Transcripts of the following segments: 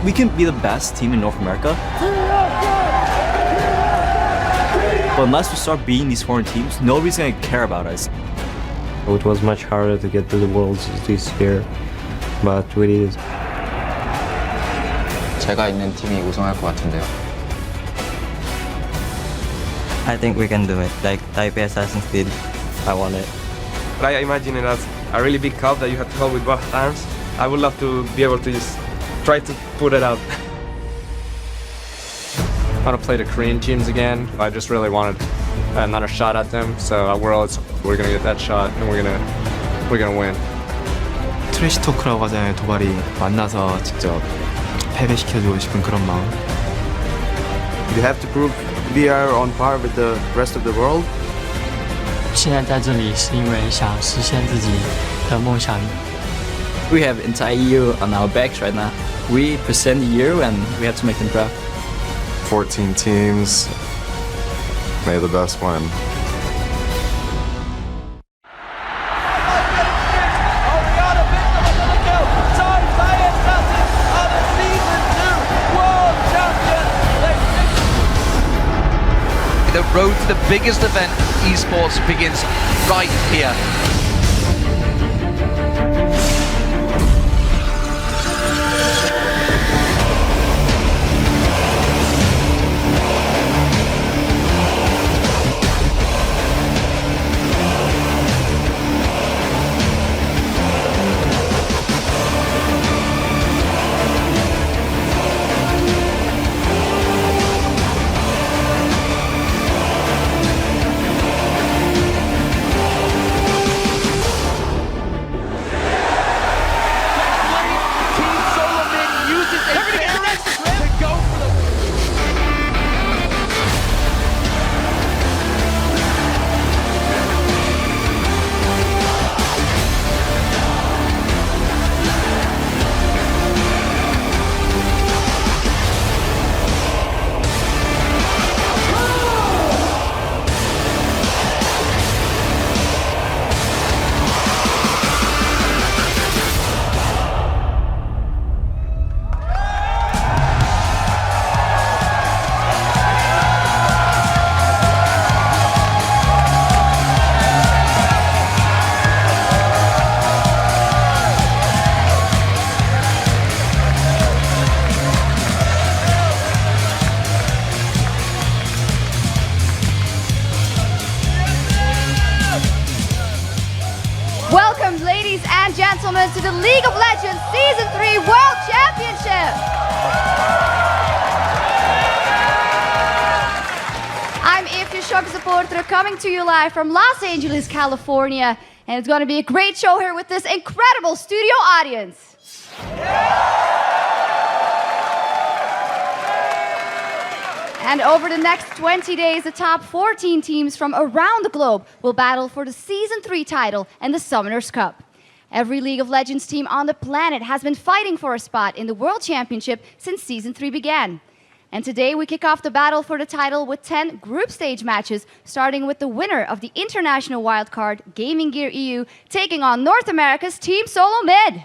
we can be the best team in North America. But unless we start beating these foreign teams, nobody's going to care about us. It was much harder to get to the Worlds this year, but we did. 제가 있는 팀이 우승할 것 같은데요. I think we can do it, like Taipei Assassins did. I want it. But I imagine it as a really big cup that you have to hold with both arms. I would love to be able to just try to put it out. I want to play the Korean teams again. I just really wanted another shot at them. So at Worlds, we're gonna get that shot and we're gonna win. 트래시 토크라고 하잖아요. 도발이 만나서 직접 패배시켜주고 싶은 그런 마음. You have to prove we are on par with the rest of the world. 现在在这里是因为想实现自己的梦想。We have entire EU on our backs right now. We present the EU and we have to make them proud. 14 teams. May the best win. The road to the biggest event in esports begins right here. Welcome, ladies and gentlemen, to the League of Legends Season 3 World Championship! I'm Ify Shock coming to you live from Los Angeles, California, and it's going to be a great show here with this incredible studio audience. And over the next 20 days, the top 14 teams from around the globe will battle for the Season 3 title and the Summoners Cup. Every League of Legends team on the planet has been fighting for a spot in the World Championship since Season 3 began. And today we kick off the battle for the title with 10 group stage matches, starting with the winner of the international wildcard, Gaming Gear EU, taking on North America's Team Solo Mid.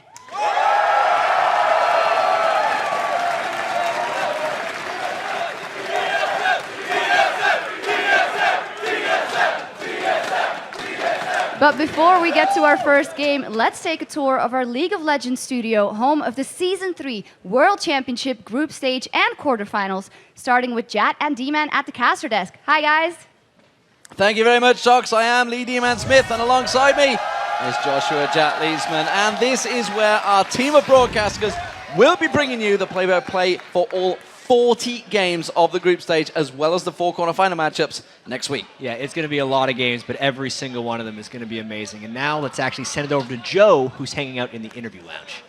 But before we get to our first game, let's take a tour of our League of Legends studio, home of the Season 3 World Championship Group Stage and Quarterfinals, starting with Jat and D-Man at the caster desk. Hi, guys. Thank you very much, Sox. I am Lee D-Man Smith, and alongside me is Joshua Jat Leesman, and this is where our team of broadcasters will be bringing you the play-by-play for all 40 games of the group stage, as well as the 4 quarterfinal matchups next week. Yeah, it's going to be a lot of games, but every single one of them is going to be amazing. And now let's actually send it over to Joe, who's hanging out in the interview lounge.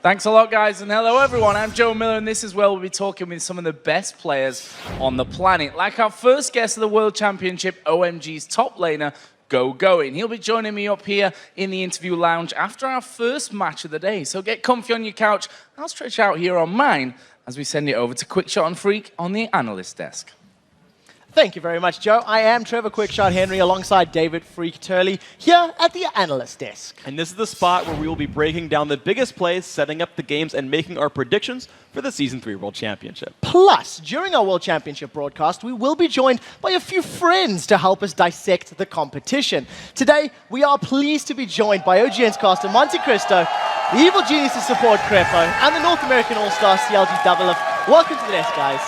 Thanks a lot, guys, and hello, everyone. I'm Joe Miller, and this is where we'll be talking with some of the best players on the planet. Like our first guest of the World Championship, OMG's top laner, Going. He'll be joining me up here in the interview lounge after our first match of the day. So get comfy on your couch. I'll stretch out here on mine as we send it over to Quickshot and Freak on the analyst desk. Thank you very much, Joe. I am Trevor Quickshot Henry alongside David Freak Turley here at the analyst desk. And this is the spot where we will be breaking down the biggest plays, setting up the games, and making our predictions for the Season 3 World Championship. Plus, during our World Championship broadcast, we will be joined by a few friends to help us dissect the competition. Today, we are pleased to be joined by OGN's caster Monte Cristo, the Evil Geniuses support Crepo, and the North American All-Star CLG Double. Welcome to the desk, guys.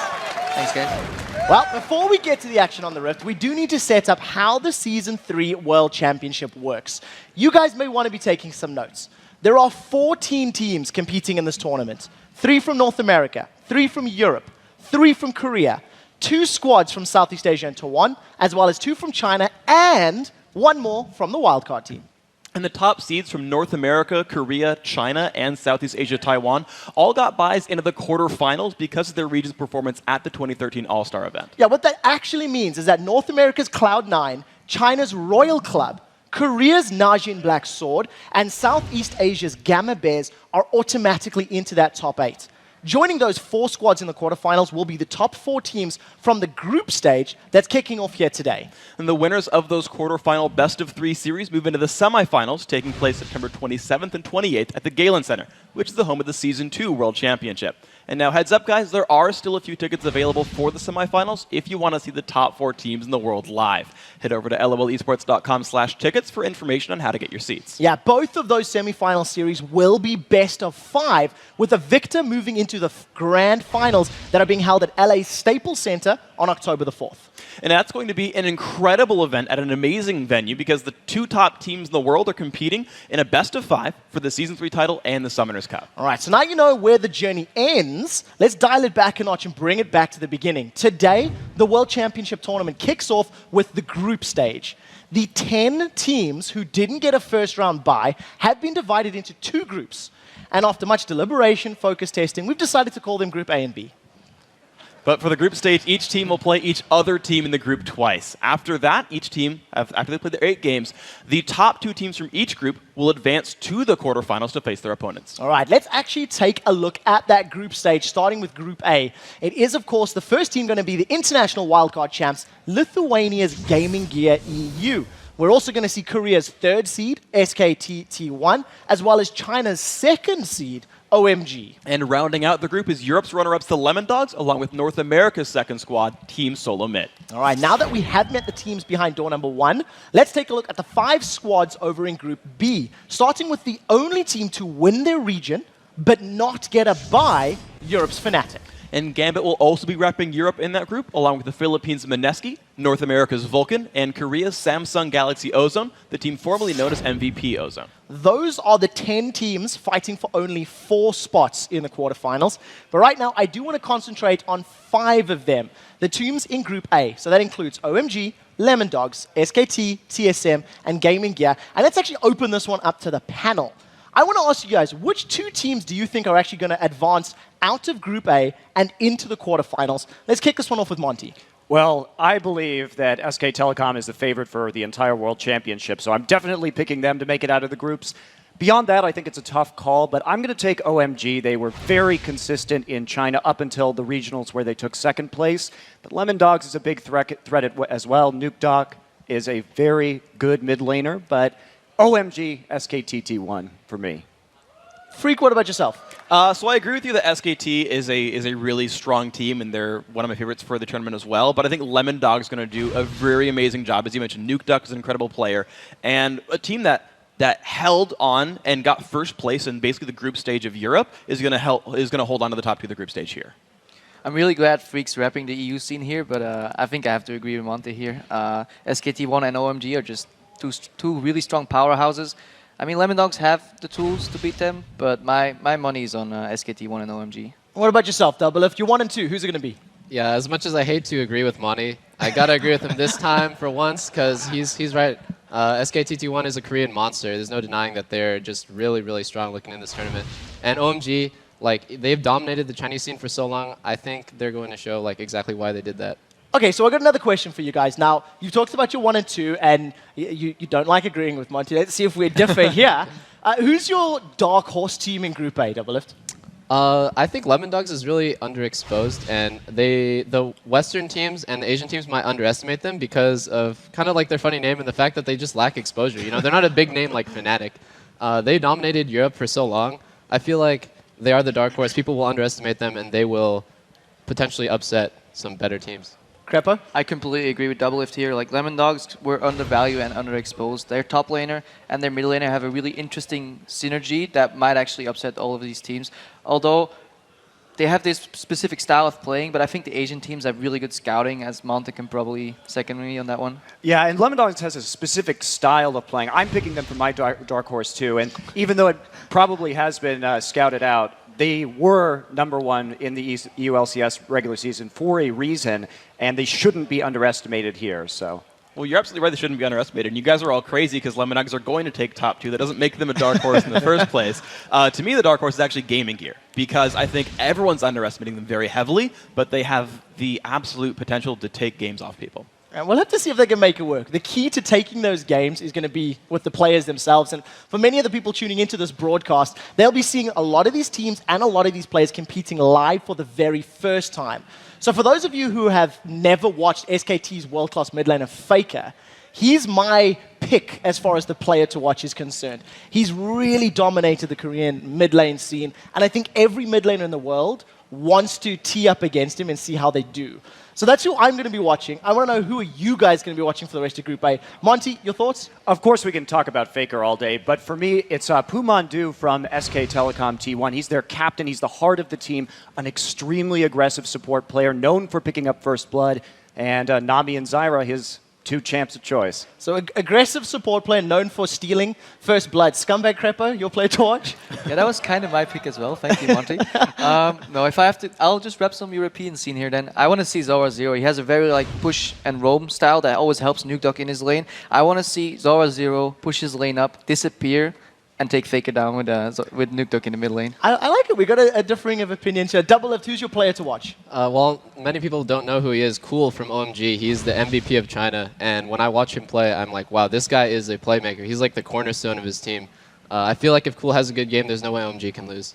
Thanks, guys. Well, before we get to the action on the Rift, we do need to set up how the Season 3 World Championship works. You guys may want to be taking some notes. There are 14 teams competing in this tournament. 3 from North America, 3 from Europe, 3 from Korea, 2 squads from Southeast Asia and Taiwan, as well as 2 from China, and 1 more from the wildcard team. And the top seeds from North America, Korea, China, and Southeast Asia, Taiwan, all got buys into the quarterfinals because of their region's performance at the 2013 All-Star event. Yeah, what that actually means is that North America's Cloud9, China's Royal Club, Korea's Najin Black Sword, and Southeast Asia's Gamma Bears are automatically into that top 8. Joining those 4 squads in the quarterfinals will be the top 4 teams from the group stage that's kicking off here today. And the winners of those quarterfinal best-of-3 series move into the semifinals, taking place September 27th and 28th at the Galen Center, which is the home of the Season 2 World Championship. And now, heads up, guys, there are still a few tickets available for the semifinals if you want to see the top 4 teams in the world live. Head over to lolesports.com/tickets for information on how to get your seats. Yeah, both of those semifinal series will be best of 5, with a victor moving into the grand finals that are being held at LA's Staples Center on October the 4th. And that's going to be an incredible event at an amazing venue because the 2 top teams in the world are competing in a best of 5 for the Season 3 title and the Summoners Cup. All right, so now you know where the journey ends. Let's dial it back a notch and bring it back to the beginning. Today, the World Championship tournament kicks off with the group stage. The 10 teams who didn't get a first-round bye have been divided into 2 groups. And after much deliberation, focus testing, we've decided to call them Group A and B. But for the group stage, each team will play each other team in the group twice. After that, each team, after they play their 8 games, the top 2 teams from each group will advance to the quarterfinals to face their opponents. All right, let's actually take a look at that group stage, starting with Group A. It is, of course, the first team going to be the international wildcard champs, Lithuania's Gaming Gear EU. We're also going to see Korea's 3rd seed, SKT T1, as well as China's 2nd seed, OMG. And rounding out the group is Europe's runner-ups, the Lemon Dogs, along with North America's 2nd squad, Team Solo Mid. All right, now that we have met the teams behind door number 1, let's take a look at the 5 squads over in Group B, starting with the only team to win their region, but not get a bye, Europe's Fnatic. And Gambit will also be repping Europe in that group, along with the Philippines' Mineski, North America's Vulcan, and Korea's Samsung Galaxy Ozone, the team formerly known as MVP Ozone. Those are the 10 teams fighting for only 4 spots in the quarterfinals. But right now, I do want to concentrate on 5 of them. The teams in Group A. So that includes OMG, Lemon Dogs, SKT, TSM, and Gaming Gear. And let's actually open this one up to the panel. I want to ask you guys, which 2 teams do you think are actually going to advance out of Group A and into the quarterfinals? Let's kick this one off with Monty. Well, I believe that SK Telecom is the favorite for the entire World Championship, so I'm definitely picking them to make it out of the groups. Beyond that, I think it's a tough call, but I'm going to take OMG. They were very consistent in China up until the regionals where they took 2nd place. But Lemon Dogs is a big threat as well. Nuke Doc is a very good mid laner, but OMG, SKTT1 for me. Freak, what about yourself? So I agree with you that SKT is a really strong team, and they're one of my favorites for the tournament as well. But I think Lemon Dog's going to do a very amazing job. As you mentioned, Nuke Duck is an incredible player, and a team that held on and got 1st place in basically the group stage of Europe is going to hold on to the top 2 of the group stage here. I'm really glad Freak's repping the EU scene here, but I think I have to agree with Monte here. SKT1 and OMG are just two really strong powerhouses. I mean, Lemon Dogs have the tools to beat them, but my money is on SKT1 and OMG. What about yourself, Double? If you're 1 and 2, who's it going to be? Yeah, as much as I hate to agree with Monty, I got to agree with him this time for once, because he's right. SKTT1 is a Korean monster. There's no denying that they're just really, really strong looking in this tournament. And OMG, like, they've dominated the Chinese scene for so long. I think they're going to show like exactly why they did that. Okay, so I got another question for you guys. Now, you've talked about your 1 and 2, and you don't like agreeing with Monty. Let's see if we differ here. Who's your dark horse team in Group A, Double Lift? I think Lemon Dogs is really underexposed, and the Western teams and the Asian teams might underestimate them because of kind of like their funny name and the fact that they just lack exposure. You know, they're not a big name like Fnatic. They dominated Europe for so long. I feel like they are the dark horse. People will underestimate them, and they will potentially upset some better teams. Creppa? I completely agree with Doublelift here. Like, Lemon Dogs were undervalued and underexposed. Their top laner and their mid laner have a really interesting synergy that might actually upset all of these teams. Although they have this specific style of playing, but I think the Asian teams have really good scouting, as Monte can probably second me on that one. Yeah, and Lemon Dogs has a specific style of playing. I'm picking them for my dark horse too, and even though it probably has been scouted out, they were #1 in the EULCS regular season for a reason, and they shouldn't be underestimated here. So. Well, you're absolutely right. They shouldn't be underestimated. And you guys are all crazy because Lemon Dogs are going to take top 2. That doesn't make them a dark horse in the first place. To me, the dark horse is actually Gaming Gear because I think everyone's underestimating them very heavily, but they have the absolute potential to take games off people. And we'll have to see if they can make it work. The key to taking those games is going to be with the players themselves. And for many of the people tuning into this broadcast, they'll be seeing a lot of these teams and a lot of these players competing live for the very first time. So for those of you who have never watched SKT's world-class mid laner Faker, he's my pick as far as the player to watch is concerned. He's really dominated the Korean mid lane scene, and I think every mid laner in the world wants to tee up against him and see how they do. So that's who I'm going to be watching. I want to know, who are you guys going to be watching for the rest of Group A? Monty, your thoughts? Of course, we can talk about Faker all day, but for me, it's Pumandu from SK Telecom T1. He's their captain. He's the heart of the team, an extremely aggressive support player, known for picking up first blood, and Nami and Zyra, his 2 champs of choice. So aggressive support player known for stealing first blood. Scumbag Crepper, your player to watch? Yeah, that was kind of my pick as well. Thank you, Monty. No, if I have to, I'll just rep some European scene here then. I want to see Zora0. He has a very like push and roam style that always helps Nukeduck in his lane. I want to see Zora0 push his lane up, disappear, and take Faker down with Nukeduck in the mid lane. I like it. We got a differing of opinions here. Doublelift, who's your player to watch? Well, many people don't know who he is. Cool from OMG. He's the MVP of China. And when I watch him play, I'm like, wow, this guy is a playmaker. He's like the cornerstone of his team. I feel like if Cool has a good game, there's no way OMG can lose.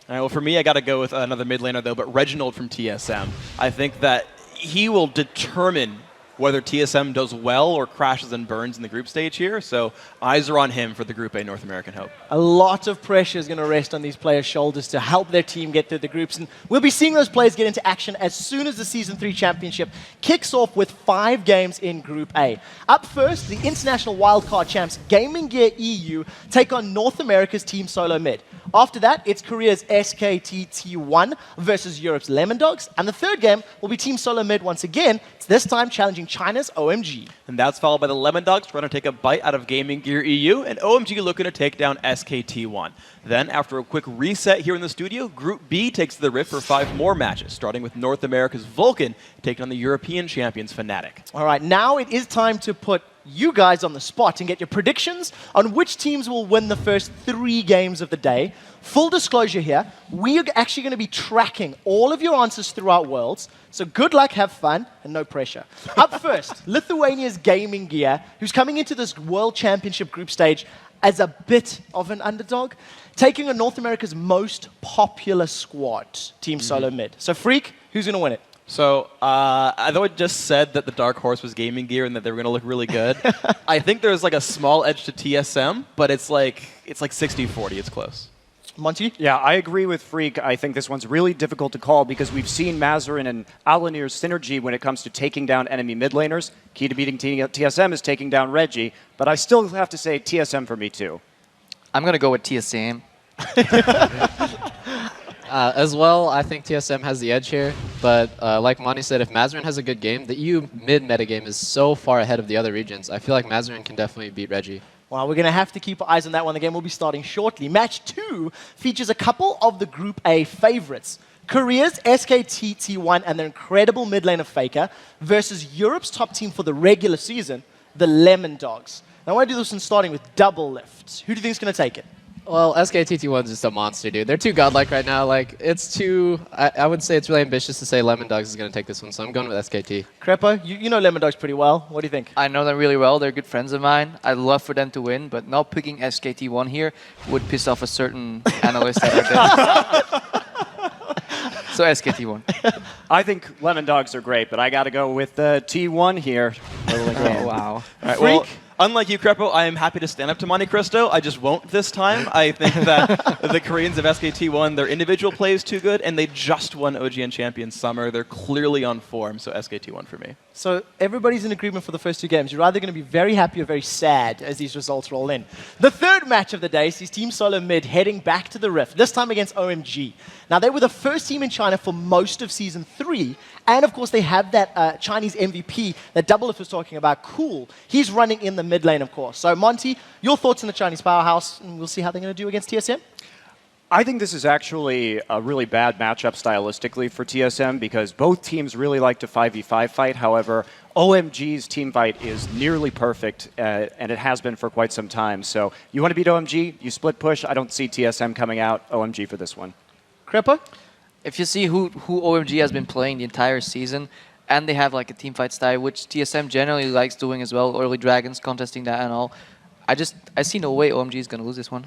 All right, well, for me, I got to go with another mid laner, though, but Reginald from TSM. I think that he will determine whether TSM does well or crashes and burns in the group stage here. So eyes are on him for the Group A North American Hope. A lot of pressure is going to rest on these players' shoulders to help their team get through the groups. And we'll be seeing those players get into action as soon as the Season 3 Championship kicks off with 5 games in Group A. Up first, the international wildcard champs Gaming Gear EU take on North America's Team Solo Mid. After that, it's Korea's SKT T1 versus Europe's Lemon Dogs. And the third game will be Team Solo Mid once again, this time challenging China's OMG. And that's followed by the Lemon Dogs trying to take a bite out of Gaming Gear EU, and OMG looking to take down SKT1. Then, after a quick reset here in the studio, Group B takes the rift for 5 more matches, starting with North America's Vulcan taking on the European champions Fnatic. All right, now it is time to put you guys on the spot and get your predictions on which teams will win the first 3 games of the day. Full disclosure here, we are actually going to be tracking all of your answers throughout Worlds, so good luck, have fun, and no pressure. Up first, Lithuania's Gaming Gear, who's coming into this World Championship group stage as a bit of an underdog, taking on North America's most popular squad, Team Solo Mid. So Freak, who's going to win it? So, although I just said that the dark horse was Gaming Gear and that they were going to look really good, I think there's like a small edge to TSM, but it's like 60-40. It's close. Monty? Yeah, I agree with Freak. I think this one's really difficult to call because we've seen Mazarin and Alanir's synergy when it comes to taking down enemy mid laners. Key to beating TSM is taking down Reggie, but I still have to say TSM for me too. I'm going to go with TSM. As well, I think TSM has the edge here, but like Monty said, if Mazarin has a good game, the EU mid metagame is so far ahead of the other regions. I feel like Mazarin can definitely beat Reggie. Well, we're going to have to keep our eyes on that one. The game will be starting shortly. Match 2 features a couple of the Group A favorites. Korea's SKT T1 and their incredible mid laner Faker versus Europe's top team for the regular season, the Lemon Dogs. Now, I want to do this one starting with Doublelift. Who do you think is going to take it? Well, SKT1 is just a monster, dude. They're too godlike right now. Like, it's too... I would say it's really ambitious to say Lemon Dogs is going to take this one, so I'm going with SKT. Creppa, you know Lemon Dogs pretty well. What do you think? I know them really well. They're good friends of mine. I'd love for them to win, but not picking SKT1 here would piss off a certain analyst out there. So SKT1. I think lemon dogs are great, but I got to go with T1 here. Oh, wow. All right, well, unlike you, Crepo, I am happy to stand up to Monte Cristo. I just won't this time. I think that the Koreans of SKT1, their individual play is too good, and they just won OGN Champions Summer. They're clearly on form, so SKT1 for me. So everybody's in agreement for the first two games. You're either going to be very happy or very sad as these results roll in. The third match of the day sees Team Solo Mid heading back to the Rift, this time against OMG. Now, they were the first team in China for most of Season 3, and of course they have that Chinese MVP that Doublelift was talking about, Cool. He's running in the mid lane, of course. So, Monty, your thoughts on the Chinese powerhouse, and we'll see how they're going to do against TSM? I think this is actually a really bad matchup stylistically for TSM because both teams really like to 5v5 fight. However, OMG's team fight is nearly perfect, and it has been for quite some time. So you want to beat OMG, you split push. I don't see TSM coming out. OMG for this one. Crepo? If you see who OMG has been playing the entire season, and they have like a team fight style, which TSM generally likes doing as well, early dragons, contesting that and all, I see no way OMG is going to lose this one.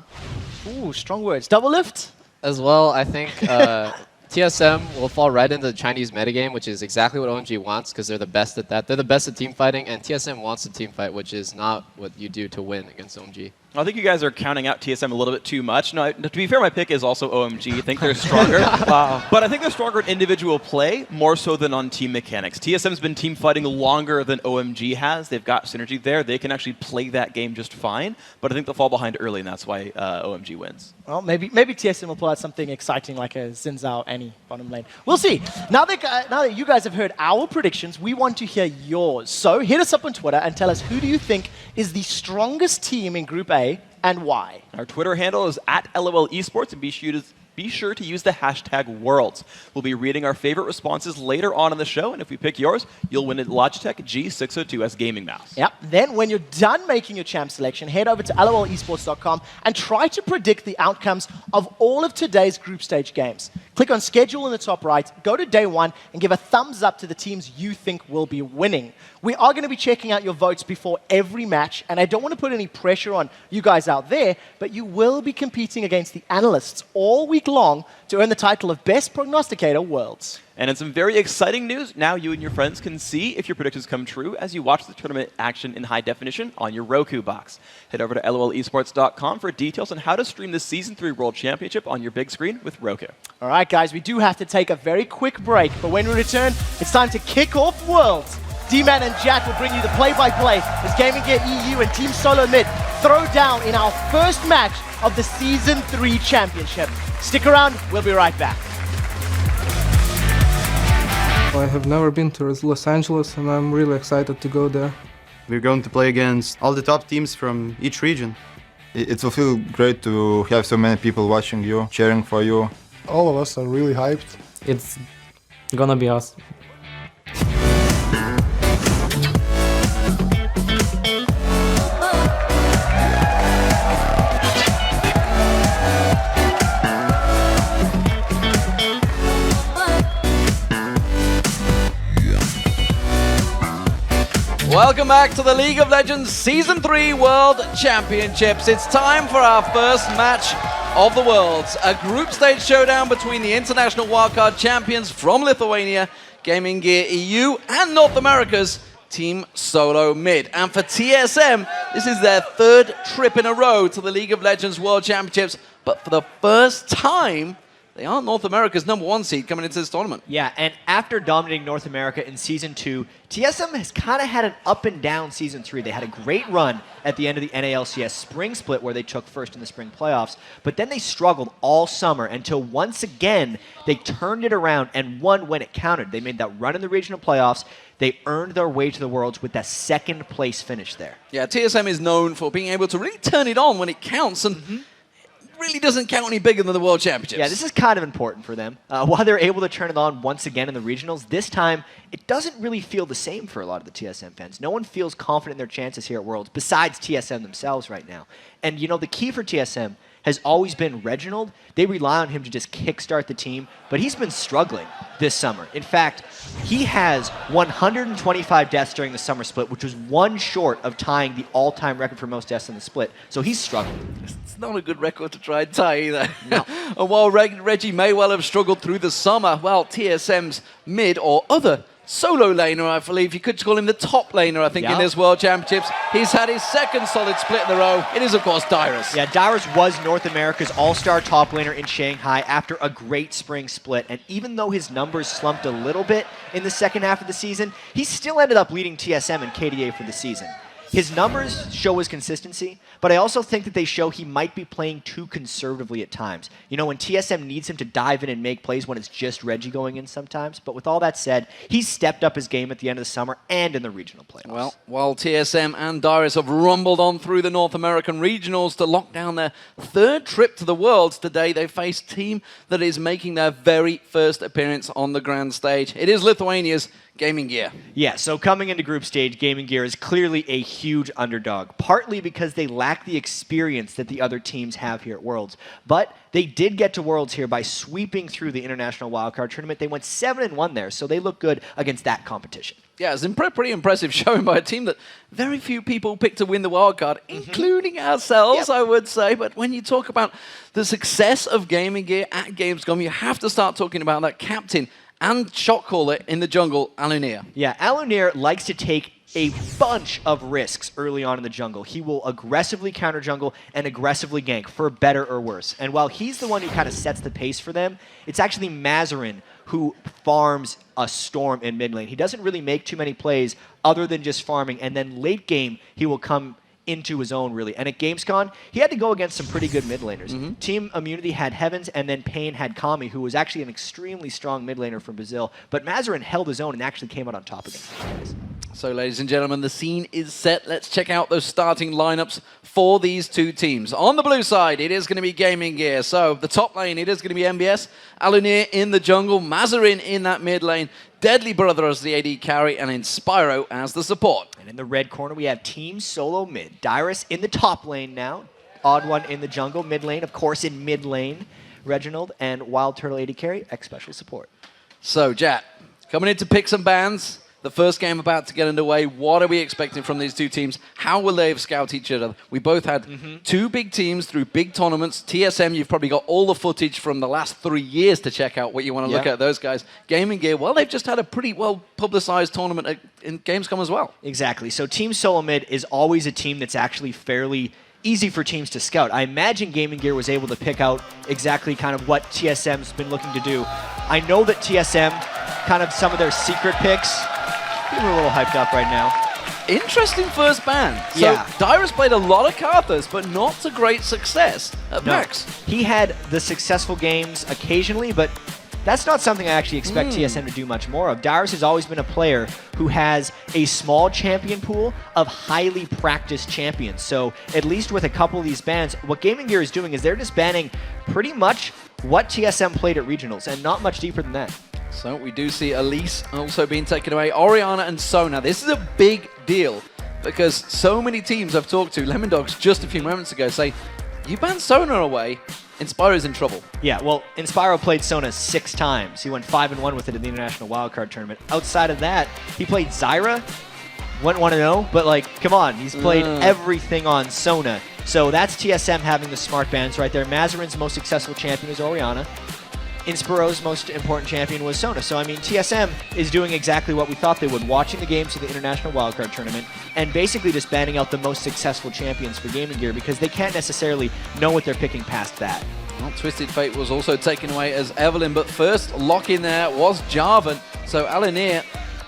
Ooh, strong words. Doublelift? As well, I think TSM will fall right into the Chinese metagame, which is exactly what OMG wants because they're the best at that. They're the best at team fighting, and TSM wants a team fight, which is not what you do to win against OMG. I think you guys are counting out TSM a little bit too much. No, to be fair, my pick is also OMG. I think they're stronger. But I think they're stronger in individual play, more so than on team mechanics. TSM's been team fighting longer than OMG has. They've got synergy there. They can actually play that game just fine. But I think they'll fall behind early, and that's why OMG wins. Well, maybe TSM will pull out something exciting like a Xin Zhao Annie bottom lane. We'll see. Now that you guys have heard our predictions, we want to hear yours. So hit us up on Twitter and tell us who do you think is the strongest team in Group A and why. Our Twitter handle is @LOL Esports, and be sure to use the hashtag Worlds. We'll be reading our favorite responses later on in the show, and if we pick yours, you'll win a Logitech G602S gaming mouse. Yep. Then when you're done making your champ selection, head over to lolesports.com and try to predict the outcomes of all of today's group stage games. Click on schedule in the top right, go to day 1, and give a thumbs up to the teams you think will be winning. We are going to be checking out your votes before every match, and I don't want to put any pressure on you guys out there, but you will be competing against the analysts all week long to earn the title of Best Prognosticator Worlds. And in some very exciting news, now you and your friends can see if your predictions come true as you watch the tournament action in high definition on your Roku box. Head over to lolesports.com for details on how to stream the Season 3 World Championship on your big screen with Roku. All right, guys, we do have to take a very quick break, but when we return, it's time to kick off Worlds. D-Man and Jack will bring you the play-by-play as Gaming Gear EU and Team Solo Mid throw down in our first match of the Season 3 Championship. Stick around, we'll be right back. I have never been to Los Angeles, and I'm really excited to go there. We're going to play against all the top teams from each region. It will feel great to have so many people watching you, cheering for you. All of us are really hyped. It's gonna be awesome. Welcome back to the League of Legends Season 3 World Championships. It's time for our first match of the Worlds. A group stage showdown between the international wildcard champions from Lithuania, Gaming Gear EU, and North America's Team Solo Mid. And for TSM, this is their third trip in a row to the League of Legends World Championships. But for the first time, they are North America's #1 seed coming into this tournament. Yeah, and after dominating North America in Season 2, TSM has kind of had an up and down Season 3. They had a great run at the end of the NALCS Spring Split where they took first in the Spring Playoffs, but then they struggled all summer until once again they turned it around and won when it counted. They made that run in the regional playoffs. They earned their way to the Worlds with that second place finish there. Yeah, TSM is known for being able to really turn it on when it counts, and really doesn't count any bigger than the World Championships. Yeah, this is kind of important for them. While they're able to turn it on once again in the regionals, this time it doesn't really feel the same for a lot of the TSM fans. No one feels confident in their chances here at Worlds besides TSM themselves right now. And you know, the key for TSM has always been Reginald. They rely on him to just kickstart the team, but he's been struggling this summer. In fact, he has 125 deaths during the summer split, which was one short of tying the all-time record for most deaths in the split. So he's struggling. It's not a good record to try and tie either. No. And while Reggie may well have struggled through the summer, well, TSM's mid or other solo laner, I believe you could call him the top laner, I think, in this World Championships. He's had his second solid split in a row. It is, of course, Dyrus. Yeah, Dyrus was North America's all-star top laner in Shanghai after a great spring split. And even though his numbers slumped a little bit in the second half of the season, he still ended up leading TSM and KDA for the season. His numbers show his consistency, but I also think that they show he might be playing too conservatively at times. You know, when TSM needs him to dive in and make plays when it's just Reggie going in sometimes. But with all that said, he's stepped up his game at the end of the summer and in the regional playoffs. Well, while TSM and Dyrus have rumbled on through the North American regionals to lock down their third trip to the Worlds, today they face a team that is making their very first appearance on the grand stage. It is Lithuania's Gaming Gear. Yeah, so coming into group stage, Gaming Gear is clearly a huge underdog, partly because they lack the experience that the other teams have here at Worlds. But they did get to Worlds here by sweeping through the International Wildcard Tournament. They went 7-1 there, so they look good against that competition. Yeah, it's a pretty impressive showing by a team that very few people picked to win the wildcard, including ourselves, I would say. But when you talk about the success of Gaming Gear at Gamescom, you have to start talking about that captain and shot caller in the jungle, Alunir. Yeah, Alunir likes to take a bunch of risks early on in the jungle. He will aggressively counter jungle and aggressively gank, for better or worse. And while he's the one who kind of sets the pace for them, it's actually Mazarin who farms a Storm in mid lane. He doesn't really make too many plays other than just farming, and then late game, he will come into his own, really. And at Gamescom, he had to go against some pretty good mid laners. Team Immunity had Heavens, and then Pain had Kami, who was actually an extremely strong mid laner from Brazil. But Mazarin held his own and actually came out on top against these guys. So, ladies and gentlemen, the scene is set. Let's check out those starting lineups for these two teams. On the blue side, it is going to be Gaming Gear. So, the top lane, it is going to be MBS, Alunir in the jungle, Mazarin in that mid lane, Deadly Brother as the AD carry, and Inspiro as the support. And in the red corner, we have Team Solo Mid. Dyrus in the top lane now, Odd One in the jungle, mid lane, of course, in mid lane, Reginald, and Wild Turtle AD carry, X-Special support. So, Jack, coming in to pick some bands. The first game about to get underway. What are we expecting from these two teams? How will they scout each other? We both had two big teams through big tournaments. TSM, you've probably got all the footage from the last 3 years to check out what you want to look at those guys. Gaming Gear, well, they've just had a pretty well-publicized tournament in Gamescom as well. Exactly. So Team Solo Mid is always a team that's actually fairly easy for teams to scout. I imagine Gaming Gear was able to pick out exactly kind of what TSM's been looking to do. I know that TSM, kind of some of their secret picks, people are a little hyped up right now. Interesting first ban. So Dyrus played a lot of Karthus, but not to great success at PAX. He had the successful games occasionally, but that's not something I actually expect TSM to do much more of. Dyrus has always been a player who has a small champion pool of highly practiced champions. So at least with a couple of these bans, what Gaming Gear is doing is they're just banning pretty much what TSM played at regionals, and not much deeper than that. So we do see Elise also being taken away. Orianna and Sona. This is a big deal because so many teams I've talked to, Lemon Dogs just a few moments ago, say, you ban Sona away, Inspiro's in trouble. Yeah, well, Inspiro played Sona 6 times. He went 5-1 with it in the International Wildcard Tournament. Outside of that, he played Zyra, went 1-0, but like, come on, he's played everything on Sona. So that's TSM having the smart bans right there. Mazarin's most successful champion is Orianna. Inspiro's most important champion was Sona. So, I mean, TSM is doing exactly what we thought they would, watching the games of the International Wildcard Tournament and basically just banning out the most successful champions for Gaming Gear because they can't necessarily know what they're picking past that. Well, Twisted Fate was also taken away as Evelyn, but first lock in there was Jarvan. So Alunir,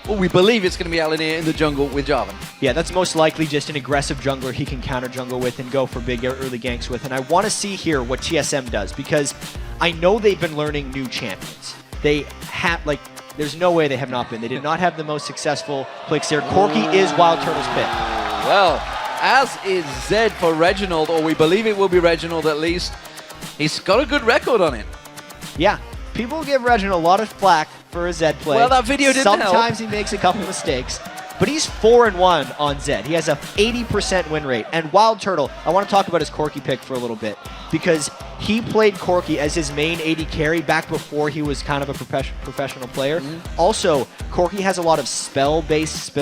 well, we believe it's going to be Alunir in the jungle with Jarvan. Yeah, that's most likely just an aggressive jungler he can counter jungle with and go for big early ganks with. And I want to see here what TSM does because I know they've been learning new champions. They have, like, there's no way they have not been. They did not have the most successful picks here. Corki is Wild Turtle's pick. Well, as is Zed for Reginald, or we believe it will be Reginald at least. He's got a good record on it. Yeah, people give Reginald a lot of flack for his Zed play. Well, that video didn't help. Sometimes he makes a couple mistakes. but he's 4-1 on Zed. He has a 80% win rate. And Wild Turtle, I want to talk about his Corki pick for a little bit, because he played Corki as his main AD carry back before he was kind of a professional player. Also, Corki has a lot of spell-based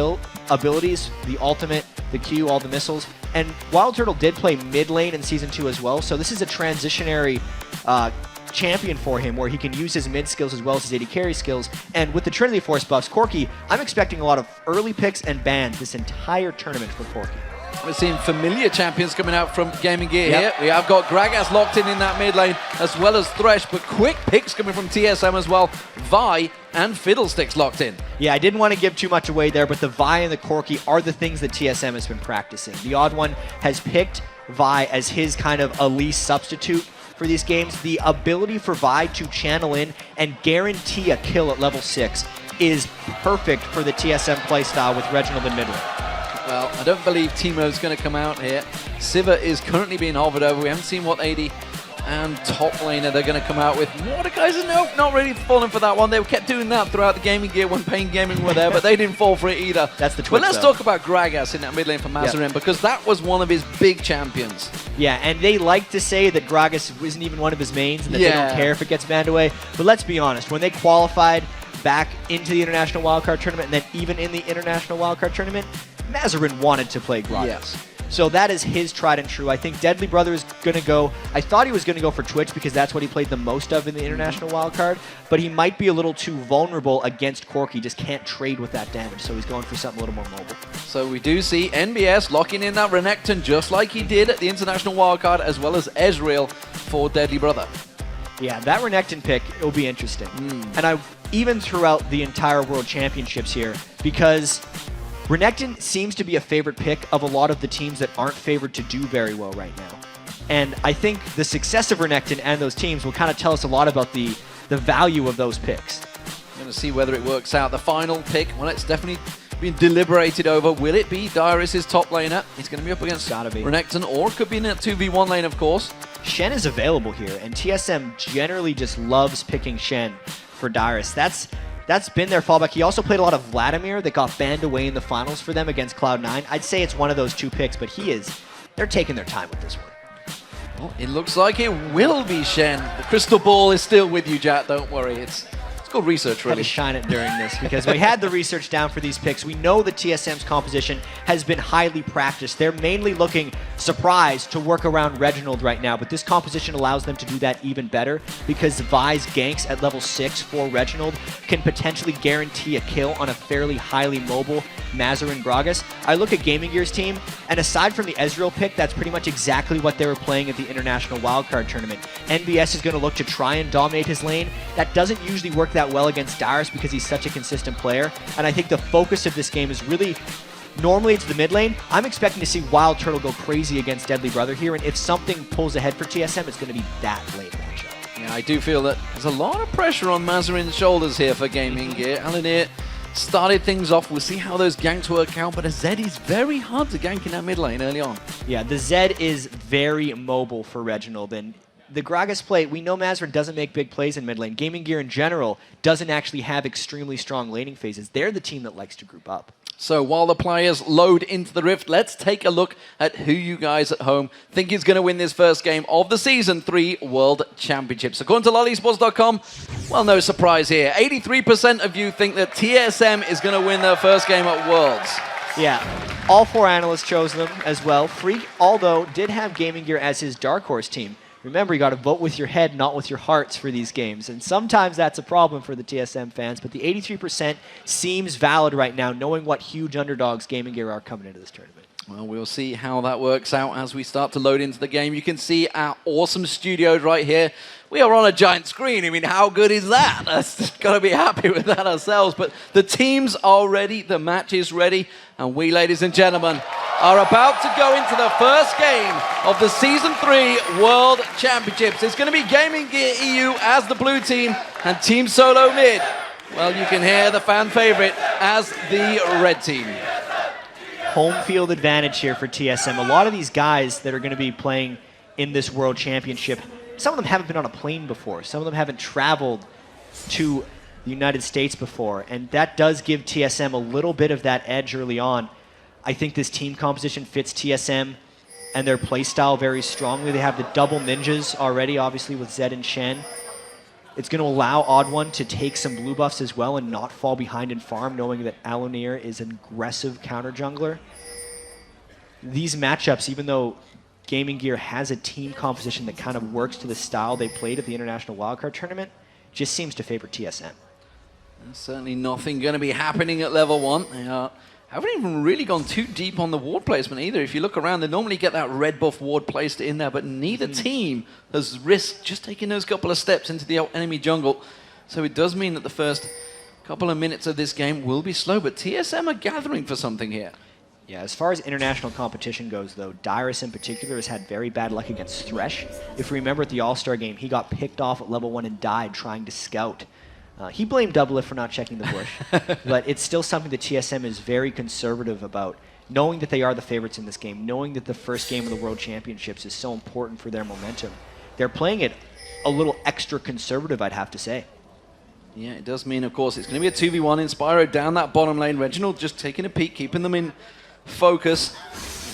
abilities, the ultimate, the Q, all the missiles. And Wild Turtle did play mid lane in Season 2 as well, so this is a transitionary champion for him where he can use his mid skills as well as his AD carry skills. And with the Trinity Force buffs, Corki, I'm expecting a lot of early picks and bans this entire tournament for Corki. We're seeing familiar champions coming out from Gaming Gear here. We have got Gragas locked in that mid lane, as well as Thresh, but quick picks coming from TSM as well. Vi and Fiddlesticks locked in. Yeah, I didn't want to give too much away there, but the Vi and the Corki are the things that TSM has been practicing. The Odd One has picked Vi as his kind of Elise substitute for these games. The ability for Vi to channel in and guarantee a kill at level 6 is perfect for the TSM playstyle with Reginald in mid lane. Well, I don't believe Teemo's going to come out here. Siva is currently being hovered over. We haven't seen what AD and top laner they're going to come out with. Mordekaiser, no, not really falling for that one. They kept doing that throughout the Gaming Gear when Pain Gaming were there, but they didn't fall for it either. That's the twist. But let's talk about Gragas in that mid lane for Mazarin, because that was one of his big champions. Yeah, and they like to say that Gragas isn't even one of his mains and that they don't care if it gets banned away. But let's be honest, when they qualified back into the International Wildcard Tournament and then even in the International Wildcard Tournament, Mazarin wanted to play Gragas. Yes. So that is his tried and true. I think Deadly Brother is going to go... I thought he was going to go for Twitch because that's what he played the most of in the International Wildcard, but he might be a little too vulnerable against Corki. Just can't trade with that damage, so he's going for something a little more mobile. So we do see NBS locking in that Renekton just like he did at the International Wildcard, as well as Ezreal for Deadly Brother. Yeah, that Renekton pick, it'll be interesting. And even throughout the entire World Championships here, because Renekton seems to be a favorite pick of a lot of the teams that aren't favored to do very well right now. And I think the success of Renekton and those teams will kind of tell us a lot about the value of those picks. I'm going to see whether it works out. The final pick, well, it's definitely been deliberated over. Will it be Dyrus' top laner? He's going to be up against Renekton, or it could be in a 2v1 lane, of course. Shen is available here, and TSM generally just loves picking Shen for Dyrus. That's been their fallback. He also played a lot of Vladimir that got banned away in the finals for them against Cloud9. I'd say it's one of those two picks, but they're taking their time with this one. Well, it looks like it will be Shen. The crystal ball is still with you, Jack. Don't worry. It's good research, really. Had to shine it during this because we had the research down for these picks. We know that TSM's composition has been highly practiced. They're mainly looking surprised to work around Reginald right now, but this composition allows them to do that even better because Vi's ganks at level 6 for Reginald can potentially guarantee a kill on a fairly highly mobile Mazarin Gragas. I look at Gaming Gear's team, and aside from the Ezreal pick, that's pretty much exactly what they were playing at the International Wildcard Tournament. NBS is going to look to try and dominate his lane. That doesn't usually work that well against Dyrus because he's such a consistent player, and I think the focus of this game is really... Normally it's the mid lane. I'm expecting to see Wild Turtle go crazy against Deadly Brother here, and if something pulls ahead for TSM, it's going to be that lane matchup. Yeah, I do feel that there's a lot of pressure on Mazarin's shoulders here for Gaming Gear. Alanir started things off. We'll see how those ganks work out, but a Zed is very hard to gank in that mid lane early on. Yeah, the Zed is very mobile for Reginald, and the Gragas play, we know Mazarin doesn't make big plays in mid lane. Gaming Gear in general doesn't actually have extremely strong laning phases. They're the team that likes to group up. So while the players load into the Rift, let's take a look at who you guys at home think is going to win this first game of the Season 3 World Championships. According to lolesports.com, well, no surprise here. 83% of you think that TSM is going to win their first game at Worlds. Yeah, all 4 analysts chose them as well. Freak, although, did have Gaming Gear as his dark horse team. Remember, you got to vote with your head, not with your hearts for these games. And sometimes that's a problem for the TSM fans, but the 83% seems valid right now, knowing what huge underdogs Gaming Gear are coming into this tournament. Well, we'll see how that works out as we start to load into the game. You can see our awesome studios right here. We are on a giant screen. I mean, how good is that? That's got to be happy with that ourselves. But the teams are ready. The match is ready. And we, ladies and gentlemen, are about to go into the first game of the Season 3 World Championships. It's going to be Gaming Gear EU as the blue team and Team Solo Mid. Well, you can hear the fan favorite as the red team. Home field advantage here for TSM. A lot of these guys that are going to be playing in this World Championship, some of them haven't been on a plane before. Some of them haven't traveled to the United States before, and that does give TSM a little bit of that edge early on. I think this team composition fits TSM and their playstyle very strongly. They have the double ninjas already, obviously, with Zed and Shen. It's going to allow Odd One to take some blue buffs as well and not fall behind in farm, knowing that Alonir is an aggressive counter jungler. These matchups, even though Gaming Gear has a team composition that kind of works to the style they played at the International Wildcard Tournament, just seems to favor TSM. There's certainly nothing going to be happening at level 1. They haven't even really gone too deep on the ward placement either. If you look around, they normally get that red buff ward placed in there, but neither team has risked just taking those couple of steps into the enemy jungle. So it does mean that the first couple of minutes of this game will be slow, but TSM are gathering for something here. Yeah, as far as international competition goes, though, Dyrus in particular has had very bad luck against Thresh. If you remember at the All-Star game, he got picked off at level 1 and died trying to scout. He blamed Doublelift for not checking the bush, but it's still something that TSM is very conservative about, knowing that they are the favorites in this game, knowing that the first game of the World Championships is so important for their momentum. They're playing it a little extra conservative, I'd have to say. Yeah, it does mean, of course, it's going to be a 2v1 in Spyro down that bottom lane. Reginald just taking a peek, keeping them in focus.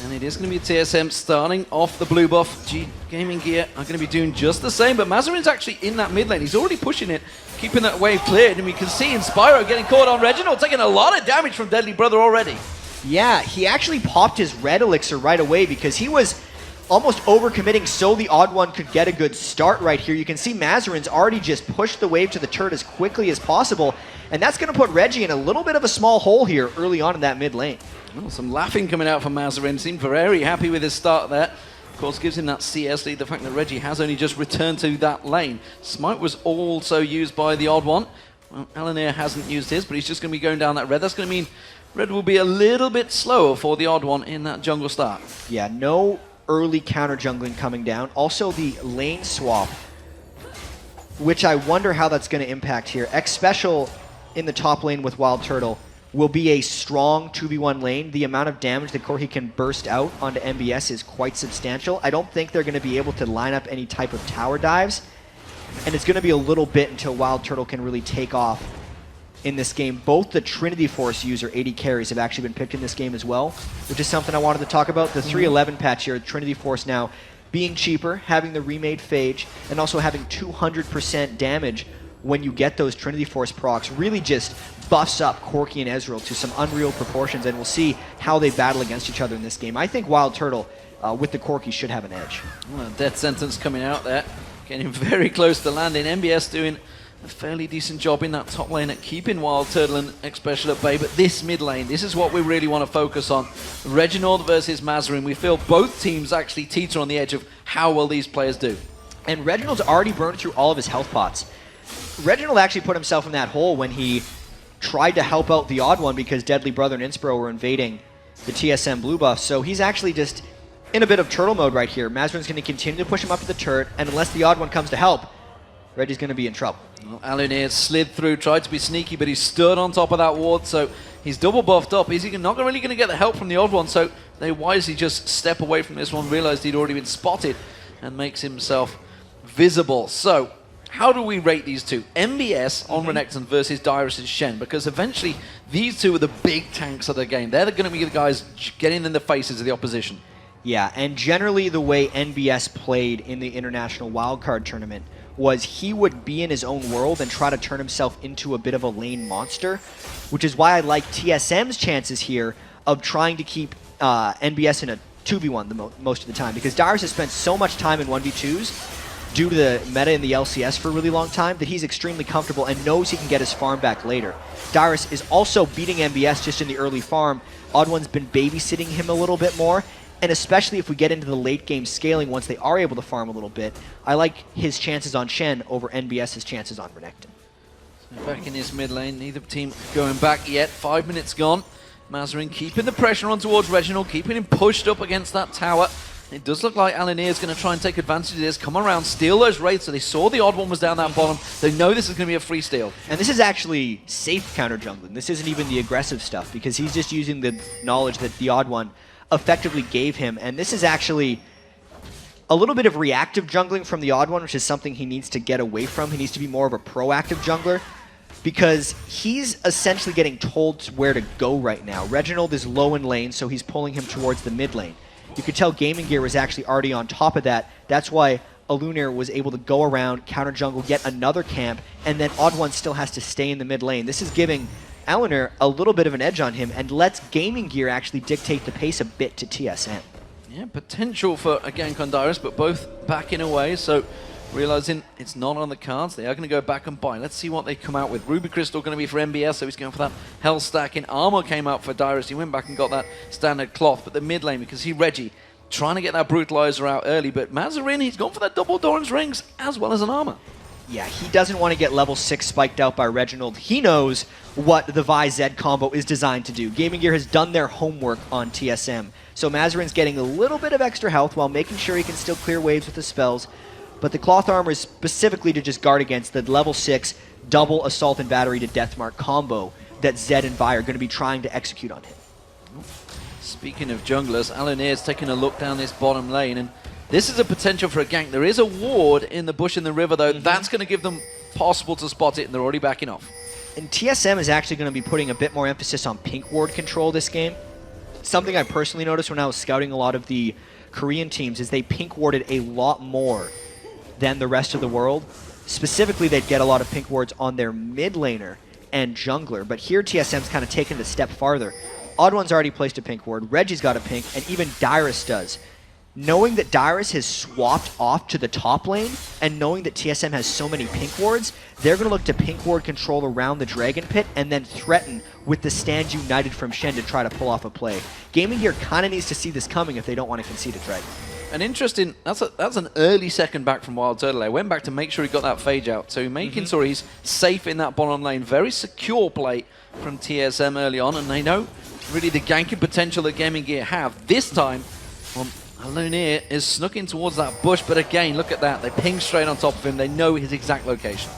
And it is going to be TSM starting off the blue buff. Gaming Gear are going to be doing just the same, but Mazarin's actually in that mid lane. He's already pushing it, keeping that wave cleared, and we can see Spyro getting caught on Reginald, taking a lot of damage from Deadly Brother already. Yeah, he actually popped his red elixir right away because he was almost overcommitting so the Odd One could get a good start right here. You can see Mazarin's already just pushed the wave to the turret as quickly as possible, and that's going to put Reggie in a little bit of a small hole here early on in that mid lane. Well, some laughing coming out from Mazarin. Seemed very happy with his start there. Of course, gives him that CS lead. The fact that Reggie has only just returned to that lane. Smite was also used by the Odd One. Well, Alonir hasn't used his, but he's just going to be going down that red. That's going to mean red will be a little bit slower for the Odd One in that jungle start. Yeah, no early counter jungling coming down. Also the lane swap, which I wonder how that's going to impact here. X Special in the top lane with Wild Turtle will be a strong 2v1 lane. The amount of damage that Corki can burst out onto MBS is quite substantial. I don't think they're going to be able to line up any type of tower dives, and it's going to be a little bit until Wild Turtle can really take off in this game. Both the Trinity Force user 80 carries have actually been picked in this game as well, which is something I wanted to talk about. The 311 patch here, Trinity Force now being cheaper, having the remade Phage, and also having 200% damage when you get those Trinity Force procs, really just buffs up Corki and Ezreal to some unreal proportions, and we'll see how they battle against each other in this game. I think Wild Turtle with the Corki should have an edge. Well, death sentence coming out there, getting very close to landing. MBS doing a fairly decent job in that top lane at keeping Wild Turtle and X Special at bay, but this mid lane, this is what we really want to focus on. Reginald versus Mazarin. We feel both teams actually teeter on the edge of how well these players do. And Reginald's already burned through all of his health pots. Reginald actually put himself in that hole when he tried to help out the Odd One because Deadly Brother and Inspiro were invading the TSM blue buff. So he's actually just in a bit of turtle mode right here. Mazarin's going to continue to push him up to the turret, and unless the Odd One comes to help, Reggie's going to be in trouble. Well, Alonir slid through, tried to be sneaky, but he stood on top of that ward, so he's double buffed up. Is he not really going to get the help from the Odd One? So they wisely just step away from this one, realized he'd already been spotted, and makes himself visible. So how do we rate these two? MBS on Renekton versus Dyrus and Shen, because eventually these two are the big tanks of the game. They're going to be the guys getting in the faces of the opposition. Yeah, and generally the way NBS played in the International Wildcard Tournament was he would be in his own world and try to turn himself into a bit of a lane monster, which is why I like TSM's chances here of trying to keep NBS in a 2v1 most of the time, because Dyrus has spent so much time in 1v2s due to the meta in the LCS for a really long time that he's extremely comfortable and knows he can get his farm back later. Dyrus is also beating MBS just in the early farm. Odd One's been babysitting him a little bit more, and especially if we get into the late game scaling once they are able to farm a little bit, I like his chances on Shen over NBS's chances on Renekton. So back in his mid lane, neither team going back yet. 5 minutes gone. Mazarin keeping the pressure on towards Reginald, keeping him pushed up against that tower. It does look like Alonir is going to try and take advantage of this, come around, steal those wraiths. So they saw the Odd One was down that bottom. They know this is going to be a free steal. And this is actually safe counter jungling. This isn't even the aggressive stuff, because he's just using the knowledge that the Odd One effectively gave him. And this is actually a little bit of reactive jungling from the Odd One, which is something he needs to get away from. He needs to be more of a proactive jungler. because he's essentially getting told where to go right now. Reginald is low in lane, so he's pulling him towards the mid lane. You could tell Gaming Gear was actually already on top of that. That's why Alunir was able to go around, counter jungle, get another camp, and then Odd One still has to stay in the mid lane. This is giving Alunir a little bit of an edge on him and lets Gaming Gear actually dictate the pace a bit to TSM. Yeah, potential for a gank on Dyrus, but both backing away, so realizing it's not on the cards, they are going to go back and buy. Let's see what they come out with. Ruby Crystal going to be for MBS, so he's going for that Hell Stack. In Armor came out for Dyrus. He went back and got that standard cloth, but the mid lane, because he Reggie, trying to get that Brutalizer out early, but Mazarin, he's gone for that double Doran's Rings as well as an Armor. Yeah, he doesn't want to get level 6 spiked out by Reginald. He knows what the Vi Zed combo is designed to do. Gaming Gear has done their homework on TSM. So Mazarin's getting a little bit of extra health while making sure he can still clear waves with the spells. But the cloth armor is specifically to just guard against the level 6 double assault and battery to Deathmark combo that Zed and Vi are going to be trying to execute on him. Speaking of junglers, Alunir's taking a look down this bottom lane, and this is a potential for a gank. There is a ward in the bush in the river, though. That's going to give them possible to spot it, and they're already backing off. And TSM is actually going to be putting a bit more emphasis on pink ward control this game. Something I personally noticed when I was scouting a lot of the Korean teams is they pink warded a lot more than the rest of the world. Specifically, they'd get a lot of pink wards on their mid laner and jungler, but here TSM's kind of taken it a step farther. Odd One's already placed a pink ward, Reggie's got a pink, and even Dyrus does. Knowing that Dyrus has swapped off to the top lane, and knowing that TSM has so many pink wards, they're going to look to pink ward control around the Dragon Pit and then threaten with the Stand United from Shen to try to pull off a play. Gaming Gear kind of needs to see this coming if they don't want to concede a Dragon. And interesting, that's an early second back from Wild Turtle. I went back to make sure he got that phage out. So making sure he's safe in that bottom lane. Very secure play from TSM early on, and they know really the ganking potential that Gaming Gear have. This time, Alunir is snooking towards that bush, but again, look at that. They ping straight on top of him. They know his exact location.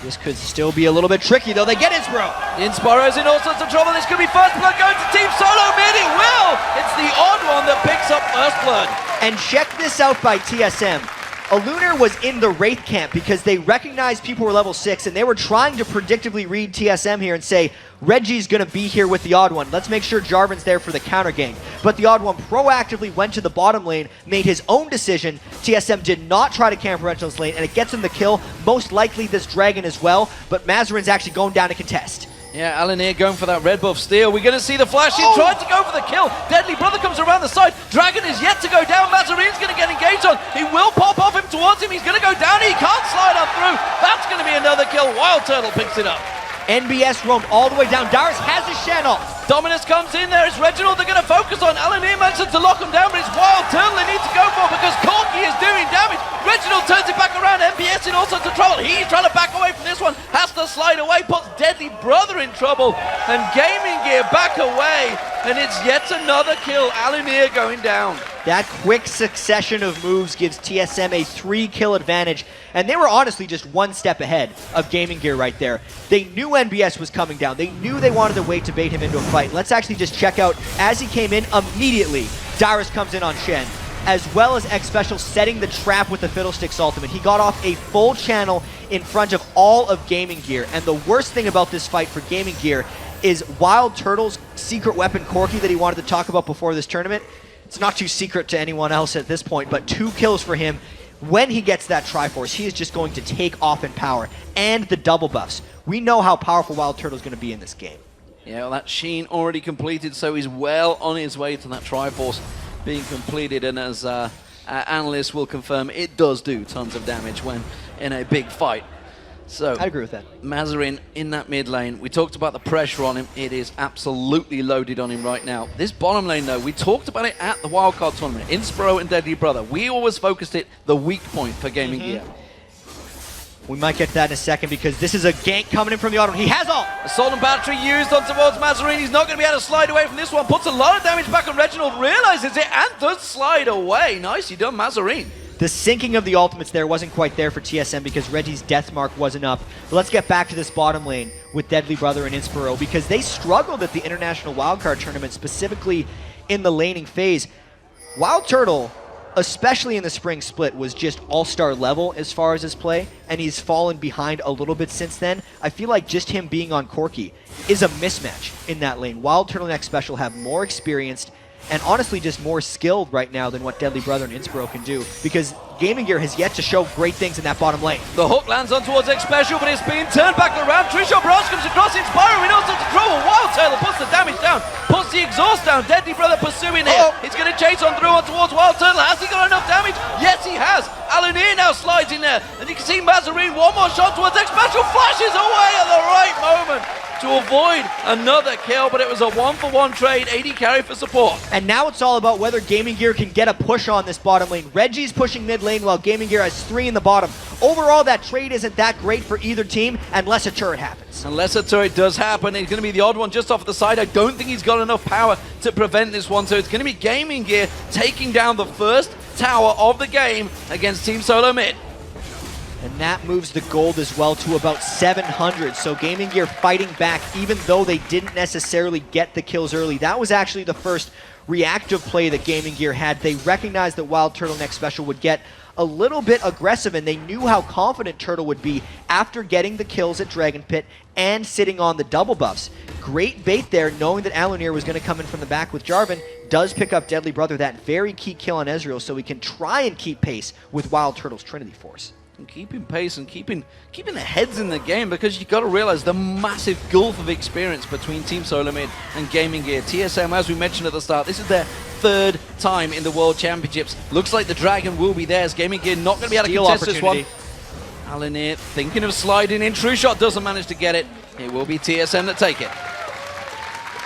This could still be a little bit tricky, though. They get Inspiro. Inspiro's in all sorts of trouble. This could be first blood going to Team Solo mid. It will! It's the Odd One that picks up first blood. And check this out by TSM. Alunir was in the Wraith camp because they recognized people were level 6, and they were trying to predictably read TSM here and say, Reggie's going to be here with the Odd One. Let's make sure Jarvan's there for the counter gank. But the Odd One proactively went to the bottom lane, made his own decision. TSM did not try to camp Reginald's lane, and it gets him the kill. Most likely this Dragon as well, but Mazarin's actually going down to contest. Yeah, Alunir going for that red buff steal. We're going to see the flash. He tried to go for the kill. Deadly Brother comes around the side. Dragon is yet to go down. Mazarin's going to get engaged on. He will pop off him towards him. He's going to go down. He can't slide on through. That's going to be another kill. Wild Turtle picks it up. NBS roamed all the way down. Dyrus has his Shen off. Dominus comes in there. It's Reginald they're going to focus on. Alunir manages to lock him down, but it's Wild Turtle they need to go for because Corky is doing damage. Reginald turns it back around. NBS in all sorts of trouble. He's trying to back away from this one. Has to slide away. Puts Deadly Brother in trouble. And Gaming Gear back away. And it's yet another kill. Alunir going down. That quick succession of moves gives TSM a 3-kill advantage. And they were honestly just one step ahead of Gaming Gear right there. They knew NBS was coming down. They knew they wanted to wait to bait him into a fight. Let's actually just check out, as he came in, immediately, Dyrus comes in on Shen, as well as X Special setting the trap with the Fiddlesticks ultimate. He got off a full channel in front of all of Gaming Gear. And the worst thing about this fight for Gaming Gear is Wild Turtle's secret weapon, Corky, that he wanted to talk about before this tournament. It's not too secret to anyone else at this point, but 2 kills for him. When he gets that Triforce, he is just going to take off in power. And the double buffs. We know how powerful Wild Turtle is going to be in this game. Yeah, well, that Sheen already completed, so he's well on his way to that Triforce being completed. And as analysts will confirm, it does do tons of damage when in a big fight. So I agree with that. Mazarin in that mid lane. We talked about the pressure on him. It is absolutely loaded on him right now. This bottom lane, though, we talked about it at the Wildcard tournament. Inspiro and Deadly Brother. We always focused it the weak point for Gaming Gear. We might get to that in a second because this is a gank coming in from the Odd One. He has all! Assault and Battery used on towards Mazarin. He's not going to be able to slide away from this one. Puts a lot of damage back on Reginald. Realizes it and does slide away. Nicely done, Mazarin. The sinking of the ultimates there wasn't quite there for TSM because Reggie's death mark wasn't up. But let's get back to this bottom lane with Deadly Brother and Inspiro because they struggled at the International Wildcard Tournament, specifically in the laning phase. Wild Turtle especially in the spring split, was just all-star level as far as his play, and he's fallen behind a little bit since then. I feel like just him being on Corki is a mismatch in that lane. Wild Turtleneck Special have more experienced and honestly just more skilled right now than what Deadly Brother and Inspiro can do, because Gaming Gear has yet to show great things in that bottom lane. The hook lands on towards X Special, but it's being turned back around. Trishop Barrage comes across, Inspiro, he knows how to trouble. Wild Tailor puts the damage down, puts the exhaust down. Deadly Brother pursuing it. He's going to chase on through on towards Wild Turtle. Has he got enough damage? Yes, he has. Alaneer now slides in there, and you can see Mazarine, one more shot towards X Special, flashes away at the right moment to avoid another kill, but it was a 1-for-1 trade, 80 carry for support. And now it's all about whether Gaming Gear can get a push on this bottom lane. Reggie's pushing mid lane while Gaming Gear has 3 in the bottom. Overall, that trade isn't that great for either team unless a turret happens. Unless a turret does happen, it's going to be the odd one just off the side. I don't think he's got enough power to prevent this one, so it's going to be Gaming Gear taking down the first tower of the game against Team Solo Mid. And that moves the gold as well to about 700. So Gaming Gear fighting back, even though they didn't necessarily get the kills early. That was actually the first reactive play that Gaming Gear had. They recognized that Wild Turtleneck Special would get a little bit aggressive, and they knew how confident Turtle would be after getting the kills at Dragon Pit and sitting on the double buffs. Great bait there, knowing that Alaneer was going to come in from the back with Jarvan. Does pick up Deadly Brother, that very key kill on Ezreal, so he can try and keep pace with Wild Turtle's Trinity Force. And keeping pace and keeping the heads in the game, because you've got to realize the massive gulf of experience between Team Solo Mid and Gaming Gear. TSM, as we mentioned at the start, this is their 3rd time in the World Championships. Looks like the Dragon will be theirs. Gaming Gear not going to be able to contest this one. Alaneer thinking of sliding in. True Shot doesn't manage to get it. It will be TSM that take it.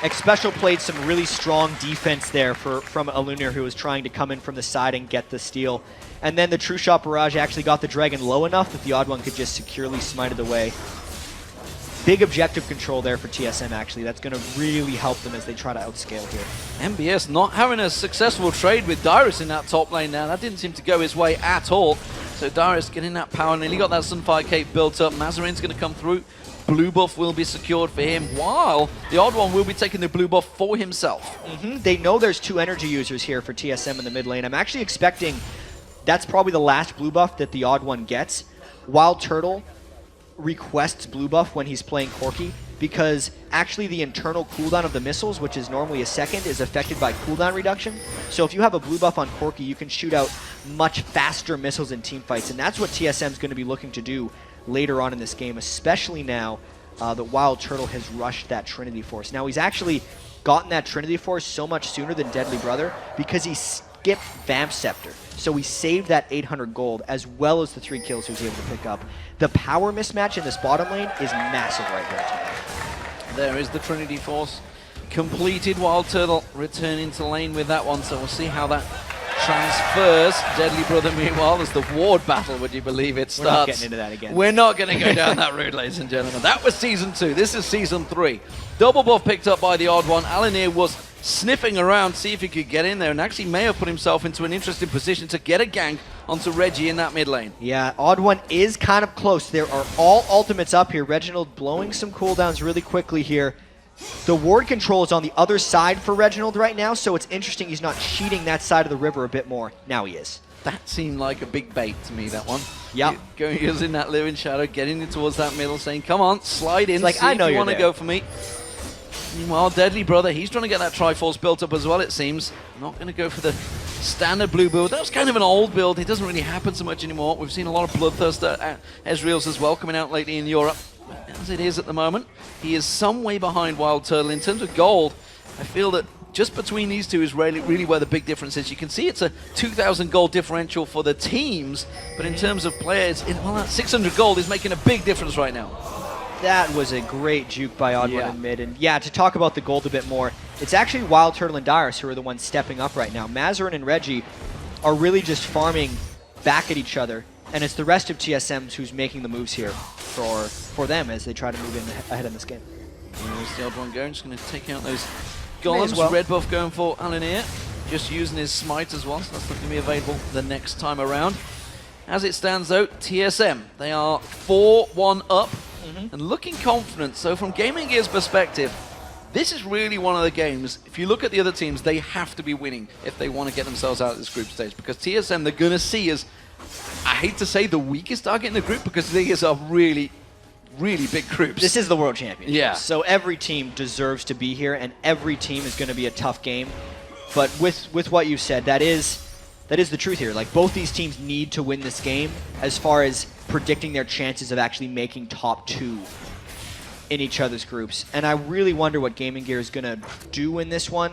X Special played some really strong defense there from Alaneer, who was trying to come in from the side and get the steal. And then the True Shot Barrage actually got the Dragon low enough that the Odd One could just securely smite it away. Big objective control there for TSM, actually. That's going to really help them as they try to outscale here. MBS not having a successful trade with Dyrus in that top lane now. That didn't seem to go his way at all. So Dyrus getting that power, nearly got that Sunfire Cape built up. Mazarine's going to come through. Blue buff will be secured for him, while the Odd One will be taking the blue buff for himself. They know there's 2 energy users here for TSM in the mid lane. I'm actually expecting that's probably the last blue buff that the Odd One gets. Wild Turtle requests blue buff when he's playing Corki, because actually the internal cooldown of the missiles, which is normally a second, is affected by cooldown reduction. So if you have a blue buff on Corki, you can shoot out much faster missiles in team fights, and that's what TSM's going to be looking to do later on in this game, especially now that Wild Turtle has rushed that Trinity Force. Now he's actually gotten that Trinity Force so much sooner than Deadly Brother because he skipped Vamp Scepter. So he saved that 800 gold as well as the 3 kills he was able to pick up. The power mismatch in this bottom lane is massive right here tonight. There is the Trinity Force completed. Wild Turtle returning to lane with that one, so we'll see how that transfers. Deadly Brother, meanwhile, as the ward battle, would you believe it, starts. We're not getting into that again. We're not going to go down that route, ladies and gentlemen. That was Season 2. This is Season 3. Double buff picked up by the Odd One. Alaneer was sniffing around, see if he could get in there, and actually may have put himself into an interesting position to get a gank onto Reggie in that mid lane. Yeah, Odd One is kind of close. There are all ultimates up here. Reginald blowing some cooldowns really quickly here. The ward control is on the other side for Reginald right now, so it's interesting he's not cheating that side of the river a bit more. Now he is. That seemed like a big bait to me, that one. Yeah. Going using that Living Shadow, getting it towards that middle, saying, come on, slide in, like, see I know if you you're want to go for me. Meanwhile, Deadly Brother, he's trying to get that Triforce built up as well, it seems. Not going to go for the standard blue build. That was kind of an old build. It doesn't really happen so much anymore. We've seen a lot of Bloodthirster Ezreals as well coming out lately in Europe. As it is at the moment, he is some way behind Wild Turtle. In terms of gold, I feel that just between these two is really where the big difference is. You can see it's a 2,000 gold differential for the teams, but in terms of players, well, that 600 gold is making a big difference right now. That was a great juke by Odd One in mid. And yeah, to talk about the gold a bit more, it's actually Wild Turtle and Dyrus who are the ones stepping up right now. Mazarin and Reggie are really just farming back at each other, and it's the rest of TSMs who's making the moves here for them as they try to move in ahead in this game. There's the Odd One going, just going to take out those golems. Well. Red buff going for Alaneer, just using his smite as well, so that's not going to be available the next time around. As it stands though, TSM, they are 4-1 up and looking confident. So from Gaming Gear's perspective, This is really one of the games, if you look at the other teams, they have to be winning if they want to get themselves out of this group stage, because TSM they're going to see as, I hate to say, the weakest target in the group, because these are really, really big groups. This is the World Championship. Yeah. So every team deserves to be here, and every team is going to be a tough game. But with what you said, that is the truth here. Like, both these teams need to win this game as far as predicting their chances of actually making top 2 in each other's groups. And I really wonder what Gaming Gear is going to do in this one.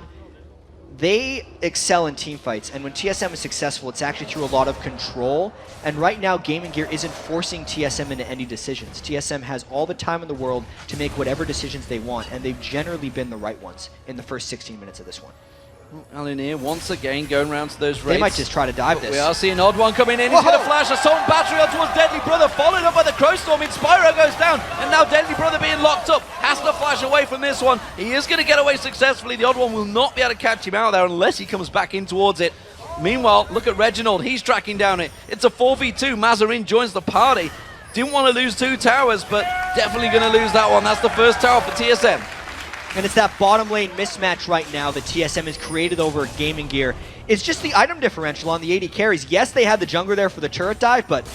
They excel in team fights, and when TSM is successful, it's actually through a lot of control. And right now, Gaming Gear isn't forcing TSM into any decisions. TSM has all the time in the world to make whatever decisions they want, and they've generally been the right ones in the first 16 minutes of this one. Alinir once again going around to those raids. They might just try to dive this. We are seeing Odd One coming in. He's going to flash Assault Battery on towards Deadly Brother, followed up by the Crow Storm. Spyro goes down, and now Deadly Brother being locked up. Has to flash away from this one. He is going to get away successfully. The Odd One will not be able to catch him out there unless he comes back in towards it. Meanwhile, look at Reginald. He's tracking down it. It's a 4v2. Mazarin joins the party. Didn't want to lose 2 towers, but definitely going to lose that one. That's the first tower for TSM. And it's that bottom lane mismatch right now that TSM has created over Gaming Gear. It's just the item differential on the AD carries. Yes, they had the jungler there for the turret dive, but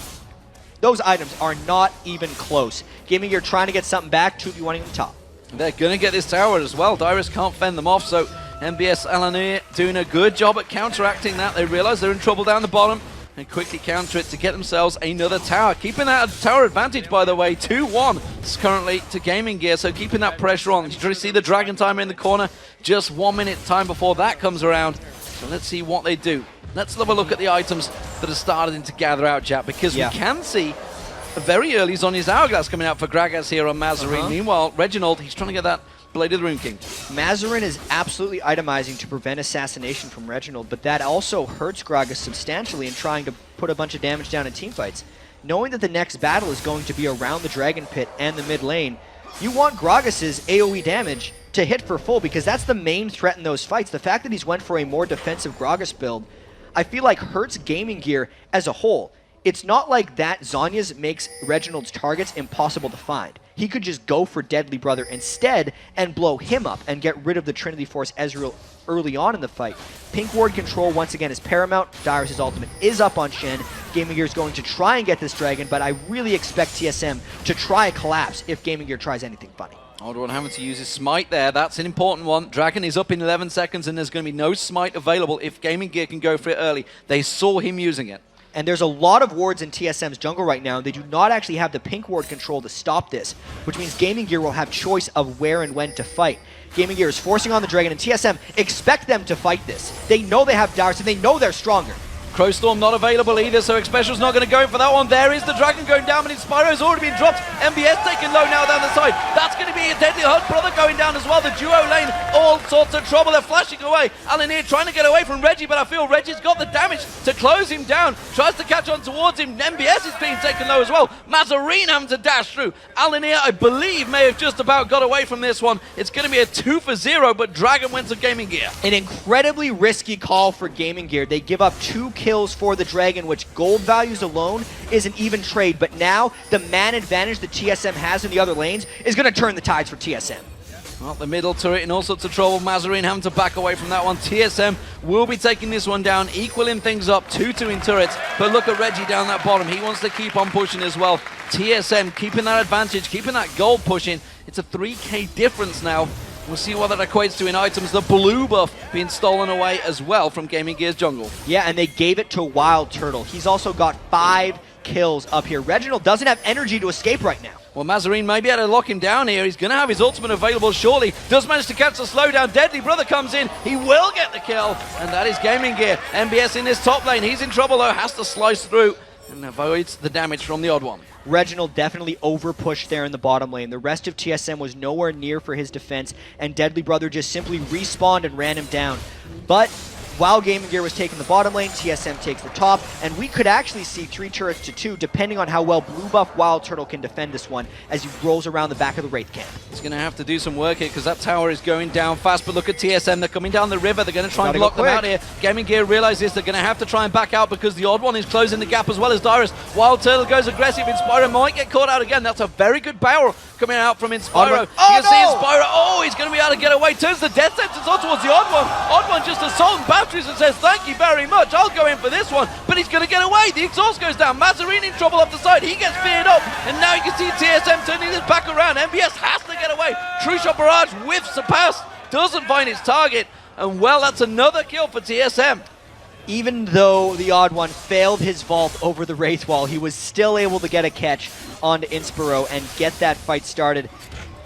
those items are not even close. Gaming Gear trying to get something back, 2v1ing the top. They're going to get this tower as well. Dyrus can't fend them off, so MBS Alanir doing a good job at counteracting that. They realize they're in trouble down the bottom and quickly counter it to get themselves another tower. Keeping that tower advantage, by the way, 2-1 currently to Gaming Gear, so keeping that pressure on. You see the Dragon Timer in the corner, just 1 minute time before that comes around. So let's see what they do. Let's have a look at the items that are starting to gather out, Jack, because we can see very early Zhonya's Hourglass coming out for Gragas here on Mazarin. Meanwhile, Reginald, he's trying to get that Blade of the Rune King. Mazarin is absolutely itemizing to prevent assassination from Reginald, but that also hurts Gragas substantially in trying to put a bunch of damage down in teamfights. Knowing that the next battle is going to be around the Dragon Pit and the mid lane, you want Gragas's AoE damage to hit for full, because that's the main threat in those fights. The fact that he's went for a more defensive Gragas build, I feel like hurts Gaming Gear as a whole. It's not like that Zhonya's makes Reginald's targets impossible to find. He could just go for Deadly Brother instead and blow him up and get rid of the Trinity Force Ezreal early on in the fight. Pink Ward control once again is paramount. Dyrus' ultimate is up on Shen. Gaming Gear is going to try and get this dragon, but I really expect TSM to try a collapse if Gaming Gear tries anything funny. Odd One having to use his smite there. That's an important one. Dragon is up in 11 seconds, and there's going to be no smite available if Gaming Gear can go for it early. They saw him using it. And there's a lot of wards in TSM's jungle right now. They do not actually have the pink ward control to stop this, which means Gaming Gear will have choice of where and when to fight. Gaming Gear is forcing on the dragon, and TSM expect them to fight this. They know they have Dyrus, and they know they're stronger. Crow Storm not available either, so Xpecial's not going to go for that one. There is the dragon going down, but Spyro's already been dropped. MBS taking low now down the side. That's going to be a Deadly Hunt Brother going down as well. The duo lane, all sorts of trouble. They're flashing away. Alinir trying to get away from Reggie, but I feel Reggie's got the damage to close him down. Tries to catch on towards him. MBS is being taken low as well. Mazarin having to dash through. Alinir, I believe, may have just about got away from this one. It's going to be a 2-for-0, but Dragon went to Gaming Gear. An incredibly risky call for Gaming Gear. They give up 2 kills for the dragon, which gold values alone is an even trade, but now the man advantage that TSM has in the other lanes is going to turn the tides for TSM. Well, the middle turret in all sorts of trouble. Mazarin having to back away from that one. TSM will be taking this one down, equaling things up 2-2 in turrets. But look at Reggie down that bottom. He wants to keep on pushing as well. TSM keeping that advantage, keeping that gold pushing. It's a 3k difference now. We'll see what that equates to in items. The blue buff being stolen away as well from Gaming Gear's jungle. Yeah, and they gave it to Wild Turtle. He's also got 5 kills up here. Reginald doesn't have energy to escape right now. Well, Mazarin may be able to lock him down here. He's going to have his ultimate available shortly. Does manage to catch the slowdown. Deadly Brother comes in. He will get the kill, and that is Gaming Gear. MBS in this top lane. He's in trouble, though. Has to slice through and avoids the damage from the Odd One. Reginald definitely over-pushed there in the bottom lane. The rest of TSM was nowhere near for his defense, and Deadly Brother just simply respawned and ran him down. But while Gaming Gear was taking the bottom lane, TSM takes the top, and we could actually see 3 turrets to 2, depending on how well blue buff Wild Turtle can defend this one as he rolls around the back of the Wraith camp. He's going to have to do some work here because that tower is going down fast, but look at TSM, they're coming down the river, they're going to try and block them out here. Gaming Gear realizes they're going to have to try and back out because the Odd One is closing the gap as well as Dyrus. Wild Turtle goes aggressive, Inspiro might get caught out again. That's a very good barrel coming out from Inspiro. You can see Inspiro, he's going to be able to get away, turns the death sentence on towards the Odd One. Odd One just assaulting batteries and says, thank you very much, I'll go in for this one, but he's going to get away. The exhaust goes down, Mazarine in trouble off the side, he gets feared up, and now you can see TSM turning this back around. MBS has to get away. True Shot Barrage whiffs the pass, doesn't find its target, and well, that's another kill for TSM. Even though the Odd One failed his vault over the Wraith Wall, he was still able to get a catch onto Inspiro and get that fight started.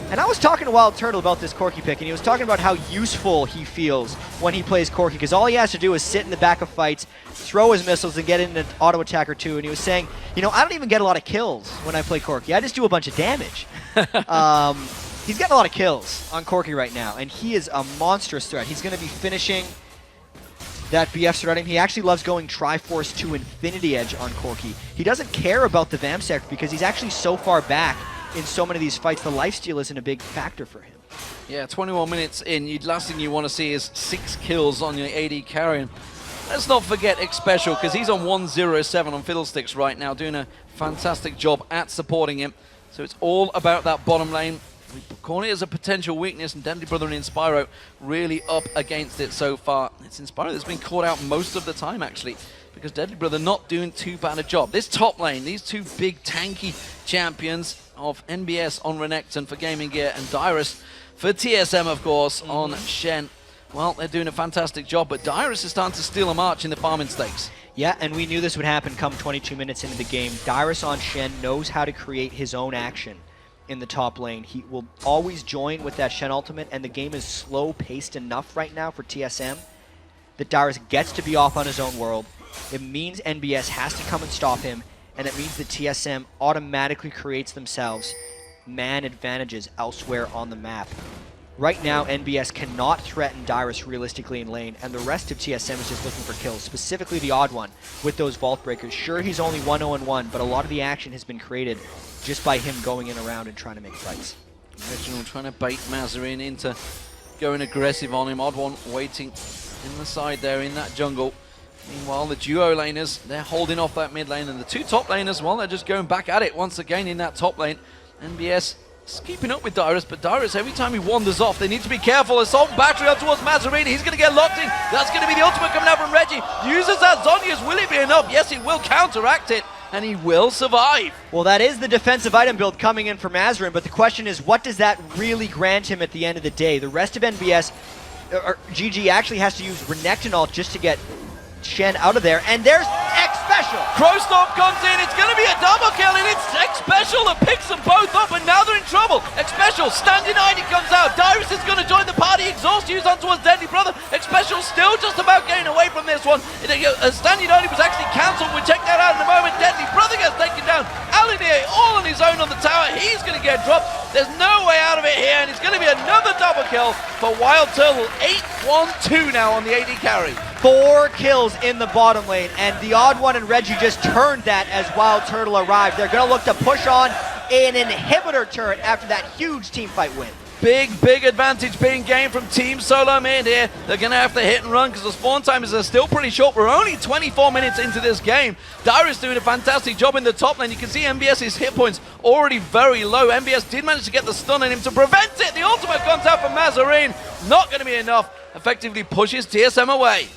And I was talking to Wild Turtle about this Corki pick, and he was talking about how useful he feels when he plays Corki, because all he has to do is sit in the back of fights, throw his missiles, and get in an auto attack or two. And he was saying, you know, I don't even get a lot of kills when I play Corki. I just do a bunch of damage. He's getting a lot of kills on Corki right now, and he is a monstrous threat. He's going to be finishing that BF starting. He actually loves going Triforce to Infinity Edge on Corki. He doesn't care about the Vam sector because he's actually so far back in so many of these fights. The lifesteal isn't a big factor for him. Yeah, 21 minutes in, last thing you want to see is 6 kills on your AD carrying. Let's not forget X Special, because he's on 107 on Fiddlesticks right now, doing a fantastic job at supporting him. So it's all about that bottom lane. We call it as a potential weakness, and Deadly Brother and Inspiro really up against it so far. It's Inspiro that's been caught out most of the time, actually, because Deadly Brother not doing too bad a job. This top lane, these two big tanky champions of NBS on Renekton for Gaming Gear and Dyrus for TSM, of course, on Shen. Well, they're doing a fantastic job, but Dyrus is starting to steal a march in the farming stakes. Yeah, and we knew this would happen come 22 minutes into the game. Dyrus on Shen knows how to create his own action in the top lane. He will always join with that Shen ultimate, and the game is slow-paced enough right now for TSM that Dyrus gets to be off on his own world. It means NBS has to come and stop him, and it means that TSM automatically creates themselves man advantages elsewhere on the map. Right now, NBS cannot threaten Dyrus realistically in lane, and the rest of TSM is just looking for kills, specifically the Odd One with those Vault Breakers. Sure, he's only 1-0-1, but a lot of the action has been created just by him going in around and trying to make fights. Reginald trying to bait Mazarine into going aggressive on him. Odd One waiting in the side there in that jungle. Meanwhile, the duo laners, they're holding off that mid lane, and the two top laners, well, they're just going back at it once again in that top lane. NBS is keeping up with Dyrus, but Dyrus, every time he wanders off, they need to be careful. Assault battery up towards Mazarine. He's going to get locked in. That's going to be the ultimate coming out from Reggie. Uses that Zhonya's. Will it be enough? Yes, it will counteract it, and he will survive. Well, that is the defensive item build coming in for Mazarine, but the question is, what does that really grant him at the end of the day? The rest of NBS, or GG, actually has to use Renekton ult just to get Shen out of there, and there's X Special. Crow Stomp comes in, it's going to be a double kill, and it's X Special that picks them both up, and now they're in trouble. X Special, Stand United comes out, Dyrus is going to join the party, exhaust used on towards Deadly Brother. X Special still just about getting away from this one. Stand United was actually cancelled, we'll check that out in a moment. Deadly Brother gets taken down, Alinea all on his own on the tower, he's going to get dropped. There's no way out of it here, and it's going to be another double kill for Wild Turtle. 8-1-2 now on the AD carry. 4 kills in the bottom lane, and the Odd One and Reggie just turned that as Wild Turtle arrived. They're going to look to push on an inhibitor turret after that huge team fight win. Big advantage being gained from Team Solo Mid here. They're going to have to hit and run because the spawn timers are still pretty short. We're only 24 minutes into this game. Dyrus doing a fantastic job in the top lane. You can see MBS's hit points already very low. MBS did manage to get the stun on him to prevent it. The ultimate comes out from Mazarine. Not going to be enough. Effectively pushes TSM away.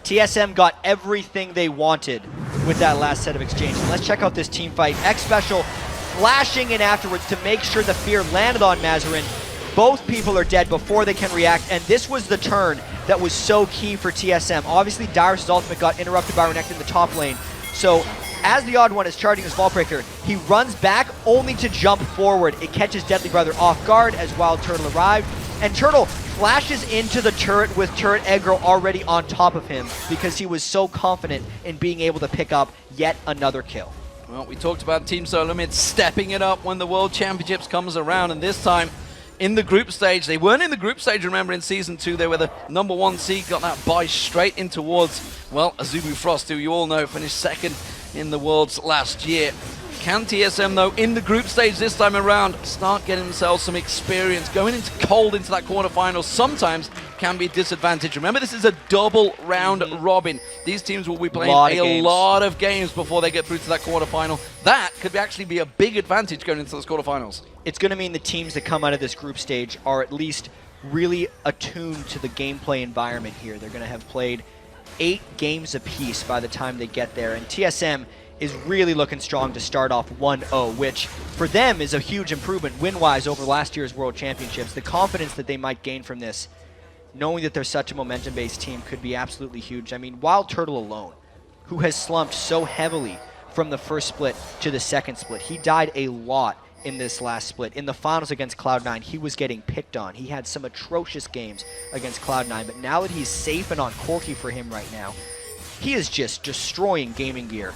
TSM got everything they wanted with that last set of exchanges. Let's check out this team fight. X Special flashing in afterwards to make sure the fear landed on Mazarine. Both people are dead before they can react, and this was the turn that was so key for TSM. Obviously, Dyrus' ultimate got interrupted by Renekton in the top lane. So, as the Odd One is charging his Vault Breaker, he runs back only to jump forward. It catches Deadly Brother off guard as Wild Turtle arrived, and Turtle flashes into the turret with turret aggro already on top of him because he was so confident in being able to pick up yet another kill. Well, we talked about Team Solo Mid stepping it up when the World Championships comes around, and this time in the group stage. They weren't in the group stage, remember, in Season 2. They were the #1 seed, got that bye straight in towards, well, Azubu Frost, who you all know finished second in the Worlds last year. Can TSM, though, in the group stage this time around, start getting themselves some experience? Going into cold into that quarterfinal sometimes can be a disadvantage. Remember, this is a double round robin. These teams will be playing a lot of games before they get through to that quarterfinal. That could actually be a big advantage going into those quarterfinals. It's going to mean the teams that come out of this group stage are at least really attuned to the gameplay environment here. They're going to have played 8 games apiece by the time they get there, and TSM is really looking strong to start off 1-0, which for them is a huge improvement win-wise over last year's World Championships. The confidence that they might gain from this, knowing that they're such a momentum-based team, could be absolutely huge. I mean, Wild Turtle alone, who has slumped so heavily from the first split to the second split. He died a lot in this last split. In the finals against Cloud9, he was getting picked on. He had some atrocious games against Cloud9, but now that he's safe and on Corki for him right now, he is just destroying Gaming Gear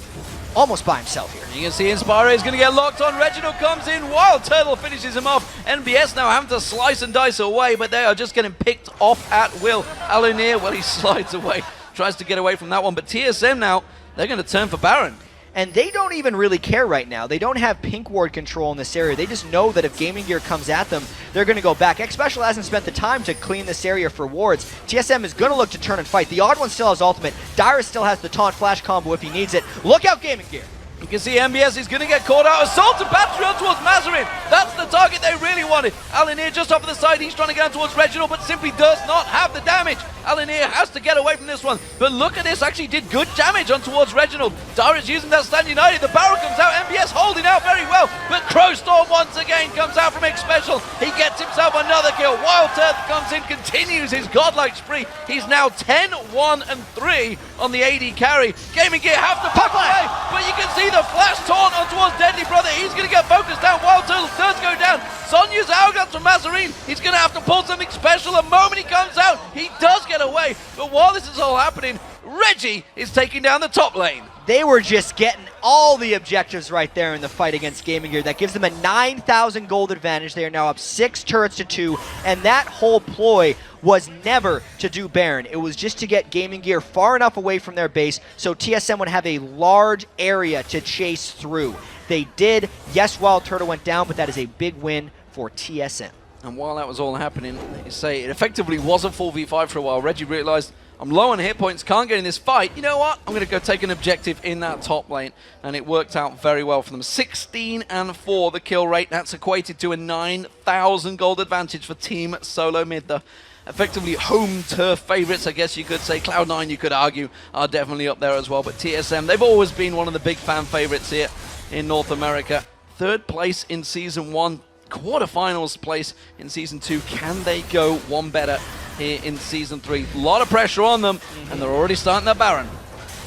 almost by himself here. You can see Inspire is going to get locked on. Reginald comes in. Wild Turtle finishes him off. NBS now having to slice and dice away, but they are just getting picked off at will. Alunir, well, he slides away. Tries to get away from that one, but TSM now, they're going to turn for Baron. And they don't even really care right now. They don't have pink ward control in this area. They just know that if Gaming Gear comes at them, they're going to go back. X-Special hasn't spent the time to clean this area for wards. TSM is going to look to turn and fight. The Odd One still has ultimate. Dyrus still has the taunt flash combo if he needs it. Look out, Gaming Gear. You can see MBS is going to get caught out. Assault and battery on towards Mazarin. That's the target they really wanted. Alunir just off to the side. He's trying to get towards Reginald, but simply does not have the damage. Alunir has to get away from this one. But look at this. Actually did good damage on towards Reginald. Dyrus using that Stand United. The barrel comes out. MBS holding out very well. But Crowstorm once again comes out from X-Special. He gets himself another kill. Wild Turtle comes in, continues his godlike spree. He's now 10-1-3 on the AD carry. Gaming Gear have to puck away. But you can see the flash taunt on towards Deadly Brother. He's going to get focused down. Wild Turtle does go down. Sonya's hourglass from Mazarin. He's going to have to pull something special. The moment he comes out, he does get away. But while this is all happening, Reggie is taking down the top lane. They were just getting all the objectives right there in the fight against Gaming Gear. That gives them a 9,000 gold advantage. They are now up 6 turrets to 2, and that whole ploy was never to do Baron. It was just to get Gaming Gear far enough away from their base so TSM would have a large area to chase through. They did. Yes, Wild Turtle went down, but that is a big win for TSM. And while that was all happening, you say it effectively was a 4v5 for a while. Reggie realized, I'm low on hit points, can't get in this fight. You know what? I'm going to go take an objective in that top lane. And it worked out very well for them. 16-4 the kill rate. That's equated to a 9,000 gold advantage for Team Solo Mid. The effectively home turf favorites, I guess you could say. Cloud9, you could argue, are definitely up there as well. But TSM, they've always been one of the big fan favorites here in North America. 3rd place in Season 1. Quarterfinals place in Season 2. Can they go one better here in Season 3? A lot of pressure on them, and they're already starting their Baron.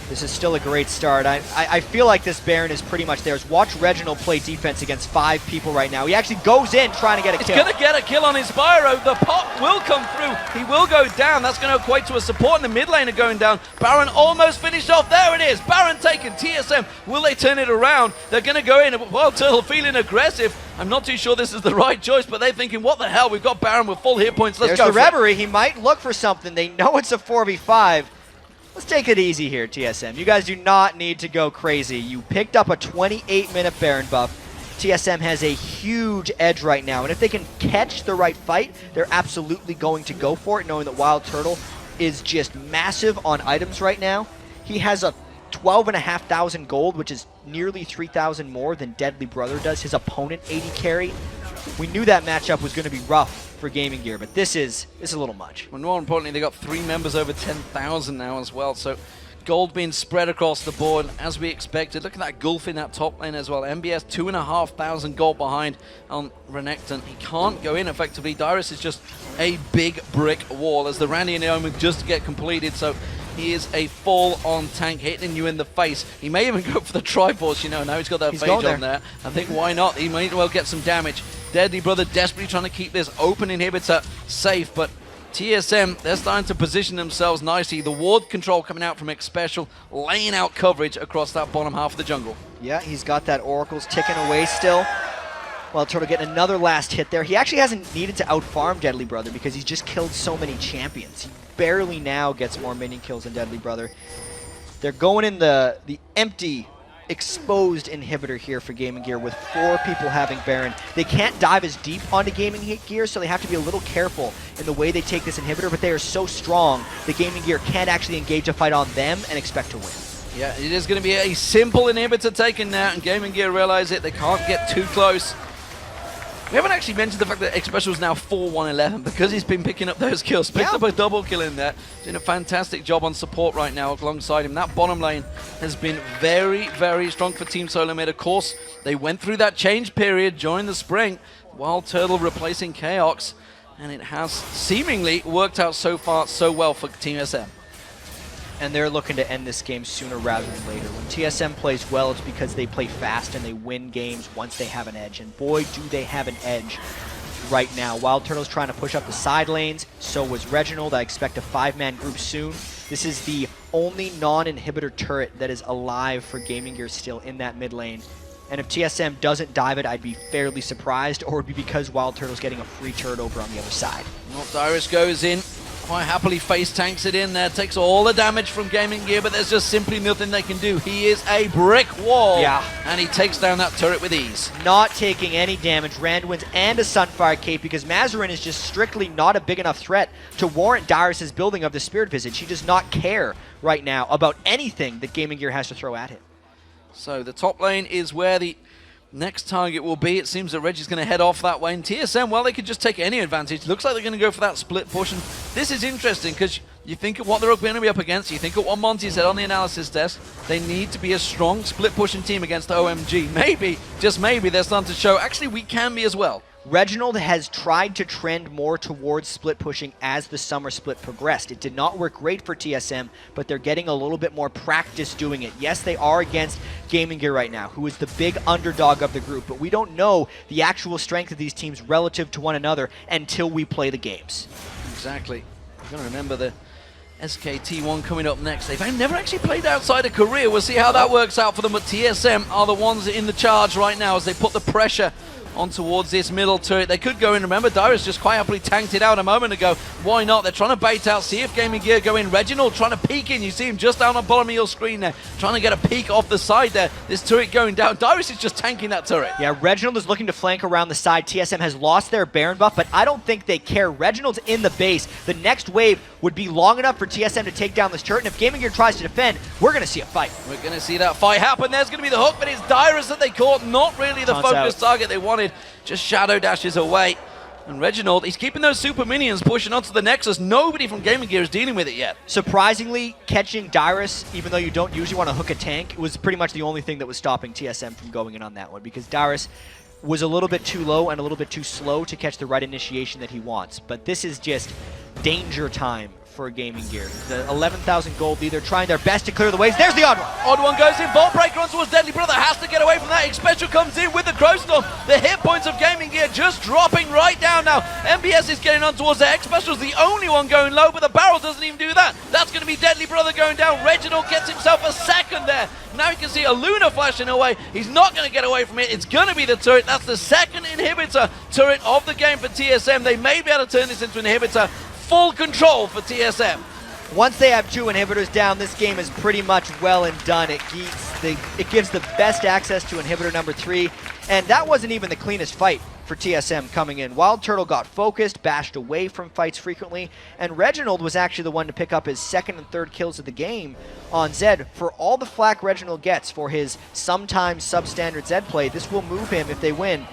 This is still a great start. I feel like this Baron is pretty much theirs. Watch Reginald play defense against 5 people right now. He actually goes in trying to get a kill. He's going to get a kill on Inspiro. The pop will come through. He will go down. That's going to equate to a support in the mid lane going down. Baron almost finished off. There it is. Baron taken. TSM, will they turn it around? They're going to go in. Wild Turtle feeling aggressive. I'm not too sure this is the right choice, but they're thinking, what the hell? We've got Baron with full hit points. Let's go. There's the Reverie. He might look for something. They know it's a 4v5. Let's take it easy here, TSM. You guys do not need to go crazy. You picked up a 28-minute Baron buff. TSM has a huge edge right now, and if they can catch the right fight, they're absolutely going to go for it, knowing that Wild Turtle is just massive on items right now. He has a 12,500 gold, which is nearly 3,000 more than Deadly Brother does. His opponent, 80 carry. We knew that matchup was going to be rough for Gaming Gear, but this is a little much. Well, more importantly, they got 3 members over 10,000 now as well, so gold being spread across the board as we expected. Look at that gulf in that top lane as well. MBS 2,500 gold behind on Renekton. He can't go in effectively. Dyrus is just a big brick wall as the Randy and Naomi just get completed, so he is a full-on tank hitting you in the face. He may even go for the Triforce, you know, now he's got that phage on there. I think why not? He might well get some damage. Deadly Brother desperately trying to keep this open inhibitor safe, but TSM, they're starting to position themselves nicely. The ward control coming out from X-Special, laying out coverage across that bottom half of the jungle. Yeah, he's got that Oracle's ticking away still. Wild Turtle getting another last hit there. He actually hasn't needed to outfarm Deadly Brother because he's just killed so many champions. He barely now gets more minion kills than Deadly Brother. They're going in the empty, exposed inhibitor here for Gaming Gear with 4 people having Baron. They can't dive as deep onto Gaming Gear, so they have to be a little careful in the way they take this inhibitor, but they are so strong that Gaming Gear can't actually engage a fight on them and expect to win. Yeah, it is going to be a simple inhibitor taken now, and Gaming Gear realize it. They can't get too close. We haven't actually mentioned the fact that X-Special is now 4-1-11 because he's been picking up those kills. Picked up a double kill in there. Doing a fantastic job on support right now alongside him. That bottom lane has been very, very strong for Team Solo Mid. Of course, they went through that change period during the spring. Wild Turtle replacing Chaos, and it has seemingly worked out so far so well for Team SM. And they're looking to end this game sooner rather than later. When TSM plays well, it's because they play fast and they win games once they have an edge. And boy, do they have an edge right now. Wild Turtle's trying to push up the side lanes. So was Reginald. I expect a 5-man group soon. This is the only non-inhibitor turret that is alive for Gaming Gear still in that mid lane. And if TSM doesn't dive it, I'd be fairly surprised, or it would be because Wild Turtle's getting a free turret over on the other side. Well, Dyrus goes in. Quite happily face tanks it in there, takes all the damage from Gaming Gear, but there's just simply nothing they can do. He is a brick wall, and he takes down that turret with ease. Not taking any damage, Randuin's and a Sunfire Cape, because Mazarin is just strictly not a big enough threat to warrant Dyrus' building of the Spirit Visage. He does not care right now about anything that Gaming Gear has to throw at him. So the top lane is where the next target will be. It seems that Reggie's going to head off that way. And TSM, well, they could just take any advantage. Looks like they're going to go for that split push. And this is interesting because you think of what they're going to be up against. You think of what Monty said on the analysis desk. They need to be a strong split pushing team against OMG. Maybe, just maybe, they're starting to show, actually, we can be as well. Reginald has tried to trend more towards split pushing as the summer split progressed. It did not work great for TSM, but they're getting a little bit more practice doing it. Yes, they are against Gaming Gear right now, who is the big underdog of the group, but we don't know the actual strength of these teams relative to one another until we play the games. Exactly. You've got to remember the SKT1 coming up next. They've never actually played outside of Korea. We'll see how that works out for them, but TSM are the ones in the charge right now as they put the pressure on towards this middle turret. They could go in. Remember, Dyrus just quite happily tanked it out a moment ago. Why not? They're trying to bait out, see if Gaming Gear go in. Reginald trying to peek in. You see him just down on the bottom of your screen there, trying to get a peek off the side there. This turret going down. Dyrus is just tanking that turret. Yeah, Reginald is looking to flank around the side. TSM has lost their Baron buff, but I don't think they care. Reginald's in the base. The next wave would be long enough for TSM to take down this turret, and if Gaming Gear tries to defend, we're going to see a fight. We're going to see that fight happen. There's going to be the hook, but it's Dyrus that they caught. Not really the focus target they wanted. Just shadow dashes away. And Reginald, he's keeping those super minions pushing onto the Nexus. Nobody from Gaming Gear is dealing with it yet. Surprisingly, catching Dyrus, even though you don't usually want to hook a tank, was pretty much the only thing that was stopping TSM from going in on that one, because Dyrus was a little bit too low and a little bit too slow to catch the right initiation that he wants. But this is just danger time for Gaming Gear. The 11,000 gold lead, they're trying their best to clear the waves. There's the odd one. Odd one goes in. Vault Breaker on towards Deadly Brother. Has to get away from that. X-Special comes in with the Crow Storm. The hit points of Gaming Gear just dropping right down now. MBS is getting on towards there. X-Special's the only one going low, but the barrel doesn't even do that. That's going to be Deadly Brother going down. Reginald gets himself a second there. Now you can see a Luna flashing away. He's not going to get away from it. It's going to be the turret. That's the second inhibitor turret of the game for TSM. They may be able to turn this into an inhibitor. Full control for TSM. Once they have 2 inhibitors down, this game is pretty much well and done. It gives the best access to inhibitor number 3, and that wasn't even the cleanest fight for TSM coming in. Wild Turtle got focused, bashed away from fights frequently, and Reginald was actually the one to pick up his 2nd and 3rd kills of the game on Zed. For all the flack Reginald gets for his sometimes substandard Zed play, this will move him, if they win,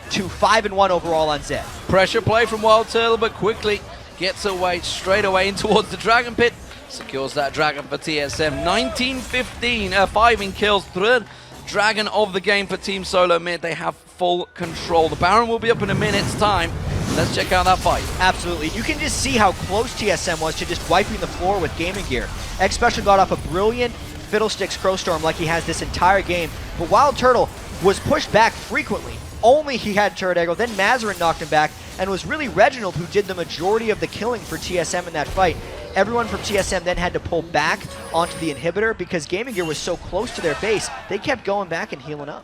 to 5-1 overall on Zed. Pressure play from Wild Turtle, but quickly gets away straight away in towards the Dragon Pit. Secures that Dragon for TSM. 19-15, 5 in kills. 3rd Dragon of the game for Team Solo Mid. They have full control. The Baron will be up in a minute's time. Let's check out that fight. Absolutely. You can just see how close TSM was to just wiping the floor with Gaming Gear. X-Special got off a brilliant Fiddlesticks Crow Storm like he has this entire game, but Wild Turtle was pushed back frequently. Only he had turret aggro, then Mazarin knocked him back, and it was really Reginald who did the majority of the killing for TSM in that fight. Everyone from TSM then had to pull back onto the inhibitor because Gaming Gear was so close to their base, they kept going back and healing up.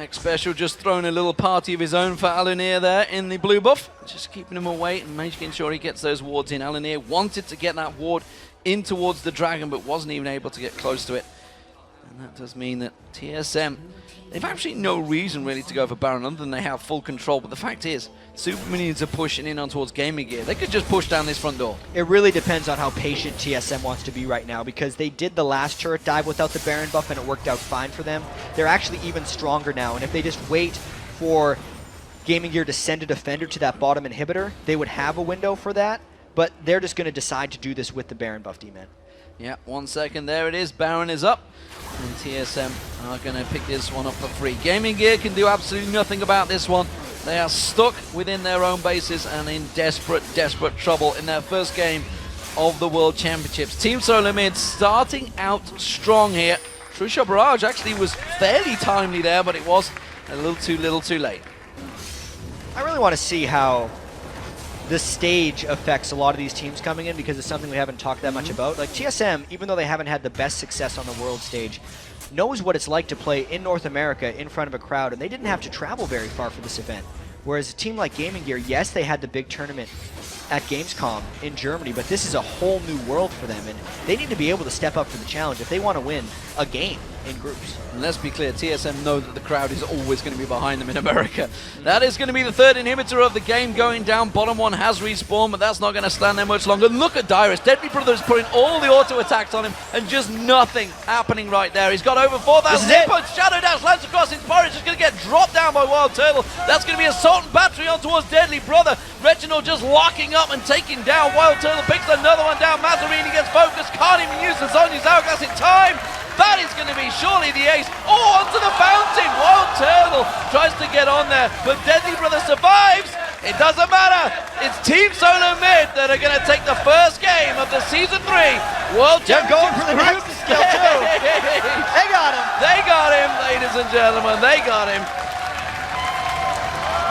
X-Special just throwing a little party of his own for Alunir there in the blue buff. Just keeping him away and making sure he gets those wards in. Alunir wanted to get that ward in towards the dragon, but wasn't even able to get close to it. And that does mean that TSM, they've actually no reason really to go for Baron other than they have full control. But the fact is, Super Minions are pushing in on towards Gaming Gear. They could just push down this front door. It really depends on how patient TSM wants to be right now, because they did the last turret dive without the Baron buff and it worked out fine for them. They're actually even stronger now, and if they just wait for Gaming Gear to send a defender to that bottom inhibitor, they would have a window for that, but they're just going to decide to do this with the Baron buff, D-Man. Yeah, 1 second, there it is, Baron is up, and TSM are going to pick this one up for free. Gaming Gear can do absolutely nothing about this one. They are stuck within their own bases and in desperate, desperate trouble in their first game of the World Championships. Team Solo Mid starting out strong here. True Shot Barrage actually was fairly timely there, but it was a little too late. I really want to see how the stage affects a lot of these teams coming in, because it's something we haven't talked that much about. Like TSM, even though they haven't had the best success on the world stage, knows what it's like to play in North America in front of a crowd, and they didn't have to travel very far for this event. Whereas a team like Gaming Gear, yes, they had the big tournament at Gamescom in Germany, but this is a whole new world for them, and they need to be able to step up to the challenge if they want to win a game in groups. And let's be clear, TSM know that the crowd is always going to be behind them in America. That is going to be the third inhibitor of the game going down. Bottom one has respawned, but that's not going to stand there much longer. Look at Dyrus. Deadly Brothers putting all the auto attacks on him, and just nothing happening right there. He's got over 4,000 hit points. Shadow Dash lands across. Inspire's just going to get dropped down by Wild Turtle. That's going to be Assault and Battery on towards Deadly Brother. Reginald just locking up and taking down. Wild Turtle picks another one down. Mazarini gets focused. Can't even use the Zonya's Hourglass in time. That is going to be surely the ace. Oh, onto the fountain. Wild Turtle tries to get on there, but Deadly Brother survives. It doesn't matter. It's Team Solo Mid that are going to take the first game of the Season 3 World Championship. Going for the next skill too. They got him. They got him, ladies and gentlemen. They got him.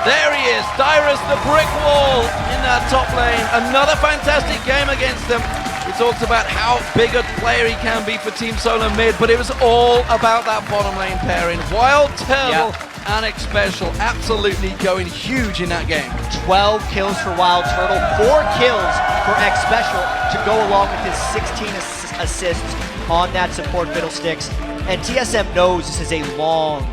There he is, Dyrus the brick wall in that top lane. Another fantastic game against them. We talked about how big a player he can be for Team Solo Mid, but it was all about that bottom lane pairing. Wild Turtle and X-Special absolutely going huge in that game. 12 kills for Wild Turtle, 4 kills for X-Special to go along with his 16 assists on that support Fiddlesticks. And TSM knows this is a long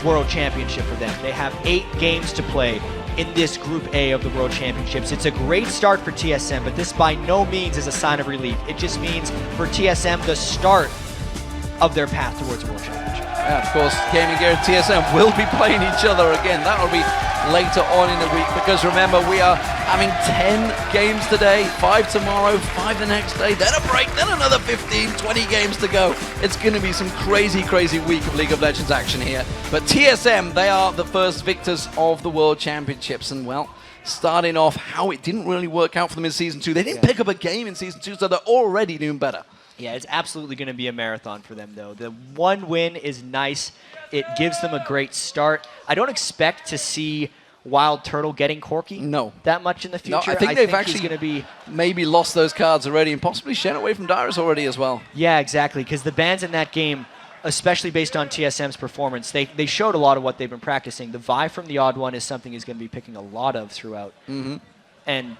World Championship for them. They have 8 games to play in this Group A of the World Championships. It's a great start for TSM, but this by no means is a sign of relief. It just means for TSM the start of their path towards a World Championship. Yeah, of course, Gaming Gear and TSM will be playing each other again. That will be later on in the week, because remember, we are having 10 games today, 5 tomorrow, 5 the next day, then a break, then another 15, 20 games to go. It's going to be some crazy, crazy week of League of Legends action here. But TSM, they are the first victors of the World Championships, and well, starting off how it didn't really work out for them in Season 2. They didn't pick up a game in Season 2, so they're already doing better. Yeah, it's absolutely going to be a marathon for them, though. The one win is nice. It gives them a great start. I don't expect to see Wild Turtle getting Corki that much in the future. No, I think they've actually going to be maybe lost those cards already and possibly shed away from Dyrus already as well. Yeah, exactly, because the bans in that game, especially based on TSM's performance, they showed a lot of what they've been practicing. The Vi from the Odd One is something he's going to be picking a lot of throughout. And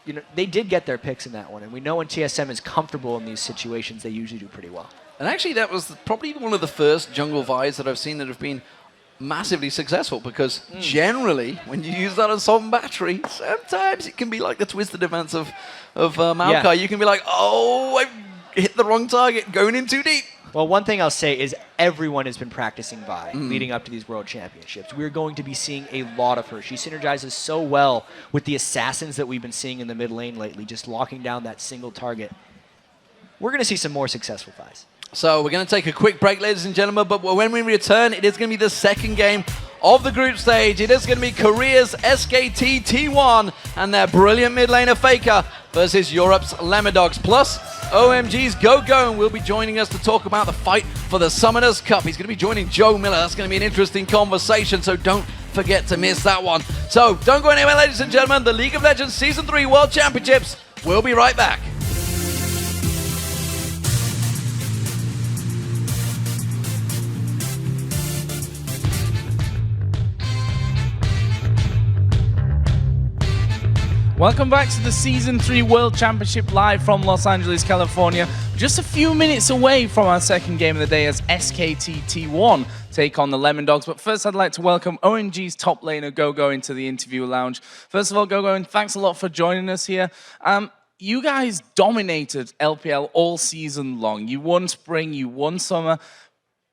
you know, they did get their picks in that one, and we know when TSM is comfortable in these situations, they usually do pretty well. And actually, that was probably one of the first jungle Vi's that I've seen that have been massively successful, because generally, when you use that Assault and Battery, sometimes it can be like the twisted events of Maokai. Yeah. You can be like, oh, I hit the wrong target, going in too deep. Well, one thing I'll say is everyone has been practicing Vi leading up to these World Championships. We're going to be seeing a lot of her. She synergizes so well with the assassins that we've been seeing in the mid lane lately, just locking down that single target. We're going to see some more successful Vi's. So we're going to take a quick break, ladies and gentlemen, but when we return, it is going to be the second game of the group stage. It is going to be Korea's SKT T1 and their brilliant mid laner Faker versus Europe's Lemondogs, plus OMG's Go-Go, and will be joining us to talk about the fight for the Summoners Cup. He's going to be joining Joe Miller. That's going to be an interesting conversation, so don't forget to miss that one. So don't go anywhere, ladies and gentlemen. The League of Legends Season 3 World Championships. We'll be right back. Welcome back to the Season 3 World Championship live from Los Angeles, California. Just a few minutes away from our second game of the day as SKT T1 take on the Lemon Dogs. But first, I'd like to welcome OMG's top laner, Gogo, into the interview lounge. First of all, Gogo, and thanks a lot for joining us here. You guys dominated LPL all season long. You won spring, you won summer,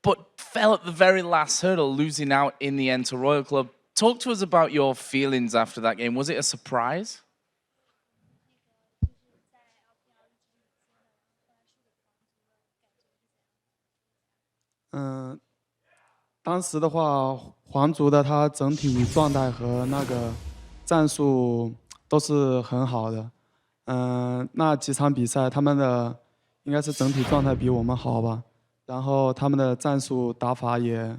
but fell at the very last hurdle, losing out in the end to Royal Club. Talk to us about your feelings after that game. Was it a surprise? 当时的话，皇族的他整体状态和那个战术都是很好的。那几场比赛他们的应该是整体状态比我们好吧，然后他们的战术打法也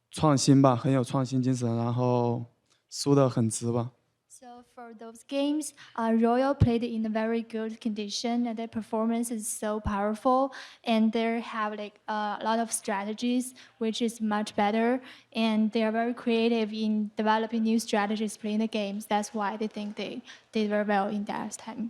创新吧，很有创新精神，然后输得很值吧。 So for those games, Royal played in a very good condition, and their performance is so powerful, and they have like a lot of strategies, which is much better, and they are very creative in developing new strategies playing the games. That's why they think they did very well in that time.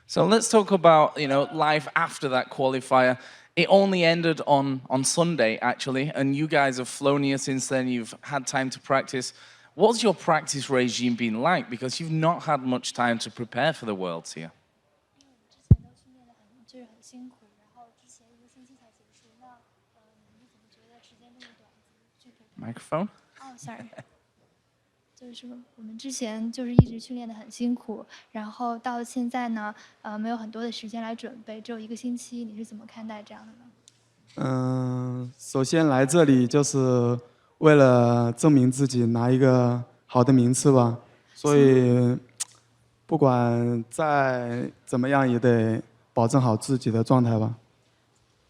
So let's talk about, life after that qualifier. It only ended on Sunday, actually, and you guys have flown here since then. You've had time to practice. What's your practice regime been like? Because you've not had much time to prepare for the Worlds here. Microphone? Oh, sorry. 就是我们之前就是一直训练得很辛苦，然后到现在呢，没有很多的时间来准备，只有1个星期。你是怎么看待这样的呢？首先来这里就是为了证明自己拿一个好的名次吧，所以不管再怎么样也得保证好自己的状态吧。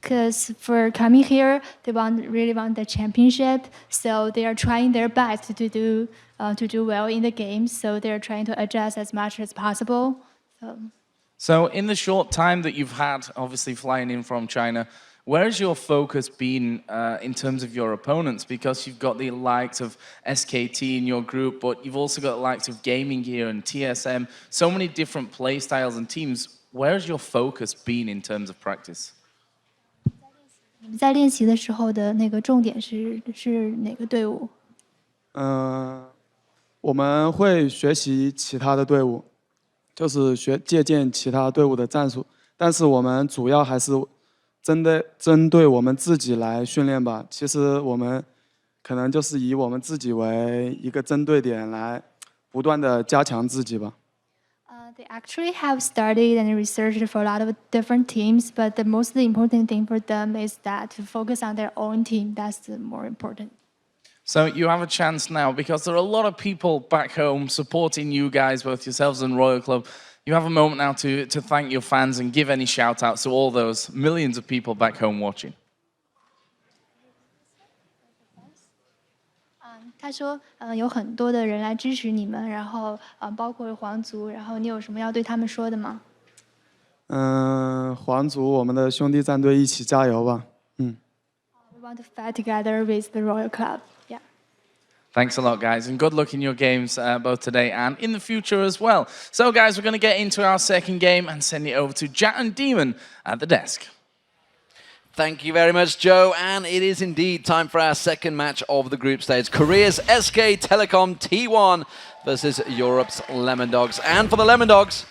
Because for coming here, they really want the championship, so they are trying their best to do well in the game. So they are trying to adjust as much as possible. So in the short time that you've had, obviously flying in from China, where has your focus been in terms of your opponents? Because you've got the likes of SKT in your group, but you've also got the likes of Gaming Gear and TSM, so many different play styles and teams. Where has your focus been in terms of practice? 你们在练习的时候的那个重点是哪个队伍？我们会学习其他的队伍，就是借鉴其他队伍的战术，但是我们主要还是针对我们自己来训练吧。其实我们可能就是以我们自己为一个针对点来不断的加强自己吧。 They actually have studied and researched for a lot of different teams, but the most important thing for them is that to focus on their own team. That's the more important. So you have a chance now, because there are a lot of people back home supporting you guys, both yourselves and Royal Club. You have a moment now to thank your fans and give any shout-outs to all those millions of people back home watching. 他说，有很多的人来支持你们，然后包括皇族，然后你有什么要对他们说的吗？皇族，我们的兄弟战队一起加油吧。We want to fight together with the Royal Club. Yeah. Thanks a lot, guys, and good luck in your games both today and in the future as well. So, guys, we're going to get into our second game and send it over to Jat and Demon at the desk. Thank you very much, Joe. And it is indeed time for our second match of the group stage. Korea's SK Telecom T1 versus Europe's Lemon Dogs. And for the Lemon Dogs,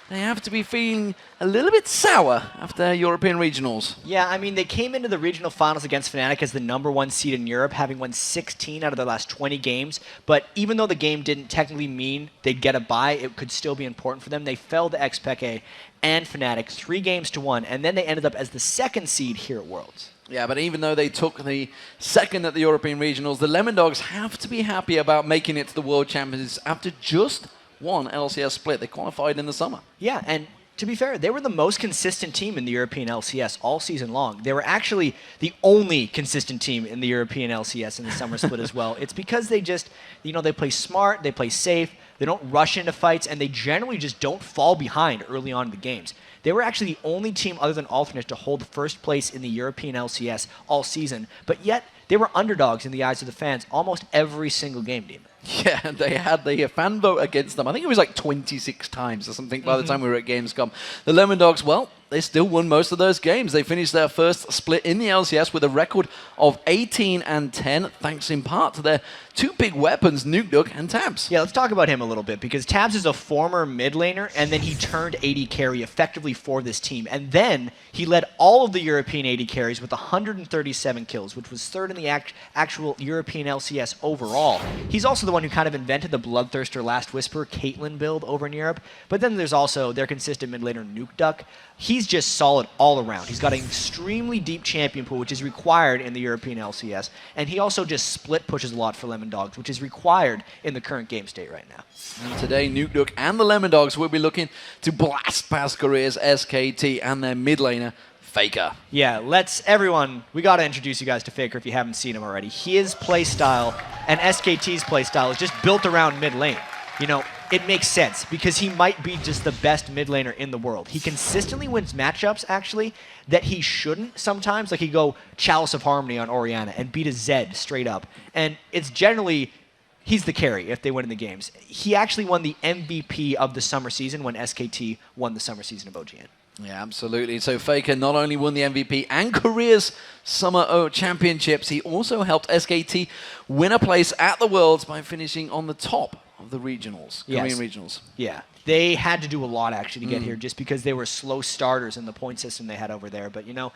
they have to be feeling a little bit sour after European regionals. Yeah, I mean, they came into the regional finals against Fnatic as the #1 seed in Europe, having won 16 out of their last 20 games. But even though the game didn't technically mean they'd get a bye, it could still be important for them. They fell to XPEK and Fnatic 3-1, and then they ended up as the 2nd seed here at Worlds. Yeah, but even though they took the 2nd at the European regionals, the Lemon Dogs have to be happy about making it to the World Champions after just one LCS split. They qualified in the summer. Yeah, and to be fair, they were the most consistent team in the European LCS all season long. They were actually the only consistent team in the European LCS in the summer split as well. It's because they just, they play smart, they play safe, they don't rush into fights, and they generally just don't fall behind early on in the games. They were actually the only team other than Alternate to hold first place in the European LCS all season, but yet they were underdogs in the eyes of the fans almost every single game, Demon. Yeah, they had the fan vote against them. I think it was like 26 times or something by the time we were at Gamescom. The Lemon Dogs, well, they still won most of those games. They finished their first split in the LCS with a record of 18-10, thanks in part to their two big weapons, Nuke and Tabs. Yeah, let's talk about him a little bit, because Tabs is a former mid laner, and then he turned AD carry effectively for this team. And then he led all of the European AD carries with 137 kills, which was third in the actual European LCS overall. He's also the one who kind of invented the Bloodthirster Last Whisper Caitlyn build over in Europe. But then there's also their consistent mid laner Nuke. He's just solid all around. He's got an extremely deep champion pool, which is required in the European LCS. And he also just split pushes a lot for Lemon Dogs, which is required in the current game state right now. And today, Nuke and the Lemon Dogs will be looking to blast past Korea's SKT and their mid laner, Faker. Yeah, we got to introduce you guys to Faker if you haven't seen him already. His playstyle and SKT's playstyle is just built around mid lane. You know, it makes sense because he might be just the best mid laner in the world. He consistently wins matchups, actually, that he shouldn't sometimes. Like, he'd go Chalice of Harmony on Orianna and beat a Zed straight up. And it's generally, he's the carry if they win in the games. He actually won the MVP of the summer season when SKT won the summer season of OGN. Yeah, absolutely. So Faker not only won the MVP and Korea's Summer Championships, he also helped SKT win a place at the Worlds by finishing on the top of the regionals, Korean regionals. Yeah, they had to do a lot actually to get here just because they were slow starters in the point system they had over there. But you know,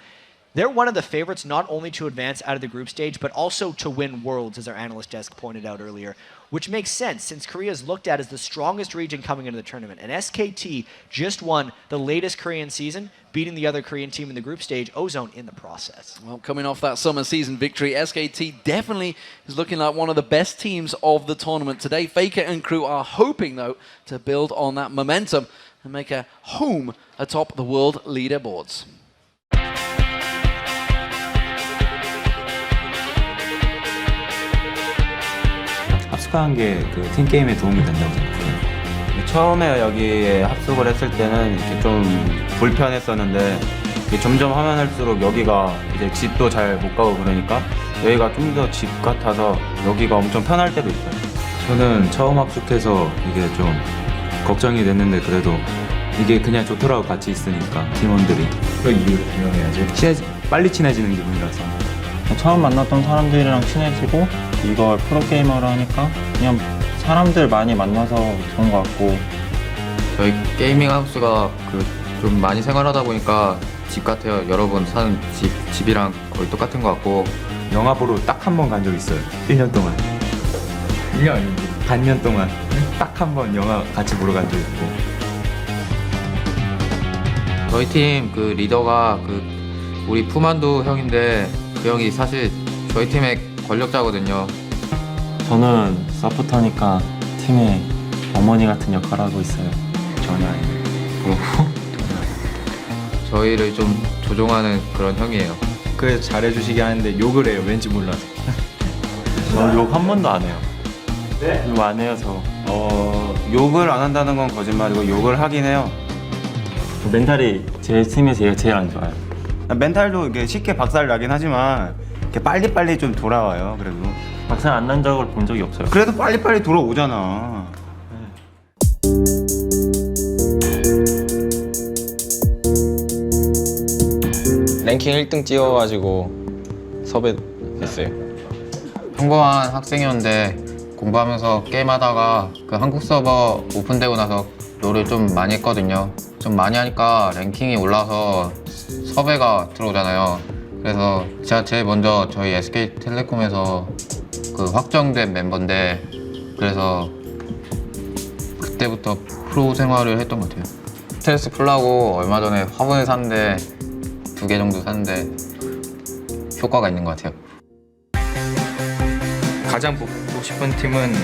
they're one of the favorites not only to advance out of the group stage, but also to win Worlds, as our analyst desk pointed out earlier, which makes sense since Korea is looked at as the strongest region coming into the tournament. And SKT just won the latest Korean season, beating the other Korean team in the group stage, Ozone, in the process. Well, coming off that summer season victory, SKT definitely is looking like one of the best teams of the tournament today. Faker and crew are hoping, though, to build on that momentum and make a home atop the world leaderboards. 합숙한 게 그 팀 게임에 도움이 된다고 생각해요. 처음에 여기에 합숙을 했을 때는 이렇게 좀 불편했었는데 점점 하면 할수록 여기가 이제 집도 잘 못 가고 그러니까 여기가 좀 더 집 같아서 여기가 엄청 편할 때도 있어요. 저는 처음 합숙해서 이게 좀 걱정이 됐는데 그래도 이게 그냥 좋더라고 같이 있으니까 팀원들이. 그 이유를 분명해야지. 빨리 친해지는 기분이라서. 처음 만났던 사람들이랑 친해지고 이걸 프로게이머로 하니까 그냥 사람들 많이 만나서 좋은 것 같고 저희 게이밍 하우스가 좀 많이 생활하다 보니까 집 같아요. 여러 번 사는 집이랑 거의 똑같은 것 같고 영화 보러 딱 한 번 간 적 있어요. 1년 동안. 1년 아니고 반년 동안 딱 한 번 영화 같이 보러 간 적 있고. 저희 팀 그 리더가 우리 푸만두 형인데 그 형이 사실 저희 팀의 권력자거든요. 저는 서포터니까 팀의 어머니 같은 역할을 하고 있어요. 전혀 아니고. 저희를 좀 조종하는 그런 형이에요. 그래서 잘해주시게 하는데 욕을 해요. 왠지 몰라서. 저 욕 한 번도 안 해요. 네? 욕 안 해요, 저. 욕을 안 한다는 건 거짓말이고 욕을 하긴 해요. 멘탈이 제 팀에 제일 안 좋아요. 멘탈도 이게 쉽게 박살 나긴 하지만 이렇게 빨리빨리 좀 돌아와요. 그래도 박살 안 난 적을 본 적이 없어요. 그래도 빨리빨리 돌아오잖아. 랭킹 1등 찍어가지고 섭외됐어요. 평범한 학생이었는데 공부하면서 게임하다가 그 한국 서버 오픈되고 나서 롤을 좀 많이 했거든요. 좀 많이 하니까 랭킹이 올라서 섭외가 들어오잖아요. 그래서 제가 제일 먼저 저희 SK텔레콤에서 그 확정된 멤버인데 그래서 그때부터 프로 생활을 했던 것 같아요. 스트레스 풀라고 얼마 전에 화분을 샀는데 2개 정도 샀는데 효과가 있는 것 같아요. 가장 뽑고 싶은 팀은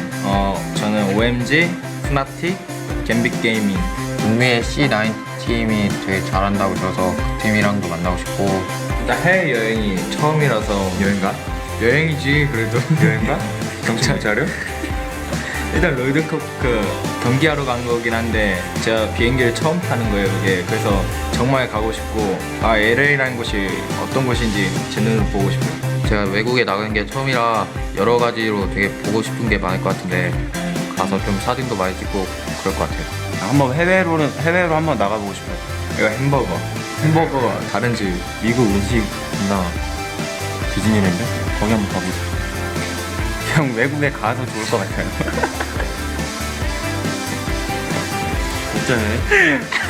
저는 OMG, 스나틱, 갬빗 게이밍. 북미의 C9 팀이 되게 잘한다고 들어서 그 팀이랑도 만나고 싶고. 일단 해외여행이 처음이라서. 여행가? 여행이지 그래도. 여행가? 경찰 자료? 일단 롤드컵 경기하러 간 거긴 한데 제가 비행기를 처음 타는 거예요 그게. 그래서 정말 가고 싶고 LA라는 곳이 어떤 곳인지 제 눈으로 보고 싶어요. 제가 외국에 나가는 게 처음이라 여러 가지로 되게 보고 싶은 게 많을 것 같은데 가서 좀 사진도 많이 찍고 그럴 것 같아요. 한번 해외로 한번 나가보고 싶어요. 이거 햄버거가 다른지 미국 음식이나 디즈니랜드? 거기 한번 가보고 싶어요. 그냥 외국에 가도 좋을 것 같아요. 진짜네.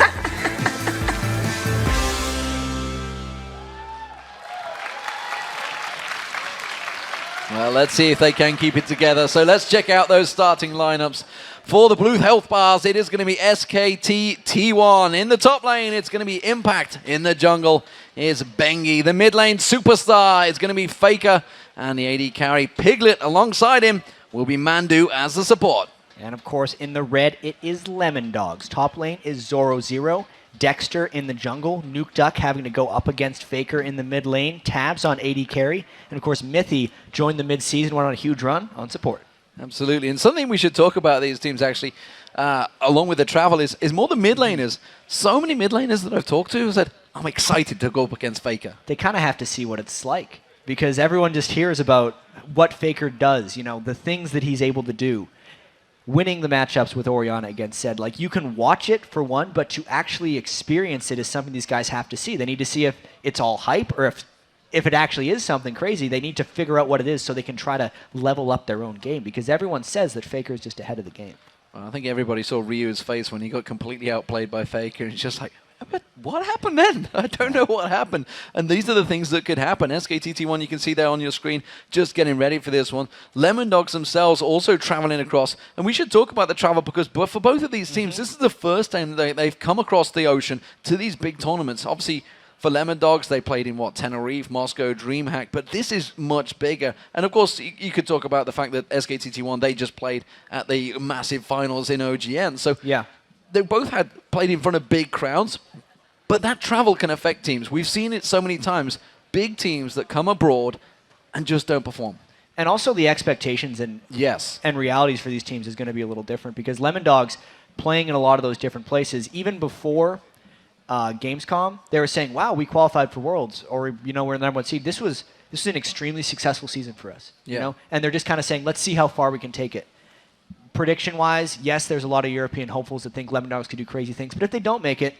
Well, let's see if they can keep it together. So let's check out those starting lineups. For the Blue Health Bars, it is going to be SKT T1. In the top lane, it's going to be Impact. In the jungle is Bengi. The mid lane superstar is going to be Faker. And the AD carry Piglet alongside him will be Mandu as the support. And of course, in the red, it is Lemon Dogs. Top lane is Zoro Zero. Dexter in the jungle, Nuke Duck having to go up against Faker in the mid lane, Tabs on AD carry, and of course Mithy joined the mid-season, went on a huge run on support. Absolutely, and something we should talk about these teams actually, along with the travel, is more the mid laners. So many mid laners that I've talked to said, I'm excited to go up against Faker. They kind of have to see what it's like, because everyone just hears about what Faker does, you know, the things that he's able to do. Winning the matchups with Orianna against Zed. Like, you can watch it for one, but to actually experience it is something these guys have to see. They need to see if it's all hype or if it actually is something crazy. They need to figure out what it is so they can try to level up their own game, because everyone says that Faker is just ahead of the game. Well, I think everybody saw Ryu's face when he got completely outplayed by Faker, and it's just like, but what happened then? I don't know what happened. And these are the things that could happen. SKTT1, you can see there on your screen, just getting ready for this one. Lemon Dogs themselves also traveling across. And we should talk about the travel, because for both of these teams, this is the first time they've come across the ocean to these big tournaments. Obviously, for Lemon Dogs, they played in, Tenerife, Moscow, DreamHack, but this is much bigger. And of course, you could talk about the fact that SKTT1, they just played at the massive finals in OGN. So yeah, they both had played in front of big crowds, but that travel can affect teams. We've seen it so many times. Big teams that come abroad and just don't perform. And also the expectations and realities for these teams is going to be a little different, because Lemon Dogs playing in a lot of those different places, even before Gamescom, they were saying, wow, we qualified for Worlds, or, you know, we're in the number one seed. This was an extremely successful season for us, you know? And they're just kind of saying, let's see how far we can take it. Prediction-wise, yes, there's a lot of European hopefuls that think Lemon Dogs could do crazy things, but if they don't make it,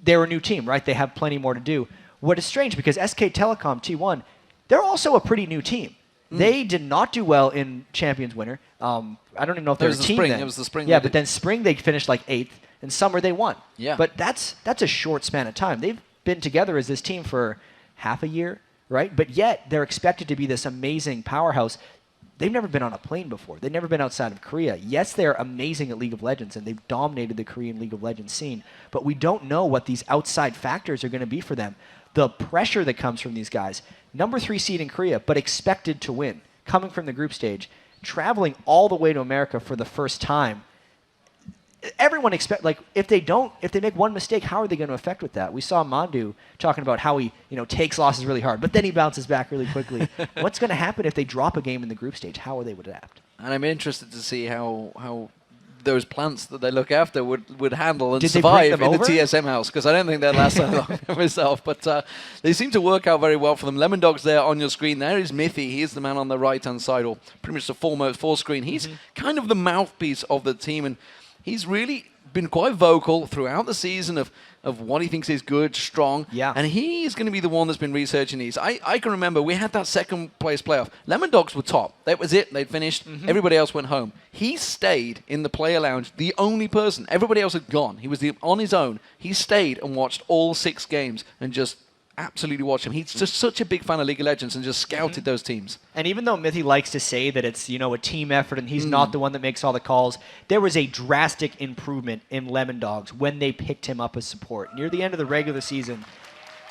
they're a new team, right? They have plenty more to do. What is strange, because SK Telecom T1, they're also a pretty new team. They did not do well in Champions Winter. I don't even know if they were a team then. It was the spring. Yeah, but then spring they finished like 8th, and summer they won. Yeah. But that's a short span of time. They've been together as this team for half a year, right? But yet they're expected to be this amazing powerhouse. They've never been on a plane before. They've never been outside of Korea. Yes, they're amazing at League of Legends, and they've dominated the Korean League of Legends scene, but we don't know what these outside factors are going to be for them. The pressure that comes from these guys, number 3 seed in Korea, but expected to win, coming from the group stage, traveling all the way to America for the first time. Everyone expect, like, if they make one mistake, how are they going to affect with that? We saw Mandu talking about how he, you know, takes losses really hard, but then he bounces back really quickly. What's going to happen if they drop a game in the group stage? How are they would adapt? And I'm interested to see how those plants that they look after would handle and Did they bring survive them in the over? TSM house, because I don't think they'd last that long myself. But they seem to work out very well for them. Lemon Dog's there on your screen. There is Mithy. He is the man on the right-hand side, or pretty much the foremost full screen. He's kind of the mouthpiece of the team, and he's really been quite vocal throughout the season of what he thinks is good, strong. Yeah. And he is going to be the one that's been researching these. I can remember we had that second place playoff. Lemon Dogs were top. That was it. They'd finished. Everybody else went home. He stayed in the player lounge, the only person. Everybody else had gone. He was on his own. He stayed and watched all 6 games and just absolutely watched him. He's just such a big fan of League of Legends and just scouted those teams. And even though Mithy likes to say that it's, you know, a team effort and he's not the one that makes all the calls, there was a drastic improvement in Lemon Dogs when they picked him up as support. Near the end of the regular season,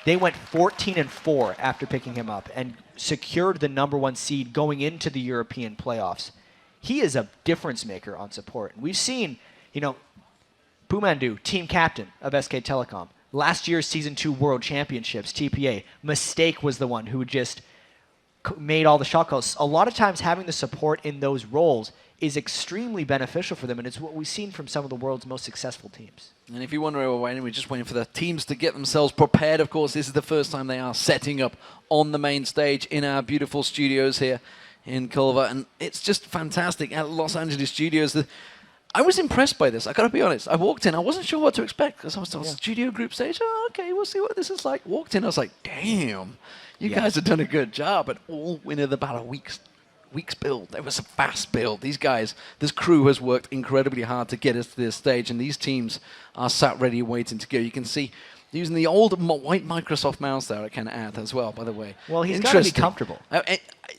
they went 14-4 after picking him up and secured the number 1 seed going into the European playoffs. He is a difference maker on support. And we've seen, you know, Pumandu, team captain of SK Telecom. Last year's Season 2 World Championships, TPA, Mistake was the one who just made all the shot calls. A lot of times having the support in those roles is extremely beneficial for them, and it's what we've seen from some of the world's most successful teams. And if you wonder why we're just waiting for the teams to get themselves prepared, of course, this is the first time they are setting up on the main stage in our beautiful studios here in Culver, and it's just fantastic at Los Angeles studios. I was impressed by this. I got to be honest. I walked in. I wasn't sure what to expect because I was on studio group stage. Oh, okay, we'll see what this is like. Walked in. I was like, damn, you guys have done a good job. And all within about a week's build. It was a fast build. These guys, this crew has worked incredibly hard to get us to this stage, and these teams are sat ready waiting to go. You can see using the old white Microsoft mouse there, I can add as well, by the way. Well, he's got to be comfortable.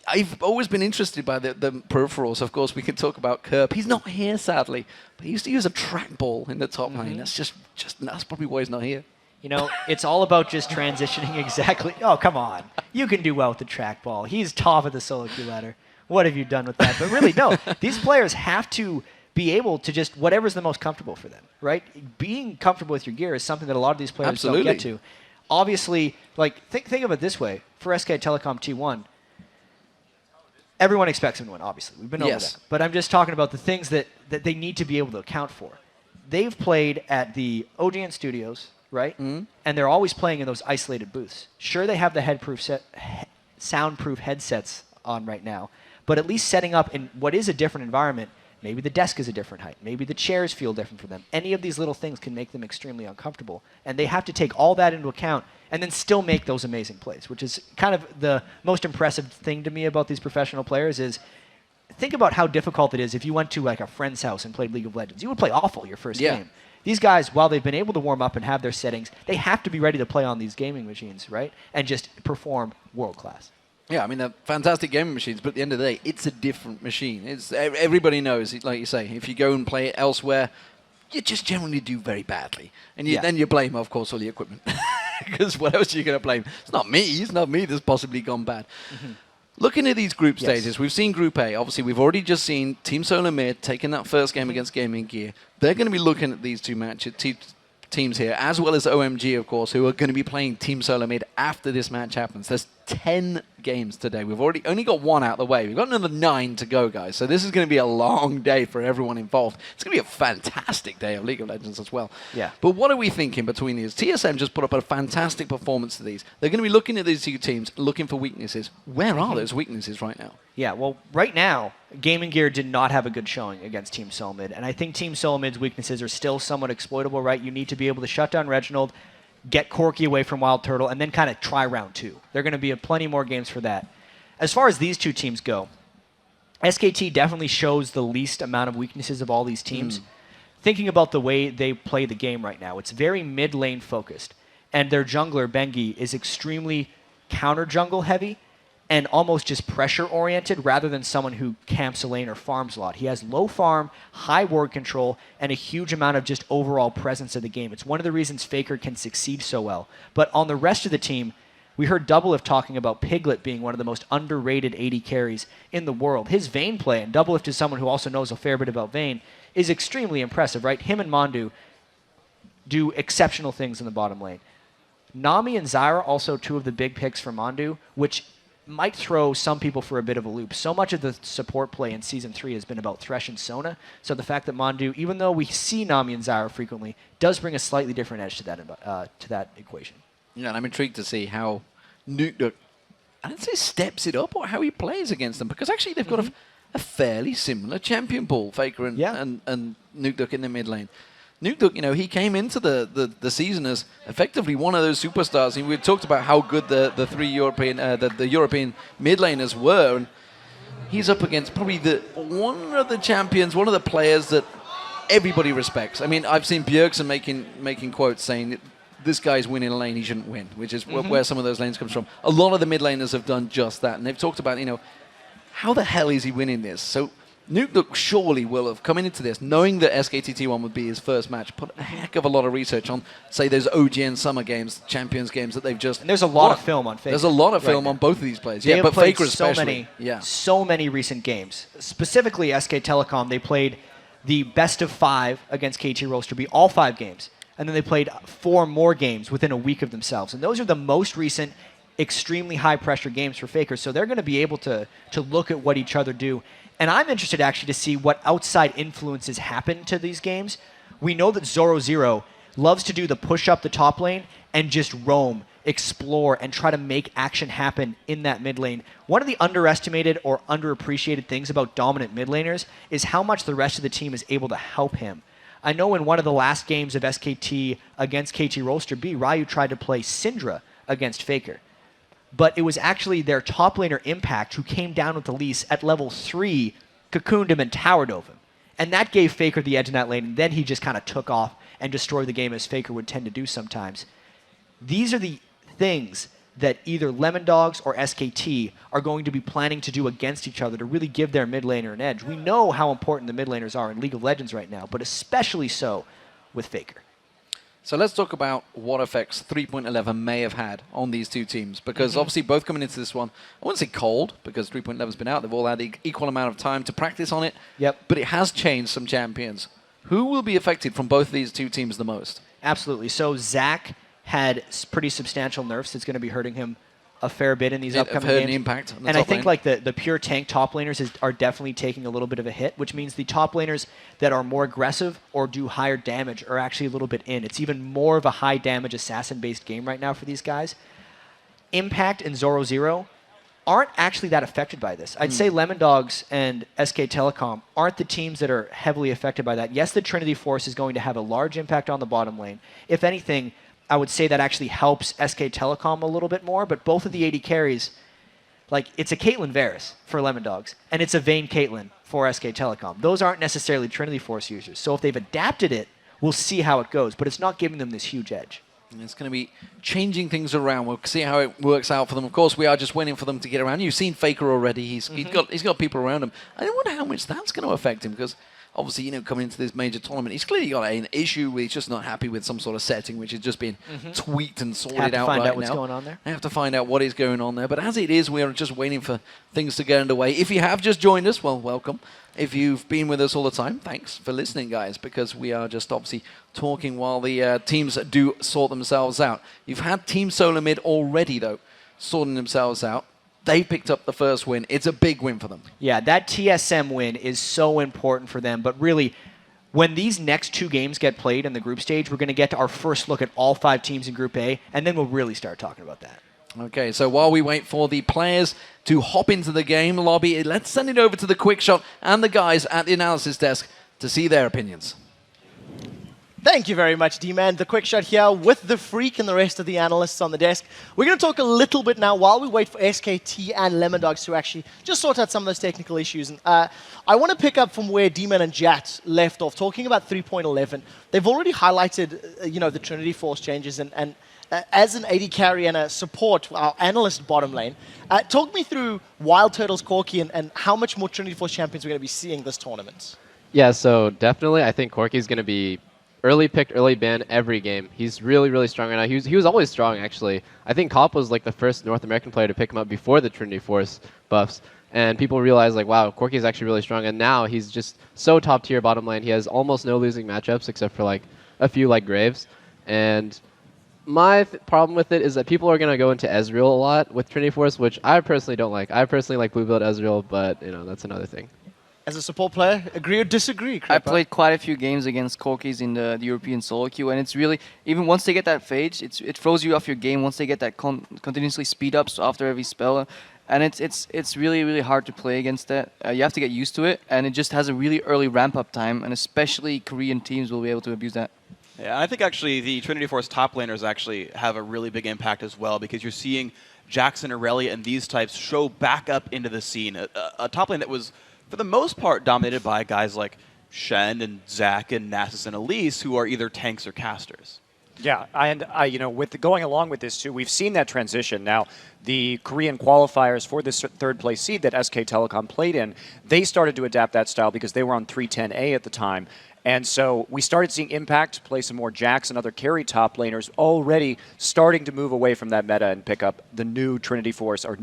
I've always been interested by the peripherals. Of course, we can talk about Kerb. He's not here, sadly, but he used to use a trackball in the top lane. That's that's probably why he's not here. You know, it's all about just transitioning exactly. Oh, come on. You can do well with the trackball. He's top of the solo queue ladder. What have you done with that? But really, no. These players have to be able to just whatever's the most comfortable for them, right? Being comfortable with your gear is something that a lot of these players don't get to. Obviously, like think of it this way: for SK Telecom T1, everyone expects them to win. Obviously, we've been over that. But I'm just talking about the things that they need to be able to account for. They've played at the OGN Studios, right? And they're always playing in those isolated booths. Sure, they have the soundproof headsets on right now, but at least setting up in what is a different environment. Maybe the desk is a different height. Maybe the chairs feel different for them. Any of these little things can make them extremely uncomfortable. And they have to take all that into account and then still make those amazing plays, which is kind of the most impressive thing to me about these professional players is think about how difficult it is if you went to like a friend's house and played League of Legends. You would play awful your first game. These guys, while they've been able to warm up and have their settings, they have to be ready to play on these gaming machines, right? And just perform world class. Yeah, I mean, they're fantastic gaming machines, but at the end of the day, it's a different machine. Everybody knows, like you say, if you go and play it elsewhere, you just generally do very badly. And then you blame, of course, all the equipment. Because what else are you going to blame? It's not me that's possibly gone bad. Looking at these group stages, we've seen Group A. Obviously, we've already just seen Team Solar Mid taking that first game against Gaming Gear. They're going to be looking at these two teams here, as well as OMG, of course, who are going to be playing Team Solar Mid after this match happens. There's 10 games today. We've only got one out of the way. We've got another 9 to go, guys. So this is going to be a long day for everyone involved. It's going to be a fantastic day of League of Legends as well. Yeah. But what are we thinking between these? TSM just put up a fantastic performance to these. They're going to be looking at these two teams, looking for weaknesses. Where are those weaknesses right now? Yeah, well, right now, Gaming Gear did not have a good showing against Team Solomid, and I think Team Solomid's weaknesses are still somewhat exploitable, right? You need to be able to shut down Reginald, get Corki away from Wild Turtle, and then kind of try round 2. There are going to be plenty more games for that. As far as these two teams go, SKT definitely shows the least amount of weaknesses of all these teams. Thinking about the way they play the game right now, it's very mid-lane focused, and their jungler, Bengi, is extremely counter-jungle heavy, and almost just pressure-oriented rather than someone who camps a lane or farms a lot. He has low farm, high ward control, and a huge amount of just overall presence of the game. It's one of the reasons Faker can succeed so well. But on the rest of the team, we heard Doublelift talking about Piglet being one of the most underrated AD carries in the world. His Vayne play, and Doublelift is someone who also knows a fair bit about Vayne, is extremely impressive, right? Him and Mondu do exceptional things in the bottom lane. Nami and Zyra, also two of the big picks for Mondu, which might throw some people for a bit of a loop. So much of the support play in Season 3 has been about Thresh and Sona, so the fact that Mondu, even though we see Nami and Zyra frequently, does bring a slightly different edge to that equation. Yeah, and I'm intrigued to see how Nuke, I don't say steps it up, or how he plays against them, because actually they've got a fairly similar champion pool, Faker and Nuke in the mid lane. Nuke, he came into the season as effectively one of those superstars. And we talked about how good the three European the European mid laners were, and he's up against probably one of the champions, one of the players that everybody respects. I mean, I've seen Bjergsen making quotes saying this guy's winning a lane he shouldn't win, which is where some of those lanes comes from. A lot of the mid laners have done just that, and they've talked about how the hell is he winning this? So Nuke surely will have come into this knowing that SKT1 would be his first match, put a heck of a lot of research on, say, those OGN Summer Games, Champions Games that they've just And there's a lot of film on Faker. There's a lot of film on both of these players. They Yeah, but played Faker especially. so many recent games. Specifically, SK Telecom, they played the best of 5 against KT Roasterby, all 5 games. And then they played 4 more games within a week of themselves. And those are the most recent, extremely high-pressure games for Faker. So they're going to be able to look at what each other do. And I'm interested actually to see what outside influences happen to these games. We know that Zoro Zero loves to do the push up the top lane and just roam explore and try to make action happen in that mid lane. One of the underestimated or underappreciated things about dominant mid laners is how much the rest of the team is able to help him. I know in one of the last games of SKT against KT Rolster B, Ryu tried to play Syndra against Faker. But it was actually their top laner Impact who came down with the Elise at level 3, cocooned him and towered over him. And that gave Faker the edge in that lane, and then he just kind of took off and destroyed the game as Faker would tend to do sometimes. These are the things that either Lemondogs or SKT are going to be planning to do against each other to really give their mid laner an edge. We know how important the mid laners are in League of Legends right now, but especially so with Faker. So let's talk about what effects 3.11 may have had on these two teams, because obviously both coming into this one, I wouldn't say cold, because 3.11's been out. They've all had equal amount of time to practice on it. Yep. But it has changed some champions. Who will be affected from both of these two teams the most? Absolutely. So Zach had pretty substantial nerfs that's going to be hurting him a fair bit in these upcoming games. An impact on the and I top think lane. like the pure tank top laners are definitely taking a little bit of a hit, which means the top laners that are more aggressive or do higher damage are actually a little bit in. It's even more of a high damage assassin-based game right now for these guys. Impact and Zoro Zero aren't actually that affected by this. I'd say Lemondogs and SK Telecom aren't the teams that are heavily affected by that. Yes, the Trinity Force is going to have a large impact on the bottom lane. If anything, I would say that actually helps SK Telecom a little bit more, but both of the AD carries, like, it's a Caitlyn Varus for Lemondogs, and it's a Vayne Caitlyn for SK Telecom. Those aren't necessarily Trinity Force users. So if they've adapted it, we'll see how it goes, but it's not giving them this huge edge. And it's going to be changing things around. We'll see how it works out for them. Of course, we are just waiting for them to get around. You've seen Faker already. He's got people around him. I wonder how much that's going to affect him, because obviously, you know, coming into this major tournament, he's clearly got an issue where he's just not happy with some sort of setting, which is just being tweaked and sorted out right now. Have to find out what's going on there. I have to find out what is going on there. But as it is, we are just waiting for things to get underway. If you have just joined us, well, welcome. If you've been with us all the time, thanks for listening, guys, because we are just obviously talking while the teams do sort themselves out. You've had Team Solar Mid already, though, sorting themselves out. They picked up the first win. It's a big win for them. Yeah, that TSM win is so important for them. But really, when these next two games get played in the group stage, we're going to get to our first look at all 5 teams in Group A, and then we'll really start talking about that. Okay, so while we wait for the players to hop into the game lobby, let's send it over to the Quick Shot and the guys at the analysis desk to see their opinions. Thank you very much, D-Man. The Quick Shot here with the Freak and the rest of the analysts on the desk. We're going to talk a little bit now while we wait for SKT and Lemondogs to actually just sort out some of those technical issues. And I want to pick up from where D-Man and Jat left off, talking about 3.11. They've already highlighted, the Trinity Force changes, and as an AD carry and a support, our analyst bottom lane, talk me through Wild Turtles, Corki, and how much more Trinity Force champions we're going to be seeing this tournament. Yeah, so definitely I think Corki's going to be early picked, early banned every game. He's really, really strong right now. He was always strong, actually. I think Cop was like the first North American player to pick him up before the Trinity Force buffs. And people realized, like, wow, Corki is actually really strong. And now he's just so top tier bottom lane. He has almost no losing matchups except for like a few like Graves. And my problem with it is that people are going to go into Ezreal a lot with Trinity Force, which I personally don't like. I personally like blue build Ezreal, but that's another thing. As a support player, agree or disagree? I played quite a few games against Corkis in the European solo queue, and it's really, even once they get that phase, it throws you off your game once they get that continuously speed ups after every spell. And it's really, really hard to play against that. You have to get used to it, and it just has a really early ramp-up time, and especially Korean teams will be able to abuse that. Yeah, I think actually the Trinity Force top laners actually have a really big impact as well, because you're seeing Jackson, Aurelia, and these types show back up into the scene. A top lane that was, for the most part, dominated by guys like Shen and Zach and Nasus and Elise, who are either tanks or casters. Yeah, and with going along with this too, we've seen that transition. Now, the Korean qualifiers for this third place seed that SK Telecom played in, they started to adapt that style because they were on 310A at the time. And so we started seeing Impact play some more Jacks and other carry top laners already starting to move away from that meta and pick up the new Trinity Force, or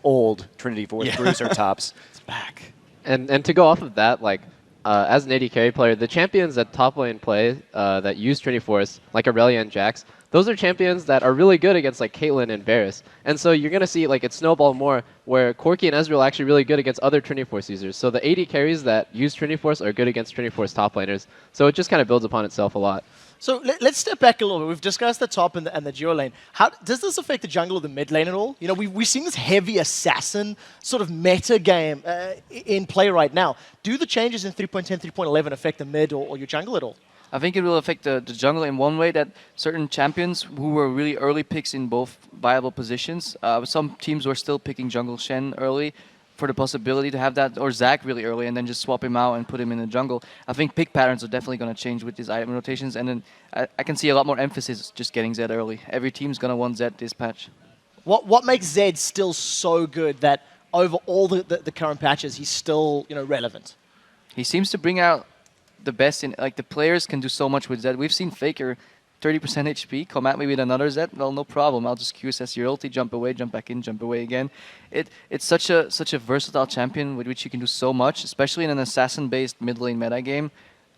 old Trinity Force bruiser tops. It's back. And to go off of that, like, as an AD carry player, the champions that top lane play that use Trinity Force, like Aurelia and Jax, those are champions that are really good against like Caitlyn and Varus. And so you're going to see like it snowball more where Corki and Ezreal are actually really good against other Trinity Force users. So the AD carries that use Trinity Force are good against Trinity Force top laners. So it just kind of builds upon itself a lot. So let's step back a little bit. We've discussed the top and the duo lane. How does this affect the jungle or the mid lane at all? You know, we've seen this heavy assassin sort of meta game in play right now. Do the changes in 3.10, 3.11 affect the mid or your jungle at all? I think it will affect the jungle in one way, that certain champions who were really early picks in both viable positions, some teams were still picking jungle Shen early for the possibility to have that, or Zac really early and then just swap him out and put him in the jungle. I think pick patterns are definitely going to change with these item rotations, and then I can see a lot more emphasis just getting Zed early. Every team's going to want Zed this patch. What makes Zed still so good that over all the current patches he's still relevant? He seems to bring out the best in, like, the players can do so much with Zed. We've seen Faker 30% HP, come at me with another Zed, well, no problem. I'll just QSS your ulti, jump away, jump back in, jump away again. It's such a versatile champion with which you can do so much, especially in an assassin-based mid lane meta game.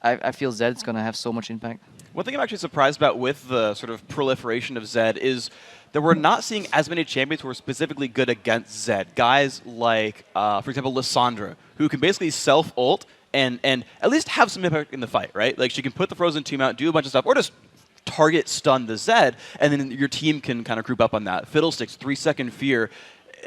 I feel Zed's going to have so much impact. One thing I'm actually surprised about with the sort of proliferation of Zed is that we're not seeing as many champions who are specifically good against Zed. Guys like, for example, Lissandra, who can basically self-ult and at least have some impact in the fight, right? Like, she can put the Frozen Tomb out, do a bunch of stuff, or just target stun the Zed, and then your team can kind of group up on that. Fiddlesticks, 3-second fear.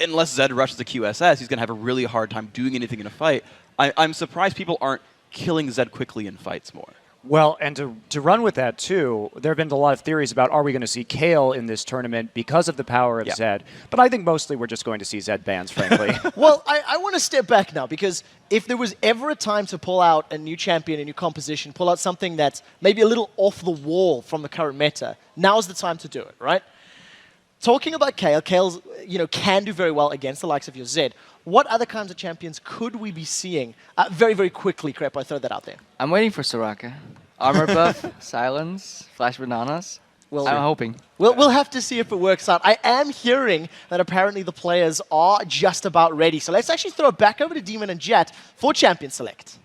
Unless Zed rushes the QSS, he's going to have a really hard time doing anything in a fight. I'm surprised people aren't killing Zed quickly in fights more. Well, and to run with that, too, there have been a lot of theories about, are we going to see Kayle in this tournament because of the power of Zed? But I think mostly we're just going to see Zed bans, frankly. Well, I want to step back now, because if there was ever a time to pull out a new champion, a new composition, pull out something that's maybe a little off the wall from the current meta, now's the time to do it, right? Talking about Kayle, Kayle's can do very well against the likes of your Zed. What other kinds of champions could we be seeing very, very quickly, Crep? I throw that out there. I'm waiting for Soraka. Armor buff, silence, flash bananas. I'm hoping. We'll have to see if it works out. I am hearing that apparently the players are just about ready. So let's actually throw it back over to Demon and Jet for Champion Select.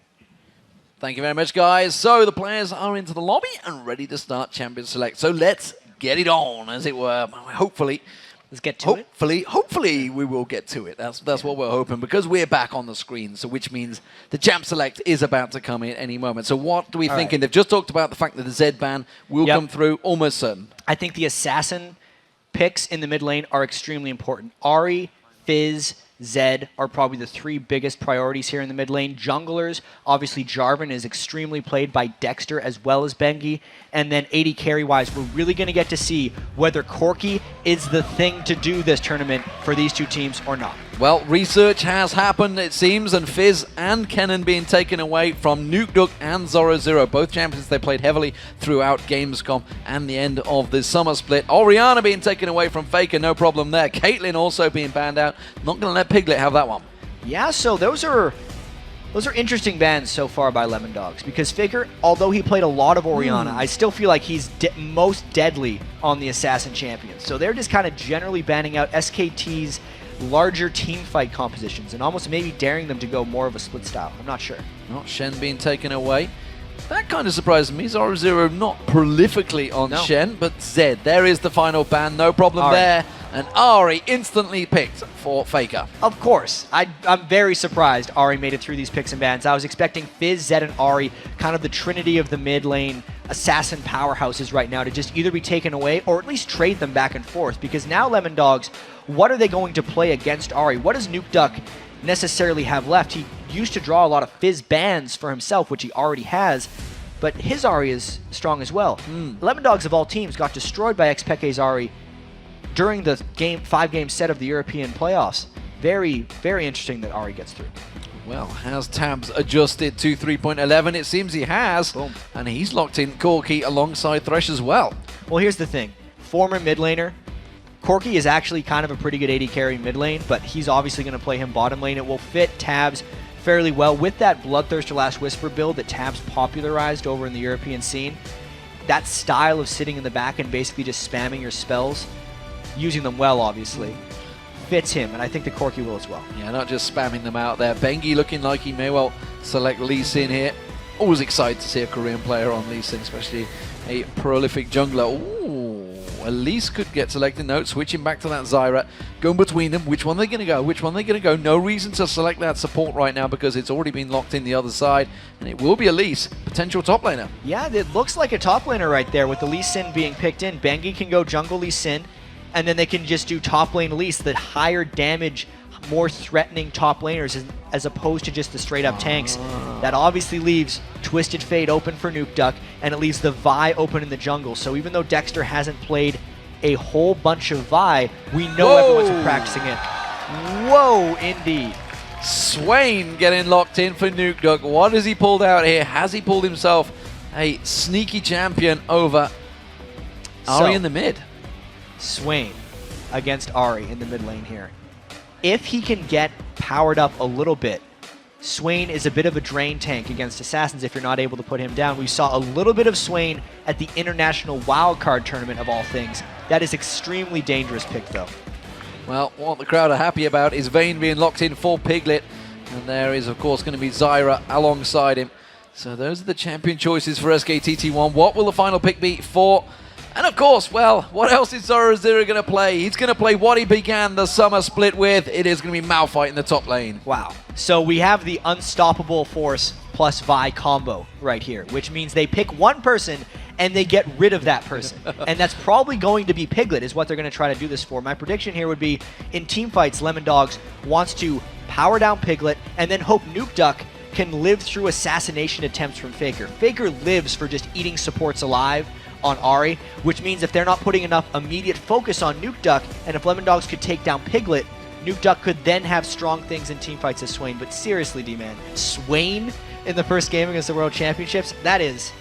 Thank you very much, guys. So the players are into the lobby and ready to start Champion Select. So let's get it on, as it were. Hopefully. Let's get to it. Hopefully we will get to it. That's what we're hoping, because we're back on the screen, so which means the Champ Select is about to come in any moment. So what do we think? They've just talked about the fact that the Zed ban will come through, almost certain. I think the assassin picks in the mid lane are extremely important. Ahri, Fizz, Zed are probably the three biggest priorities here in the mid lane. Junglers, obviously Jarvan is extremely played by Dexter as well as Bengi. And then AD carry-wise, we're really going to get to see whether Corki is the thing to do this tournament for these two teams or not. Well, research has happened, it seems, and Fizz and Kennen being taken away from Nukeduck and Zoro, both champions they played heavily throughout Gamescom and the end of the summer split. Orianna being taken away from Faker, no problem there. Caitlyn also being banned out. Not going to let Piglet have that one. Yeah, so those are interesting bans so far by Lemondogs, because Faker, although he played a lot of Orianna, I still feel like he's most deadly on the Assassin champions. So they're just kind of generally banning out SKT's larger team fight compositions and almost maybe daring them to go more of a split style. I'm not sure. Not Shen being taken away. That kind of surprised me. Zoro not prolifically on Shen, but Zed. There is the final ban. No problem there. And Ahri instantly picked for Faker. Of course. I'm very surprised Ahri made it through these picks and bans. I was expecting Fizz, Zed, and Ahri, kind of the trinity of the mid lane assassin powerhouses right now, to just either be taken away or at least trade them back and forth. Because now Lemondogs, what are they going to play against Ahri? What does Nukeduck necessarily have left? He used to draw a lot of Fizz bans for himself, which he already has, but his Ahri is strong as well. Lemondogs of all teams got destroyed by Xpeke's Ahri during the 5-game set of the European playoffs. Very, very interesting that Ahri gets through. Well, has Tabs adjusted to 3.11? It seems he has. Boom. And he's locked in Corki alongside Thresh as well. Well, here's the thing. Former mid laner, Corki is actually kind of a pretty good AD carry mid lane, but he's obviously going to play him bottom lane. It will fit Tabs fairly well with that Bloodthirster Last Whisper build that Tabs popularized over in the European scene. That style of sitting in the back and basically just spamming your spells, using them well, obviously, fits him, and I think the Corki will as well. Yeah, not just spamming them out there. Bengi looking like he may well select Lee Sin here. Always excited to see a Korean player on Lee Sin, especially a prolific jungler. Ooh. Elise could get selected. No, switching back to that Zyra. Going between them. Which one are they going to go? Which one are they going to go? No reason to select that support right now because it's already been locked in the other side. And it will be Elise, potential top laner. Yeah, it looks like a top laner right there with the Lee Sin being picked in. Bengi can go jungle Lee Sin, and then they can just do top lane Elise, the higher damage, more threatening top laners as opposed to just the straight up tanks. That obviously leaves Twisted Fate open for Nuke Duck, and it leaves the Vi open in the jungle. So even though Dexter hasn't played a whole bunch of Vi, we know everyone's been practicing it. Whoa, indeed. Swain getting locked in for Nuke Duck. What has he pulled out here? Has he pulled himself a sneaky champion over Ahri in the mid? Swain against Ahri in the mid lane here. If he can get powered up a little bit, Swain is a bit of a drain tank against Assassins if you're not able to put him down. We saw a little bit of Swain at the International Wildcard Tournament of all things. That is extremely dangerous pick though. Well, what the crowd are happy about is Vayne being locked in for Piglet. And there is, of course, going to be Zyra alongside him. So those are the champion choices for SKTT1. What will the final pick be for? And of course, well, what else is Zoro going to play? He's going to play what he began the summer split with. It is going to be Malphite in the top lane. Wow. So we have the Unstoppable Force plus Vi combo right here, which means they pick one person and they get rid of that person. And that's probably going to be Piglet is what they're going to try to do this for. My prediction here would be in team fights, Lemon Dogs wants to power down Piglet and then hope Nuke Duck can live through assassination attempts from Faker. Faker lives for just eating supports alive on Ahri, which means if they're not putting enough immediate focus on Nuke Duck, and if Lemon Dogs could take down Piglet, Nuke Duck could then have strong things in teamfights as Swain. But seriously, D-Man, Swain in the first game against the World Championships, that is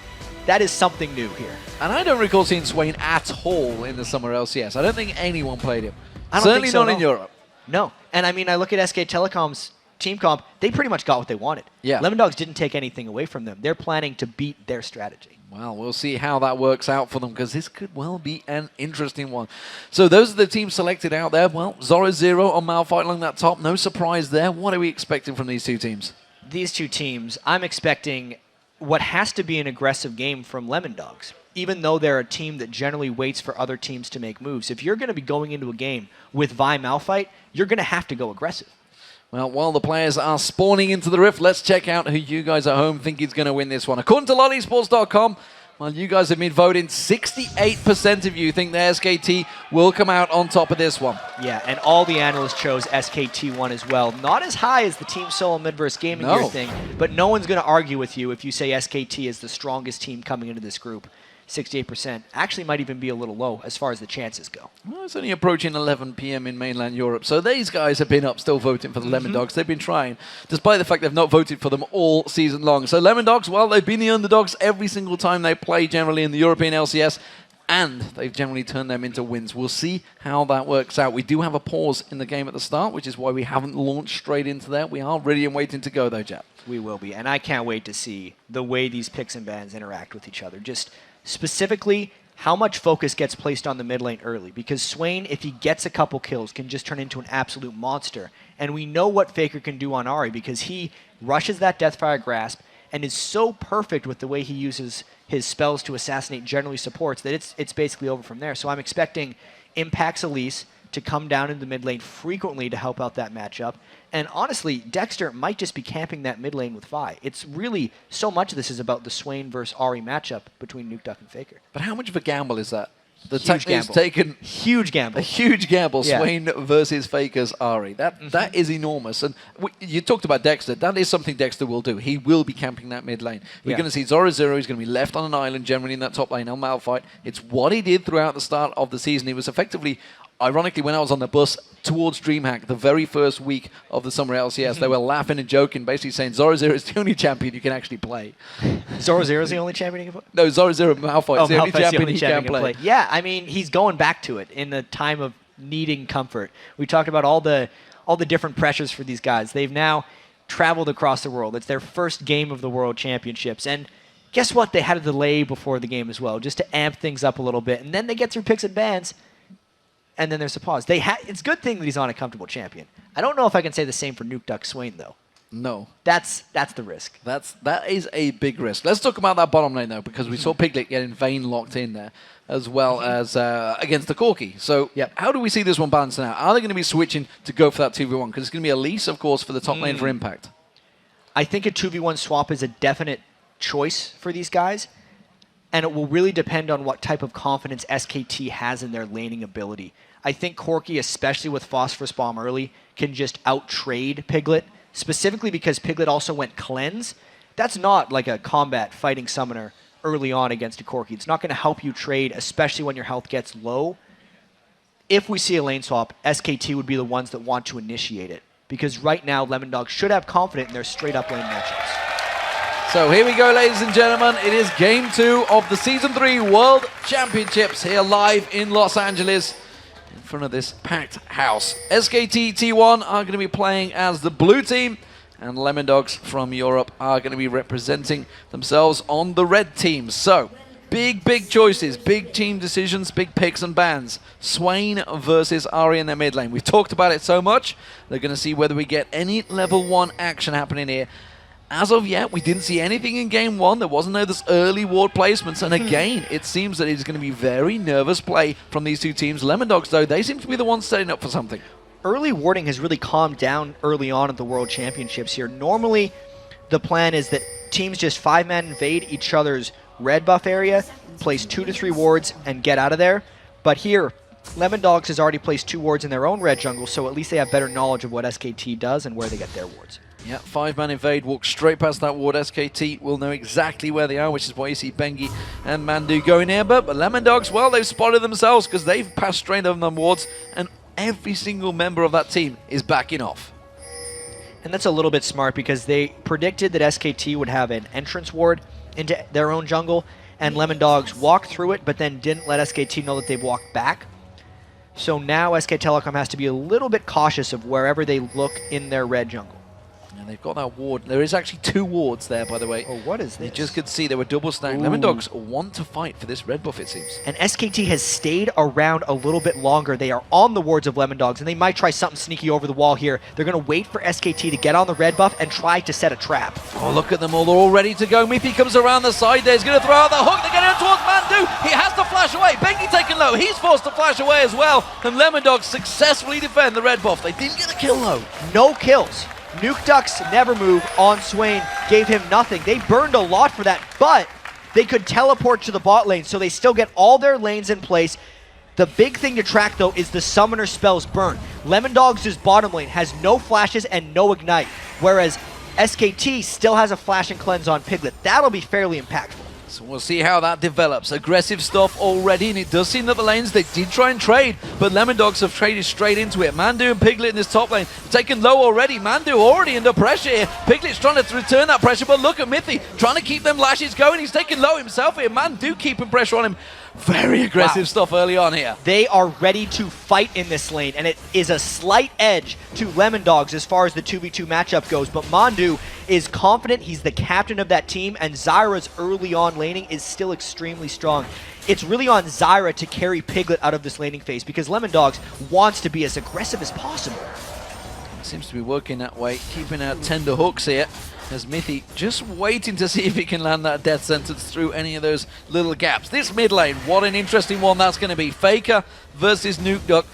something new here. And I don't recall seeing Swain at all in the Summer LCS. I don't think anyone played him. I don't Certainly think so, not in Europe. No. And I mean, I look at SK Telecom's team comp, they pretty much got what they wanted. Yeah. Lemon Dogs didn't take anything away from them. They're planning to beat their strategy. Well, we'll see how that works out for them because this could well be an interesting one. So those are the teams selected out there. Well, Zoro Zero on Malphite along that top. No surprise there. What are we expecting from these two teams? These two teams, I'm expecting what has to be an aggressive game from Lemon Dogs. Even though they're a team that generally waits for other teams to make moves. If you're going to be going into a game with Vi Malphite, you're going to have to go aggressive. Well, while the players are spawning into the Rift, let's check out who you guys at home think is going to win this one. According to LollySports.com, well, you guys have been voting. 68% of you think the SKT will come out on top of this one. Yeah, and all the analysts chose SKT1 as well. Not as high as the Team Solo Midverse Gaming Gear thing, but no one's going to argue with you if you say SKT is the strongest team coming into this group. 68% actually might even be a little low as far as the chances go. Well, it's only approaching 11 p.m. in mainland Europe, so these guys have been up still voting for the Lemon Dogs. They've been trying, despite the fact they've not voted for them all season long. So Lemon Dogs, well, they've been the underdogs every single time they play generally in the European LCS, and they've generally turned them into wins. We'll see how that works out. We do have a pause in the game at the start, which is why we haven't launched straight into that. We are ready and waiting to go, though, Jap. We will be, and I can't wait to see the way these picks and bans interact with each other. Just specifically, how much focus gets placed on the mid lane early. Because Swain, if he gets a couple kills, can just turn into an absolute monster. And we know what Faker can do on Ahri because he rushes that Deathfire Grasp and is so perfect with the way he uses his spells to assassinate generally supports that it's basically over from there. So I'm expecting Impact's Elise to come down in the mid lane frequently to help out that matchup. And honestly, Dexter might just be camping that mid lane with Vi. It's really, so much of this is about the Swain versus Ahri matchup between Nuke Duck and Faker. But how much of a gamble is that? The Huge technique's gamble. taken Huge gamble. a huge gamble. Yeah. Swain versus Faker's Ahri. That is enormous. And you talked about Dexter. That is something Dexter will do. He will be camping that mid lane. We're Yeah. going to see Zoro Zero. He's going to be left on an island, generally in that top lane on Malphite. It's what he did throughout the start of the season. He was effectively, ironically, when I was on the bus towards DreamHack, the very first week of the Summer LCS, they were laughing and joking, basically saying Zoro Zero is the only champion you can actually play. Zoro Zero is the only champion you can play? No, Zoro Zero Malphite is the only Malphite's champion he can play. Yeah, I mean, he's going back to it in the time of needing comfort. We talked about all the different pressures for these guys. They've now traveled across the world. It's their first game of the World Championships. And guess what? They had a delay before the game as well, just to amp things up a little bit. And then they get through picks and bans, and then there's a pause. It's a good thing that he's on a comfortable champion. I don't know if I can say the same for Nuke Duck Swain, though. No. That's the risk. That is a big risk. Let's talk about that bottom lane, though, because we saw Piglet getting Vayne locked in there, as well as against the Corki. So how do we see this one balancing out? Are they going to be switching to go for that 2v1? Because it's going to be Elise, of course, for the top lane for Impact. I think a 2v1 swap is a definite choice for these guys, and it will really depend on what type of confidence SKT has in their laning ability. I think Corki, especially with Phosphorus Bomb early, can just out-trade Piglet, specifically because Piglet also went Cleanse. That's not like a combat fighting summoner early on against a Corki. It's not going to help you trade, especially when your health gets low. If we see a lane swap, SKT would be the ones that want to initiate it, because right now Lemondog should have confidence in their straight-up lane matchups. So here we go, ladies and gentlemen. It is Game 2 of the Season 3 World Championships here live in Los Angeles in front of this packed house. SKT T1 are going to be playing as the blue team, and Lemondogs from Europe are going to be representing themselves on the red team. So, big choices, big team decisions, big picks and bans. Swain versus Ari in their mid lane. We've talked about it so much. They're going to see whether we get any level 1 action happening here. As of yet, we didn't see anything in Game 1. There wasn't this early ward placements. And again, it seems that it's going to be very nervous play from these two teams. Lemondogs, though, they seem to be the ones setting up for something. Early warding has really calmed down early on at the World Championships here. Normally, the plan is that teams just 5-man invade each other's red buff area, place 2 to 3 wards, and get out of there. But here, Lemondogs has already placed 2 wards in their own red jungle, so at least they have better knowledge of what SKT does and where they get their wards. Yeah, 5-man invade, walk straight past that ward. SKT will know exactly where they are, which is why you see Bengi and Mandu going here. But Lemondogs, well, they've spotted themselves because they've passed straight over them wards, and every single member of that team is backing off. And that's a little bit smart because they predicted that SKT would have an entrance ward into their own jungle, and Lemondogs walked through it, but then didn't let SKT know that they've walked back. So now SK Telecom has to be a little bit cautious of wherever they look in their red jungle. And they've got that ward. There is actually 2 wards there, by the way. Oh, what is this? You just could see they were double stacked. Lemondogs want to fight for this red buff, it seems. And SKT has stayed around a little bit longer. They are on the wards of Lemondogs, and they might try something sneaky over the wall here. They're going to wait for SKT to get on the red buff and try to set a trap. Oh, look at them all. They're all ready to go. Miffy comes around the side there. He's going to throw out the hook. They're getting towards Mandu. He has to flash away. Bengi taken low. He's forced to flash away as well. And Lemondogs successfully defend the red buff. They didn't get a kill, though. No kills. Nuke Ducks never move on Swain, gave him nothing. They burned a lot for that, but they could teleport to the bot lane, so they still get all their lanes in place. The big thing to track, though, is the summoner spells burn. Lemondogs' bottom lane has no flashes and no ignite, whereas SKT still has a flash and cleanse on Piglet. That'll be fairly impactful. So we'll see how that develops. Aggressive stuff already, and it does seem that the lanes, they did try and trade, but Lemondogs have traded straight into it. Mandu and Piglet in this top lane, taken low already. Mandu already under pressure here. Piglet's trying to return that pressure, but look at Mithy, trying to keep them lashes going. He's taken low himself here. Mandu keeping pressure on him. Very aggressive stuff early on here. They are ready to fight in this lane, and it is a slight edge to Lemondogs as far as the 2v2 matchup goes, but Mandu is confident. He's the captain of that team, and Zyra's early on laning is still extremely strong. It's really on Zyra to carry Piglet out of this laning phase because Lemondogs wants to be as aggressive as possible. Seems to be working that way, keeping out tender hooks here. As Mithy just waiting to see if he can land that death sentence through any of those little gaps. This mid lane, what an interesting one that's going to be. Faker versus Nuke Duck.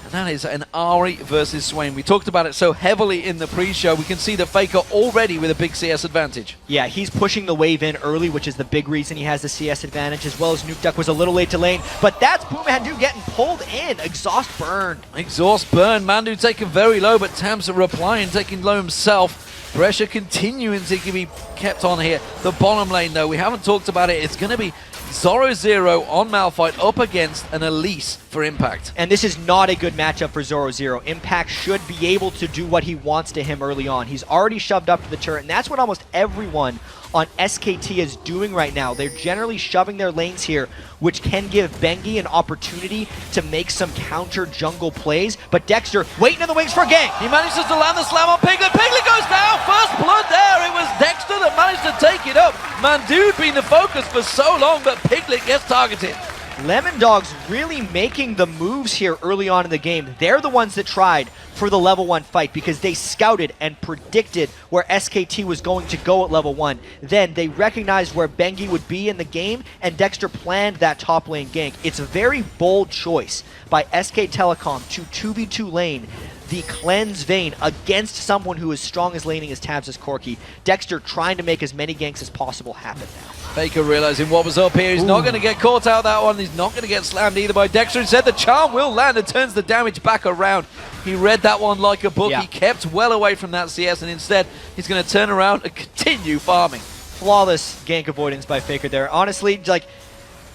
And that is an Ari versus Swain. We talked about it so heavily in the pre-show. We can see the Faker already with a big CS advantage. Yeah, he's pushing the wave in early, which is the big reason he has the CS advantage, as well as Nuke Duck was a little late to lane. But that's Mandu getting pulled in. Exhaust burned. Exhaust burn. Mandu taken very low, but Tams replying, taking low himself. Pressure continuing to be kept on here. The bottom lane, though, we haven't talked about it. It's going to be Zoro0 on Malphite up against an Elise for Impact. And this is not a good matchup for Zoro0. Impact should be able to do what he wants to him early on. He's already shoved up to the turret, and that's what almost everyone on SKT is doing right now. They're generally shoving their lanes here, which can give Bengi an opportunity to make some counter jungle plays. But Dexter waiting in the wings for a gank. He manages to land the slam on Piglet. Piglet goes down. First blood there. It was Dexter that managed to take it up. Mandu being the focus for so long, but Piglet gets targeted. Lemon Dogs really making the moves here early on in the game. They're the ones that tried for the level 1 fight because they scouted and predicted where SKT was going to go at level 1. Then they recognized where Bengi would be in the game, and Dexter planned that top lane gank. It's a very bold choice by SK Telecom to 2v2 lane the Cleanse Vein against someone who is strong as laning as Tabs' Corki. Dexter trying to make as many ganks as possible happen now. Faker realizing what was up here. He's not going to get caught out that one. He's not going to get slammed either by Dexter. Instead, the charm will land and turns the damage back around. He read that one like a book. Yeah. He kept well away from that CS, and instead, he's going to turn around and continue farming. Flawless gank avoidance by Faker there. Honestly, like,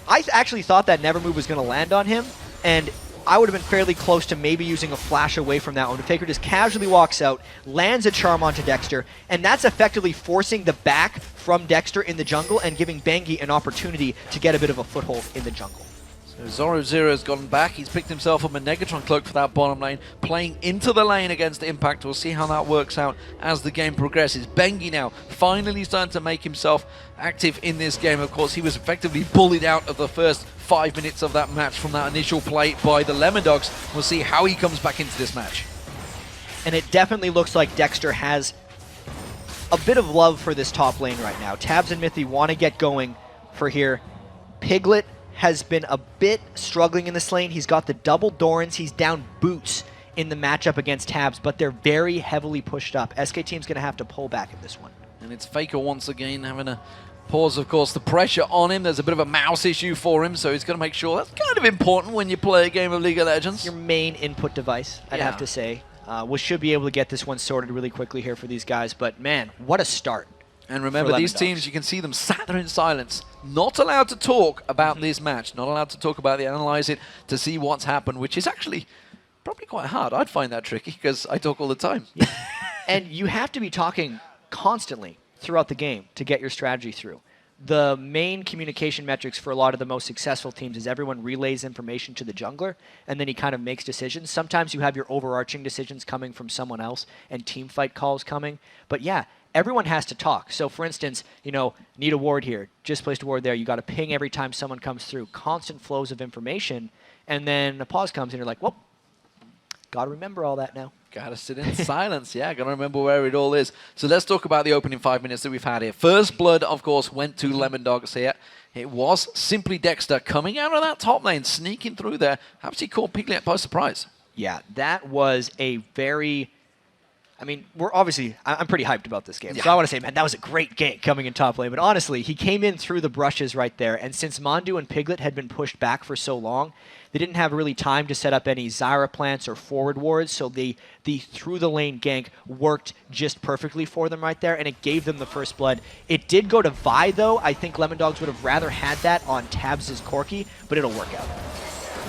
I actually thought that Never Move was going to land on him, and I would have been fairly close to maybe using a flash away from that one. Faker just casually walks out, lands a charm onto Dexter, and that's effectively forcing the back from Dexter in the jungle and giving Bengi an opportunity to get a bit of a foothold in the jungle. So Zoro0 has gone back. He's picked himself up a Negatron Cloak for that bottom lane, playing into the lane against Impact. We'll see how that works out as the game progresses. Bengi now finally starting to make himself active in this game. Of course, he was effectively bullied out of the first 5 minutes of that match from that initial play by the Lemon Dogs. We'll see how he comes back into this match. And it definitely looks like Dexter has a bit of love for this top lane right now. Tabs and Mythy want to get going for here. Piglet has been a bit struggling in this lane. He's got the double Dorans. He's down Boots in the matchup against Tabs, but they're very heavily pushed up. SK Team's going to have to pull back in this one. And it's Faker once again having to pause, of course, the pressure on him. There's a bit of a mouse issue for him, so he's going to make sure. That's kind of important when you play a game of League of Legends. Your main input device, I'd have to say. We should be able to get this one sorted really quickly here for these guys, but man, what a start. And remember, these teams, you can see them sat there in silence, not allowed to talk about this match, not allowed to talk about it, analyze it, to see what's happened, which is actually probably quite hard. I'd find that tricky because I talk all the time. Yeah. And you have to be talking constantly throughout the game to get your strategy through. The main communication metrics for a lot of the most successful teams is everyone relays information to the jungler, and then he kind of makes decisions. Sometimes you have your overarching decisions coming from someone else and team fight calls coming. But yeah, everyone has to talk. So for instance, you know, need a ward here, just placed a ward there. You got to ping every time someone comes through. Constant flows of information, and then a pause comes and you're like, well, got to remember all that now. Gotta sit in silence, yeah, gotta remember where it all is. So let's talk about the opening 5 minutes that we've had here. First blood, of course, went to Lemon Dogs here. It was simply Dexter coming out of that top lane, sneaking through there. Perhaps he caught Piglet by surprise. Yeah, that was a very... I mean, we're obviously... I'm pretty hyped about this game. Yeah. So I want to say, man, that was a great gank coming in top lane. But honestly, he came in through the brushes right there. And since Mondu and Piglet had been pushed back for so long, they didn't have really time to set up any Zyra plants or forward wards. So the through-the-lane gank worked just perfectly for them right there. And it gave them the first blood. It did go to Vi, though. I think Lemon Dogs would have rather had that on Tabs' Corki. But it'll work out.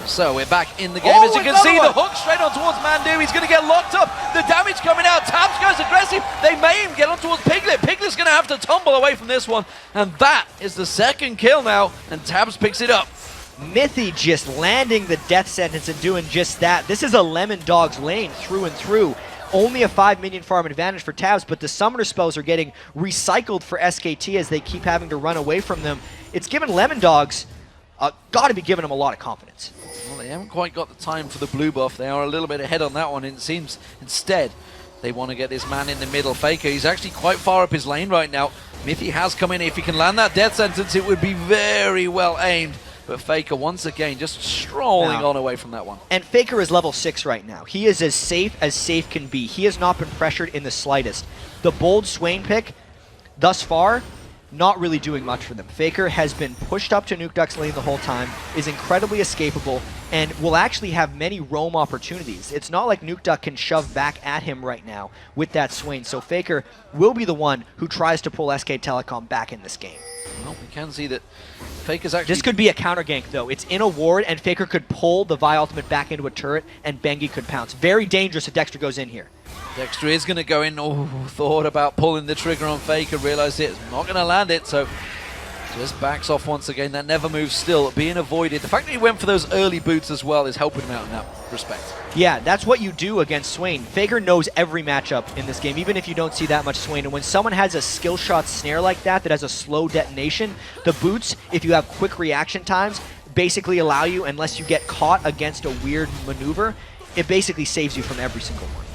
So we're back in the game. As you can see, the hook straight on towards Mandu. He's going to get locked up. The damage coming out. Tabs goes aggressive. They may even get on towards Piglet. Piglet's going to have to tumble away from this one. And that is the second kill now. And Tabs picks it up. Mythy just landing the death sentence and doing just that. This is a Lemon Dogs lane through and through. Only a 5 minion farm advantage for Tabs, but the summoner spells are getting recycled for SKT as they keep having to run away from them. It's given Lemon Dogs, got to be giving them a lot of confidence. Well, they haven't quite got the time for the blue buff. They are a little bit ahead on that one. It seems instead they want to get this man in the middle. Faker, he's actually quite far up his lane right now. Mythy has come in. If he can land that death sentence, it would be very well aimed. But Faker, once again, just strolling on away from that one. And Faker is level 6 right now. He is as safe can be. He has not been pressured in the slightest. The bold Swain pick, thus far, not really doing much for them. Faker has been pushed up to Nuke Duck's lane the whole time, is incredibly escapable, and will actually have many roam opportunities. It's not like Nuke Duck can shove back at him right now with that Swain, so Faker will be the one who tries to pull SK Telecom back in this game. Well, we can see that Faker's actually... This could be a counter gank, though. It's in a ward, and Faker could pull the Vi ultimate back into a turret, and Bengi could pounce. Very dangerous if Dexter goes in here. Dexter is going to go in. Oh, thought about pulling the trigger on Faker, realized it's not going to land it, so just backs off once again. That never moves still, being avoided. The fact that he went for those early boots as well is helping him out in that respect. Yeah, that's what you do against Swain. Faker knows every matchup in this game, even if you don't see that much Swain. And when someone has a skill shot snare like that, that has a slow detonation, the boots, if you have quick reaction times, basically allow you, unless you get caught against a weird maneuver, it basically saves you from every single one.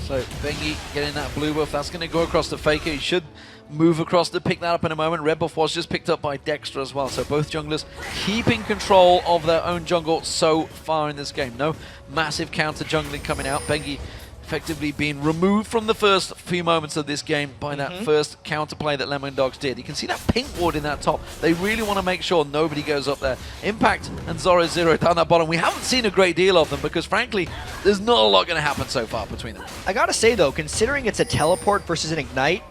So Bengi getting that blue buff, that's going to go across to Faker. He should move across to pick that up in a moment. Red buff was just picked up by Dexter as well. So both junglers keeping control of their own jungle so far in this game. No massive counter jungling coming out. Bengi effectively being removed from the first few moments of this game by that first counterplay that Lemondogs did. You can see that pink ward in that top. They really want to make sure nobody goes up there. Impact and Zoro down that bottom. We haven't seen a great deal of them because, frankly, there's not a lot going to happen so far between them. I gotta say, though, considering it's a teleport versus an ignite,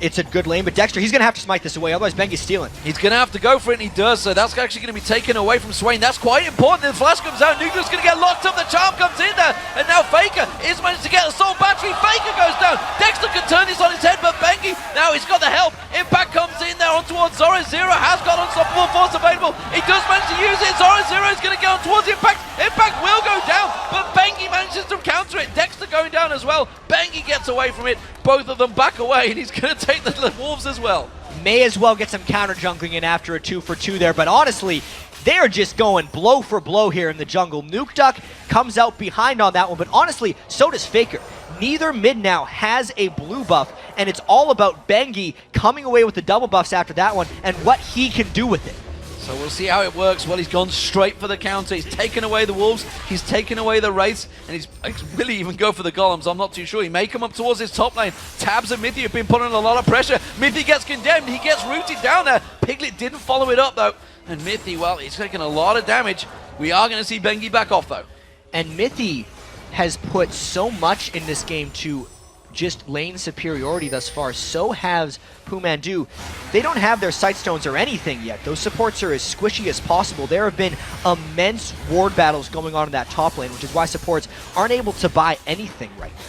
it's a good lane, but Dexter, he's going to have to smite this away, otherwise Bengi's stealing. He's going to have to go for it, and he does, so that's actually going to be taken away from Swain. That's quite important. The flash comes out, Nuclear's going to get locked up, the charm comes in there, and now Faker is managed to get a soul battery. Faker goes down. Dexter can turn this on his head, but Bengi, now he's got the help. Impact comes in there on towards Zoro. Zero has got unstoppable force available. He does manage to use it. Zoro is going to go on towards Impact. Impact will go down, but Bengi manages to counter it. Dexter going down as well. Bengi gets away from it. Both of them back away, and he's going to take the Wolves as well. May as well get some counter jungling in after a 2-for-2 there, but honestly, they're just going blow for blow here in the jungle. Nuke Duck comes out behind on that one, but honestly, so does Faker. Neither mid now has a blue buff, and it's all about Bengi coming away with the double buffs after that one and what he can do with it. So we'll see how it works. Well, he's gone straight for the counter. He's taken away the Wolves. He's taken away the Wraiths. And he's really even go for the Golems. I'm not too sure. He may come up towards his top lane. Tabs and Mithy have been putting a lot of pressure. Mithy gets condemned. He gets rooted down there. Piglet didn't follow it up, though. And Mithy, well, he's taken a lot of damage. We are going to see Bengi back off, though. And Mithy has put so much in this game to just lane superiority thus far. So has Pumandu. They don't have their sight stones or anything yet. Those supports are as squishy as possible. There have been immense ward battles going on in that top lane, which is why supports aren't able to buy anything right now.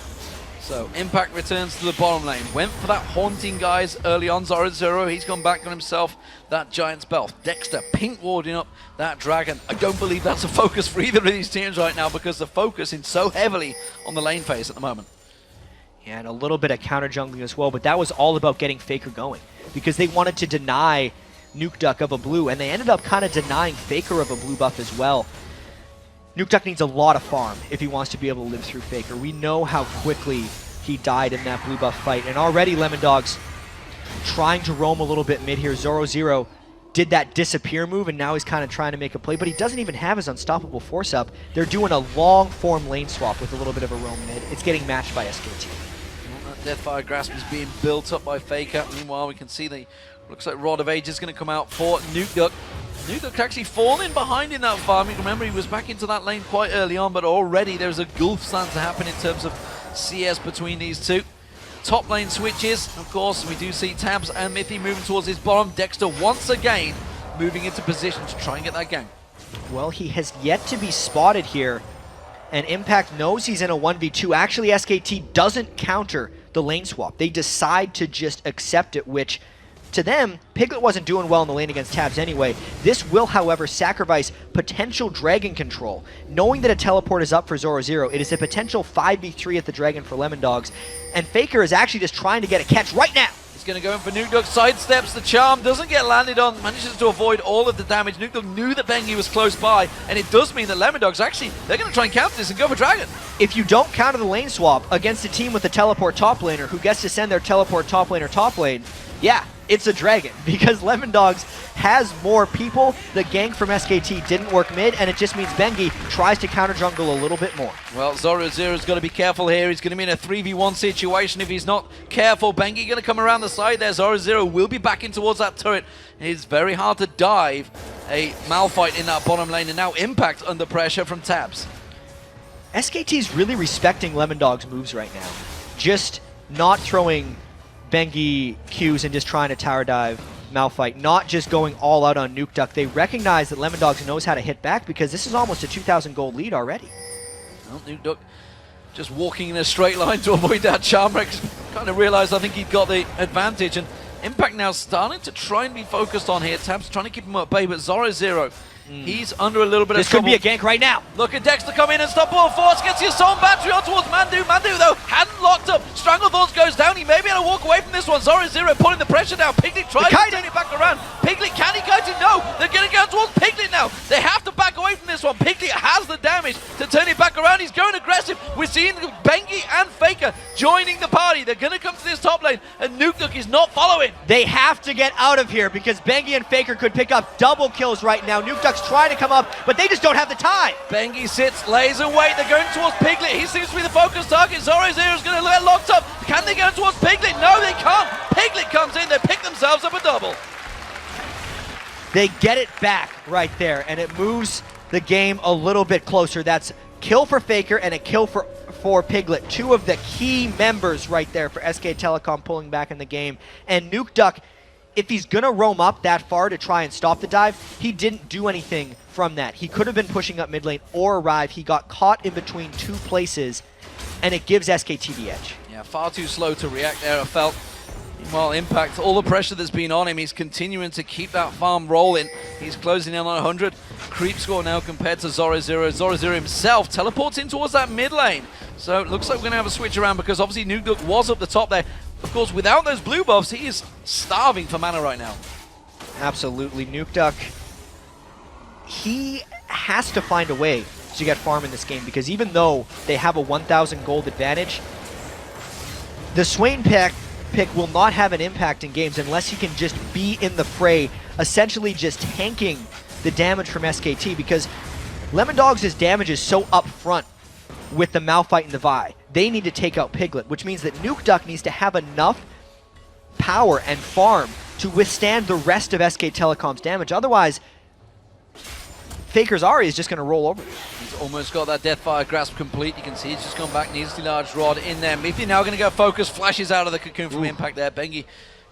So Impact returns to the bottom lane. Went for that haunting guys early on. Zoro, he's gone back on himself. That Giant's Belt. Dexter pink warding up that dragon. I don't believe that's a focus for either of these teams right now because they're focusing so heavily on the lane phase at the moment. Yeah, and a little bit of counter jungling as well, but that was all about getting Faker going because they wanted to deny Nuke Duck of a blue, and they ended up kind of denying Faker of a blue buff as well. Nuke Duck needs a lot of farm if he wants to be able to live through Faker. We know how quickly he died in that blue buff fight, and already Lemondogs trying to roam a little bit mid here. Zoro did that disappear move, and now he's kind of trying to make a play, but he doesn't even have his unstoppable force up. They're doing a long form lane swap with a little bit of a roam mid. It's getting matched by SKT. Deathfire Grasp is being built up by Faker. Meanwhile, we can see the looks like Rod of Age is going to come out for Nuke Duck. Nuke Duck actually falling behind in that farming. Remember, he was back into that lane quite early on, but already there's a gulf starting to happen in terms of CS between these two. Top lane switches, of course, we do see Tabs and Mithy moving towards his bottom. Dexter once again moving into position to try and get that gang. Well, he has yet to be spotted here, and Impact knows he's in a 1v2. Actually, SKT doesn't counter the lane swap. They decide to just accept it, which to them, Piglet wasn't doing well in the lane against Tabs anyway. This will, however, sacrifice potential dragon control. Knowing that a teleport is up for Zoro, it is a potential 5v3 at the dragon for Lemondogs, and Faker is actually just trying to get a catch right now. He's going to go in for Nuke Duck, sidesteps the charm, doesn't get landed on, manages to avoid all of the damage. Nuke Duck knew that Bengi was close by, and it does mean that Lemondogs actually, they're going to try and counter this and go for Dragon. If you don't counter the lane swap against a team with a teleport top laner who gets to send their teleport top laner top lane, yeah, it's a Dragon, because Lemondogs has more people. The gank from SKT didn't work mid, and it just means Bengi tries to counter jungle a little bit more. Well, Zoro's got to be careful here. He's going to be in a 3v1 situation if he's not careful. Bengi going to come around the side there. Zoro will be backing towards that turret. It's very hard to dive a Malphite in that bottom lane, and now Impact under pressure from Tabs. SKT's really respecting Lemondogs' moves right now. Just not throwing Bengi Qs and just trying to tower dive Malphite, not just going all out on Nuke Duck. They recognize that Lemondogs knows how to hit back because this is almost a 2,000 gold lead already. Well, Nuke Duck just walking in a straight line to avoid that charm wreck. Kind of realized I think he'd got the advantage, and Impact now starting to try and be focused on here. Tab's trying to keep him at bay, but Zoro, he's under a little bit of trouble. This could be a gank right now. Look at Dexter come in and stop all force. Gets his Soul Battery on towards Mandu. Mandu, though, hadn't locked up. Stranglethorns goes down. He may be able to walk away from this one. Zoro pulling the pressure down. Piglet tries to turn it back around. Piglet, can he kite it? No. They're going to go towards Piglet now. They have to back away from this one. Piglet has the damage to turn it back around. He's going aggressive. We're seeing Bengi and Faker joining the party. They're going to come to this top lane, and Nuke is not following. They have to get out of here because Bengi and Faker could pick up double kills right now. Nukeduck's trying to come up, but they just don't have the time. Bengi sits, lays away. They're going towards Piglet. He seems to be the focus target. Zoro's going to get locked up. Can they go towards Piglet? No, they can't. Piglet comes in. They pick themselves up a double. They get it back right there, and it moves the game a little bit closer. That's kill for Faker and a kill for Piglet. Two of the key members right there for SK Telecom pulling back in the game. And Nukeduck, if he's going to roam up that far to try and stop the dive, he didn't do anything from that. He could have been pushing up mid lane or arrive. He got caught in between two places, and it gives SKT the edge. Yeah, far too slow to react there, I felt. Meanwhile, Impact, all the pressure that's been on him, he's continuing to keep that farm rolling. He's closing in on 100. Creep score now compared to Zoro. Zoro himself teleports in towards that mid lane. So it looks like we're going to have a switch around because obviously Nukeduck was up the top there. Of course, without those blue buffs, he is starving for mana right now. Absolutely. Nukeduck, he has to find a way to get farm in this game because even though they have a 1,000 gold advantage, the Swain pick will not have an impact in games unless he can just be in the fray, essentially just tanking the damage from SKT because Lemondogs' damage is so up front with the Malphite and the Vi. They need to take out Piglet, which means that Nukeduck needs to have enough power and farm to withstand the rest of SK Telecom's damage. Otherwise, Faker's Ahri is just going to roll over. He's almost got that Deathfire grasp complete. You can see he's just gone back, needs the large rod in there. Miffy now going to go focus, flashes out of the cocoon from Impact there. Bengi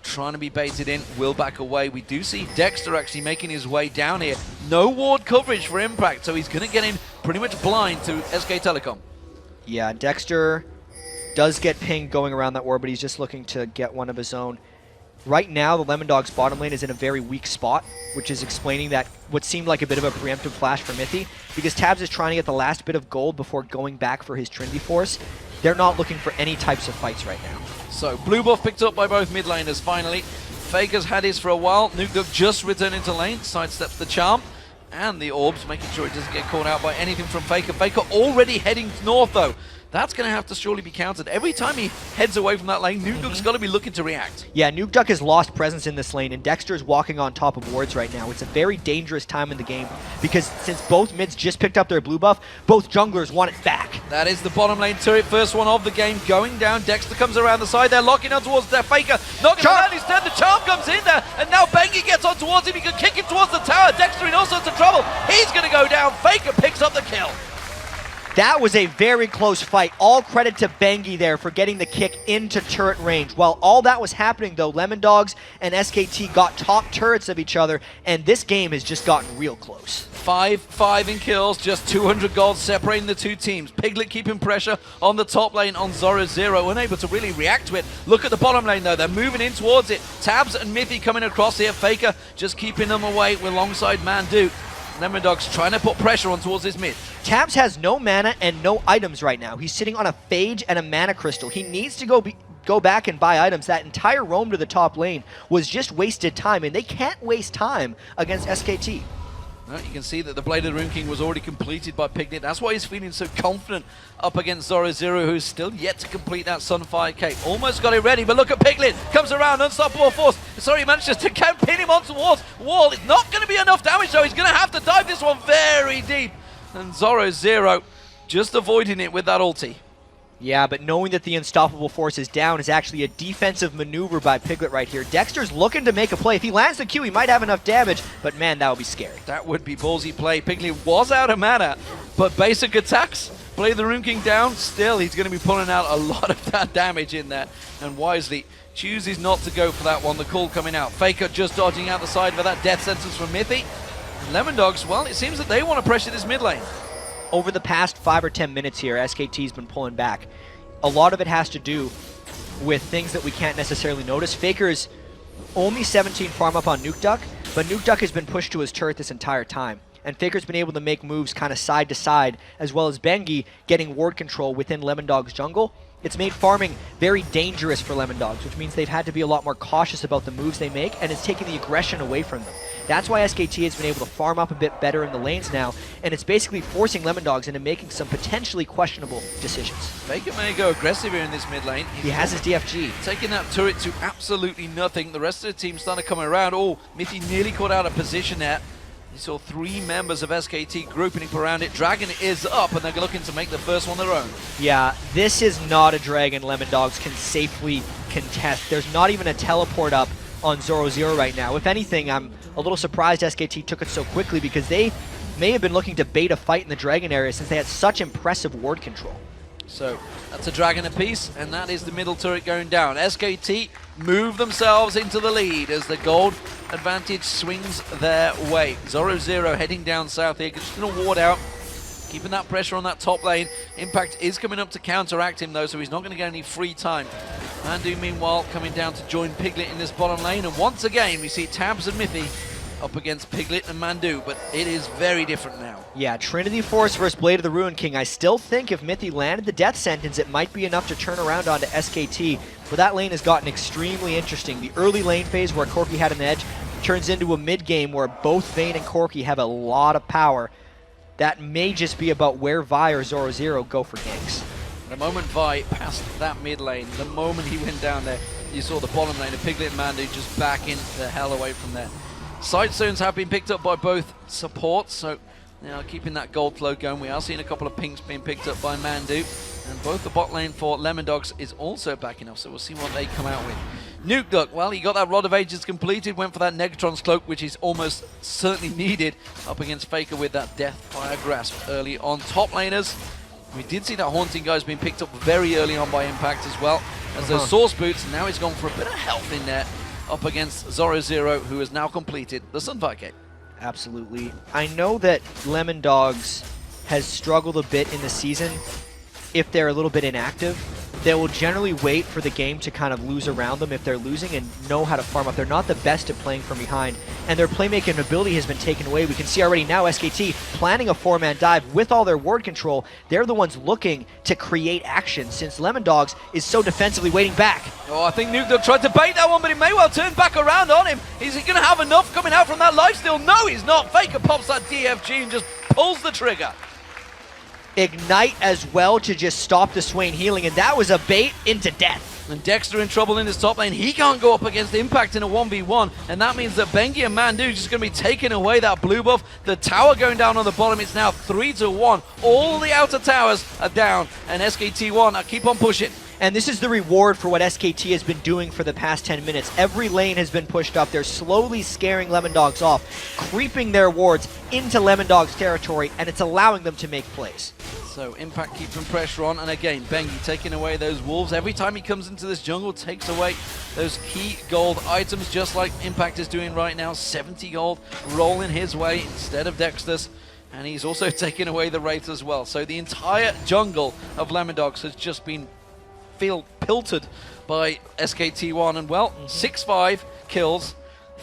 trying to be baited in, will back away. We do see Dexter actually making his way down here. No ward coverage for Impact, so he's going to get in pretty much blind to SK Telecom. Yeah, Dexter does get pinged going around that ward, but he's just looking to get one of his own. Right now, the Lemondogs bottom lane is in a very weak spot, which is explaining that what seemed like a bit of a preemptive flash for Mithy, because Tabs is trying to get the last bit of gold before going back for his Trinity Force. They're not looking for any types of fights right now. So, blue buff picked up by both mid laners finally. Faker's had his for a while. Nukeduck just returning to lane, sidesteps the charm. And the orbs, making sure it doesn't get caught out by anything from Faker. Faker already heading north, though. That's going to have to surely be countered. Every time he heads away from that lane, Nukeduck's got to be looking to react. Yeah, Nukeduck has lost presence in this lane, and Dexter is walking on top of wards right now. It's a very dangerous time in the game, because since both mids just picked up their blue buff, both junglers want it back. That is the bottom lane turret, first one of the game, going down. Dexter comes around the side there, locking on towards their Faker. Not going to land his turn, the charm comes in there, and now Bengi gets on towards him. He can kick him towards the tower. Dexter in all sorts of trouble. He's going to go down. Faker picks up the kill. That was a very close fight. All credit to Bengi there for getting the kick into turret range. While all that was happening, though, Lemondogs and SKT got top turrets of each other, and this game has just gotten real close. 5-5 in kills, just 200 gold separating the two teams. Piglet keeping pressure on the top lane on Zoro, unable to really react to it. Look at the bottom lane, though. They're moving in towards it. Tabs and Mithy coming across here. Faker just keeping them away alongside Mandu. Lemondogs trying to put pressure on towards his mid. Tabs has no mana and no items right now. He's sitting on a Phage and a Mana Crystal. He needs to go back and buy items. That entire roam to the top lane was just wasted time, and they can't waste time against SKT. Well, you can see that the Blade of the Rune King was already completed by Piglet. That's why he's feeling so confident up against Zoro, who's still yet to complete that Sunfire Cape. Almost got it ready, but look at Piglet. Comes around, unstoppable force. Sorry, he manages to pin him onto the wall. It's not going to be enough damage, though. He's going to have to dive this one very deep. And Zoro, just avoiding it with that ulti. Yeah, but knowing that the unstoppable force is down is actually a defensive maneuver by Piglet right here. Dexter's looking to make a play. If he lands the Q, he might have enough damage, but man, that would be scary. That would be ballsy play. Piglet was out of mana, but basic attacks, Blade of the Rune King down, still he's going to be pulling out a lot of that damage in there, and wisely chooses not to go for that one. The call coming out. Faker just dodging out the side for that death sentence from Mithy. Lemondogs, well, it seems that they want to pressure this mid lane. Over the past 5 or 10 minutes here, SKT's been pulling back. A lot of it has to do with things that we can't necessarily notice. Faker's Only 17 farm up on Nuke Duck, but Nuke Duck has been pushed to his turret this entire time. And Faker's been able to make moves kind of side to side, as well as Bengi getting ward control within Lemondog's jungle. It's made farming very dangerous for Lemondogs, which means they've had to be a lot more cautious about the moves they make, and it's taken the aggression away from them. That's why SKT has been able to farm up a bit better in the lanes now, and it's basically forcing Lemondogs into making some potentially questionable decisions. Faker may go aggressive here in this mid lane. He has his DFG. Taking that turret to absolutely nothing. The rest of the team starting to come around. Oh, Mithy nearly caught out of position there. You saw 3 members of SKT grouping up around it. Dragon is up, and they're looking to make the first one their own. Yeah, this is not a Dragon Lemondogs can safely contest. There's not even a teleport up on 0-0 right now. If anything, I'm a little surprised SKT took it so quickly because they may have been looking to bait a fight in the Dragon area since they had such impressive ward control. So that's a Dragon apiece, and that is the middle turret going down. SKT move themselves into the lead as the gold advantage swings their way. 0-0 heading down south here, just going to ward out, keeping that pressure on that top lane. Impact is coming up to counteract him though, so he's not going to get any free time. Mandu meanwhile coming down to join Piglet in this bottom lane, and once again we see Tabs and Mithy up against Piglet and Mandu, but it is very different now. Yeah, Trinity Force versus Blade of the Ruin King. I still think if Mithy landed the death sentence, it might be enough to turn around onto SKT, but that lane has gotten extremely interesting. The early lane phase where Corki had an edge turns into a mid game where both Vayne and Corki have a lot of power. That may just be about where Vi or 0-0 go for ganks. The moment Vi passed that mid lane, the moment he went down there, you saw the bottom lane of Piglet and Mandu just backing the hell away from there. Side zones have been picked up by both supports, so keeping that gold flow going. We are seeing a couple of pinks being picked up by Mandu, and both the bot lane for Lemondogs is also backing off, so we'll see what they come out with. Nuke Duck, well, he got that Rod of Ages completed, went for that Negatron's Cloak, which is almost certainly needed up against Faker with that Deathfire Grasp early on. Top laners, we did see that Haunting Guys being picked up very early on by Impact as well, as those Source Boots. Now he's gone for a bit of health in there up against 0-0, who has now completed the Sunfire Gate. Absolutely. I know that Lemondogs has struggled a bit in the season if they're a little bit inactive. They will generally wait for the game to kind of lose around them if they're losing and know how to farm up. They're not the best at playing from behind, and their playmaking ability has been taken away. We can see already now SKT planning a 4-man dive with all their ward control. They're the ones looking to create action since Lemondogs is so defensively waiting back. Oh, I think Nuke Duck tried to bait that one, but he may well turn back around on him. Is he going to have enough coming out from that lifesteal? No, he's not. Faker pops that DFG and just pulls the trigger. Ignite as well to just stop the Swain healing, and that was a bait into death. And Dexter in trouble in his top lane. He can't go up against Impact in a 1v1, and that means that Bengi and Mandu just going to be taking away that blue buff. The tower going down on the bottom. It's now 3-1. All the outer towers are down, and SKT1 keep on pushing. And this is the reward for what SKT has been doing for the past 10 minutes. Every lane has been pushed up. They're slowly scaring Lemondogs off, creeping their wards into Lemondogs territory, and it's allowing them to make plays. So Impact keeping pressure on, and again, Bengi taking away those wolves. Every time he comes into this jungle, takes away those key gold items, just like Impact is doing right now. 70 gold rolling his way instead of Dexter's. And he's also taking away the Wraith as well. So the entire jungle of Lemondogs has just been pilted by SKT1, and well, 6-5 kills,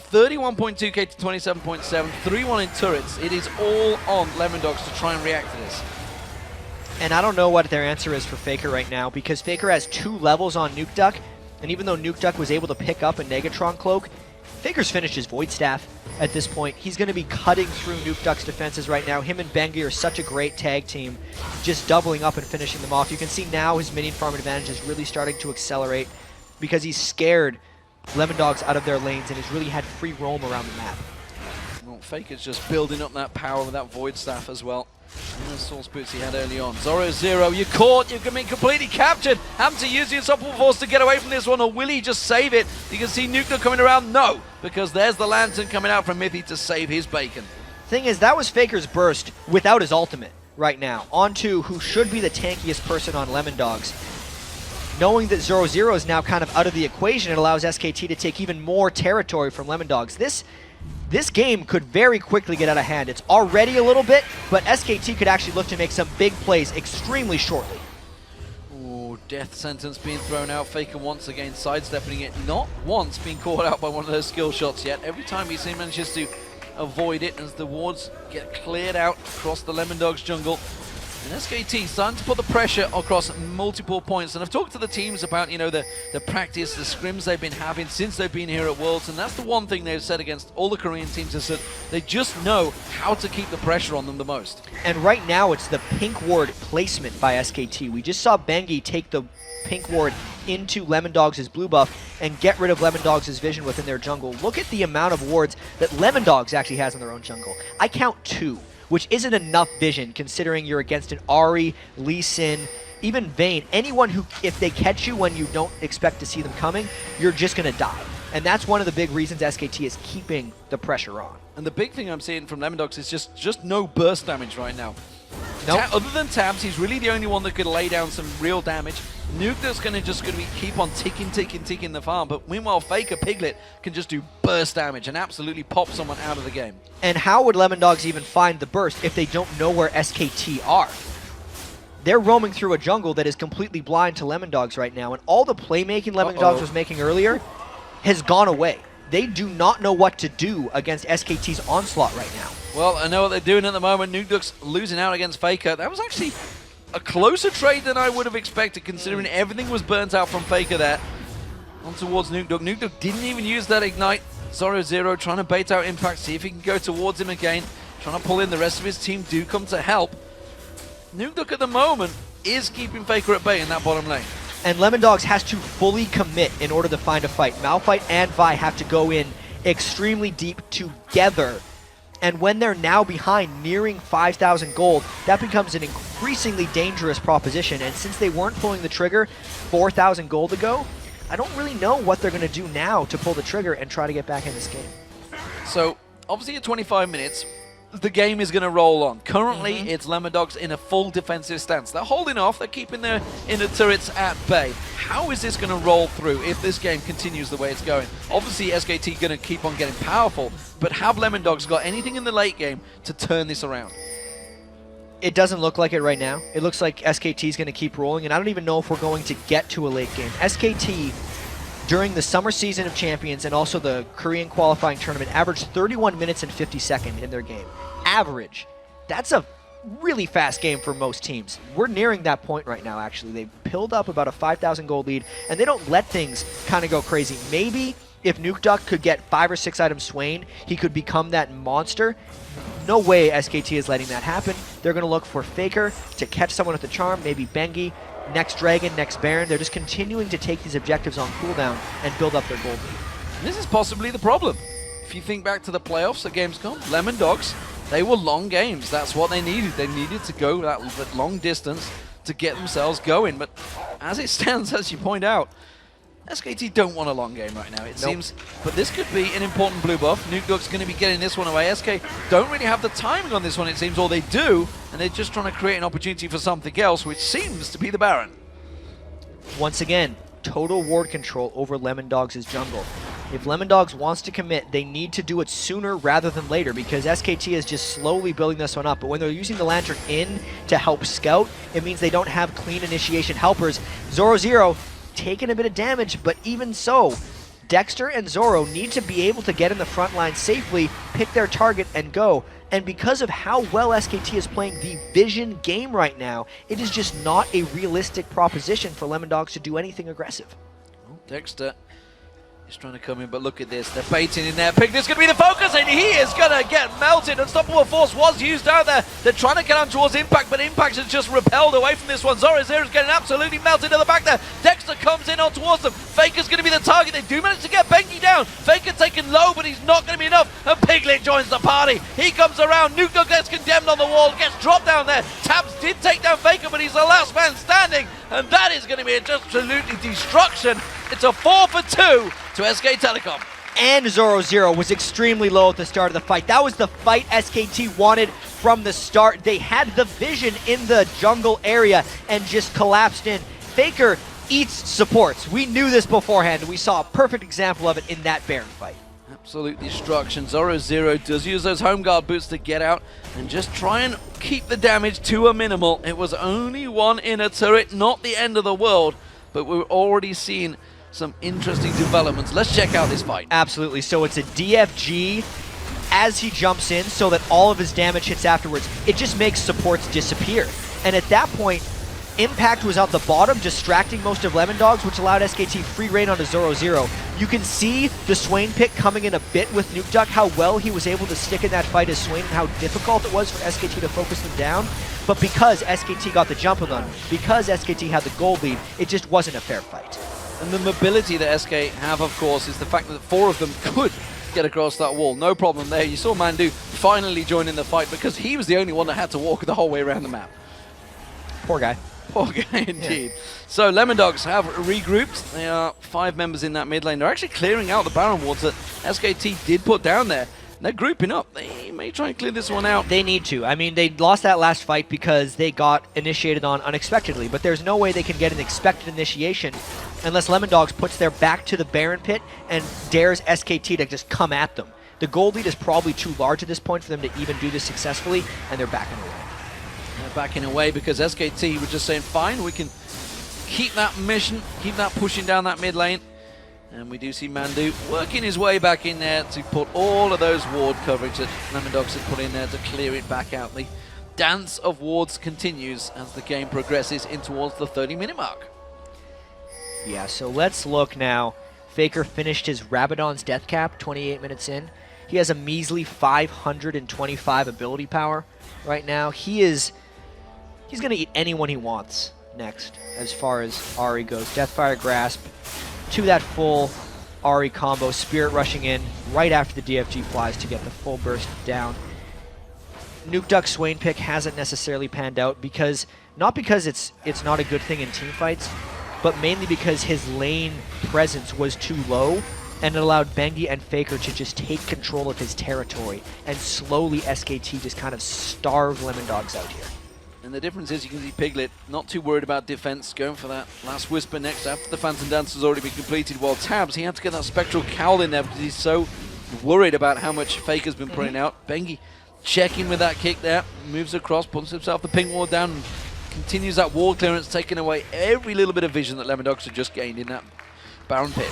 31.2k to 27.7, 3-1 in turrets. It is all on Lemondogs to try and react to this. And I don't know what their answer is for Faker right now, because Faker has 2 levels on Nuke Duck, and even though Nuke Duck was able to pick up a Negatron Cloak, Faker's finished his Void Staff at this point. He's going to be cutting through Nuke Duck's defenses right now. Him and Bengi are such a great tag team, just doubling up and finishing them off. You can see now his minion farm advantage is really starting to accelerate because he's scared Lemondogs out of their lanes and has really had free roam around the map. Well, Faker's just building up that power with that Void Staff as well. And the Source Boots he had early on. 0-0, you're caught, you're going to be completely captured. Having to use the Unstoppable Force to get away from this one, or will he just save it? You can see Nuke Duck coming around. No, because there's the Lantern coming out from Mithy to save his bacon. Thing is, that was Faker's burst without his ultimate right now. Onto who should be the tankiest person on Lemondogs. Knowing that 0-0 is now kind of out of the equation, it allows SKT to take even more territory from Lemondogs. This game could very quickly get out of hand. It's already a little bit, but SKT could actually look to make some big plays extremely shortly. Ooh, Death sentence being thrown out. Faker once again sidestepping it. Not once being caught out by one of those skill shots yet. Every time he manages to avoid it as the wards get cleared out across the Lemon Dogs jungle. And SKT starting to put the pressure across multiple points. And I've talked to the teams about, you know, the practice, the scrims they've been having since they've been here at Worlds. And that's the one thing they've said against all the Korean teams is that they just know how to keep the pressure on them the most. And right now, it's the pink ward placement by SKT. We just saw Bengi take the pink ward into Lemon Dogs' blue buff and get rid of Lemon Dogs' vision within their jungle. Look at the amount of wards that Lemon Dogs actually has in their own jungle. I count 2, which isn't enough vision considering you're against an Ahri, Lee Sin, even Vayne. Anyone who, if they catch you when you don't expect to see them coming, you're just going to die. And that's one of the big reasons SKT is keeping the pressure on. And the big thing I'm seeing from Lemon Dogs is just no burst damage right now. Nope. Other than Tabs, he's really the only one that could lay down some real damage. Nuke's going to keep on ticking the farm, but meanwhile Faker Piglet can just do burst damage and absolutely pop someone out of the game. And how would Lemon Dogs even find the burst if they don't know where SKT are? They're roaming through a jungle that is completely blind to Lemon Dogs right now, and all the playmaking Lemon Dogs was making earlier has gone away. They do not know what to do against SKT's onslaught right now. Well, I know what they're doing at the moment. Nuke's losing out against Faker. That was actually a closer trade than I would have expected, considering everything was burnt out from Faker there. On towards Nuke. Nuke didn't even use that Ignite. Zoro trying to bait out Impact, see if he can go towards him again. Trying to pull in. The rest of his team do come to help. Nuke at the moment is keeping Faker at bay in that bottom lane. And Lemon Dogs has to fully commit in order to find a fight. Malphite and Vi have to go in extremely deep together. And when they're now behind, nearing 5,000 gold, that becomes an increasingly dangerous proposition. And since they weren't pulling the trigger 4,000 gold ago, I don't really know what they're going to do now to pull the trigger and try to get back in this game. So, obviously at 25 minutes, the game is going to roll on. Currently, it's Lemon Dogs in a full defensive stance. They're holding off, they're keeping their inner turrets at bay. How is this going to roll through if this game continues the way it's going? Obviously, SKT going to keep on getting powerful, but have Lemon Dogs got anything in the late game to turn this around? It doesn't look like it right now. It looks like SKT is going to keep rolling, and I don't even know if we're going to get to a late game. SKT, during the Summer Season of Champions and also the Korean qualifying tournament, averaged 31 minutes and 50 seconds in their game. Average. That's a really fast game for most teams. We're nearing that point right now, actually. They've pilled up about a 5,000 gold lead, and they don't let things kind of go crazy. Maybe if Nuke Duck could get 5 or 6 items Swain, he could become that monster. No way SKT is letting that happen. They're going to look for Faker to catch someone with the charm, maybe Bengi, next Dragon, next Baron. They're just continuing to take these objectives on cooldown and build up their gold lead. This is possibly the problem. If you think back to the playoffs at Gamescom, Lemon Dogs, they were long games. That's what they needed. They needed to go that long distance to get themselves going. But as it stands, as you point out, SKT don't want a long game right now, it seems. But this could be an important blue buff. Nuke Duck's going to be getting this one away. SK don't really have the timing on this one, it seems, or they do, and they're just trying to create an opportunity for something else, which seems to be the Baron. Once again, total ward control over Lemon Dogs' jungle. If Lemon Dogs wants to commit, they need to do it sooner rather than later, because SKT is just slowly building this one up. But when they're using the Lantern in to help scout, it means they don't have clean initiation helpers. Zoro taking a bit of damage, but even so, Dexter and Zoro need to be able to get in the front line safely, pick their target, and go. And because of how well SKT is playing the Vision game right now, it is just not a realistic proposition for Lemon Dogs to do anything aggressive. Dexter is trying to come in, but look at this. They're baiting in there. Piglet's going to be the focus, and he is going to get melted. Unstoppable Force was used out there. They're trying to get on towards Impact, but Impact has just repelled away from this one. Zoro's getting absolutely melted in the back there. Dexter comes in on towards them. Faker's going to be the target. They do manage to get Bengi down. Faker taken low, but he's not going to be enough. And Piglet joins the party. He comes around. Nuke Duck gets condemned on the wall, gets dropped down there. Tabs did take down Faker, but he's the last man standing. And that is going to be absolutely destruction. It's a 4 for 2 to SK Telecom. And Zoro was extremely low at the start of the fight. That was the fight SKT wanted from the start. They had the vision in the jungle area and just collapsed in. Faker eats supports. We knew this beforehand. We saw a perfect example of it in that Baron fight. absolute destruction. 0-0 does use those home guard boots to get out and just try and keep the damage to a minimal. It was only one inner turret, not the end of the world, but we're already seeing some interesting developments. Let's check out this fight. Absolutely. So it's a DFG as he jumps in so that all of his damage hits afterwards. It just makes supports disappear. And at that point, Impact was out the bottom, distracting most of Lemondogs, which allowed SKT free reign onto 0-0. You can see the Swain pick coming in a bit with Nuke Duck, how well he was able to stick in that fight as Swain and how difficult it was for SKT to focus them down. But because SKT got the jump on them, because SKT had the gold lead, it just wasn't a fair fight. And the mobility that SK have, of course, is the fact that 4 of them could get across that wall. No problem there. You saw Mandu finally join in the fight because he was the only one that had to walk the whole way around the map. Poor guy. Poor guy indeed. Yeah. So Lemondogs have regrouped. They are 5 members in that mid lane. They're actually clearing out the Baron wards that SKT did put down there. They're grouping up. They may try and clear this one out. They need to. I mean, they lost that last fight because they got initiated on unexpectedly, but there's no way they can get an expected initiation unless Lemondogs puts their back to the Baron pit and dares SKT to just come at them. The gold lead is probably too large at this point for them to even do this successfully, and they're backing away. They're backing away because SKT were just saying, fine, we can keep that mission, keep that pushing down that mid lane. And we do see Mandu working his way back in there to put all of those ward coverage that Lemondogs had put in there to clear it back out. The dance of wards continues as the game progresses in towards the 30-minute mark. Yeah, so let's look now. Faker finished his Rabadon's death cap 28 minutes in. He has a measly 525 ability power right now. He's going to eat anyone he wants next as far as Ahri goes. Deathfire Grasp to that full Ahri combo. Spirit rushing in right after the DFG flies to get the full burst down. Nuke Duck Swain pick hasn't necessarily panned out because, not because it's not a good thing in team fights, but mainly because his lane presence was too low and it allowed Bengi and Faker to just take control of his territory and slowly SKT just kind of starve Lemondogs out here. And the difference is you can see Piglet not too worried about defense, going for that last Whisper next after the Phantom Dance has already been completed, while Tabs, he had to get that Spectral Cowl in there because he's so worried about how much Faker's been putting out. Bengi checking with that kick there, moves across, puts himself the pink ward down, and continues that wall clearance, taking away every little bit of vision that Lemondogs had just gained in that Baron pit.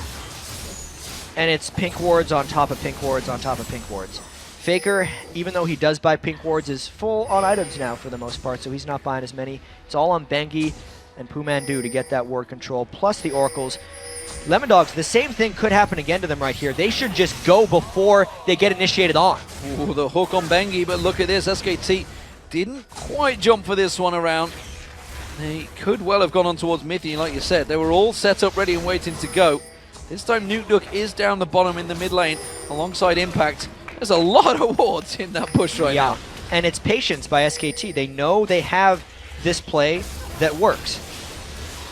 And it's pink wards on top of pink wards on top of pink wards. Faker, even though he does buy pink wards, is full on items now for the most part, so he's not buying as many. It's all on Bengi and Pumandu to get that ward control, plus the Oracles. Lemondogs, the same thing could happen again to them right here. They should just go before they get initiated on. Ooh, the hook on Bengi, but look at this. SKT didn't quite jump for this one around. They could well have gone on towards Mithy, like you said. They were all set up, ready and waiting to go. This time Nuke Duck is down the bottom in the mid lane alongside Impact. There's a lot of wards in that push right now. And it's patience by SKT. They know they have this play that works.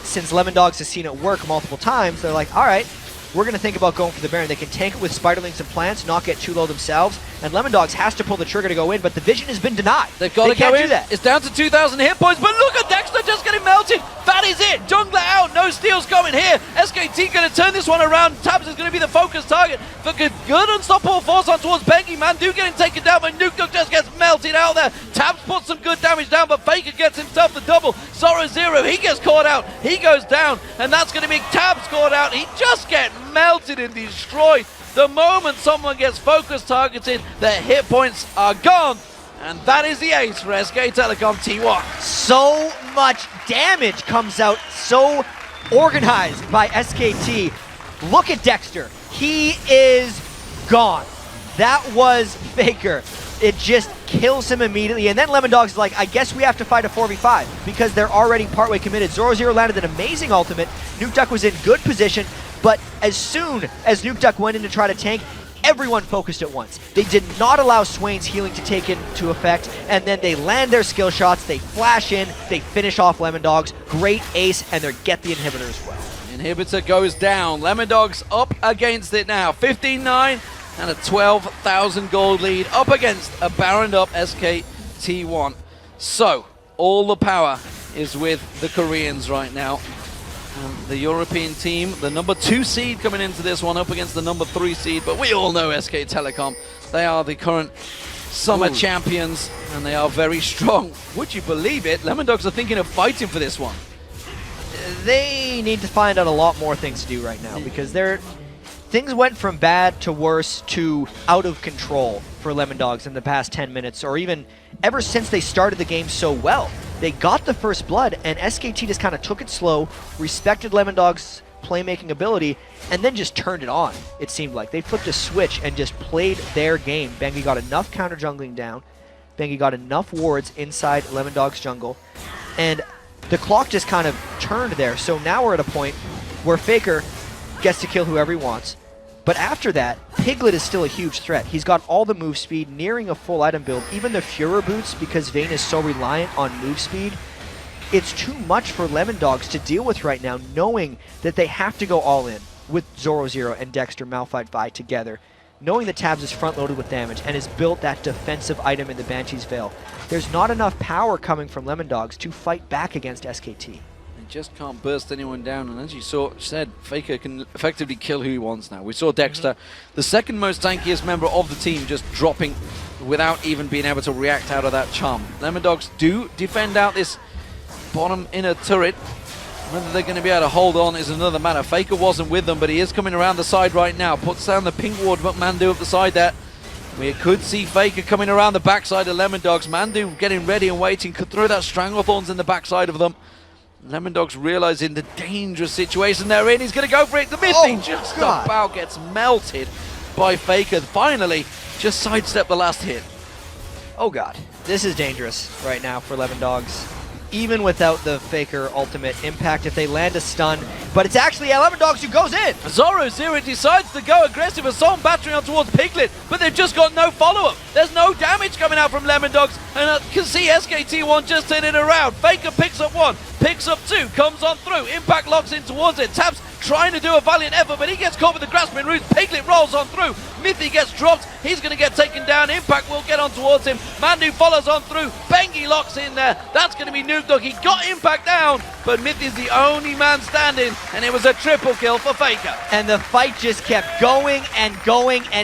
Since Lemondogs has seen it work multiple times, they're like, all right, we're going to think about going for the Baron. They can tank it with Spiderlings and plants, not get too low themselves, and Lemondogs has to pull the trigger to go in, but the vision has been denied. They've got to go in. It's down to 2,000 hit points, but look at Dexter just getting melted. That is it. Jungler out. No steals coming here. SKT going to turn this one around. Tabs is going to be the focus target for good unstoppable force on towards Bengi. Mandu getting taken down, but Nuke Duck just gets melted out there. Tabs puts some good damage down, but Faker gets himself the double. 0-0, he gets caught out. He goes down, and that's going to be Tabs caught out. He just gets melted and destroyed. The moment someone gets focus targeted, their hit points are gone. And that is the ace for SK Telecom T1. So much damage comes out, so organized by SKT. Look at Dexter. He is gone. That was Faker. It just kills him immediately. And then Lemondogs is like, I guess we have to fight a 4v5 because they're already partway committed. 0-0 landed an amazing ultimate. Nuke Duck was in good position, but as soon as Nuke Duck went in to try to tank, everyone focused at once. They did not allow Swain's healing to take into effect, and then they land their skill shots, they flash in, they finish off Lemondogs. Great ace, and they get the inhibitor as well. Inhibitor goes down. Lemondogs up against it now. 15-9 and a 12,000 gold lead up against a Baroned up SK T1. So, all the power is with the Koreans right now. And the European team, the number 2 seed coming into this one up against the number 3 seed. But we all know SK Telecom. They are the current summer champions, and they are very strong. Would you believe it? Lemon Dogs are thinking of fighting for this one. They need to find out a lot more things to do right now, because things went from bad to worse to out of control for Lemon Dogs in the past 10 minutes, or even ever since they started the game so well. They got the first blood, and SKT just kind of took it slow, respected Lemon Dogs' playmaking ability, and then just turned it on, it seemed like. They flipped a switch and just played their game. Bengi got enough counter jungling down. Bengi got enough wards inside Lemon Dogs' jungle. And the clock just kind of turned there. So now we're at a point where Faker gets to kill whoever he wants. But after that, Piglet is still a huge threat. He's got all the move speed, nearing a full item build. Even the Furor boots, because Vayne is so reliant on move speed. It's too much for Lemon Dogs to deal with right now, knowing that they have to go all in with Zoro0 and Dexter Malphite Vi together, knowing that Tabs is front-loaded with damage and has built that defensive item in the Banshee's Veil. There's not enough power coming from Lemon Dogs to fight back against SKT. They just can't burst anyone down, and as you said, Faker can effectively kill who he wants now. We saw Dexter, the second most tankiest member of the team, just dropping without even being able to react out of that charm. Lemon Dogs do defend out this bottom inner turret. Whether they're going to be able to hold on is another matter. Faker wasn't with them, but he is coming around the side right now. Puts down the pink ward, but Mandu up the side there. We could see Faker coming around the backside of Lemon Dogs. Mandu getting ready and waiting. Could throw that Stranglethorns in the backside of them. Lemon Dogs realizing the dangerous situation they're in. He's going to go for it. The Mythic just about gets melted by Faker. Finally, just sidestep the last hit. Oh god, this is dangerous right now for Lemon Dogs. Even without the Faker ultimate impact if they land a stun. But it's actually Lemon Dogs who goes in. Zoro0 decides to go aggressive, assault battery on towards Piglet, but they've just got no follow-up. There's no damage coming out from Lemon Dogs, and I can see SKT1 just turning it around. Faker picks up 1, picks up 2, comes on through. Impact locks in towards it. Tabs trying to do a valiant effort, but he gets caught with the grasping roots. Piglet rolls on through. Mythy gets dropped. He's going to get taken down. Impact will get on towards him. Mandu follows on through. Bengi locks in there. That's going to be Nuke Dog. He got Impact down, but Mythy's the only man standing, and it was a triple kill for Faker. And the fight just kept going, and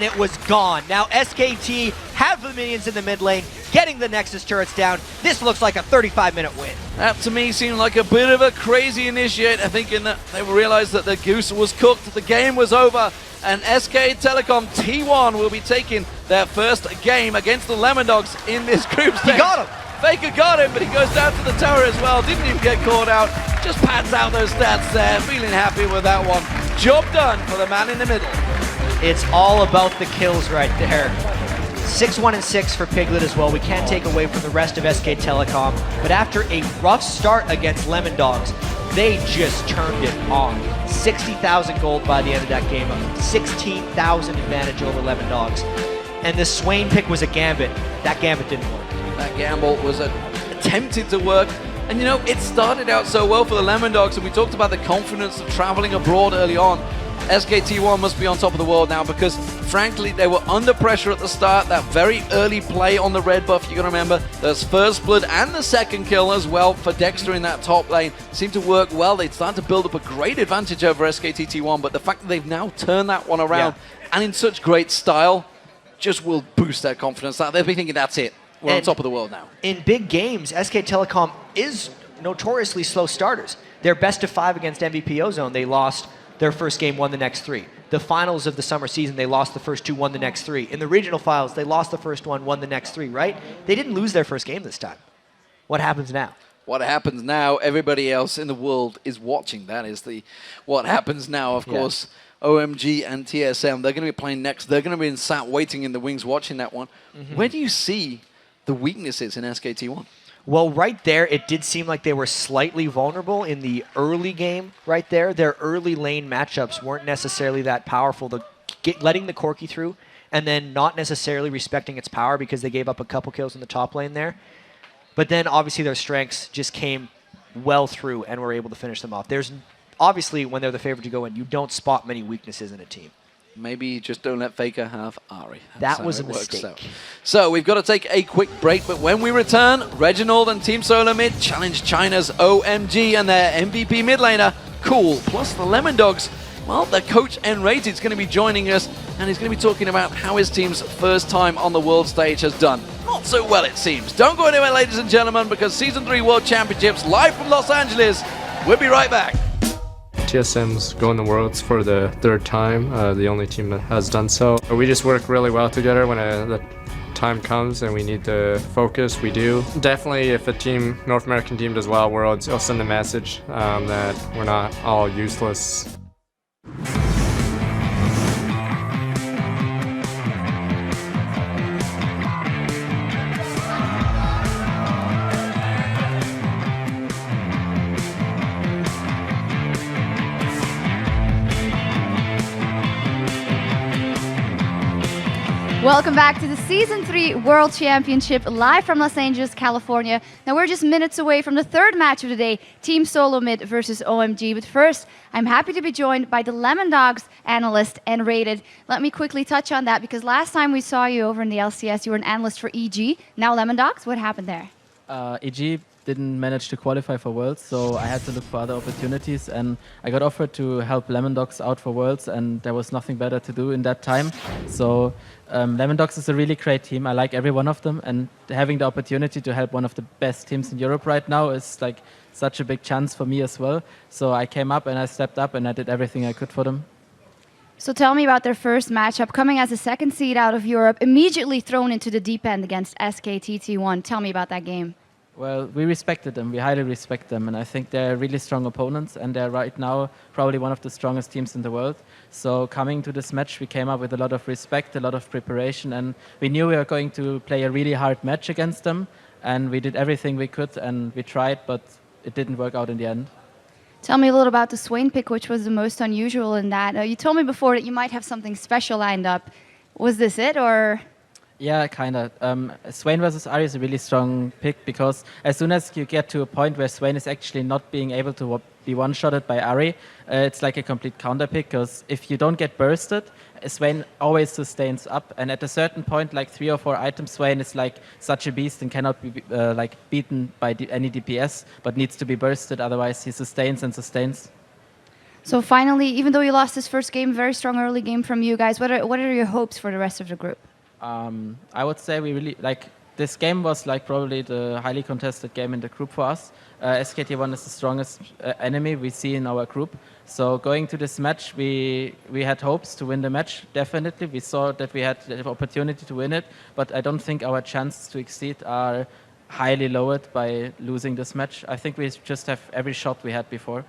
it was gone. Now SKT have the minions in the mid lane, getting the Nexus turrets down. This looks like a 35-minute win. That to me seemed like a bit of a crazy initiate. I think in that they realized that the goose was cooked, the game was over, and SK Telecom T1 will be taking their first game against the Lemon Dogs in this group stage. He got him! Faker got him, but he goes down to the tower as well. Didn't even get caught out. Just pads out those stats there. Feeling happy with that one. Job done for the man in the middle. It's all about the kills right there. 6-1 and 6 for Piglet as well. We can't take away from the rest of SK Telecom, but after a rough start against Lemon Dogs, they just turned it on. 60,000 gold by the end of that game, 16,000 advantage over Lemon Dogs. And the Swain pick was a gambit. That gambit didn't work. That gamble was attempted to work. And you know, it started out so well for the Lemon Dogs, and we talked about the confidence of traveling abroad early on. SKT1 must be on top of the world now, because frankly they were under pressure at the start. That very early play on the red buff, you gotta remember, there's first blood and the second kill as well for Dexter in that top lane seemed to work well. They started to build up a great advantage over SKT1, but the fact that they've now turned that one around and in such great style just will boost their confidence. They'll be thinking that's it, we're on top of the world now. In big games, SK Telecom is notoriously slow starters. Their best of 5 against MVP Ozone, they lost their first game, won the next 3. The finals of the summer season, they lost the first 2, won the next 3. In the regional finals, they lost the first 1, won the next 3, right? They didn't lose their first game this time. What happens now? What happens now, everybody else in the world is watching. That is the what happens now, of course. OMG and TSM, they're going to be playing next. They're going to be sat waiting in the wings watching that one. Where do you see the weaknesses in SKT1? Well, right there, it did seem like they were slightly vulnerable in the early game right there. Their early lane matchups weren't necessarily that powerful. Letting the Corki through and then not necessarily respecting its power because they gave up a couple kills in the top lane there. But then, obviously, their strengths just came well through and were able to finish them off. There's obviously, when they're the favorite to go in, you don't spot many weaknesses in a team. Maybe just don't let Faker have Ari. That was a mistake. So we've got to take a quick break, but when we return, Reginald and Team Solar Mid challenge China's OMG and their MVP mid laner cool. Plus the Lemon Dogs, well, their coach N-Rated is going to be joining us, and he's going to be talking about how his team's first time on the world stage has done. Not so well, it seems. Don't go anywhere, ladies and gentlemen, because Season 3 World Championships, live from Los Angeles. We'll be right back. TSM's going to Worlds for the third time, the only team that has done so. We just work really well together when the time comes and we need to focus, we do. Definitely if a team, North American team does well at Worlds, it'll send a message that we're not all useless. Welcome back to the Season 3 World Championship, live from Los Angeles, California. Now we're just minutes away from the third match of the day, Team Solo Mid versus OMG. But first, I'm happy to be joined by the Lemon Dogs analyst, N-Rated. Let me quickly touch on that, because last time we saw you over in the LCS, you were an analyst for EG. Now Lemon Dogs, what happened there? EG didn't manage to qualify for Worlds, so I had to look for other opportunities, and I got offered to help Lemon Dogs out for Worlds, and there was nothing better to do in that time. So Lemon Dogs is a really great team. I like every one of them, and having the opportunity to help one of the best teams in Europe right now is like such a big chance for me as well. So I came up and I stepped up and I did everything I could for them. So tell me about their first matchup, coming as a second seed out of Europe, immediately thrown into the deep end against SKTT1. Tell me about that game. Well, we respected them. We highly respect them, and I think they're really strong opponents, and they're right now probably one of the strongest teams in the world. So coming to this match, we came up with a lot of respect, a lot of preparation, and we knew we were going to play a really hard match against them, and we did everything we could, and we tried, but it didn't work out in the end. Tell me a little about the Swain pick, which was the most unusual in that. You told me before that you might have something special lined up. Was this it, or...? Yeah, kind of. Swain versus Ari is a really strong pick, because as soon as you get to a point where Swain is actually not being able to be one-shotted by Ari, it's like a complete counter pick, because if you don't get bursted, Swain always sustains up, and at a certain point, like 3 or 4 items, Swain is like such a beast and cannot be like beaten by any DPS, but needs to be bursted, otherwise he sustains and sustains. So finally, even though you lost this first game, very strong early game from you guys, what are your hopes for the rest of the group? I would say we really, like, this game was like probably the highly contested game in the group for us. SKT1 is the strongest enemy we see in our group. So going to this match, we had hopes to win the match, definitely. We saw that we had the opportunity to win it, but I don't think our chances to exceed are highly lowered by losing this match. I think we just have every shot we had before.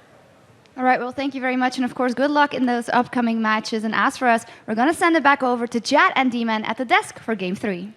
All right, well, thank you very much. And of course, good luck in those upcoming matches. And as for us, we're going to send it back over to Jat and D-Man at the desk for Game 3.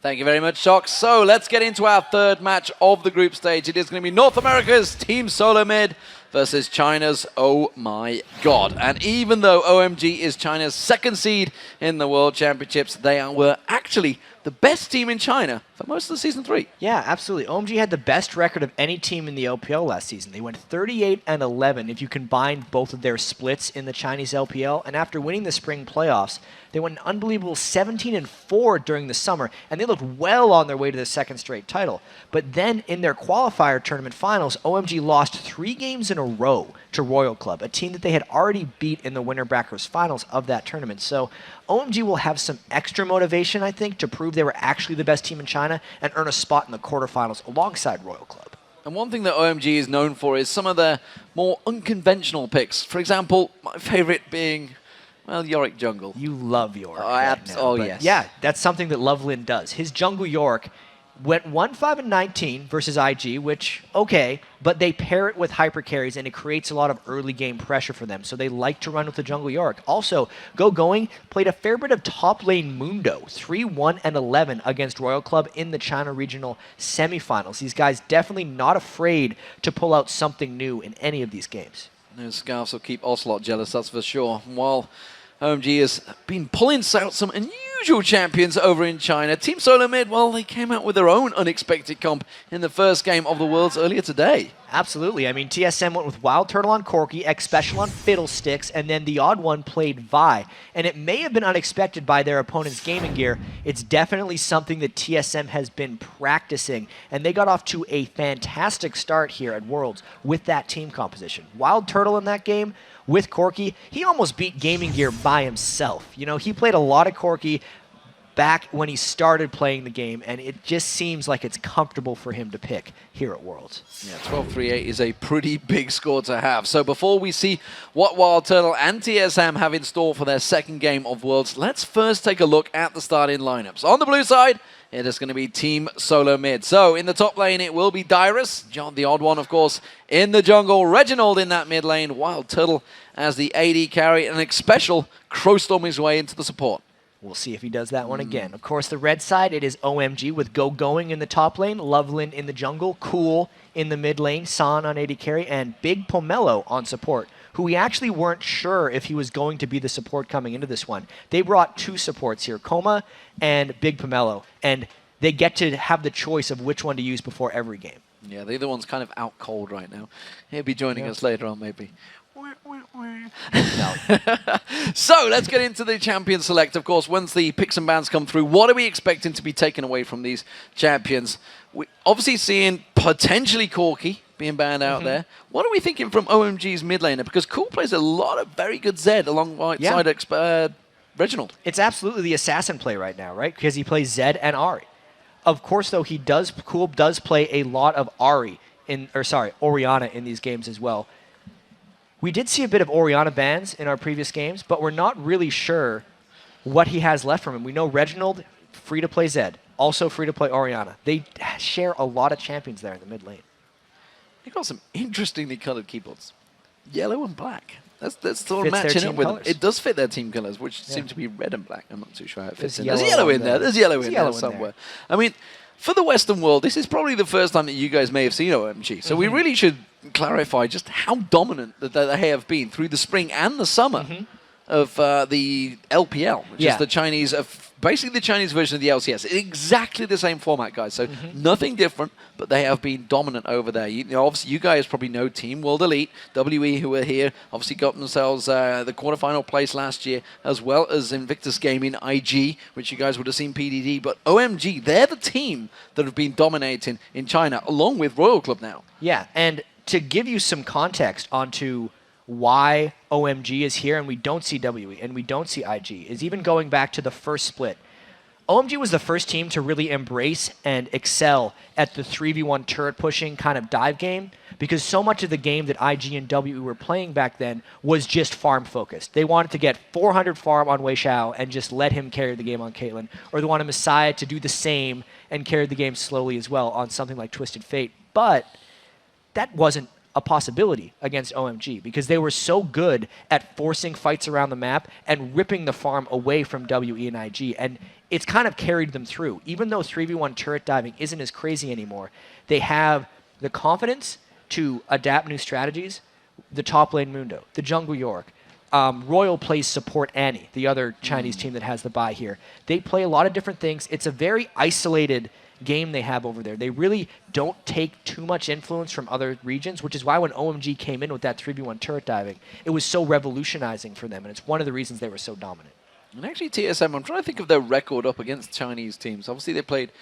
Thank you very much, Shock. So let's get into our third match of the group stage. It is going to be North America's Team Solo Mid versus China's Oh My God. And even though OMG is China's second seed in the World Championships, they were actually the best team in China for most of the Season 3. Yeah, absolutely. OMG had the best record of any team in the LPL last season. They went 38-11 if you combine both of their splits in the Chinese LPL. And after winning the spring playoffs, they went an unbelievable 17-4 during the summer, and they looked well on their way to the second straight title. But then in their qualifier tournament finals, OMG lost 3 games in a row to Royal Club, a team that they had already beat in the winner brackets finals of that tournament. So OMG will have some extra motivation, I think, to prove they were actually the best team in China and earn a spot in the quarterfinals alongside Royal Club. And one thing that OMG is known for is some of their more unconventional picks. For example, my favorite being, well, Yorick Jungle. You love Yorick. Oh, yes. Yeah, that's something that Lovelin does. His jungle Yorick went 1-5-19 versus IG, which, okay, but they pair it with hyper carries, and it creates a lot of early game pressure for them, so they like to run with the jungle Yorick. Also, Going played a fair bit of top lane Mundo, 3-1-11 against Royal Club in the China Regional semifinals. These guys definitely not afraid to pull out something new in any of these games. No scarves will keep Ocelot jealous, that's for sure. While OMG has been pulling out some unusual usual champions over in China. Team Solo Mid, well, they came out with their own unexpected comp in the first game of the Worlds earlier today. Absolutely. I mean, TSM went with Wild Turtle on Corki, X Special on Fiddlesticks, and then the odd one played Vi. And it may have been unexpected by their opponent's gaming gear. It's definitely something that TSM has been practicing, and they got off to a fantastic start here at Worlds with that team composition. Wild Turtle in that game with Corki, he almost beat gaming gear by himself. You know, he played a lot of Corki back when he started playing the game, and it just seems like it's comfortable for him to pick here at Worlds. Yeah, 12-3-8 is a pretty big score to have. So before we see what Wild Turtle and TSM have in store for their second game of Worlds, let's first take a look at the starting lineups. On the blue side, it is going to be Team Solo Mid. So in the top lane, it will be Dyrus, John the odd one, of course, in the jungle, Reginald in that mid lane, Wild Turtle as the AD carry, and X Special Crowstorm his way into the support. We'll see if he does that one again. Of course, the red side, it is OMG with Going in the top lane, Loveland in the jungle, Cool in the mid lane, San on AD carry, and Big Pomelo on support, who we actually weren't sure if he was going to be the support coming into this one. They brought two supports here, Coma and Big Pomelo, and they get to have the choice of which one to use before every game. Yeah, the other one's kind of out cold right now. He'll be joining us later on, maybe. No. So let's get into the champion select. Of course, once the picks and bans come through, what are we expecting to be taken away from these champions? We obviously seeing potentially Corki being banned out there. What are we thinking from OMG's mid laner? Because Cool plays a lot of very good Zed alongside Reginald. It's absolutely the assassin play right now, right? Because he plays Zed and Ahri. Of course, though, Cool does play a lot of Orianna in these games as well. We did see a bit of Orianna bans in our previous games, but we're not really sure what he has left from him. We know Reginald, free to play Zed, also free to play Orianna. They share a lot of champions there in the mid lane. They've got some interestingly colored keyboards. Yellow and black. That's sort of Fits their matching team up with colours. them. It does fit their team colors, which seem to be red and black. I'm not too sure how it fits in. There's There's yellow in there. there. There's yellow There's in yellow there in there. somewhere. I mean, for the Western world, this is probably the first time that you guys may have seen OMG. So we really should clarify just how dominant that they have been through the spring and the summer of the LPL, which is the Chinese, basically the Chinese version of the LCS. Exactly the same format, guys. So nothing different, but they have been dominant over there. You know, obviously, you guys probably know Team World Elite, WE, who were here, obviously got themselves the quarterfinal place last year, as well as Invictus Gaming, IG, which you guys would have seen PDD. But OMG, they're the team that have been dominating in China, along with Royal Club now. Yeah, and to give you some context onto why OMG is here and we don't see WE and we don't see IG is even going back to the first split. OMG was the first team to really embrace and excel at the 3v1 turret pushing kind of dive game, because so much of the game that IG and WE were playing back then was just farm focused. They wanted to get 400 farm on Wei Xiao and just let him carry the game on Caitlyn, or they wanted Messiah to do the same and carry the game slowly as well on something like Twisted Fate. But that wasn't a possibility against OMG because they were so good at forcing fights around the map and ripping the farm away from WE and IG, and it's kind of carried them through. Even though 3v1 turret diving isn't as crazy anymore, they have the confidence to adapt new strategies. The top lane Mundo, the jungle York, Royal plays support Annie, the other Chinese team that has the bye here. They play a lot of different things. It's a very isolated game they have over there. They really don't take too much influence from other regions, which is why when OMG came in with that 3v1 turret diving, it was so revolutionizing for them, and it's one of the reasons they were so dominant. And actually TSM, I'm trying to think of their record up against Chinese teams. Obviously they played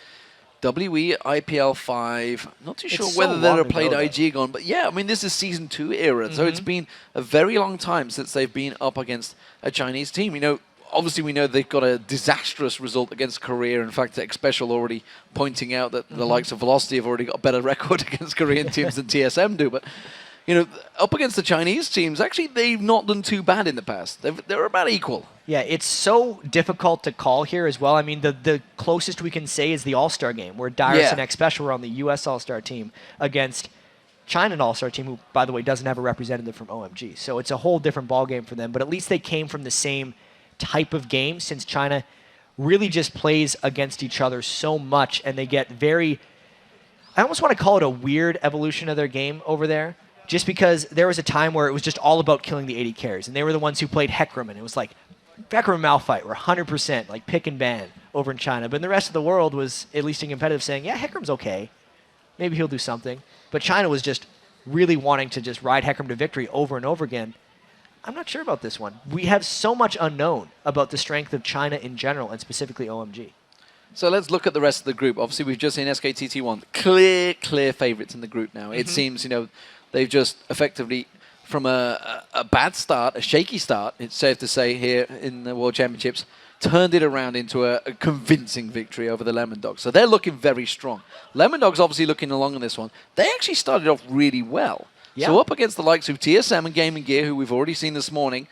WE, IPL 5. Not too sure whether they've played IG on, but yeah, I mean, this is Season 2 era, so it's been a very long time since they've been up against a Chinese team. You know, obviously, we know they've got a disastrous result against Korea. In fact, X Special already pointing out that the likes of Velocity have already got a better record against Korean teams than TSM do. But, you know, up against the Chinese teams, actually, they've not done too bad in the past. They're about equal. Yeah, it's so difficult to call here as well. I mean, the closest we can say is the All-Star game, where Dyrus and X Special were on the U.S. All-Star team against China All-Star team, who, by the way, doesn't have a representative from OMG. So it's a whole different ballgame for them. But at least they came from the same type of game, since China really just plays against each other so much, and they get very, I almost want to call it a weird evolution of their game over there, just because there was a time where it was just all about killing the AD carries, and they were the ones who played Hecarim, and it was like Hecarim and Malphite were 100% like pick and ban over in China, but in the rest of the world was, at least in competitive, saying, yeah, Hecarim's okay. Maybe he'll do something. But China was just really wanting to just ride Hecarim to victory over and over again. I'm not sure about this one. We have so much unknown about the strength of China in general, and specifically OMG. So let's look at the rest of the group. Obviously, we've just seen SKTT1. Clear favorites in the group now. It seems, they've just effectively, from a bad start, a shaky start, it's safe to say here in the World Championships, turned it around into a convincing victory over the Lemon Dogs. So they're looking very strong. Lemon Dogs obviously looking along in this one. They actually started off really well. Yeah. So up against the likes of TSM and Game & Gear, who we've already seen this morning,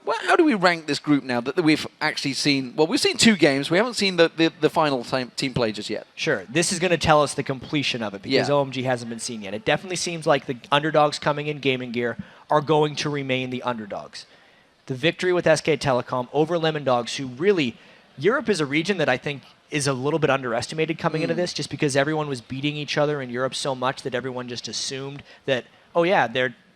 well, how do we rank this group now that we've actually seen? Well, we've seen 2 games. We haven't seen the final team play just yet. Sure. This is going to tell us the completion of it because OMG hasn't been seen yet. It definitely seems like the underdogs coming in Game & Gear are going to remain the underdogs. The victory with SK Telecom over Lemon Dogs, who really, Europe is a region that I think is a little bit underestimated coming into this, just because everyone was beating each other in Europe so much that everyone just assumed that, oh yeah,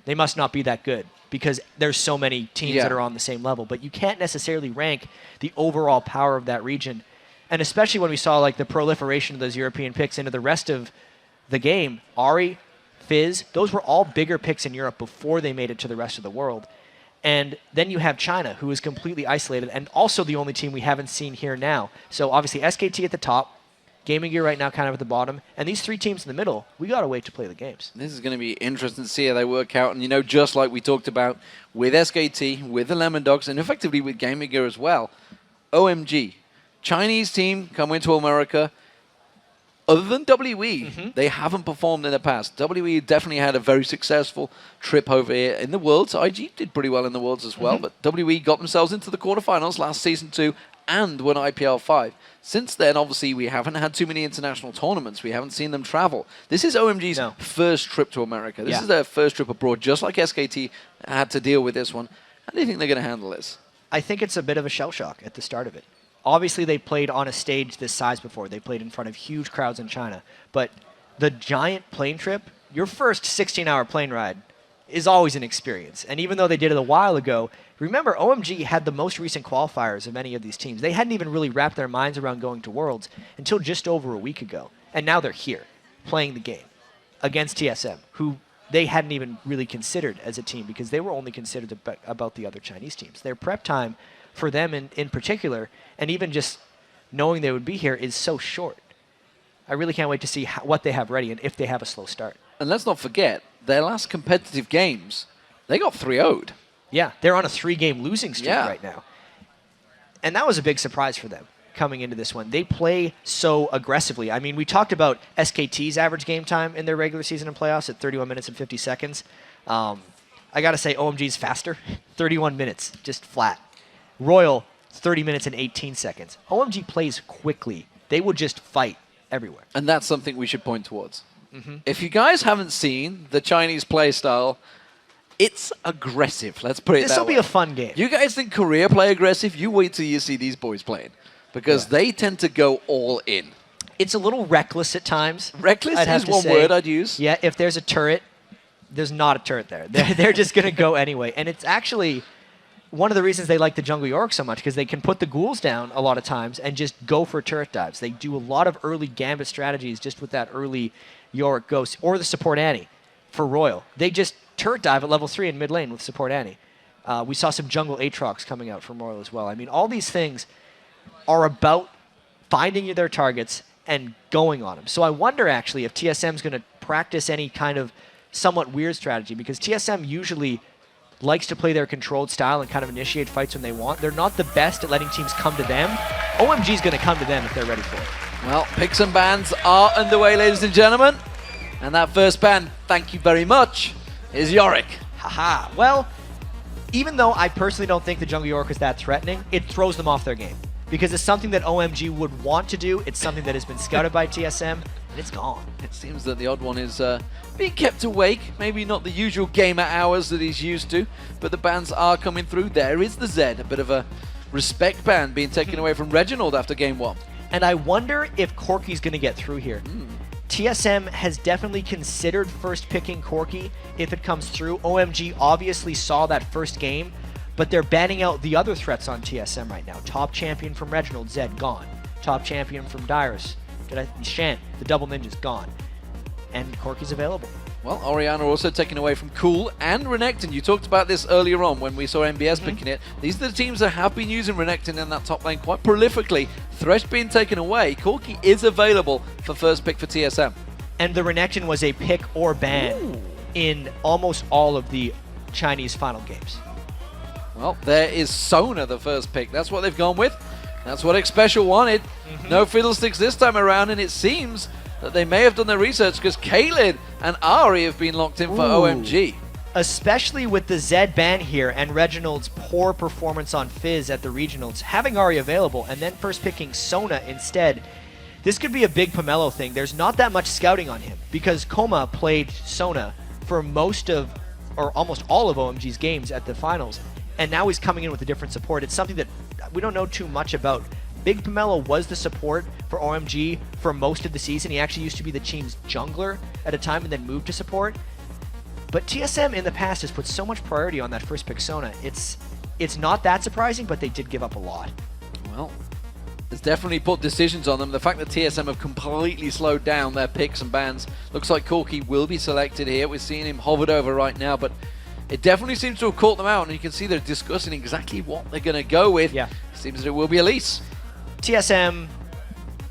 they must not be that good because there's so many teams that are on the same level. But you can't necessarily rank the overall power of that region. And especially when we saw like the proliferation of those European picks into the rest of the game, Ahri, Fizz, those were all bigger picks in Europe before they made it to the rest of the world. And then you have China, who is completely isolated, and also the only team we haven't seen here now. So obviously SKT at the top, Game & Gear right now kind of at the bottom, and these 3 teams in the middle, we got to wait to play the games. This is going to be interesting to see how they work out. And, just like we talked about with SKT, with the Lemon Dogs, and effectively with Game & Gear as well, OMG, Chinese team come into America. Other than WE, they haven't performed in the past. WE definitely had a very successful trip over here in the Worlds. IG did pretty well in the Worlds as well, but WE got themselves into the quarterfinals last Season 2 and won IPL 5. Since then, obviously, we haven't had too many international tournaments. We haven't seen them travel. This is OMG's first trip to America. This is their first trip abroad, just like SKT had to deal with this one. How do you think they're going to handle this? I think it's a bit of a shell shock at the start of it. Obviously, they played on a stage this size before. They played in front of huge crowds in China. But the giant plane trip, your first 16-hour plane ride, is always an experience. And even though they did it a while ago, remember, OMG had the most recent qualifiers of any of these teams. They hadn't even really wrapped their minds around going to Worlds until just over a week ago. And now they're here, playing the game against TSM, who they hadn't even really considered as a team because they were only considered about the other Chinese teams. Their prep time for them in particular, and even just knowing they would be here, is so short. I really can't wait to see what they have ready and if they have a slow start. And let's not forget, their last competitive games, they got 3-0'd. Yeah, they're on a 3-game losing streak right now. And that was a big surprise for them coming into this one. They play so aggressively. I mean, we talked about SKT's average game time in their regular season and playoffs at 31 minutes and 50 seconds. I got to say, OMG's faster. 31 minutes, just flat. Royal, 30 minutes and 18 seconds. OMG plays quickly. They will just fight everywhere. And that's something we should point towards. If you guys haven't seen the Chinese play style, it's aggressive. Let's put it that way. This will be a fun game. You guys think Korea play aggressive? You wait till you see these boys playing. Because they tend to go all in. It's a little reckless at times. Reckless is one word I'd use. Yeah, if there's a turret, there's not a turret there. They're just going to go anyway. And it's actually one of the reasons they like the Jungle York so much, because they can put the ghouls down a lot of times and just go for turret dives. They do a lot of early gambit strategies just with that early York Ghost or the support Annie for Royal. They just turret dive at level 3 in mid lane with support Annie. We saw some jungle Aatrox coming out from Royal as well. I mean, all these things are about finding their targets and going on them. So I wonder actually if TSM is going to practice any kind of somewhat weird strategy, because TSM usually likes to play their controlled style and kind of initiate fights when they want. They're not the best at letting teams come to them. OMG's going to come to them if they're ready for it. Well, picks and bans are underway, ladies and gentlemen. And that first ban, thank you very much, is Yorick. Haha. Well, even though I personally don't think the Jungle York is that threatening, it throws them off their game. Because it's something that OMG would want to do. It's something that has been scouted by TSM, and it's gone. It seems that the odd one is being kept awake. Maybe not the usual gamer hours that he's used to, but the bans are coming through. There is the Zed, a bit of a respect ban being taken away from Reginald after game 1. And I wonder if Corki's going to get through here. TSM has definitely considered first picking Corki if it comes through. OMG obviously saw that first game, but they're banning out the other threats on TSM right now. Top champion from Reginald, Zed, gone. Top champion from Dyrus, Shen, the double ninja's gone. And Corky's available. Well, Orianna also taken away from Cool and Renekton. You talked about this earlier on when we saw MBS picking it. These are the teams that have been using Renekton in that top lane quite prolifically. Thresh being taken away, Corky is available for first pick for TSM. And the Renekton was a pick or ban in almost all of the Chinese final games. Well, there is Sona, the first pick. That's what they've gone with. That's what Xpecial wanted. No Fiddlesticks this time around, and it seems that they may have done their research because Caitlyn and Ari have been locked in for OMG. Especially with the Zed ban here and Reginald's poor performance on Fizz at the regionals, having Ari available and then first picking Sona instead, this could be a big Pomelo thing. There's not that much scouting on him because Koma played Sona for most of, or almost all of OMG's games at the finals, and now he's coming in with a different support. It's something that we don't know too much about. Big Pomelo was the support for OMG for most of the season. He actually used to be the team's jungler at a time and then moved to support. But TSM in the past has put so much priority on that first pick Sona. It's not that surprising, but they did give up a lot. Well, it's definitely put decisions on them. The fact that TSM have completely slowed down their picks and bans. Looks like Corky will be selected here. We're seeing him hovered over right now, but it definitely seems to have caught them out, and you can see they're discussing exactly what they're going to go with. Yeah. Seems that it will be Elise. TSM,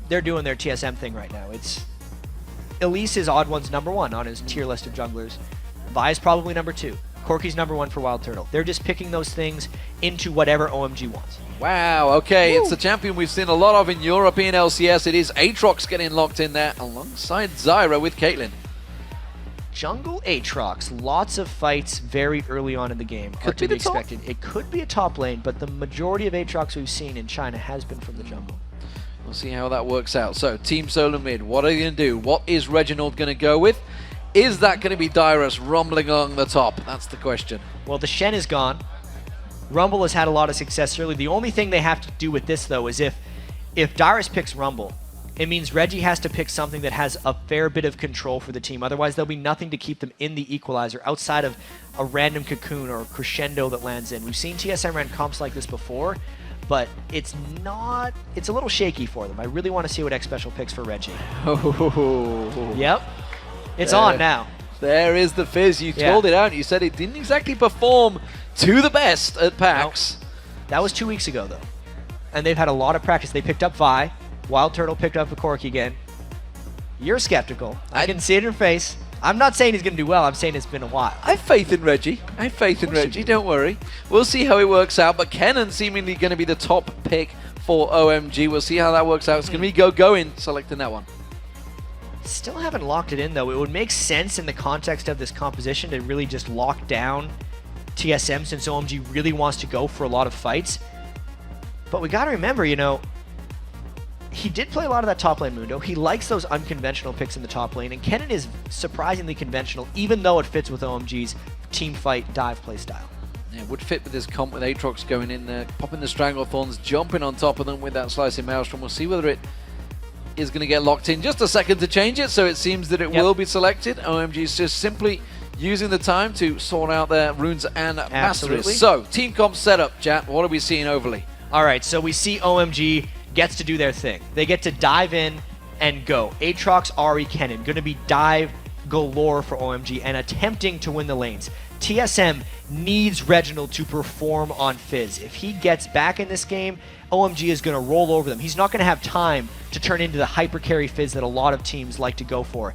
they're doing their TSM thing right now. Elise is Odd One's #1 on his tier list of junglers. Vi's probably #2. Corky's #1 for Wild Turtle. They're just picking those things into whatever OMG wants. Wow, okay, it's a champion we've seen a lot of in European LCS. It is Aatrox getting locked in there alongside Zyra with Caitlyn. Jungle Aatrox, lots of fights very early on in the game. Could be to be the top. expected. It could be a top lane, but the majority of Aatrox we've seen in China has been from the jungle. We'll see how that works out. So, Team Solo Mid, what are they going to do? What is Reginald going to go with? Is that going to be Dyrus rumbling along the top? That's the question. Well, the Shen is gone. Rumble has had a lot of success early. The only thing they have to do with this, though, is if Dyrus picks Rumble, it means Reggie has to pick something that has a fair bit of control for the team. Otherwise, there'll be nothing to keep them in the equalizer outside of a random cocoon or a crescendo that lands in. We've seen TSM run comps like this before, but it's a little shaky for them. I really want to see what Xpecial picks for Reggie. Yep. It's on now. There is the Fizz. You told it out. You said it didn't exactly perform to the best at PAX. Nope. That was 2 weeks ago, though. And they've had a lot of practice. They picked up Vi. Wild Turtle picked up a Corky again. You're skeptical. I can see it in your face. I'm not saying he's going to do well. I'm saying it's been a while. I have faith in Reggie. I have faith in Reggie. Don't worry. We'll see how it works out. But Kennen seemingly going to be the top pick for OMG. We'll see how that works out. It's going to be Going selecting that one. Still haven't locked it in, though. It would make sense in the context of this composition to really just lock down TSM since OMG really wants to go for a lot of fights. But we got to remember, he did play a lot of that top lane, Mundo. He likes those unconventional picks in the top lane, and Kennen is surprisingly conventional, even though it fits with OMG's team fight dive play style. Yeah, it would fit with this comp with Aatrox going in there, popping the Stranglethorns, jumping on top of them with that Slicing Maelstrom. We'll see whether it is going to get locked in. Just a second to change it, so it seems that it will be selected. OMG is just simply using the time to sort out their runes and masteries. So, team comp setup, chat. What are we seeing overly? All right, so we see OMG gets to do their thing. They get to dive in and go. Aatrox, Ari, Kennen, going to be dive galore for OMG and attempting to win the lanes. TSM needs Reginald to perform on Fizz. If he gets back in this game, OMG is going to roll over them. He's not going to have time to turn into the hyper carry Fizz that a lot of teams like to go for.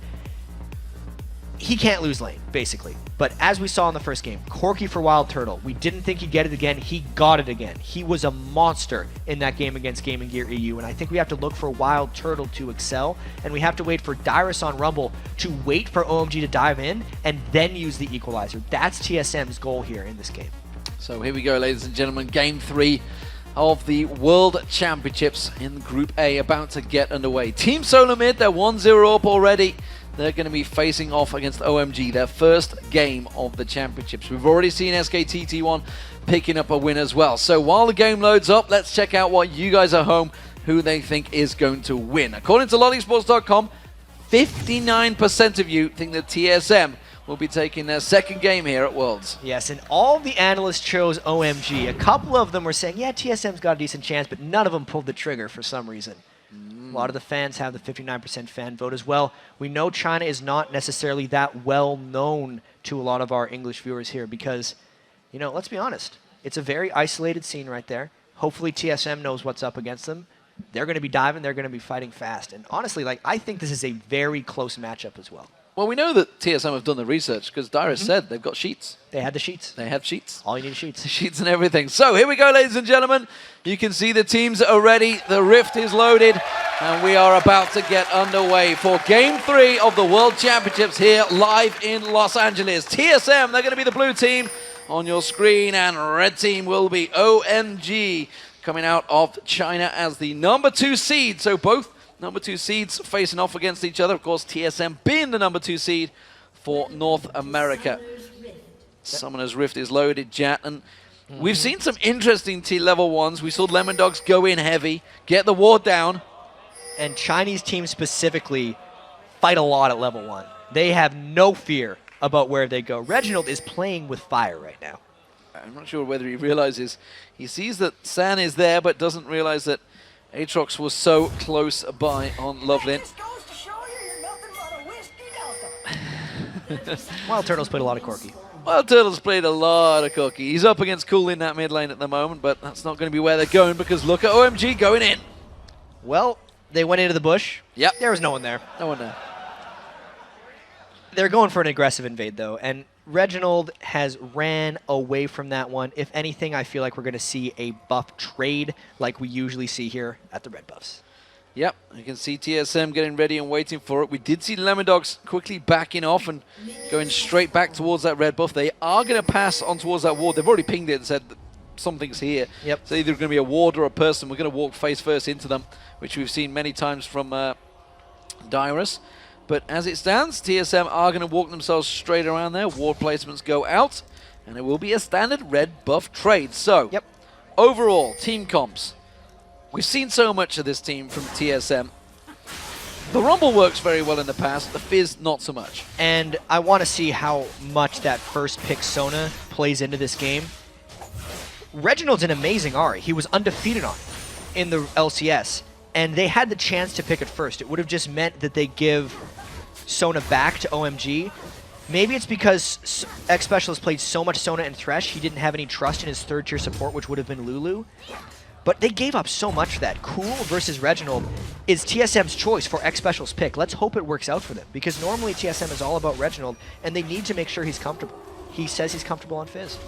He can't lose lane, basically. But as we saw in the first game, Corky for Wild Turtle. We didn't think he'd get it again. He got it again. He was a monster in that game against Gaming Gear EU, and I think we have to look for Wild Turtle to excel, and we have to wait for Dyrus on Rumble to wait for OMG to dive in and then use the equalizer. That's TSM's goal here in this game. So here we go, ladies and gentlemen. Game 3 of the World Championships in Group A about to get underway. Team Solo Mid, they're 1-0 up already. They're going to be facing off against OMG, their first game of the championships. We've already seen SKTT1 picking up a win as well. So while the game loads up, let's check out what you guys at home, who they think is going to win. According to LollieSports.com, 59% of you think that TSM will be taking their second game here at Worlds. Yes, and all the analysts chose OMG. A couple of them were saying, yeah, TSM's got a decent chance, but none of them pulled the trigger for some reason. A lot of the fans have the 59% fan vote as well. We know China is not necessarily that well known to a lot of our English viewers here because, you know, let's be honest. It's a very isolated scene right there. Hopefully TSM knows what's up against them. They're going to be diving. They're going to be fighting fast. And honestly, like, I think this is a very close matchup as well. Well, we know that TSM have done the research because Dyrus said they've got sheets. They had the sheets. They have sheets. All you need is sheets. Sheets and everything. So here we go, ladies and gentlemen. You can see the teams are ready. The Rift is loaded. And we are about to get underway for Game 3 of the World Championships here live in Los Angeles. TSM, they're going to be the blue team on your screen. And red team will be OMG coming out of China as the number 2 seed. So both number 2 seeds facing off against each other. Of course, TSM being the number 2 seed for North America. Summoner's Rift is loaded, Jat. And we've seen some interesting T-level ones. We saw Lemon Dogs go in heavy, get the ward down. And Chinese teams specifically fight a lot at level 1. They have no fear about where they go. Reginald is playing with fire right now. I'm not sure whether he realizes. He sees that San is there, but doesn't realize that Aatrox was so close by on Lovelin. Wild Turtles played a lot of Corki. Wild Turtles played a lot of Corki. He's up against Cool in that mid lane at the moment, but that's not going to be where they're going because look at OMG going in. Well, they went into the bush. Yep. There was no one there. No one there. They're going for an aggressive invade, though, and Reginald has ran away from that one. If anything, I feel like we're going to see a buff trade like we usually see here at the Red Buffs. Yep, you can see TSM getting ready and waiting for it. We did see Lemon Dogs quickly backing off and going straight back towards that red buff. They are going to pass on towards that ward. They've already pinged it and said something's here. Yep. So either going to be a ward or a person. We're going to walk face first into them, which we've seen many times from Dyrus. But as it stands, TSM are going to walk themselves straight around there. Ward placements go out, and it will be a standard red buff trade. So, overall, team comps. We've seen so much of this team from TSM. The Rumble works very well in the past, the Fizz not so much. And I want to see how much that first pick Sona plays into this game. Reginald's an amazing Ahri. He was undefeated on it in the LCS, and they had the chance to pick it first. It would have just meant that they give Sona back to OMG. Maybe it's because X-Specialist played so much Sona and Thresh, he didn't have any trust in his third-tier support, which would have been Lulu. But they gave up so much for that. Cool versus Reginald is TSM's choice for X-Special's pick. Let's hope it works out for them, because normally TSM is all about Reginald, and they need to make sure he's comfortable. He says he's comfortable on Fizz.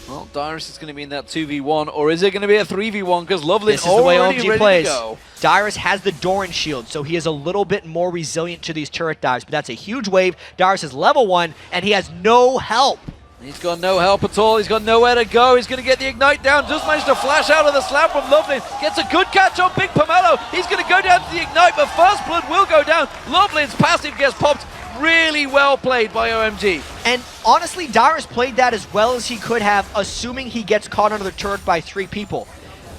Well, Dyrus is going to be in that 2v1, or is it going to be a 3v1? Because Lovelin This is the way already OMG ready plays. to go. Dyrus has the Doran shield, so he is a little bit more resilient to these turret dives, but that's a huge wave. Dyrus is level 1, and he has no help. He's got no help at all. He's got nowhere to go. He's going to get the Ignite down. Just managed to flash out of the slam from Lovelin. Gets a good catch on Big Pomelo. He's going to go down to the Ignite, but First Blood will go down. Lovelin's passive gets popped. Really well played by OMG. And honestly, Dyrus played that as well as he could have, assuming he gets caught under the turret by 3 people.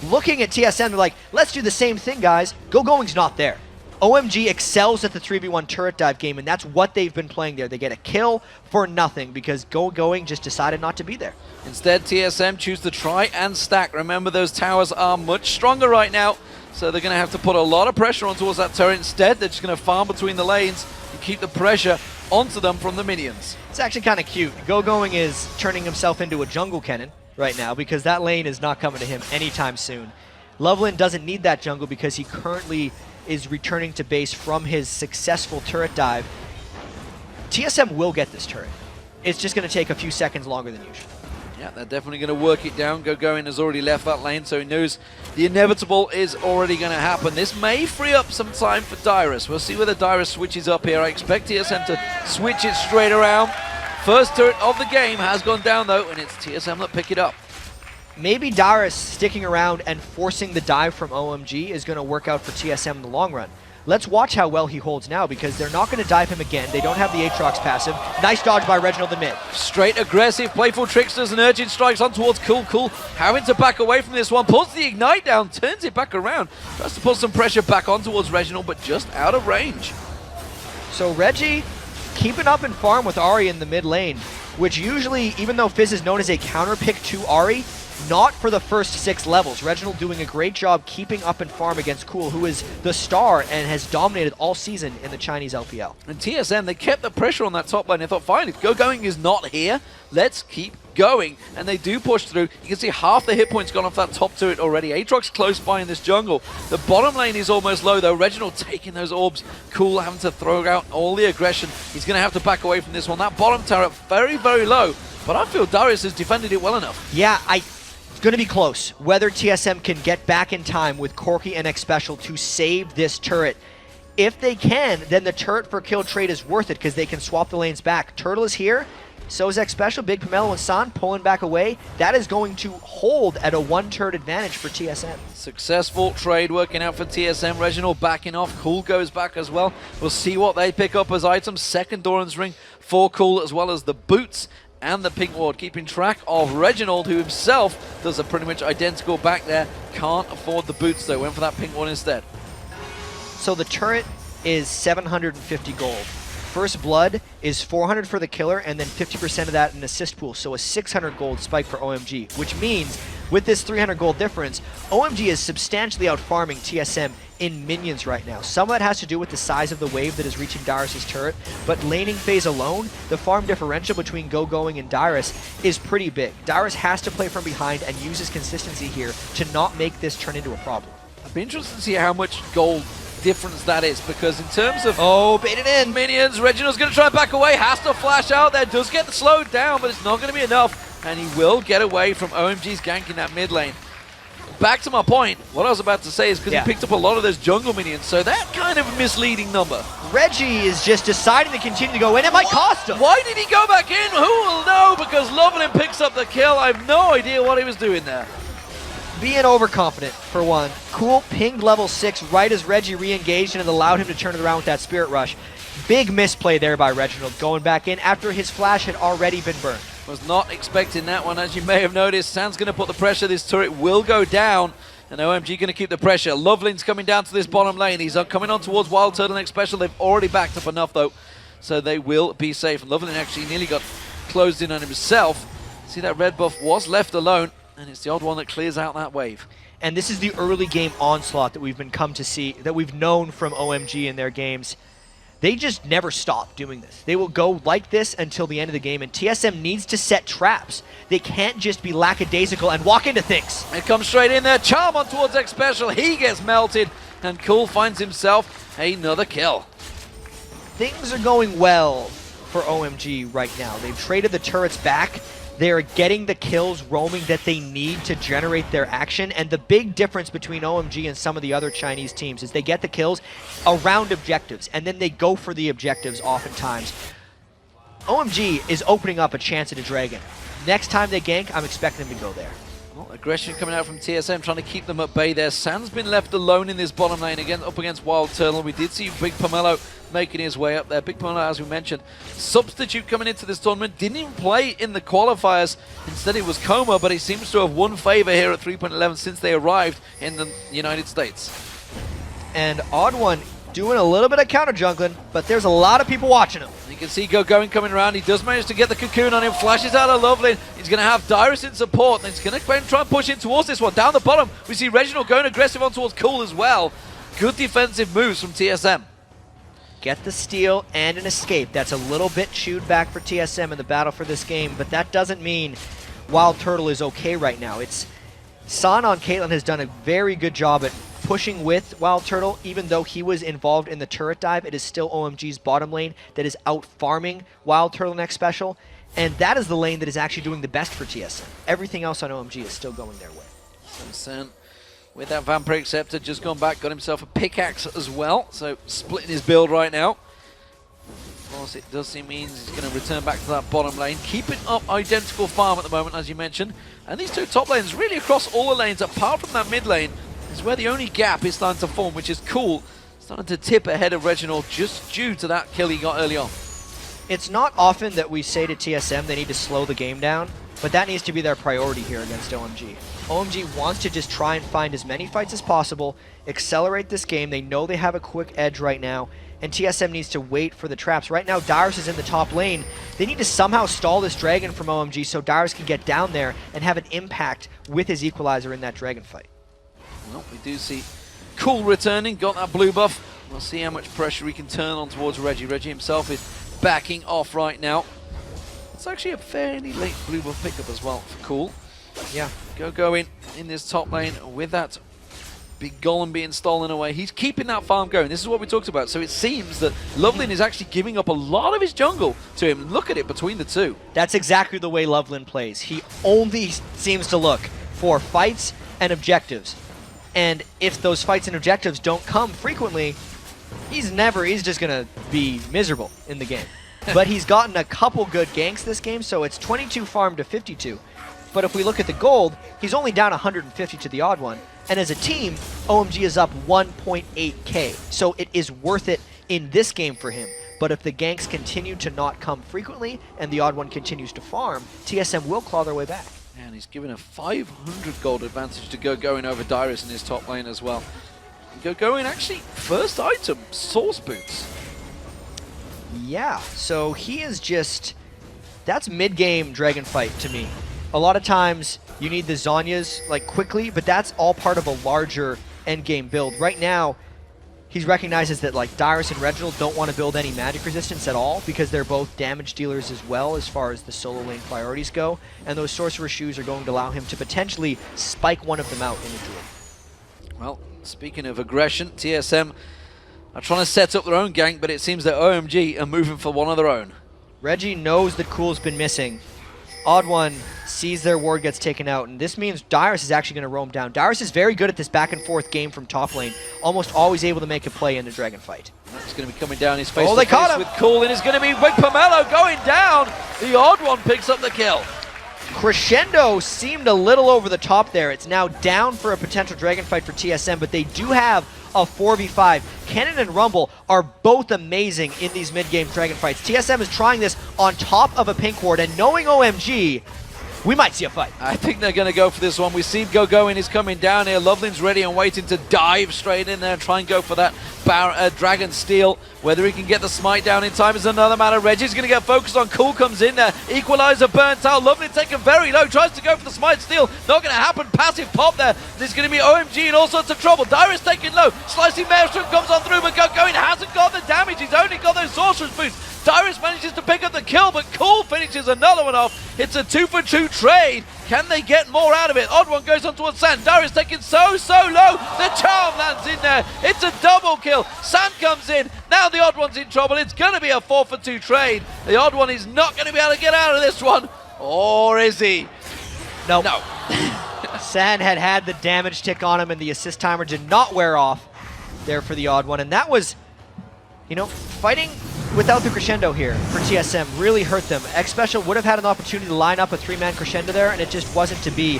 Looking at TSM, they're like, let's do the same thing, guys. Go-Going's not there. OMG excels at the 3v1 turret dive game, and that's what they've been playing there. They get a kill for nothing because Go-Going just decided not to be there. Instead, TSM choose to try and stack. Remember, those towers are much stronger right now, so they're going to have to put a lot of pressure on towards that turret. Instead, they're just going to farm between the lanes and keep the pressure onto them from the minions. It's actually kind of cute. Go-Going is turning himself into a jungle cannon right now because that lane is not coming to him anytime soon. Lovelin doesn't need that jungle because he currently is returning to base from his successful turret dive. TSM will get this turret. It's just going to take a few seconds longer than usual. Yeah, they're definitely going to work it down. Go-Going has already left that lane, so he knows the inevitable is already going to happen. This may free up some time for Dyrus. We'll see whether Dyrus switches up here. I expect TSM to switch it straight around. First turret of the game has gone down, though, and it's TSM that pick it up. Maybe Dyrus sticking around and forcing the dive from OMG is going to work out for TSM in the long run. Let's watch how well he holds now, because they're not going to dive him again. They don't have the Aatrox passive. Nice dodge by Reginald in mid. Straight aggressive, playful tricksters and urgent strikes on towards Cool. Having to back away from this one. Pulls the Ignite down, turns it back around. Tries to put some pressure back on towards Reginald, but just out of range. So Reggie keeping up in farm with Ahri in the mid lane, which usually, even though Fizz is known as a counter pick to Ahri, not for the first 6 levels. Reginald doing a great job keeping up in farm against Cool, who is the star and has dominated all season in the Chinese LPL. And TSM, they kept the pressure on that top lane. They thought, fine, if going is not here, let's keep going. And they do push through. You can see half the hit points gone off that top turret already. Aatrox close by in this jungle. The bottom lane is almost low, though. Reginald taking those orbs. Cool having to throw out all the aggression. He's going to have to back away from this one. That bottom turret very, very low. But I feel Darius has defended it well enough. Yeah, it's going to be close whether TSM can get back in time with Corki and Xpecial to save this turret. If they can, then the turret for kill trade is worth it because they can swap the lanes back. Turtle is here, so is Xpecial. Big Pomelo and San pulling back away. That is going to hold at a 1 turret advantage for TSM. Successful trade working out for TSM. Reginald backing off. Cool goes back as well. We'll see what they pick up as items. Second Doran's ring for Cool, as well as the boots and the pink ward, keeping track of Reginald, who himself does a pretty much identical back there. Can't afford the boots though, went for that pink one instead. So the turret is 750 gold. First Blood is 400 for the killer, and then 50% of that in assist pool, so a 600 gold spike for OMG, which means with this 300 gold difference, OMG is substantially out-farming TSM in minions right now. Some of that has to do with the size of the wave that is reaching Darius' turret, but laning phase alone, the farm differential between Going and Darius is pretty big. Darius has to play from behind and use his consistency here to not make this turn into a problem. I'd be interested to see how much gold difference that is, because in terms of baited in minions, Reginald's going to try and back away, has to flash out there, does get slowed down, but it's not going to be enough, and he will get away from OMG's gank in that mid lane. Back to my point, what I was about to say is because he picked up a lot of those jungle minions, so that kind of a misleading number. Reggie is just deciding to continue to go in. It might cost him. Why did he go back in? Who will know? Because Lovelin picks up the kill. I have no idea what he was doing there. Being overconfident, for one. Cool pinged level 6 right as Reggie re-engaged, and it allowed him to turn it around with that Spirit Rush. Big misplay there by Reginald, going back in after his flash had already been burned. Was not expecting that one, as you may have noticed. San's going to put the pressure. This turret will go down, and OMG going to keep the pressure. Lovelin's coming down to this bottom lane. He's coming on towards Wild Turtle and Xpecial. They've already backed up enough, though, so they will be safe. And Lovelin actually nearly got closed in on himself. See, that red buff was left alone, and it's the odd one that clears out that wave. And this is the early game onslaught that we've been come to see, that we've known from OMG in their games. They just never stop doing this. They will go like this until the end of the game, and TSM needs to set traps. They can't just be lackadaisical and walk into things. It comes straight in there. Charm on towards Xpecial. He gets melted, and Cool finds himself another kill. Things are going well for OMG right now. They've traded the turrets back. They're getting the kills roaming that they need to generate their action, and the big difference between OMG and some of the other Chinese teams is they get the kills around objectives, and then they go for the objectives oftentimes. OMG is opening up a chance at a dragon. Next time they gank, I'm expecting them to go there. Well, aggression coming out from TSM, trying to keep them at bay there. San's been left alone in this bottom lane again, up against Wild Turtle. We did see Big Pomelo making his way up there. Big Pomelo, as we mentioned, substitute coming into this tournament. Didn't even play in the qualifiers. Instead, it was Coma, but he seems to have won favor here at 3.11 since they arrived in the United States. And Odd One doing a little bit of counter jungling, but there's a lot of people watching him. You can see Going coming around. He does manage to get the cocoon on him, flashes out of Lovelin. He's going to have Darius in support, and he's going to try and push in towards this one. Down the bottom, we see Reginald going aggressive on towards Cool as well. Good defensive moves from TSM. Get the steal and an escape. That's a little bit chewed back for TSM in the battle for this game, but that doesn't mean Wild Turtle is okay right now. It's San on Caitlyn has done a very good job at pushing with Wild Turtle. Even though he was involved in the turret dive, it is still OMG's bottom lane that is out farming Wild Turtle next special, and that is the lane that is actually doing the best for TSM. Everything else on OMG is still going their way. San, with that Vampire Scepter, just gone back, got himself a pickaxe as well, so splitting his build right now. Of course, it does seem means he's going to return back to that bottom lane, keeping up identical farm at the moment, as you mentioned. And these two top lanes, really across all the lanes, apart from that mid lane, is where the only gap is starting to form, which is Cool, starting to tip ahead of Reginald just due to that kill he got early on. It's not often that we say to TSM they need to slow the game down, but that needs to be their priority here against OMG. OMG wants to just try and find as many fights as possible, accelerate this game. They know they have a quick edge right now, and TSM needs to wait for the traps. Right now, Dyrus is in the top lane. They need to somehow stall this Dragon from OMG so Dyrus can get down there and have an impact with his Equalizer in that Dragon fight. Well, we do see Cool returning, got that blue buff. We'll see how much pressure he can turn on towards Reggie. Reggie himself is backing off right now. It's actually a fairly late blue buff pickup as well for Cool. Yeah, go in this top lane with that big golem being stolen away. He's keeping that farm going. This is what we talked about. So it seems that Lovelin is actually giving up a lot of his jungle to him. Look at it between the two. That's exactly the way Lovelin plays. He only seems to look for fights and objectives. And if those fights and objectives don't come frequently, he's just going to be miserable in the game. But he's gotten a couple good ganks this game, so it's 22 farm to 52. But if we look at the gold, he's only down 150 to the odd one. And as a team, OMG is up 1.8k. So it is worth it in this game for him. But if the ganks continue to not come frequently and the odd one continues to farm, TSM will claw their way back. And he's given a 500 gold advantage to going over Dyrus in his top lane as well. Going actually, first item, Source Boots. Yeah, so he is just... That's mid-game Dragon fight to me. A lot of times you need the Zhonya's like quickly, but that's all part of a larger endgame build. Right now, he recognizes that like Dyrus and Reginald don't want to build any magic resistance at all because they're both damage dealers as well as far as the solo lane priorities go, and those Sorcerer Shoes are going to allow him to potentially spike one of them out in a duel. Well, speaking of aggression, TSM are trying to set up their own gank, but it seems that OMG are moving for one of their own. Reggie knows that Cool's been missing. Odd One sees their ward gets taken out, and this means Dyrus is actually going to roam down. Dyrus is very good at this back and forth game from top lane, almost always able to make a play in the Dragon fight. That's going to be coming down his face. Oh, they caught him! With Cool, and it's going to be Big Pomelo going down. The Odd One picks up the kill. Crescendo seemed a little over the top there. It's now down for a potential Dragon fight for TSM, but they do have a 4v5. Cannon and Rumble are both amazing in these mid-game Dragon fights. TSM is trying this on top of a pink ward, and knowing OMG, we might see a fight. I think they're going to go for this one. We see Going is coming down here. Lovelin's ready and waiting to dive straight in there and try and go for that Dragon Steel. Whether he can get the smite down in time is another matter. Reggie's going to get focused on. Cool comes in there. Equalizer burnt out. Lovelin taken very low. Tries to go for the smite steal. Not going to happen. Passive pop there. There's going to be OMG in all sorts of trouble. Dyrus taken low. Slicing Maelstrom comes on through, but Going hasn't got the damage. He's only got those Sorcerer's Boots. Dyrus manages to pick up the kill, but Cool finishes another one off. It's a 2-for-2 trade. Can they get more out of it? Odd One goes on towards Sand. Dyrus taken so low. The charm lands in there. It's a double kill. Sand comes in. Now the Odd One's in trouble. It's going to be a 4-for-2 trade. The Odd One is not going to be able to get out of this one. Or is he? No. Sand had the damage tick on him, and the assist timer did not wear off there for the Odd One. And that was, fighting without the Crescendo here for TSM really hurt them. X-Special would have had an opportunity to line up a 3-man Crescendo there, and it just wasn't to be.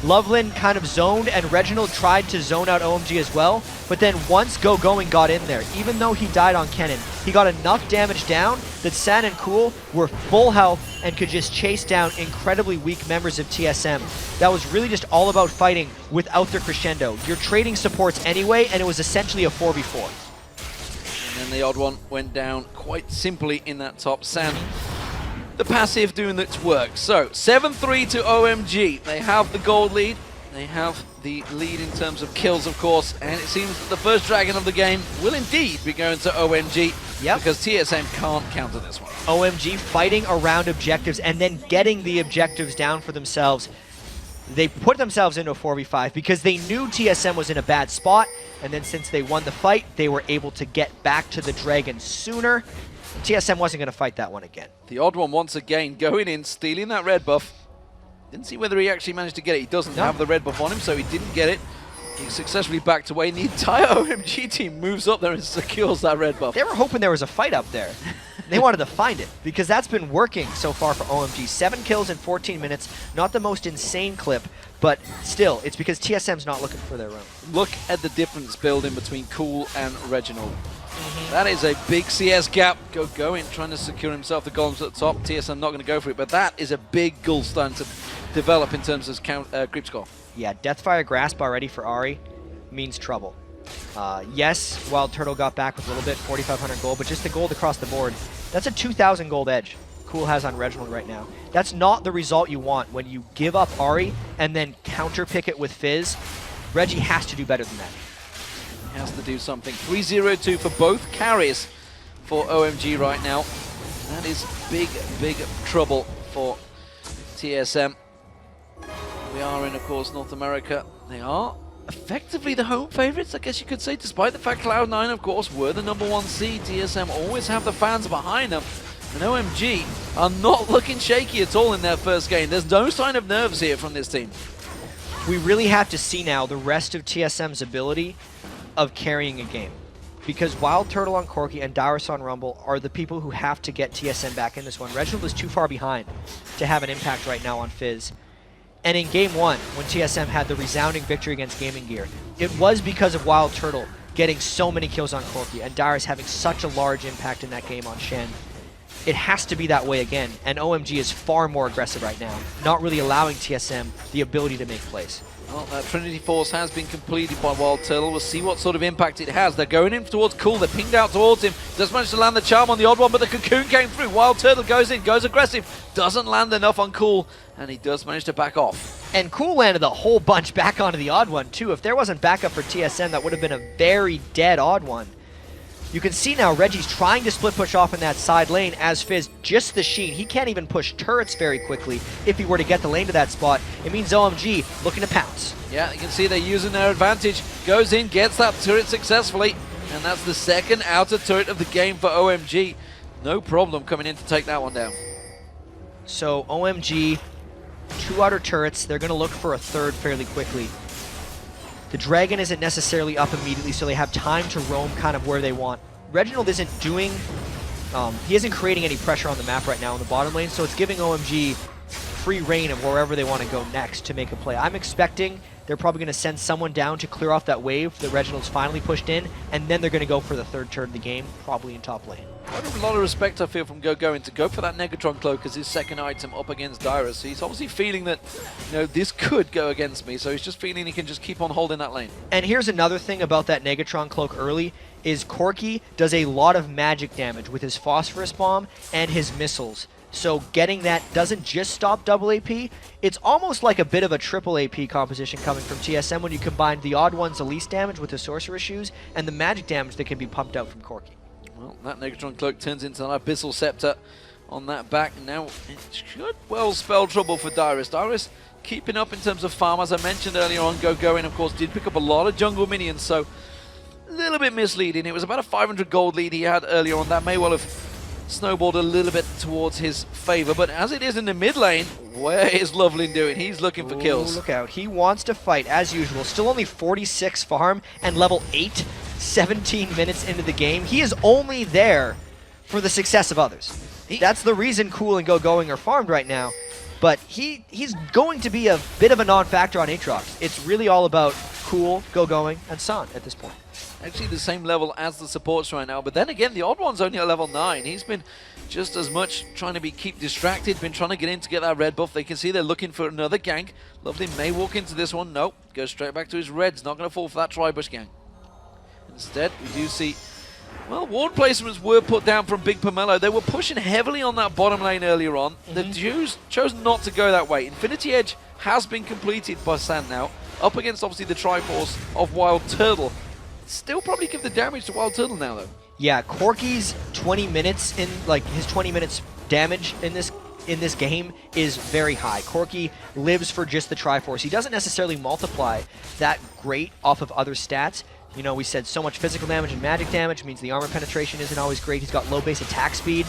Lovelin kind of zoned, and Reginald tried to zone out OMG as well, but then once Going got in there, even though he died on Kennen, he got enough damage down that San and Cool were full health and could just chase down incredibly weak members of TSM. That was really just all about fighting without their Crescendo. You're trading supports anyway, and it was essentially a 4v4. And then the Odd One went down quite simply in that top. Sand, the passive doing its work. So 7-3 to OMG. They have the gold lead. They have the lead in terms of kills, of course. And it seems that the first Dragon of the game will indeed be going to OMG. Yep. Because TSM can't counter this one. OMG fighting around objectives and then getting the objectives down for themselves. They put themselves into a 4v5 because they knew TSM was in a bad spot. And then since they won the fight, they were able to get back to the Dragon sooner. TSM wasn't going to fight that one again. The Odd One once again going in, stealing that red buff. Didn't see whether he actually managed to get it. He doesn't have the red buff on him, so he didn't get it. He successfully backed away, and the entire OMG team moves up there and secures that red buff. They were hoping there was a fight up there. They wanted to find it, because that's been working so far for OMG. 7 kills in 14 minutes, not the most insane clip, but still, it's because TSM's not looking for their own. Look at the difference building between Cool and Reginald. That is a big CS gap. Going, trying to secure himself the golems at the top. TSM not going to go for it, but that is a big goal starting to develop in terms of creep score. Yeah, Deathfire Grasp already for Ahri means trouble. Yes, Wild Turtle got back with a little bit, 4,500 gold, but just the gold across the board, that's a 2,000 gold edge Cool has on Reginald right now. That's not the result you want when you give up Ahri and then counter pick it with Fizz. Reggie has to do better than that. He has to do something. 3-0-2 for both carries for OMG right now. That is big, big trouble for TSM. We are in, of course, North America. They are effectively the home favorites, I guess you could say, despite the fact Cloud9, of course, were the #1 seed. TSM always have the fans behind them. And OMG are not looking shaky at all in their first game. There's no sign of nerves here from this team. We really have to see now the rest of TSM's ability of carrying a game. Because Wild Turtle on Corki and Dyrus on Rumble are the people who have to get TSM back in this one. Reginald is too far behind to have an impact right now on Fizz. And in Game 1, when TSM had the resounding victory against Gaming Gear, it was because of Wild Turtle getting so many kills on Corki and Dyrus having such a large impact in that game on Shen. It has to be that way again, and OMG is far more aggressive right now, not really allowing TSM the ability to make plays. Well, that Trinity Force has been completed by Wild Turtle. We'll see what sort of impact it has. They're going in towards Cool. They're pinged out towards him. Does manage to land the charm on the odd one, but the Cocoon came through. Wild Turtle goes in, goes aggressive. Doesn't land enough on Cool, and he does manage to back off. And Cool landed a whole bunch back onto the odd one, too. If there wasn't backup for TSM, that would have been a very dead odd one. You can see now Reggie's trying to split push off in that side lane as Fizz, just the sheen. He can't even push turrets very quickly if he were to get the lane to that spot. It means OMG looking to pounce. Yeah, you can see they're using their advantage. Goes in, gets that turret successfully, and that's the second outer turret of the game for OMG. No problem coming in to take that one down. So OMG, 2 outer turrets. They're going to look for a third fairly quickly. The Dragon isn't necessarily up immediately, so they have time to roam kind of where they want. Reginald isn't doing, he isn't creating any pressure on the map right now in the bottom lane, so it's giving OMG free reign of wherever they want to go next to make a play. I'm expecting they're probably going to send someone down to clear off that wave that Reginald's finally pushed in, and then they're going to go for the third turn of the game, probably in top lane. A lot of respect I feel from going to go for that Negatron Cloak as his second item up against Dyrus. He's obviously feeling that, you know, this could go against me, so he's just feeling he can just keep on holding that lane. And here's another thing about that Negatron Cloak early, is Corki does a lot of magic damage with his Phosphorus Bomb and his missiles. So getting that doesn't just stop double AP, it's almost like a bit of a triple AP composition coming from TSM when you combine the odd one's elite damage with the Sorcerer Shoes and the magic damage that can be pumped out from Corki. Well, that Negatron Cloak turns into an Abyssal Scepter on that back. Now it should well spell trouble for Dyrus. Dyrus keeping up in terms of farm, as I mentioned earlier on. Going, of course, did pick up a lot of jungle minions, so a little bit misleading. It was about a 500 gold lead he had earlier on. That may well have snowballed a little bit towards his favor, but as it is in the mid lane, where is Lovelin doing? He's looking for kills. Look out, he wants to fight as usual. Still only 46 farm and level 8, 17 minutes into the game. He is only there for the success of others. That's the reason Cool and Going are farmed right now, but he's going to be a bit of a non-factor on Aatrox. It's really all about Cool, Going, and San at this point. Actually the same level as the supports right now, but then again, the odd one's only at level 9. He's been just as much trying to keep distracted, been trying to get in to get that red buff. They can see they're looking for another gank. Lovely may walk into this one. Nope, goes straight back to his reds. Not going to fall for that Tribush gank. Instead, we do see, well, ward placements were put down from Big Pomelo. They were pushing heavily on that bottom lane earlier on. The Jews chose not to go that way. Infinity Edge has been completed by San now, up against obviously the Triforce of Wild Turtle. Still probably give the damage to Wild Turtle now, though. Yeah, Corki's 20 minutes in, like his 20 minutes damage in this game is very high. Corki lives for just the Triforce. He doesn't necessarily multiply that great off of other stats. You know, we said so much physical damage and magic damage means the armor penetration isn't always great. He's got low base attack speed.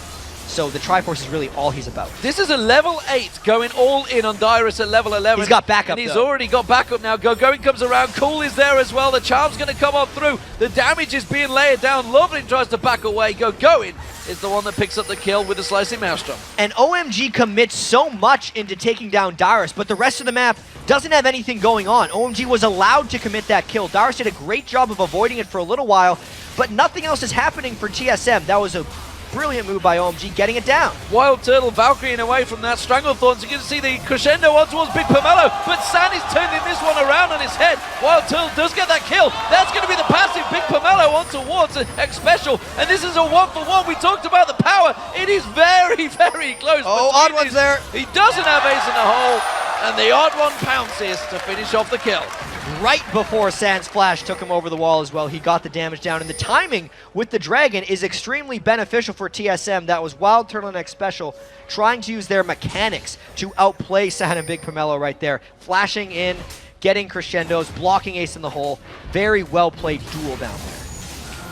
So the Triforce is really all he's about. This is a level 8 going all in on Dyrus at level 11. He's got backup, and he's already got backup now. Going comes around. Cool is there as well. The charm's going to come on through. The damage is being layered down. Lovelin tries to back away. Going is the one that picks up the kill with the Slicing Maelstrom. And OMG commits so much into taking down Dyrus, but the rest of the map doesn't have anything going on. OMG was allowed to commit that kill. Dyrus did a great job of avoiding it for a little while, but nothing else is happening for TSM. That was a brilliant move by OMG, getting it down. Wild Turtle Valkyrieing away from that Stranglethorn. So you can see the crescendo on towards Big Pomelo, but San is turning this one around on his head. Wild Turtle does get that kill. That's going to be the passive. Big Pomelo on towards X Special, and this is a 1-for-1. We talked about the power. It is very, very close. Oh, Odd One's there. He doesn't have ace in the hole, and the Odd One pounces to finish off the kill. Right before San's flash took him over the wall as well, he got the damage down, and the timing with the Dragon is extremely beneficial for TSM. That was Wild Turtle and X Special trying to use their mechanics to outplay San and Big Pomelo right there. Flashing in, getting crescendos, blocking ace in the hole. Very well played duel down there.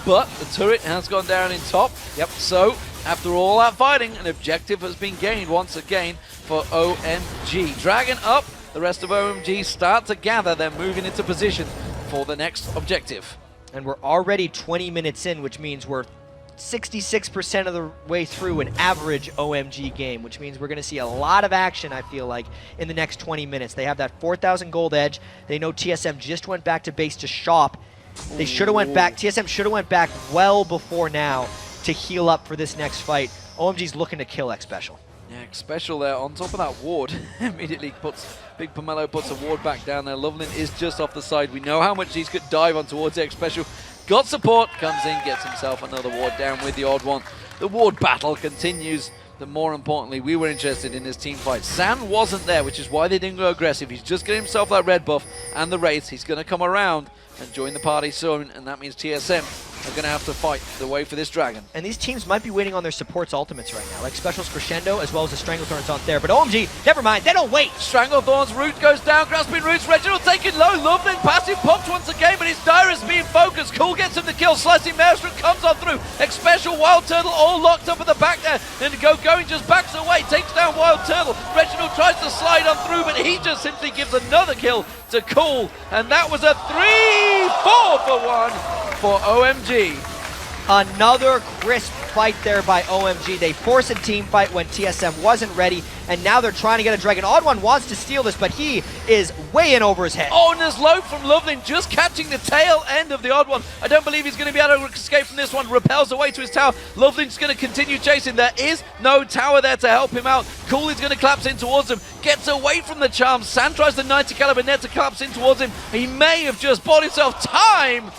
But the turret has gone down in top. Yep. So after all that fighting, an objective has been gained once again for OMG. Dragon up. The rest of OMG start to gather. They're moving into position for the next objective. And we're already 20 minutes in, which means we're 66% of the way through an average OMG game, which means we're going to see a lot of action, I feel like, in the next 20 minutes. They have that 4,000 gold edge. They know TSM just went back to base to shop. They should have went back. TSM should have went back well before now to heal up for this next fight. OMG's looking to kill X Special. Yeah, X Special there on top of that ward. Immediately puts Big Pomelo puts a ward back down there. Loveland is just off the side. We know how much he's could dive on towards X Special. Got support, comes in, gets himself another ward down with the Odd One. The ward battle continues. But more importantly, we were interested in this team fight. San wasn't there, which is why they didn't go aggressive. He's just getting himself that red buff and the Wraith. He's going to come around and join the party soon, and that means TSM are going to have to fight the way for this Dragon. And these teams might be waiting on their supports ultimates right now, like Special's Crescendo as well as the Stranglethorn's on there. But OMG, never mind, they don't wait. Stranglethorn's root goes down, grasping roots. Reginald taking low. Loveland passive pops once again, but it's Dyrus being focused. Cool gets him the kill. Slicing Maelstrom comes on through. X Special, Wild Turtle all locked up at the back there. And going just backs away, takes down Wild Turtle. Reginald tries to slide on through, but he just simply gives another kill to Cool. And that was a 3-4 for 1 for OMG. Another crisp fight there by OMG. They forced a team fight when TSM wasn't ready, and now they're trying to get a Dragon. Odd One wants to steal this, but he is way in over his head. Oh, and there's low from Loveland, just catching the tail end of the Odd One. I don't believe he's going to be able to escape from this one. Repels away to his tower. Loveland's going to continue chasing. There is no tower there to help him out. Cool is going to collapse in towards him. Gets away from the charm. San tries the 90 caliber net to collapse in towards him. He may have just bought himself time.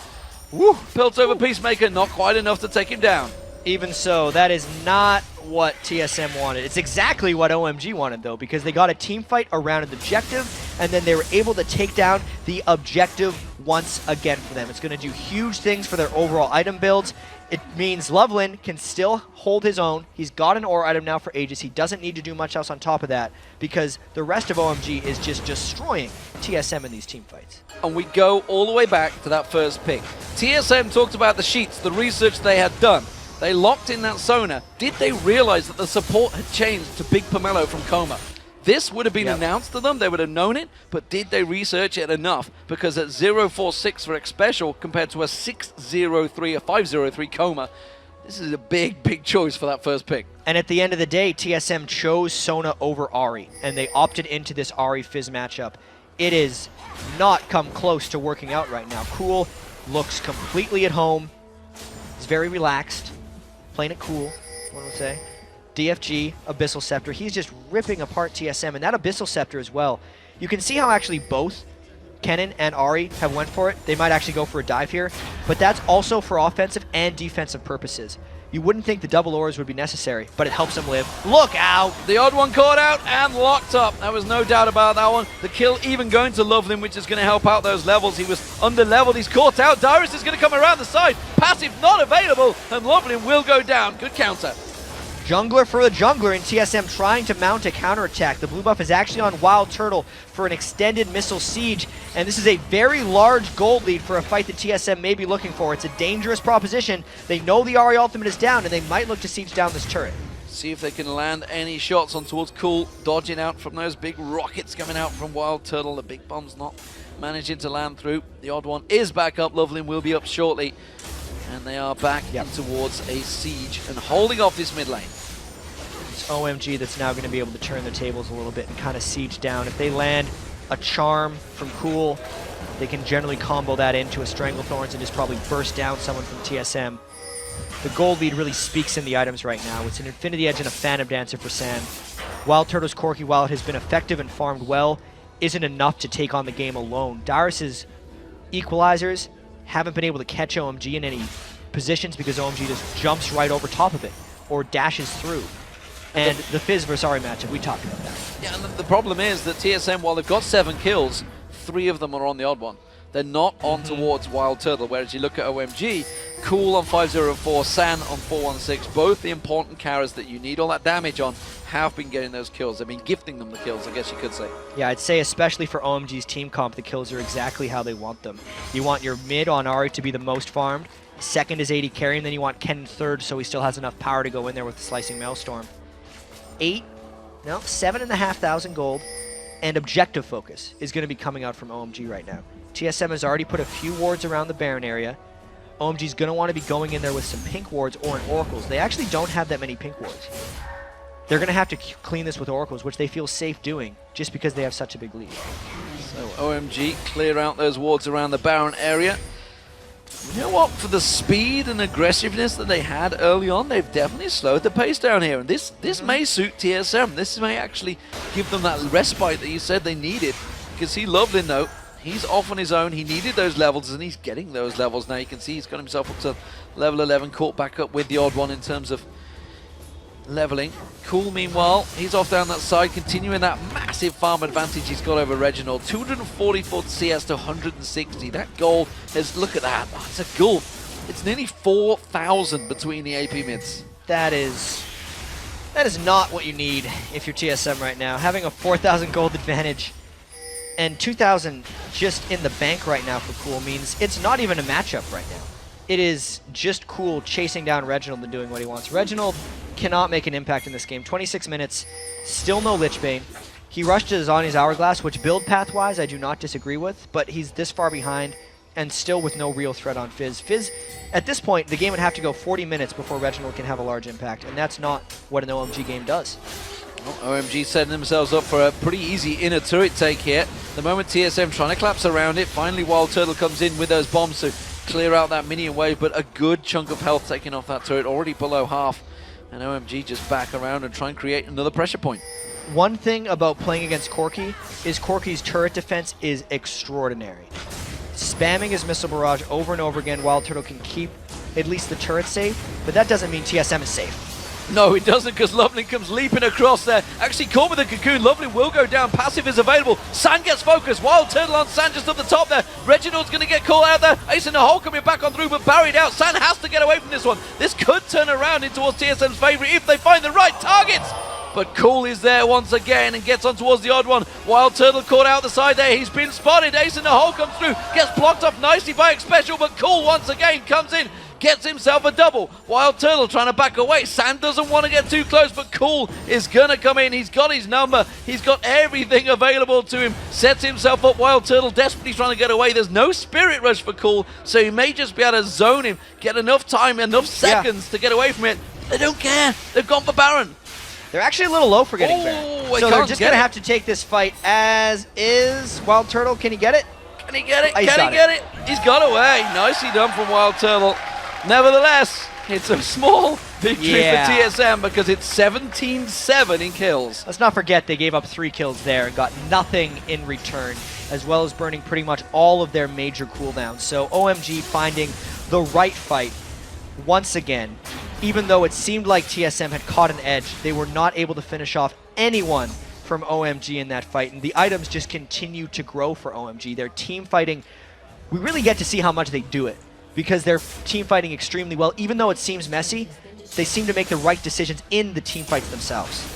Woo! Built over Peacemaker, not quite enough to take him down. Even so, that is not what TSM wanted. It's exactly what OMG wanted, though, because they got a team fight around an objective, and then they were able to take down the objective once again for them. It's going to do huge things for their overall item builds. It means Loveland can still hold his own. He's got an ore item now for ages. He doesn't need to do much else on top of that because the rest of OMG is just destroying TSM in these team fights. And we go all the way back to that first pick. TSM talked about the sheets, the research they had done. They locked in that Sona. Did they realize that the support had changed to Big Pomelo from Coma? This would have been announced to them, they would have known it, but did they research it enough? Because at 046 for X Special compared to a 603, a 503 Coma, this is a big, big choice for that first pick. And at the end of the day, TSM chose Sona over Ahri, and they opted into this Ahri Fizz matchup. It is not come close to working out right now. Cool looks completely at home. He's very relaxed, playing it cool, one would say. DFG, Abyssal Scepter, he's just ripping apart TSM, and that Abyssal Scepter as well. You can see how actually both Kennen and Ahri have went for it. They might actually go for a dive here, but that's also for offensive and defensive purposes. You wouldn't think the double ores would be necessary, but it helps them live. Look out! The Odd One caught out and locked up. There was no doubt about that one. The kill even going to Loveland, which is going to help out those levels. He was under-leveled. He's caught out. Dyrus is going to come around the side. Passive not available, and Loveland will go down. Good counter. Jungler for the jungler, and TSM trying to mount a counterattack. The blue buff is actually on Wild Turtle for an extended missile siege, and this is a very large gold lead for a fight that TSM may be looking for. It's a dangerous proposition. They know the Ahri ultimate is down, and they might look to siege down this turret. See if they can land any shots on towards Cool, dodging out from those big rockets coming out from Wild Turtle. The big bomb's not managing to land through. The Odd One is back up. Loveland will be up shortly. And they are back in towards a siege and holding off this mid lane. It's OMG that's now going to be able to turn the tables a little bit and kind of siege down. If they land a charm from Cool, they can generally combo that into a Stranglethorns and just probably burst down someone from TSM. The gold lead really speaks in the items right now. It's an Infinity Edge and a Phantom Dancer for San. Wild Turtle's Corki, while it has been effective and farmed well, isn't enough to take on the game alone. Darius's equalizers haven't been able to catch OMG in any positions because OMG just jumps right over top of it or dashes through. And the Fizz versus Ari matchup, we talked about that. Yeah, and the problem is that TSM, while they've got 7 kills, 3 of them are on the odd one. They're not on towards Wild Turtle, whereas you look at OMG, Cool on 504, San on 416, both the important carries that you need all that damage on have been getting those kills. They've been gifting them the kills, I guess you could say. Yeah, I'd say especially for OMG's team comp, the kills are exactly how they want them. You want your mid on Ari to be the most farmed, second is 80 carry, and then you want Ken third so he still has enough power to go in there with the Slicing Maelstrom. 7,500 gold, and objective focus is going to be coming out from OMG right now. TSM has already put a few wards around the Baron area. OMG's going to want to be going in there with some pink wards or an Oracles. They actually don't have that many pink wards. They're going to have to clean this with Oracles, which they feel safe doing just because they have such a big lead. So OMG clear out those wards around the Baron area. You know what? For the speed and aggressiveness that they had early on, they've definitely slowed the pace down here. And this may suit TSM. This may actually give them that respite that you said they needed. Because see, Lovelin, though, he's off on his own. He needed those levels, and he's getting those levels now. You can see he's got himself up to level 11, caught back up with the odd one in terms of leveling. Cool, meanwhile, he's off down that side, continuing that massive farm advantage he's got over Reginald. 244 CS to 160. That gold is, look at that. Oh, it's a gold. It's nearly 4,000 between the AP mids. That is not what you need if you're TSM right now. Having a 4,000 gold advantage and 2,000 just in the bank right now for Cool means it's not even a matchup right now. It is just Cool chasing down Reginald and doing what he wants. Reginald cannot make an impact in this game. 26 minutes, still no Lich Bane. He rushed to Zani's Hourglass, which build path-wise I do not disagree with, but he's this far behind and still with no real threat on Fizz. Fizz, at this point, the game would have to go 40 minutes before Reginald can have a large impact, and that's not what an OMG game does. Well, OMG setting themselves up for a pretty easy inner turret take here. The moment TSM trying to collapse around it, finally Wild Turtle comes in with those bombs to clear out that minion wave, but a good chunk of health taken off that turret, already below half. And OMG just back around and try and create another pressure point. One thing about playing against Corki is Corki's turret defense is extraordinary. Spamming his missile barrage over and over again, Wild Turtle can keep at least the turret safe, but that doesn't mean TSM is safe. No, it doesn't, because Lovely comes leaping across there. Actually caught with the Cocoon. Lovely will go down. Passive is available. San gets focused. Wild Turtle on San just up the top there. Reginald's going to get caught out there. Ace in the hole coming back on through, but buried out. San has to get away from this one. This could turn around in towards TSM's favourite if they find the right targets. But Cool is there once again and gets on towards the odd one. Wild Turtle caught out the side there. He's been spotted. Ace in the hole comes through. Gets blocked off nicely by X-Special, but Cool once again comes in. Gets himself a double. Wild Turtle trying to back away. San doesn't want to get too close, but Cool is going to come in. He's got his number. He's got everything available to him. Sets himself up. Wild Turtle desperately trying to get away. There's no Spirit Rush for Cool, so he may just be able to zone him, get enough time, enough seconds to get away from it. They don't care. They've gone for Baron. They're actually a little low for getting Baron. So they're just going to have to take this fight as is. Wild Turtle, can he get it? Can he get it? Can he get it? He's got away. Nicely done from Wild Turtle. Nevertheless, it's a small victory for TSM because it's 17-7 in kills. Let's not forget they gave up 3 kills there and got nothing in return, as well as burning pretty much all of their major cooldowns. So OMG finding the right fight once again. Even though it seemed like TSM had caught an edge, they were not able to finish off anyone from OMG in that fight. And the items just continue to grow for OMG. Their team fighting, we really get to see how much they do it, because they're team fighting extremely well. Even though it seems messy, they seem to make the right decisions in the team fights themselves.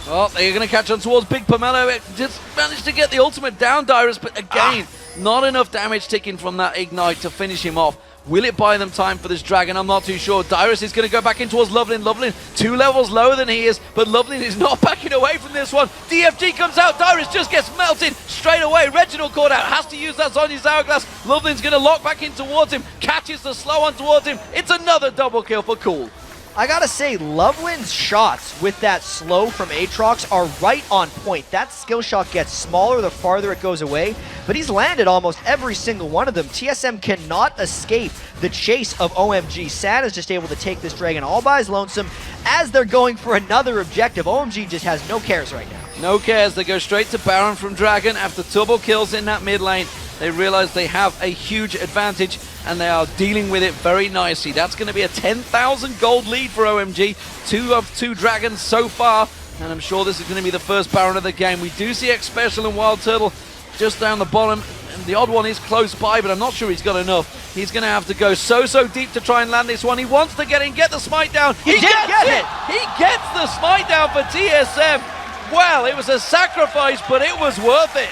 Well, they're going to catch on towards Big Pomelo. It just managed to get the ultimate down, Dyrus, but again, not enough damage ticking from that Ignite to finish him off. Will it buy them time for this Dragon? I'm not too sure. Dyrus is going to go back in towards Lovelin. Lovelin 2 levels lower than he is, but Lovelin is not backing away from this one. DFG comes out. Dyrus just gets melted straight away. Reginald caught out. Has to use that Zonya's Hourglass. Lovelin's going to lock back in towards him. Catches the slow on towards him. It's another double kill for Cool. I gotta say, Lovelin's shots with that slow from Aatrox are right on point. That skill shot gets smaller the farther it goes away, but he's landed almost every single one of them. TSM cannot escape the chase of OMG. Sad is just able to take this Dragon all by his lonesome as they're going for another objective. OMG just has no cares right now. No cares. They go straight to Baron from Dragon after double kills in that mid lane. They realize they have a huge advantage and they are dealing with it very nicely. That's going to be a 10,000 gold lead for OMG. 2 of 2 Dragons so far, and I'm sure this is going to be the first Baron of the game. We do see X Special and Wild Turtle just down the bottom, and the odd one is close by, but I'm not sure he's got enough. He's going to have to go so deep to try and land this one. He wants to get in, get the smite down. He gets it! He gets the smite down for TSM. Well, it was a sacrifice, but it was worth it.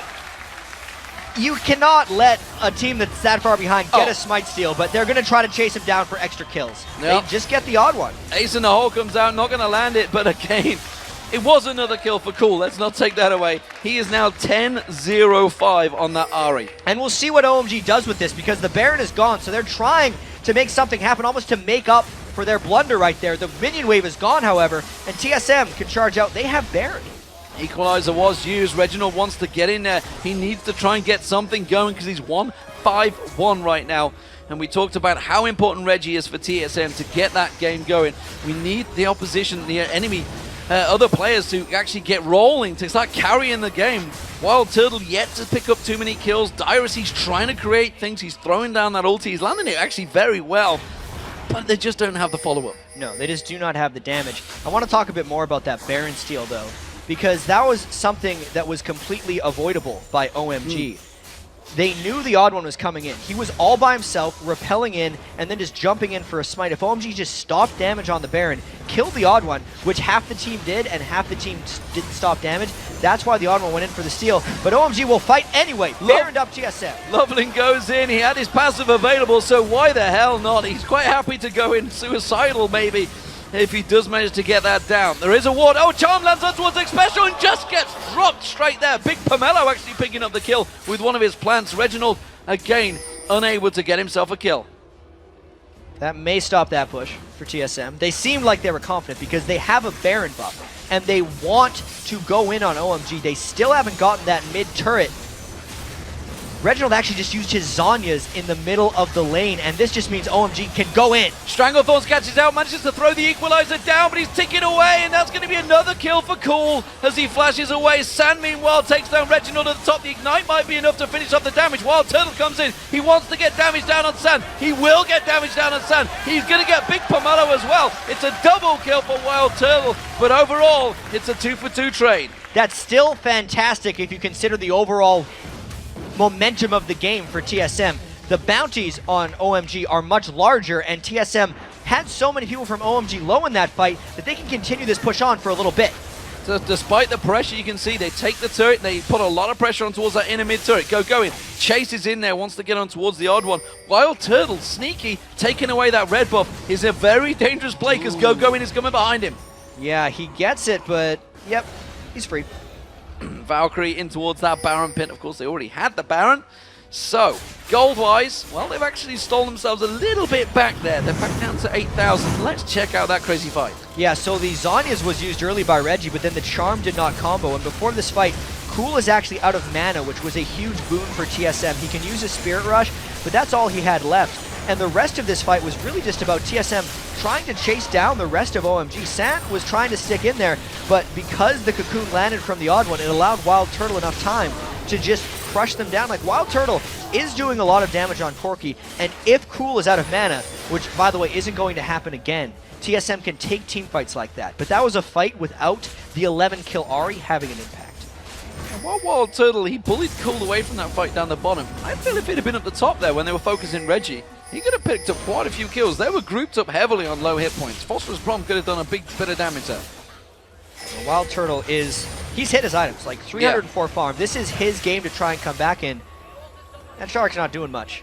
You cannot let a team that's that far behind get a smite steal, but they're going to try to chase him down for extra kills. Yep. They just get the odd one. Ace in the hole comes out, not going to land it, but again, it was another kill for Cool. Let's not take that away. He is now 10-0-5 on that Ahri. And we'll see what OMG does with this, because the Baron is gone, so they're trying to make something happen, almost to make up for their blunder right there. The minion wave is gone, however, and TSM can charge out. They have Baron. Equalizer was used. Reginald wants to get in there. He needs to try and get something going because he's 1-5-1 right now. And we talked about how important Reggie is for TSM to get that game going. We need the opposition, the enemy, other players to actually get rolling, to start carrying the game. Wild Turtle yet to pick up too many kills. Dyrus, he's trying to create things. He's throwing down that ulti. He's landing it actually very well. But they just don't have the follow-up. No, they just do not have the damage. I want to talk a bit more about that Baron steal, though, because that was something that was completely avoidable by OMG. They knew the odd one was coming in. He was all by himself, repelling in, and then just jumping in for a smite. If OMG just stopped damage on the Baron, killed the odd one, which half the team did, and half the team didn't stop damage, that's why the odd one went in for the steal. But OMG will fight anyway. Baroned up TSM. Loveland goes in. He had his passive available, so why the hell not? He's quite happy to go in suicidal, maybe, if he does manage to get that down. There is a ward. Oh, Charm lands on towards X Special and just gets dropped straight there. Big Pomelo actually picking up the kill with one of his plants. Reginald, again, unable to get himself a kill. That may stop that push for TSM. They seemed like they were confident because they have a Baron buff and they want to go in on OMG. They still haven't gotten that mid turret. Reginald actually just used his Zonyas in the middle of the lane, and this just means OMG can go in. Stranglethorns catches out, manages to throw the equalizer down, but he's ticking away, and that's going to be another kill for Cool as he flashes away. Sand, meanwhile, takes down Reginald at the top. The Ignite might be enough to finish off the damage. Wild Turtle comes in. He wants to get damage down on Sand. He will get damage down on Sand. He's going to get Big Pomelo as well. It's a double kill for Wild Turtle, but overall, it's a 2-for-2 trade. That's still fantastic if you consider the overall momentum of the game for TSM. The bounties on OMG are much larger, and TSM had so many people from OMG low in that fight that they can continue this push on for a little bit. So despite the pressure, you can see they take the turret, they put a lot of pressure on towards that inner mid turret. Go in. Chase is in there, wants to get on towards the odd one. Wild Turtle, sneaky, taking away that red buff. Is a very dangerous play because Go in is coming behind him. Yeah, he gets it, but yep, he's free. Valkyrie in towards that Baron pit. Of course, they already had the Baron. So, gold-wise, well, they've actually stolen themselves a little bit back there. They're back down to 8,000. Let's check out that crazy fight. Yeah, so the Zonyas was used early by Reggie, but then the Charm did not combo. And before this fight, Cool is actually out of mana, which was a huge boon for TSM. He can use a Spirit Rush, but that's all he had left. And the rest of this fight was really just about TSM trying to chase down the rest of OMG. Sant was trying to stick in there, but because the Cocoon landed from the odd one, it allowed Wild Turtle enough time to just crush them down. Like, Wild Turtle is doing a lot of damage on Corki, and if Cool is out of mana, which, by the way, isn't going to happen again, TSM can take team fights like that. But that was a fight without the 11-kill Ahri having an impact. And while Wild Turtle, he bullied Cool away from that fight down the bottom, I feel if he'd have been at the top there when they were focusing Reggie, he could have picked up quite a few kills. They were grouped up heavily on low hit points. Phosphorus Bomb could have done a big bit of damage there. Well, Wild Turtle he's hit his items, like 304 farm. This is his game to try and come back in. And Shark's not doing much.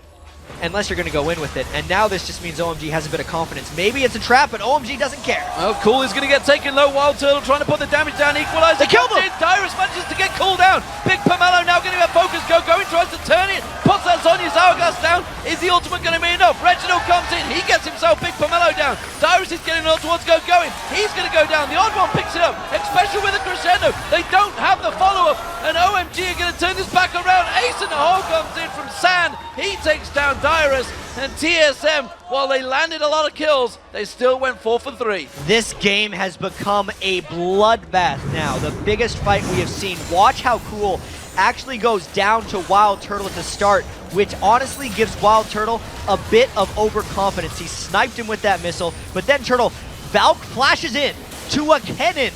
unless you're going to go in with it. And now this just means OMG has a bit of confidence. Maybe it's a trap, but OMG doesn't care. Oh, Cool is going to get taken low. Wild Turtle trying to put the damage down. Equalizer. They killed him! Dyrus manages to get cooled down. Big Pomelo now going to get focus. Going tries to turn it. Puts that Sonya's hourglass down. Is the ultimate going to be enough? Reginald comes in. He gets himself Big Pomelo down. Dyrus is getting on towards going. He's going to go down. The odd one picks it up, especially with a crescendo. They don't have the follow-up, and OMG are going to turn this back around. Ace in the hole comes in from Sand. He takes down Dyrus, and TSM, while they landed a lot of kills, they still went 4 for 3. This game has become a bloodbath now. The biggest fight we have seen. Watch how Cool actually goes down to Wild Turtle at the start, which honestly gives Wild Turtle a bit of overconfidence. He sniped him with that missile, but then Turtle, Valk flashes in to a cannon.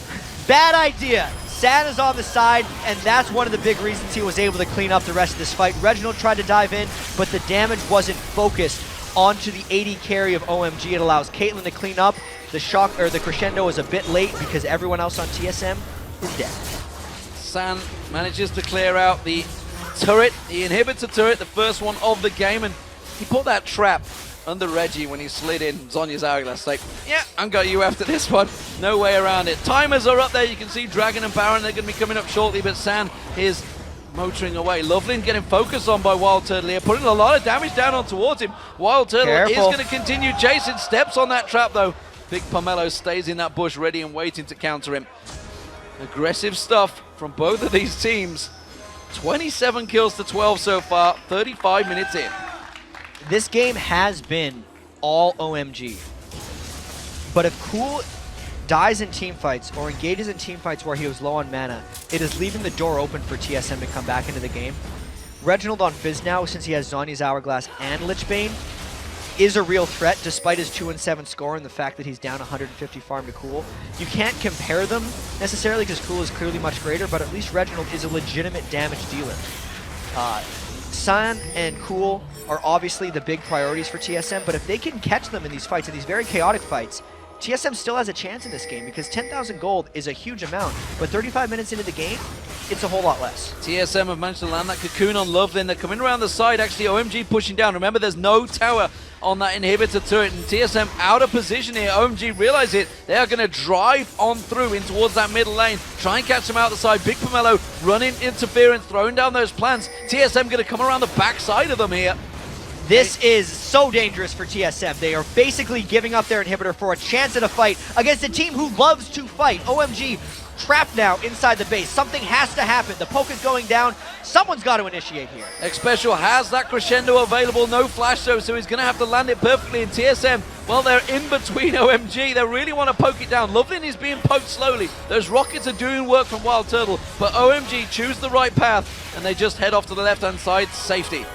Bad idea. San is on the side, and that's one of the big reasons he was able to clean up the rest of this fight. Reginald tried to dive in, but the damage wasn't focused onto the AD carry of OMG. It allows Caitlyn to clean up. The shock or the crescendo is a bit late because everyone else on TSM is dead. San manages to clear out the turret. He inhibits the turret, the first one of the game, and he put that trap under Reggie when he slid in Zonya's hourglass. Like, yeah, I'm got you after this one. No way around it. Timers are up there. You can see Dragon and Baron. They're going to be coming up shortly, but San is motoring away. Loveland getting focused on by Wild Turtle here, putting a lot of damage down on towards him. Wild Turtle is going to continue chasing. Steps on that trap, though. Big Pomelo stays in that bush, ready and waiting to counter him. Aggressive stuff from both of these teams. 27 kills to 12 so far, 35 minutes in. This game has been all OMG. But if Cool dies in teamfights or engages in teamfights where he was low on mana, it is leaving the door open for TSM to come back into the game. Reginald on Fizz now, since he has Zonya's Hourglass and Lichbane, is a real threat despite his 2-7 score and the fact that he's down 150 farm to Cool. You can't compare them necessarily because Cool is clearly much greater, but at least Reginald is a legitimate damage dealer. San and Cool are obviously the big priorities for TSM, but if they can catch them in these fights, in these very chaotic fights, TSM still has a chance in this game because 10,000 gold is a huge amount, but 35 minutes into the game, it's a whole lot less. TSM have managed to land that cocoon on Loveland. They're coming around the side, actually OMG pushing down. Remember, there's no tower on that inhibitor turret, and TSM out of position here. OMG realize it. They are going to drive on through in towards that middle lane, try and catch them out the side. Big Pomelo running interference, throwing down those plants. TSM going to come around the backside of them here. This is so dangerous for TSM. They are basically giving up their inhibitor for a chance at a fight against a team who loves to fight. OMG trapped now inside the base. Something has to happen. The poke is going down. Someone's got to initiate here. X-Special has that crescendo available. No flash though, so he's going to have to land it perfectly. And TSM, well, they're in between OMG. They really want to poke it down. Loveland is being poked slowly. Those rockets are doing work from Wild Turtle, but OMG choose the right path, and they just head off to the left-hand side. Safety.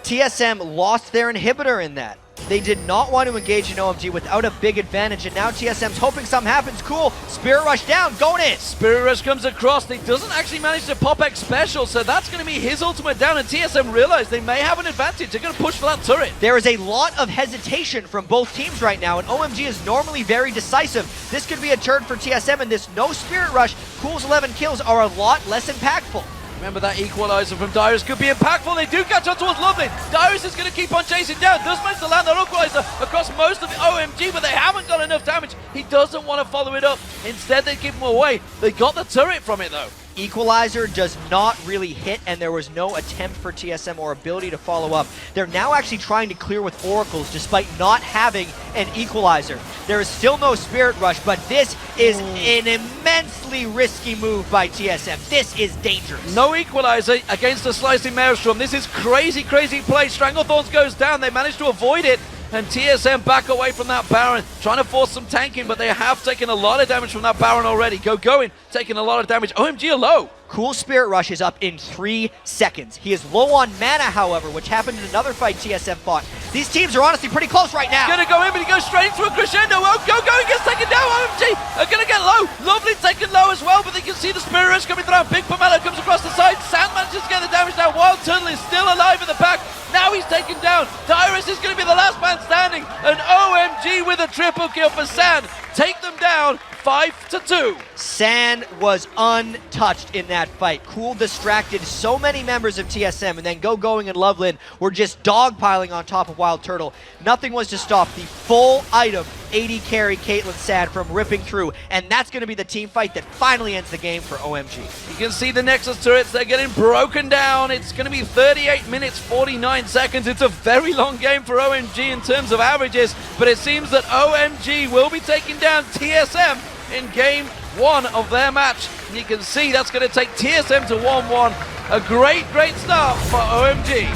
TSM lost their inhibitor in that. They did not want to engage in OMG without a big advantage, and now TSM's hoping something happens. Cool. Spirit Rush down, going in. Spirit Rush comes across. He doesn't actually manage to pop X-Special, so that's going to be his ultimate down, and TSM realize they may have an advantage. They're going to push for that turret. There is a lot of hesitation from both teams right now, and OMG is normally very decisive. This could be a turn for TSM, and this no Spirit Rush, Cool's 11 kills are a lot less impactful. Remember that equalizer from Dyrus could be impactful. They do catch on towards Loveland. Dyrus is going to keep on chasing down. Does manage to land that equalizer across most of the OMG, but they haven't got enough damage. He doesn't want to follow it up. Instead, they keep him away. They got the turret from it, though. Equalizer does not really hit, and there was no attempt for TSM or ability to follow up. They're now actually trying to clear with Oracles despite not having an Equalizer. There is still no Spirit Rush, but this is an immensely risky move by TSM. This is dangerous. No Equalizer against the Slicing Maelstrom. This is crazy, crazy play. Stranglethorns goes down. They managed to avoid it. And TSM back away from that Baron, trying to force some tanking, but they have taken a lot of damage from that Baron already. Going, taking a lot of damage. OMG are low. Cool Spirit Rush is up in 3 seconds. He is low on mana, however, which happened in another fight TSM fought. These teams are honestly pretty close right now. Gonna go in, but he goes straight into a crescendo. Oh, go, gets taken down. OMG are gonna get low. Lovely taken low as well, but they can see the Spirit Rush coming through. Big Pomelo comes across the side. Sand manages to get the damage down. Wild Turtle is still alive in the back. Now he's taken down. Dyrus is gonna be the last man standing. And OMG with a triple kill for Sand. Take them down. 5-2. San was untouched in that fight. Cool distracted so many members of TSM, and then Going and Loveland were just dogpiling on top of Wild Turtle. Nothing was to stop the full item 80 carry Caitlyn San from ripping through, and that's going to be the team fight that finally ends the game for OMG. You can see the Nexus turrets, they're getting broken down. It's going to be 38 minutes, 49 seconds. It's a very long game for OMG in terms of averages, but it seems that OMG will be taking down TSM in game 1 of their match. And you can see that's going to take TSM to 1-1. A great start for OMG.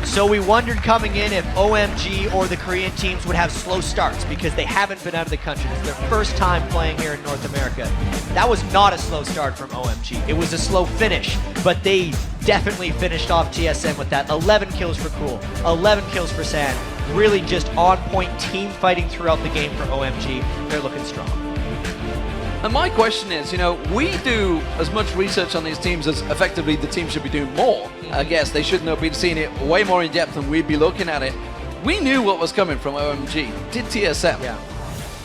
So we wondered coming in if OMG or the Korean teams would have slow starts because they haven't been out of the country. It's their first time playing here in North America. That was not a slow start from OMG. It was a slow finish, but they definitely finished off TSM with that. 11 kills for Cool, 11 kills for San. Really just on-point team fighting throughout the game for OMG. They're looking strong. And my question is, we do as much research on these teams as effectively the team should be doing more. I guess they shouldn't have been seeing it way more in depth than we'd be looking at it. We knew what was coming from OMG. Did TSM? Yeah.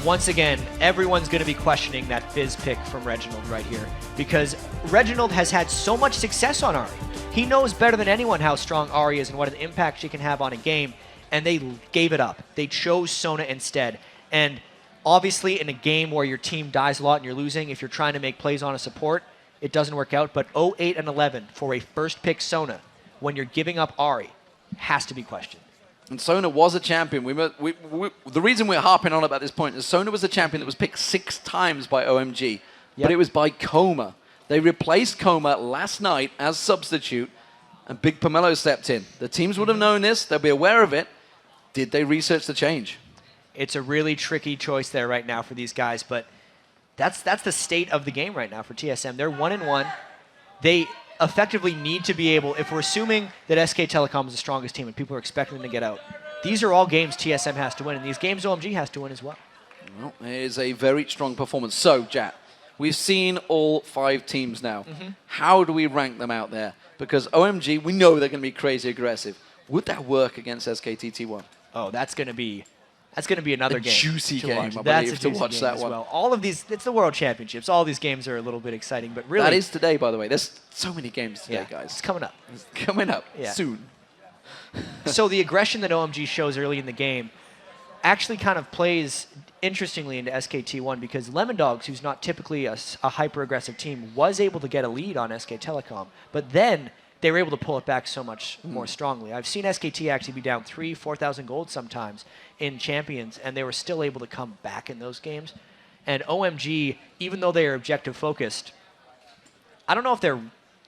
Once again, everyone's going to be questioning that Fizz pick from Reginald right here because Reginald has had so much success on Ahri. He knows better than anyone how strong Ahri is and what an impact she can have on a game, and they gave it up. They chose Sona instead. And obviously, in a game where your team dies a lot and you're losing, if you're trying to make plays on a support, it doesn't work out. But 0-8 and 11 for a first pick Sona, when you're giving up Ahri, has to be questioned. And Sona was a champion. The reason we're harping on about this point is Sona was a champion that was picked 6 times by OMG, but it was by Coma. They replaced Coma last night as substitute, and Big Pomelo stepped in. The teams would have known this. They'll be aware of it. Did they research the change? It's a really tricky choice there right now for these guys, but that's the state of the game right now for TSM. They're 1-1. They effectively need to be able, if we're assuming that SK Telecom is the strongest team and people are expecting them to get out, these are all games TSM has to win, and these games OMG has to win as well. Well, it is a very strong performance. So, Jat, we've seen all 5 teams now. How do we rank them out there? Because OMG, we know they're going to be crazy aggressive. Would that work against SKTT1? Oh, that's going to be another game. Juicy to game, watch. I That's believe, a to juicy watch game that as one. well. All of these, it's the World Championships. All these games are a little bit exciting, but really... That is today, by the way. There's so many games today, guys. It's coming up. It's coming up Yeah. soon. So the aggression that OMG shows early in the game actually kind of plays interestingly into SKT1 because Lemon Dogs, who's not typically a hyper-aggressive team, was able to get a lead on SK Telecom. But then they were able to pull it back so much more strongly. I've seen SKT actually be down 3,000, 4,000 gold sometimes in Champions, and they were still able to come back in those games. And OMG, even though they are objective-focused, I don't know if they're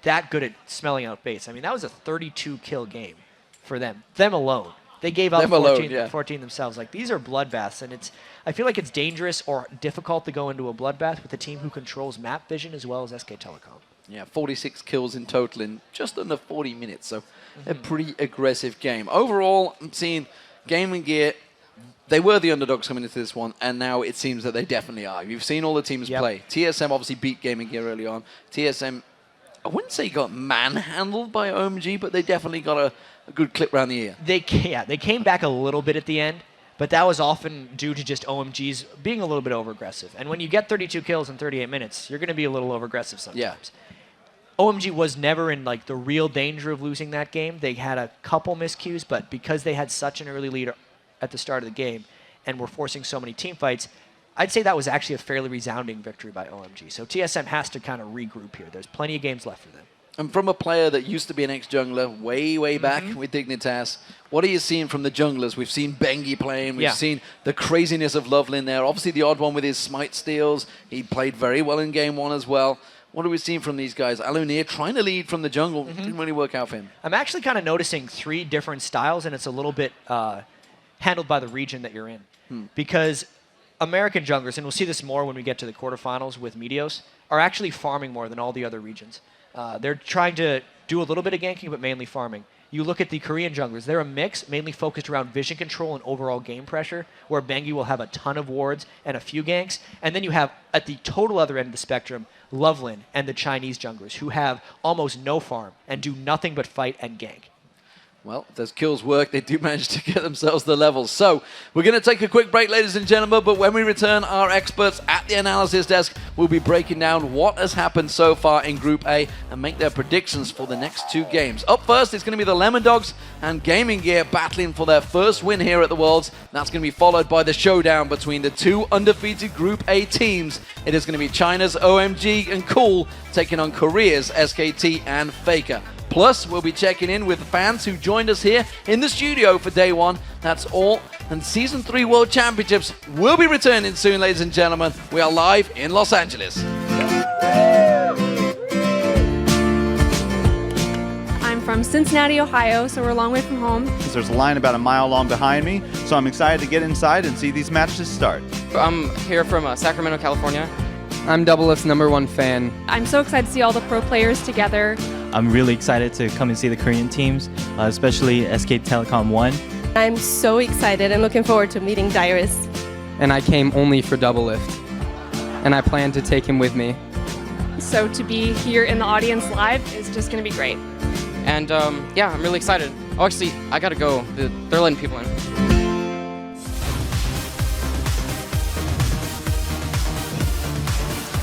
that good at smelling out base. I mean, that was a 32-kill game for them alone. They gave up 14 themselves. Like, these are bloodbaths, and I feel like it's dangerous or difficult to go into a bloodbath with a team who controls map vision as well as SK Telecom. Yeah, 46 kills in total in just under 40 minutes, so a pretty aggressive game. Overall, I'm seeing Game & Gear, they were the underdogs coming into this one, and now it seems that they definitely are. You've seen all the teams play. TSM obviously beat Game & Gear early on. TSM, I wouldn't say got manhandled by OMG, but they definitely got a good clip around the ear. They came back a little bit at the end, but that was often due to just OMG's being a little bit over-aggressive. And when you get 32 kills in 38 minutes, you're going to be a little over-aggressive sometimes. Yeah. OMG was never in like the real danger of losing that game. They had a couple miscues, but because they had such an early lead at the start of the game and were forcing so many team fights, I'd say that was actually a fairly resounding victory by OMG. So TSM has to kind of regroup here. There's plenty of games left for them. And from a player that used to be an ex-jungler way back with Dignitas, what are you seeing from the junglers? We've seen Bengi playing. We've seen the craziness of Loveland there. Obviously the odd one with his smite steals. He played very well in game 1 as well. What are we seeing from these guys? Alunir trying to lead from the jungle. Didn't really work out for him. I'm actually kind of noticing 3 different styles, and it's a little bit handled by the region that you're in. Because American junglers, and we'll see this more when we get to the quarterfinals with Meteos, are actually farming more than all the other regions. They're trying to do a little bit of ganking, but mainly farming. You look at the Korean junglers, they're a mix mainly focused around vision control and overall game pressure, where Bengi will have a ton of wards and a few ganks. And then you have, at the total other end of the spectrum, Loveland and the Chinese junglers, who have almost no farm and do nothing but fight and gank. Well, if those kills work, they do manage to get themselves the levels. So we're going to take a quick break, ladies and gentlemen, but when we return, our experts at the analysis desk will be breaking down what has happened so far in Group A and make their predictions for the next 2 games. Up first, it's going to be the Lemon Dogs and Gaming Gear battling for their first win here at the Worlds. That's going to be followed by the showdown between the 2 undefeated Group A teams. It is going to be China's OMG and Cool taking on Korea's SKT and Faker. Plus, we'll be checking in with fans who joined us here in the studio for day 1. That's all. And Season 3 World Championships will be returning soon, ladies and gentlemen. We are live in Los Angeles. I'm from Cincinnati, Ohio, so we're a long way from home. There's a line about a mile long behind me, so I'm excited to get inside and see these matches start. I'm here from Sacramento, California. I'm Doublelift's #1 fan. I'm so excited to see all the pro players together. I'm really excited to come and see the Korean teams, especially SK Telecom 1. I'm so excited and looking forward to meeting Dyrus. And I came only for Doublelift. And I plan to take him with me. So to be here in the audience live is just going to be great. And yeah, I'm really excited. Oh, actually, I gotta go. They're letting people in.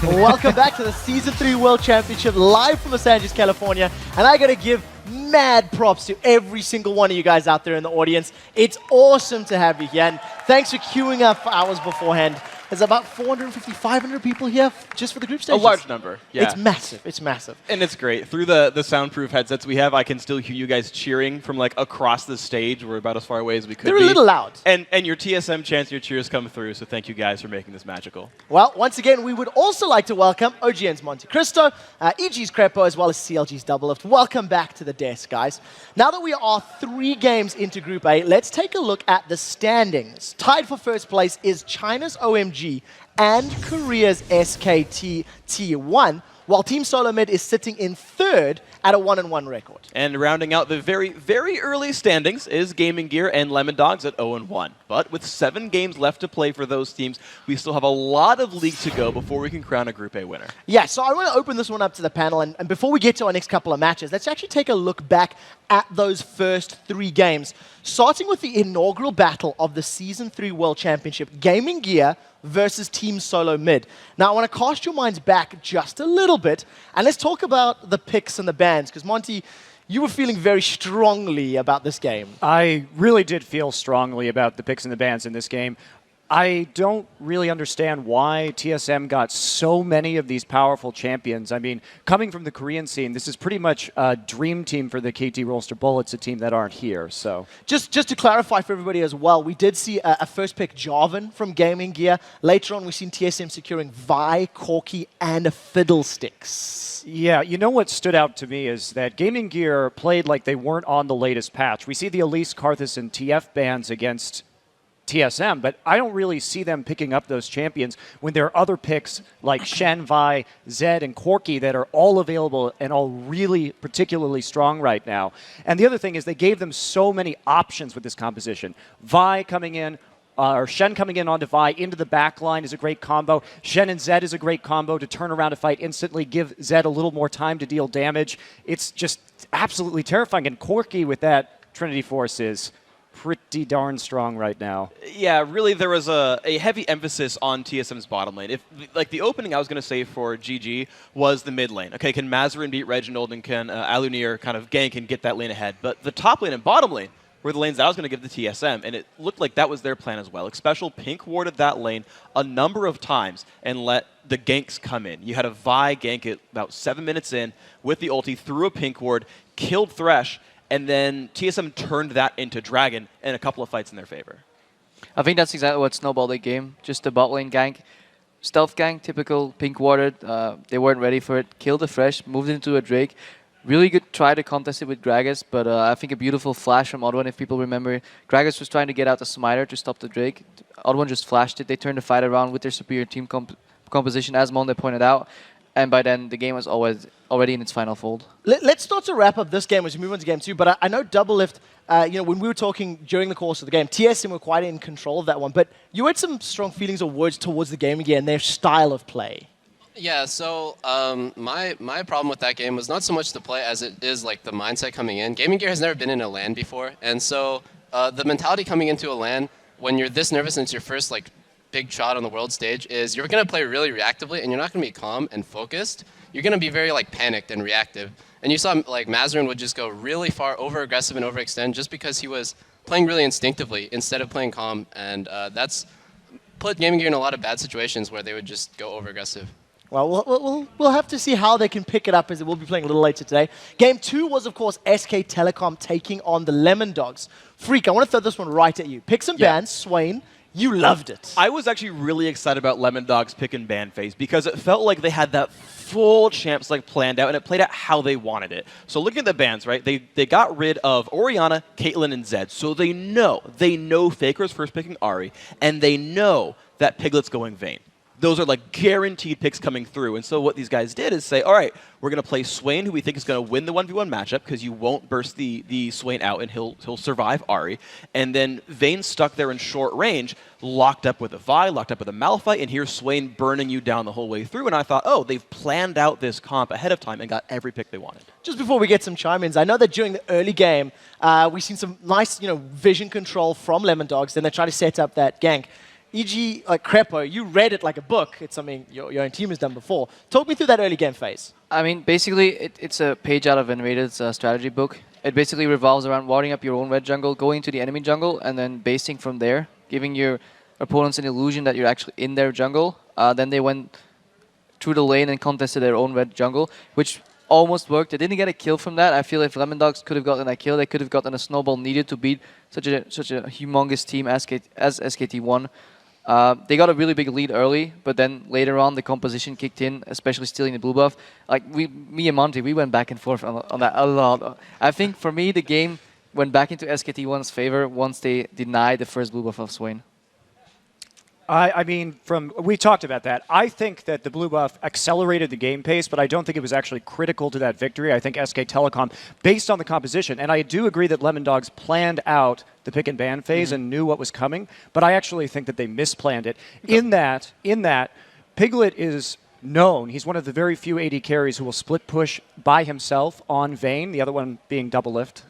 Welcome back to the Season 3 World Championship live from Los Angeles, California. And I gotta give mad props to every single one of you guys out there in the audience. It's awesome to have you here. And thanks for queuing up for hours beforehand. There's about 450, 500 people here just for the group stages. A large number, yeah. It's massive, it's massive. And it's great. Through the soundproof headsets we have, I can still hear you guys cheering from like across the stage. We're about as far away as we could be. They're a little loud. And your TSM chants, your cheers come through, so thank you guys for making this magical. Well, once again, we would also like to welcome OGN's Monte Cristo, EG's Crepo, as well as CLG's Doublelift. Welcome back to the desk, guys. Now that we are 3 games into Group A, let's take a look at the standings. Tied for first place is China's OMG and Korea's SKT T1, while Team Solo Mid is sitting in 3rd at a 1-1 record. And rounding out the very, very early standings is Gaming Gear and Lemon Dogs at 0-1. But with 7 games left to play for those teams, we still have a lot of league to go before we can crown a Group A winner. Yeah, so I want to open this one up to the panel, and before we get to our next couple of matches, let's actually take a look back at those first 3 games, starting with the inaugural battle of the Season 3 World Championship, Gaming Gear versus Team Solo Mid. Now, I want to cast your minds back just a little bit, and let's talk about the picks and the bans, because Monty, you were feeling very strongly about this game. I really did feel strongly about the picks and the bans in this game. I don't really understand why TSM got so many of these powerful champions. I mean, coming from the Korean scene, this is pretty much a dream team for the KT Rolster Bullets, a team that aren't here. So just to clarify for everybody as well, we did see a first pick Jarvan from Gaming Gear. Later on, we've seen TSM securing Vi, Corki, and Fiddlesticks. Yeah, you know what stood out to me is that Gaming Gear played like they weren't on the latest patch. We see the Elise, Karthus, and TF bans against TSM, but I don't really see them picking up those champions when there are other picks like Shen, Vi, Zed, and Corki that are all available and all really particularly strong right now. And the other thing is they gave them so many options with this composition. Vi coming in, or Shen coming in onto Vi into the back line is a great combo. Shen and Zed is a great combo to turn around a fight instantly, give Zed a little more time to deal damage. It's just absolutely terrifying. And Corki with that Trinity Force is pretty darn strong right now. Yeah, really there was a heavy emphasis on TSM's bottom lane. If like the opening I was going to say for GG was the mid lane. Okay, can Mazarin beat Reginald and can Alunir kind of gank and get that lane ahead? But the top lane and bottom lane were the lanes that I was going to give to TSM, and it looked like that was their plan as well. Special pink warded that lane a number of times and let the ganks come in. You had a Vi gank it about 7 minutes in with the ulti, threw a pink ward, killed Thresh, and then TSM turned that into Dragon and a couple of fights in their favor. I think that's exactly what snowballed the game. Just the bot lane gank. Stealth gank, typical pink warded. They weren't ready for it. Killed the Thresh, moved into a Drake. Really good try to contest it with Gragas, but I think a beautiful flash from Odd1, if people remember. Gragas was trying to get out the Smiter to stop the Drake. Odd1 just flashed it. They turned the fight around with their superior team composition, as Monde pointed out. And by then, the game was already in its final fold. Let's start to wrap up this game as we move on to game 2. But I know Doublelift, when we were talking during the course of the game, TSM were quite in control of that one. But you had some strong feelings or words towards the game again, their style of play. Yeah, so my problem with that game was not so much the play as it is like the mindset coming in. Gaming Gear has never been in a LAN before, and so the mentality coming into a LAN when you're this nervous and it's your first like big shot on the world stage is you're gonna play really reactively and you're not gonna be calm and focused. You're gonna be very like panicked and reactive. And you saw like Mazarin would just go really far over aggressive and overextend just because he was playing really instinctively instead of playing calm, and that's put Gaming Gear in a lot of bad situations where they would just go over aggressive. Well, we'll have to see how they can pick it up as it will be playing a little later today. Game 2 was, of course, SK Telecom taking on the Lemon Dogs. Freak, I want to throw this one right at you. Picks and bans, Swain, you loved it. I was actually really excited about Lemon Dog's pick and ban phase because it felt like they had that full champs like planned out and it played out how they wanted it. So looking at the bans, right, they got rid of Orianna, Caitlyn, and Zed. So they know Faker's first picking Ahri, and they know that Piglet's going Vayne. Those are like guaranteed picks coming through. And so what these guys did is say, all right, we're going to play Swain, who we think is going to win the 1v1 matchup because you won't burst the Swain out and he'll survive Ahri. And then Vayne stuck there in short range, locked up with a Vi, locked up with a Malphite, and here's Swain burning you down the whole way through. And I thought, oh, they've planned out this comp ahead of time and got every pick they wanted. Just before we get some chime-ins, I know that during the early game, we've seen some nice vision control from Lemon Dogs, then they try to set up that gank. E.g., like Crepo, you read it like a book. It's something your own team has done before. Talk me through that early game phase. I mean, basically, it's a page out of Innovated's strategy book. It basically revolves around warding up your own red jungle, going to the enemy jungle, and then basing from there, giving your opponents an illusion that you're actually in their jungle. Then they went through the lane and contested their own red jungle, which almost worked. They didn't get a kill from that. I feel if Lemon Dogs could have gotten a kill, they could have gotten a snowball needed to beat such a humongous team as SKT1. They got a really big lead early, but then later on the composition kicked in, especially stealing the blue buff. Like me and Monty, we went back and forth on that a lot. I think for me the game went back into SKT1's favor once they denied the first blue buff of Swain. I mean, we talked about that. I think that the blue buff accelerated the game pace, but I don't think it was actually critical to that victory. I think SK Telecom, based on the composition, and I do agree that Lemon Dogs planned out the pick and ban phase and knew what was coming, but I actually think that they misplanned it. In that, Piglet is known. He's one of the very few AD carries who will split push by himself on Vayne, the other one being double lift.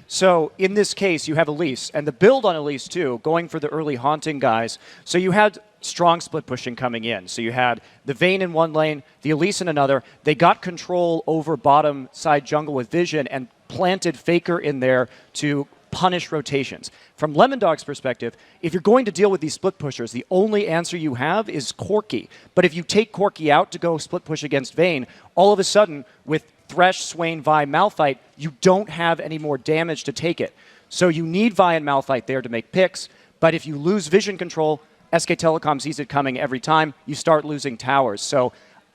So in this case, you have Elise, and the build on Elise too, going for the early haunting guys. So you had strong split pushing coming in. So you had the Vayne in one lane, the Elise in another. They got control over bottom side jungle with vision and planted Faker in there to punish rotations. From Lemon Dog's perspective, if you're going to deal with these split pushers, the only answer you have is Corki. But if you take Corki out to go split push against Vayne, all of a sudden, with Thresh, Swain, Vi, Malphite, you don't have any more damage to take it. So you need Vi and Malphite there to make picks, but if you lose vision control, SK Telecom sees it coming every time, you start losing towers. So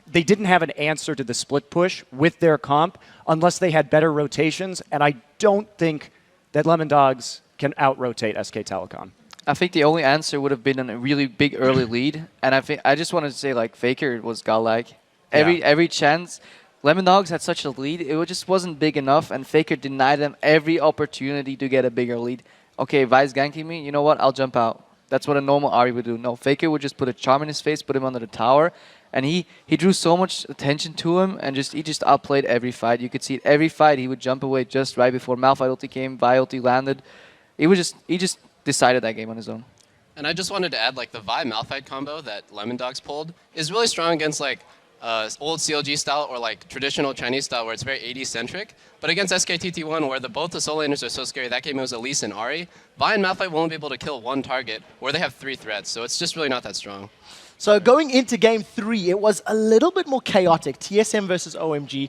they didn't have an answer to the split push with their comp unless they had better rotations, and I don't think that Lemon Dogs can out-rotate SK Telecom. I think the only answer would have been a really big early lead, and I just wanted to say like Faker was godlike. Every chance, Lemon Dogs had such a lead, it just wasn't big enough, and Faker denied them every opportunity to get a bigger lead. Okay, Vi's ganking me, you know what, I'll jump out. That's what a normal Ahri would do. No, Faker would just put a charm in his face, put him under the tower, and he drew so much attention to him, and he just outplayed every fight. You could see it every fight. He would jump away just right before Malphite ulti came, Vi ulti landed. He just decided that game on his own. And I just wanted to add, like, the Vi Malphite combo that Lemon Dogs pulled is really strong against, like, old CLG style or, like, traditional Chinese style where it's very AD centric. But against SKTT1, where both the solo laners are so scary, that game it was Elise and Ahri, Vi and Malphite won't be able to kill one target, where they have 3 threats. So it's just really not that strong. So going into game 3, it was a little bit more chaotic. TSM versus OMG.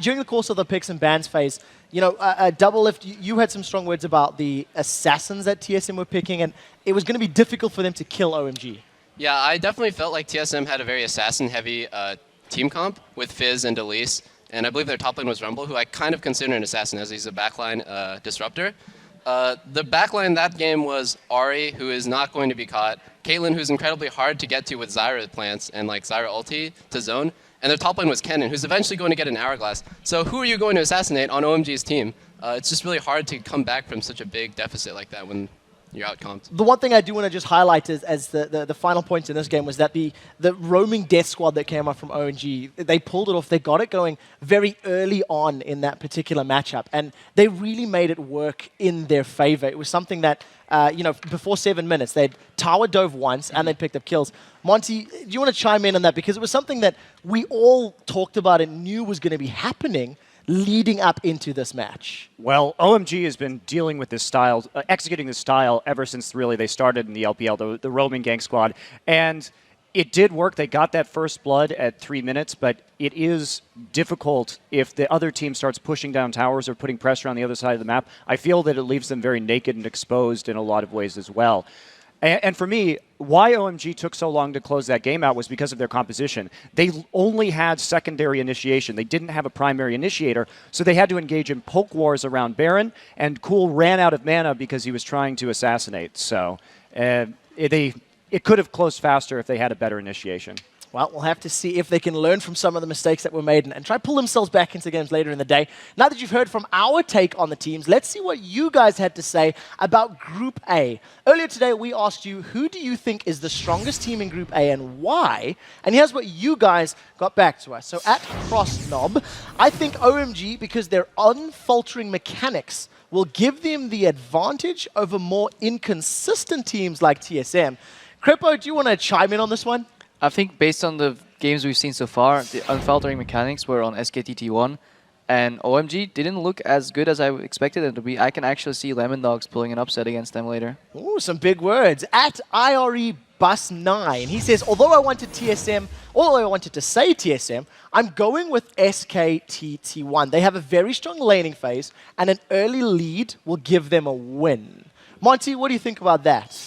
During the course of the picks and bans phase, Double Lift, you had some strong words about the assassins that TSM were picking, and it was going to be difficult for them to kill OMG. Yeah, I definitely felt like TSM had a very assassin-heavy team comp with Fizz and Elise, and I believe their top lane was Rumble, who I kind of consider an assassin as he's a backline disruptor. The backline that game was Ahri, who is not going to be caught, Caitlyn, who's incredibly hard to get to with Zyra plants and like Zyra ulti to zone, and their top lane was Kennen, who's eventually going to get an Hourglass. So who are you going to assassinate on OMG's team? It's just really hard to come back from such a big deficit like that when you're outcomped. The one thing I do want to just highlight is, as the final points in this game was that the roaming death squad that came up from ONG, they pulled it off. They got it going very early on in that particular matchup, and they really made it work in their favor. It was something that, before 7 minutes, they'd tower dove once and they picked up kills. Monty, do you want to chime in on that? Because it was something that we all talked about and knew was going to be happening leading up into this match. Well, OMG has been dealing with this style, executing this style ever since really they started in the LPL, the roaming gang squad. And it did work. They got that first blood at 3 minutes, but it is difficult if the other team starts pushing down towers or putting pressure on the other side of the map. I feel that it leaves them very naked and exposed in a lot of ways as well. And for me, why OMG took so long to close that game out was because of their composition. They only had secondary initiation. They didn't have a primary initiator, so they had to engage in poke wars around Baron, and Cool ran out of mana because he was trying to assassinate. So it could have closed faster if they had a better initiation. Well, we'll have to see if they can learn from some of the mistakes that were made and try to pull themselves back into games later in the day. Now that you've heard from our take on the teams, let's see what you guys had to say about Group A. Earlier today, we asked you, who do you think is the strongest team in Group A and why? And here's what you guys got back to us. So at CrossNob, I think OMG, because their unfaltering mechanics will give them the advantage over more inconsistent teams like TSM. Kripo, do you want to chime in on this one? I think based on the games we've seen so far, the unfaltering mechanics were on SKTT1, and OMG didn't look as good as I expected it to be. I can actually see Lemon Dogs pulling an upset against them later. Ooh, some big words. At IRE Bus 9, he says, although I wanted to say TSM, I'm going with SKTT1. They have a very strong laning phase, and an early lead will give them a win. Monty, what do you think about that?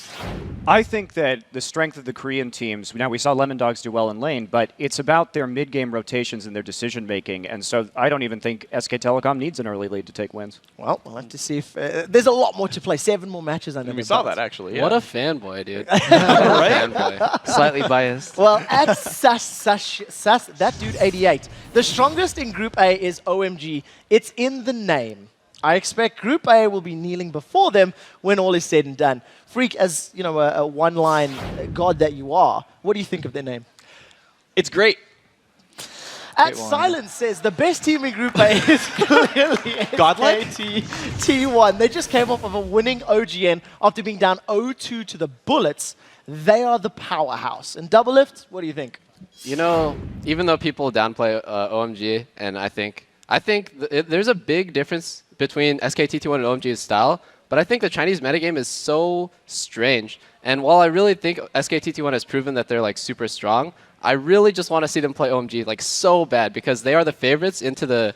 I think that the strength of the Korean teams, now we saw Lemon Dogs do well in lane, but it's about their mid-game rotations and their decision-making, and so I don't even think SK Telecom needs an early lead to take wins. Well, we'll have to see if... there's a lot more to play. 7 more matches under we saw that, actually. Yeah. What a fanboy, dude. Right? Fanboy. Slightly biased. Well, at that dude 88, the strongest in Group A is OMG. It's in the name. I expect Group A will be kneeling before them when all is said and done. Freak, as you know, a one-line god that you are, what do you think of their name? It's great. At Silence says the best team in Group A is clearly Godlike? T1. They just came off of a winning OGN after being down 0-2 to the Bullets. They are the powerhouse. And Double Lift, what do you think? You know, even though people downplay OMG, and I think there's a big difference between SKTT1 and OMG's style, but I think the Chinese metagame is so strange. And while I really think SKTT1 has proven that they're like super strong, I really just want to see them play OMG like so bad because they are the favorites into the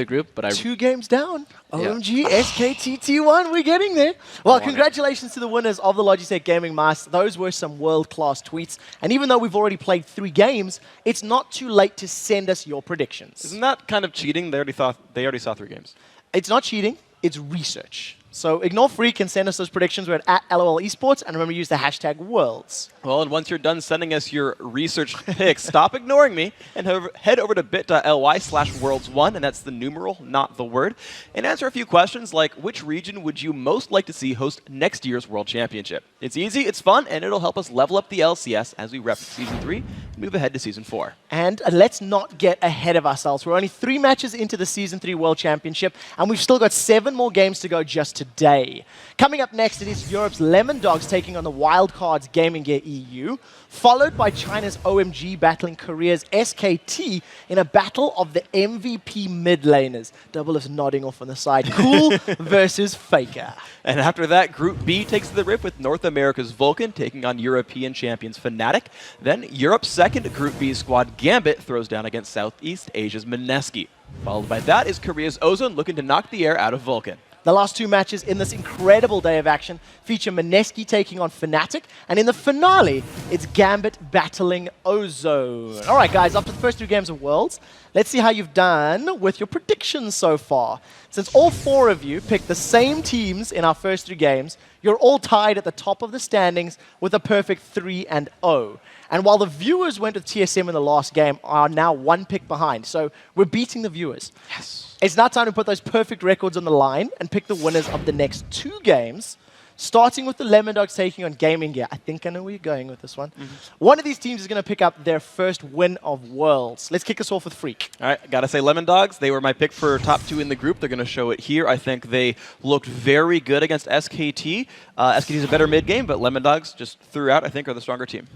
group. But 2 games down. OMG, SKTT1, we're getting there. Well, congratulations to the winners of the Logitech Gaming Master. Those were some world-class tweets. And even though we've already played 3 games, it's not too late to send us your predictions. Isn't that kind of cheating? They already saw 3 games. It's not cheating, it's research. So ignore Freak and send us those predictions. We're at LOL Esports, and remember to use the hashtag Worlds. Well, and once you're done sending us your research picks, stop ignoring me and head over to bit.ly/worlds1, and that's the numeral, not the word, and answer a few questions like, which region would you most like to see host next year's World Championship? It's easy, it's fun, and it'll help us level up the LCS as we rep Season 3 and move ahead to Season 4. And let's not get ahead of ourselves. We're only 3 matches into the Season 3 World Championship, and we've still got 7 more games to go just today. Coming up next, it is Europe's Lemon Dogs taking on the Wildcards Gaming Gear EU, followed by China's OMG battling Korea's SKT in a battle of the MVP mid laners. Double is nodding off on the side. Cool versus Faker. And after that, Group B takes the rip with North America's Vulcan taking on European champions Fnatic. Then Europe's second Group B squad Gambit throws down against Southeast Asia's Mineski. Followed by that is Korea's Ozone looking to knock the air out of Vulcan. The last 2 matches in this incredible day of action feature Mineski taking on Fnatic, and in the finale, it's Gambit battling Ozone. All right, guys, after the first 2 games of Worlds, let's see how you've done with your predictions so far. Since all 4 of you picked the same teams in our first 3 games, you're all tied at the top of the standings with a perfect 3-0. And while the viewers went with TSM in the last game, are now 1 pick behind. So we're beating the viewers. Yes. It's now time to put those perfect records on the line and pick the winners of the next 2 games. starting with the Lemon Dogs taking on Gaming Gear. I think I know where you're going with this one. One of these teams is going to pick up their first win of Worlds. Let's kick us off with Freak. All right, gotta say Lemon Dogs, they were my pick for top 2 in the group. They're gonna show it here. I think they looked very good against SKT. SKT is a better mid game, but Lemon Dogs just throughout, I think, are the stronger team.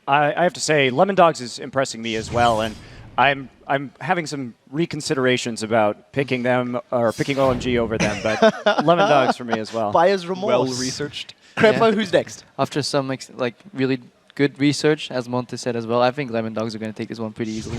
I have to say, Lemon Dogs is impressing me as well, and I'm having some reconsiderations about picking them or picking OMG over them, but Lemon Dogs for me as well. Buyer's remorse. Well researched. Crepo, who's next? After some really good research, as Monte said as well, I think Lemon Dogs are going to take this one pretty easily.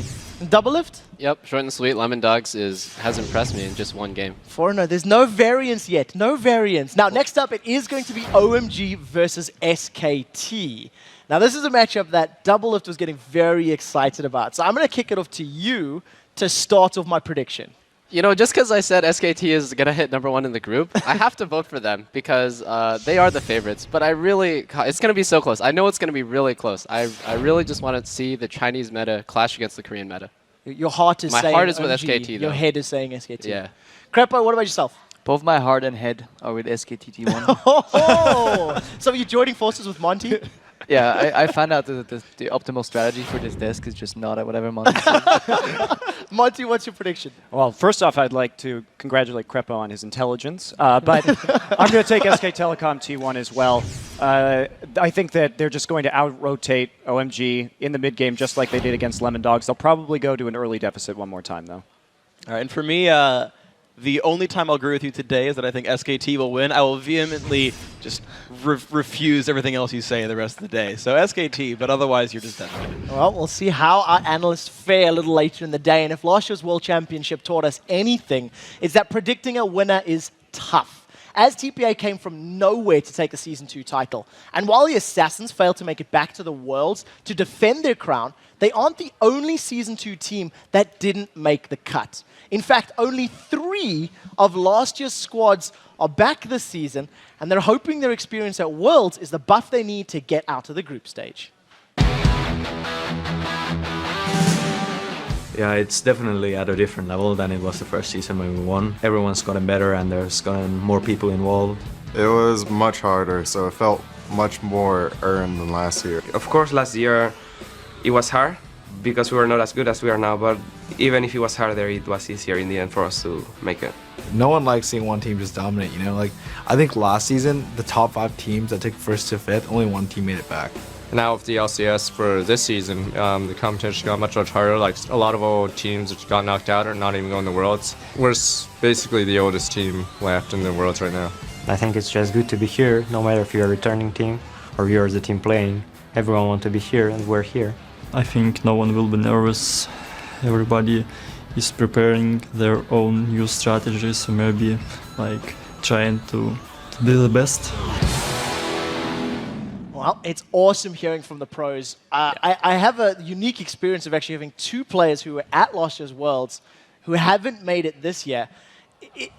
Double lift? Yep, short and sweet. Lemon Dogs has impressed me in just one game. 4-0. There's no variance yet. No variance. Now, next up, it is going to be OMG versus SKT. Now, this is a matchup that Double Lift was getting very excited about. So I'm going to kick it off to you to start off my prediction. You know, just because I said SKT is going to hit #1 in the group, I have to vote for them because they are the favorites. But it's going to be so close. I know it's going to be really close. I really just want to see the Chinese meta clash against the Korean meta. Your heart is saying My heart is with OMG. SKT, though. Your head is saying SKT. Yeah. Crepo, what about yourself? Both my heart and head are with SKT1. Oh, so you're joining forces with Monty? Yeah, I found out that the optimal strategy for this desk is just not at whatever Monty says. Monty, what's your prediction? Well, first off, I'd like to congratulate Crepo on his intelligence, but I'm going to take SK Telecom T1 as well. I think that they're just going to out-rotate OMG in the mid-game just like they did against Lemon Dogs. They'll probably go to an early deficit one more time, though. All right, and for me, the only time I'll agree with you today is that I think SKT will win. I will vehemently just refuse everything else you say the rest of the day. So SKT, but otherwise you're just done. Well, we'll see how our analysts fare a little later in the day. And if last year's World Championship taught us anything, it's that predicting a winner is tough. As TPA came from nowhere to take the Season 2 title. And while the Assassins failed to make it back to the Worlds to defend their crown, they aren't the only Season 2 team that didn't make the cut. In fact, only 3 of last year's squads are back this season, and they're hoping their experience at Worlds is the buff they need to get out of the group stage. Yeah, it's definitely at a different level than it was the first season when we won. Everyone's gotten better and there's gotten more people involved. It was much harder, so it felt much more earned than last year. Of course, last year it was hard because we were not as good as we are now, but even if it was harder, it was easier in the end for us to make it. No one likes seeing one team just dominate, you know? Like, I think last season, the top 5 teams that took 1st to 5th, only one team made it back. Now with the LCS for this season, the competition got much harder. Like a lot of old teams got knocked out or not even going to Worlds. We're basically the oldest team left in the Worlds right now. I think it's just good to be here, no matter if you're a returning team or you're the team playing. Everyone wants to be here and we're here. I think no one will be nervous. Everybody is preparing their own new strategies, so maybe like trying to do the best. Well, it's awesome hearing from the pros. I have a unique experience of actually having 2 players who were at last year's Worlds who haven't made it this year.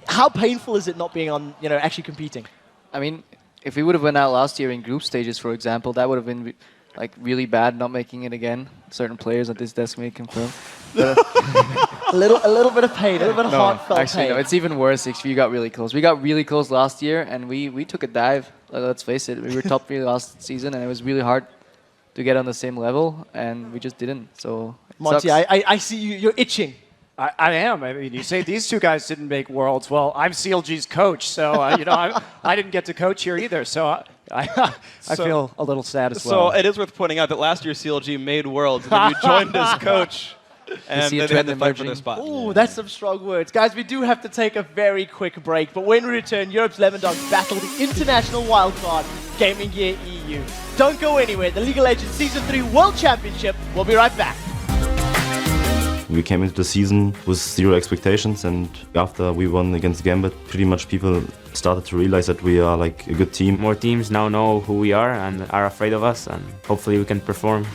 How painful is it not being on, actually competing? I mean, if we would have went out last year in group stages, for example, that would have been like really bad not making it again. Certain players at this desk may confirm. a little bit of pain, a little bit of heartfelt actually, pain. No, it's even worse if you got really close. We got really close last year, and we took a dive. Let's face it, we were top 3 last season, and it was really hard to get on the same level, and we just didn't. So Monty, I see you're itching. I am. I mean, you say these 2 guys didn't make Worlds. Well, I'm CLG's coach, so I didn't get to coach here either. So I feel a little sad as well. So it is worth pointing out that last year CLG made Worlds, and then you joined as coach. And they had to fight for their spot. Ooh, that's some strong words. Guys, we do have to take a very quick break, but when we return, Europe's Lemon Dogs battle the international wildcard, Gaming Gear EU. Don't go anywhere. The League of Legends Season 3 World Championship. We'll be right back. We came into the season with 0 expectations, and after we won against Gambit, pretty much people started to realize that we are like a good team. More teams now know who we are and are afraid of us, and hopefully we can perform.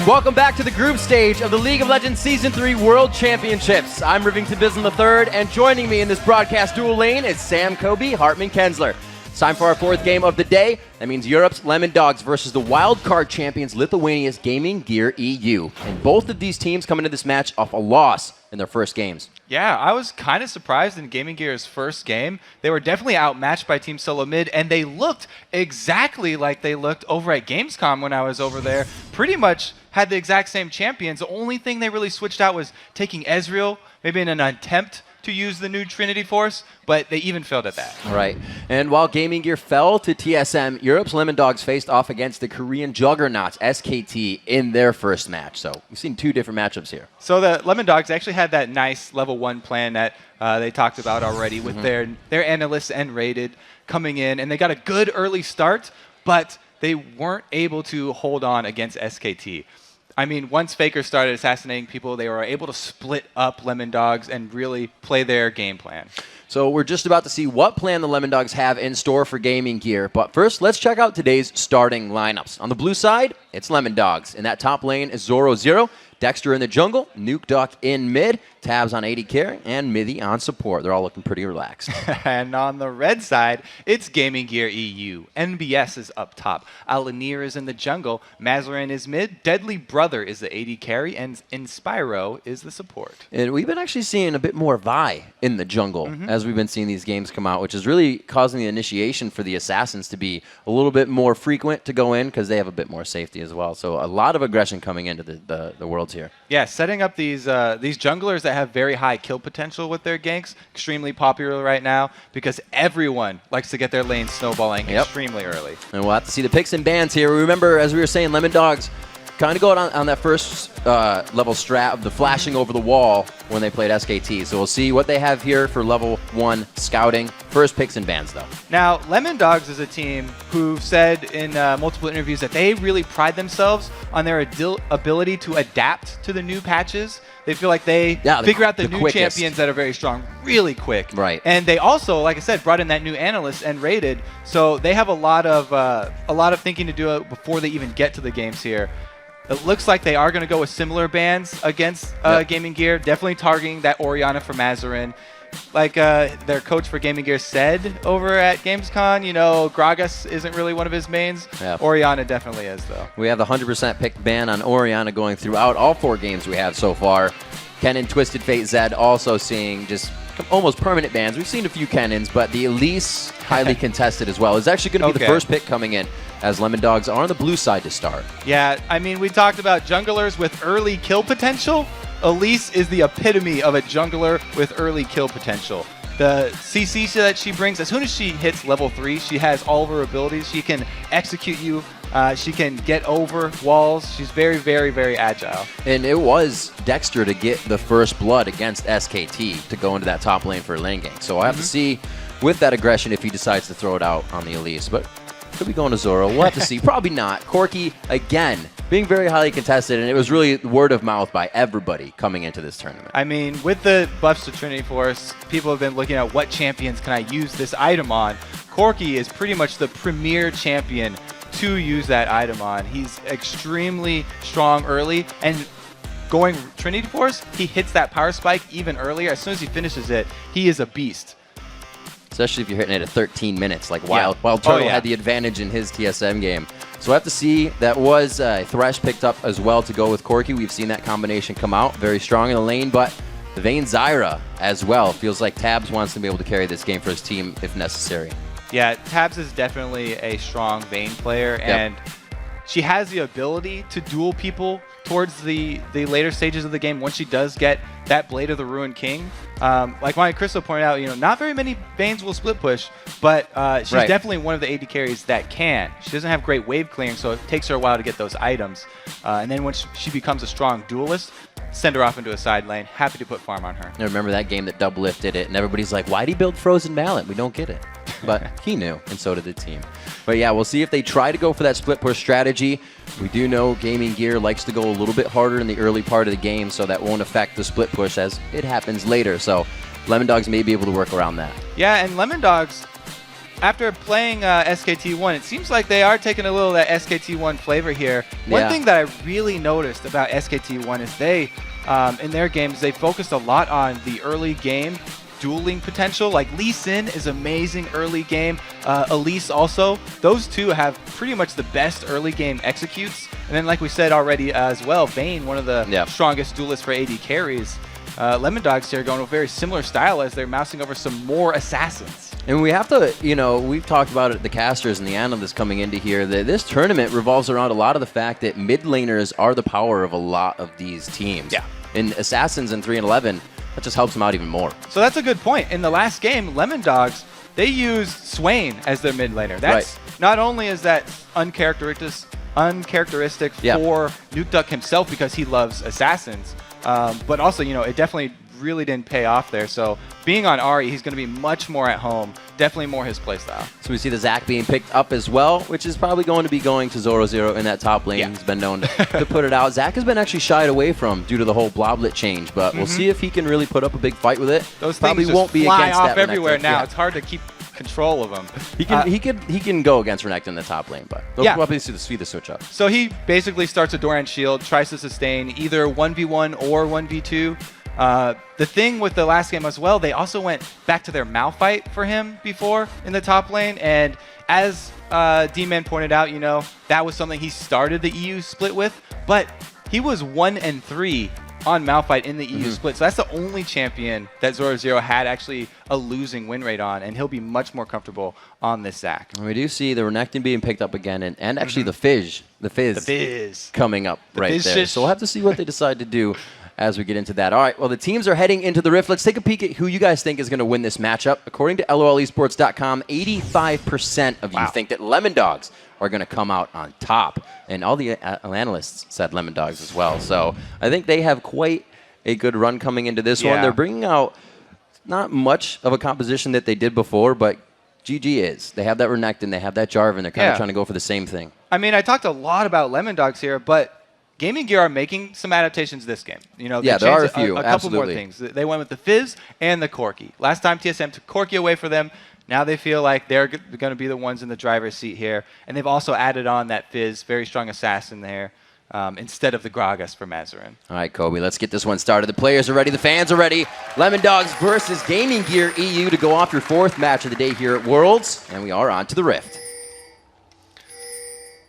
Welcome back to the group stage of the League of Legends Season 3 World Championships. I'm Rivington Bislam III, and joining me in this broadcast duel lane is Sam Kobe, Hartman Kensler. It's time for our fourth game of the day. That means Europe's Lemon Dogs versus the wildcard champions Lithuania's Gaming Gear EU. And both of these teams come into this match off a loss in their first games. Yeah, I was kind of surprised in Gaming Gear's first game. They were definitely outmatched by Team Solo Mid, and they looked exactly like they looked over at Gamescom when I was over there. Pretty much had the exact same champions. The only thing they really switched out was taking Ezreal, maybe in an attempt to use the new Trinity Force, but they even failed at that. Right. And while Gaming Gear fell to TSM, Europe's Lemon Dogs faced off against the Korean juggernauts, SKT, in their first match. So we've seen two different matchups here. So the Lemon Dogs actually had that nice level 1 plan that they talked about already with their analysts and rated coming in, and they got a good early start, but they weren't able to hold on against SKT. I mean, once Faker started assassinating people, they were able to split up Lemon Dogs and really play their game plan. So we're just about to see what plan the Lemon Dogs have in store for Gaming Gear. But first, let's check out today's starting lineups. On the blue side, it's Lemon Dogs. In that top lane is Zoro0, Dexter in the jungle, Nuke Duck in mid, Tabs on AD carry, and Mithy on support. They're all looking pretty relaxed. And on the red side, it's Gaming Gear EU. NBS is up top. Alanir is in the jungle. Mazarin is mid. Deadly Brother is the AD carry. And Inspyro is the support. And we've been actually seeing a bit more Vi in the jungle as we've been seeing these games come out, which is really causing the initiation for the Assassins to be a little bit more frequent to go in because they have a bit more safety as well. So a lot of aggression coming into the Worlds here. Yeah, setting up these junglers that have very high kill potential with their ganks, extremely popular right now because everyone likes to get their lane snowballing extremely early. And we'll have to see the picks and bans here. Remember, as we were saying, Lemon Dogs kind of go on that first level strat of the flashing over the wall when they played SKT. So we'll see what they have here for level 1 scouting. First picks and bans, though. Now, Lemon Dogs is a team who said in multiple interviews that they really pride themselves on their ability to adapt to the new patches. They feel like they figure out the new quickest champions that are very strong really quick. Right. And they also, like I said, brought in that new analyst and rated. So they have a lot of thinking to do before they even get to the games here. It looks like they are going to go with similar bans against Gaming Gear, definitely targeting that Orianna for Mazarin. Like their coach for Gaming Gear said over at Gamescom, you know, Gragas isn't really one of his mains. Yeah. Orianna definitely is, though. We have the 100% picked ban on Orianna going throughout all 4 games we have so far. Ken and Twisted Fate Zed also seeing just almost permanent bans. We've seen a few Kennons, but the Elise highly contested as well. It's actually going to be the first pick coming in as Lemon Dogs are on the blue side to start. Yeah, I mean, we talked about junglers with early kill potential. Elise is the epitome of a jungler with early kill potential. The CC that she brings, as soon as she hits level 3, she has all of her abilities. She can execute you. She can get over walls. She's very, very, very agile. And it was Dexter to get the first blood against SKT to go into that top lane for lane gang. So I'll have to see with that aggression if he decides to throw it out on the Elise. But could be going to Zoro. We'll have to see. Probably not. Corki, again, being very highly contested, and it was really word of mouth by everybody coming into this tournament. I mean, with the buffs to Trinity Force, people have been looking at what champions can I use this item on. Corki is pretty much the premier champion to use that item on. He's extremely strong early, and going Trinity Force, he hits that power spike even earlier. As soon as he finishes it, he is a beast. Especially if you're hitting it at 13 minutes, like Wild Turtle had the advantage in his TSM game. So I have to see, that was Thresh picked up as well to go with Corki. We've seen that combination come out very strong in the lane, but the Vayne Zyra as well. Feels like Tabs wants to be able to carry this game for his team if necessary. Yeah, Tabs is definitely a strong Vayne player, and she has the ability to duel people towards the later stages of the game once she does get that Blade of the Ruined King. Like Monte Cristo pointed out, you know, not very many Vaynes will split push, but she's definitely one of the AD carries that can. She doesn't have great wave clearing, so it takes her a while to get those items. And then once she becomes a strong duelist, send her off into a side lane. Happy to put farm on her. I remember that game that Doublelift did it, and everybody's like, why'd he build Frozen Mallet? We don't get it. But he knew, and so did the team. But yeah, we'll see if they try to go for that split push strategy. We do know Gaming Gear likes to go a little bit harder in the early part of the game, so that won't affect the split push as it happens later. So Lemon Dogs may be able to work around that. Yeah, and Lemon Dogs, after playing SKT1, it seems like they are taking a little of that SKT1 flavor here. One thing that I really noticed about SKT1 is they, in their games, they focused a lot on the early game dueling potential. Like Lee Sin is amazing early game. Elise also. Those two have pretty much the best early game executes. And then like we said already as well, Vayne, one of the strongest duelists for AD carries. Lemon Dogs here going with a very similar style as they're mousing over some more assassins. And we have to, we've talked about it, the casters and the analysts coming into here. This tournament revolves around a lot of the fact that mid laners are the power of a lot of these teams. Yeah. In Assassins in 3 and 11, that just helps them out even more. So that's a good point. In the last game, Lemon Dogs, they used Swain as their mid laner. That's not only is that uncharacteristic for Nuke Duck himself because he loves assassins, but also, it definitely really didn't pay off there. So being on Ahri, he's going to be much more at home. Definitely more his playstyle. So we see the Zac being picked up as well, which is probably going to be going to Zoro in that top lane. He's been known to put it out. Zac has been actually shied away from due to the whole Bloblet change, but we'll see if he can really put up a big fight with it. Those probably things won't be fly against off that everywhere Renekton. now. It's hard to keep control of them. He can go against Renekton in the top lane, but they'll probably see the switch up. So he basically starts a Doran shield, tries to sustain either 1v1 or 1v2. The thing with the last game as well, they also went back to their Malphite for him before in the top lane, and as D-Man pointed out, that was something he started the EU split with, but he was 1 and 3 on Malphite in the EU split, so that's the only champion that Zoro had actually a losing win rate on, and he'll be much more comfortable on this Zac. And we do see the Renekton being picked up again, and actually the Fizz coming up right there. So we'll have to see what they decide to do as we get into that. All right, well, the teams are heading into the Rift. Let's take a peek at who you guys think is going to win this matchup. According to LOLesports.com, 85% of you think that Lemon Dogs are going to come out on top. And all the analysts said Lemon Dogs as well. So I think they have quite a good run coming into this one. They're bringing out not much of a composition that they did before, but GG is. They have that Renekton, they have that Jarvan. They're kind of trying to go for the same thing. I mean, I talked a lot about Lemon Dogs here, but Gaming Gear are making some adaptations this game. They there are a few. A couple more things. They went with the Fizz and the Corki. Last time TSM took Corki away for them. Now they feel like they're going to be the ones in the driver's seat here. And they've also added on that Fizz, very strong assassin there, instead of the Gragas for Mazarin. All right, Kobe, let's get this one started. The players are ready. The fans are ready. Lemon Dogs versus Gaming Gear EU to go off your 4th match of the day here at Worlds. And we are on to the Rift.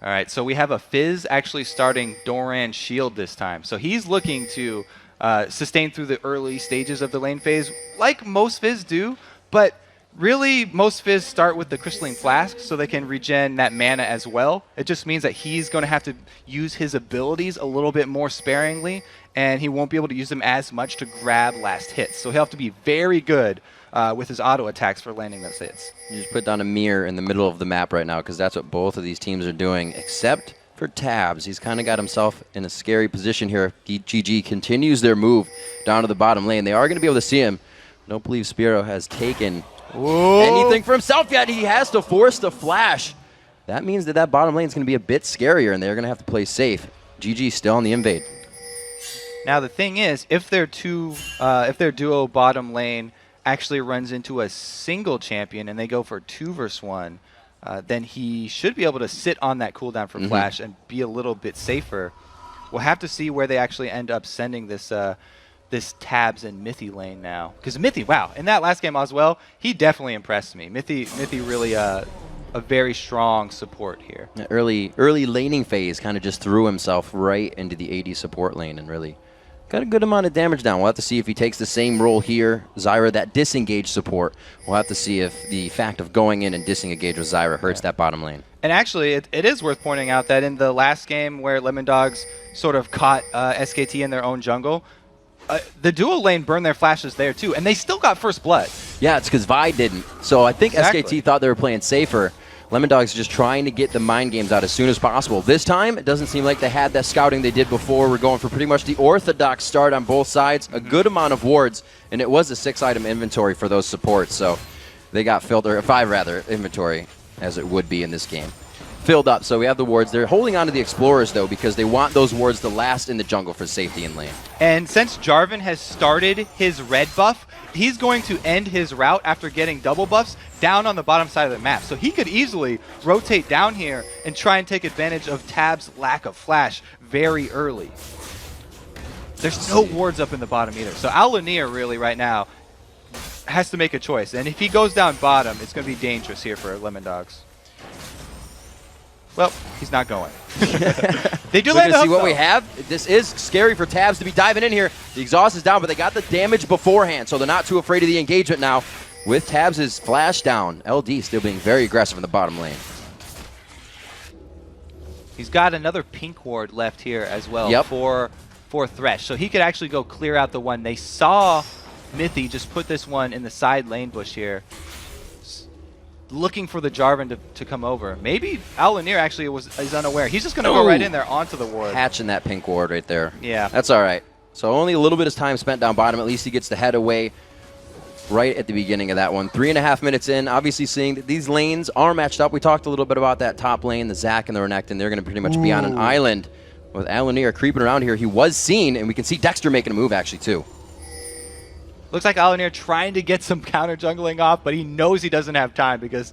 All right, so we have a Fizz actually starting Doran Shield this time. So he's looking to sustain through the early stages of the lane phase, like most Fizz do, but really most Fizz start with the Crystalline Flask so they can regen that mana as well. It just means that he's going to have to use his abilities a little bit more sparingly, and he won't be able to use them as much to grab last hits. So he'll have to be very good with his auto attacks for landing those hits. You just put down a mirror in the middle of the map right now because that's what both of these teams are doing, except for Tabs. He's kind of got himself in a scary position here. GG continues their move down to the bottom lane. They are going to be able to see him. Don't believe Spiro has taken anything for himself yet. He has to force the flash. That means that bottom lane is going to be a bit scarier, and they're going to have to play safe. GG still on the invade. Now the thing is, if their duo bottom lane actually runs into a single champion and they go for 2 versus 1, then he should be able to sit on that cooldown for flash and be a little bit safer. We'll have to see where they actually end up sending this this Tabs and Mithy lane now. Because Mithy, wow, in that last game as well, he definitely impressed me. Mithy really a very strong support here. The early laning phase kind of just threw himself right into the AD support lane and really got a good amount of damage down. We'll have to see if he takes the same role here. Zyra, that disengage support. We'll have to see if the fact of going in and disengage with Zyra hurts that bottom lane. And actually, it is worth pointing out that in the last game where Lemon Dogs sort of caught SKT in their own jungle, the dual lane burned their flashes there too, and they still got first blood. Yeah, it's because Vi didn't. So I think SKT thought they were playing safer. Lemon Dogs just trying to get the mind games out as soon as possible. This time, it doesn't seem like they had that scouting they did before. We're going for pretty much the orthodox start on both sides. A good amount of wards, and it was a 6-item inventory for those supports. So they got filled, or 5 rather, inventory, as it would be in this game. Filled up, so we have the wards. They're holding on to the Explorers, though, because they want those wards to last in the jungle for safety in lane. And since Jarvan has started his red buff, he's going to end his route after getting double buffs down on the bottom side of the map. So he could easily rotate down here and try and take advantage of Tab's lack of flash very early. There's no wards up in the bottom either. So Al-Lanir really right now has to make a choice. And if he goes down bottom, it's going to be dangerous here for Lemon Dogs. Well, he's not going. They do land to see hook, what though. we have. This is scary for Tabs to be diving in here. The exhaust is down, but they got the damage beforehand, so they're not too afraid of the engagement now. With Tabs' flash down, LD still being very aggressive in the bottom lane. He's got another pink ward left here as well for Thresh. So he could actually go clear out the one. They saw Mithy just put this one in the side lane bush here, looking for the Jarvan to come over. Maybe Al-Lanir actually is unaware. He's just going to go right in there onto the ward. Hatching that pink ward right there. Yeah. That's all right. So only a little bit of time spent down bottom. At least he gets the head away right at the beginning of that one. 3.5 minutes in, obviously seeing that these lanes are matched up. We talked a little bit about that top lane, the Zac and the Renekton. They're going to pretty much be on an island with Al-Lanir creeping around here. He was seen, and we can see Dexter making a move actually too. Looks like Al-Lanir trying to get some counter jungling off, but he knows he doesn't have time because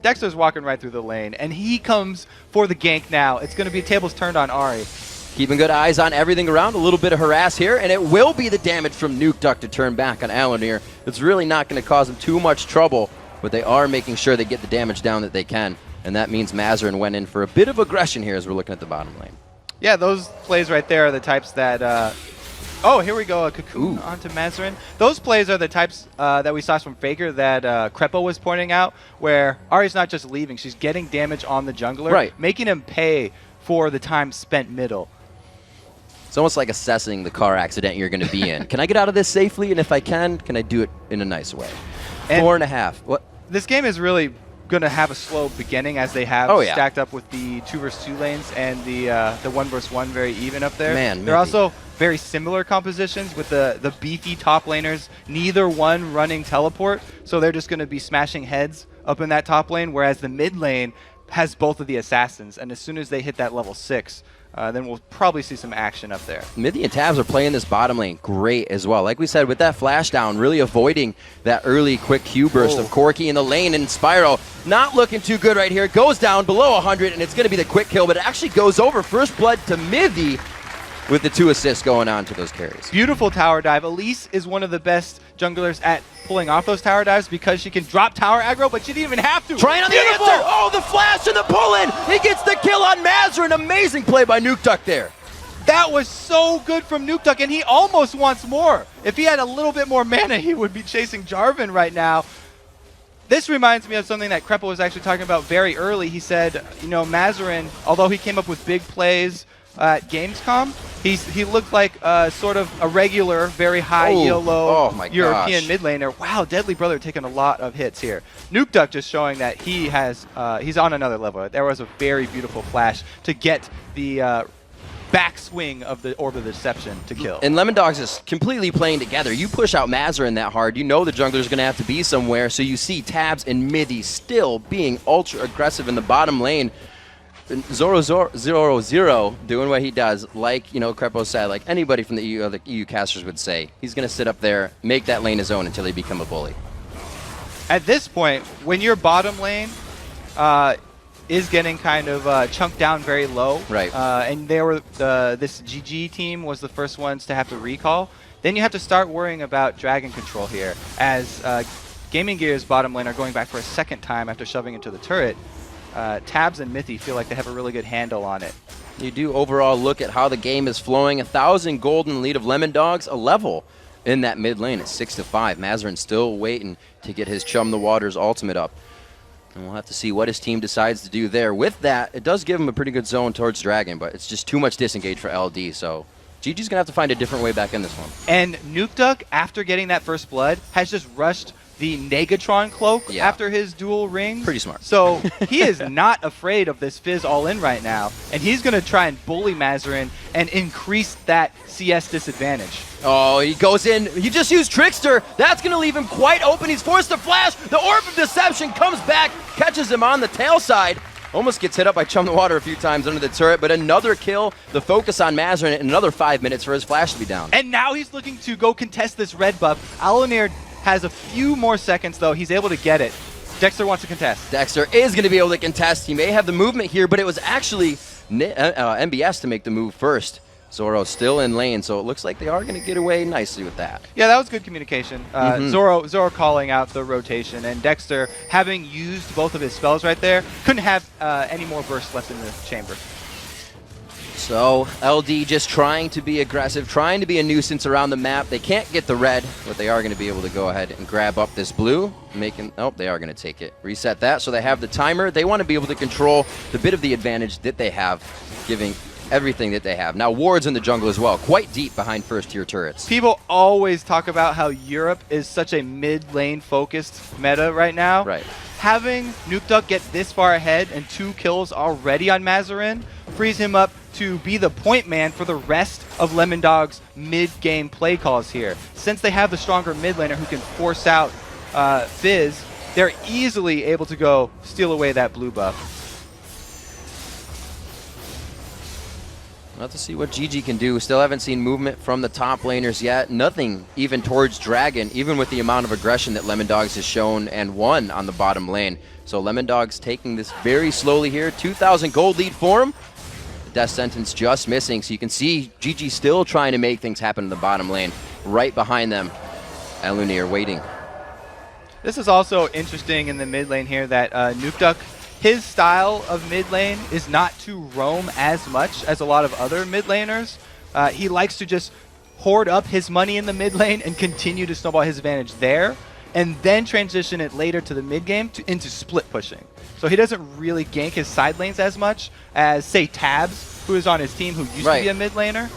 Dexter's walking right through the lane, and he comes for the gank now. It's going to be tables turned on Ahri. Keeping good eyes on everything around. A little bit of harass here, and it will be the damage from Nuke Duck to turn back on Al-Lanir. It's really not going to cause him too much trouble, but they are making sure they get the damage down that they can, and that means Mazarin went in for a bit of aggression here as we're looking at the bottom lane. Yeah, those plays right there are the types that... oh, here we go, a Cocoon onto Mazarin. Those plays are the types that we saw from Faker that Crepo was pointing out, where Ahri's not just leaving, she's getting damage on the jungler, making him pay for the time spent middle. It's almost like assessing the car accident you're going to be in. Can I get out of this safely? And if I can I do it in a nice way? And 4.5. What? This game is really going to have a slow beginning as they have stacked up with the 2 versus 2 lanes and the 1 versus 1 very even up there. They're also very similar compositions with the beefy top laners, neither one running teleport, so they're just going to be smashing heads up in that top lane, whereas the mid lane has both of the assassins, and as soon as they hit that level 6, then we'll probably see some action up there. Mithy and Tabs are playing this bottom lane great as well. Like we said, with that flash down, really avoiding that early quick Q burst of Corki in the lane, and Spyro not looking too good right here. Goes down below 100, and it's going to be the quick kill, but it actually goes over. First blood to Mithy with the 2 assists going on to those carries. Beautiful tower dive. Elise is one of the best junglers at pulling off those tower dives because she can drop tower aggro, but she didn't even have to. Trying on the answer! Oh, the flash and the pull-in! He gets the kill on Mazarin. Amazing play by Nuke Duck there. That was so good from Nuke Duck, and he almost wants more. If he had a little bit more mana, he would be chasing Jarvan right now. This reminds me of something that Crepo was actually talking about very early. He said, you know, Mazarin, although he came up with big plays at Gamescom, he looked like sort of a regular, very high yellow European mid laner. Wow, Deadly Brother taking a lot of hits here. Nuke Duck just showing that he has he's on another level. There was a very beautiful flash to get the backswing of the Orb of Deception to kill. And Lemon Dogs is completely playing together. You push out Mazarin that hard, you know the jungler's going to have to be somewhere, so you see Tabs and Mithy still being ultra aggressive in the bottom lane. Zero doing what he does, like, you know, Crepo said, like anybody from the EU casters would say. He's going to sit up there, make that lane his own until he become a bully. At this point, when your bottom lane is getting kind of chunked down very low, and they were this GG team was the first ones to have to recall, then you have to start worrying about dragon control here, as Gaming Gear's bottom lane are going back for a second time after shoving into the turret. Tabs and Mithy feel like they have a really good handle on it. You do overall look at how the game is flowing. 1,000 gold in the lead of Lemon Dogs, a level in that mid lane at 6-5. Mazarin still waiting to get his Chum the Waters ultimate up. And we'll have to see what his team decides to do there. With that, it does give him a pretty good zone towards Dragon, but it's just too much disengage for LD, so GG's going to have to find a different way back in this one. And Nuke Duck, after getting that first blood, has just rushed the Negatron cloak after his dual rings. Pretty smart. So he is not afraid of this Fizz all-in right now, and he's going to try and bully Mazarin and increase that CS disadvantage. Oh, he goes in. He just used Trickster. That's going to leave him quite open. He's forced to flash. The Orb of Deception comes back, catches him on the tail side. Almost gets hit up by Chum the Water a few times under the turret, but another kill. The focus on Mazarin and another 5 minutes for his flash to be down. And now he's looking to go contest this red buff. Al-Lanir has a few more seconds, though. He's able to get it. Dexter wants to contest. Dexter is going to be able to contest. He may have the movement here, but it was actually MBS to make the move first. Zoro still in lane, so it looks like they are going to get away nicely with that. Yeah, that was good communication. Zoro calling out the rotation, and Dexter, having used both of his spells right there, couldn't have any more bursts left in the chamber. So LD just trying to be aggressive, trying to be a nuisance around the map. They can't get the red, but they are going to be able to go ahead and grab up this blue. They are going to take it. Reset that, so they have the timer. They want to be able to control the bit of the advantage that they have, giving everything that they have. Now Ward's in the jungle as well, quite deep behind first-tier turrets. People always talk about how Europe is such a mid-lane focused meta right now. Right. Having Nukeduck get this far ahead and 2 kills already on Mazarin frees him up to be the point man for the rest of Lemondog's mid-game play calls here. Since they have the stronger mid laner who can force out Fizz, they're easily able to go steal away that blue buff. We'll have to see what GG can do. Still haven't seen movement from the top laners yet. Nothing even towards Dragon, even with the amount of aggression that Lemondogs has shown and won on the bottom lane. So Lemondogs taking this very slowly here. 2,000 gold lead for him. The death sentence just missing, so you can see GG still trying to make things happen in the bottom lane. Right behind them, Alunir waiting. This is also interesting in the mid lane here that Nukeduck, his style of mid lane is not to roam as much as a lot of other mid laners. He likes to just hoard up his money in the mid lane and continue to snowball his advantage there, and then transition it later to the mid game into split pushing. So he doesn't really gank his side lanes as much as, say, Tabs, who is on his team, who used to be a mid laner.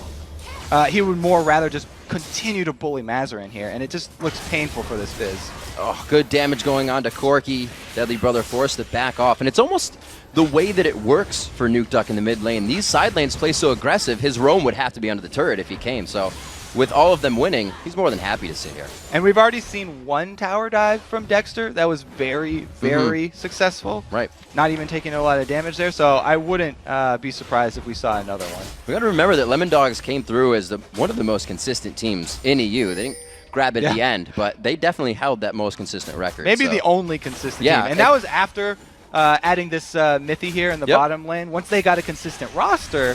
He would more rather just continue to bully Mazarin here, and it just looks painful for this Fizz. Oh, good damage going on to Corki. Deadly Brother forced to back off, and it's almost the way that it works for Nukeduck in the mid lane. These side lanes play so aggressive, his roam would have to be under the turret if he came, so with all of them winning, he's more than happy to sit here. And we've already seen one tower dive from Dexter that was very, very successful. Right. Not even taking a lot of damage there, so I wouldn't be surprised if we saw another one. We got to remember that Lemondogs came through as one of the most consistent teams in EU. They didn't grab at the end, but they definitely held that most consistent record. Maybe the only consistent team. And that was after adding this Mithy here in the bottom lane. Once they got a consistent roster,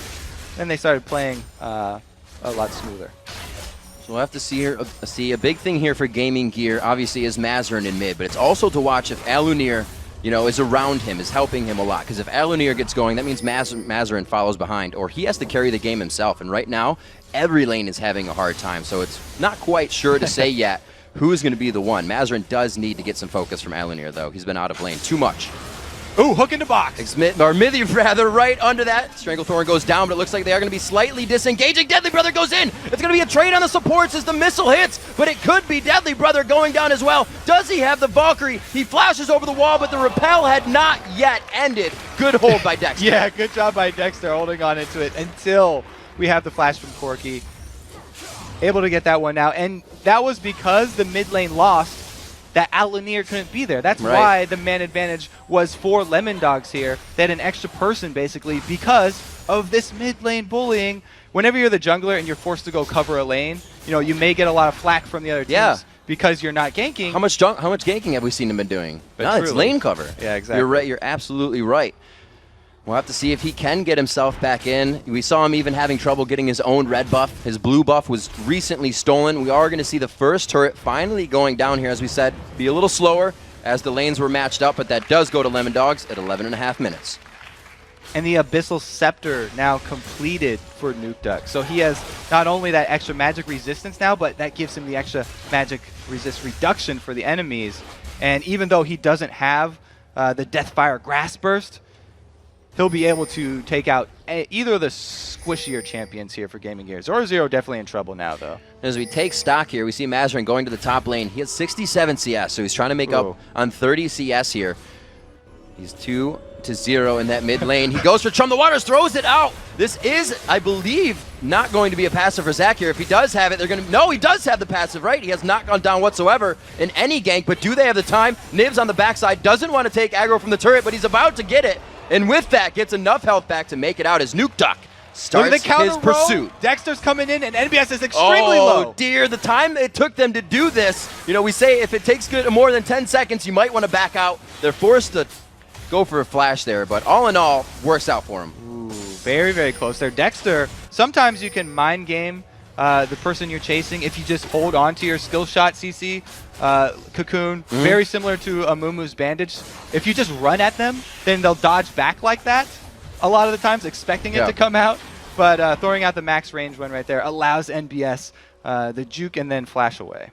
then they started playing a lot smoother. So we'll have to see a big thing here for Gaming Gear, obviously, is Mazarin in mid, but it's also to watch if Alunir, is around him, is helping him a lot. Because if Alunir gets going, that means Mazarin follows behind, or he has to carry the game himself. And right now, every lane is having a hard time, so it's not quite sure to say yet who's going to be the one. Mazarin does need to get some focus from Alunir, though. He's been out of lane too much. Ooh, hook in the box. Or Mithy, rather, right under that. Stranglethorn goes down, but it looks like they are going to be slightly disengaging. Deadly Brother goes in. It's going to be a trade on the supports as the missile hits, but it could be Deadly Brother going down as well. Does he have the Valkyrie? He flashes over the wall, but the repel had not yet ended. Good hold by Dexter. Yeah, good job by Dexter holding on into it until we have the flash from Corki. Able to get that one now, and that was because the mid lane lost. That Alunir couldn't be there. That's why the man advantage was for Lemondogs here. They had an extra person, basically, because of this mid lane bullying. Whenever you're the jungler and you're forced to go cover a lane, you may get a lot of flack from the other teams because you're not ganking. How much ganking have we seen him been doing? No, it's lane cover. Yeah, exactly. You're right. You're absolutely right. We'll have to see if he can get himself back in. We saw him even having trouble getting his own red buff. His blue buff was recently stolen. We are going to see the first turret finally going down here, as we said. Be a little slower as the lanes were matched up, but that does go to Lemondogs at 11.5 minutes. And the Abyssal Scepter now completed for Nukeduck. So he has not only that extra magic resistance now, but that gives him the extra magic resist reduction for the enemies. And even though he doesn't have the Deathfire Grass Burst, he'll be able to take out either of the squishier champions here for Gaming Gear. Zoro definitely in trouble now, though. As we take stock here, we see Mazarin going to the top lane. He has 67 CS, so he's trying to make up on 30 CS here. He's 2-0 in that mid lane. He goes for Chum the Waters, throws it out. This is, I believe, not going to be a passive for Zach here. If he does have it, they're going to... No, he does have the passive, right? He has not gone down whatsoever in any gank, but do they have the time? Nibs on the backside doesn't want to take aggro from the turret, but he's about to get it. And with that, gets enough health back to make it out as Nukeduck starts Look at the counter his pursuit. row. Dexter's coming in, and NBS is extremely low. Oh, dear. The time it took them to do this, we say if it takes more than 10 seconds, you might want to back out. They're forced to go for a flash there, but all in all, works out for him. Ooh, very, very close there. Dexter, sometimes you can mind game the person you're chasing if you just hold on to your skill shot, CC. Cocoon, very similar to Amumu's bandage. If you just run at them, then they'll dodge back like that a lot of the times, expecting it to come out. But throwing out the max range one right there allows NBS the juke and then flash away.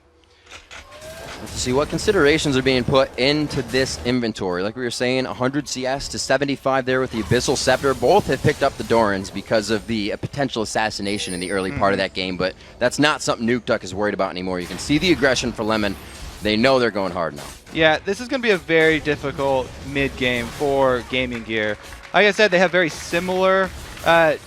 Let's see what considerations are being put into this inventory. Like we were saying, 100 CS to 75 there with the Abyssal Scepter. Both have picked up the Dorans because of the potential assassination in the early part of that game, but that's not something NukeDuck is worried about anymore. You can see the aggression for Lemon. They know they're going hard now. Yeah, this is going to be a very difficult mid-game for Gaming Gear. Like I said, they have very similar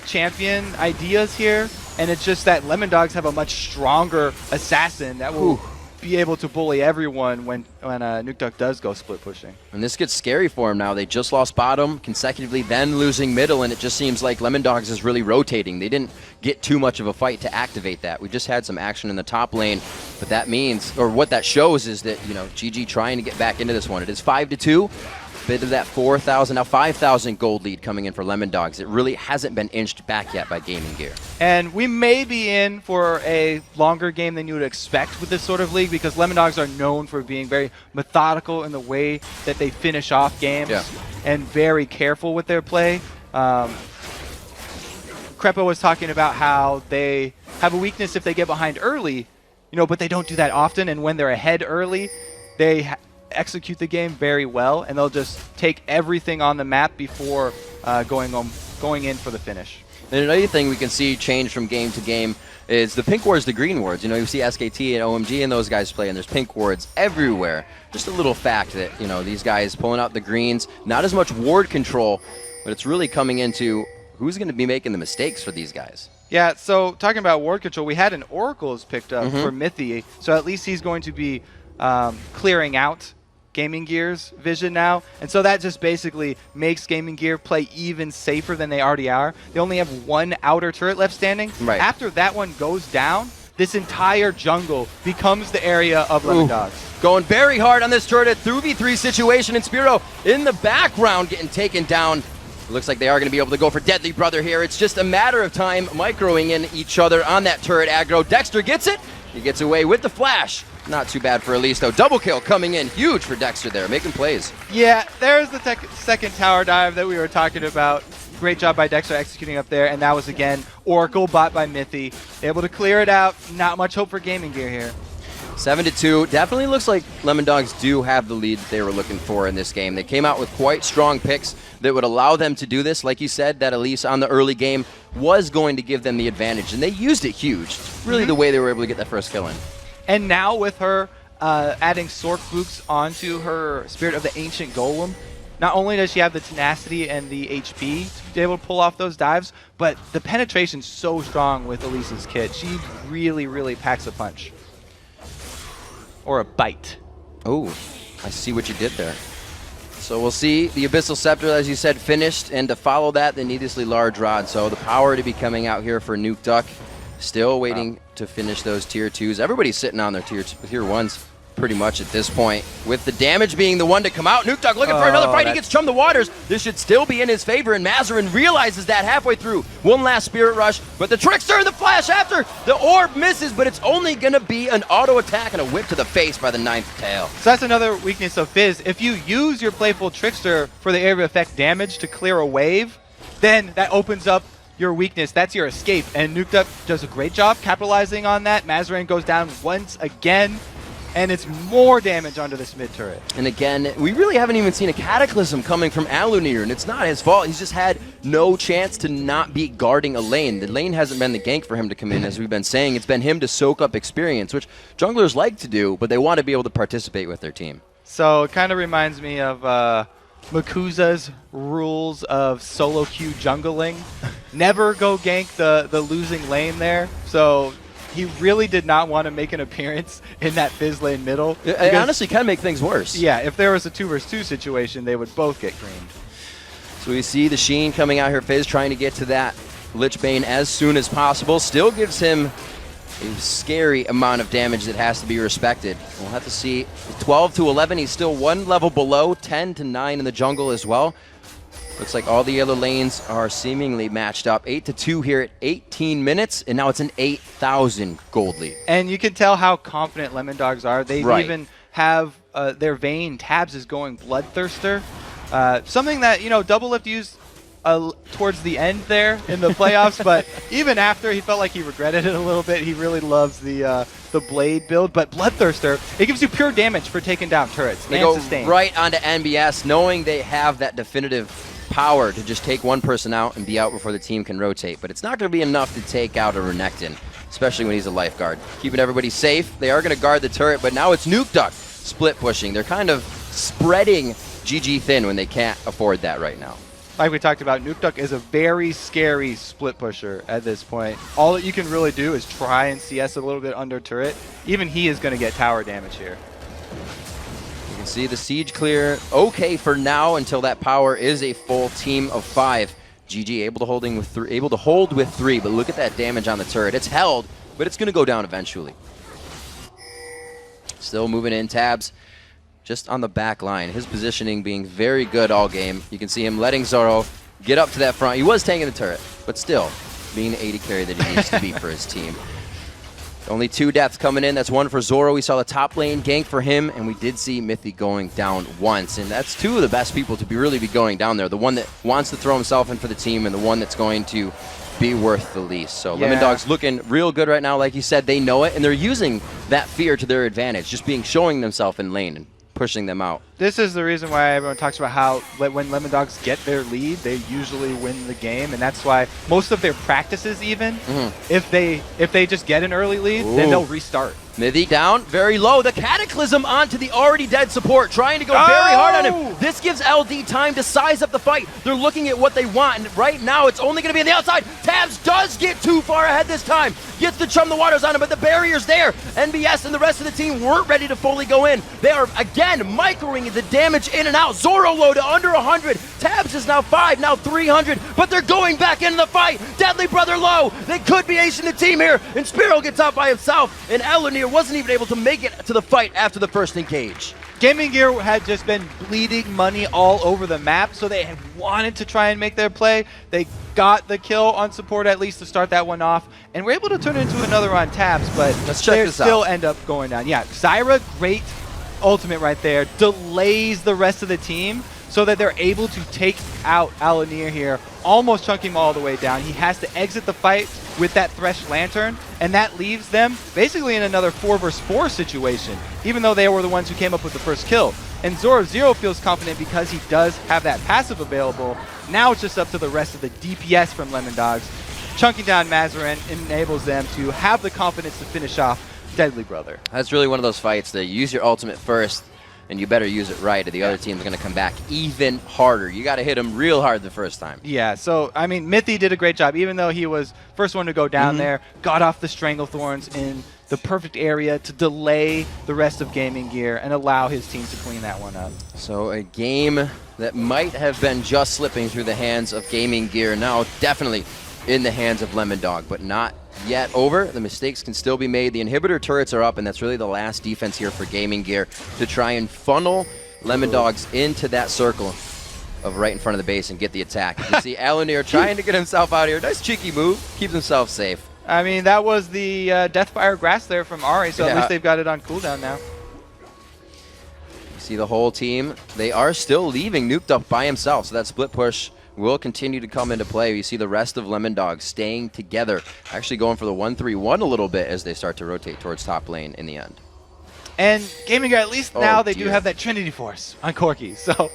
champion ideas here, and it's just that Lemon Dogs have a much stronger assassin that will be able to bully everyone when NukeDuck does go split pushing. And this gets scary for him now. They just lost bottom consecutively, then losing middle, and it just seems like Lemon Dogs is really rotating. They didn't get too much of a fight to activate that. We just had some action in the top lane, but that means, or what that shows is that, GG trying to get back into this one. It is 5-2. Bit of that 4,000, now 5,000 gold lead coming in for Lemon Dogs. It really hasn't been inched back yet by Gaming Gear. And we may be in for a longer game than you would expect with this sort of league, because Lemon Dogs are known for being very methodical in the way that they finish off games and very careful with their play. Crepo was talking about how they have a weakness if they get behind early, but they don't do that often. And when they're ahead early, they execute the game very well, and they'll just take everything on the map before going in for the finish. And another thing we can see change from game to game is the pink wards to green wards. You see SKT and OMG and those guys play, and there's pink wards everywhere. Just a little fact that, these guys pulling out the greens, not as much ward control, but it's really coming into who's going to be making the mistakes for these guys. Yeah, so talking about ward control, we had an Oracle's picked up for Mithy, so at least he's going to be clearing out Gaming Gear's vision now, and so that just basically makes Gaming Gear play even safer than they already are. They only have one outer turret left standing. Right. After that one goes down, this entire jungle becomes the area of Lemon Dogs. Going very hard on this turret, 3v3 situation, and Spiro in the background getting taken down. It looks like they are going to be able to go for Deadly Brother here. It's just a matter of time microing in each other on that turret aggro. Dexter gets it. He gets away with the flash. Not too bad for Elise, though. Double kill coming in. Huge for Dexter there, making plays. Yeah, there's the second tower dive that we were talking about. Great job by Dexter executing up there, and that was, again, Oracle bot by Mithy. Able to clear it out. Not much hope for Gaming Gear here. 7-2. Definitely looks like Lemon Dogs do have the lead that they were looking for in this game. They came out with quite strong picks that would allow them to do this. Like you said, that Elise on the early game was going to give them the advantage, and they used it huge. Really the way they were able to get that first kill in. And now with her adding Sork Books onto her Spirit of the Ancient Golem, not only does she have the tenacity and the HP to be able to pull off those dives, but the penetration's so strong with Elise's kit. She really, really packs a punch. Or a bite. Oh, I see what you did there. So we'll see the Abyssal Scepter, as you said, finished, and to follow that, the needlessly large rod. So the power to be coming out here for NukeDuck. Still waiting to finish those tier 2s. Everybody's sitting on their tier 1s pretty much at this point, with the damage being the one to come out. NukeDuck looking for another fight. He gets Chum the Waters. This should still be in his favor, and Mazarin realizes that halfway through. One last Spirit Rush, but the Trickster and the flash after. The orb misses, but it's only going to be an auto attack and a whip to the face by the 9th tail. So that's another weakness of Fizz. If you use your Playful Trickster for the area of effect damage to clear a wave, then that opens up your weakness. That's your escape, and NukeDuck does a great job capitalizing on that. Mazarin goes down once again, and it's more damage onto this mid turret. And again, we really haven't even seen a Cataclysm coming from Alunir, and it's not his fault. He's just had no chance to not be guarding a lane. The lane hasn't been the gank for him to come in, as we've been saying. It's been him to soak up experience, which junglers like to do, but they want to be able to participate with their team. So it kind of reminds me of Makuza's rules of solo queue jungling. Never go gank the losing lane there. So he really did not want to make an appearance in that Fizz lane middle. It honestly can make things worse. Yeah, if there was a 2 versus 2 situation, they would both get greened. So we see the Sheen coming out here, Fizz trying to get to that Lich Bane as soon as possible. Still gives him a scary amount of damage that has to be respected. We'll have to see. 12 to 11, he's still one level below. 10 to 9 in the jungle as well. Looks like all the other lanes are seemingly matched up. 8 to 2 here at 18 minutes, and now it's an 8,000 gold lead. And you can tell how confident Lemon Dogs are. They even have their Vayne tabs is going Bloodthirster. Something that, Double Lift used towards the end there in the playoffs, but even after, he felt like he regretted it a little bit. He really loves the Blade build, but Bloodthirster, it gives you pure damage for taking down turrets. They go right onto NBS, knowing they have that definitive power to just take one person out and be out before the team can rotate. But it's not going to be enough to take out a Renekton, especially when he's a lifeguard. Keeping everybody safe. They are going to guard the turret, but now it's Nuke Duck split pushing. They're kind of spreading GG thin when they can't afford that right now. Like we talked about, Nuke Duck is a very scary split pusher at this point. All that you can really do is try and CS a little bit under turret. Even he is going to get tower damage here. You can see the siege clear okay for now until that power is a full team of 5. GG able to hold with 3, but look at that damage on the turret. It's held, but it's going to go down eventually. Still moving in tabs just on the back line. His positioning being very good all game. You can see him letting Zoro get up to that front. He was tanking the turret, but still being the 80 carry that he needs to be for his team. Only 2 deaths coming in. That's 1 for Zoro. We saw the top lane gank for him, and we did see Mythy going down once. And that's 2 of the best people to really be going down there. The one that wants to throw himself in for the team and the one that's going to be worth the least. So Lemon Dog's looking real good right now. Like you said, they know it, and they're using that fear to their advantage, just showing themselves in lane and pushing them out. This is the reason why everyone talks about how when Lemon Dogs get their lead, they usually win the game, and that's why most of their practices, even if they just get an early lead, then they'll restart. Mythy down, very low. The Cataclysm onto the already dead support, trying to go very hard on him. This gives LD time to size up the fight. They're looking at what they want, and right now it's only going to be on the outside. Tabs does get too far ahead this time. Gets to chum the waters on him, but the barrier's there. NBS and the rest of the team weren't ready to fully go in. They are, again, microing the damage in and out. Zoro low to under 100. Tabs is now 5, now 300, but they're going back into the fight. Deadly Brother low. They could be acing the team here, and Spiro gets out by himself, and Elanir wasn't even able to make it to the fight after the first engage. Gaming Gear had just been bleeding money all over the map, so they had wanted to try and make their play. They got the kill on support at least to start that one off, and were able to turn it into another on tabs, but they still end up going down. Yeah, Zyra, great ultimate right there, delays the rest of the team so that they're able to take out Alanir here, almost chunk him all the way down. He has to exit the fight with that Thresh Lantern, and that leaves them basically in another 4 versus 4 situation, even though they were the ones who came up with the first kill. And Zoro Zero feels confident because he does have that passive available. Now it's just up to the rest of the DPS from Lemon Dogs. Chunking down Mazarin enables them to have the confidence to finish off Deadly Brother. That's really one of those fights that you use your ultimate first, and you better use it right, or the other team's going to come back even harder. You got to hit them real hard the first time. Yeah, so, I mean, Mythy did a great job, even though he was first one to go down there, got off the Stranglethorns in the perfect area to delay the rest of Gaming Gear and allow his team to clean that one up. So a game that might have been just slipping through the hands of Gaming Gear, now definitely in the hands of Lemon Dog, but not yet over. The mistakes can still be made. The inhibitor turrets are up, and that's really the last defense here for Gaming Gear to try and funnel Lemon Dogs into that circle of right in front of the base and get the attack. You can see Alanir trying to get himself out here. Nice cheeky move. Keeps himself safe. I mean, that was the Deathfire Grass there from Ari, so at least they've got it on cooldown now. You see the whole team. They are still leaving Nuked up by himself, so that split push will continue to come into play. You see the rest of Lemon Dogs staying together, actually going for the 1-3-1 a little bit as they start to rotate towards top lane in the end. And Gaming Gear, at least now they do have that Trinity Force on Corki, so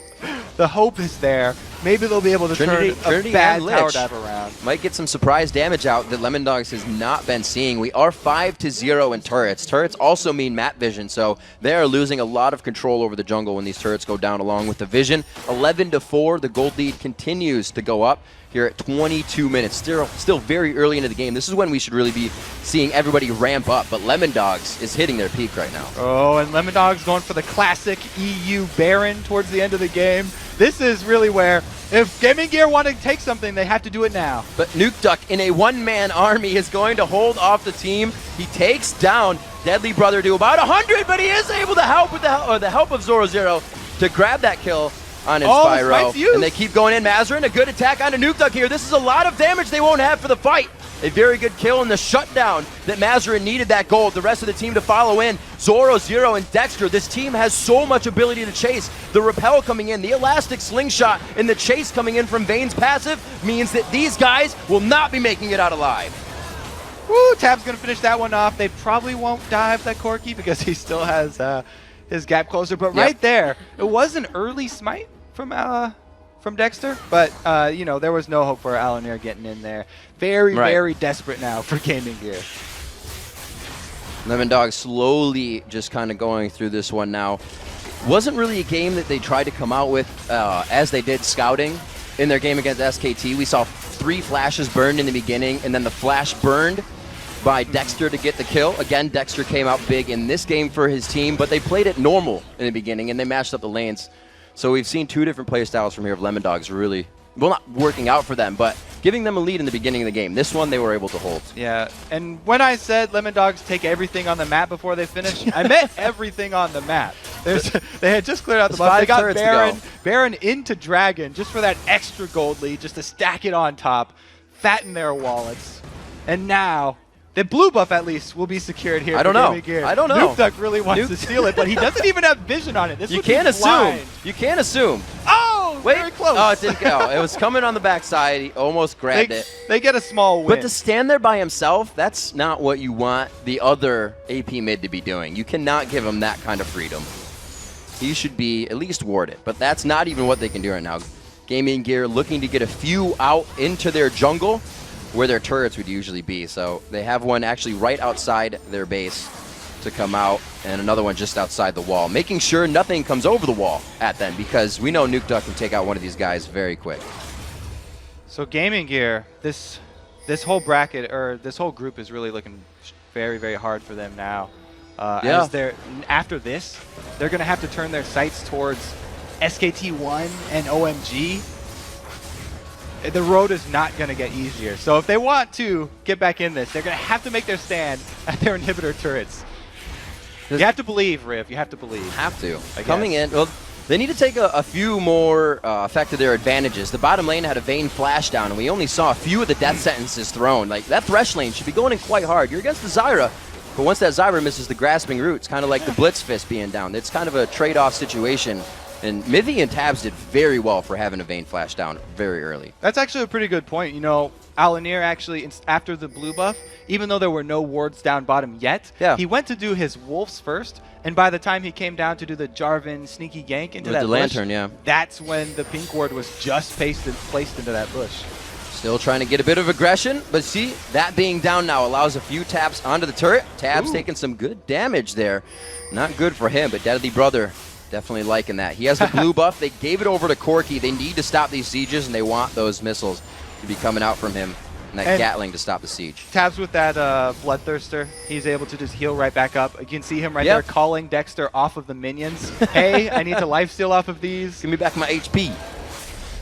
the hope is there. Maybe they'll be able to turn a bad tower dive around. Might get some surprise damage out that Lemon Dogs has not been seeing. We are 5-0 in turrets. Turrets also mean map vision, so they are losing a lot of control over the jungle when these turrets go down along with the vision. 11-4, the gold lead continues to go up here at 22 minutes. Still very early into the game. This is when we should really be seeing everybody ramp up, but Lemon Dogs is hitting their peak right now. Oh, and Lemon Dogs going for the classic EU Baron towards the end of the game. this is really where, if Gaming Gear want to take something, they have to do it now. But Nuke Duck in a one-man army is going to hold off the team. He takes down Deadly Brother to about 100, but he is able to help with the help of Zoro to grab that kill on his Spyro. And they keep going in. Mazarin, a good attack onto Nuke Duck here. This is a lot of damage they won't have for the fight. A very good kill in the shutdown that Mazarin needed that gold. The rest of the team to follow in. Zoro, Zero, and Dexter. This team has so much ability to chase. The repel coming in, the elastic slingshot, and the chase coming in from Vayne's passive means that these guys will not be making it out alive. Woo, Tab's going to finish that one off. They probably won't dive that Corki because he still has his gap closer. But right there, it was an early smite from Dexter, but you know, there was no hope for Alanir getting in there. Very desperate now for Gaming Gear. Lemon Dog slowly just kind of going through this one now. Wasn't really a game that they tried to come out with as they did scouting in their game against SKT. We saw 3 flashes burned in the beginning, and then the flash burned by Dexter to get the kill. Again, Dexter came out big in this game for his team, but they played it normal in the beginning, and they matched up the lanes. So we've seen 2 different play styles from here of Lemon Dogs really, well, not working out for them, but giving them a lead in the beginning of the game. This one they were able to hold. Yeah, and when I said Lemon Dogs take everything on the map before they finish, I meant everything on the map. They had just cleared out the buff. They got Baron into Dragon just for that extra gold lead, just to stack it on top, fatten their wallets. And now, the blue buff at least will be secured here. I don't know. Nuke Duck really wants to steal it, but he doesn't even have vision on it. This you can't assume. You can't assume. Oh, wait, very close. Oh, it didn't go. It was coming on the backside. He almost grabbed it. They get a small win. But to stand there by himself, that's not what you want the other AP mid to be doing. You cannot give him that kind of freedom. He should be at least warded, but that's not even what they can do right now. Gaming Gear looking to get a few out into their jungle, where their turrets would usually be. So they have one actually right outside their base to come out, and another one just outside the wall, making sure nothing comes over the wall at them, because we know Nuke Duck can take out one of these guys very quick. So Gaming Gear, this whole bracket, or this whole group is really looking very hard for them now. As after this, they're going to have to turn their sights towards SKT1 and OMG. The road is not going to get easier. So if they want to get back in this, they're going to have to make their stand at their inhibitor turrets. You have to believe, Riv. You have to believe. Have to. Coming in, well, they need to take a few more effect of their advantages. The bottom lane had a Vayne flash down, and we only saw a few of the death sentences thrown. Like, that Thresh lane should be going in quite hard. You're against the Zyra, but once that Zyra misses the grasping root, it's kind of like the Blitz Fist being down. It's kind of a trade-off situation. And Mithy and Tabs did very well for having a Vayne flash down very early. That's actually a pretty good point. You know, Alanir actually, after the blue buff, even though there were no wards down bottom yet, he went to do his wolves first, and by the time he came down to do the Jarvan sneaky gank into that bush, lantern, that's when the pink ward was just placed into that bush. Still trying to get a bit of aggression, but see, that being down now allows a few taps onto the turret. Tabs taking some good damage there. Not good for him, but Deadly Brother definitely liking that. He has the blue buff. They gave it over to Corki. They need to stop these sieges, and they want those missiles to be coming out from him and that Gatling to stop the siege. Tabs with that Bloodthirster. He's able to just heal right back up. You can see him right there calling Dexter off of the minions. Hey, I need to lifesteal off of these. Give me back my HP.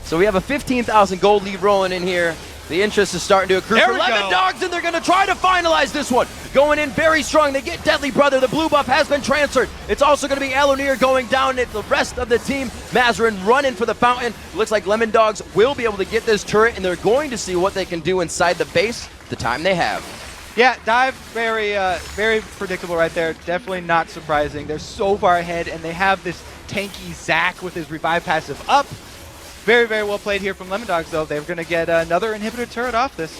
So we have a 15,000 gold lead rolling in here. The interest is starting to accrue for Lemon Dogs, and they're going to try to finalize this one. Going in very strong. They get Deadly Brother. The blue buff has been transferred. It's also going to be Alanir going down. It's the rest of the team. Mazarin running for the fountain. Looks like Lemon Dogs will be able to get this turret, and they're going to see what they can do inside the base the time they have. Yeah, dive, very predictable right there. Definitely not surprising. They're so far ahead, and they have this tanky Zac with his revive passive up. Very well played here from Lemon Dogs, though. They're going to get another inhibitor turret off this.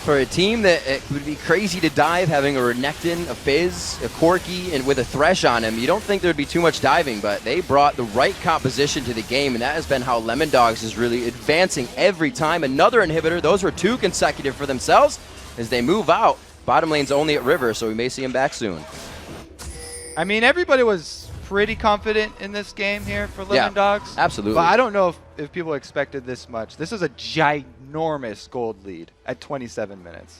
For a team that it would be crazy to dive, having a Renekton, a Fizz, a Corki, and with a Thresh on him, you don't think there'd be too much diving, but they brought the right composition to the game, and that has been how Lemon Dogs is really advancing every time. Another inhibitor. Those were 2 consecutive for themselves as they move out. Bottom lane's only at River, so we may see him back soon. I mean, everybody was pretty confident in this game here for Lemon Dogs. Absolutely. But I don't know if people expected this much. This is a ginormous gold lead at 27 minutes.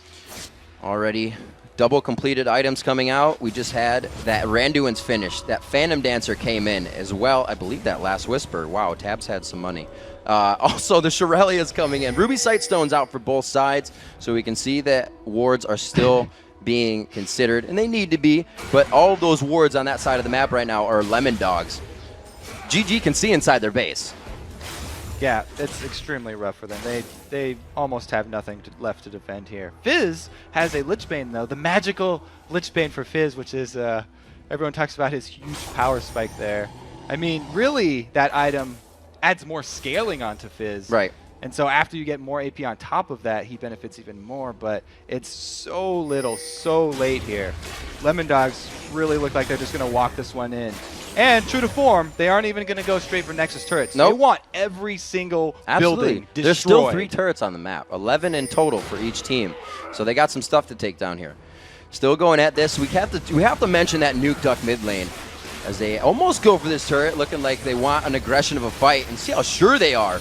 Already double completed items coming out. We just had that Randuin's finished. That Phantom Dancer came in as well. I believe that Last Whisper. Wow, Tabs had some money. Also, the Shirelli is coming in. Ruby Sightstone's out for both sides, so we can see that wards are still being considered, and they need to be, but all of those wards on that side of the map right now are Lemon Dogs. GG can see inside their base. Yeah, it's extremely rough for them. They almost have nothing left to defend here. Fizz has a Lichbane, though. The magical Lichbane for Fizz, which is, everyone talks about his huge power spike there. I mean, really, that item adds more scaling onto Fizz. Right. And so after you get more AP on top of that, he benefits even more, but it's so little, so late here. Lemon Dogs really look like they're just going to walk this one in. And true to form, they aren't even going to go straight for Nexus turrets. Nope. They want every single building destroyed. There's still 3 turrets on the map, 11 in total for each team. So they got some stuff to take down here. Still going at this. We have to mention that Nuke Duck mid lane as they almost go for this turret, looking like they want an aggression of a fight. And see how sure they are.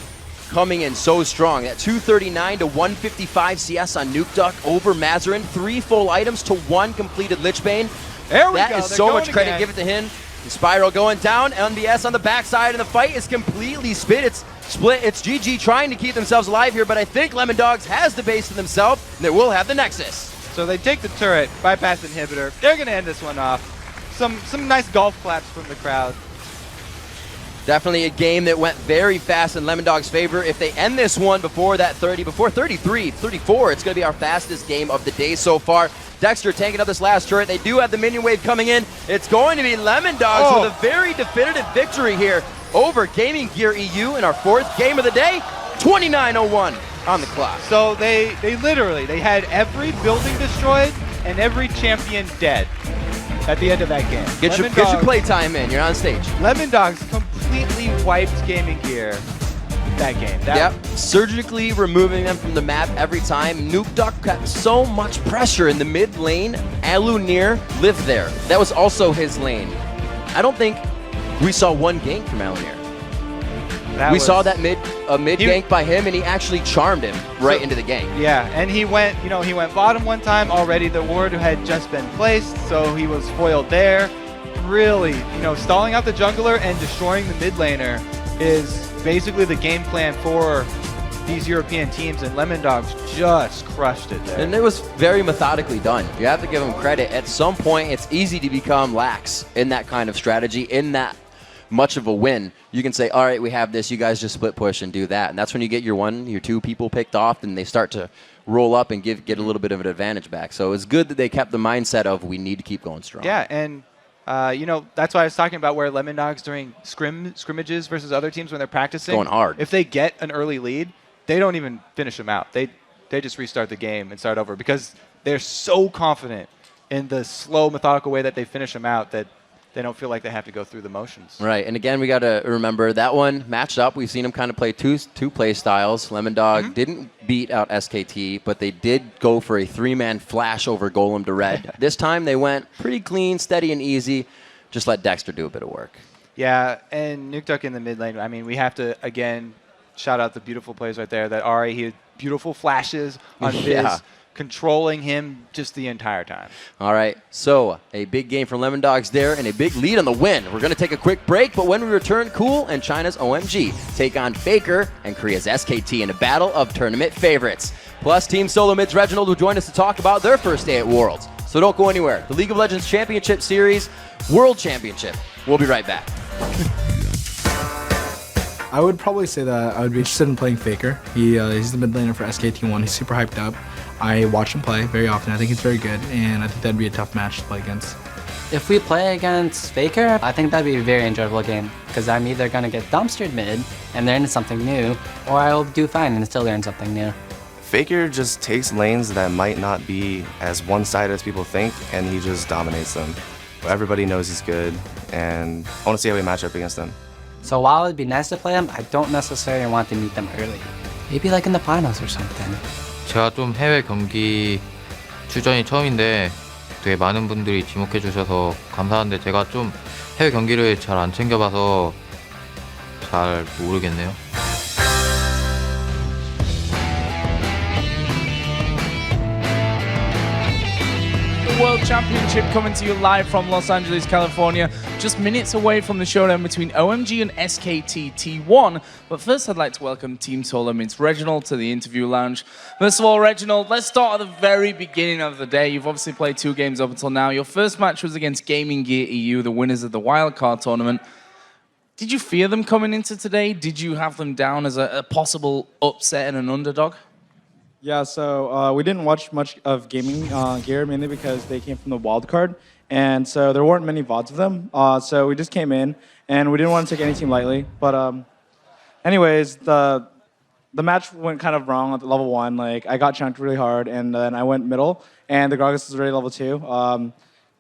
Coming in so strong. That 239 to 155 CS on Nuke Duck over Mazarin. 3 full items to 1 completed Lichbane. There we go. That is so much credit. Give it to him. The Spiral going down. NBS on the backside, and the fight is completely split. It's GG trying to keep themselves alive here, but I think Lemon Dogs has the base to themselves, and they will have the Nexus. So they take the turret, bypass inhibitor. They're going to end this one off. Some nice golf claps from the crowd. Definitely a game that went very fast in Lemon Dog's favor. If they end this one before 33, 34, it's going to be our fastest game of the day so far. Dexter tanking up this last turret. They do have the minion wave coming in. It's going to be Lemon Dogs with a very definitive victory here over Gaming Gear EU in our 4th game of the day. 29:01 on the clock. So they literally had every building destroyed and every champion dead at the end of that game. Get your playtime in. You're on stage. Lemon Dogs completely wiped Gaming Gear that game. Surgically removing them from the map every time. Nuke Duck got so much pressure in the mid lane. Alunir lived there. That was also his lane. I don't think we saw one gank from Alunir. We saw that mid gank by him, and he actually charmed him right into the gank. Yeah, and he went bottom one time already. The ward had just been placed, so he was foiled there. Really, stalling out the jungler and destroying the mid laner is basically the game plan for these European teams, and Lemon Dogs just crushed it there. And it was very methodically done. You have to give them credit. At some point, it's easy to become lax in that kind of strategy, in that much of a win. You can say, all right, we have this, you guys just split push and do that. And that's when you get your 2 people picked off, and they start to roll up and get a little bit of an advantage back. So it's good that they kept the mindset of we need to keep going strong. Yeah, and that's why I was talking about where Lemon Dogs during scrimmages versus other teams when they're practicing. Going hard. If they get an early lead, they don't even finish them out. They just restart the game and start over because they're so confident in the slow, methodical way that they finish them out that they don't feel like they have to go through the motions. Right, and again, we got to remember that one matched up. We've seen them kind of play two play styles. Lemon Dog didn't beat out SKT, but they did go for a 3-man flash over Golem to red. This time they went pretty clean, steady, and easy. Just let Dexter do a bit of work. Yeah, and Nuke Duck in the mid lane. I mean, we have to, again, shout out the beautiful plays right there. That Ari, he had beautiful flashes on Fizz. Controlling him just the entire time. All right, so a big game for Lemon Dogs there and a big lead on the win. We're going to take a quick break, but when we return, Cool and China's OMG take on Faker and Korea's SKT in a battle of tournament favorites. Plus, Team Solo Mids Reginald will join us to talk about their first day at Worlds. So don't go anywhere. The League of Legends Championship Series World Championship. We'll be right back. I would probably say that I would be interested in playing Faker. He's the mid laner for SKT1. He's super hyped up. I watch him play very often. I think he's very good, and I think that'd be a tough match to play against. If we play against Faker, I think that'd be a very enjoyable game, because I'm either going to get dumpstered mid and learn something new, or I'll do fine and still learn something new. Faker just takes lanes that might not be as one-sided as people think, and he just dominates them. Everybody knows he's good, and I want to see how we match up against him. So while it'd be nice to play him, I don't necessarily want to meet them early. Maybe like in the finals or something. 제가 좀 해외 경기 출전이 처음인데 되게 많은 분들이 지목해 주셔서 감사한데 제가 좀 해외 경기를 잘 안 챙겨봐서 잘 모르겠네요. World Championship coming to you live from Los Angeles, California. Just minutes away from the showdown between OMG and SKT T1. But first, I'd like to welcome Team SolarMint's Reginald to the interview lounge. First of all, Reginald, let's start at the very beginning of the day. You've obviously played 2 games up until now. Your first match was against Gaming Gear EU, the winners of the wildcard tournament. Did you fear them coming into today? Did you have them down as a possible upset and an underdog? Yeah, so we didn't watch much of Gaming Gear, mainly because they came from the wild card, and so there weren't many VODs of them. So we just came in, and we didn't want to take any team lightly. But anyways, the match went kind of wrong at level 1. Like, I got chunked really hard, and then I went middle, and the Gragas was already level 2.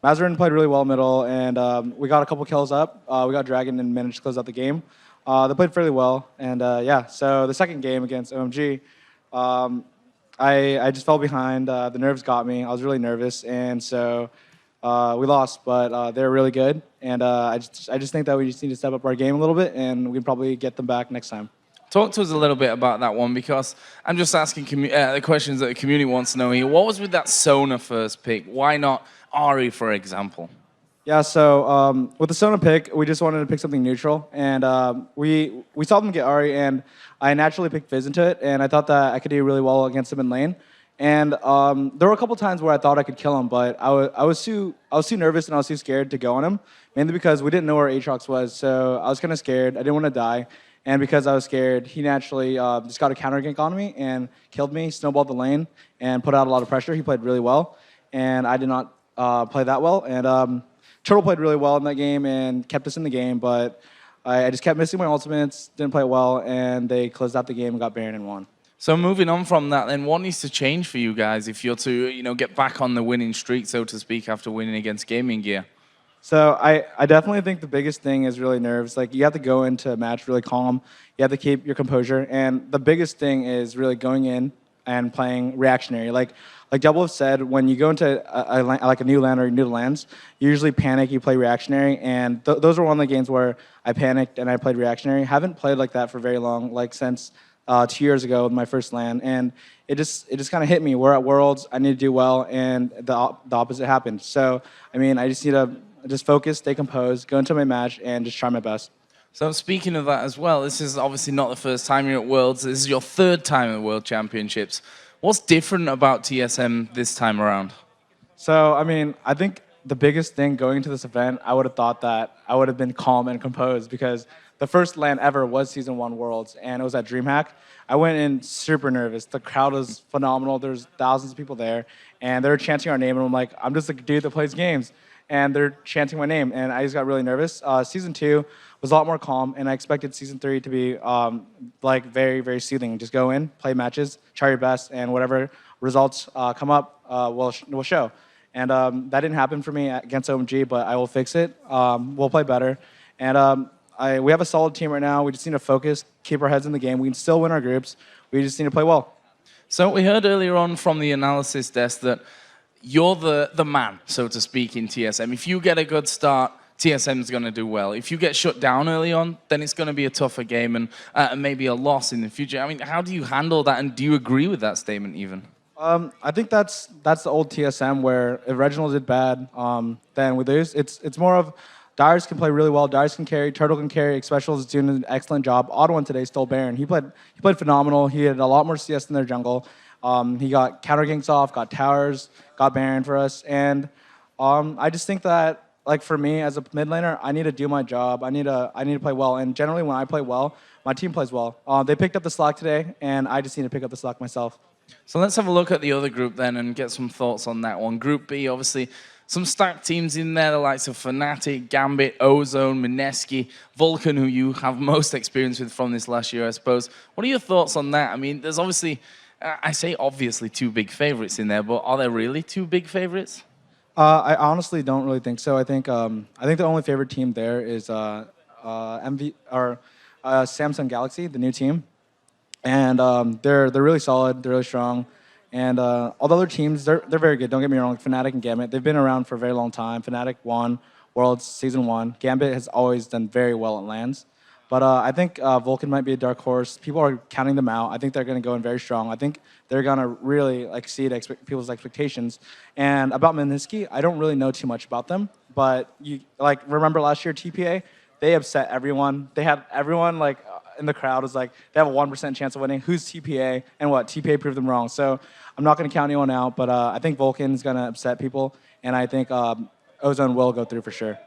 Mazarin played really well middle, and we got a couple kills up. We got Dragon and managed to close out the game. They played fairly well, and yeah, so the second game against OMG, I just fell behind. The nerves got me. I was really nervous, and so we lost. But they're really good, and I just think that we just need to step up our game a little bit, and we can probably get them back next time. Talk to us a little bit about that one, because I'm just asking the questions that the community wants to know here. What was with that Sona first pick? Why not Ari, for example? Yeah, so with the Sona pick, we just wanted to pick something neutral, and we saw them get Ari, and I naturally picked Fizz into it, and I thought that I could do really well against him in lane. And there were a couple times where I thought I could kill him, but I was too nervous and I was too scared to go on him, mainly because we didn't know where Aatrox was, so I was kind of scared. I didn't want to die, and because I was scared, he naturally just got a counter gank on me and killed me, snowballed the lane, and put out a lot of pressure. He played really well, and I did not play that well. And Turtle played really well in that game and kept us in the game, but I just kept missing my ultimates, didn't play well, and they closed out the game and got Baron and won. So moving on from that, then, what needs to change for you guys if you're to, get back on the winning streak, so to speak, after winning against Gaming Gear? So I definitely think the biggest thing is really nerves. Like, you have to go into a match really calm. You have to keep your composure, and the biggest thing is really going in and playing reactionary. Like Double have said, when you go into a new land or you're new to lands, you usually panic, you play reactionary, and those were one of the games where I panicked and I played reactionary. Haven't played like that for very long, like since 2 years ago with my first land, and it just kind of hit me. We're at Worlds, I need to do well, and the opposite happened. So, I mean, I just need to just focus, stay composed, go into my match, and just try my best. So speaking of that as well, this is obviously not the first time you're at Worlds. This is your 3rd time at the World Championships. What's different about TSM this time around? So, I mean, I think the biggest thing going into this event, I would have thought that I would have been calm and composed, because the first LAN ever was Season 1 Worlds, and it was at DreamHack. I went in super nervous. The crowd was phenomenal. There's thousands of people there, and they were chanting our name, and I'm like, I'm just a dude that plays games. And they're chanting my name, and I just got really nervous. Season 2 was a lot more calm, and I expected Season 3 to be like very, very soothing. Just go in, play matches, try your best, and whatever results come up will show. And that didn't happen for me against OMG, but I will fix it. We'll play better. And we have a solid team right now. We just need to focus, keep our heads in the game. We can still win our groups. We just need to play well. So we heard earlier on from the analysis desk that you're the man, so to speak, in TSM. If you get a good start, TSM's going to do well. If you get shut down early on, then it's going to be a tougher game and maybe a loss in the future. I mean, how do you handle that, and do you agree with that statement even? I think that's the old TSM, where if Reginald did bad, then we lose. It's more of Darius can play really well. Darius can carry. Turtle can carry. Specials is doing an excellent job. Odd1 today stole Baron. He played phenomenal. He had a lot more CS than their jungle. He got counter ganks off, got towers, got Baron for us, and I just think that, like, for me as a mid laner, I need to do my job. I need to play well, and generally when I play well, my team plays well. They picked up the slack today, and I just need to pick up the slack myself. So let's have a look at the other group then and get some thoughts on that one. Group B, obviously, some stacked teams in there, the likes of Fnatic, Gambit, Ozone, Mineski, Vulcan, who you have most experience with from this last year, I suppose. What are your thoughts on that? I mean, there's obviously, I say obviously 2 big favorites in there, but are there really 2 big favorites? I honestly don't really think so. I think the only favorite team there is Samsung Galaxy, the new team, and they're really solid. They're really strong, and all the other teams, they're very good. Don't get me wrong. Fnatic and Gambit, they've been around for a very long time. Fnatic won Worlds Season 1. Gambit has always done very well at LANs. But I think Vulcan might be a dark horse. People are counting them out. I think they're going to go in very strong. I think they're going to really exceed people's expectations. And about Minsky, I don't really know too much about them. But you remember last year TPA? They upset everyone. They had everyone in the crowd was like, they have a 1% chance of winning. Who's TPA? And what? TPA proved them wrong. So I'm not going to count anyone out. But I think Vulcan is going to upset people. And I think Ozone will go through for sure.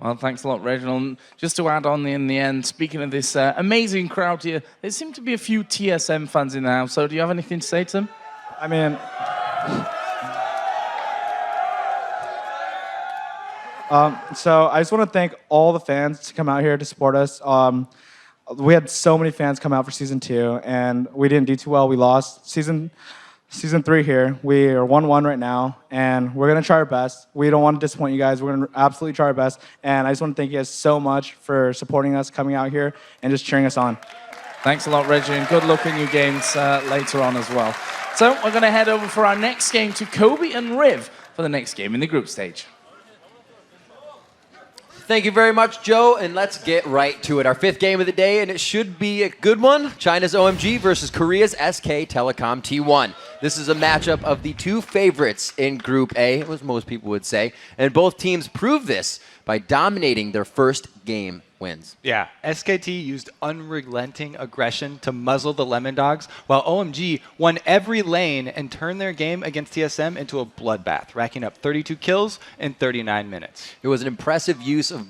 Well, thanks a lot, Reginald. Just to add on in the end, speaking of this amazing crowd here, there seem to be a few TSM fans in the house. So do you have anything to say to them? I mean, so I just want to thank all the fans to come out here to support us. We had so many fans come out for Season 2, and we didn't do too well. We lost. Season 3 here. We are 1-1 right now, and we're going to try our best. We don't want to disappoint you guys. We're going to absolutely try our best. And I just want to thank you guys so much for supporting us, coming out here, and just cheering us on. Thanks a lot, Reggie, and good luck in your games later on as well. So we're going to head over for our next game to Kobe and Riv for the next game in the group stage. Thank you very much, Joe, and let's get right to it. Our 5th game of the day, and it should be a good one. China's OMG versus Korea's SK Telecom T1. This is a matchup of the 2 favorites in Group A, as most people would say, and both teams proved this by dominating their first game wins. Yeah, SKT used unrelenting aggression to muzzle the Lemon Dogs, while OMG won every lane and turned their game against TSM into a bloodbath, racking up 32 kills in 39 minutes. It was an impressive use of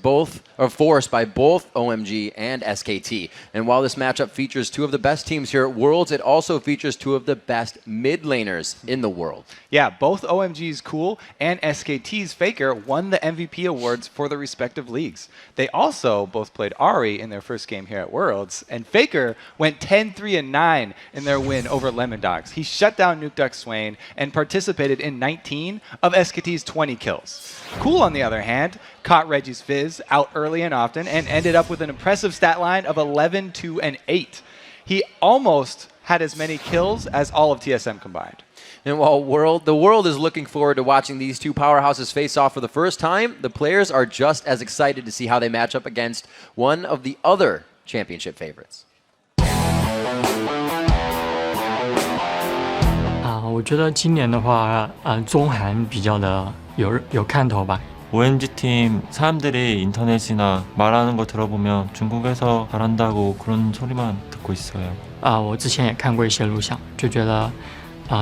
force by both OMG and SKT. And while this matchup features 2 of the best teams here at Worlds, it also features 2 of the best mid laners in the world. Yeah, both OMG's Cool and SKT's Faker won the MVP awards for the respective leagues. They also both played Ari in their first game here at Worlds, and Faker went 10-3-9 in their win over Lemon Dogs. He shut down Nuke Duck Swain and participated in 19 of SKT's 20 kills. Cool, on the other hand, caught Reggie's Fizz out early and often and ended up with an impressive stat line of 11, 2, and 8. He almost had as many kills as all of TSM combined. And while the world is looking forward to watching these 2 powerhouses face off for the first time, the players are just as excited to see how they match up against one of the other championship favorites. 我觉得今年的话，中韩比较的有看头吧。 OMG 팀 사람들이 인터넷이나 말하는 거 들어보면 중국에서 잘한다고 그런 소리만 듣고 있어요. 我之前也看过一些录像，就觉得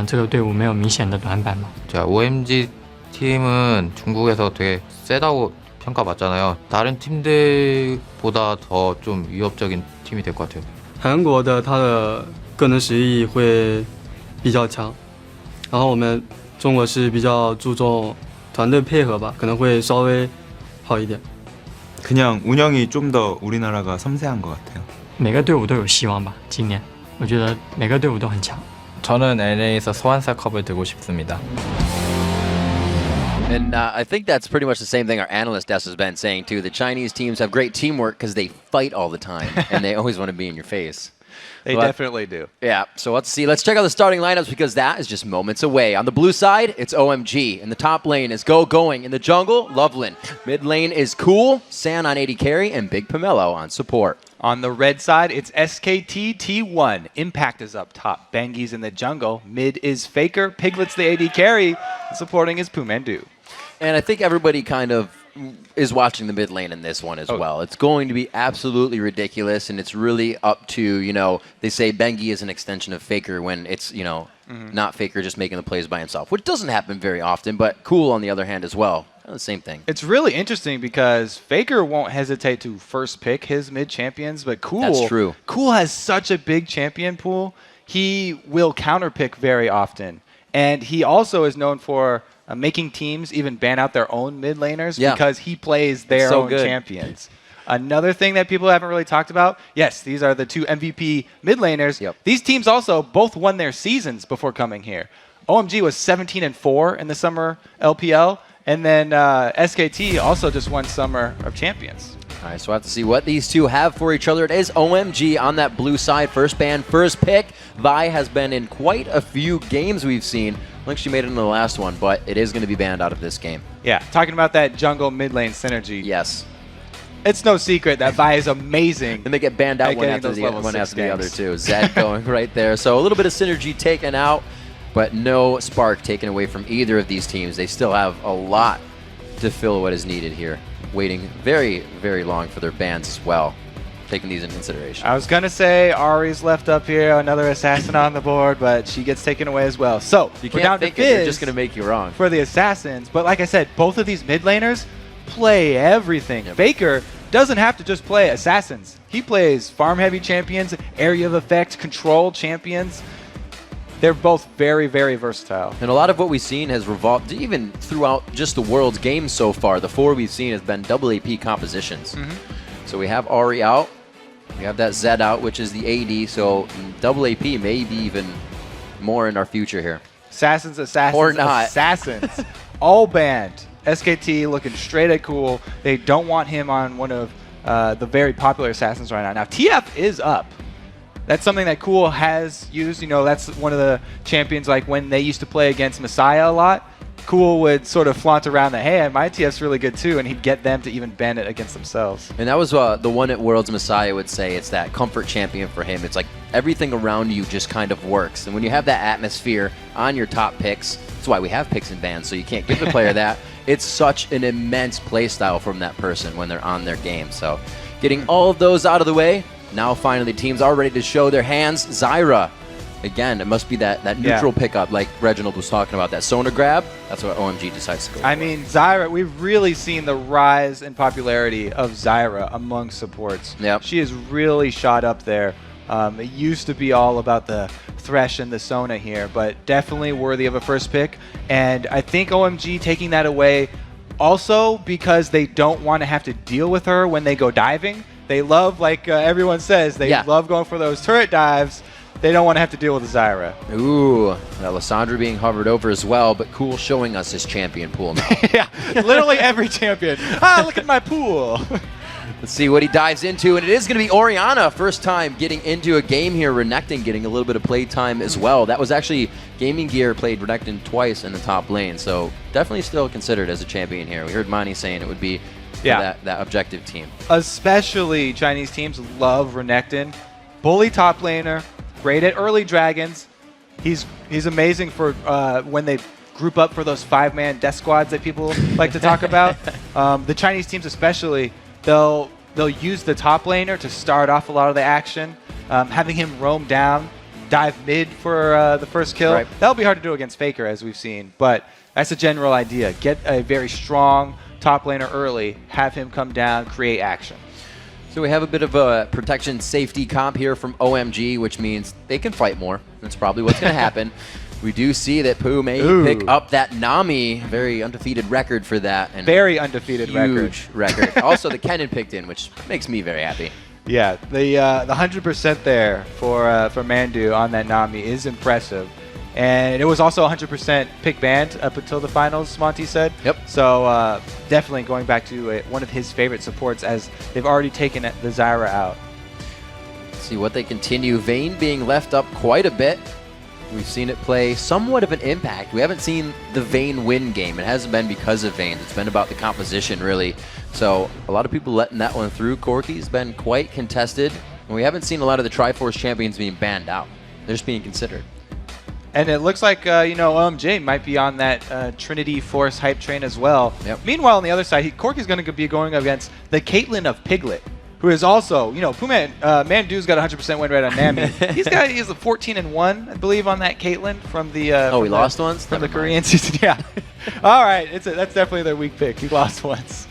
这个队伍没有明显的短板嘛。 자, OMG 팀은 중국에서 되게 세다고 평가받잖아요. 다른 팀들보다 더 좀 위협적인 팀이 될 것 같아요. 韩国的他的个人实力会比较强，然后我们中国是比较注重团队配合吧，可能会稍微好一点。 그냥 운영이 좀 더 우리나라가 섬세한 것 같아요. 每个队伍都有希望吧，今年我觉得每个队伍都很强。 저는 LA에서 소환사컵을 들고 싶습니다. And I think that's pretty much the same thing our analyst Des has been saying too. The Chinese teams have great teamwork because they fight all the time and they always want to be in your face. They definitely do. Yeah, so let's see. Let's check out the starting lineups because that is just moments away. On the blue side, it's OMG. In the top lane is Going. In the jungle, Loveland. Mid lane is Cool, San on AD carry, and Big Pomelo on support. On the red side, it's SKT T1. Impact is up top. Bangi's in the jungle. Mid is Faker. Piglet's the AD carry. Supporting is Pumandu. And I think everybody kind of is watching the mid lane in this one as well. It's going to be absolutely ridiculous, and it's really up to, they say Bengi is an extension of Faker when it's, not Faker just making the plays by himself, which doesn't happen very often, but Cool on the other hand as well. The same thing. It's really interesting because Faker won't hesitate to first pick his mid champions, but Cool, that's true. Cool has such a big champion pool. He will counterpick very often, and he also is known for making teams even ban out their own mid laners because he plays their own champions. Another thing that people haven't really talked about, yes, these are the 2 MVP mid laners. These teams also both won their seasons before coming here. OMG was 17-4 in the summer LPL, and then SKT also just won Summer of Champions. All right, so we'll have to see what these 2 have for each other. It is OMG on that blue side, first ban, first pick. Vi has been in quite a few games we've seen. I think she made it in the last one, but it is going to be banned out of this game. Yeah, talking about that jungle mid lane synergy. Yes. It's no secret that Vi is amazing. And they get banned out at one getting after, those the, level one 6 after the games. other, too. Zed going right there. So a little bit of synergy taken out, but no spark taken away from either of these teams. They still have a lot to fill what is needed here. Waiting very, very long for their bans as well. Taking these into consideration. I was going to say Ari's left up here, another assassin on the board, but she gets taken away as well. So You we're can't down think to it, they're Fizz just going to make you wrong. for the assassins. But like I said, both of these mid laners play everything. Faker doesn't have to just play assassins. He plays farm-heavy champions, area of effect, control champions. They're both very, very versatile. And a lot of what we've seen has revolved, even throughout just the World's games so far, the 4 we've seen has been double AP compositions. So we have Ari out, we have that Zed out, which is the AD, so double AP may be even more in our future here. Assassins, Or not. assassins. All banned. SKT looking straight at Cool. They don't want him on one of the very popular assassins right now. Now, TF is up. That's something that Cool has used. You know, that's one of the champions, like when they used to play against Messiah a lot. Cool would sort of flaunt around that, hey, my TF's really good too, and he'd get them to even ban it against themselves. And that was the one at Worlds Messiah would say. It's that comfort champion for him. It's like everything around you just kind of works. And when you have that atmosphere on your top picks, that's why we have picks and bans, so you can't give the player that. It's such an immense play style from that person when they're on their game. So getting all of those out of the way, now finally teams are ready to show their hands. Zyra. Again, it must be that neutral pickup like Reginald was talking about, that Sona grab. That's what OMG decides to go I for. mean, Zyra, we've really seen the rise in popularity of Zyra among supports. Yep. She has really shot up there. It used to be all about the Thresh and the Sona here, but definitely worthy of a first pick. And I think OMG taking that away also because they don't want to have to deal with her when they go diving. They love, like everyone says, they love going for those turret dives. They don't want to have to deal with Zyra. Ooh, Lysandra being hovered over as well, but Cool showing us his champion pool now. Yeah, literally every champion. Look at my pool. Let's see what he dives into, and it is going to be Orianna, first time getting into a game here. Renekton getting a little bit of play time as well. That was actually Gaming Gear played Renekton twice in the top lane, so definitely still considered as a champion here. We heard Mani saying it would be for that objective team. Especially Chinese teams love Renekton. Bully top laner, great at early dragons. He's amazing for when they group up for those 5-man death squads that people like to talk about. The Chinese teams especially, they'll use the top laner to start off a lot of the action, having him roam down, dive mid for the first kill. Right. That'll be hard to do against Faker, as we've seen, but that's a general idea. Get a very strong top laner early, have him come down, create action. So we have a bit of a protection safety comp here from OMG, which means they can fight more. That's probably what's going to happen. We do see that Pooh may pick up that Nami, very undefeated record for that. And very undefeated huge record. Also, the Kennen picked in, which makes me very happy. Yeah, the 100% there for Mandu on that Nami is impressive. And it was also 100% pick banned up until the finals, Monty said. Yep. So definitely going back to one of his favorite supports, as they've already taken the Zyra out. Let's see what they continue. Vayne being left up quite a bit. We've seen it play somewhat of an impact. We haven't seen the Vayne win game. It hasn't been because of Vayne. It's been about the composition, really. So a lot of people letting that one through. Corki's been quite contested. And we haven't seen a lot of the Triforce champions being banned out. They're just being considered. And it looks like, OMJ might be on that Trinity Force hype train as well. Yep. Meanwhile, on the other side, Corki's going to be going against the Caitlyn of Piglet, who is also, Mandu's got 100% win rate on Nami. He's a 14-1, I believe, on that Caitlyn from the. He lost once? From the Korean season, yeah. All right, that's definitely their weak pick. He lost once.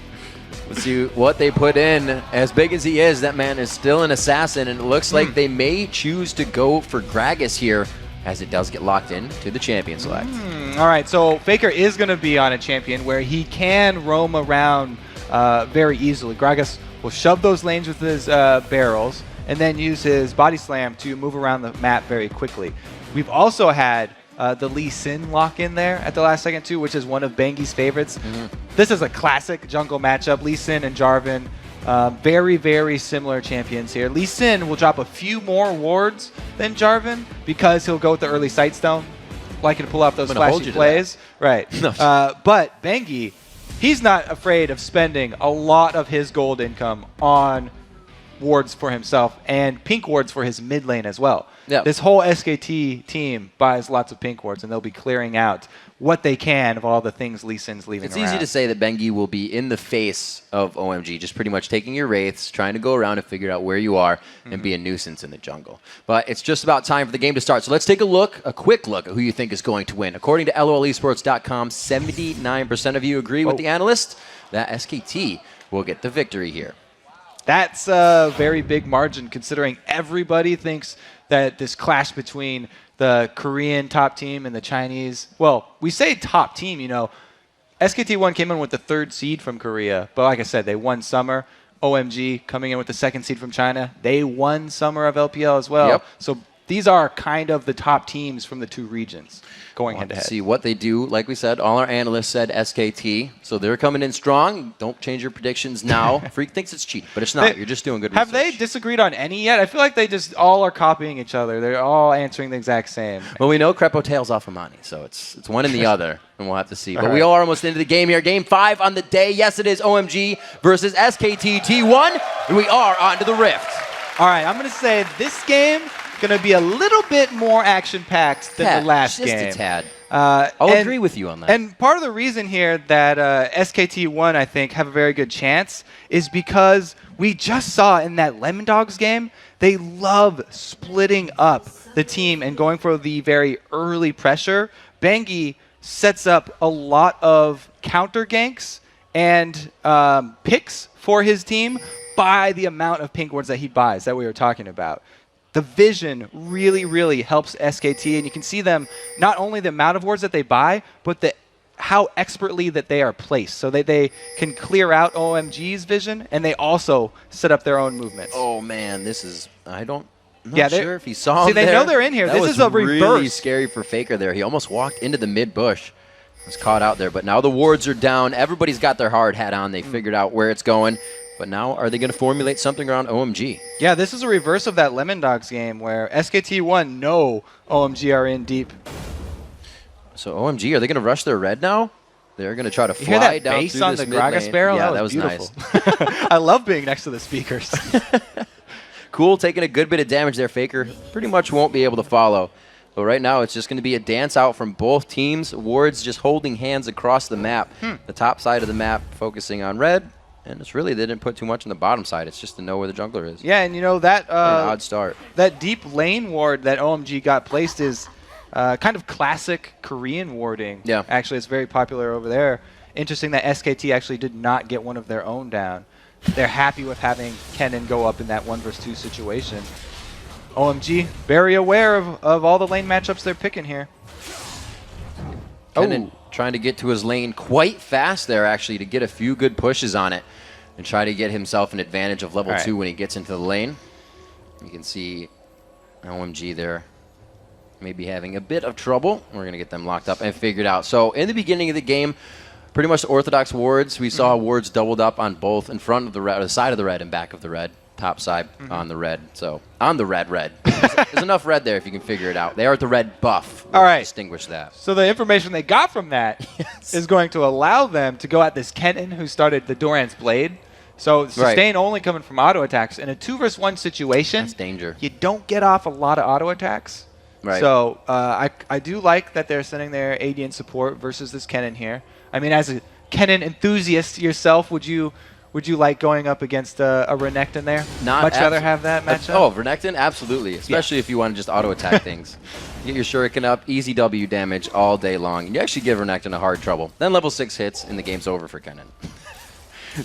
Let's see what they put in. As big as he is, that man is still an assassin, and it looks like they may choose to go for Gragas here, as it does get locked in to the champion select. All right, so Faker is going to be on a champion where he can roam around very easily. Gragas will shove those lanes with his barrels and then use his body slam to move around the map very quickly. We've also had the Lee Sin lock in there at the last second too, which is one of Bengi's favorites. This is a classic jungle matchup, Lee Sin and Jarvan. Very, very similar champions here. Lee Sin will drop a few more wards than Jarvan because he'll go with the early Sightstone, liking to pull off those flashy plays. Right. But Bengi, he's not afraid of spending a lot of his gold income on wards for himself and pink wards for his mid lane as well. Yeah. This whole SKT team buys lots of pink wards, and they'll be clearing out what they can of all the things Lee Sin's leaving It's around. easy to say that Bengi will be in the face of OMG, just pretty much taking your wraiths, trying to go around and figure out where you are and be a nuisance in the jungle. But it's just about time for the game to start. So let's take a quick look at who you think is going to win. According to LOLesports.com, 79% of you agree with the analyst that SKT will get the victory here. That's a very big margin considering everybody thinks that this clash between the Korean top team and the Chinese, well, we say top team, you know, SKT1 came in with the 3rd seed from Korea, but like I said, they won Summer. OMG coming in with the 2nd seed from China. They won Summer of LPL as well. Yep. So these are kind of the top teams from the 2 regions going head-to-head. See what they do. Like we said, all our analysts said SKT, so they're coming in strong. Don't change your predictions now. Freak thinks it's cheating, but it's not. You're just doing good Have research. they disagreed on any yet? I feel like they just all are copying each other. They're all answering the exact same. Well, we know Crepo tails off Amani, so it's one and the other, and we'll have to see. But All we right. are almost into the game here. Game 5 on the day. Yes, it is OMG versus SKT T1, and we are on to the Rift. All right, I'm going to say this game going to be a little bit more action-packed than the last just game. a tad. I'll agree with you on that. And part of the reason here that SKT1, I think, have a very good chance is because we just saw in that Lemon Dogs game, they love splitting up the team and going for the very early pressure. Bengi sets up a lot of counter ganks and picks for his team by the amount of pink wards that he buys that we were talking about. The vision really, really helps SKT, and you can see them, not only the amount of wards that they buy, but how expertly that they are placed. So they can clear out OMG's vision, and they also set up their own movements. Oh, man, this is, I'm not Yeah, sure if he saw see, him they there. know they're in here. That This was is a really reverse. scary for Faker there. He almost walked into the mid-bush. Was caught out there, but now the wards are down. Everybody's got their hard hat on. They figured out where it's going. But now, are they going to formulate something around OMG? Yeah, this is a reverse of that Lemon Dogs game where SKT1 know OMG are in deep. So OMG, are they going to rush their red now? They're going to try to You hear fly that down bass through on this the mid Gragas lane. barrel? Yeah, that was nice. beautiful. I love being next to the speakers. Cool, taking a good bit of damage there. Faker pretty much won't be able to follow. But right now, it's just going to be a dance out from both teams. Wards just holding hands across the map. The top side of the map focusing on red. And it's really, they didn't put too much on the bottom side. It's just to know where the jungler is. Yeah, and you know that What an odd start. That deep lane ward that OMG got placed is kind of classic Korean warding. Yeah. Actually, it's very popular over there. Interesting that SKT actually did not get one of their own down. They're happy with having Kennen go up in that 1 versus 2 situation. OMG, very aware of all the lane matchups they're picking here. Kennen trying to get to his lane quite fast there, actually, to get a few good pushes on it and try to get himself an advantage of level 2 when he gets into the lane. You can see OMG there maybe having a bit of trouble. We're going to get them locked up and figured out. So in the beginning of the game, pretty much the orthodox wards, we saw wards doubled up on both in front of the red, or the side of the red and back of the red. Top side on the red. So on the red. There's enough red there if you can figure it out. They are at the red buff. All right. Distinguish that. So the information they got from that is going to allow them to go at this Kennen who started the Doran's Blade. So sustain only coming from auto attacks. In a 2 versus 1 situation, that's danger. You don't get off a lot of auto attacks. Right. So I do like that they're sending their AD in support versus this Kennen here. I mean, as a Kennen enthusiast yourself, would you like going up against a Renekton there? Much rather have that matchup? Oh, Renekton? Absolutely. Especially if you want to just auto-attack things. Get your Shuriken up, easy W damage all day long. And you actually give Renekton a hard trouble. Then level 6 hits, and the game's over for Kennen.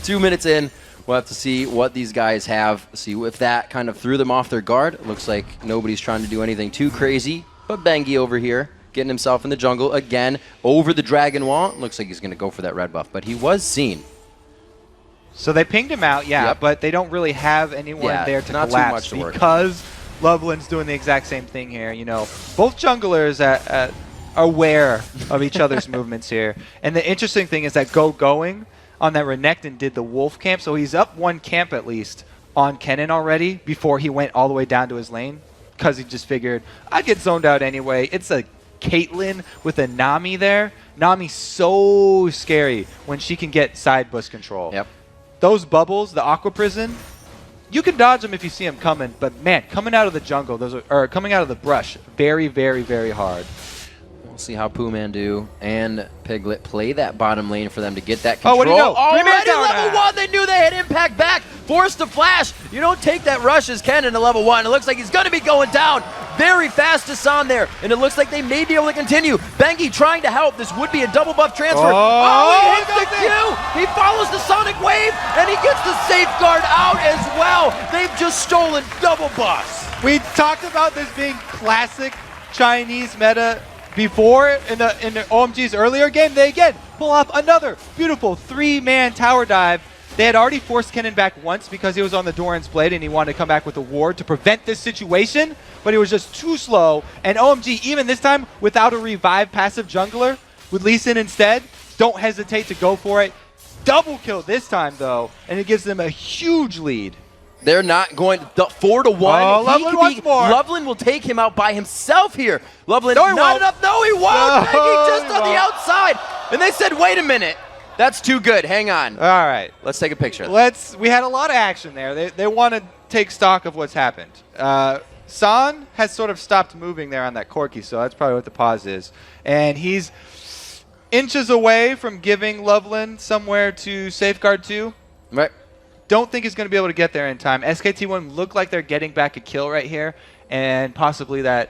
2 minutes in, we'll have to see what these guys have. See if that kind of threw them off their guard. It looks like nobody's trying to do anything too crazy. But Bengi over here, getting himself in the jungle again, over the Dragon Wall. Looks like he's going to go for that red buff. But he was seen. So they pinged him out, but they don't really have anyone there to not collapse too much to work because Loveland's doing the exact same thing here. You know, both junglers are aware of each other's movements here. And the interesting thing is that going on that Renekton did the wolf camp, so he's up 1 camp at least on Kennen already before he went all the way down to his lane because he just figured, I'd get zoned out anyway. It's a Caitlyn with a Nami there. Nami's so scary when she can get side bush control. Yep. Those bubbles, the Aqua Prison, you can dodge them if you see them coming, but man, coming out of the jungle, or coming out of the brush, very, very, very hard. We'll see how Poohmandu and Piglet play that bottom lane for them to get that control. Oh, what do you know? Already level 1, they knew they had impact back. Forced to flash. You don't take that rush as Ken into level 1. It looks like he's going to be going down very fast to San there, and it looks like they may be able to continue. Bengi trying to help. This would be a double buff transfer. Oh, he hits the Q. He follows the Sonic Wave, and he gets the safeguard out as well. They've just stolen double buffs. We talked about this being classic Chinese meta before in the OMG's earlier game. They again pull off another beautiful 3-man tower dive. They had already forced Kennen back once because he was on the Doran's Blade and he wanted to come back with a ward to prevent this situation, but he was just too slow. And OMG, even this time, without a revive passive jungler, with Lee Sin instead, don't hesitate to go for it. Double kill this time, though, and it gives them a huge lead. They're not going to 4-1. Oh, Loveland wants more. Loveland will take him out by himself here. Loveland No, he not won't. enough. No, he won't. No, Bengi just he on the won't. outside. And they said, wait a minute. That's too good. Hang on. All right. Let's take a picture. We had a lot of action there. They want to take stock of what's happened. San has sort of stopped moving there on that Corki, so that's probably what the pause is. And he's inches away from giving Loveland somewhere to safeguard 2. Right. Don't think he's going to be able to get there in time. SKT1 look like they're getting back a kill right here, and possibly that,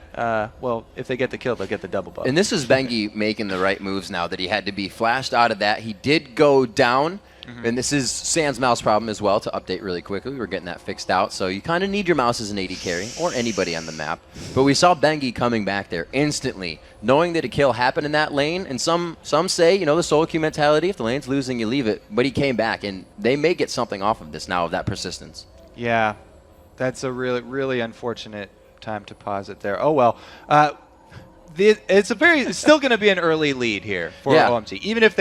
well, if they get the kill, they'll get the double buff. And this is Bengi making the right moves now that he had to be flashed out of that. He did go down, and this is Sans mouse problem as well, to update really quickly. We're getting that fixed out, so you kind of need your mouse as an AD carry, or anybody on the map. But we saw Bengi coming back there instantly, knowing that a kill happened in that lane, and some say, you know, the solo queue mentality, if the lane's losing, you leave it. But he came back, and they may get something off of this now, of that persistence. Yeah, that's a really, really unfortunate time to pause it there. Oh, well. It's still going to be an early lead here for OMG, even if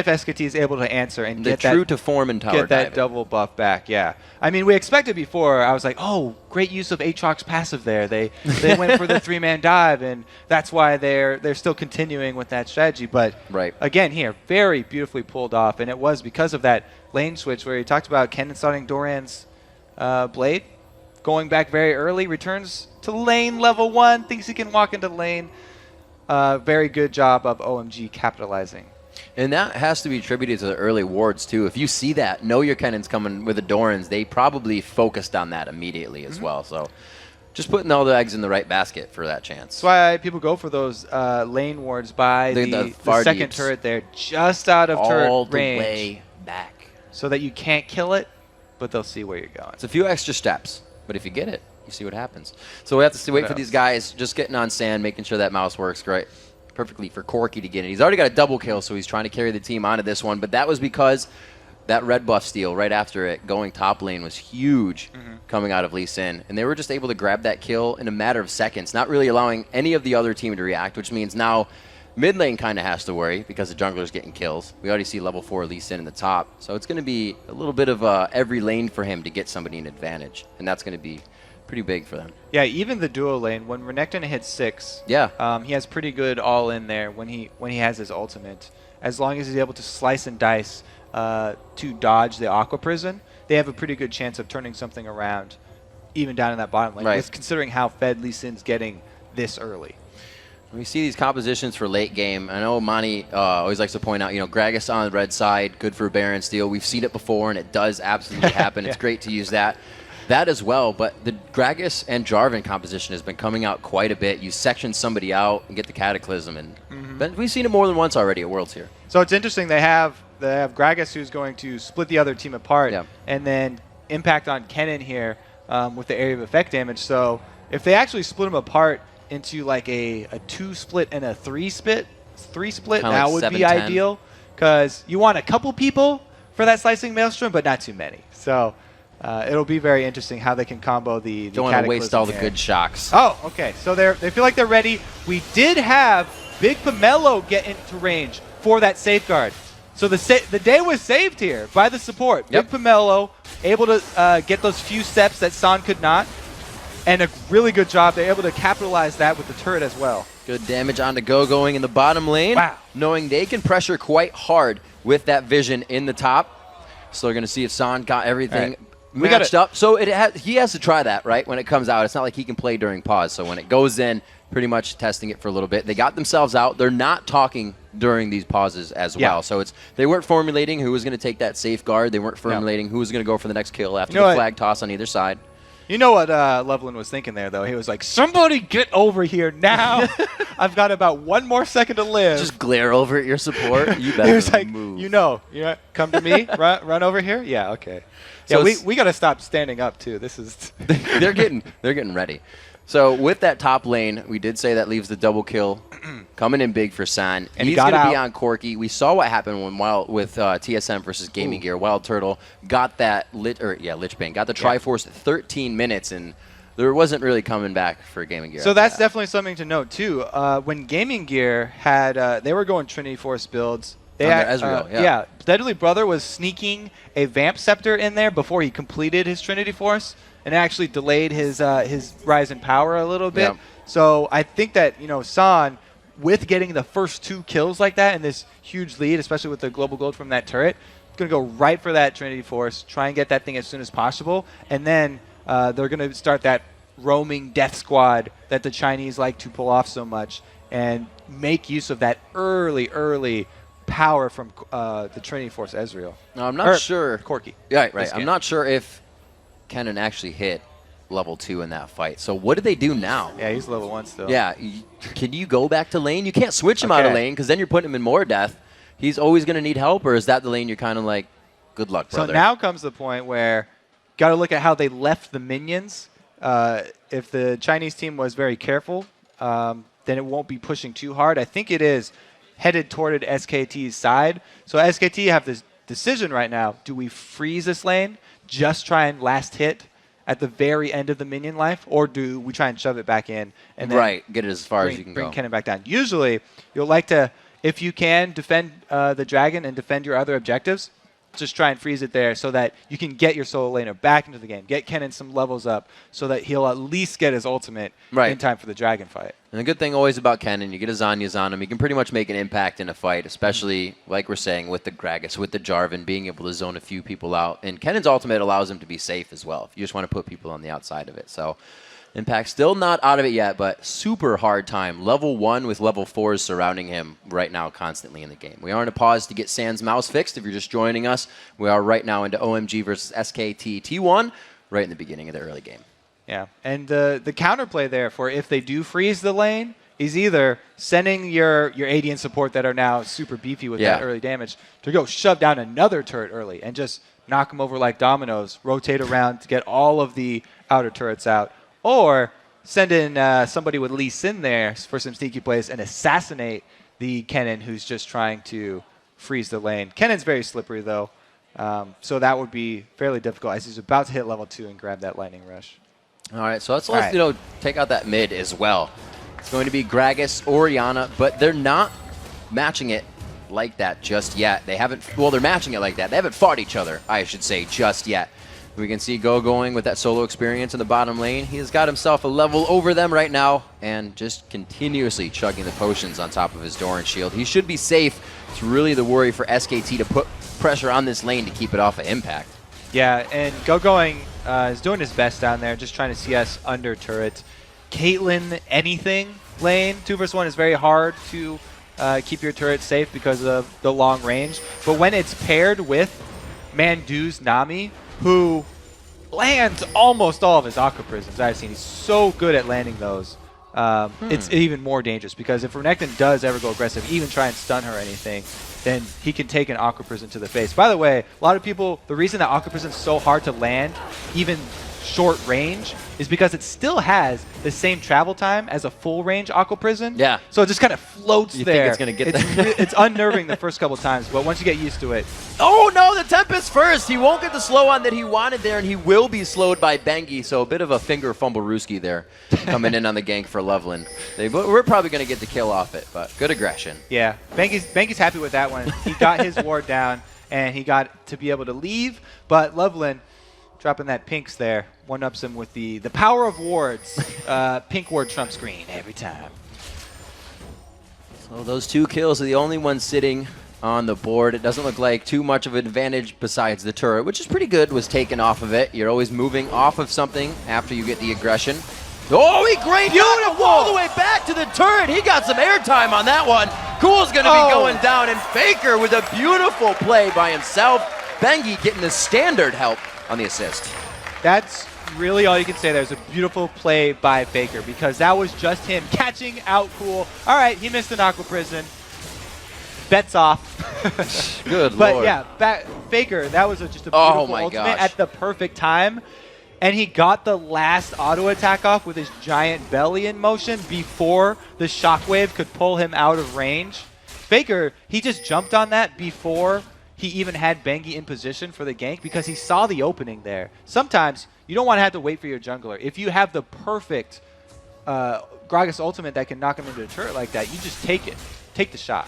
SKT is able to answer and They're get true to form and tower get that diving. double buff back. Yeah, I mean, we expected before. I was like, oh, great use of Aatrox's passive there. They went for the 3-man dive, and that's why they're still continuing with that strategy. But again, here, very beautifully pulled off, and it was because of that lane switch where he talked about Kennen starting Doran's Blade, going back very early, returns to lane level 1, thinks he can walk into lane. Very good job of OMG capitalizing. And that has to be attributed to the early wards, too. If you see that, know your Kennen's coming with the Dorans, they probably focused on that immediately as well. So just putting all the eggs in the right basket for that chance. That's why people go for those lane wards by the second turret there, just out of turret range. All the way back. So that you can't kill it, but they'll see where you're going. It's a few extra steps, but if you get it, you see what happens. So we have to wait for these guys just getting on sand, making sure that mouse works great. Perfectly for Corki to get it. He's already got a double kill, so he's trying to carry the team onto this one, but that was because that red buff steal right after it going top lane was huge coming out of Lee Sin, and they were just able to grab that kill in a matter of seconds, not really allowing any of the other team to react, which means now mid lane kind of has to worry because the jungler's getting kills. We already see level 4 Lee Sin in the top, so it's going to be a little bit of every lane for him to get somebody an advantage, and that's going to be pretty big for them. Yeah, even the duo lane, when Renekton hits 6, he has pretty good all in there when he has his ultimate. As long as he's able to slice and dice to dodge the Aqua Prison, they have a pretty good chance of turning something around, even down in that bottom lane, just considering how fed Lee Sin's getting this early. We see these compositions for late game. I know Monty always likes to point out, you know, Gragas on the red side, good for Baron steal. We've seen it before, and it does absolutely happen. It's great to use that as well. But the Gragas and Jarvan composition has been coming out quite a bit. You section somebody out and get the Cataclysm, and we've seen it more than once already at Worlds here. So it's interesting. They have Gragas, who's going to split the other team apart, and then impact on Kennen here with the area of effect damage. So if they actually split them apart into like a 2 split and a 3 split, that would be ideal, because you want a couple people for that slicing maelstrom, but not too many. So it'll be very interesting how they can combo the Don't want to waste all the good shocks. Oh, okay. So they feel like they're ready. We did have Big Pomelo get into range for that safeguard. So the day was saved here by the support. Big Pomelo able to get those few steps that San could not. And a really good job. They're able to capitalize that with the turret as well. Good damage on the going in the bottom lane. Wow. Knowing they can pressure quite hard with that vision in the top. So they're going to see if San got everything matched up. So he has to try that, right, when it comes out. It's not like he can play during pause. So when it goes in, pretty much testing it for a little bit. They got themselves out. They're not talking during these pauses as well. So they weren't formulating who was going to take that safeguard. They weren't formulating who was going to go for the next kill after the flag toss on either side. You know what Loveland was thinking there, though? He was like, somebody get over here now. I've got about 1 more second to live. Just glare over at your support. You better he was like, move. Come to me, run over here. Yeah, okay. So yeah, we got to stop standing up, too. This is they're getting ready. So with that top lane, we did say that leaves the double kill coming in big for San. And he's going to be on Corki. We saw what happened when with TSM versus Gaming Gear. Wild Turtle got that Lich Bane, got the Triforce 13 minutes, and there wasn't really coming back for Gaming Gear. So that's definitely something to note, too. When Gaming Gear had, they were going Trinity Force builds. They had Ezreal, Deadly Brother was sneaking a Vamp Scepter in there before he completed his Trinity Force, and actually delayed his rise in power a little bit. Yep. So I think that San, with getting the first 2 kills like that and this huge lead, especially with the global gold from that turret, going to go right for that Trinity Force, try and get that thing as soon as possible, and then they're going to start that roaming death squad that the Chinese like to pull off so much, and make use of that early power from the Trinity Force Ezreal. No, I'm not sure. Corki. Right. I'm not sure if Kennen actually hit level 2 in that fight. So what do they do now? Yeah, he's level 1 still. Yeah. Can you go back to lane? You can't switch him out of lane because then you're putting him in more death. He's always going to need help, or is that the lane you're kind of like, good luck, brother? So now comes the point where got to look at how they left the minions. If the Chinese team was very careful, then it won't be pushing too hard. I think it is headed toward SKT's side. So SKT have this decision right now. Do we freeze this lane, just try and last hit at the very end of the minion life, or do we try and shove it back in and then get it as far as you can bring go? Kennen back down. Usually, you'll like to, if you can, defend the dragon and defend your other objectives. Just try and freeze it there so that you can get your solo laner back into the game. Get Kennen some levels up so that he'll at least get his ultimate in time for the dragon fight. And the good thing always about Kennen, you get a Zanyas on him, he can pretty much make an impact in a fight, especially, like we're saying, with the Gragas, with the Jarvan, being able to zone a few people out. And Kennen's ultimate allows him to be safe as well, if you just want to put people on the outside of it. So Impact still not out of it yet, but super hard time. Level 1 with level 4s surrounding him right now constantly in the game. We are in a pause to get Sans mouse fixed. If you're just joining us, we are right now into OMG versus SKT T1, right in the beginning of the early game. Yeah, and the counterplay there for if they do freeze the lane is either sending your AD and support that are now super beefy with that early damage to go shove down another turret early and just knock them over like dominoes, rotate around to get all of the outer turrets out, or send in somebody with Lee Sin there for some sneaky plays and assassinate the Kennen who's just trying to freeze the lane. Kennen's very slippery, though, so that would be fairly difficult as he's about to hit level 2 and grab that lightning rush. All right, so let's take out that mid as well. It's going to be Gragas, Orianna, but they're not matching it like that just yet. They haven't, well, they're matching it like that. They haven't fought each other, I should say, just yet. We can see Go going with that solo experience in the bottom lane. He has got himself a level over them right now and just continuously chugging the potions on top of his Doran shield. He should be safe. It's really the worry for SKT to put pressure on this lane to keep it off of Impact. Yeah, and Go-Going is doing his best down there, just trying to CS under turret. Caitlyn, anything lane. 2 versus 1 is very hard to keep your turret safe because of the long range. But when it's paired with Mandu's Nami, who lands almost all of his Aqua Prisms I've seen. He's so good at landing those. It's even more dangerous because if Renekton does ever go aggressive, even try and stun her or anything, then he can take an Aqua Prism to the face. By the way, a lot of people, the reason that Aqua Prism is so hard to land, even short range, is because it still has the same travel time as a full range Aqua Prism. Yeah. So it just kind of floats you there. Think it's going to get there? It's unnerving the first couple times, but once you get used to it. Oh no, the Tempest first. He won't get the slow on that he wanted there, and he will be slowed by Bengi. So a bit of a finger fumble-rooski there coming in on the gank for Loveland. We're probably going to get the kill off it, but good aggression. Yeah, Bengi's happy with that one. He got his ward down, and he got to be able to leave, but Loveland dropping that pinks there, one-ups him with the power of wards. Pink ward trumps green every time. So those 2 kills are the only ones sitting on the board. It doesn't look like too much of an advantage besides the turret, which is pretty good, was taken off of it. You're always moving off of something after you get the aggression. Oh, he grained beautiful all the way back to the turret. He got some airtime on that one. Cool's going to be going down, and Faker with a beautiful play by himself. Bengi getting the standard help on the assist. That's really all you can say. There's a beautiful play by Faker because that was just him catching out Cool. All right, he missed an Aqua Prison. Bets off. Good but Lord. yeah, Faker, that was just a beautiful ultimate at the perfect time. And he got the last auto attack off with his giant belly in motion before the shockwave could pull him out of range. Faker, he just jumped on that before he even had Bengi in position for the gank because he saw the opening there. Sometimes you don't want to have to wait for your jungler. If you have the perfect Gragas ultimate that can knock him into a turret like that, you just take it. Take the shot.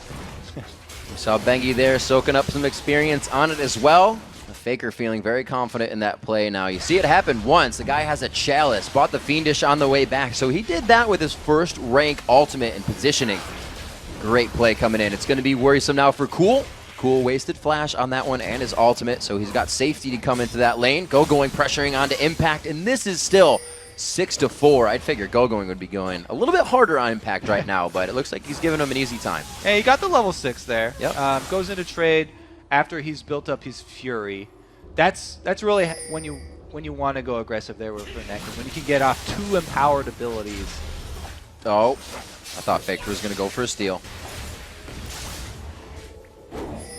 We saw Bengi there soaking up some experience on it as well. Faker feeling very confident in that play now. You see it happen once. The guy has a chalice, bought the Fiendish on the way back. So he did that with his first rank ultimate and positioning. Great play coming in. It's going to be worrisome now for Cool. Cool wasted flash on that one and his ultimate, so he's got safety to come into that lane. Going pressuring onto Impact, and this is still 6-4. I'd figure Going would be going a little bit harder on Impact right now, but it looks like he's giving him an easy time. Hey, he got the level 6 there. Yep. Goes into trade after he's built up his Fury. That's really when you want to go aggressive there with Renekton, when you can get off 2 empowered abilities. Oh, I thought Faker was going to go for a steal.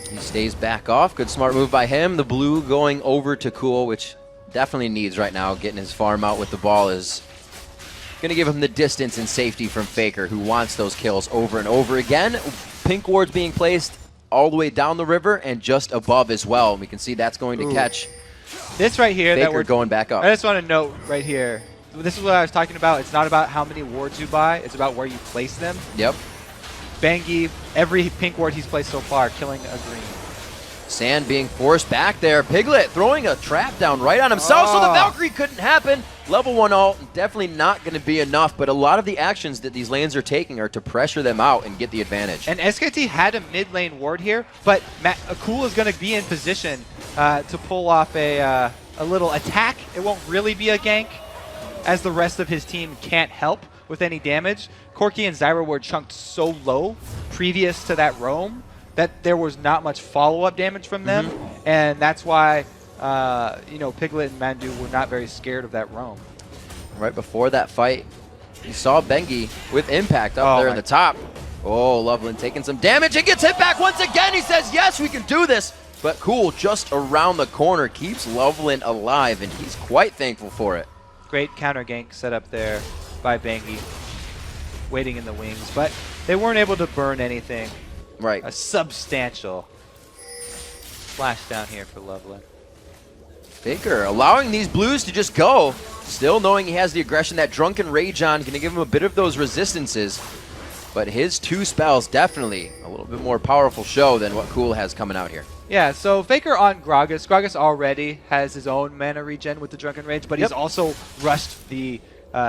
He stays back off. Good smart move by him. The blue going over to Cool, which definitely needs right now. Getting his farm out with the ball is going to give him the distance and safety from Faker, who wants those kills over and over again. Pink wards being placed all the way down the river and just above as well. We can see that's going to catch this right here. Faker that we're going back up. I just want to note right here. This is what I was talking about. It's not about how many wards you buy. It's about where you place them. Yep. Bengi, every pink ward he's placed so far, killing a green. Sand being forced back there. Piglet throwing a trap down right on himself, so the Valkyrie couldn't happen. Level 1 ult, definitely not going to be enough, but a lot of the actions that these lanes are taking are to pressure them out and get the advantage. And SKT had a mid lane ward here, but Cool is going to be in position to pull off a little attack. It won't really be a gank, as the rest of his team can't help with any damage. Corki and Zyra were chunked so low previous to that roam that there was not much follow-up damage from them, and that's why Piglet and Mandu were not very scared of that roam. Right before that fight, you saw Bengi with Impact up there in the top. Oh, Loveland taking some damage and gets hit back once again. He says, yes, we can do this. But Cool just around the corner keeps Loveland alive, and he's quite thankful for it. Great counter gank set up there by Bengi, waiting in the wings, but they weren't able to burn anything. Right. A substantial flash down here for Loveland. Faker allowing these blues to just go, still knowing he has the aggression, that Drunken Rage on, going to give him a bit of those resistances. But his 2 spells definitely a little bit more powerful show than what Cool has coming out here. Yeah, so Faker on Gragas. Gragas already has his own mana regen with the Drunken Rage, but he's also rushed the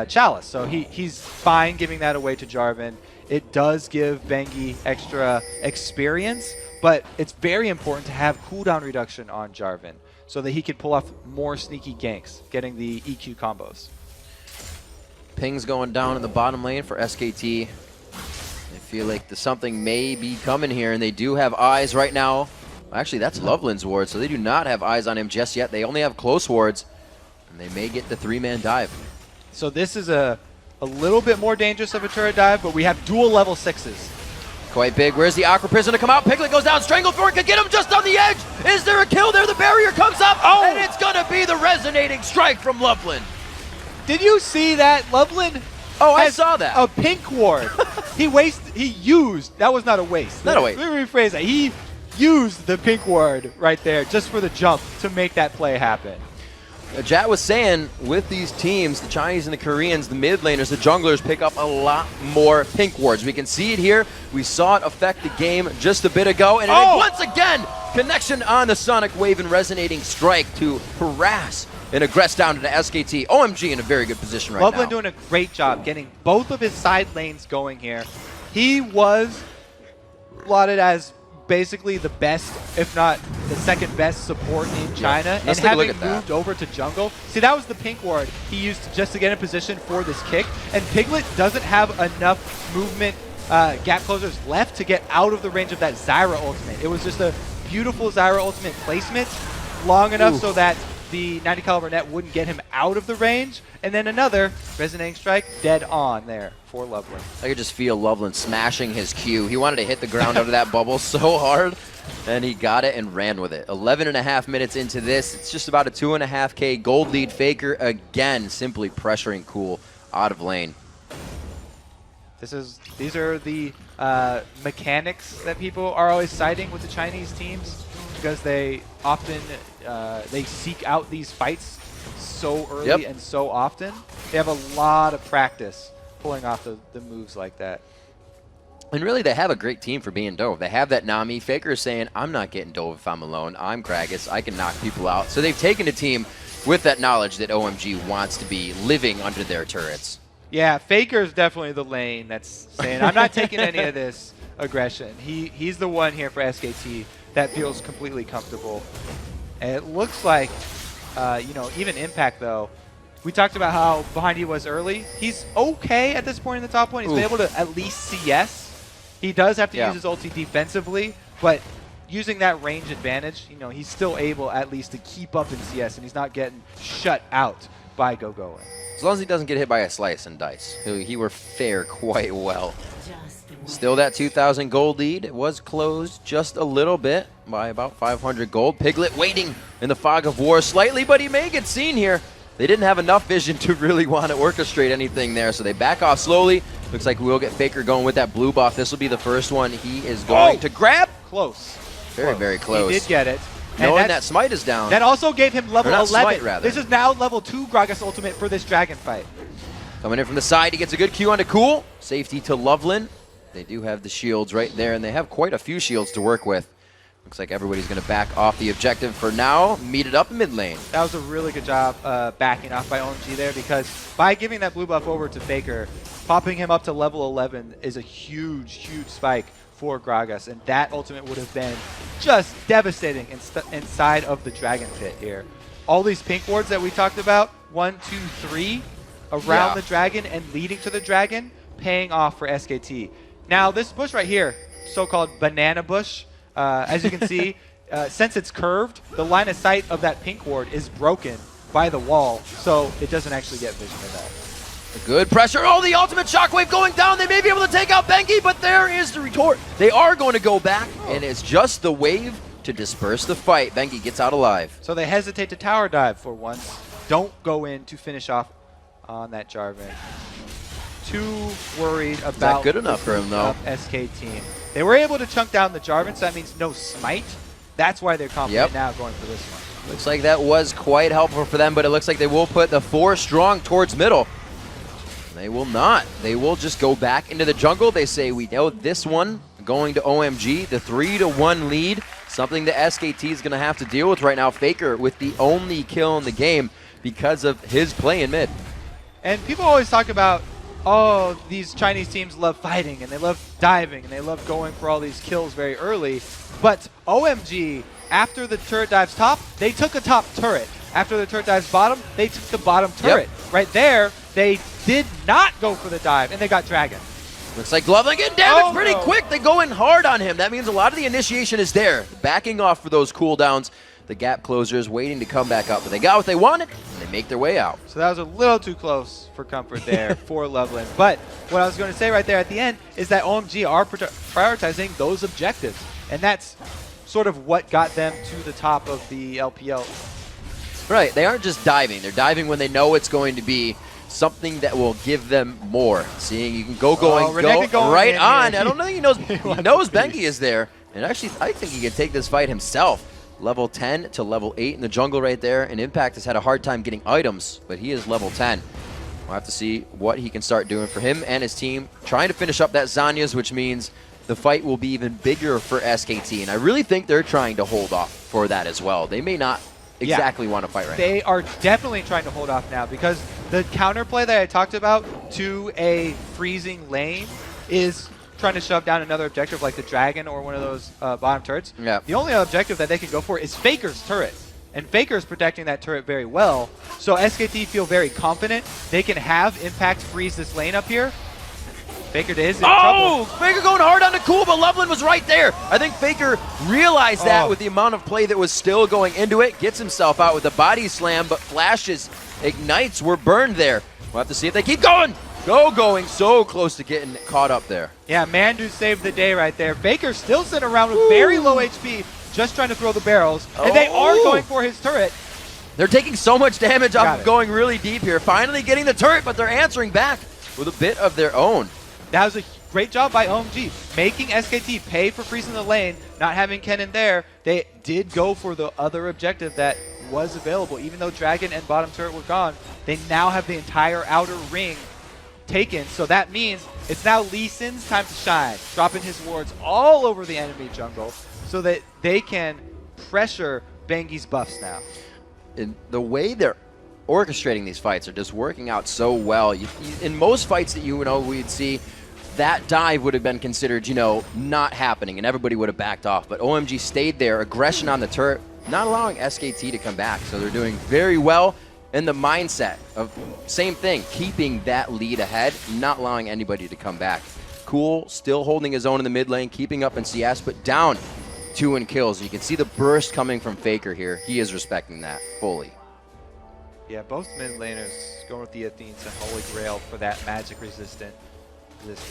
Chalice. So he's fine giving that away to Jarvan. It does give Bengi extra experience, but it's very important to have cooldown reduction on Jarvan so that he can pull off more sneaky ganks, getting the EQ combos. Pings going down in the bottom lane for SKT. I feel like something may be coming here, and they do have eyes right now. Actually, that's Loveland's ward, so they do not have eyes on him just yet. They only have close wards, and they may get the 3-man dive. So this is a little bit more dangerous of a turret dive, but we have dual level 6s. Quite big. Where's the Aqua Prison to come out? Piglet goes down. Stranglethorn can get him just on the edge. Is there a kill there? The barrier comes up, and it's going to be the resonating strike from Loveland. Did you see that? Loveland I saw that. A pink ward. He used, that was not a waste. Not a waste. Let me rephrase that. He used the pink ward right there just for the jump to make that play happen. Jat was saying, with these teams, the Chinese and the Koreans, the mid laners, the junglers pick up a lot more pink wards. We can see it here. We saw it affect the game just a bit ago. And once again, connection on the Sonic Wave and resonating strike to harass and aggress down to the SKT. OMG in a very good position right now. Loveland doing a great job getting both of his side lanes going here. He was lauded as basically the best, if not the second best support in China, and having moved over to jungle. See, that was the pink ward he used just to get in position for this kick, and Piglet doesn't have enough movement gap closers left to get out of the range of that Zyra ultimate. It was just a beautiful Zyra ultimate placement, long enough so that the 90 caliber net wouldn't get him out of the range, and then another resonating strike dead on there for Loveland. I could just feel Loveland smashing his Q. He wanted to hit the ground out of that bubble so hard, and he got it and ran with it. 11.5 minutes into this, it's just about a 2.5K gold lead. Faker again simply pressuring Cool out of lane. These are the mechanics that people are always citing with the Chinese teams, because they often they seek out these fights so early and so often. They have a lot of practice pulling off the moves like that. And really, they have a great team for being Dove. They have that Nami. Faker saying, I'm not getting Dove if I'm alone. I'm Kragus. I can knock people out. So they've taken a team with that knowledge that OMG wants to be living under their turrets. Yeah, Faker's definitely the lane that's saying, I'm not taking any of this aggression. He's the one here for SKT that feels completely comfortable. And it looks like, you know, even Impact, though, we talked about how behind he was early. He's okay at this point in the top lane. He's been able to at least CS. He does have to use his ulti defensively, but using that range advantage, you know, he's still able at least to keep up in CS, and he's not getting shut out by Gogoing. As long as he doesn't get hit by a slice and dice, he will fare quite well. Still that 2,000 gold lead. It was closed just a little bit by about 500 gold. Piglet waiting in the fog of war slightly, but he may get seen here. They didn't have enough vision to really want to orchestrate anything there, so they back off slowly. Looks like we will get Faker going with that blue buff. This will be the first one he is going to grab. Close. Very, very close. He did get it. Knowing that Smite is down. That also gave him level 11. Smite, rather. This is now level 2 Gragas ultimate for this dragon fight. Coming in from the side, he gets a good Q onto Cool. Safety to Loveland. They do have the shields right there, and they have quite a few shields to work with. Looks like everybody's going to back off the objective for now. Meet it up in mid lane. That was a really good job backing off by OMG there, because by giving that blue buff over to Faker, popping him up to level 11 is a huge, huge spike for Gragas, and that ultimate would have been just devastating inside of the Dragon Pit here. All these pink wards that we talked about, 1, 2, 3, around the Dragon and leading to the Dragon, paying off for SKT. Now, this bush right here, so-called banana bush, as you can see, since it's curved, the line of sight of that pink ward is broken by the wall, so it doesn't actually get vision of that. Good pressure. Oh, the ultimate shockwave going down. They may be able to take out Bengi, but there is the retort. They are going to go back, and it's just the wave to disperse the fight. Bengi gets out alive. So they hesitate to tower dive for once. Don't go in to finish off on that Jarvan. Too worried about that good enough for him, though? SK team. They were able to chunk down the Jarvan, so that means no smite. That's why they're confident now going for this one. Looks like that was quite helpful for them, but it looks like they will put the 4 strong towards middle. They will not. They will just go back into the jungle. They say, we know this one going to OMG, the 3-1 lead, something that SKT is going to have to deal with right now. Faker with the only kill in the game because of his play in mid. And people always talk about, oh, these Chinese teams love fighting, and they love diving, and they love going for all these kills very early. But OMG, after the turret dives top, they took a top turret. After the turret dives bottom, they took the bottom turret. Right there, they did not go for the dive, and they got Dragon. Looks like Loveland getting damaged pretty quick. They go in hard on him. That means a lot of the initiation is there. Backing off for those cooldowns. The gap closers waiting to come back up. But they got what they wanted, and they make their way out. So that was a little too close for comfort there for Loveland. But what I was going to say right there at the end is that OMG are prioritizing those objectives. And that's sort of what got them to the top of the LPL. Right. They aren't just diving. They're diving when they know it's going to be something that will give them more. Seeing you can go right on. I don't know. He knows Bengi is there. And actually, I think he can take this fight himself. Level 10 to level 8 in the jungle right there. And Impact has had a hard time getting items, but he is level 10. We'll have to see what he can start doing for him and his team. Trying to finish up that Zanya's, which means the fight will be even bigger for SKT. And I really think they're trying to hold off for that as well. They may not exactly want to fight right now. They are definitely trying to hold off now, because the counterplay that I talked about to a freezing lane is trying to shove down another objective like the Dragon or one of those bottom turrets. Yeah. The only objective that they can go for is Faker's turret. And Faker's protecting that turret very well. So SKT feel very confident. They can have Impact freeze this lane up here. Faker is in trouble. Faker going hard on the Cool, but Loveland was right there. I think Faker realized that with the amount of play that was still going into it. Gets himself out with a body slam, but flashes, ignites were burned there. We'll have to see if they keep going. Going so close to getting caught up there. Yeah, Mandu saved the day right there. Faker still sitting around with very low HP, just trying to throw the barrels. And they are going for his turret. They're taking so much damage off of going really deep here. Finally getting the turret, but they're answering back with a bit of their own. That was a great job by OMG, making SKT pay for freezing the lane, not having Kennen there. They did go for the other objective that was available. Even though Dragon and bottom turret were gone, they now have the entire outer ring taken. So that means it's now Lee Sin's time to shine, dropping his wards all over the enemy jungle so that they can pressure Bengi's buffs now. And the way they're orchestrating these fights are just working out so well. In most fights that we'd see, that dive would have been considered, not happening, and everybody would have backed off. But OMG stayed there, aggression on the turret, not allowing SKT to come back. So they're doing very well in the mindset of same thing, keeping that lead ahead, not allowing anybody to come back. Cool, still holding his own in the mid lane, keeping up in CS, but down 2 in kills. You can see the burst coming from Faker here. He is respecting that fully. Yeah, both mid laners going with the Athenes and Holy Grail for that magic resistance.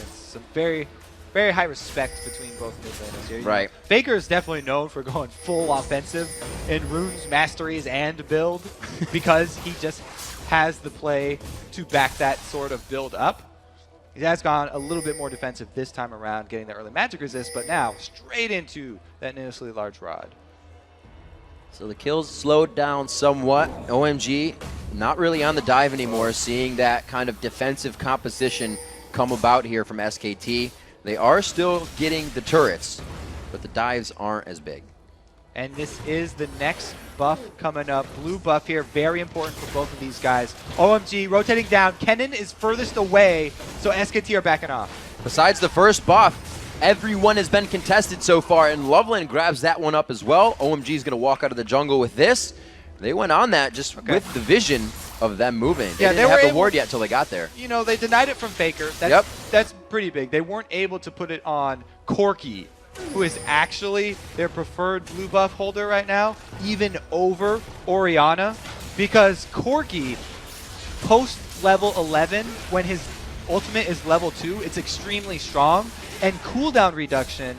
Some very, very high respect between both mid laners here. Right. Faker is definitely known for going full offensive in runes, masteries, and build because he just has the play to back that sort of build up. He has gone a little bit more defensive this time around, getting the early magic resist, but now straight into that needlessly large rod. So the kills slowed down somewhat. OMG not really on the dive anymore, seeing that kind of defensive composition come about here from SKT. They are still getting the turrets, but the dives aren't as big. And this is the next buff coming up. Blue buff here, very important for both of these guys. OMG rotating down. Kennen is furthest away, so SKT are backing off. Besides the first buff, everyone has been contested so far, and Loveland grabs that one up as well. OMG is going to walk out of the jungle with this. They went on that just with the vision of them moving. They didn't have the ward yet until they got there. They denied it from Faker. That's pretty big. They weren't able to put it on Corki, who is actually their preferred blue buff holder right now, even over Orianna, because Corki, post level 11, when his ultimate is level 2, it's extremely strong, and cooldown reduction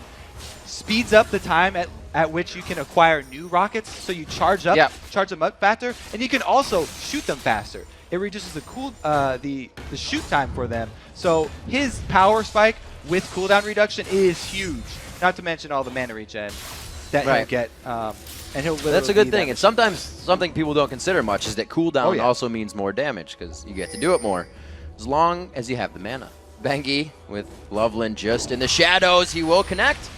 speeds up the time at which you can acquire new rockets, so you charge them up faster, and you can also shoot them faster. It reduces the shoot time for them. So his power spike with cooldown reduction is huge. Not to mention all the mana regen that he'll get, and he'll literally. That's a good thing. And sometimes something people don't consider much is that cooldown also means more damage because you get to do it more, as long as you have the mana. Bengi with Loveland just in the shadows. He will connect.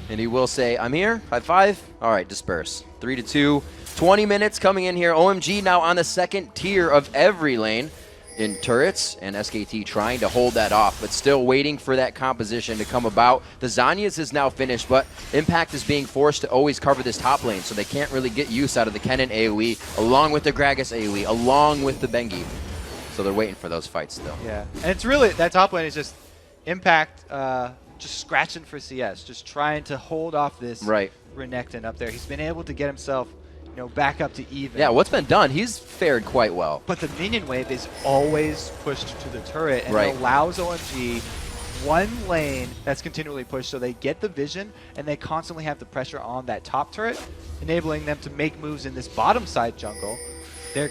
And he will say, I'm here, high five. All right, disperse. 3-2, 20 minutes coming in here. OMG now on the second tier of every lane in turrets, and SKT trying to hold that off, but still waiting for that composition to come about. The Zhonya's is now finished, but Impact is being forced to always cover this top lane, so they can't really get use out of the Kennen AoE, along with the Gragas AoE, along with the Bengi. So they're waiting for those fights still. Yeah, and it's really, that top lane is just Impact just scratching for CS, just trying to hold off this Renekton up there. He's been able to get himself, back up to even. Yeah, what's been done? He's fared quite well. But the minion wave is always pushed to the turret, and it allows OMG one lane that's continually pushed, so they get the vision, and they constantly have the pressure on that top turret, enabling them to make moves in this bottom side jungle. They're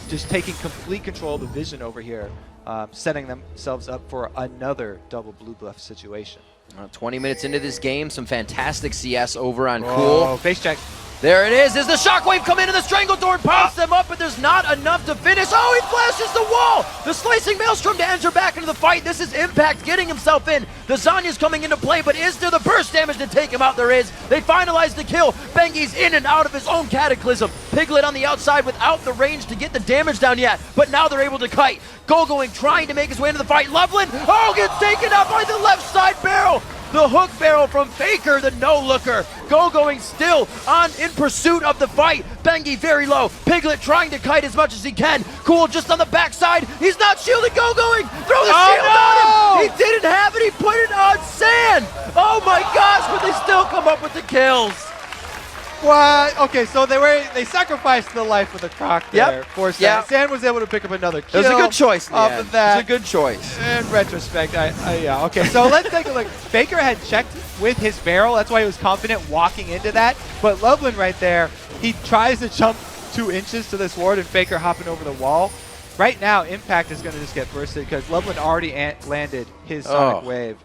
just taking complete control of the vision over here. Setting themselves up for another double blue buff situation. 20 minutes into this game, some fantastic CS over on Cool. Cool. Face check. There it is. As the shockwave come in and the Strangledorn pops them up, but there's not enough to finish. Oh, he flashes the wall. The slicing maelstrom to enter back into the fight. This is Impact getting himself in. The Zanya's coming into play, but is there the burst damage to take him out? There is. They finalize the kill. Bengi's in and out of his own cataclysm. Piglet on the outside without the range to get the damage down yet, but now they're able to kite. Gogoing trying to make his way into the fight. Loveland, oh, gets taken out by the left side barrel. The hook barrel from Faker, the no-looker. Gogoing still in pursuit of the fight. Bengi very low. Piglet trying to kite as much as he can. Cool just on the backside. He's not shielded. Gogoing. Throw the shield on him. He didn't have it. He put it on Sand. Oh my gosh, but they still come up with the kills. What? Okay, so they sacrificed the life of the Croc there for Sand. Yep. Sand was able to pick up another kill. It was a good choice off of that. It was a good choice. In retrospect, yeah. Okay, so let's take a look. Faker had checked with his barrel. That's why he was confident walking into that. But Loveland right there, he tries to jump 2 inches to this ward and Faker hopping over the wall. Right now, Impact is going to just get bursted because Loveland already landed his Sonic Wave.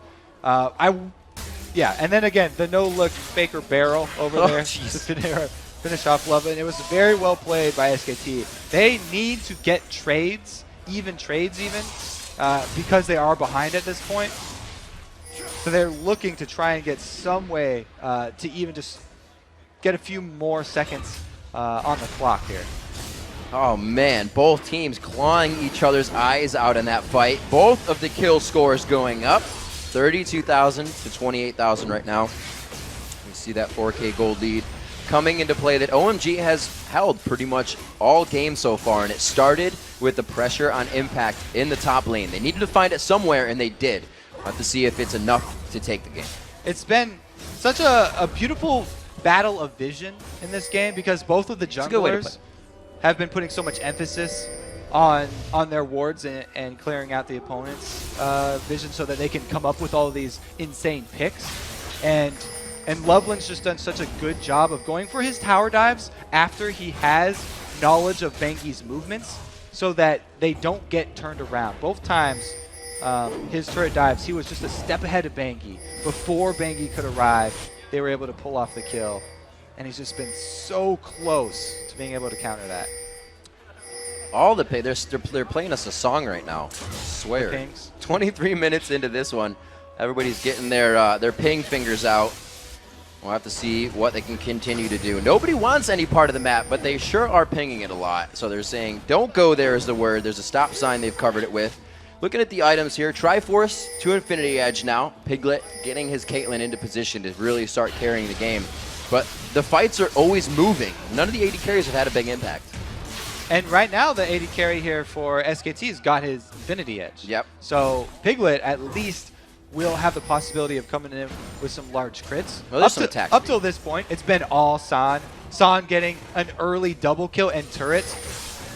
Yeah, and then again, the no-look Faker barrel over there to finish off Loveland. It was very well played by SKT. They need to get trades even, because they are behind at this point. So they're looking to try and get some way to even just get a few more seconds on the clock here. Oh man, both teams clawing each other's eyes out in that fight. Both of the kill scores going up. 32,000 to 28,000 right now. You see that 4K gold lead coming into play that OMG has held pretty much all game so far, and it started with the pressure on Impact in the top lane. They needed to find it somewhere, and they did. We'll have to see if it's enough to take the game. It's been such a beautiful battle of vision in this game because both of the junglers have been putting so much emphasis on their wards and clearing out the opponent's vision so that they can come up with all of these insane picks. And Loveland's just done such a good job of going for his tower dives after he has knowledge of Bengi's movements so that they don't get turned around. Both times his turret dives, he was just a step ahead of Bengi. Before Bengi could arrive, they were able to pull off the kill. And he's just been so close to being able to counter that. All the they're playing us a song right now. I swear. 23 minutes into this one, everybody's getting their ping fingers out. We'll have to see what they can continue to do. Nobody wants any part of the map, but they sure are pinging it a lot. So they're saying, don't go there is the word. There's a stop sign they've covered it with. Looking at the items here, Triforce to Infinity Edge now. Piglet getting his Caitlyn into position to really start carrying the game. But the fights are always moving. None of the AD carries have had a big impact. And right now, the AD carry here for SKT's got his Infinity Edge. Yep. So Piglet at least will have the possibility of coming in with some large crits. Well, there's some attacks. Up till this point, it's been all San. San getting an early double kill and turret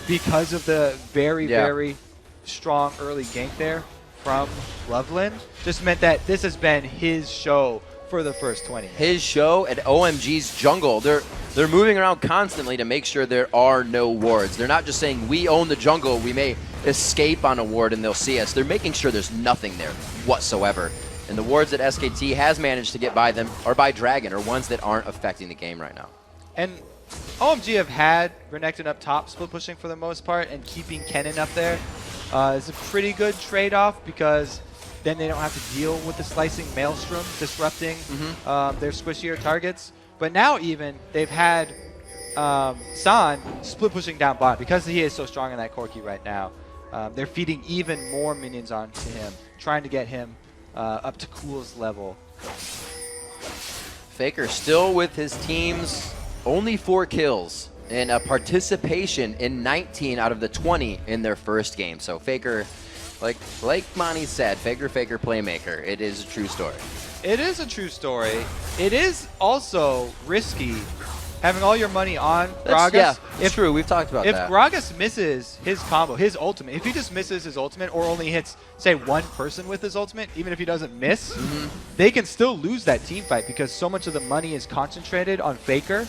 because of the very strong early gank there from Loveland. Just meant that this has been his show for the first 20 minutes. His show at OMG's jungle. They're moving around constantly to make sure there are no wards. They're not just saying, we own the jungle, we may escape on a ward and they'll see us. They're making sure there's nothing there whatsoever. And the wards that SKT has managed to get by them are by Dragon, or ones that aren't affecting the game right now. And OMG have had Renekton up top split pushing for the most part, and keeping Kennen up there is a pretty good trade-off because then they don't have to deal with the slicing Maelstrom disrupting their squishier targets. But now even, they've had San split pushing down bot because he is so strong in that Corki right now. They're feeding even more minions onto him, trying to get him up to Cool's level. Faker still with his team's only 4 kills and a participation in 19 out of the 20 in their first game. So Faker, like Monty said, Faker playmaker. It is a true story. It is a true story. It is also risky having all your money on Gragas. Yeah, it's true. We've talked about that. If Gragas misses his combo, his ultimate, if he just misses his ultimate or only hits, say, one person with his ultimate, even if he doesn't miss, they can still lose that team fight because so much of the money is concentrated on Faker.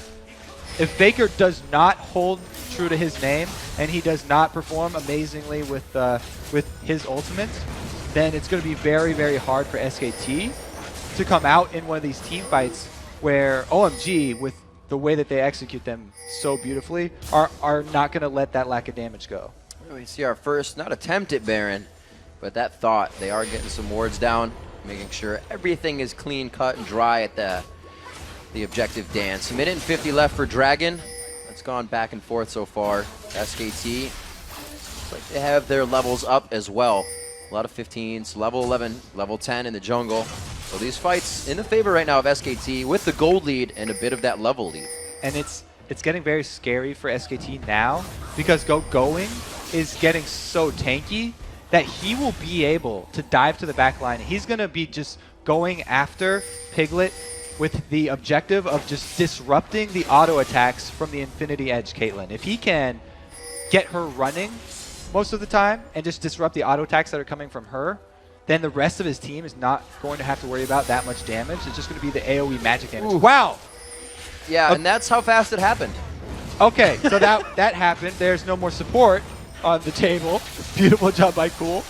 If Faker does not hold true to his name and he does not perform amazingly with his ultimate, then it's going to be very, very hard for SKT to come out in one of these team fights where OMG, with the way that they execute them so beautifully, are not going to let that lack of damage go. We see our first, not attempt at Baron, but that thought. They are getting some wards down, making sure everything is clean, cut, and dry at the objective dance. A minute and 50 left for Dragon. It's gone back and forth so far. SKT, looks like they have their levels up as well. A lot of 15s, level 11, level 10 in the jungle. So these fights in the favor right now of SKT with the gold lead and a bit of that level lead. And it's getting very scary for SKT now because Going is getting so tanky that he will be able to dive to the back line. He's going to be just going after Piglet with the objective of just disrupting the auto attacks from the Infinity Edge Caitlyn. If he can get her running most of the time and just disrupt the auto attacks that are coming from her, then the rest of his team is not going to have to worry about that much damage. It's just going to be the AoE magic damage. Ooh. Wow! Yeah, and that's how fast it happened. Okay, so that happened. There's no more support on the table. Beautiful job by Cool.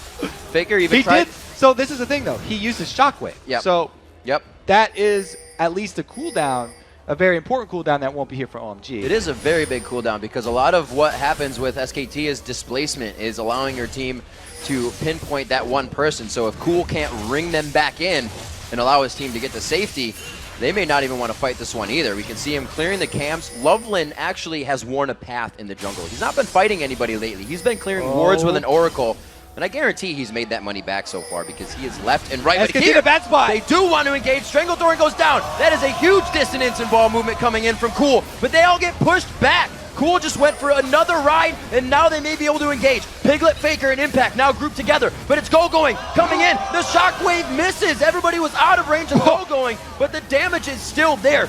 Faker even tried. So this is the thing, though. He used his Shockwave. Yep. So yep. That is at least a cooldown, a very important cooldown that won't be here for OMG. It is a very big cooldown because a lot of what happens with SKT is displacement, is allowing your team to pinpoint that one person. So if Cool can't ring them back in and allow his team to get to safety, they may not even want to fight this one either. We can see him clearing the camps. Loveland actually has worn a path in the jungle. He's not been fighting anybody lately. He's been clearing wards with an Oracle. And I guarantee he's made that money back so far because he is left and right. SKT the bad spot. They do want to engage. Strangledoring goes down. That is a huge dissonance and ball movement coming in from Cool. But they all get pushed back. Cool just went for another ride, and now they may be able to engage. Piglet, Faker, and Impact now grouped together, but it's Going coming in. The Shockwave misses. Everybody was out of range of Going, but the damage is still there.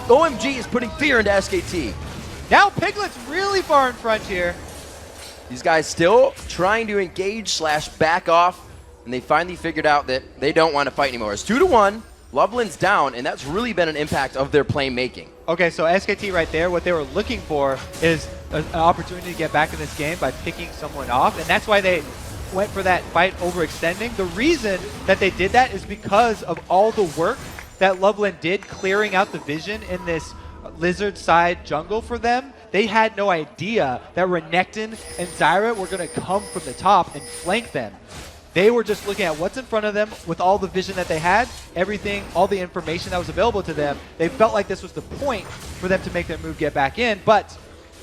OMG is putting fear into SKT. Now Piglet's really far in front here. These guys still trying to engage / back off, and they finally figured out that they don't want to fight anymore. It's 2-1. Loveland's down, and that's really been an impact of their playmaking. Okay, so SKT right there, what they were looking for is an opportunity to get back in this game by picking someone off, and that's why they went for that fight overextending. The reason that they did that is because of all the work that Loveland did clearing out the vision in this lizard side jungle for them. They had no idea that Renekton and Zyra were going to come from the top and flank them. They were just looking at what's in front of them with all the vision that they had, everything, all the information that was available to them. They felt like this was the point for them to make their move, get back in, but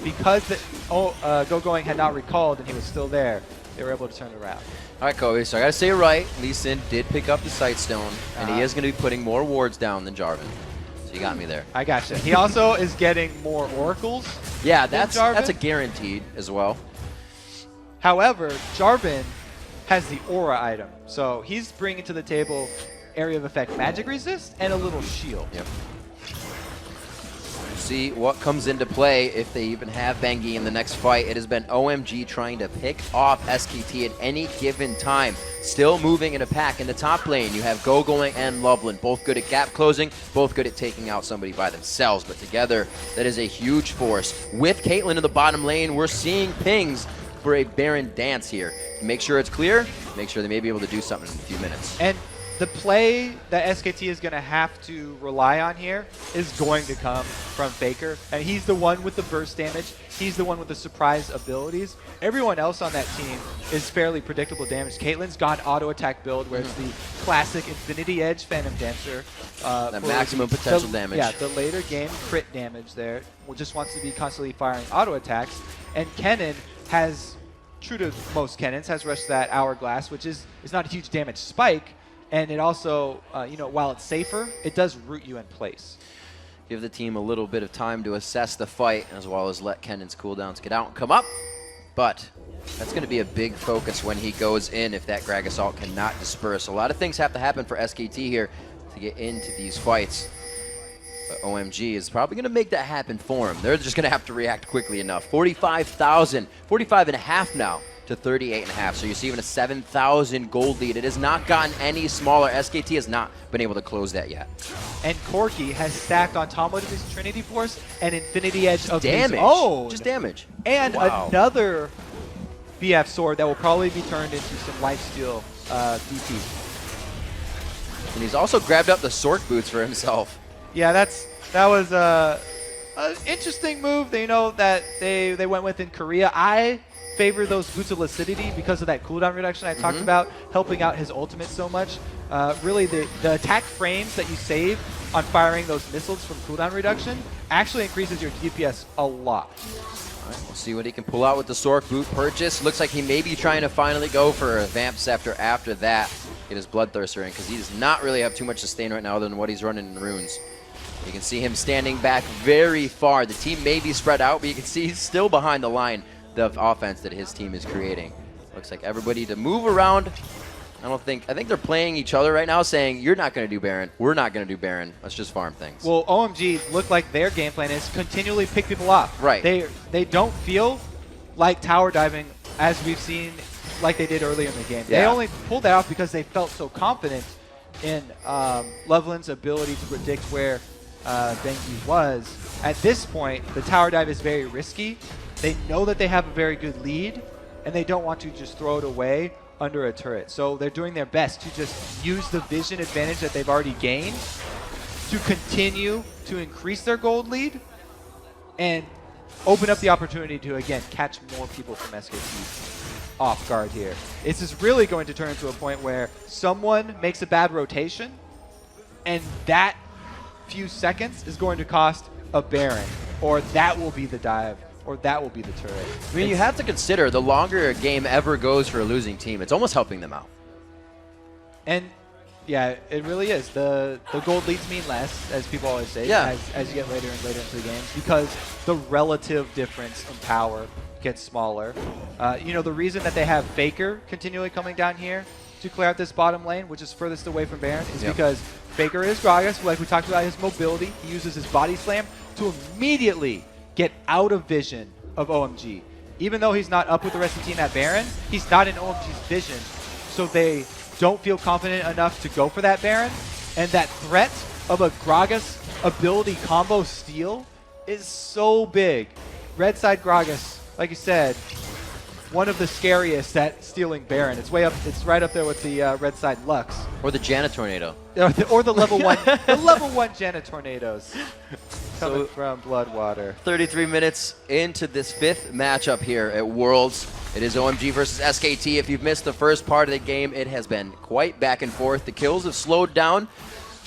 because Going had not recalled and he was still there, they were able to turn it around. All right, Kobe, so I got to say it right. Lee Sin did pick up the Sightstone, and he is going to be putting more wards down than Jarvan. So you got me there. I gotcha. He also is getting more Oracles. Yeah, that's a guaranteed as well. However, Jarvan has the aura item. So he's bringing to the table area of effect magic resist and a little shield. Yep. See what comes into play if they even have Bengi in the next fight. It has been OMG trying to pick off SKT at any given time. Still moving in a pack in the top lane. You have Going and Loveland, both good at gap closing, both good at taking out somebody by themselves. But together, that is a huge force. With Caitlyn in the bottom lane, we're seeing pings for a Baron dance here. Make sure it's clear, make sure they may be able to do something in a few minutes. And the play that SKT is going to have to rely on here is going to come from Faker. And he's the one with the burst damage. He's the one with the surprise abilities. Everyone else on that team is fairly predictable damage. Caitlyn's got auto attack build where it's the classic Infinity Edge Phantom Dancer. That maximum potential damage. Yeah, the later game crit damage there. Just wants to be constantly firing auto attacks. And Kennen has, true to most Kennens, has rushed that Hourglass, which is not a huge damage spike. And it also, while it's safer, it does root you in place. Give the team a little bit of time to assess the fight, as well as let Kennen's cooldowns get out and come up. But that's going to be a big focus when he goes in if that Greg Assault cannot disperse. A lot of things have to happen for SKT here to get into these fights. But OMG is probably going to make that happen for him. They're just going to have to react quickly enough. 45,000, 45.5 now to 38.5. So you see even a 7,000 gold lead. It has not gotten any smaller. SKT has not been able to close that yet. And Corki has stacked on top of his Trinity Force and Infinity Edge of damage. his own. Just damage. And wow. Another BF sword that will probably be turned into some lifesteal DP. And he's also grabbed up the Sork boots for himself. Yeah, that was Interesting move, that they went with in Korea. I favor those boots of lucidity because of that cooldown reduction I talked about, helping out his ultimate so much. Really, the attack frames that you save on firing those missiles from cooldown reduction actually increases your DPS a lot. All right, we'll see what he can pull out with the Sork boot purchase. Looks like he may be trying to finally go for a Vamp Scepter after that. Get his Bloodthirster in, because he does not really have too much sustain right now other than what he's running in runes. You can see him standing back very far. The team may be spread out, but you can see he's still behind the line of offense that his team is creating. Looks like everybody to move around. I think they're playing each other right now, saying, you're not going to do Baron, we're not going to do Baron, let's just farm things. Well, OMG look like their game plan is continually pick people off. Right. They don't feel like tower diving as we've seen like they did earlier in the game. Yeah. They only pulled that off because they felt so confident in Loveland's ability to predict where Bengi was. At this point, the tower dive is very risky. They know that they have a very good lead, and they don't want to just throw it away under a turret. So they're doing their best to just use the vision advantage that they've already gained to continue to increase their gold lead and open up the opportunity to, again, catch more people from SKT off guard here. This is really going to turn into a point where someone makes a bad rotation, and that few seconds is going to cost a Baron, or that will be the dive, or that will be the turret. I mean, you have to consider the longer a game ever goes for a losing team, it's almost helping them out. And yeah, it really is. The gold leads mean less, as people always say, as you get later and later into the games, because the relative difference in power gets smaller. The reason that they have Faker continually coming down here to clear out this bottom lane, which is furthest away from Baron, is because Faker is Gragas, like we talked about his mobility. He uses his body slam to immediately get out of vision of OMG. Even though he's not up with the rest of the team at Baron, he's not in OMG's vision. So they don't feel confident enough to go for that Baron. And that threat of a Gragas ability combo steal is so big. Red side Gragas, like you said, one of the scariest at stealing Baron. It's right up there with the red side Lux. Or the Janet Tornado. Or the level one, the level 1 Janet Tornadoes coming from Bloodwater. 33 minutes into this fifth matchup here at Worlds. It is OMG versus SKT. If you've missed the first part of the game, it has been quite back and forth. The kills have slowed down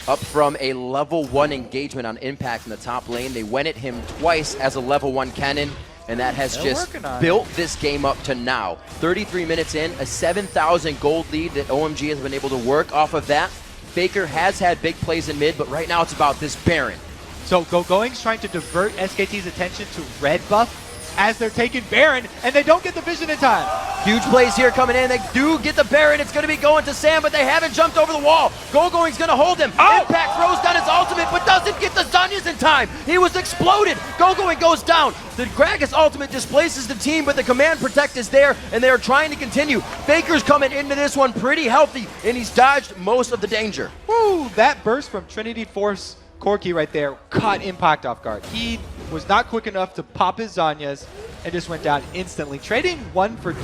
up from a level 1 engagement on Impact in the top lane. They went at him twice as a level 1 cannon, and that has just built this game up to now. 33 minutes in, a 7,000 gold lead that OMG has been able to work off of that. Faker has had big plays in mid, but right now it's about this Baron. So Going's trying to divert SKT's attention to red buff as they're taking Baron, and they don't get the vision in time. Huge plays here coming in. They do get the Baron. It's going to be going to Sam, but they haven't jumped over the wall. Going's going to hold him. Impact throws down his ultimate, but doesn't get the Zanyas in time. He was exploded. Going goes down. The Gragas ultimate displaces the team, but the command protect is there, and they are trying to continue. Faker's coming into this one pretty healthy, and he's dodged most of the danger. Woo! That burst from Trinity Force Corki right there caught Impact off guard. He was not quick enough to pop his Zanyas and just went down instantly. Trading 1 for 2,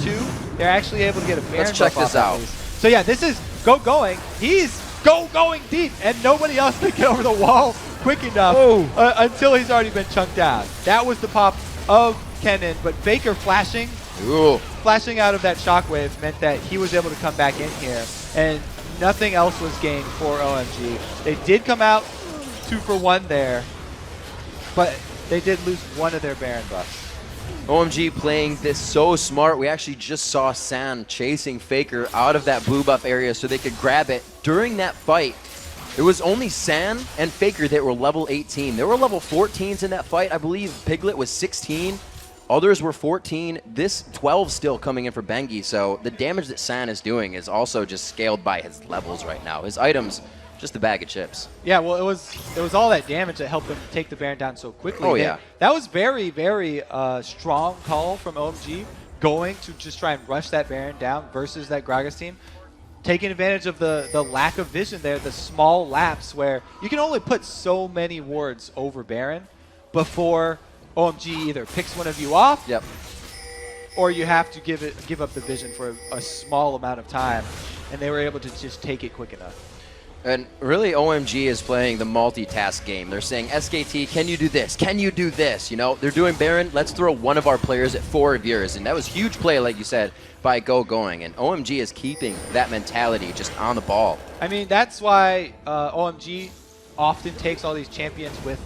they're actually able to get a Baron. Let's check this out. So yeah, this is Going. He's going deep, and nobody else can get over the wall quick enough until he's already been chunked out. That was the pop of Kennen, but Faker flashing out of that shockwave meant that he was able to come back in here, and nothing else was gained for OMG. They did come out 2 for 1 there, but they did lose one of their Baron buffs. OMG playing this so smart. We actually just saw San chasing Faker out of that blue buff area so they could grab it. During that fight, it was only San and Faker that were level 18. There were level 14s in that fight. I believe Piglet was 16. Others were 14. This 12 still coming in for Bengi. So the damage that San is doing is also just scaled by his levels right now. His items, just a bag of chips. Yeah, well, it was all that damage that helped them take the Baron down so quickly. Oh, yeah. That was very, very strong call from OMG, going to just try and rush that Baron down versus that Gragas team. Taking advantage of the lack of vision there, the small lapse where you can only put so many wards over Baron before OMG either picks one of you off, or you have to give up the vision for a small amount of time, and they were able to just take it quick enough. And really, OMG is playing the multitask game. They're saying, SKT, can you do this? Can you do this? You know, they're doing Baron. Let's throw one of our players at 4 of yours. And that was huge play, like you said, by going. And OMG is keeping that mentality just on the ball. I mean, that's why OMG often takes all these champions with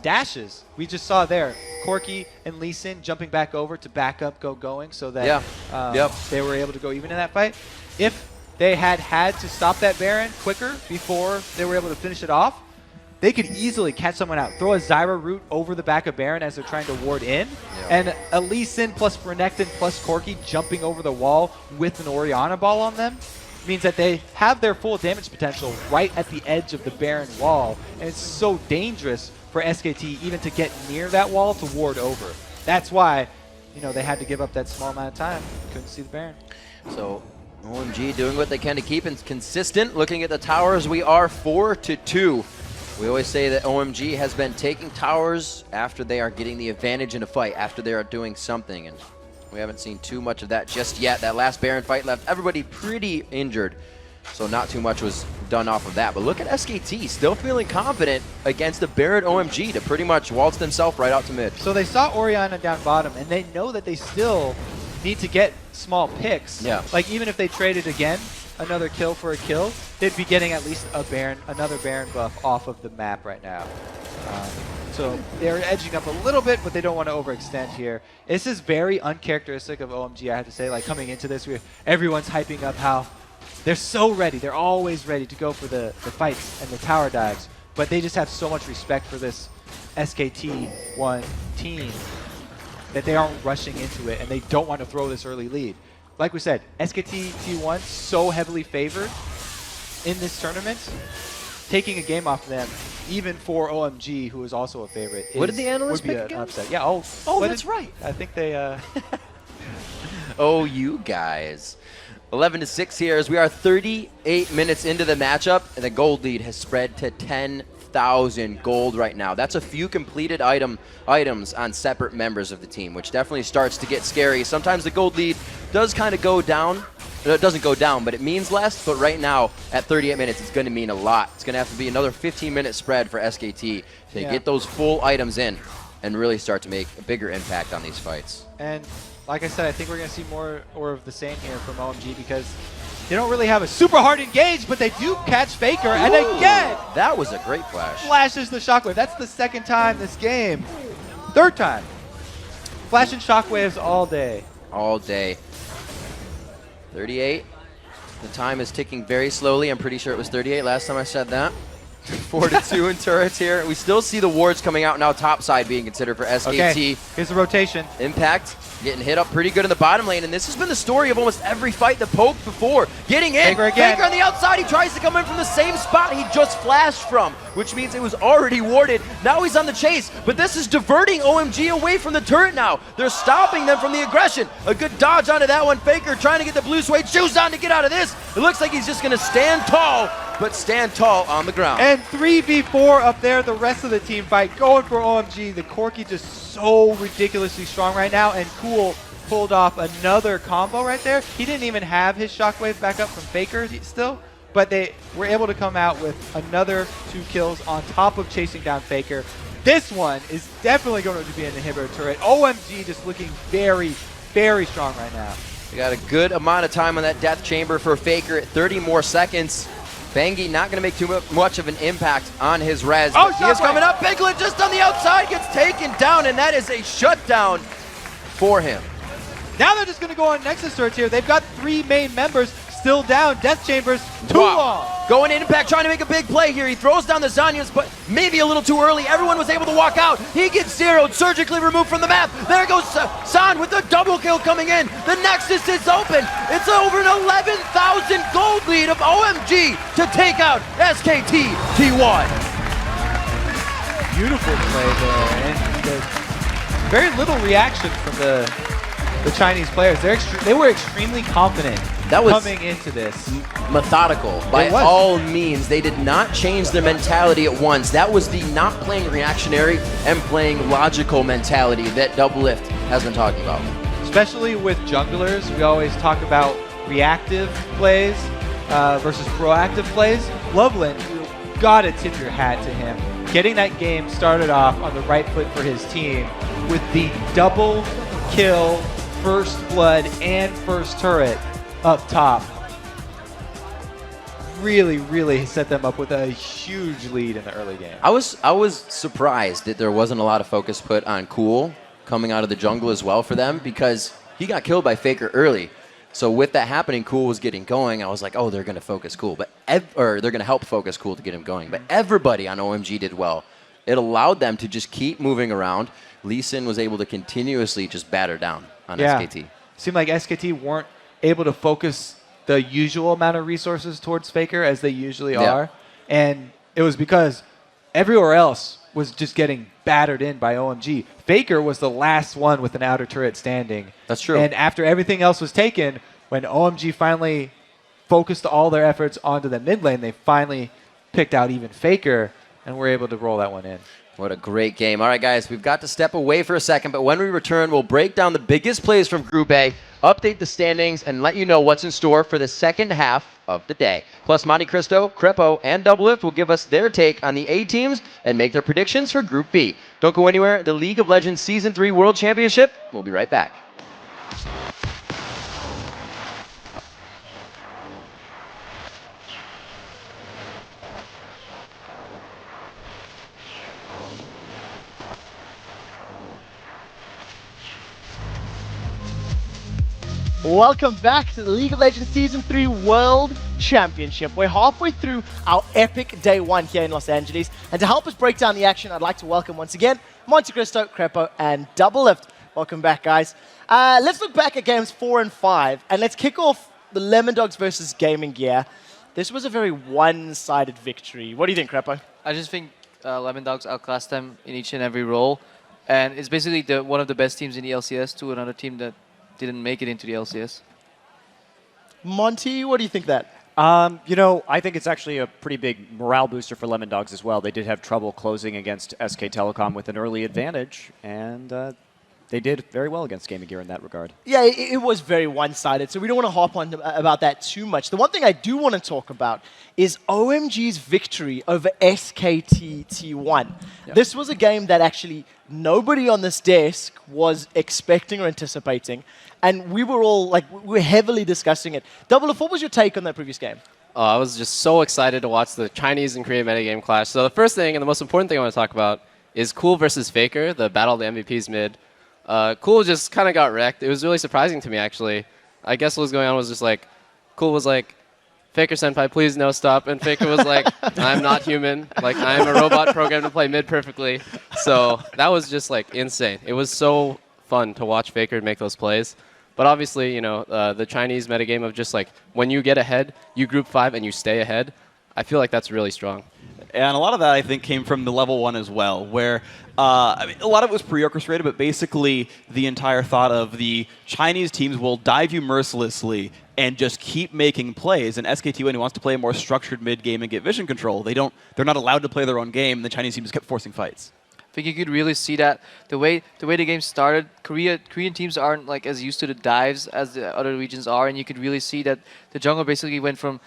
dashes. We just saw there, Corki and Lee Sin jumping back over to back up going so that they were able to go even in that fight. If they had to stop that Baron quicker before they were able to finish it off, they could easily catch someone out. Throw a Zyra root over the back of Baron as they're trying to ward in. And a Lee Sin plus Renekton plus Corki jumping over the wall with an Orianna ball on them means that they have their full damage potential right at the edge of the Baron wall. And it's so dangerous for SKT even to get near that wall to ward over. That's why, you know, they had to give up that small amount of time. Couldn't see the Baron. So OMG doing what they can to keep it consistent. Looking at the towers, we are 4-2. We always say that OMG has been taking towers after they are getting the advantage in a fight, after they are doing something, and we haven't seen too much of that just yet. That last Baron fight left everybody pretty injured, so not too much was done off of that. But look at SKT, still feeling confident against the Baron OMG to pretty much waltz themselves right out to mid. So they saw Orianna down bottom, and they know that they still need to get small picks. Yeah. Like, even if they traded again, another kill for a kill, they'd be getting at least a Baron, another Baron buff off of the map right now. So they're edging up a little bit, but they don't want to overextend here. This is very uncharacteristic of OMG, I have to say. Like, coming into this, everyone's hyping up how they're so ready. They're always ready to go for the fights and the tower dives, but they just have so much respect for this SKT1 team that they aren't rushing into it, and they don't want to throw this early lead. Like we said, SKT T1 so heavily favored in this tournament, taking a game off them, even for OMG, who is also a favorite. What did the analysts would be pick an again? upset. Yeah. Oh, that's right. I think they. Oh, you guys. 11-6 here as we are 38 minutes into the matchup, and the gold lead has spread to 10,000 gold right now. That's a few completed items on separate members of the team, which definitely starts to get scary. Sometimes the gold lead does kind of go down. It doesn't go down, but it means less. But right now, at 38 minutes, it's going to mean a lot. It's going to have to be another 15-minute spread for SKT to get those full items in and really start to make a bigger impact on these fights. And like I said, I think we're going to see more of the same here from OMG because they don't really have a super hard engage, but they do catch Faker. And again, that was a great flash. Flashes the shockwave. That's the second time this game. Third time. Flashing shockwaves all day. All day. 38. The time is ticking very slowly. I'm pretty sure it was 38 last time I said that. 4-2 in turrets here. We still see the wards coming out now, top side being considered for SKT. Okay, here's the rotation. Impact getting hit up pretty good in the bottom lane, and this has been the story of almost every fight the Poke before. Getting in, Faker on the outside, he tries to come in from the same spot he just flashed from, which means it was already warded. Now he's on the chase, but this is diverting OMG away from the turret now. They're stopping them from the aggression. A good dodge onto that one. Faker trying to get the blue suede shoes on to get out of this. It looks like he's just going to stand tall, but stand tall on the ground. And 3v4 up there, the rest of the team fight going for OMG. The Corki just so ridiculously strong right now, and Cool pulled off another combo right there. He didn't even have his shockwave back up from Faker still, but they were able to come out with another 2 kills on top of chasing down Faker. This one is definitely going to be an inhibitor turret. OMG just looking very, very strong right now. We got a good amount of time on that death chamber for Faker at 30 more seconds. Bangi not going to make too much of an impact on his res. Oh, he is coming up. Piglet just on the outside gets taken down, and that is a shutdown for him. Now they're just going to go on Nexus search here. They've got 3 main members still down. Death Chambers, too long. Going in, Impact trying to make a big play here. He throws down the Zanyas, but maybe a little too early. Everyone was able to walk out. He gets zeroed, surgically removed from the map. There goes San with the double kill coming in. The Nexus is open. It's over an 11,000 gold lead of OMG to take out SKT T1. Beautiful play there. And very little reaction from the Chinese players. They were extremely confident coming into this. Methodical. By all means, they did not change their mentality at once. That was the not playing reactionary and playing logical mentality that Doublelift has been talking about. Especially with junglers, we always talk about reactive plays. versus proactive plays, Loveland, you gotta tip your hat to him. Getting that game started off on the right foot for his team with the double kill, first blood, and first turret up top. Really set them up with a huge lead in the early game. I was surprised that there wasn't a lot of focus put on Cool coming out of the jungle as well for them, because he got killed by Faker early. So with that happening, Cool was getting going. I was like, oh, they're going to focus Cool, or they're going to help focus Cool to get him going. But everybody on OMG did well. It allowed them to just keep moving around. Lee Sin was able to continuously just batter down on SKT. Seemed like SKT weren't able to focus the usual amount of resources towards Faker as they usually are. And it was because everywhere else was just getting battered in by OMG. Faker was the last one with an outer turret standing. That's true. And after everything else was taken, when OMG finally focused all their efforts onto the mid lane, they finally picked out even Faker and were able to roll that one in. What a great game. All right, guys, we've got to step away for a second, but when we return, we'll break down the biggest plays from Group A, update the standings, and let you know what's in store for the second half of the day. Plus, Monte Cristo, Crepo, and Doublelift will give us their take on the A teams and make their predictions for Group B. Don't go anywhere. The League of Legends Season 3 World Championship. We'll be right back. Welcome back to the League of Legends Season 3 World Championship. We're halfway through our epic day one here in Los Angeles. And to help us break down the action, I'd like to welcome once again Monte Cristo, Crepo, and Doublelift. Welcome back, guys. Let's look back at games 4 and 5, and let's kick off the Lemondogs versus Gaming Gear. This was a very one-sided victory. What do you think, Crepo? I just think Lemondogs outclassed them in each and every role. And it's basically one of the best teams in the LCS to another team that didn't make it into the LCS. Monty, what do you think of that? I think it's actually a pretty big morale booster for Lemondogs as well. They did have trouble closing against SK Telecom with an early advantage, and they did very well against Gaming Gear in that regard. Yeah, it was very one-sided, so we don't want to harp on about that too much. The one thing I do want to talk about is OMG's victory over SKT T1. Yep. This was a game that actually nobody on this desk was expecting or anticipating, and we were all we were heavily discussing it. Doublelift, what was your take on that previous game? I was just so excited to watch the Chinese and Korean metagame clash. So the first thing and the most important thing I want to talk about is Cool versus Faker, the battle of the MVPs mid. Cool just kind of got wrecked. It was really surprising to me, actually. I guess what was going on was just Cool was like, Faker Senpai, please no stop. And Faker was like, I'm not human. I'm a robot programmed to play mid perfectly. So that was just insane. It was so fun to watch Faker make those plays. But obviously, the Chinese metagame of just when you get ahead, you group 5 and you stay ahead, I feel like that's really strong. And a lot of that, I think, came from the level 1 as well, where a lot of it was pre-orchestrated, but basically the entire thought of the Chinese teams will dive you mercilessly and just keep making plays. And SKT1, who wants to play a more structured mid-game and get vision control, they're not allowed to play their own game, and the Chinese teams kept forcing fights. I think you could really see that the way the game started. Korean teams aren't as used to the dives as the other regions are, and you could really see that the jungle basically went from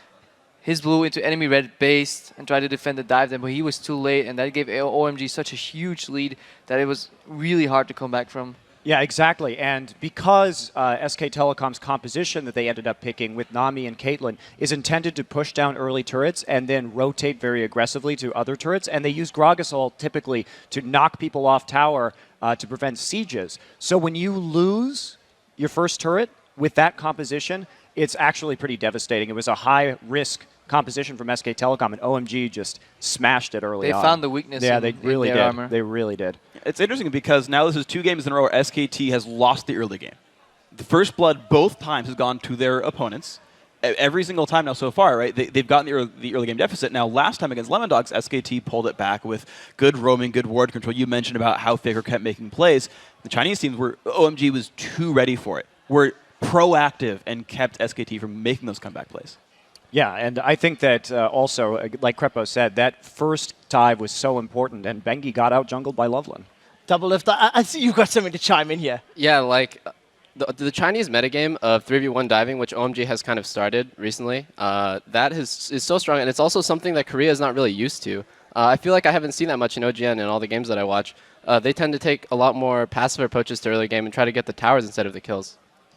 his blue into enemy red based and tried to defend the dive then, but he was too late, and that gave OMG such a huge lead that it was really hard to come back from. Yeah, exactly. And because SK Telecom's composition that they ended up picking with Nami and Caitlyn is intended to push down early turrets and then rotate very aggressively to other turrets, and they use Gragasol typically to knock people off tower to prevent sieges. So when you lose your first turret with that composition, it's actually pretty devastating. It was a high-risk composition from SK Telecom, and OMG just smashed it early on. They found the weakness in their armor. They really did. It's interesting because now this is 2 games in a row where SKT has lost the early game. The first blood both times has gone to their opponents. Every single time now so far, right? They've gotten the early game deficit. Now, last time against Lemondogs, SKT pulled it back with good roaming, good ward control. You mentioned about how Faker kept making plays. The Chinese teams OMG was too ready for it. Were proactive and kept SKT from making those comeback plays. Yeah, and I think that also, like Crepo said, that first dive was so important, and Bengi got out jungled by Loveland. Doublelift, I see you've got something to chime in here. Yeah, the Chinese metagame of 3v1 diving, which OMG has kind of started recently, is so strong, and it's also something that Korea is not really used to. I feel like I haven't seen that much in OGN in all the games that I watch. They tend to take a lot more passive approaches to early game and try to get the towers instead of the kills.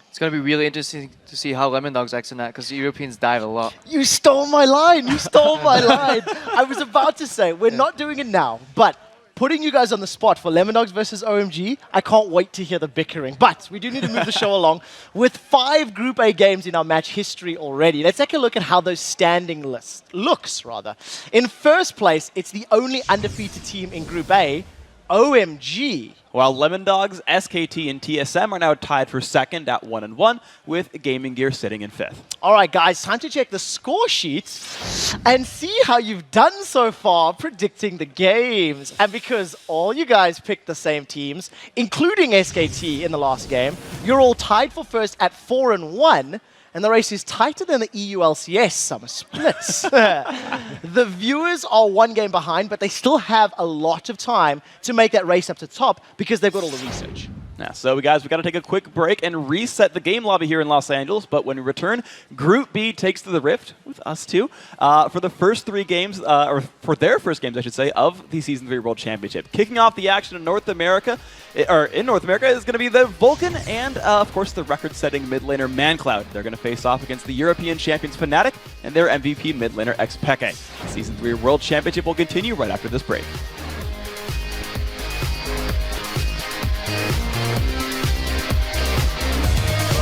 It's going to be really interesting to see how Lemon Dogs acts in that, because the Europeans dive a lot. You stole my line. You stole my line. I was about to say, we're not doing it now, but putting you guys on the spot for Lemon Dogs versus OMG, I can't wait to hear the bickering. But we do need to move the show along. With 5 Group A games in our match history already, let's take a look at how those standing lists looks, rather. In first place, it's the only undefeated team in Group A, OMG. While Lemon Dogs, SKT, and TSM are now tied for second at 1-1, with Gaming Gear sitting in 5th. All right, guys, time to check the score sheets and see how you've done so far predicting the games. And because all you guys picked the same teams, including SKT in the last game, you're all tied for first at 4-1. And the race is tighter than the EULCS summer splits. The viewers are 1 game behind, but they still have a lot of time to make that race up to top because they've got all the research. Yeah, so guys, we got to take a quick break and reset the game lobby here in Los Angeles. But when we return, Group B takes to the Rift with us too for the first 3 games, or for their first games, I should say, of the Season 3 World Championship. Kicking off the action in North America, is going to be the Vulcan and, of course, the record-setting mid laner ManCloud. They're going to face off against the European champions Fnatic and their MVP mid laner Xpeke. The Season 3 World Championship will continue right after this break.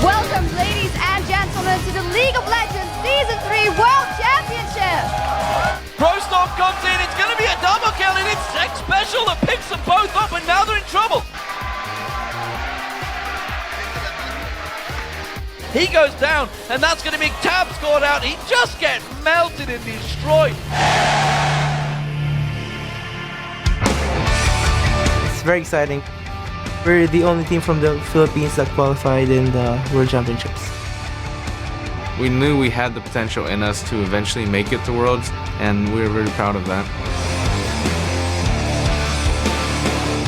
Welcome, ladies and gentlemen, to the League of Legends Season 3 World Championship! Rostorm comes in, it's going to be a double kill, and it's X Special that picks them both up, and now they're in trouble. He goes down, and that's going to be Tab scored out. He just gets melted and destroyed. It's very exciting. We're the only team from the Philippines that qualified in the World Championships. We knew we had the potential in us to eventually make it to Worlds, and we're very proud of that.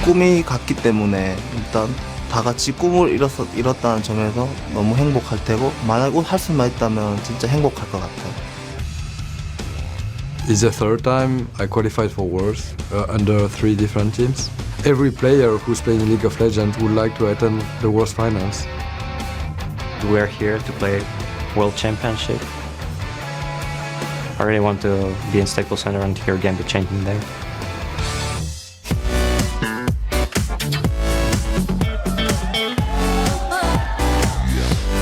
꿈이 같기 때문에 일단 다 같이 꿈을 이뤘다는 점에서 너무 행복할 테고 만약 할 수만 있다면 진짜 행복할 것 같아요. It's the 3rd time I qualified for Worlds under 3 different teams. Every player who's playing League of Legends would like to attend the World Finals. We're here to play World Championship. I really want to be in Staples Center and hear Gambit chanting there.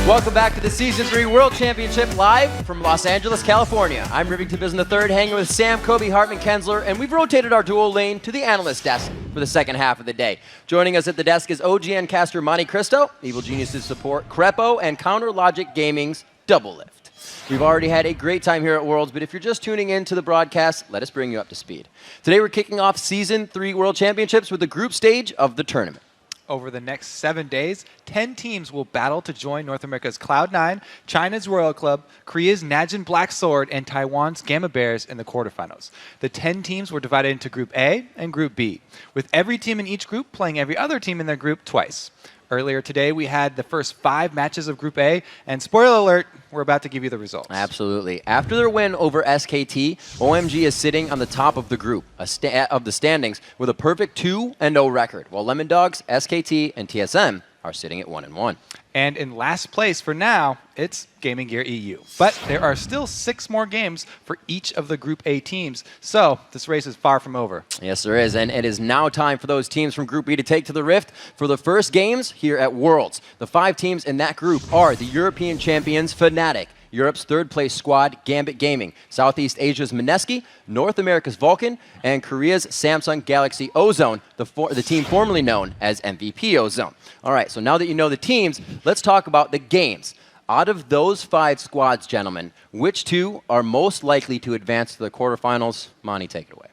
Welcome back to the Season 3 World Championship live from Los Angeles, California. I'm Rivington Bizen III, hanging with Sam, Kobe, Hartman, Kensler, and we've rotated our dual lane to the analyst desk for the second half of the day. Joining us at the desk is OGN caster Monte Cristo, Evil Geniuses support Crepo, and Counter Logic Gaming's Double Lift. We've already had a great time here at Worlds, but if you're just tuning in to the broadcast, let us bring you up to speed. Today we're kicking off Season 3 World Championships with the group stage of the tournament. Over the next 7 days, 10 teams will battle to join North America's Cloud9, China's Royal Club, Korea's Najin Black Sword, and Taiwan's Gamma Bears in the quarterfinals. The 10 teams were divided into Group A and Group B, with every team in each group playing every other team in their group twice. Earlier today, we had the first 5 matches of Group A, and spoiler alert, we're about to give you the results. Absolutely. After their win over SKT, OMG is sitting on the top of the group, of the standings, with a perfect 2-0 record, while Lemon Dogs, SKT, and TSM are sitting at 1-1. And in last place for now, it's Gaming Gear EU. But there are still 6 more games for each of the Group A teams, so this race is far from over. Yes, there is, and it is now time for those teams from Group B to take to the Rift for the first games here at Worlds. The 5 teams in that group are the European champions Fnatic, Europe's 3rd place squad, Gambit Gaming, Southeast Asia's Mineski, North America's Vulcan, and Korea's Samsung Galaxy Ozone, the team formerly known as MVP Ozone. All right, so now that you know the teams, let's talk about the games. Out of those 5 squads, gentlemen, which 2 are most likely to advance to the quarterfinals? Monty, take it away.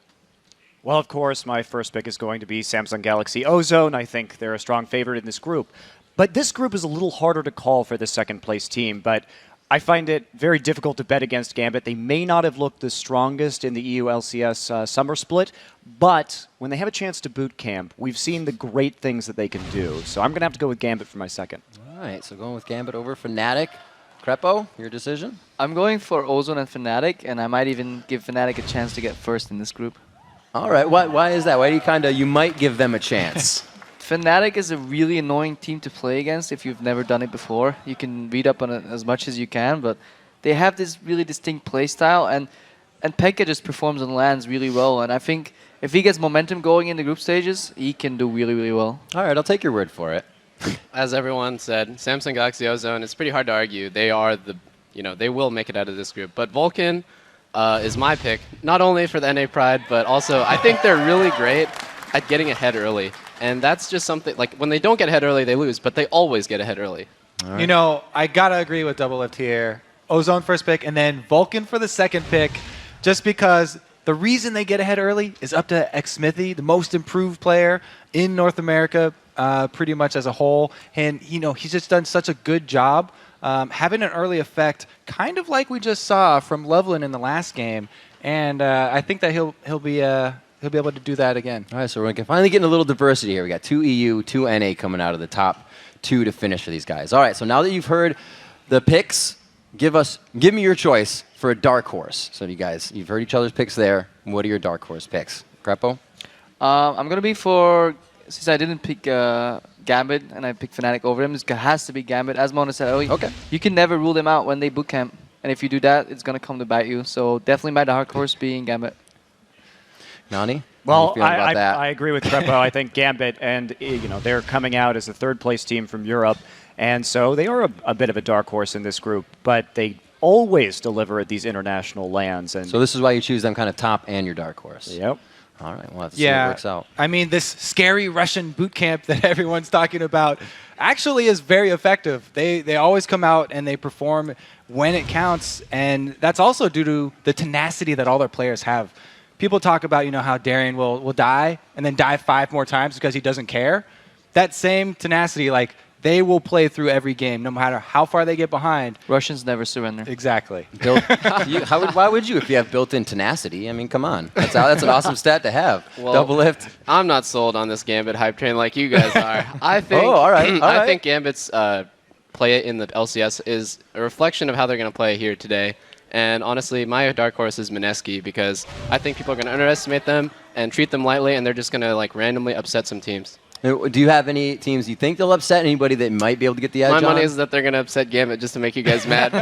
Well, of course, my first pick is going to be Samsung Galaxy Ozone. I think they're a strong favorite in this group. But this group is a little harder to call for the 2nd place team, but I find it very difficult to bet against Gambit. They may not have looked the strongest in the EU-LCS summer split, but when they have a chance to boot camp, we've seen the great things that they can do. So I'm going to have to go with Gambit for my 2nd. right, so going with Gambit over Fnatic. Crepo, your decision? I'm going for Ozone and Fnatic, and I might even give Fnatic a chance to get first in this group. All right, why is that? Why do you might give them a chance? Fnatic is a really annoying team to play against if you've never done it before. You can read up on it as much as you can, but they have this really distinct play style, and Pekka just performs on lands really well, and I think if he gets momentum going in the group stages, he can do really, really well. All right, I'll take your word for it. As everyone said, Samsung Galaxy Ozone, it's pretty hard to argue. They are they will make it out of this group. But Vulcan is my pick, not only for the NA Pride, but also I think they're really great at getting ahead early. And that's just something, like when they don't get ahead early, they lose, but they always get ahead early. Right. You know, I gotta agree with Double Lift here. Ozone first pick, and then Vulcan for the second pick, just because the reason they get ahead early is up to Xsmithy, the most improved player in North America, pretty much as a whole. And, he's just done such a good job having an early effect, kind of like we just saw from Loveland in the last game. And I think that he'll be able to do that again. All right, so we're finally getting a little diversity here. We got 2 EU, 2 NA coming out of the top 2 to finish for these guys. All right, so now that you've heard the picks, give me your choice for a dark horse. So you guys, you've heard each other's picks there. What are your dark horse picks? Crepo? I'm going to be for, since I didn't pick Gambit and I picked Fnatic over him, it has to be Gambit. As Mona said earlier, you can never rule them out when they boot camp. And if you do that, it's going to come to bite you. So definitely my dark horse being Gambit. Nani? Well, I agree with Crepo. I think Gambit, and they're coming out as a third-place team from Europe, and so they are a bit of a dark horse in this group, but they always deliver at these international lands. And so this is why you choose them kind of top and your dark horse. Yep. All right, we'll have to see what works out. I mean, this scary Russian boot camp that everyone's talking about actually is very effective. They always come out and they perform when it counts, and that's also due to the tenacity that all their players have. People talk about, how Darian will die and then die 5 more times because he doesn't care. That same tenacity, they will play through every game, no matter how far they get behind. Russians never surrender. Exactly. Why would you if you have built-in tenacity? I mean, come on. That's an awesome stat to have. Well, Double Lift. I'm not sold on this Gambit hype train like you guys are. I think, all right. I think Gambit's play in the LCS is a reflection of how they're going to play here today. And honestly, my dark horse is Mineski because I think people are going to underestimate them and treat them lightly, and they're just going to randomly upset some teams. Do you have any teams you think they'll upset? Anybody that might be able to get the edge on? My money is that they're going to upset Gambit just to make you guys mad.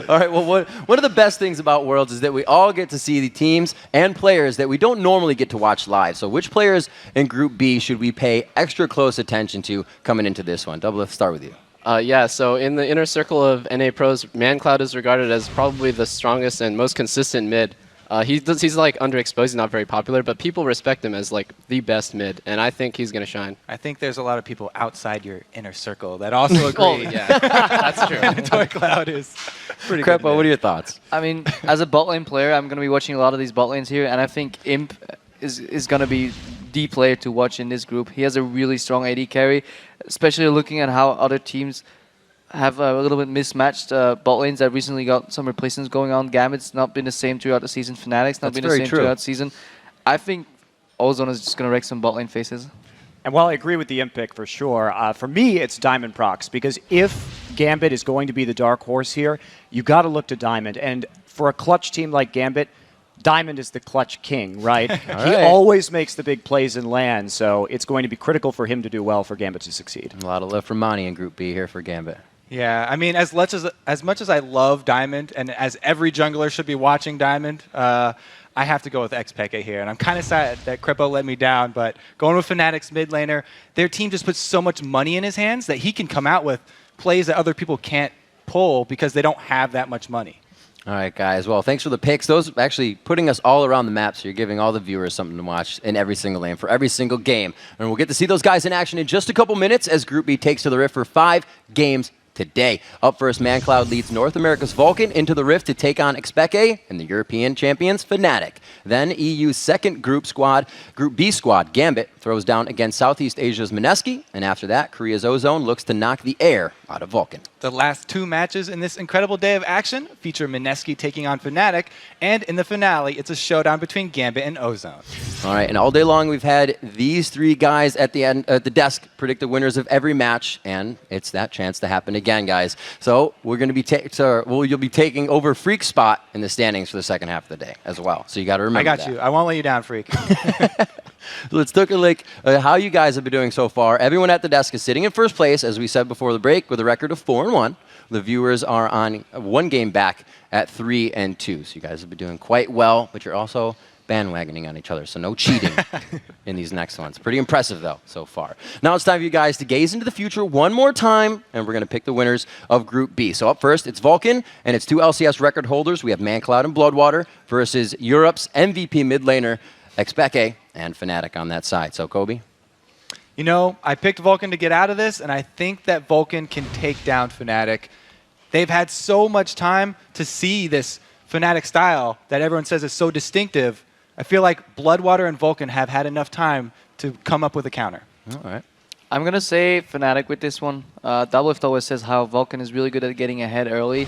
All right, well, one of the best things about Worlds is that we all get to see the teams and players that we don't normally get to watch live. So which players in Group B should we pay extra close attention to coming into this one? Double, let's start with you. Yeah, so in the inner circle of NA pros, ManCloud is regarded as probably the strongest and most consistent mid. He's underexposed, he's not very popular, but people respect him as the best mid, and I think he's going to shine. I think there's a lot of people outside your inner circle that also agree. Oh, yeah, that's true. ManCloud is pretty good. Crepo, what are your thoughts? I mean, as a bot lane player, I'm going to be watching a lot of these bot lanes here, and I think Imp is going to be the player to watch in this group. He has a really strong AD carry, especially looking at how other teams have a little bit mismatched bot lanes that recently got some replacements going on. Gambit's not been the same throughout the season. Fnatic's not been the same throughout the season. I think Ozone is just going to wreck some bot lane faces. And while I agree with the imp pick for sure, for me it's Diamond Prox, because if Gambit is going to be the dark horse here, you got to look to Diamond. And for a clutch team like Gambit, Diamond is the clutch king, right? He always makes the big plays in land, so it's going to be critical for him to do well for Gambit to succeed. A lot of love from Mani in Group B here for Gambit. Yeah, I mean, as much as I love Diamond, and as every jungler should be watching Diamond, I have to go with Xpeke here. And I'm kind of sad that Crepo let me down, but going with Fnatic's mid laner, their team just puts so much money in his hands that he can come out with plays that other people can't pull because they don't have that much money. All right, guys. Well, thanks for the picks. Those actually putting us all around the map, so you're giving all the viewers something to watch in every single lane for every single game. And we'll get to see those guys in action in just a couple minutes as Group B takes to the Rift for 5 games today. Up first, ManCloud leads North America's Vulcan into the Rift to take on Expeke and the European champions Fnatic. Then EU's second Group B squad, Gambit, throws down against Southeast Asia's Mineski, and after that, Korea's Ozone looks to knock the air out of Vulcan. The last two matches in this incredible day of action feature Mineski taking on Fnatic, and in the finale, it's a showdown between Gambit and Ozone. All right, and all day long we've had these three guys at the end at the desk predict the winners of every match, and it's that chance to happen again, guys. So we're going to be you'll be taking over Freak's spot in the standings for the second half of the day as well. So you got to remember I got that. you. I won't let you down, Freak. So let's take a look at how you guys have been doing so far. Everyone at the desk is sitting in first place, as we said before the break, with a record of 4-1. The viewers are on one game back at 3-2. So you guys have been doing quite well, but you're also bandwagoning on each other, so no cheating in these next ones. Pretty impressive, though, so far. Now it's time for you guys to gaze into the future one more time, and we're going to pick the winners of Group B. So up first, it's Vulcan, and its two LCS record holders. We have ManCloud and Bloodwater versus Europe's MVP mid laner, Expeke, and Fnatic on that side. So, Kobe? You know, I picked Vulcan to get out of this, and I think that Vulcan can take down Fnatic. They've had so much time to see this Fnatic style that everyone says is so distinctive. I feel like Bloodwater and Vulcan have had enough time to come up with a counter. All right. I'm going to say Fnatic with this one. Doublelift always says how Vulcan is really good at getting ahead early.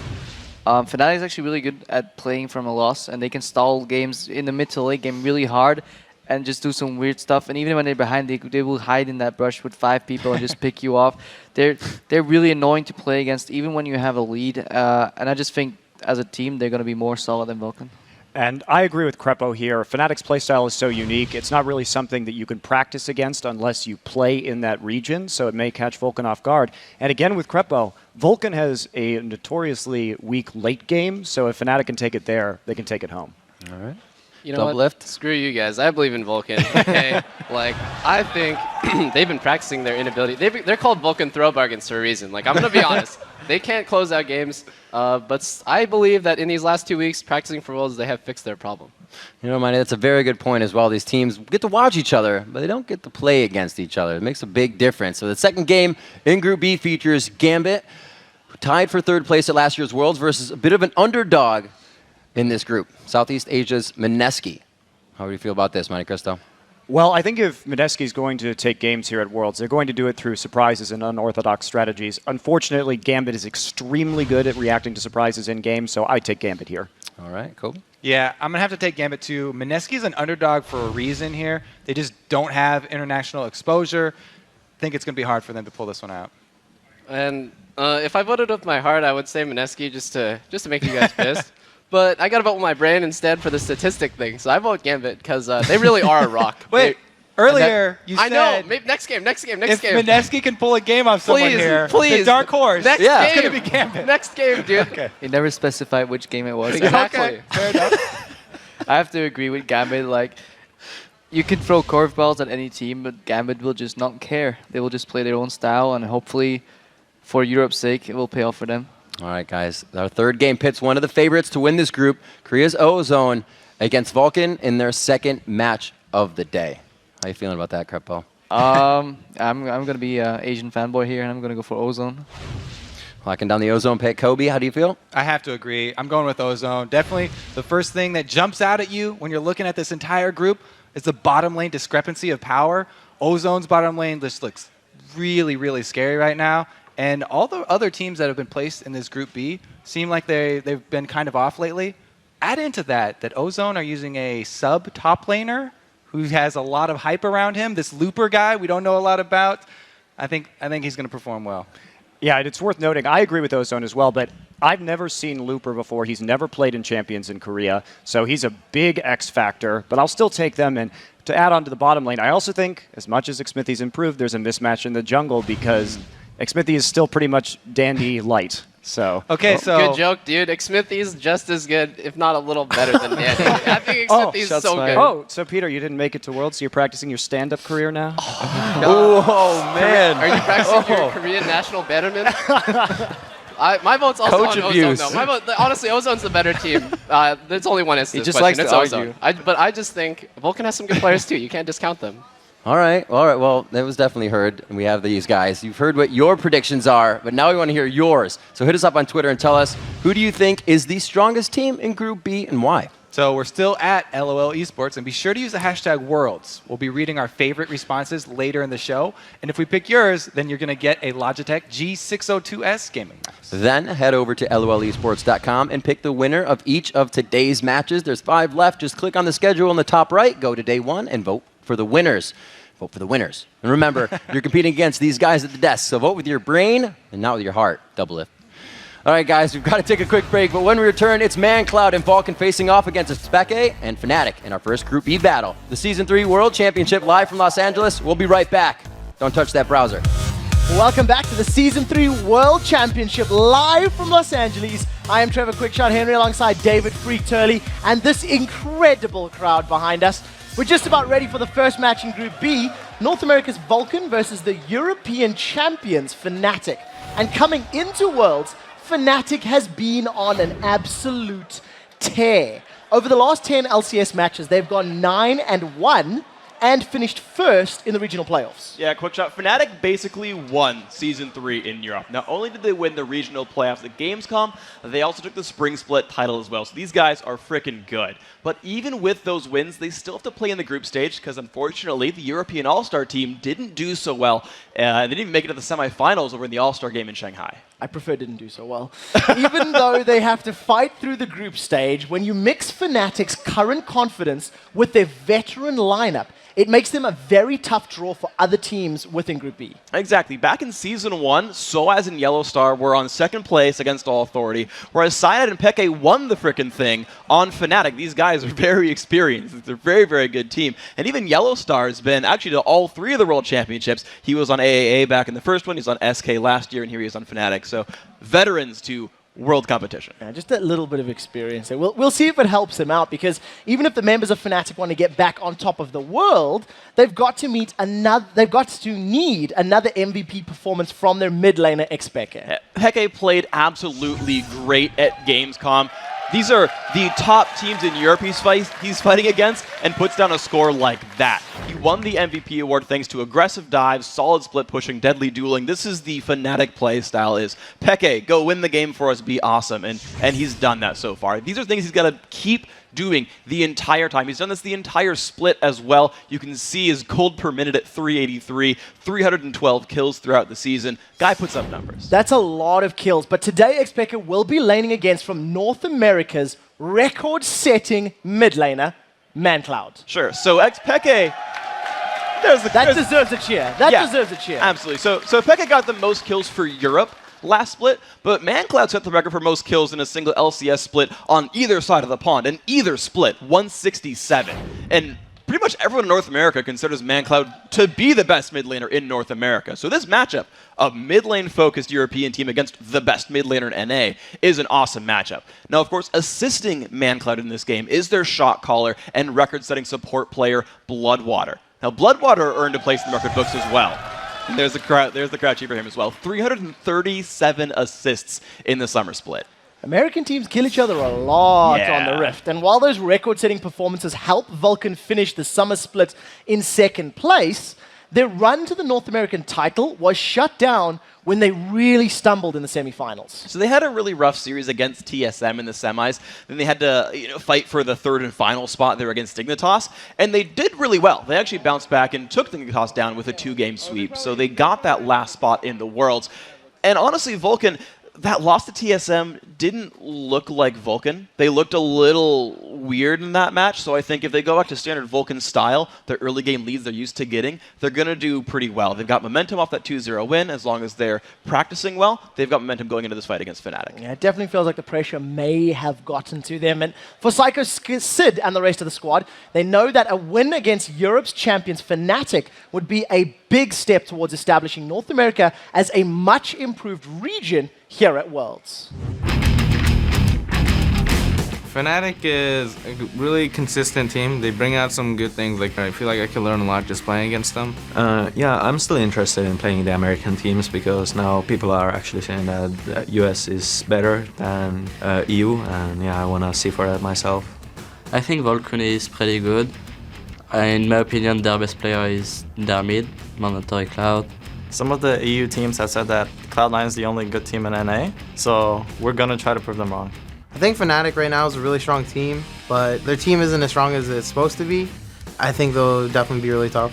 Fnatic is actually really good at playing from a loss, and they can stall games in the mid to late game really hard and just do some weird stuff. And even when they're behind, they will hide in that brush with 5 people and just pick you off. They're really annoying to play against, even when you have a lead. And I just think, as a team, they're going to be more solid than Vulcan. And I agree with Crepo here. Fnatic's playstyle is so unique. It's not really something that you can practice against unless you play in that region, so it may catch Vulcan off guard. And again with Crepo, Vulcan has a notoriously weak late game, so if Fnatic can take it there, they can take it home. All right. You know what? Screw you guys. I believe in Vulcan. Okay, like I think they've been practicing their inability. They're called Vulcan throw bargains for a reason. Like I'm gonna be honest, they can't close out games. But I believe that in these last 2 weeks, practicing for Worlds, they have fixed their problem. You know, Manny, that's a very good point as well. These teams get to watch each other, but they don't get to play against each other. It makes a big difference. So the second game in Group B features Gambit, who tied for third place at last year's Worlds, versus a bit of an underdog in this group, Southeast Asia's Mineski. How do you feel about this, Monte Cristo? Well, I think if Mineski is going to take games here at Worlds, they're going to do it through surprises and unorthodox strategies. Unfortunately, Gambit is extremely good at reacting to surprises in game, so I take Gambit here. All right, cool. Yeah, I'm going to have to take Gambit too. Mineski's an underdog for a reason here. They just don't have international exposure. I think it's going to be hard for them to pull this one out. And if I voted with my heart, I would say Mineski just to make you guys pissed. But I got to vote with my brain instead for the statistic thing. So I vote Gambit because they really are a rock. Wait, earlier you said... I know. Maybe next game. If Mineski can pull a game off someone here, please. the dark horse, next it's game. going to be Gambit. Next game, dude. Okay. He never specified which game it was. Exactly. Okay, fair enough. I have to agree with Gambit. Like, you can throw curveballs at any team, but Gambit will just not care. They will just play their own style, and hopefully, for Europe's sake, it will pay off for them. All right, guys. Our third game pits one of the favorites to win this group, Korea's Ozone, against Vulcan in their second match of the day. How are you feeling about that, Crepo? I'm going to be an Asian fanboy here, and I'm going to go for Ozone. Locking down the Ozone pick. Kobe, how do you feel? I have to agree. I'm going with Ozone. Definitely the first thing that jumps out at you when you're looking at this entire group is the bottom lane discrepancy of power. Ozone's bottom lane just looks really, really scary right now. And all the other teams that have been placed in this Group B seem like they've been kind of off lately. Add into that Ozone are using a sub-top laner who has a lot of hype around him. This Looper guy we don't know a lot about. I think he's going to perform well. Yeah, and it's worth noting, I agree with Ozone as well, but I've never seen Looper before. He's never played in Champions in Korea, so he's a big X factor, but I'll still take them. And to add on to the bottom lane, I also think, as much as Xmithy's improved, there's a mismatch in the jungle because Xmithy is still pretty much Dandy light. So okay, so good joke, dude. Xmithy's just as good, if not a little better than Dandy. I think Xmithy's so good. Oh, so Peter, you didn't make it to Worlds, so you're practicing your stand-up career now? Oh man! Are you practicing your Korean national betterment? My vote's also Coach on abuse. Ozone, though. My vote, honestly, Ozone's the better team. There's only one answer to this just question. likes It's to Ozone. argue. But I just think Vulcan has some good players too. You can't discount them. All right. Well, that was definitely heard, and we have these guys. You've heard what your predictions are, but now we want to hear yours. So hit us up on Twitter and tell us, who do you think is the strongest team in Group B and why? So we're still at LOL Esports, and be sure to use the hashtag Worlds. We'll be reading our favorite responses later in the show, and if we pick yours, then you're going to get a Logitech G602S gaming mouse. Then head over to lolesports.com and pick the winner of each of today's matches. There's 5 left. Just click on the schedule in the top right, go to day 1, and vote for the winners. Vote for the winners. And remember, you're competing against these guys at the desk, so vote with your brain and not with your heart. Double lift. All right, guys, we've got to take a quick break, but when we return, it's ManCloud and Vulcan facing off against Speke and Fnatic in our first Group E battle. The Season 3 World Championship live from Los Angeles. We'll be right back. Don't touch that browser. Welcome back to the Season 3 World Championship live from Los Angeles. I am Trevor Quickshot Henry alongside David Freak Turley and this incredible crowd behind us. We're just about ready for the first match in Group B, North America's Vulcan versus the European champions Fnatic. And coming into Worlds, Fnatic has been on an absolute tear. Over the last 10 LCS matches, they've gone 9-1 and finished first in the regional playoffs. Yeah, quick shot. Fnatic basically won Season 3 in Europe. Not only did they win the regional playoffs at Gamescom, they also took the Spring Split title as well. So these guys are freaking good. But even with those wins, they still have to play in the group stage because unfortunately the European All-Star team didn't do so well. They didn't even make it to the semifinals over in the All-Star game in Shanghai. I prefer didn't do so well. Even though they have to fight through the group stage, when you mix Fnatic's current confidence with their veteran lineup, it makes them a very tough draw for other teams within Group B. Exactly. Back in Season 1, Soaz and Yellowstar were on second place against All Authority, whereas Cyanide and Peke won the frickin' thing on Fnatic. These guys are very experienced. They're a very, very good team. And even Yellowstar has been actually to all 3 of the World Championships. He was on AAA back in the first one, he was on SK last year, and here he is on Fnatic. So veterans to world competition. Yeah, just a little bit of experience there. We'll see if it helps him out, because even if the members of Fnatic want to get back on top of the world, they've got to need another MVP performance from their mid laner Xpeke. Peke played absolutely great at Gamescom. These are the top teams in Europe he's fighting against, and puts down a score like that. He won the MVP award thanks to aggressive dives, solid split pushing, deadly dueling. This is the Fnatic play style is, Peke, go win the game for us, be awesome. And he's done that so far. These are things he's got to keep doing the entire time. He's done this the entire split as well. You can see his gold per minute at 383, 312 kills throughout the season. Guy puts up numbers. That's a lot of kills, but today Xpeke will be laning against from North America's record-setting mid laner, ManCloud. Sure, so Xpeke... That deserves a cheer. That deserves a cheer. Absolutely. So Peke got the most kills for Europe last split, but ManCloud set the record for most kills in a single LCS split on either side of the pond, in either split, 167. And pretty much everyone in North America considers ManCloud to be the best mid laner in North America. So this matchup, a mid lane focused European team against the best mid laner in NA, is an awesome matchup. Now, of course, assisting ManCloud in this game is their shot caller and record setting support player, Bloodwater. Now, Bloodwater earned a place in the record books as well. And there's the crowd cheer for him as well. 337 assists in the summer split. American teams kill each other a lot on the Rift. And while those record-setting performances help Vulcan finish the summer split in second place, their run to the North American title was shut down when they really stumbled in the semifinals. So they had a really rough series against TSM in the semis. Then they had to fight for the third and final spot there against Dignitas. And they did really well. They actually bounced back and took Dignitas down with a 2-game sweep. So they got that last spot in the Worlds. And honestly, Vulcan, that loss to TSM didn't look like Vulcan. They looked a little weird in that match, so I think if they go back to standard Vulcan style, their early game leads they're used to getting, they're going to do pretty well. They've got momentum off that 2-0 win. As long as they're practicing well, they've got momentum going into this fight against Fnatic. Yeah, it definitely feels like the pressure may have gotten to them. And for Psycho Sid and the rest of the squad, they know that a win against Europe's champions Fnatic would be a big step towards establishing North America as a much improved region here at Worlds. Fnatic is a really consistent team. They bring out some good things. Like, I feel like I can learn a lot just playing against them. Yeah, I'm still interested in playing the American teams because now people are actually saying that US is better than EU, and yeah, I want to see for that myself. I think Vulcan is pretty good. In my opinion, their best player is their mid, Mandatory Cloud. Some of the EU teams have said that Cloud9 is the only good team in NA, so we're going to try to prove them wrong. I think Fnatic right now is a really strong team, but their team isn't as strong as it's supposed to be. I think they'll definitely be really tough.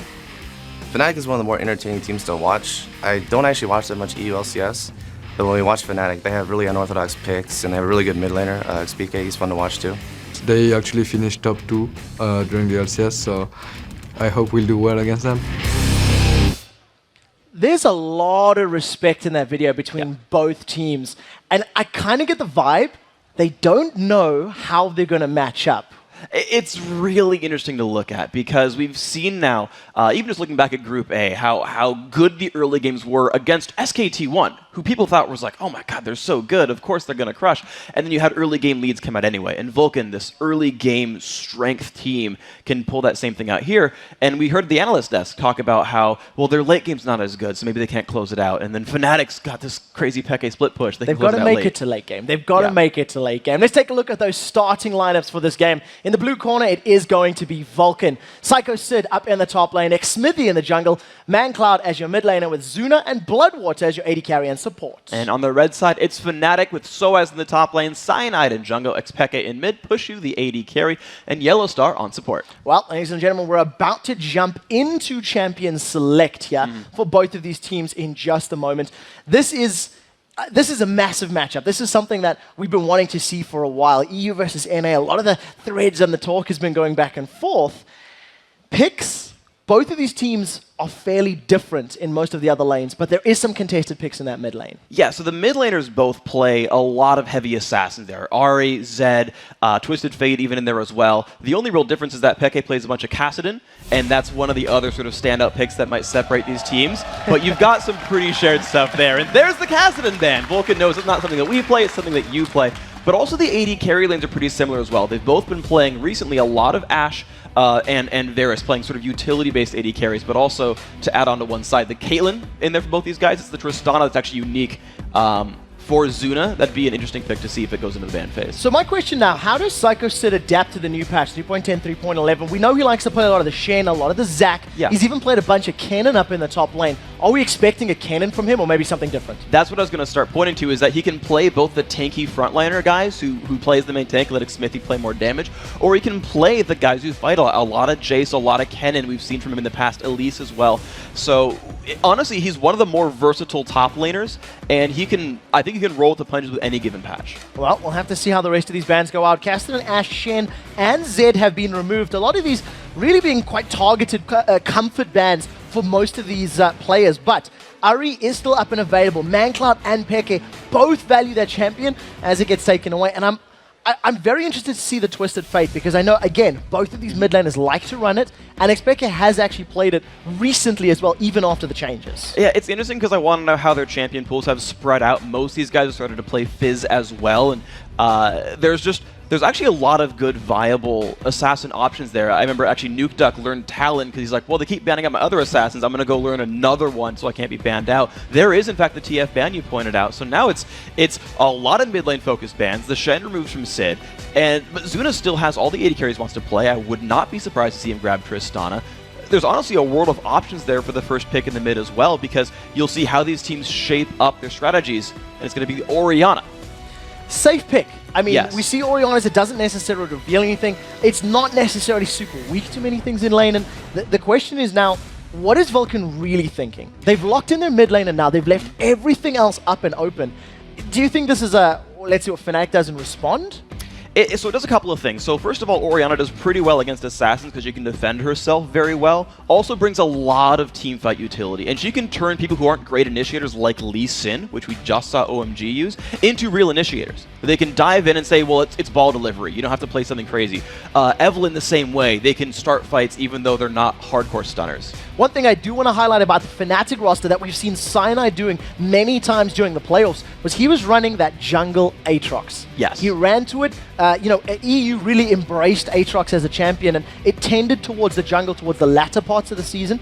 Fnatic is one of the more entertaining teams to watch. I don't actually watch that much EU LCS, but when we watch Fnatic, they have really unorthodox picks, and they have a really good mid laner. XPK, he's fun to watch too. They actually finished top 2 during the LCS, so I hope we'll do well against them. There's a lot of respect in that video between both teams, and I kind of get the vibe they don't know how they're going to match up. It's really interesting to look at because we've seen now, even just looking back at Group A, how good the early games were against SKT1, who people thought was like, oh my god, they're so good, of course they're going to crush. And then you had early game leads come out anyway. And Vulcan, this early game strength team, can pull that same thing out here. And we heard the analyst desk talk about how, well, their late game's not as good, so maybe they can't close it out. And then Fnatic's got this crazy Peke split push. They've got to make it to late game. They've got to make it to late game. Let's take a look at those starting lineups for this game. In the blue corner, it is going to be Vulcan. Psycho Sid up in the top lane, Xmithy in the jungle, ManCloud as your mid laner with Zuna, and Bloodwater as your AD carry and support. And on the red side, it's Fnatic with Soaz in the top lane, Cyanide in jungle, Xpeke in mid, Pushu the AD carry, and Yellow Star on support. Well, ladies and gentlemen, we're about to jump into Champion Select here for both of these teams in just a moment. This is a massive matchup. This is something that we've been wanting to see for a while. EU versus NA, a lot of the threads and the talk has been going back and forth. Picks, both of these teams are fairly different in most of the other lanes, but there is some contested picks in that mid lane. Yeah, so the mid laners both play a lot of heavy assassins there. Ahri, Zed, Twisted Fate even in there as well. The only real difference is that Peke plays a bunch of Kassadin, and that's one of the other sort of standout picks that might separate these teams. But you've got some pretty shared stuff there. And there's the Kassadin ban. Vulcan knows it's not something that we play, it's something that you play. But also the AD carry lanes are pretty similar as well. They've both been playing recently a lot of Ashe and Varus, playing sort of utility-based AD carries, but also to add on to one side, the Caitlyn in there for both these guys. It's the Tristana that's actually unique for Zuna. That'd be an interesting pick to see if it goes into the ban phase. So my question now, how does Psycho Sid adapt to the new patch, 3.10, 3.11? We know he likes to play a lot of the Shen, a lot of the Zac. Yeah. He's even played a bunch of Cannon up in the top lane. Are we expecting a Cannon from him or maybe something different? That's what I was going to start pointing to, is that he can play both the tanky frontliner guys who plays the main tank, let Xmithy play more damage, or he can play the guys who fight a lot of Jace, a lot of Kennen. We've seen from him in the past, Elise as well. So honestly, he's one of the more versatile top laners, and I think he can roll with the punches with any given patch. Well, we'll have to see how the rest of these bans go out. Kassadin, Ashe, Shen, and Zed have been removed. A lot of these really being quite targeted comfort bans for most of these players, but Ahri is still up and available. ManCloud and Peke both value their champion as it gets taken away, and I'm very interested to see the Twisted Fate, because I know, again, both of these mid laners like to run it, and Xpeke has actually played it recently as well, even after the changes. Yeah, it's interesting because I want to know how their champion pools have spread out. Most of these guys have started to play Fizz as well, and there's actually a lot of good viable assassin options there. I remember actually Nuke Duck learned Talon because he's like, well, they keep banning out my other assassins. I'm going to go learn another one so I can't be banned out. There is, in fact, the TF ban you pointed out. So now it's a lot of mid lane focused bans. The Shen removed from Sid. But Zuna still has all the AD carries he wants to play. I would not be surprised to see him grab Tristana. There's honestly a world of options there for the first pick in the mid as well, because you'll see how these teams shape up their strategies, and it's going to be Orianna. Safe pick. I mean, yes. We see Orianna's, it doesn't necessarily reveal anything. It's not necessarily super weak to many things in lane, and the question is now, what is Vulcan really thinking? They've locked in their mid lane, and now they've left everything else up and open. Do you think this is let's see what Fnatic does and respond? So it does a couple of things. So first of all, Orianna does pretty well against assassins because she can defend herself very well. Also brings a lot of teamfight utility, and she can turn people who aren't great initiators like Lee Sin, which we just saw OMG use, into real initiators. They can dive in and say, well, it's ball delivery. You don't have to play something crazy. Evelyn the same way. They can start fights even though they're not hardcore stunners. One thing I do want to highlight about the Fnatic roster that we've seen Cyanide doing many times during the playoffs was he was running that jungle Aatrox. Yes. He ran to it. EU really embraced Aatrox as a champion, and it tended towards the jungle towards the latter parts of the season.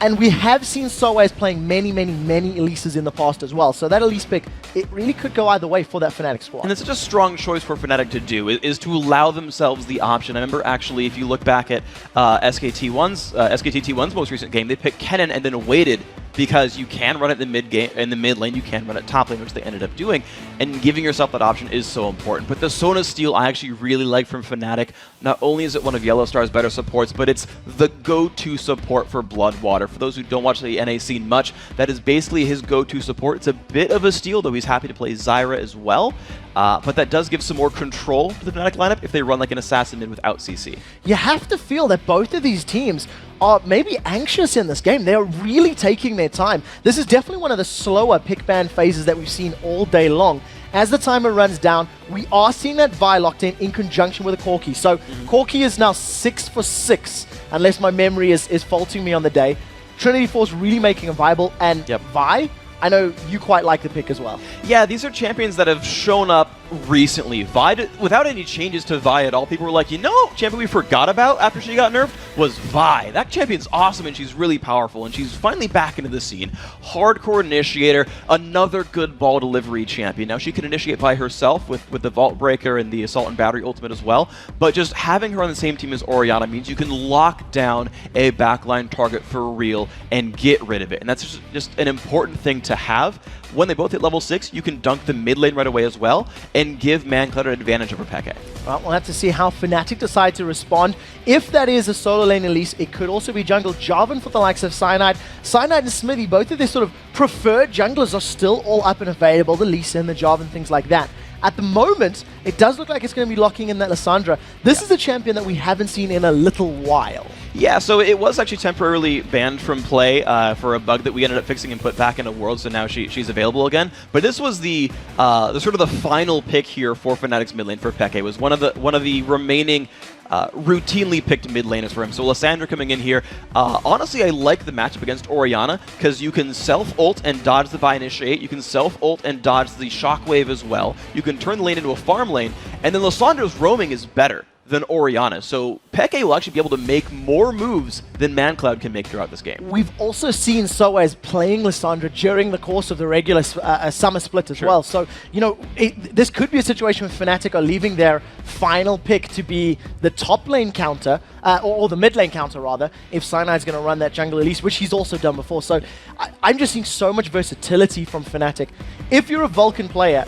And we have seen Soaz playing many Elises in the past as well. So that Elise pick, it really could go either way for that Fnatic squad. And it's such a strong choice for Fnatic to do, is to allow themselves the option. I remember actually, if you look back at SKT1's most recent game, they picked Kennen and then waited because you can run it in the mid lane, you can run it top lane, which they ended up doing, and giving yourself that option is so important. But the Sona steal I actually really like from Fnatic. Not only is it one of Yellowstar's better supports, but it's the go-to support for Bloodwater. For those who don't watch the NA scene much, that is basically his go-to support. It's a bit of a steal, though he's happy to play Zyra as well. But that does give some more control to the Fnatic lineup if they run like an assassin mid without CC. You have to feel that both of these teams are maybe anxious in this game. They're really taking their time. This is definitely one of the slower pick ban phases that we've seen all day long. As the timer runs down, we are seeing that Vi locked in conjunction with a Corki. So Corki is now 6 for 6, unless my memory is faulting me on the day. Trinity Force really making a viable, and Vi, I know you quite like the pick as well. Yeah, these are champions that have shown up recently. Vi, without any changes to Vi at all, people were like, you know, champion we forgot about after she got nerfed was Vi. That champion's awesome and she's really powerful and she's finally back into the scene. Hardcore initiator, another good ball delivery champion. Now she can initiate by herself with the Vault Breaker and the Assault and Battery ultimate as well, but just having her on the same team as Orianna means you can lock down a backline target for real and get rid of it. And that's just an important thing to have. When they both hit level 6, you can dunk the mid lane right away as well and give Mancloud an advantage over Peke. Well, we'll have to see how Fnatic decide to respond. If that is a solo lane Elise, it could also be jungle. Jarvan for the likes of Cyanide. Cyanide and Smithy, both of their sort of preferred junglers are still all up and available. The Lisa and the Jarvan, things like that. At the moment, it does look like it's going to be locking in that Lissandra. This is a champion that we haven't seen in a little while. Yeah, so it was actually temporarily banned from play for a bug that we ended up fixing and put back into Worlds, so now she's available again. But this was the sort of the final pick here for Fnatic's mid lane for Peke. It was one of the remaining routinely picked mid laners for him. So Lissandra coming in here. Honestly, I like the matchup against Orianna because you can self-ult and dodge the Vi Initiate. You can self-ult and dodge the Shockwave as well. You can turn the lane into a farm lane. And then Lissandra's roaming is better than Orianna. So Peke will actually be able to make more moves than Mancloud can make throughout this game. We've also seen Soaz playing Lissandra during the course of the regular summer split as well. So, you know, this could be a situation where Fnatic are leaving their final pick to be the top lane counter, or the mid lane counter rather, if Cyanide's going to run that jungle Elise, which he's also done before. So I'm just seeing so much versatility from Fnatic. If you're a Vulcan player,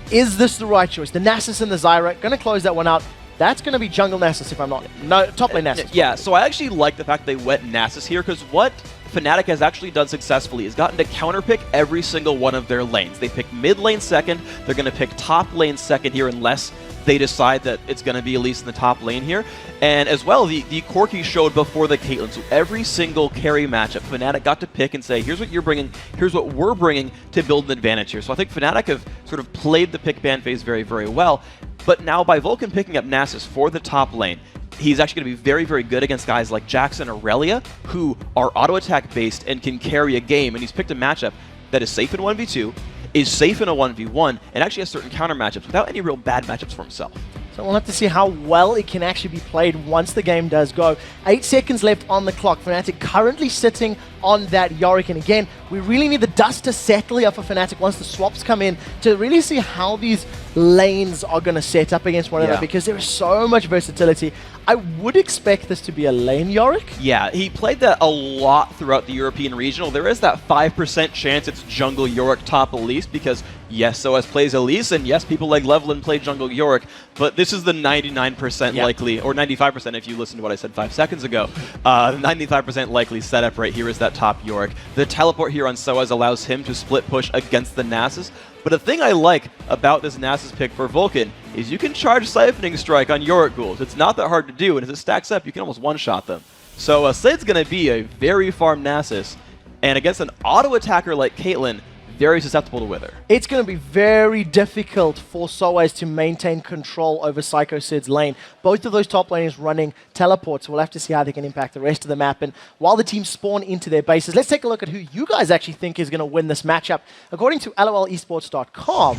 is this the right choice? The Nasus and the Zyra, going to close that one out. That's going to be jungle Nasus if I'm not... No, top lane Nasus. Yeah, so I actually like the fact they went Nasus here, because what Fnatic has actually done successfully is gotten to counterpick every single one of their lanes. They pick mid lane second, they're going to pick top lane second here unless they decide that it's going to be Elise in the top lane here. And as well, the Corki showed before the Caitlyn, so every single carry matchup, Fnatic got to pick and say, here's what you're bringing, here's what we're bringing to build an advantage here. So I think Fnatic have sort of played the pick ban phase very, very well. But now by Vulcan picking up Nasus for the top lane, he's actually going to be very, very good against guys like Jackson or Aurelia, who are auto-attack based and can carry a game. And he's picked a matchup that is safe in 1v2, is safe in a 1v1, and actually has certain counter matchups without any real bad matchups for himself. So we'll have to see how well it can actually be played once the game does go. 8 seconds left on the clock. Fnatic currently sitting on that Yorick. And again, we really need the dust to settle here for Fnatic once the swaps come in to really see how these lanes are going to set up against one another, because there is so much versatility. I would expect this to be a lane Yorick. Yeah, he played that a lot throughout the European regional. There is that 5% chance it's jungle Yorick top Elise, because yes, SOS plays Elise, and yes, people like Levelin play jungle Yorick, but this is the 99% likely, or 95% if you listen to what I said 5 seconds ago, 95% likely setup right here is that top Yorick. The teleport here on SOS allows him to split push against the Nasus. But the thing I like about this Nasus pick for Vulcan is you can charge Siphoning Strike on Yorick ghouls. It's not that hard to do, and as it stacks up, you can almost one-shot them. So Sid's going to be a very farm Nasus, and against an auto-attacker like Caitlyn, very susceptible to Wither. It's going to be very difficult for Soaz to maintain control over Psycho Sid's lane. Both of those top laners running teleports. We'll have to see how they can impact the rest of the map. And while the teams spawn into their bases, let's take a look at who you guys actually think is going to win this matchup. According to LOLesports.com,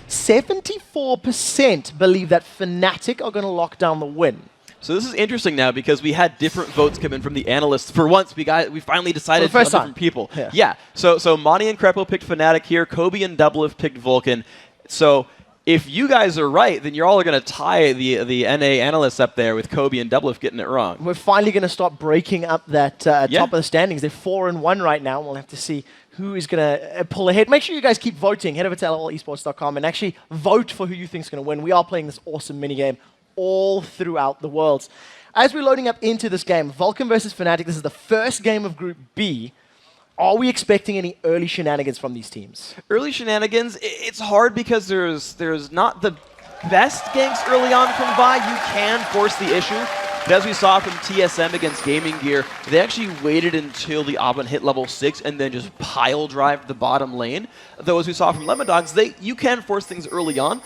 74% believe that Fnatic are going to lock down the win. So this is interesting now because we had different votes come in from the analysts. For once, we finally decided on different people. Yeah. So Monty and Crepo picked Fnatic here. Kobe and Double have picked Vulcan. So if you guys are right, then you're all going to tie the NA analysts up there with Kobe and Double getting it wrong. We're finally going to start breaking up that top of the standings. They're 4-1 right now. We'll have to see who is going to pull ahead. Make sure you guys keep voting. Head over to lolesports.com and actually vote for who you think is going to win. We are playing this awesome minigame all throughout the worlds. As we're loading up into this game, Vulcan versus Fnatic, this is the first game of Group B. Are we expecting any early shenanigans from these teams? Early shenanigans, it's hard because there's not the best ganks early on from Vi. You can force the issue. But as we saw from TSM against Gaming Gear, they actually waited until the Aubin hit level 6 and then just pile drive the bottom lane. Though as we saw from Lemon Dogs, you can force things early on.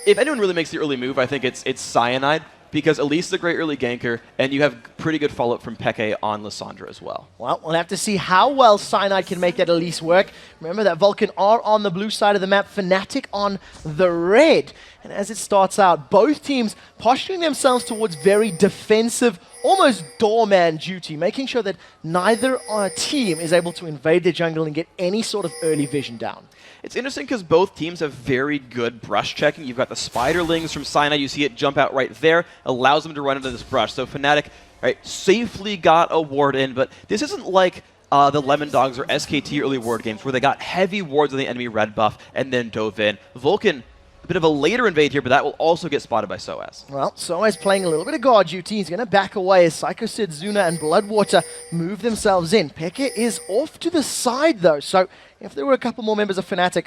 If anyone really makes the early move, I think it's Cyanide, because Elise is a great early ganker, and you have pretty good follow-up from Peke on Lissandra as well. Well, we'll have to see how well Cyanide can make that Elise work. Remember that Vulcan are on the blue side of the map, Fnatic on the red. And as it starts out, both teams posturing themselves towards very defensive, almost doorman duty, making sure that neither team is able to invade the jungle and get any sort of early vision down. It's interesting because both teams have very good brush checking. You've got the Spiderlings from Cyanide. You see it jump out right there. Allows them to run into this brush. So Fnatic safely got a ward in, but this isn't like the Lemon Dogs or SKT early ward games where they got heavy wards on the enemy red buff and then dove in. Vulcan, a bit of a later invade here, but that will also get spotted by Soaz. Well, Soaz playing a little bit of guard duty. He's going to back away as Psycho Sid, Zuna, and Bloodwater move themselves in. Peke is off to the side, though, so if there were a couple more members of Fnatic,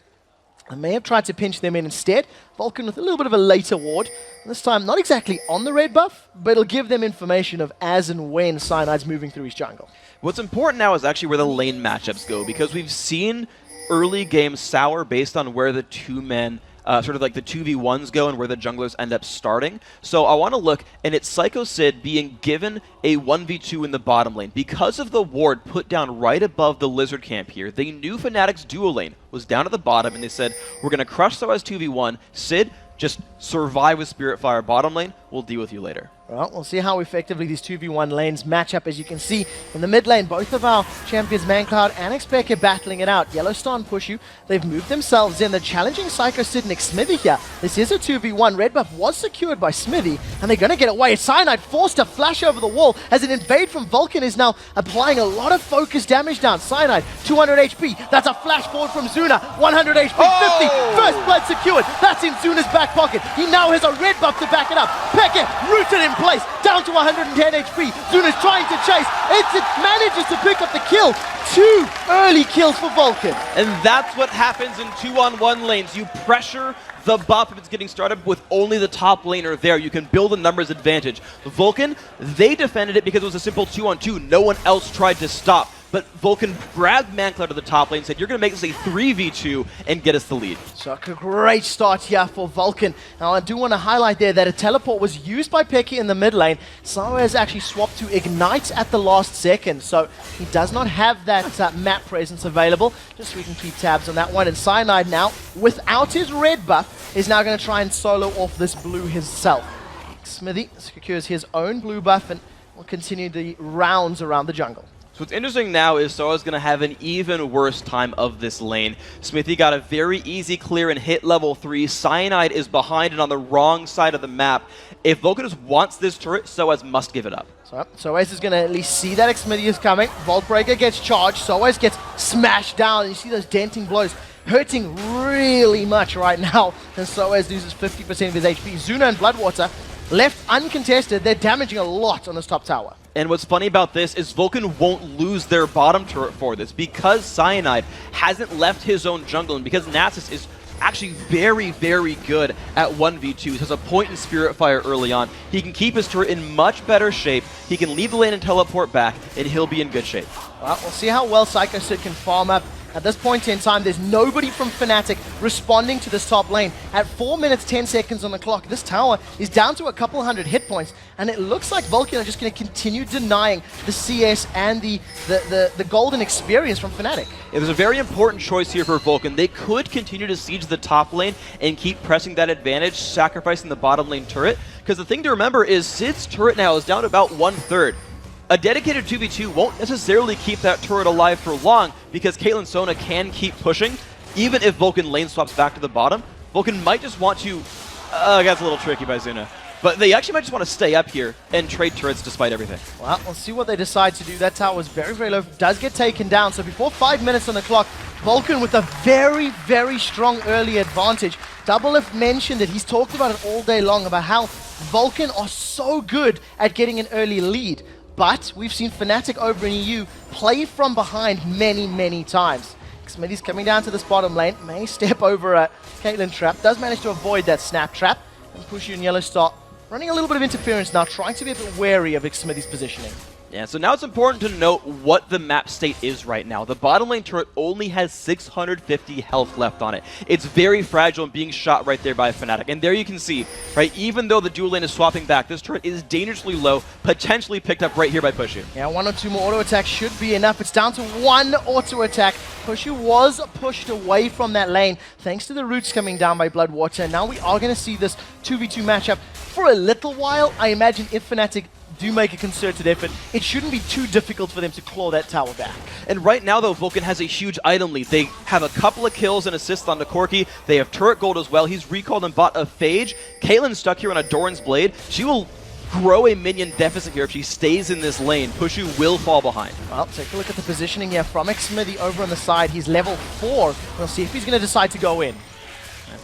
I may have tried to pinch them in instead. Vulcan with a little bit of a later ward. This time, not exactly on the red buff, but it'll give them information of as and when Cyanide's moving through his jungle. What's important now is actually where the lane matchups go, because we've seen early games sour based on where the two men sort of like the 2v1s go and where the junglers end up starting. So I want to look, and it's Psycho Sid being given a 1v2 in the bottom lane. Because of the ward put down right above the Lizard camp here, they knew Fnatic's duo lane was down at the bottom, and they said, we're going to crush Soaz 2v1. Sid, just survive with Spirit Fire bottom lane. We'll deal with you later. Well, we'll see how effectively these 2v1 lanes match up. As you can see in the mid lane, both of our champions, Mancloud and Xpeke, are battling it out. Yellowstone push you. They've moved themselves in. They're challenging Psycho Sid and Smithy here. This is a 2v1. Red buff was secured by Smithy, and they're going to get away. Cyanide forced to flash over the wall as an invade from Vulcan is now applying a lot of focus damage down. Cyanide, 200 HP. That's a flash forward from Zuna. 100 HP, 50. First blood secured. That's in Zuna's back pocket. He now has a red buff to back it up. Peke rooted in place, down to 110 HP. Zuna's trying to chase. It manages to pick up the kill. 2 early kills for Vulcan. And that's what happens in 2-on-1 lanes. You pressure the buff if it's getting started with only the top laner there. You can build a numbers advantage. Vulcan, they defended it because it was a simple 2-on-2. No one else tried to stop. But Vulcan grabbed Mancloud to the top lane and said, you're going to make this a 3v2 and get us the lead. So a great start here for Vulcan. Now I do want to highlight there that a teleport was used by Peke in the mid lane. Soaz actually swapped to Ignite at the last second. So he does not have that map presence available. Just so we can keep tabs on that one. And Cyanide now, without his red buff, is now going to try and solo off this blue himself. Smithy secures his own blue buff and will continue the rounds around the jungle. So what's interesting now is Soa's going to have an even worse time of this lane. Smithy got a very easy clear and hit level 3. Cyanide is behind and on the wrong side of the map. If Vulcan just wants this turret, Soaz must give it up. So Soaz is going to at least see that Smithy is coming. Vault Breaker gets charged. Soaz gets smashed down. And you see those denting blows hurting really much right now. And Soaz loses 50% of his HP. Zuna and Bloodwater left uncontested. They're damaging a lot on this top tower. And what's funny about this is Vulcan won't lose their bottom turret for this because Cyanide hasn't left his own jungle and because Nasus is actually very, very good at 1v2. He has a point in Spirit Fire early on. He can keep his turret in much better shape. He can leave the lane and teleport back, and he'll be in good shape. Well, we'll see how well Psycho Sid can farm up At this point in time, there's nobody from Fnatic responding to this top lane. At 4 minutes, 10 seconds on the clock, this tower is down to a couple hundred hit points, and it looks like Vulcan are just going to continue denying the CS and the golden experience from Fnatic. It was a very important choice here for Vulcan. They could continue to siege the top lane and keep pressing that advantage, sacrificing the bottom lane turret, because the thing to remember is Sid's turret now is down to about 1/3. A dedicated 2v2 won't necessarily keep that turret alive for long because Caitlyn Sona can keep pushing. Even if Vulcan lane swaps back to the bottom, Vulcan might just want to... that's a little tricky by Zuna. But they actually might just want to stay up here and trade turrets despite everything. Well, we'll see what they decide to do. That tower is very, very low. Does get taken down. So before 5 minutes on the clock, Vulcan with a very, very strong early advantage. Doublelift mentioned it. He's talked about it all day long, about how Vulcan are so good at getting an early lead. But we've seen Fnatic over in EU play from behind many, many times. Smitty's coming down to this bottom lane, may step over a Caitlyn trap, does manage to avoid that snap trap, and Pushu and Yellow Star running a little bit of interference now, trying to be a bit wary of Smitty's positioning. Yeah, so now it's important to note what the map state is right now. The bottom lane turret only has 650 health left on it. It's very fragile and being shot right there by Fnatic. And there you can see, right, even though the dual lane is swapping back, this turret is dangerously low, potentially picked up right here by Pushu. Yeah, 1 or 2 more auto attacks should be enough. It's down to 1 auto attack. Pushu was pushed away from that lane thanks to the roots coming down by Bloodwater. And now we are going to see this 2v2 matchup for a little while. I imagine if Fnatic do make a concerted effort, it shouldn't be too difficult for them to claw that tower back. And right now, though, Vulcan has a huge item lead. They have a couple of kills and assists on the Corki. They have turret gold as well. He's recalled and bought a Phage. Caitlyn's stuck here on a Doran's Blade. She will grow a minion deficit here if she stays in this lane. Pushu will fall behind. Well, take a look at the positioning here from Smithy over on the side. He's level 4. We'll see if he's going to decide to go in.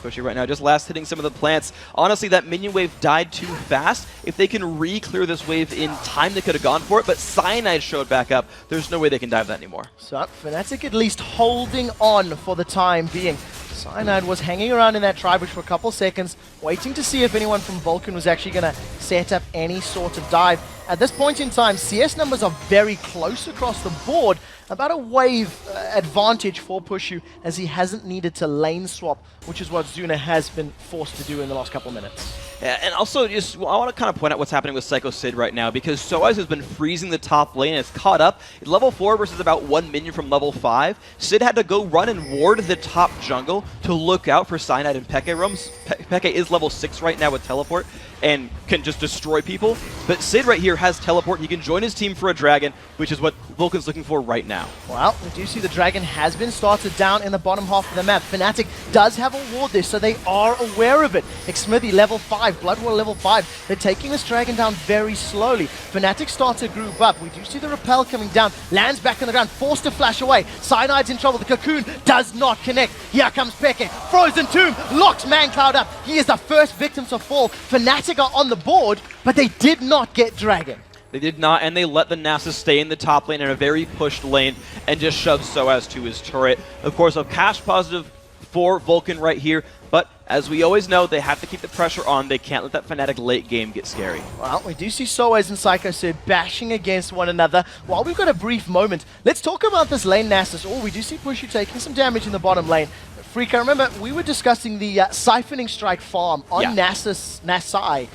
Pushy right now, just last hitting some of the plants. Honestly, that minion wave died too fast. If they can re-clear this wave in time, they could have gone for it, but Cyanide showed back up. There's no way they can dive that anymore. So Fnatic at least holding on for the time being. Cyanide was hanging around in that tri-bush for a couple seconds, waiting to see if anyone from Vulcan was actually going to set up any sort of dive. At this point in time, CS numbers are very close across the board. About a wave advantage for Pushu as he hasn't needed to lane swap, which is what Zuna has been forced to do in the last couple minutes. Yeah, and also, I want to kind of point out what's happening with Psycho Sid right now, because Soaz has been freezing the top lane and it's caught up. At level 4 versus about 1 minion from level 5. Sid had to go run and ward the top jungle to look out for Cyanide and Peke roams. Peke is level 6 right now with teleport and can just destroy people. But Sid right here has teleport. He can join his team for a dragon, which is what Vulcan's looking for right now. Well, we do see the dragon has been started down in the bottom half of the map. Fnatic does have a ward there, so they are aware of it. Xmithy level 5, Bloodwater level 5. They're taking this dragon down very slowly. Fnatic start to group up. We do see the repel coming down. Lands back on the ground, forced to flash away. Cyanide's in trouble. The cocoon does not connect. Here comes Peke. Frozen Tomb locks ManCloud up. He is the first victim to fall. Fnatic are on the board, but they did not get dragon. They did not, and they let the Nasus stay in the top lane in a very pushed lane and just shoved Soaz to his turret. Of course, a cash positive for Vulcan right here, but as we always know, they have to keep the pressure on. They can't let that Fnatic late game get scary. Well, we do see Soaz and Psycho Sid bashing against one another. While we've got a brief moment, let's talk about this lane Nasus. Oh, we do see Pushu taking some damage in the bottom lane. Freak, I remember we were discussing the siphoning strike farm on Nasai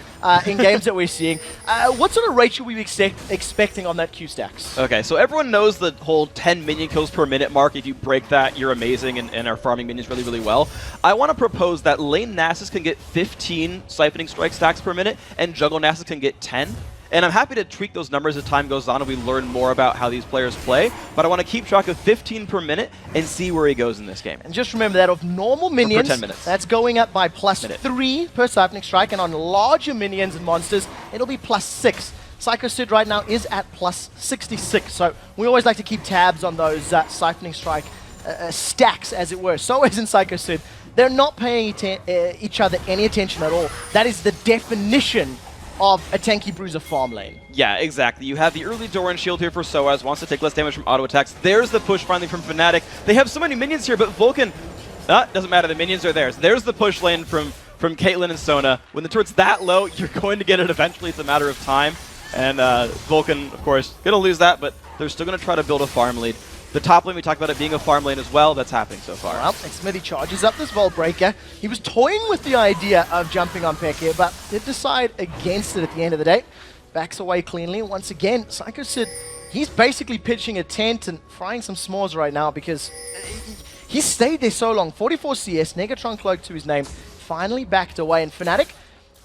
in games that we're seeing. What sort of rate should we be expecting on that Q-Stacks? Okay, so everyone knows the whole 10 minion kills per minute mark. If you break that, you're amazing and are farming minions really, really well. I want to propose that lane Nasus can get 15 siphoning strike stacks per minute, and jungle Nasus can get 10. And I'm happy to tweak those numbers as time goes on and we learn more about how these players play. But I want to keep track of 15 per minute and see where he goes in this game. And just remember that of normal minions, 10 minutes. That's going up by +3 per siphoning strike. And on larger minions and monsters, it'll be +6. Psycho Sid right now is at +66. So we always like to keep tabs on those siphoning strike stacks, as it were. So as in Psycho Sid, they're not paying each other any attention at all. That is the definition of a tanky bruiser farm lane. Yeah, exactly. You have the early Doran shield here for Soaz, wants to take less damage from auto attacks. There's the push finally from Fnatic. They have so many minions here, but Vulcan, doesn't matter, the minions are theirs. There's the push lane from Caitlyn and Sona. When the turret's that low, you're going to get it eventually. It's a matter of time. And Vulcan, of course, going to lose that, but they're still going to try to build a farm lead. The top lane, we talked about it being a farm lane as well. That's happening so far. Well, Smithy charges up this Vault Breaker. He was toying with the idea of jumping on Peke, but did decide against it at the end of the day. Backs away cleanly. Once again, Psycho Sid, he's basically pitching a tent and frying some s'mores right now because he stayed there so long. 44 CS, Negatron Cloak to his name, finally backed away. And Fnatic,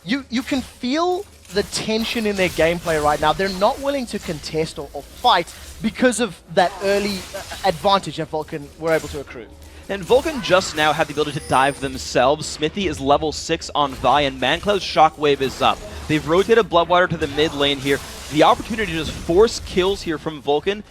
you can feel the tension in their gameplay right now. They're not willing to contest or fight because of that early advantage that Vulcan were able to accrue. And Vulcan just now have the ability to dive themselves. Smithy is level 6 on Vi, and Mancloud's Shockwave is up. They've rotated Bloodwater to the mid lane here. The opportunity to just force kills here from Vulcan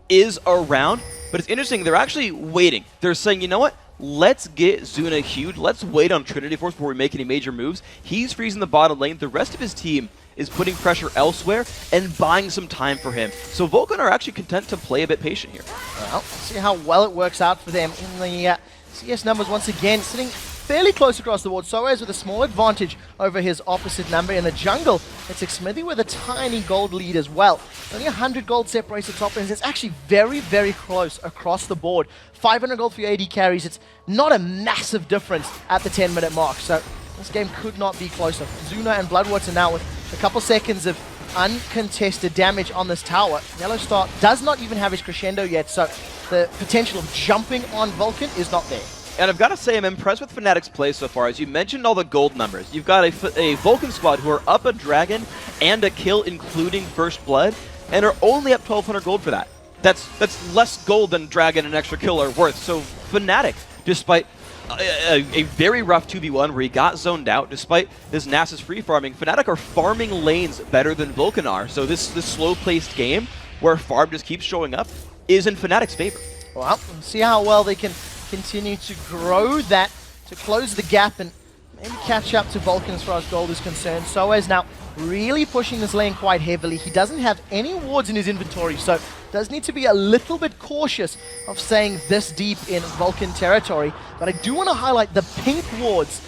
is around, but it's interesting, they're actually waiting. They're saying, you know what? Let's get Zuna huge. Let's wait on Trinity Force before we make any major moves. He's freezing the bottom lane. The rest of his team is putting pressure elsewhere and buying some time for him. So Vulcan are actually content to play a bit patient here. Well, see how well it works out for them in the CS numbers once again, sitting fairly close across the board. Soaz with a small advantage over his opposite number in the jungle. It's Xmithy with a tiny gold lead as well. Only 100 gold separates the top ends. It's actually very, very close across the board. 500 gold for your AD carries. It's not a massive difference at the 10-minute mark. So this game could not be closer. Zuna and Bloodwater now with a couple seconds of uncontested damage on this tower. Yellow Star does not even have his crescendo yet, so the potential of jumping on Vulcan is not there. And I've got to say, I'm impressed with Fnatic's play so far. As you mentioned all the gold numbers, you've got a Vulcan squad who are up a dragon and a kill, including First Blood, and are only up 1,200 gold for that. That's less gold than dragon and extra kill are worth. So Fnatic, despite a very rough 2v1 where he got zoned out, despite this Nasus free farming, Fnatic are farming lanes better than Vulcan are. So this slow-paced game where farm just keeps showing up is in Fnatic's favor. Well, we'll see how well they can continue to grow that, to close the gap and maybe catch up to Vulcan as far as gold is concerned. Soaz now really pushing this lane quite heavily. He doesn't have any wards in his inventory, so does need to be a little bit cautious of staying this deep in Vulcan territory. But I do want to highlight the pink wards,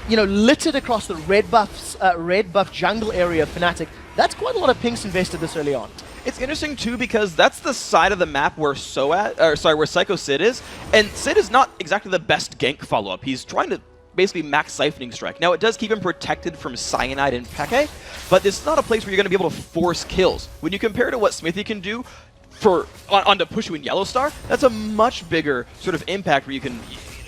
you know, littered across the red buff jungle area of Fnatic. That's quite a lot of pinks invested this early on. It's interesting too because that's the side of the map where where Psycho Sid is, and Sid is not exactly the best gank follow-up. He's trying to basically max Siphoning Strike. Now it does keep him protected from Cyanide and Peke, but it's not a place where you're going to be able to force kills. When you compare to what Smithy can do on the push you in Yellow Star, that's a much bigger sort of impact where you can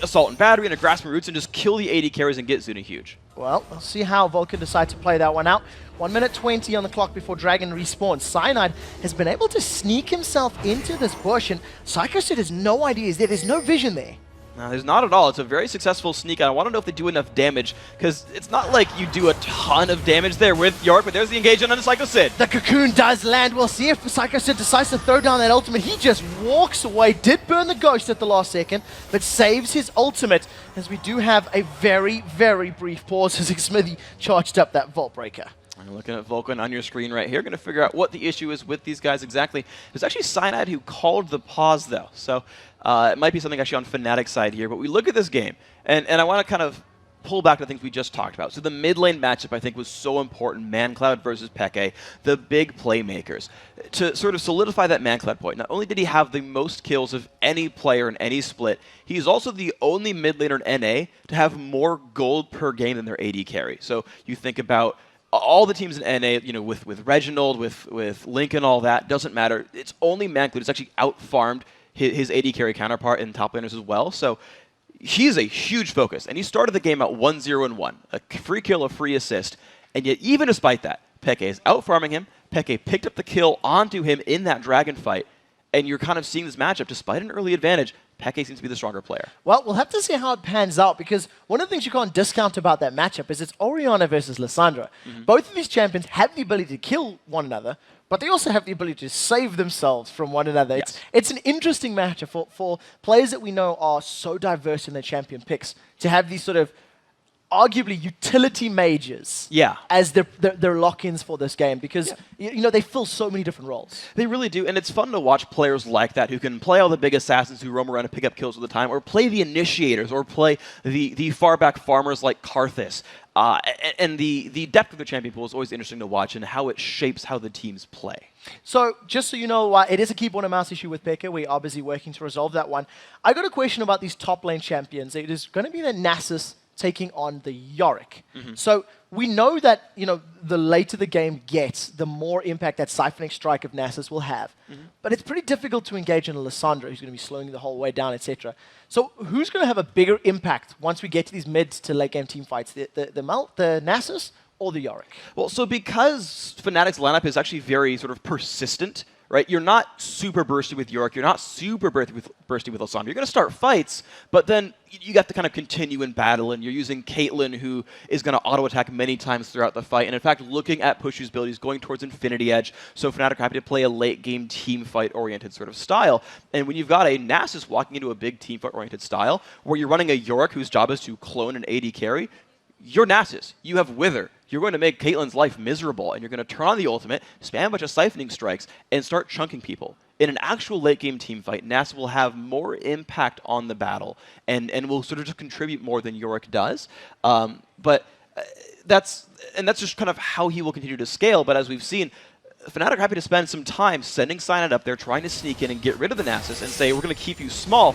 Assault and Battery and a Grasping Roots and just kill the AD carries and get Zuna huge. Well, we'll see how Vulcan decide to play that one out. 1 minute 20 on the clock before Dragon respawns. Cyanide has been able to sneak himself into this bush, and Psycho Sid has no idea. There's no vision there. No, there's not at all. It's a very successful sneak, and I want to know if they do enough damage, because it's not like you do a ton of damage there with York, but there's the engagement on Psycho Sid. The cocoon does land. We'll see if Psycho Sid decides to throw down that ultimate. He just walks away, did burn the ghost at the last second, but saves his ultimate, as we do have a very, very brief pause as Xmithy charged up that Vault Breaker. I'm looking at Vulcan on your screen right here, going to figure out what the issue is with these guys exactly. There's actually Cyanide who called the pause, though, so it might be something actually on Fnatic's side here. But we look at this game, and I want to kind of pull back to the things we just talked about. So the mid lane matchup, I think, was so important. Mancloud versus Peke, the big playmakers. To sort of solidify that Mancloud point, not only did he have the most kills of any player in any split, he's also the only mid laner in NA to have more gold per game than their AD carry. So you think about all the teams in NA, you know, with Reginald, with Link and all that, doesn't matter. It's only Mancloud who's actually out-farmed his AD carry counterpart in top laners as well. So he's a huge focus. And he started the game at 1-0-1, a free kill, a free assist. And yet, even despite that, Peke is out-farming him. Peke picked up the kill onto him in that dragon fight. And you're kind of seeing this matchup, despite an early advantage, Peke seems to be the stronger player. Well, we'll have to see how it pans out, because one of the things you can't discount about that matchup is it's Orianna versus Lissandra. Both of these champions have the ability to kill one another, but they also have the ability to save themselves from one another. Yes. It's an interesting matchup for players that we know are so diverse in their champion picks, to have these sort of arguably utility mages as their lock-ins for this game, because you know, they fill so many different roles. They really do, and it's fun to watch players like that who can play all the big assassins who roam around and pick up kills all the time, or play the initiators, or play the far back farmers like Karthus. And the depth of the champion pool is always interesting to watch and how it shapes how the teams play. So, just so you know, it is a keyboard and mouse issue with Pekka. We are busy working to resolve that one. I got a question about these top lane champions. It is going to be the Nasus taking on the Yorick. So, we know that, the later the game gets, the more impact that Siphoning Strike of Nasus will have. But it's pretty difficult to engage in a Lissandra who's going to be slowing you the whole way down, etc. So, who's going to have a bigger impact once we get to these mid to late game team fights? The Nasus or the Yorick? Well, so because Fnatic's lineup is actually very sort of persistent, right? You're not super bursty with Yorick, you're not super bursty with Lissandra. You're going to start fights, but then you have to kind of continue in battle, and you're using Caitlyn, who is going to auto-attack many times throughout the fight, and in fact, looking at Pushu's abilities, going towards Infinity Edge, so Fnatic are happy to play a late-game team fight-oriented sort of style. And when you've got a Nasus walking into a big team fight-oriented style, where you're running a Yorick whose job is to clone an AD carry, you're Nasus. You have Wither. You're going to make Caitlyn's life miserable, and you're going to turn on the ultimate, spam a bunch of siphoning strikes, and start chunking people. In an actual late-game team fight, Nasus will have more impact on the battle, and will sort of just contribute more than Yorick does. But that's just kind of how he will continue to scale. But as we've seen, Fnatic are happy to spend some time sending Cyanide up there, trying to sneak in and get rid of the Nasus, and say, we're going to keep you small.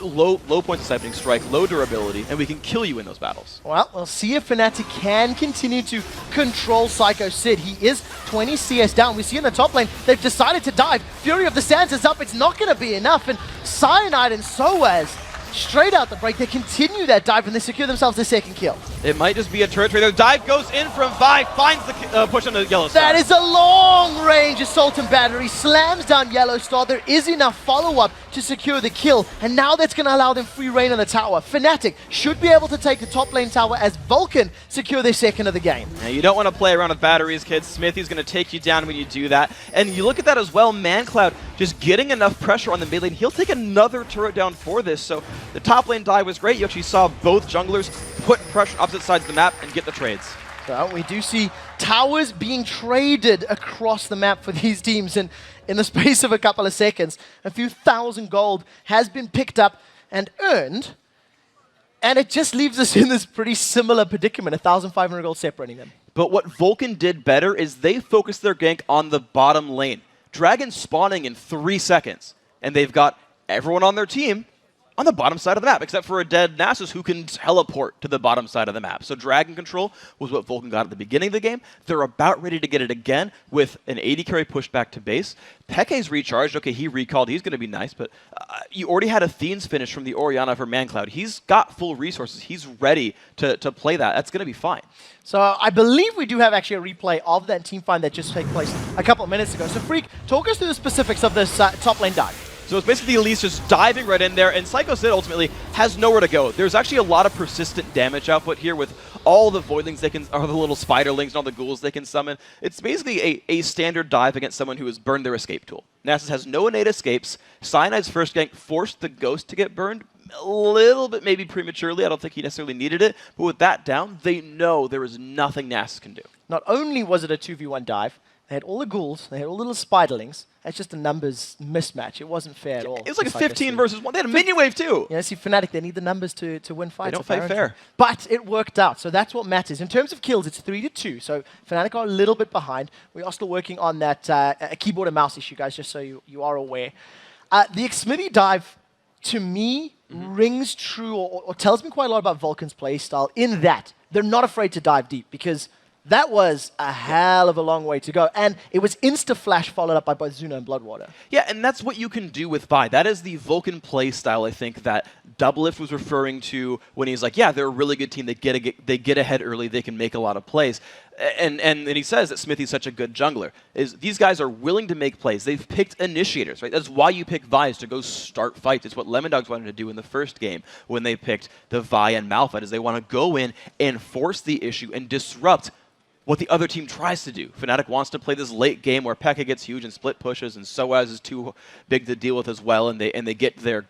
Low points of siphoning strike, low durability, and we can kill you in those battles. Well, we'll see if Fnatic can continue to control Psycho Sid. He is 20 CS down. We see in the top lane, they've decided to dive. Fury of the Sands is up. It's not going to be enough. And Cyanide and Soaz, straight out the break, they continue that dive and they secure themselves their second kill. It might just be a turret trade. The dive goes in from Vi, finds the push on the Yellow Star. That is a long-range assault and battery, slams down Yellow Star. There is enough follow-up to secure the kill, and now that's going to allow them free reign on the tower. Fnatic should be able to take the top lane tower as Vulcan secure their second of the game. Now, you don't want to play around with batteries, kids. Smithy's going to take you down when you do that. And you look at that as well, ManCloud just getting enough pressure on the mid lane. He'll take another turret down for this, so the top lane dive was great. You actually saw both junglers put pressure on opposite sides of the map and get the trades. So we do see towers being traded across the map for these teams in the space of a couple of seconds. A few thousand gold has been picked up and earned, and it just leaves us in this pretty similar predicament, 1,500 gold separating them. But what Vulcan did better is they focused their gank on the bottom lane. Dragon spawning in 3 seconds, and they've got everyone on their team on the bottom side of the map, except for a dead Nasus who can teleport to the bottom side of the map. So Dragon control was what Vulcan got at the beginning of the game. They're about ready to get it again with an AD carry pushed back to base. Peke's recharged. Okay, he recalled. He's going to be nice, but you already had Athene's finish from the Orianna for ManCloud. He's got full resources. He's ready to play that. That's going to be fine. So I believe we do have actually a replay of that team fight that just took place a couple of minutes ago. So Freak, talk us through the specifics of this top lane dive. So it's basically Elise just diving right in there, and Psycho Sid ultimately has nowhere to go. There's actually a lot of persistent damage output here with all the voidlings they can, or the little spiderlings and all the ghouls they can summon. It's basically a standard dive against someone who has burned their escape tool. Nasus has no innate escapes. Cyanide's first gank forced the ghost to get burned a little bit maybe prematurely. I don't think he necessarily needed it, but with that down, they know there is nothing Nasus can do. Not only was it a 2v1 dive, they had all the ghouls, they had all the little spiderlings. That's just a numbers mismatch. It wasn't fair at all. It was like a 15 versus 1. They had a minion wave too. Yeah, see, Fnatic, they need the numbers to win fights. They don't fight fair. But it worked out, so that's what matters. In terms of kills, it's 3-2, so Fnatic are a little bit behind. We are still working on that keyboard and mouse issue, guys, just so you are aware. The Xmithy dive, to me, rings true or tells me quite a lot about Vulcan's playstyle in that they're not afraid to dive deep, because that was a hell of a long way to go. And it was insta-flash followed up by both Zuna and Bloodwater. Yeah, and that's what you can do with Vi. That is the Vulcan play style, I think, that Doublelift was referring to when he's like, yeah, they're a really good team. They get ahead early. They can make a lot of plays. And he says that Smithy's such a good jungler. These guys are willing to make plays. They've picked initiators, right? That's why you pick Vi, is to go start fights. It's what Lemondogs wanted to do in the first game when they picked the Vi and Malphite, is they want to go in and force the issue and disrupt what the other team tries to do. Fnatic wants to play this late game where Pekka gets huge and split pushes, and Soaz is too big to deal with as well, and they get their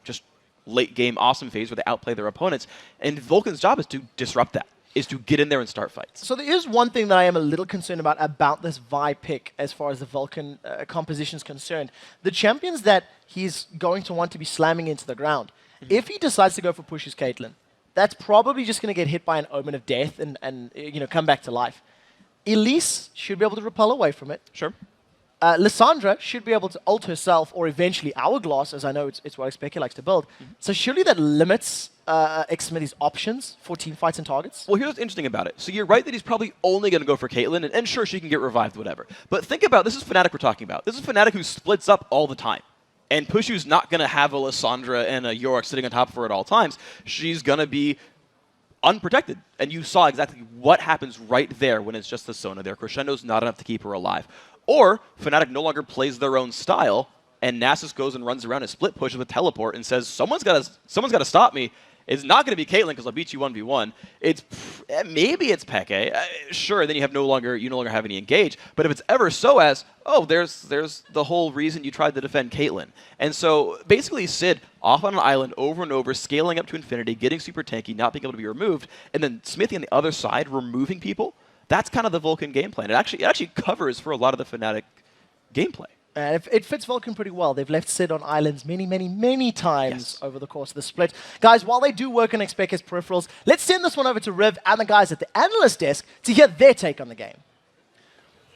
just late game awesome phase where they outplay their opponents. And Vulcan's job is to disrupt that, is to get in there and start fights. So there is one thing that I am a little concerned about this Vi pick as far as the Vulcan composition is concerned. The champions that he's going to want to be slamming into the ground, if he decides to go for pushes Caitlyn, that's probably just going to get hit by an Omen of Death and come back to life. Elise should be able to repel away from it. Sure. Lissandra should be able to ult herself, or eventually Hourglass, as I know it's what Xpeke likes to build. So surely that limits Xmiti's options for team fights and targets? Well, here's what's interesting about it. So you're right that he's probably only going to go for Caitlyn, and sure, she can get revived, whatever. But think about, this is Fnatic we're talking about. This is Fnatic who splits up all the time. And Pushu's not going to have a Lissandra and a Yorick sitting on top of her at all times. She's going to be unprotected. And you saw exactly what happens right there when it's just the Sona there. Crescendo's not enough to keep her alive. Or Fnatic no longer plays their own style, and Nasus goes and runs around and split pushes with teleport and says, someone's got to stop me. It's not going to be Caitlyn because I'll beat you 1v1. Maybe it's Peke. Sure, then you no longer have any engage. But if it's ever so as, oh, there's the whole reason you tried to defend Caitlyn. And so basically Sid off on an island over and over, scaling up to infinity, getting super tanky, not being able to be removed, and then Smithy on the other side removing people. That's kind of the Vulcan game plan. It actually covers for a lot of the Fnatic gameplay. And it fits Vulcan pretty well. They've left Sid on islands many times over the course of the split. Guys, while they do work on Xpeke's peripherals, let's send this one over to Riv and the guys at the analyst desk to hear their take on the game.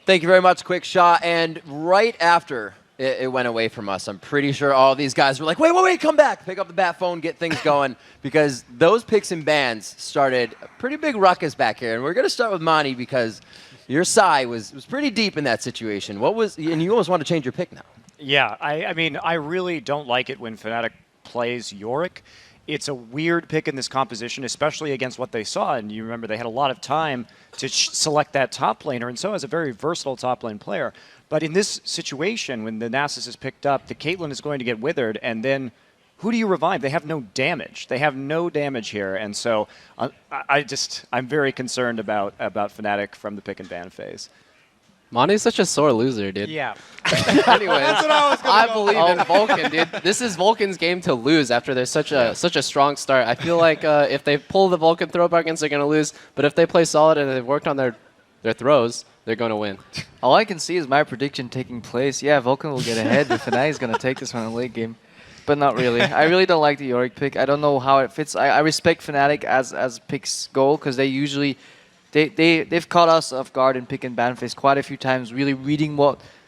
Thank you very much, Quick Shot. And right after it went away from us, I'm pretty sure all these guys were like, wait, come back. Pick up the bat phone, get things going. Because those picks and bans started a pretty big ruckus back here. And we're going to start with Monty because your Psy was pretty deep in that situation. And you almost want to change your pick now. Yeah, I mean, I really don't like it when Fnatic plays Yorick. It's a weird pick in this composition, especially against what they saw. And you remember they had a lot of time to select that top laner, and so is a very versatile top lane player. But in this situation, when the Nasus is picked up, the Caitlyn is going to get withered, and then who do you revive? They have no damage. They have no damage here, and so I'm very concerned about Fnatic from the pick and ban phase. Monty's such a sore loser, dude. Yeah. Anyways, That's what I was gonna I go believe with. in Vulcan, dude. This is Vulcan's game to lose after there's such a strong start. I feel like if they pull the Vulcan throw buckets, they're going to lose. But if they play solid and they've worked on their throws, they're going to win. All I can see is my prediction taking place. Yeah, Vulcan will get ahead, but Fnatic's going to take this one in the late game. But not really. I really don't like the Yorick pick. I don't know how it fits. I respect Fnatic as picks go, because they usually... They've caught us off guard in pick and ban phase quite a few times, really reading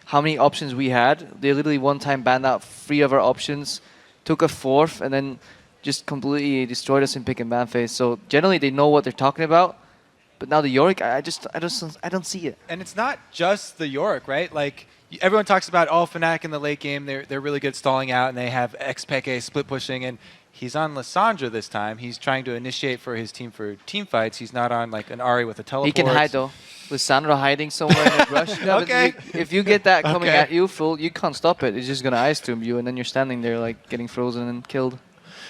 how many options we had. They literally one time banned out 3 of our options, took a 4th, and then just completely destroyed us in pick and ban phase. So generally they know what they're talking about. But now the Yorick, I don't see it. And it's not just the Yorick, right? Like everyone talks about Fnatic in the late game. They're really good stalling out, and they have Xpeke split pushing, and he's on Lissandra this time. He's trying to initiate for his team for team fights. He's not on like an Ahri with a teleport. He can hide though. Lissandra hiding somewhere in the brush. No, okay. If you get that coming at you full, you can't stop it. It's just gonna ice tomb you, and then you're standing there like getting frozen and killed.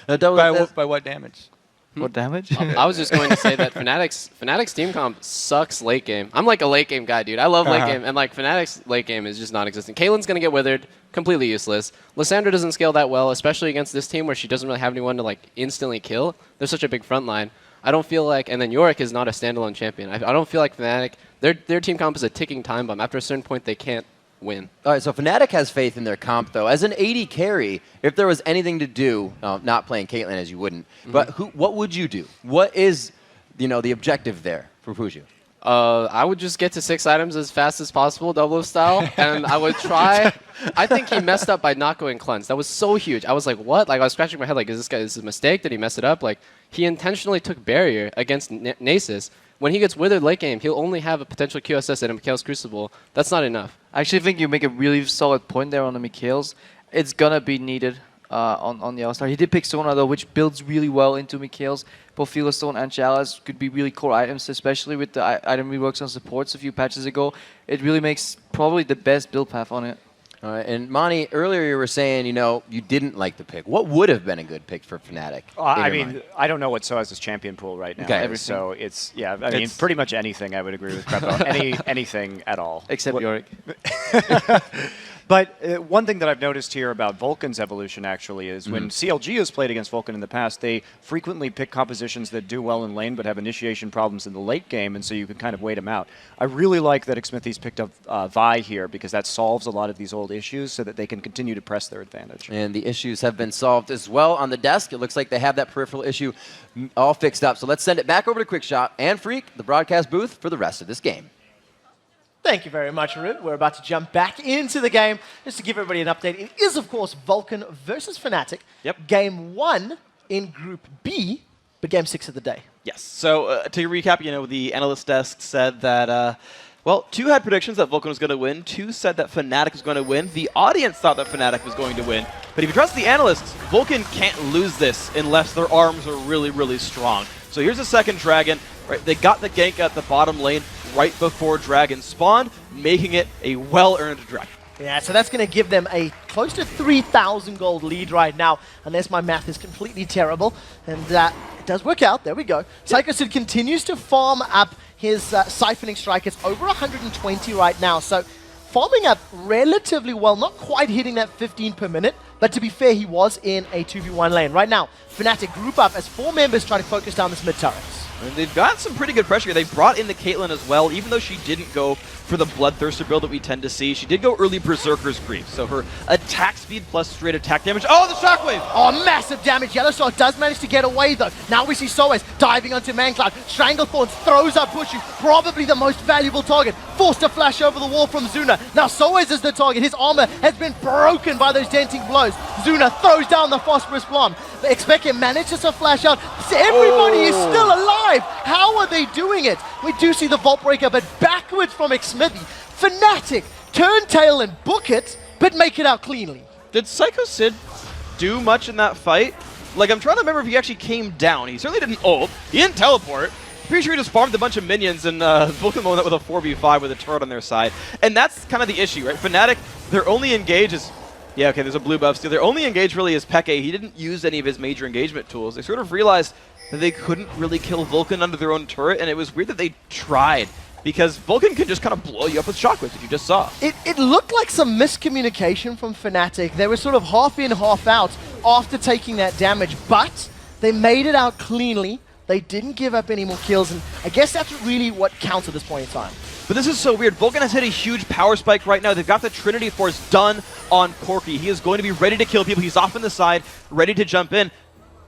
By what damage? What damage? I was just going to say that Fnatic's team comp sucks late game. I'm like a late game guy, dude. I love late game, and like Fnatic's late game is just non-existent. Caitlyn's gonna get withered, completely useless. Lissandra doesn't scale that well, especially against this team where she doesn't really have anyone to like instantly kill. There's such a big front line. I don't feel like, and then Yorick is not a standalone champion. I don't feel like Fnatic, their team comp is a ticking time bomb. After a certain point, they can't win. All right, so Fnatic has faith in their comp, though. As an AD carry, if there was anything to do, not playing Caitlyn as you wouldn't, but what would you do? What is, the objective there for Pushu? I would just get to 6 items as fast as possible, double style, and I would try. I think he messed up by not going cleanse. That was so huge. I was like, what? Like I was scratching my head, like, is this a mistake? Did he mess it up? Like he intentionally took barrier against Nasus. When he gets withered late game, he'll only have a potential QSS and a Mikhail's Crucible. That's not enough. I actually think you make a really solid point there on the Mikhail's. It's gonna be needed on the All-Star. He did pick Sona though, which builds really well into Mikhail's. Both Stone and Chalice could be really core items, especially with the item reworks on supports a few patches ago. It really makes probably the best build path on it. All right, and Monty, earlier you were saying, you didn't like the pick. What would have been a good pick for Fnatic? I mean, I don't know what SOAS's champion pool right now. Okay. So it's, I mean, pretty much anything I would agree with Crepo. Anything at all. Except Yorick. But one thing that I've noticed here about Vulcan's evolution actually is when CLG has played against Vulcan in the past, they frequently pick compositions that do well in lane but have initiation problems in the late game, and so you can kind of wait them out. I really like that Xmithy's picked up Vi here because that solves a lot of these old issues so that they can continue to press their advantage. And the issues have been solved as well on the desk. It looks like they have that peripheral issue all fixed up. So let's send it back over to QuickShot and Freak, the broadcast booth, for the rest of this game. Thank you very much, Arun. We're about to jump back into the game. Just to give everybody an update, it is, of course, Vulcan versus Fnatic. Yep. Game 1 in Group B, but Game 6 of the day. Yes. So to recap, the analyst desk said that, well, 2 had predictions that Vulcan was going to win. 2 said that Fnatic was going to win. The audience thought that Fnatic was going to win. But if you trust the analysts, Vulcan can't lose this unless their arms are really, really strong. So here's the second Dragon. Right, they got the gank at the bottom lane right before Dragon spawned, making it a well-earned Dragon. Yeah, so that's going to give them a close to 3,000 gold lead right now, unless my math is completely terrible. And it does work out. There we go. Psychosid continues to farm up his siphoning strike. It's over 120 right now, so farming up relatively well, not quite hitting that 15 per minute, but to be fair, he was in a 2v1 lane. Right now, Fnatic group up as 4 members trying to focus down this mid turrets. And they've got some pretty good pressure here. They brought in the Caitlyn as well, even though she didn't go for the Bloodthirster build that we tend to see. She did go early Berserker's Grief, so her attack speed plus straight attack damage. Oh, the Shockwave! Oh, massive damage. Yellowstar does manage to get away, though. Now we see Soaz diving onto Mancloud. Stranglethorns throws up Pushu, probably the most valuable target. Forced to flash over the wall from Zuna. Now Soaz is the target. His armor has been broken by those denting blows. Zuna throws down the Phosphorus Blonde. Expected manages to flash out. Everybody is still alive. How are they doing it? We do see the Vault Breaker, but backwards from Xmithy. Fnatic turn tail and book it, but make it out cleanly. Did Psycho Sid do much in that fight? Like, I'm trying to remember if he actually came down. He certainly didn't ult. He didn't teleport. Pretty sure he just farmed a bunch of minions and Vulcan won that with a 4v5 with a turret on their side. And that's kind of the issue, right? Fnatic, their only engage is... Yeah, okay, there's a blue buff still. Their only engage really is Peke. He didn't use any of his major engagement tools. They sort of realized that they couldn't really kill Vulcan under their own turret, and it was weird that they tried, because Vulcan can just kind of blow you up with shockwaves that you just saw. It looked like some miscommunication from Fnatic. They were sort of half in, half out after taking that damage, but they made it out cleanly. They didn't give up any more kills, and I guess that's really what counts at this point in time. But this is so weird. Vulcan has hit a huge power spike right now. They've got the Trinity Force done on Corki. He is going to be ready to kill people. He's off on the side, ready to jump in.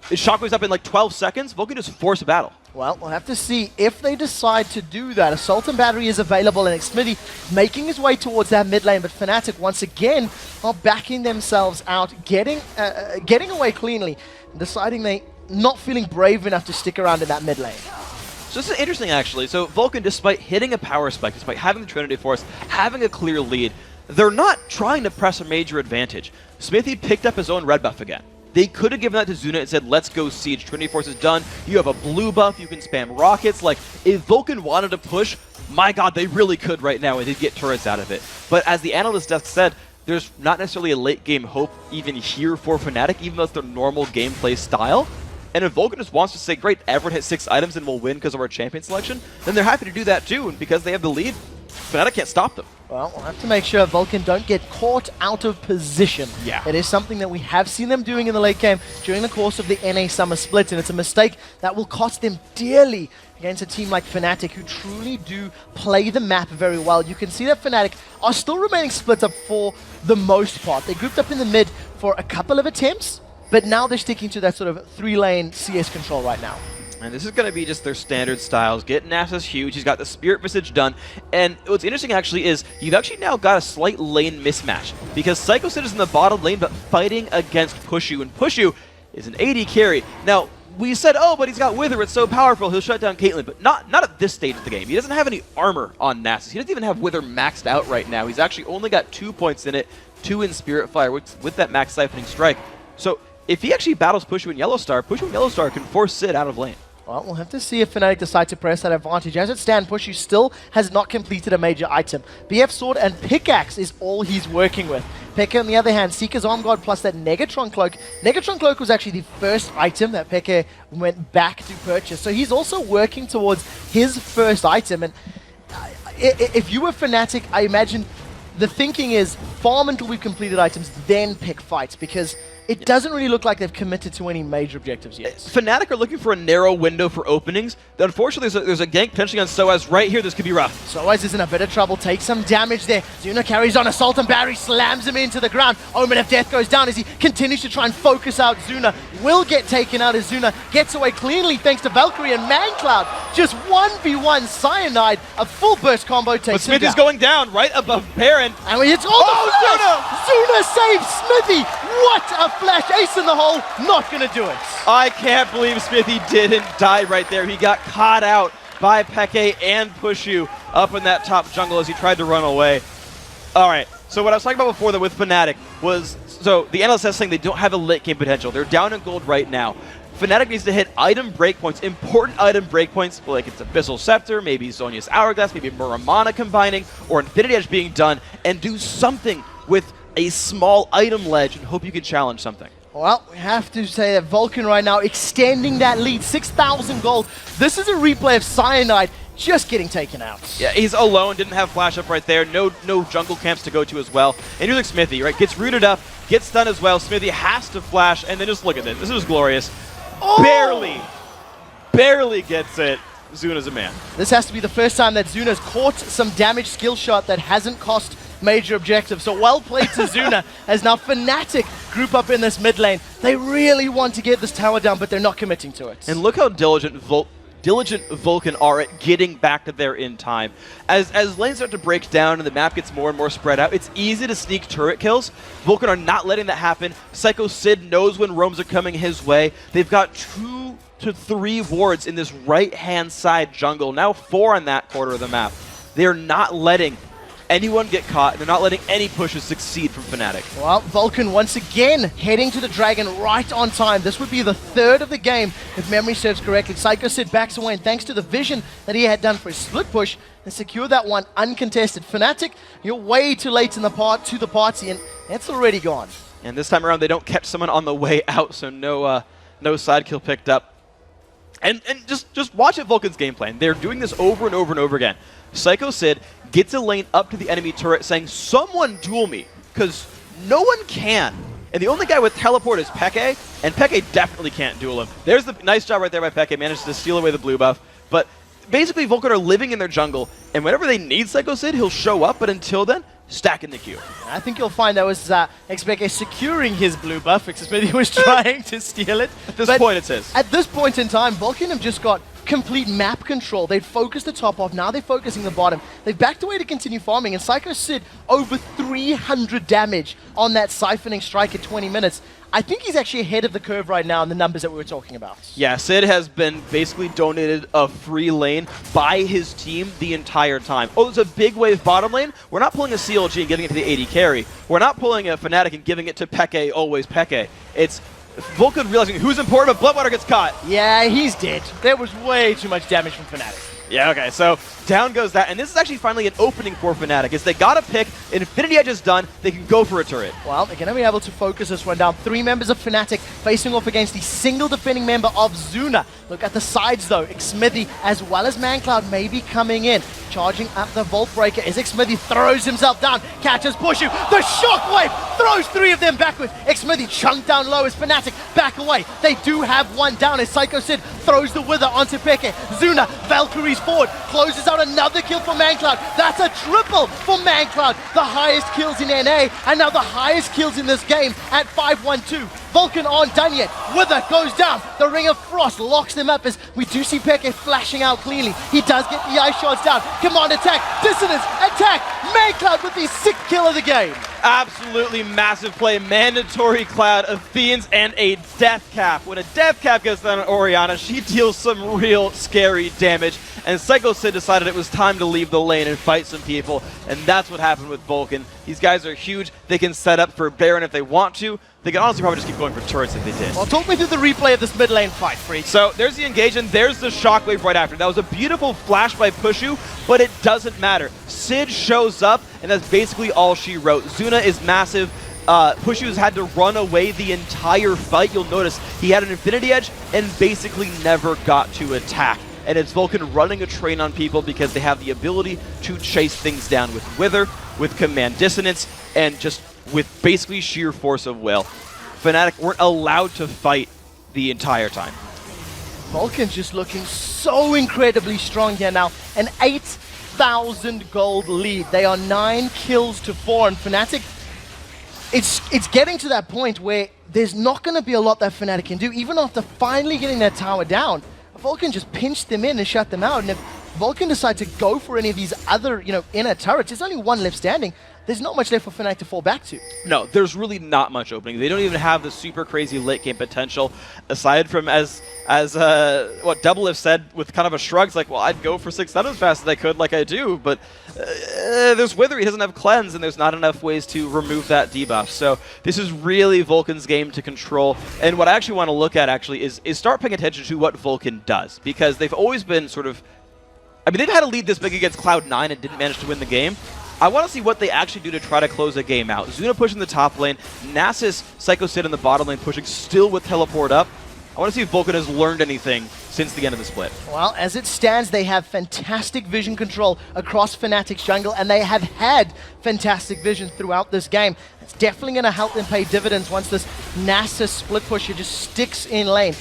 His shockwave's up in like 12 seconds. Vulcan just force a battle. Well, we'll have to see if they decide to do that. Assault and Battery is available, and Xmithy making his way towards that mid lane, but Fnatic once again are backing themselves out, getting away cleanly, deciding they not feeling brave enough to stick around in that mid lane. So this is interesting, actually. So Vulcan, despite hitting a power spike, despite having the Trinity Force, having a clear lead, they're not trying to press a major advantage. Smithy picked up his own red buff again. They could have given that to Zuna and said, let's go Siege. Trinity Force is done. You have a blue buff. You can spam rockets. Like, if Vulcan wanted to push, my god, they really could right now, and they'd get turrets out of it. But as the analyst desk said, there's not necessarily a late game hope even here for Fnatic, even though it's their normal gameplay style. And if Vulcan just wants to say, great, everyone hit 6 items and we'll win because of our champion selection, then they're happy to do that too. And because they have the lead, Fnatic can't stop them. Well, we'll have to make sure Vulcan don't get caught out of position. Yeah. It is something that we have seen them doing in the late game during the course of the NA Summer Split, and it's a mistake that will cost them dearly against a team like Fnatic, who truly do play the map very well. You can see that Fnatic are still remaining split up for the most part. They grouped up in the mid for a couple of attempts, but now they're sticking to that sort of 3-lane CS control right now. And this is going to be just their standard styles. Get Nasa's huge. He's got the Spirit Visage done. And what's interesting, actually, is you've actually now got a slight lane mismatch. Because Psycho Sid is in the bottom lane, but fighting against Pushu. And Pushu is an AD carry. Now, we said, oh, but he's got Wither. It's so powerful. He'll shut down Caitlyn. But not at this stage of the game. He doesn't have any armor on Nasus. He doesn't even have Wither maxed out right now. He's actually only got 2 points in it, 2 in Spirit Fire with that max siphoning strike. So if he actually battles Pushu and Yellowstar can force Sid out of lane. Well, we'll have to see if Fnatic decide to press that advantage. As it stands, Pushu still has not completed a major item. BF Sword and Pickaxe is all he's working with. Peke, on the other hand, Seeker's Arm Guard plus that Negatron Cloak. Negatron Cloak was actually the first item that Peke went back to purchase. So he's also working towards his first item. And if you were Fnatic, I imagine the thinking is farm until we've completed items, then pick fights, because it doesn't really look like they've committed to any major objectives yet. Fnatic are looking for a narrow window for openings. Unfortunately, there's a gank potentially on Soaz right here. This could be rough. Soaz is in a bit of trouble, takes some damage there. Zuna carries on Assault and Barry, slams him into the ground. Omen of Death goes down as he continues to try and focus out Zuna. Will get taken out as Zuna gets away cleanly thanks to Valkyrie and ManCloud. Just 1v1 Cyanide, a full burst combo takes him down. But Smithy's going down right above Baron. And it's Zuna saves Smithy! What a flash! Ace in the hole, not gonna do it. I can't believe Smithy didn't die right there. He got caught out by Peke and Pushu up in that top jungle as he tried to run away. All right, so what I was talking about before though with Fnatic was, so the analyst is saying they don't have a late game potential. They're down in gold right now. Fnatic needs to hit item breakpoints, important item breakpoints, like it's Abyssal Scepter, maybe Zhonya's Hourglass, maybe Muramana combining, or Infinity Edge being done, and do something with a small item ledge and hope you can challenge something. Well, we have to say that Vulcan right now extending that lead, 6,000 gold. This is a replay of Cyanide just getting taken out. Yeah, he's alone, didn't have flash up right there, no jungle camps to go to as well. And here's like Smithy, right, gets rooted up, gets stunned as well. Smithy has to flash, and then just look at this. This is glorious. Oh! Barely gets it. Zuna's a man. This has to be the first time that Zuna's caught some damage skill shot that hasn't cost major objectives. So well played to Zuna as now Fnatic group up in this mid lane. They really want to get this tower down, but they're not committing to it. And look how diligent Vulcan are at getting back to there in time. As lanes start to break down and the map gets more and more spread out, it's easy to sneak turret kills. Vulcan are not letting that happen. Psycho Sid knows when roams are coming his way. They've got 2 to 3 wards in this right-hand side jungle, now 4 on that quarter of the map. They're not letting anyone get caught. They're not letting any pushes succeed from Fnatic. Well, Vulcan once again heading to the Dragon right on time. This would be the 3rd of the game, if memory serves correctly. Psycho Sid backs away, and thanks to the vision that he had done for his split push, and secure that one uncontested. Fnatic, you're way too late in the party, and it's already gone. And this time around, they don't catch someone on the way out, so no side kill picked up. And just watch at Vulcan's game plan. They're doing this over and over and over again. Psycho Sid gets a lane up to the enemy turret saying, someone duel me, because no one can. And the only guy with teleport is Peke, and Peke definitely can't duel him. There's the nice job right there by Peke, managed to steal away the blue buff. But basically Vulcan are living in their jungle, and whenever they need Psycho Sid, he'll show up, but until then, stack in the queue. I think you'll find that was Xpeke securing his blue buff, because Smithy was trying to steal it. At this point, it's his. At this point in time, Vulcan have just got complete map control. They'd focused the top off, now they're focusing the bottom. They've backed away to continue farming, and Psycho Sid over 300 damage on that siphoning strike at 20 minutes. I think he's actually ahead of the curve right now in the numbers that we were talking about. Yeah, Sid has been basically donated a free lane by his team the entire time. Oh, there's a big wave bottom lane. We're not pulling a CLG and giving it to the AD carry. We're not pulling a Fnatic and giving it to Peke, always Peke. It's Vulcan realizing who's important, but Bloodwater gets caught. Yeah, he's dead. There was way too much damage from Fnatic. Yeah, okay, so down goes that, and this is actually finally an opening for Fnatic. As they got a pick, Infinity Edge is done, they can go for a turret. Well, they're going to be able to focus this one down. 3 members of Fnatic facing off against the single defending member of Zuna. Look at the sides though, Xmithy as well as ManCloud may be coming in. Charging up the Vault Breaker as Xmithy throws himself down, catches Pushu, the Shockwave throws 3 of them backwards. Xmithy chunked down low as Fnatic back away. They do have one down as Psycho Sid throws the Wither onto Peke. Zuna, Valkyrie's forward, closes out another kill for ManCloud. That's a triple for ManCloud. The highest kills in NA, and now the highest kills in this game at 5-1-2. Vulcan aren't done yet. Wither goes down. The Ring of Frost locks them up as we do see Peke flashing out cleanly. He does get the ice shots down. Command attack, dissonance, attack. ManCloud with the 6th kill of the game. Absolutely massive play. Mandatory Cloud, Athenians, and a Death Cap. When a Death Cap gets down on Orianna, she deals some real scary damage. And Psycho Sid decided it was time to leave the lane and fight some people. And that's what happened with Vulcan. These guys are huge. They can set up for Baron if they want to. They can honestly probably just keep going for turrets if they did. Well, talk me through the replay of this mid lane fight, Freak. So there's the engage, and there's the Shockwave right after. That was a beautiful flash by Pushu, but it doesn't matter. Sid shows up, and that's basically all she wrote. Zuna is massive. Pushu's had to run away the entire fight. You'll notice he had an Infinity Edge and basically never got to attack. And it's Vulcan running a train on people because they have the ability to chase things down with Wither. with command dissonance, and just with basically sheer force of will. Fnatic weren't allowed to fight the entire time. Vulcan's just looking so incredibly strong here now. An 8,000 gold lead. They are 9 kills to 4, and Fnatic, it's getting to that point where there's not going to be a lot that Fnatic can do. Even after finally getting their tower down, Vulcan just pinched them in and shut them out. And if Vulcan decide to go for any of these other, inner turrets, there's only one left standing. There's not much left for Fnatic to fall back to. No, there's really not much opening. They don't even have the super crazy late game potential, aside from as what Doublelift said with kind of a shrug. It's like, well, I'd go for 6-7 as fast as I could, like I do, but there's Wither. He doesn't have cleanse, and there's not enough ways to remove that debuff. So this is really Vulcan's game to control. And what I actually want to look at actually is start paying attention to what Vulcan does, because they've always been sort of, I mean, they've had a lead this big against Cloud9 and didn't manage to win the game. I want to see what they actually do to try to close a game out. Zuna pushing the top lane, Nasus, Psycho Sid in the bottom lane pushing still with teleport up. I want to see if Vulcan has learned anything since the end of the split. Well, as it stands, they have fantastic vision control across Fnatic's jungle, and they have had fantastic vision throughout this game. It's definitely going to help them pay dividends once this Nasus split pusher just sticks in lane.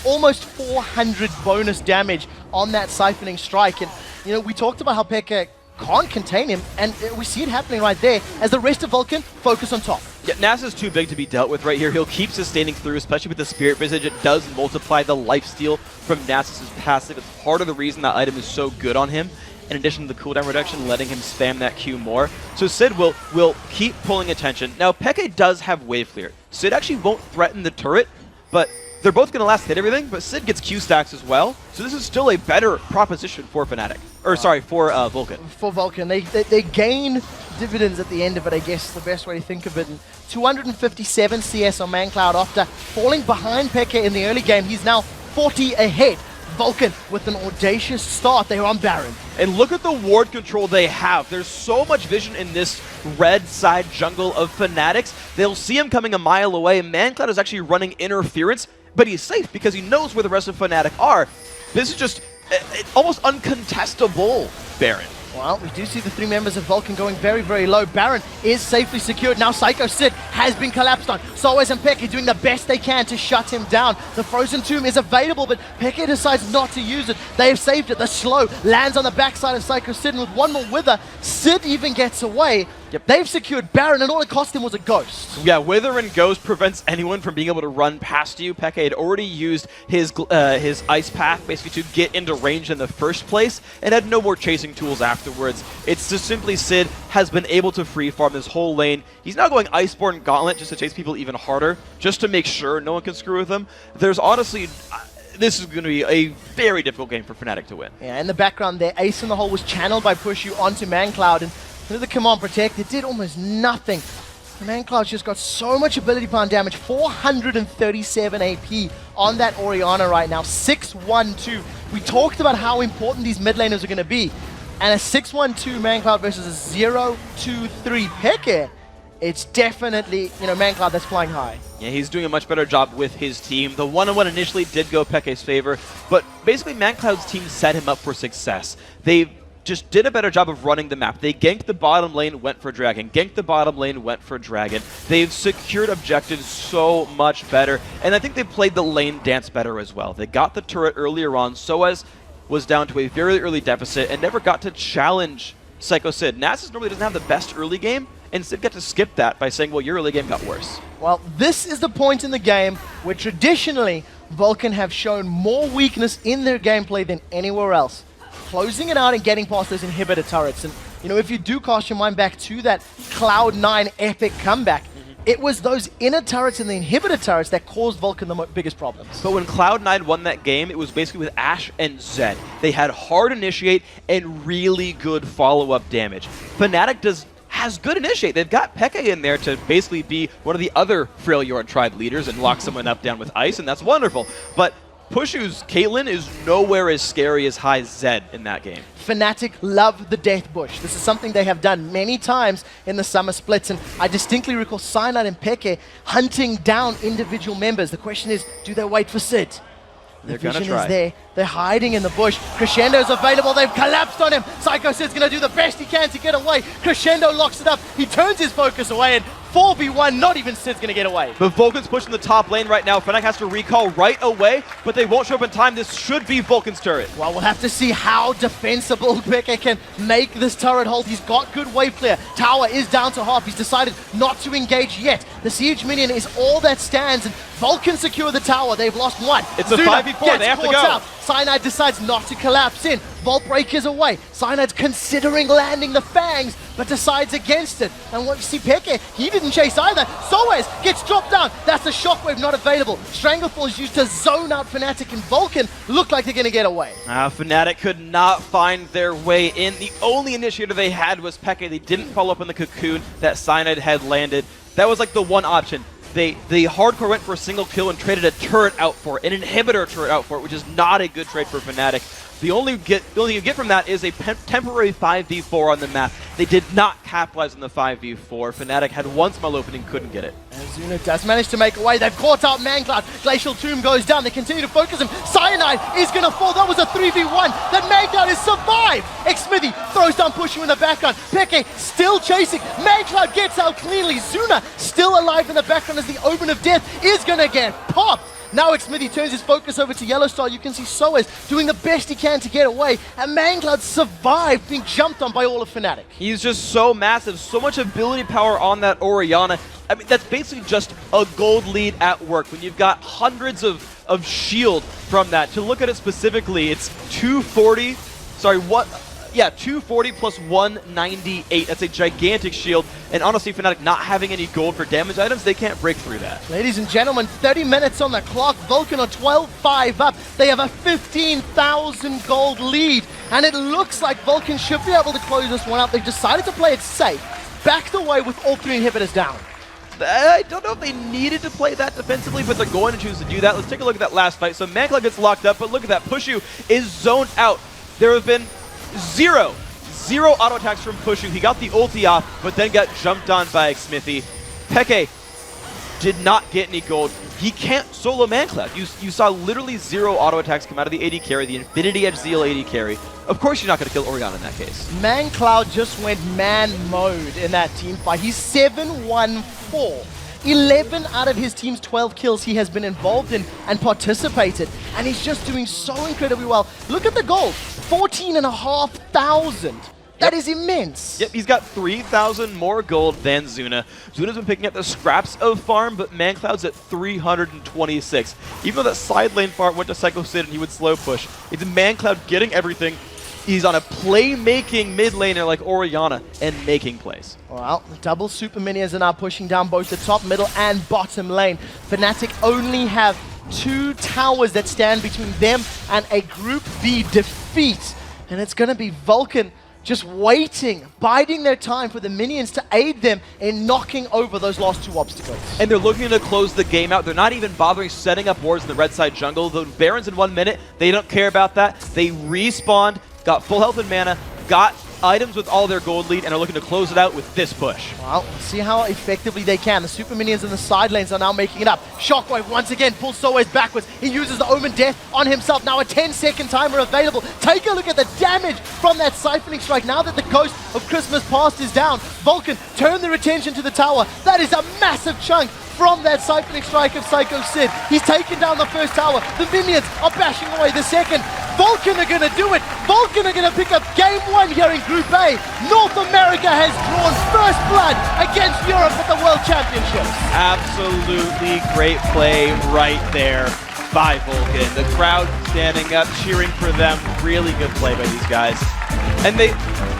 Almost 400 bonus damage on that siphoning strike. And, we talked about how Pekka can't contain him, and we see it happening right there as the rest of Vulcan focus on top. Yeah, Nasa's too big to be dealt with right here. He'll keep sustaining through, especially with the Spirit Visage. It does multiply the lifesteal from Nasus's passive. It's part of the reason that item is so good on him, in addition to the cooldown reduction, letting him spam that Q more. So Sid will keep pulling attention. Now, Peke does have wave clear. Sid actually won't threaten the turret, but they're both going to last hit everything, but Sid gets Q stacks as well. So this is still a better proposition for Fnatic. Or sorry, for Vulcan. For Vulcan. They gain dividends at the end of it, I guess is the best way to think of it. And 257 CS on ManCloud after falling behind Pekka in the early game. He's now 40 ahead. Vulcan with an audacious start. They are on Baron. And look at the ward control they have. There's so much vision in this red side jungle of Fnatics. They'll see him coming a mile away. ManCloud is actually running interference, but he's safe because he knows where the rest of Fnatic are. This is just almost uncontestable Baron. Well, we do see the 3 members of Vulcan going very, very low. Baron is safely secured. Now Psycho Sid has been collapsed on. Soaz and Peke doing the best they can to shut him down. The Frozen Tomb is available, but Peke decides not to use it. They have saved it. The slow lands on the backside of Psycho Sid, and with one more Wither, Sid even gets away. Yep. They've secured Baron, and all it cost him was a Ghost. Yeah, Wither and Ghost prevents anyone from being able to run past you. Peke had already used his Ice Path basically to get into range in the first place, and had no more chasing tools afterwards. It's just simply Sid has been able to free farm this whole lane. He's now going Iceborne Gauntlet just to chase people even harder, just to make sure no one can screw with him. There's honestly... this is going to be a very difficult game for Fnatic to win. Yeah, in the background there, Ace in the Hole was channeled by Pushu onto ManCloud, and the Command Protect, it did almost nothing. ManCloud's just got so much ability pound damage, 437 AP on that Orianna right now, 6-1-2. We talked about how important these mid laners are going to be, and a 6-1-2 ManCloud versus a 0-2-3 Peke, it's definitely, ManCloud that's flying high. Yeah, he's doing a much better job with his team. The 1-on-1 initially did go Peke's favor, but basically ManCloud's team set him up for success. They just did a better job of running the map. They ganked the bottom lane, went for Dragon. Ganked the bottom lane, went for Dragon. They've secured objectives so much better, and I think they played the lane dance better as well. They got the turret earlier on. Soaz was down to a very early deficit and never got to challenge Psycho Sid. Nasus normally doesn't have the best early game, and Sid got to skip that by saying, well, your early game got worse. Well, this is the point in the game where traditionally Vulcan have shown more weakness in their gameplay than anywhere else. Closing it out and getting past those inhibitor turrets. And, if you do cast your mind back to that Cloud9 epic comeback, it was those inner turrets and the inhibitor turrets that caused Vulcan the biggest problems. But when Cloud9 won that game, it was basically with Ashe and Zed. They had hard initiate and really good follow-up damage. Fnatic has good initiate. They've got Peke in there to basically be one of the other Freljord tribe leaders and lock someone up down with ice, and that's wonderful. But Pushu's Caitlyn is nowhere as scary as High Zed in that game. Fnatic love the Death Bush. This is something they have done many times in the summer splits, and I distinctly recall Cyanide and Peke hunting down individual members. The question is, do they wait for Sid? They're The vision gonna try. is there. They're hiding in the bush. Crescendo's available. They've collapsed on him. Psycho Sid's going to do the best he can to get away. Crescendo locks it up. He turns his focus away, and 4v1, not even Sid's going to get away. But Vulcan's pushing the top lane right now. Fnatic has to recall right away, but they won't show up in time. This should be Vulcan's turret. Well, we'll have to see how defensible Peke can make this turret hold. He's got good wave clear. Tower is down to half. He's decided not to engage yet. The siege minion is all that stands, and Vulcan secure the tower. They've lost one. It's a Zuna 5v4. They have to gets go. caught out. Cyanide decides not to collapse in. Vault Break is away. Cyanide's considering landing the Fangs, but decides against it. And what you see, Peke, he didn't chase either. Soez gets dropped down. That's a shockwave not available. Stranglefall is used to zone out Fnatic, and Vulcan look like they're going to get away. Fnatic could not find their way in. The only initiator they had was Peke. They didn't follow up on the cocoon that Cyanide had landed. That was like the one option. The hardcore went for a single kill and traded a turret out for it, an inhibitor turret out for it, which is not a good trade for Fnatic. The only thing you get from that is a temporary 5v4 on the map. They did not capitalize on the 5v4. Fnatic had one small opening, couldn't get it. And Zuna does manage to make away. They've caught out Mancloud. Glacial Tomb goes down. They continue to focus him. Cyanide is going to fall. That was a 3v1. That Mancloud has survived. Xsmithy throws down Pushu in the background. Peke still chasing. Mancloud gets out cleanly. Zuna still alive in the background as the Omen of Death is going to get popped. Now Xsmithy turns his focus over to Yellowstar. You can see Soez doing the best he can to get away, and Mancloud survived being jumped on by all of Fnatic. He's just so massive, so much ability power on that Orianna. I mean, that's basically just a gold lead at work. When you've got hundreds of shield from that, to look at it specifically, it's 240, yeah, 240 plus 198. That's a gigantic shield. And honestly, Fnatic not having any gold for damage items, they can't break through that. Ladies and gentlemen, 30 minutes on the clock. Vulcan are 12-5 up. They have a 15,000 gold lead. And it looks like Vulcan should be able to close this one out. They've decided to play it safe. Backed away with all three inhibitors down. I don't know if they needed to play that defensively, but they're going to choose to do that. Let's take a look at that last fight. So Mancloud gets locked up, but look at that. Pushu is zoned out. There have been zero auto attacks from Pushu. He got the ulti off, but then got jumped on by Xsmithy. Peke did not get any gold. He can't solo Mancloud. You saw literally zero auto attacks come out of the AD carry, the Infinity Edge Zeal AD carry. Of course you're not going to kill Orianna in that case. Mancloud just went man mode in that team fight. He's 7-1-4. 11 out of his team's 12 kills he has been involved in and participated, and he's just doing so incredibly well. Look at the gold, 14,500. That is immense. Yep, he's got 3,000 more gold than Zuna. Zuna's been picking up the scraps of farm, but Mancloud's at 326. Even though that side lane farm went to Psycho Sid and he would slow push, it's Mancloud getting everything. He's on a playmaking mid laner like Orianna and making plays. Well, double super minions are now pushing down both the top, middle, and bottom lane. Fnatic only have 2 towers that stand between them and a Group B defeat. And it's going to be Vulcan just waiting, biding their time for the minions to aid them in knocking over those last 2 obstacles. And they're looking to close the game out. They're not even bothering setting up wards in the red side jungle. The Barons in 1 minute, they don't care about that. They respawned, got full health and mana, got items with all their gold lead, and are looking to close it out with this push. Well, see how effectively they can. The super minions in the side lanes are now making it up. Shockwave once again pulls Soez backwards. He uses the Omen Death on himself. Now a 10-second timer available. Take a look at the damage from that siphoning strike. Now that the Ghost of Christmas Past is down, Vulcan turn their attention to the tower. That is a massive chunk from that siphoning strike of Psycho Sid. He's taken down the first tower. The minions are bashing away the second. Vulcan are going to do it. Vulcan are going to pick up game 1 here in Group A. North America has drawn first blood against Europe at the World Championships. Absolutely great play right there by Vulcan. The crowd standing up, cheering for them. Really good play by these guys. And it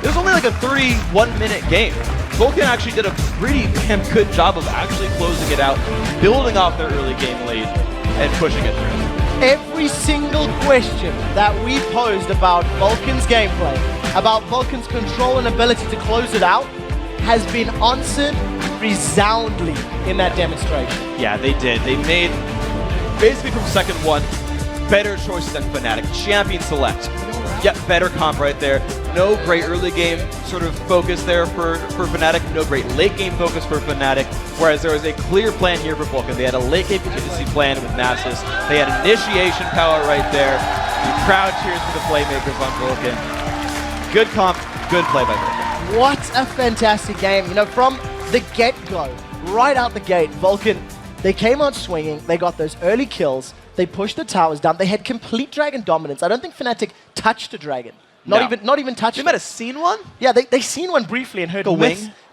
was only like a 31-minute game. Vulcan actually did a pretty damn good job of actually closing it out, building off their early game lead, and pushing it through. Every single question that we posed about Vulcan's gameplay, about Vulcan's control and ability to close it out, has been answered resoundingly in that demonstration. Yeah, they did. They made, basically from second one, better choices than Fnatic. Champion select. Yep, better comp right there. No great early game sort of focus there for Fnatic. No great late game focus for Fnatic. Whereas there was a clear plan here for Vulcan. They had a late game contingency plan with Nasus. They had initiation power right there. The crowd cheers for the playmakers on Vulcan. Good comp, good play by Vulcan. What a fantastic game. You know, from the get-go, right out the gate, Vulcan, they came out swinging. They got those early kills. They pushed the towers down. They had complete dragon dominance. I don't think Fnatic touched a dragon. Not even touched it. You might have seen one? Yeah, they seen one briefly and heard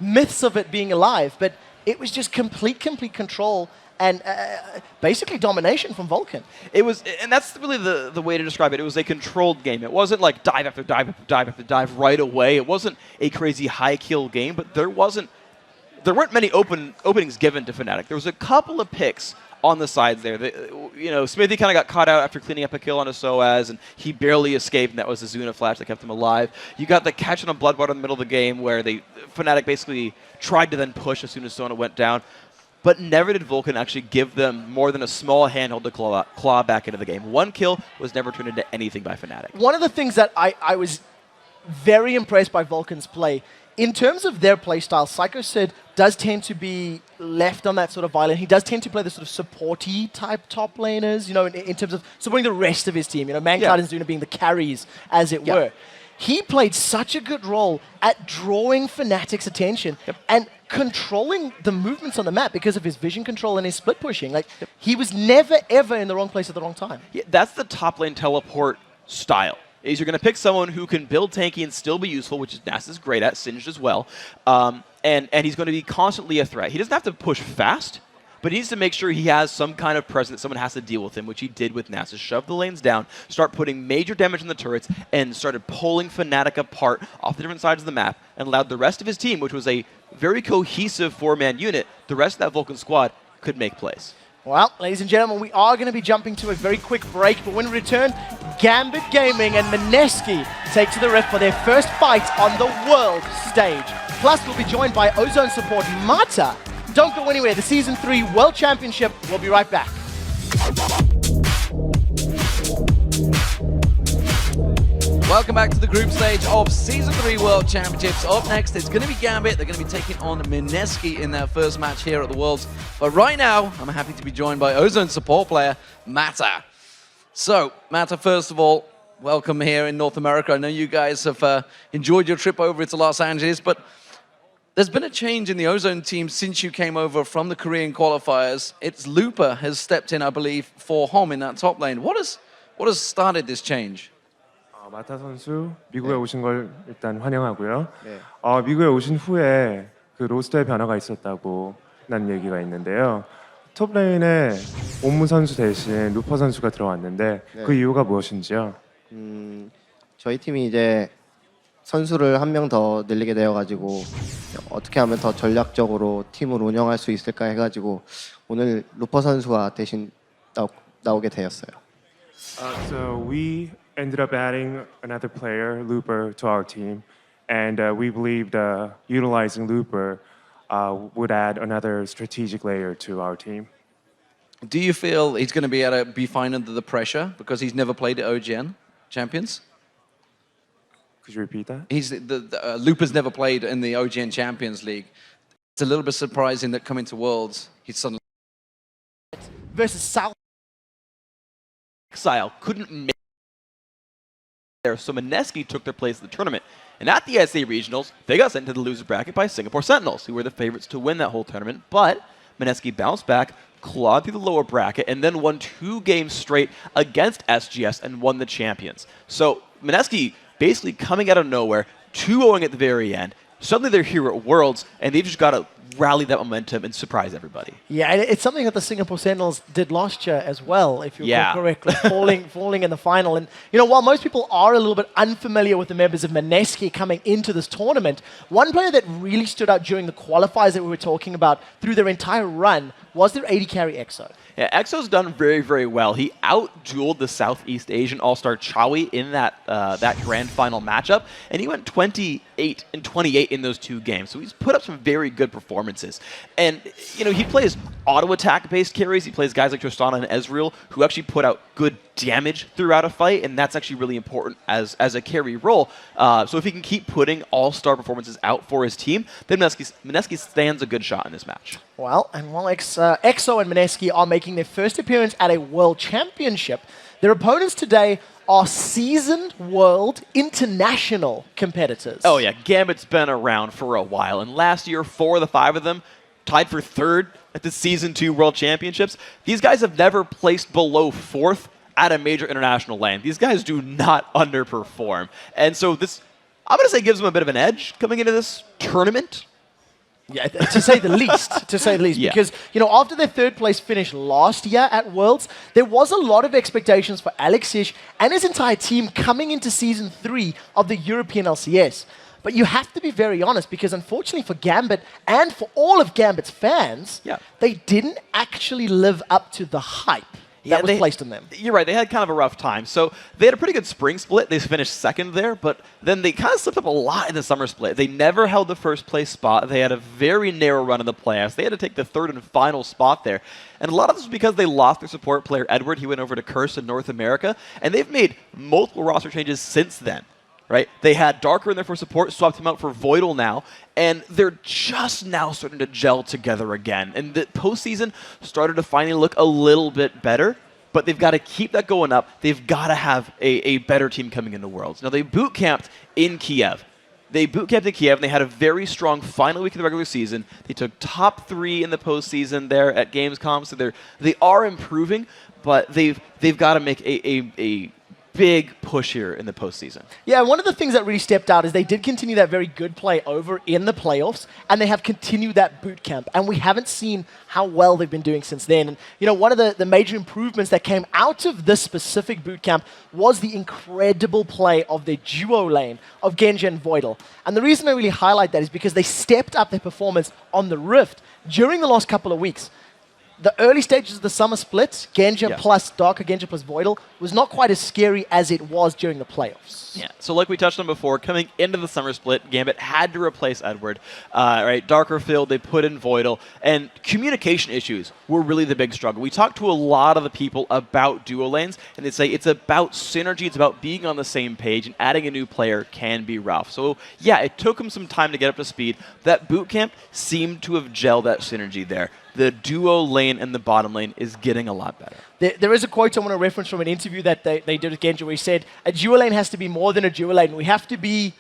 myths of it being alive, but it was just complete control and basically domination from Vulcan. It was, and that's really the way to describe it. It was a controlled game. It wasn't like dive after dive after dive after dive right away. It wasn't a crazy high kill game, but there weren't many openings given to Fnatic. There was a couple of picks on the sides there. Smithy kind of got caught out after cleaning up a kill on a Soaz, and he barely escaped, and that was the Zuna flash that kept him alive. You got the catch on a Bloodwater in the middle of the game where Fnatic basically tried to then push as soon as Sona went down, but never did Vulcan actually give them more than a small handhold to claw back into the game. One kill was never turned into anything by Fnatic. One of the things that I was very impressed by Vulcan's play, in terms of their playstyle, Psycho Sid does tend to be left on that sort of island. He does tend to play the sort of supporty type top laners, in terms of supporting the rest of his team. Mancloud and Zuna being the carries, as it were. He played such a good role at drawing Fnatic's attention and controlling the movements on the map because of his vision control and his split pushing. He was never, ever in the wrong place at the wrong time. Yeah, that's the top lane teleport style. Is you're going to pick someone who can build tanky and still be useful, which is Nasus is great at, Singed as well, and he's going to be constantly a threat. He doesn't have to push fast, but he needs to make sure he has some kind of presence that someone has to deal with him, which he did with Nasus. Shove the lanes down, start putting major damage on the turrets, and started pulling Fnatic apart off the different sides of the map, and allowed the rest of his team, which was a very cohesive four-man unit, the rest of that Vulcan squad could make plays. Well, ladies and gentlemen, we are going to be jumping to a very quick break, but when we return, Gambit Gaming and Mineski take to the rift for their first fight on the world stage. Plus, we'll be joined by Ozone support Mata. Don't go anywhere. The Season 3 World Championship. We'll be right back. Welcome back to the group stage of Season 3 World Championships. Up next, it's going to be Gambit. They're going to be taking on Mineski in their first match here at the Worlds. But right now, I'm happy to be joined by Ozone support player, Mata. So, Mata, first of all, welcome here in North America. I know you guys have enjoyed your trip over to Los Angeles, but there's been a change in the Ozone team since you came over from the Korean qualifiers. It's Looper has stepped in, I believe, for Hom in that top lane. What has started this change? 마타 선수 미국에 오신 걸 일단 환영하고요. 미국에 오신 후에 그 로스터의 변화가 있었다고 난 얘기가 있는데요. 톱레인에 옴무 선수 대신 루퍼 선수가 들어왔는데 그 이유가 무엇인지요? 저희 팀이 이제 선수를 한 명 더 늘리게 되어가지고 어떻게 하면 더 전략적으로 팀을 운영할 수 있을까 해가지고 오늘 루퍼 선수가 대신 나오게 되었어요. So we ended up adding another player, Looper, to our team, and we believed utilizing Looper would add another strategic layer to our team. Do you feel he's going to be able to be fine under the pressure because he's never played at OGN Champions? Could you repeat that? Looper's never played in the OGN Champions League. It's a little bit surprising that coming to Worlds, he's suddenly versus South Exile couldn't make there, so Mineski took their place in the tournament. And at the SA Regionals, they got sent to the loser bracket by Singapore Sentinels, who were the favorites to win that whole tournament. But Mineski bounced back, clawed through the lower bracket, and then won 2 games straight against SGS and won the champions. So Mineski basically coming out of nowhere, 2-0 at the very end. Suddenly they're here at Worlds, and they've just got to rally that momentum and surprise everybody. Yeah, and it's something that the Singapore Sentinels did last year as well, if you recall correctly, falling in the final. And while most people are a little bit unfamiliar with the members of Mineski coming into this tournament, one player that really stood out during the qualifiers that we were talking about through their entire run was their AD carry EXO. Yeah, EXO's done very, very well. He out-dueled the Southeast Asian all-star Chawi in that grand final matchup, and he went 28 and 28 in those 2 games. So he's put up some very good performances. performances. And, you know, he plays auto-attack-based carries. He plays guys like Tristana and Ezreal who actually put out good damage throughout a fight, and that's actually really important as a carry role. So if he can keep putting all-star performances out for his team, then Mineski stands a good shot in this match. Well, and while EXO and Mineski are making their first appearance at a World Championship, their opponents today are seasoned world international competitors. Oh yeah, Gambit's been around for a while, and last year 4 of the 5 of them tied for 3rd at the Season 2 World Championships. These guys have never placed below 4th at a major international lane. These guys do not underperform. And so this, I'm going to say, gives them a bit of an edge coming into this tournament. Yeah, to say the least. To say the least. Yeah. Because, you know, after their 3rd place finish last year at Worlds, there was a lot of expectations for Alexish and his entire team coming into Season 3 of the European LCS. But you have to be very honest, because unfortunately for Gambit and for all of Gambit's fans, they didn't actually live up to the hype that was placed on them. You're right, they had kind of a rough time. So they had a pretty good spring split. They finished 2nd there, but then they kind of slipped up a lot in the summer split. They never held the 1st place spot. They had a very narrow run in the playoffs. They had to take the 3rd and final spot there. And a lot of this was because they lost their support player, Edward. He went over to Curse in North America, and they've made multiple roster changes since then. Right? They had Darker in there for support, swapped him out for Voidal now, and they're just now starting to gel together again. And the postseason started to finally look a little bit better, but they've got to keep that going up. They've got to have a better team coming into Worlds. Now, they boot camped in Kiev. They boot camped in Kiev, and they had a very strong final week of the regular season. They took top 3 in the postseason there at Gamescom, so they are improving, but they've got to make a big push here in the postseason. Yeah, one of the things that really stepped out is they did continue that very good play over in the playoffs, and they have continued that boot camp, and we haven't seen how well they've been doing since then. And, you know, one of the major improvements that came out of this specific boot camp was the incredible play of their duo lane of Genji and Voidal. And the reason I really highlight that is because they stepped up their performance on the Rift during the last couple of weeks. The early stages of the summer split, Genji plus Darker, Genji plus Voidal, was not quite as scary as it was during the playoffs. Yeah, so like we touched on before, coming into the summer split, Gambit had to replace Edward. Right, Darker Field, they put in Voidal, and communication issues were really the big struggle. We talked to a lot of the people about duo lanes, and they say it's about synergy, it's about being on the same page, and adding a new player can be rough. So yeah, it took them some time to get up to speed. That boot camp seemed to have gelled that synergy there. The duo lane and the bottom lane is getting a lot better. There is a quote I want to reference from an interview that they did with Genji where he said, a duo lane has to be more than a duo lane. We have to be,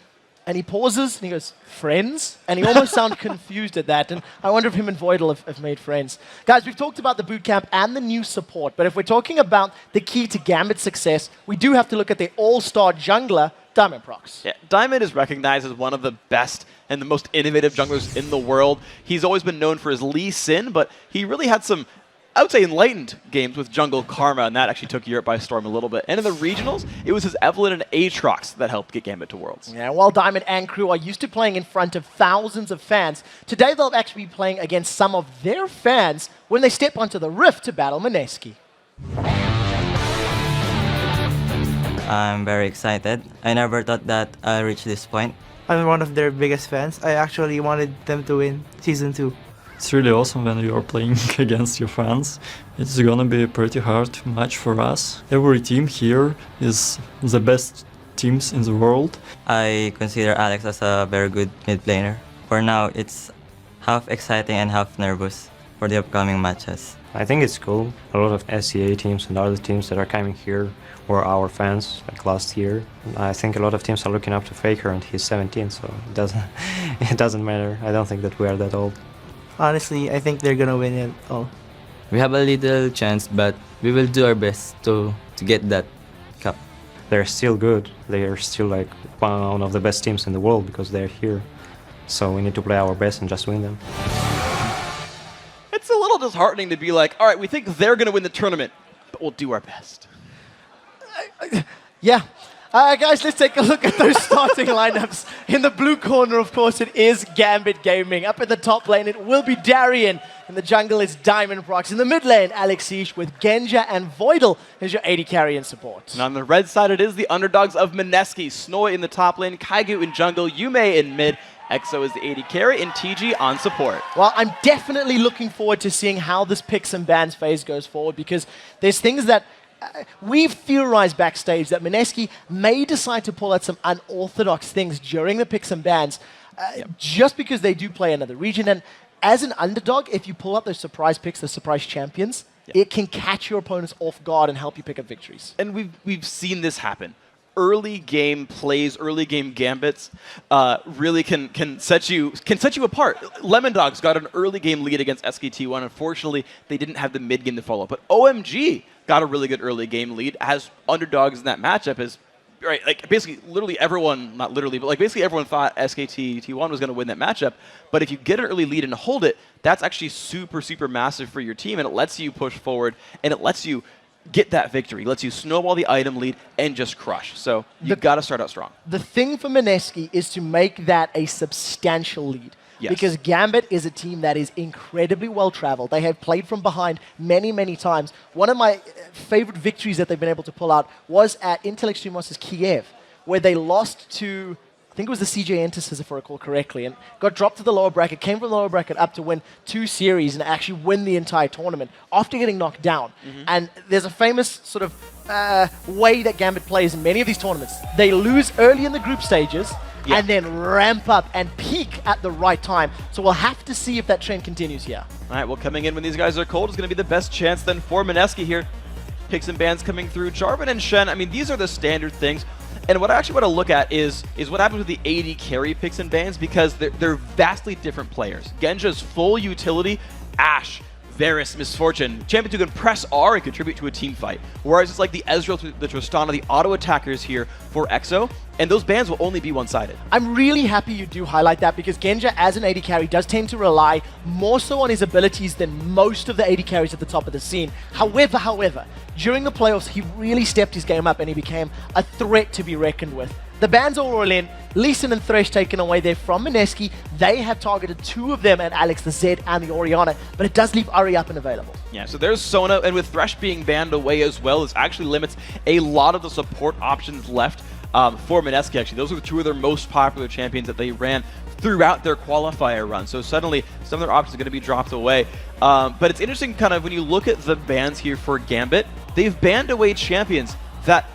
and he pauses, and he goes, friends? And he almost sounded confused at that, and I wonder if him and Voidal have made friends. Guys, we've talked about the bootcamp and the new support, but if we're talking about the key to Gambit's success, we do have to look at the all-star jungler, Diamond Prox. Yeah, Diamond is recognized as one of the best and the most innovative junglers in the world. He's always been known for his Lee Sin, but he really had some, I would say, enlightened games with Jungle Karma, and that actually took Europe by storm a little bit. And in the regionals, it was his Evelynn and Aatrox that helped get Gambit to Worlds. Yeah, while Diamond and crew are used to playing in front of thousands of fans, today they'll actually be playing against some of their fans when they step onto the Rift to battle Mineski. I'm very excited. I never thought that I'll reach this point. I'm one of their biggest fans. I actually wanted them to win Season 2. It's really awesome when you are playing against your fans. It's gonna be a pretty hard match for us. Every team here is the best teams in the world. I consider Alex as a very good mid laner. For now, it's half exciting and half nervous for the upcoming matches. I think it's cool. A lot of SCA teams and other teams that are coming here were our fans, like last year. I think a lot of teams are looking up to Faker, and he's 17, so it doesn't matter. I don't think that we are that old. Honestly, I think they're gonna win it all. We have a little chance, but we will do our best to get that cup. They're still good. They are still like one of the best teams in the world because they're here. So we need to play our best and just win them. It's a little disheartening to be like, all right, we think they're going to win the tournament, but we'll do our best. Yeah. Guys, let's take a look at those starting lineups. In the blue corner, of course, it is Gambit Gaming. Up in the top lane, it will be Darian. In the jungle, it's Diamond Prox. In the mid lane, Alexish with Genja and Voidal as your AD carry and support. And on the red side, it is the underdogs of Mineski. Snoy in the top lane, Kaigu in jungle, Yume in mid, EXO is the AD carry, and TG on support. Well, I'm definitely looking forward to seeing how this picks and bans phase goes forward, because there's things that we've theorized backstage that Mineski may decide to pull out some unorthodox things during the picks and bans, just because they do play another region. And as an underdog, if you pull up those surprise picks, the surprise champions, it can catch your opponents off guard and help you pick up victories. And we've seen this happen. Early game plays, early game gambits really can set you apart. Lemon Dogs got an early game lead against SKT1. Unfortunately, they didn't have the mid game to follow. But OMG got a really good early game lead as underdogs in that matchup. As right, like basically, literally everyone, not literally, but like basically everyone thought SKT1 was going to win that matchup. But if you get an early lead and hold it, that's actually super, super massive for your team, and it lets you push forward, and it lets you get that victory. It lets you snowball the item lead and just crush. So you've got to start out strong. The thing for Mineski is to make that a substantial lead. Yes. Because Gambit is a team that is incredibly well-traveled. They have played from behind many, many times. One of my favorite victories that they've been able to pull out was at Intel Extreme Masters Kiev, where they lost to, I think it was the CJ Entersis, if I recall correctly, and got dropped to the lower bracket, came from the lower bracket up to win 2 series and actually win the entire tournament after getting knocked down. And there's a famous sort of way that Gambit plays in many of these tournaments. They lose early in the group stages, and then ramp up and peak at the right time. So we'll have to see if that trend continues here. All right, well, coming in when these guys are cold is going to be the best chance then for Mineski here. Picks and bans coming through. Jarvan and Shen, I mean, these are the standard things. And what I actually want to look at is what happens with the AD carry picks and bans, because they're vastly different players. Genja's full utility, Ashe, Varus, Misfortune, champions who can press R and contribute to a team fight. Whereas it's like the Ezreal, the Tristana, the auto attackers here for EXO, and those bans will only be one-sided. I'm really happy you do highlight that, because Genja as an AD carry does tend to rely more so on his abilities than most of the AD carries at the top of the scene. However, during the playoffs, he really stepped his game up and he became a threat to be reckoned with. The bans are all in. Lee Sin and Thresh taken away there from Mineski. They have targeted 2 of them at Alex, the Zed, and the Orianna, but it does leave Ari up and available. Yeah, so there's Sona, and with Thresh being banned away as well, this actually limits a lot of the support options left for Mineski, actually. Those are 2 of their most popular champions that they ran throughout their qualifier run. So suddenly, some of their options are going to be dropped away. But it's interesting kind of when you look at the bans here for Gambit, they've banned away champions that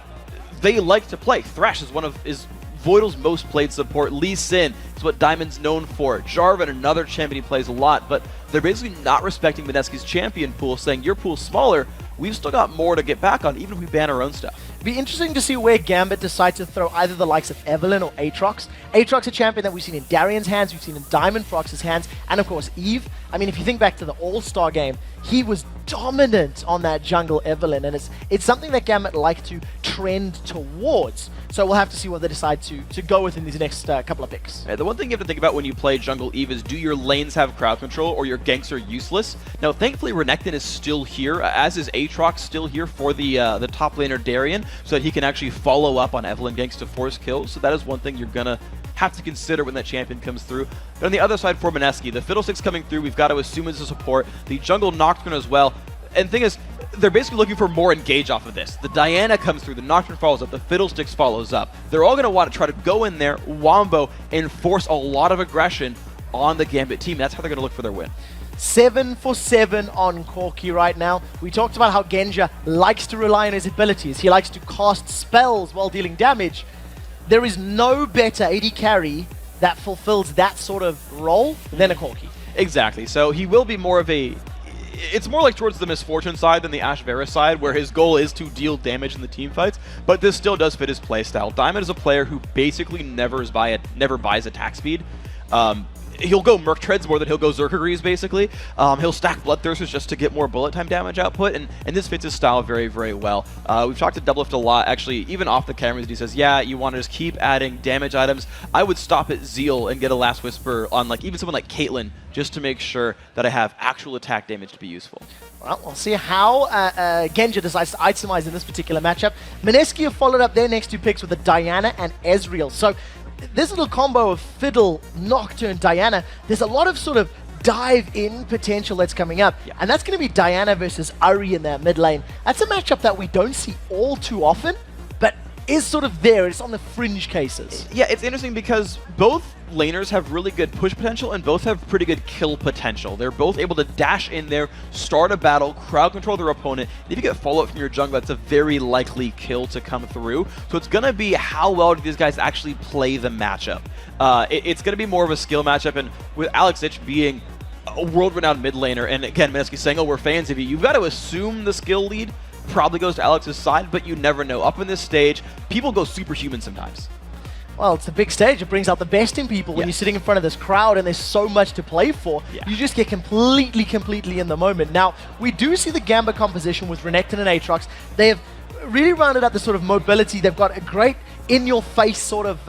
they like to play. Thresh is Voidal's most played support. Lee Sin is what Diamond's known for. Jarvan, another champion he plays a lot, but they're basically not respecting Mineski's champion pool, saying your pool's smaller, we've still got more to get back on, even if we ban our own stuff. It'd be interesting to see where Gambit decides to throw either the likes of Evelynn or Aatrox. Aatrox, a champion that we've seen in Darian's hands, we've seen in Diamond Frox's hands, and of course Eve. I mean, if you think back to the All-Star game, he was dominant on that jungle Evelynn, and it's something that Gambit like to trend towards. So we'll have to see what they decide to go with in these next couple of picks. The one thing you have to think about when you play jungle Eve is, do your lanes have crowd control or your ganks are useless? Now, thankfully, Renekton is still here, as is Aatrox still here for the top laner Darian, so that he can actually follow up on Evelynn ganks to force kills. So that is one thing you're going to have to consider when that champion comes through. But on the other side for Mineski, the Fiddlesticks coming through, we've got to assume as a support, the jungle Nocturne as well. And the thing is, they're basically looking for more engage off of this. The Diana comes through, the Nocturne follows up, the Fiddlesticks follows up. They're all going to want to try to go in there, wombo, and force a lot of aggression on the Gambit team. That's how they're going to look for their win. 7 for 7 on Corki right now. We talked about how Genja likes to rely on his abilities. He likes to cast spells while dealing damage. There is no better AD carry that fulfills that sort of role than a Corki. Exactly. So he will be more of a... It's more like towards the Misfortune side than the Ashe Varus side, where his goal is to deal damage in the team fights, but this still does fit his playstyle. Diamond is a player who basically never buys attack speed. He'll go Merc Treads more than he'll go Zerkagrees, basically. He'll stack Bloodthirsters just to get more bullet time damage output, and this fits his style very, very well. We've talked to Doublelift a lot, actually, even off the cameras. He says, yeah, you want to just keep adding damage items. I would stop at Zeal and get a Last Whisper on even someone like Caitlyn, just to make sure that I have actual attack damage to be useful. Well, we'll see how Genja decides to itemize in this particular matchup. Mineski have followed up their next 2 picks with a Diana and Ezreal. So this little combo of Fiddle, Nocturne, Diana, there's a lot of sort of dive-in potential that's coming up. Yeah. And that's going to be Diana versus Ari in that mid lane. That's a matchup that we don't see all too often, but is sort of there. It's on the fringe cases. Yeah, it's interesting because both laners have really good push potential and both have pretty good kill potential. They're both able to dash in there, start a battle, crowd control their opponent, and if you get follow-up from your jungle, that's a very likely kill to come through. So it's going to be how well do these guys actually play the matchup. It's going to be more of a skill matchup, and with Alex Ich being a world-renowned mid laner, and again, Meneski saying, oh, we're fans of you, you've got to assume the skill lead probably goes to Alex's side, but you never know. Up in this stage, people go superhuman sometimes. Well, it's a big stage. It brings out the best in people when you're sitting in front of this crowd and there's so much to play for. You just get completely in the moment. Now, we do see the Gambit composition with Renekton and Aatrox. They have really rounded out the sort of mobility. They've got a great in-your-face sort of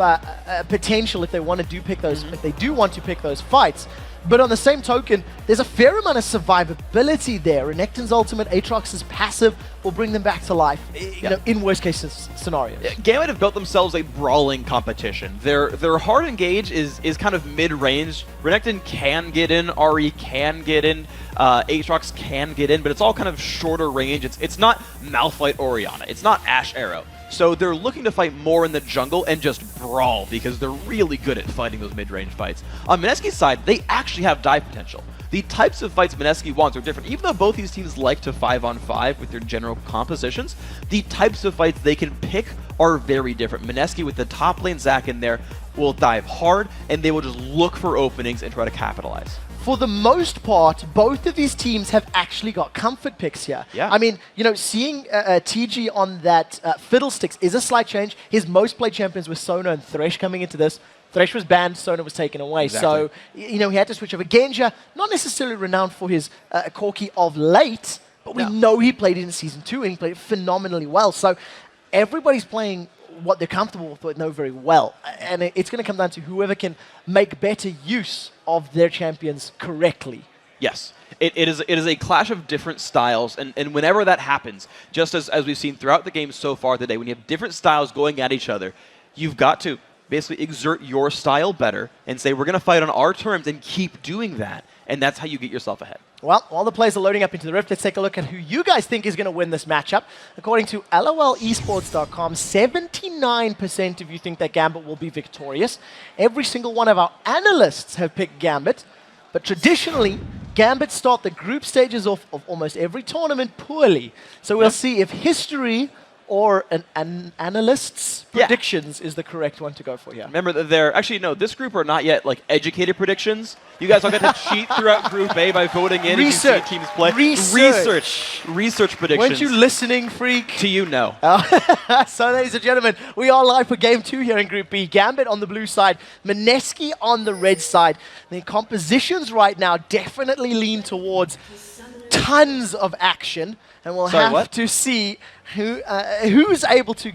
potential if they want to do pick those. If they do want to pick those fights. But on the same token, there's a fair amount of survivability there. Renekton's ultimate, Aatrox's passive will bring them back to life, you know, in worst case scenarios. Gambit have built themselves a brawling competition. Their hard engage is kind of mid-range. Renekton can get in, Ahri can get in, Aatrox can get in, but it's all kind of shorter range. It's not Malphite Orianna. It's not Ashe Arrow. So they're looking to fight more in the jungle and just brawl because they're really good at fighting those mid-range fights. On Meneski's side, they actually have dive potential. The types of fights Meneski wants are different. Even though both these teams like to 5-on-5 with their general compositions, the types of fights they can pick are very different. Meneski with the top lane Zac in there will dive hard, and they will just look for openings and try to capitalize. For the most part, both of these teams have actually got comfort picks here. Yeah. I mean, you know, seeing TG on that Fiddlesticks is a slight change. His most played champions were Sona and Thresh coming into this. Thresh was banned, Sona was taken away. Exactly. So, you know, he had to switch over. Genja, not necessarily renowned for his Corki of late, but we know he played it in Season 2 and he played it phenomenally well. So everybody's playing what they're comfortable with, what they know very well. And it's going to come down to whoever can make better use of their champions correctly. Yes. It is a clash of different styles, and whenever that happens, just as we've seen throughout the game so far today, when you have different styles going at each other, you've got to basically exert your style better and say, we're going to fight on our terms and keep doing that. And that's how you get yourself ahead. Well, while the players are loading up into the Rift, let's take a look at who you guys think is going to win this matchup. According to LOLesports.com, 79% of you think that Gambit will be victorious. Every single one of our analysts have picked Gambit. But traditionally, Gambit start the group stages of almost every tournament poorly. So we'll see if history or an analyst's predictions is the correct one to go for here. Remember that they're actually no. This group are not yet like educated predictions. You guys all get to cheat throughout Group A by voting in Research. if you see teams play. Research predictions. Weren't you listening, freak? To you, no. So, ladies and gentlemen, we are live for Game 2 here in Group B. Gambit on the blue side, Meneski on the red side. The compositions right now definitely lean towards tons of action, and we'll have to see who's able to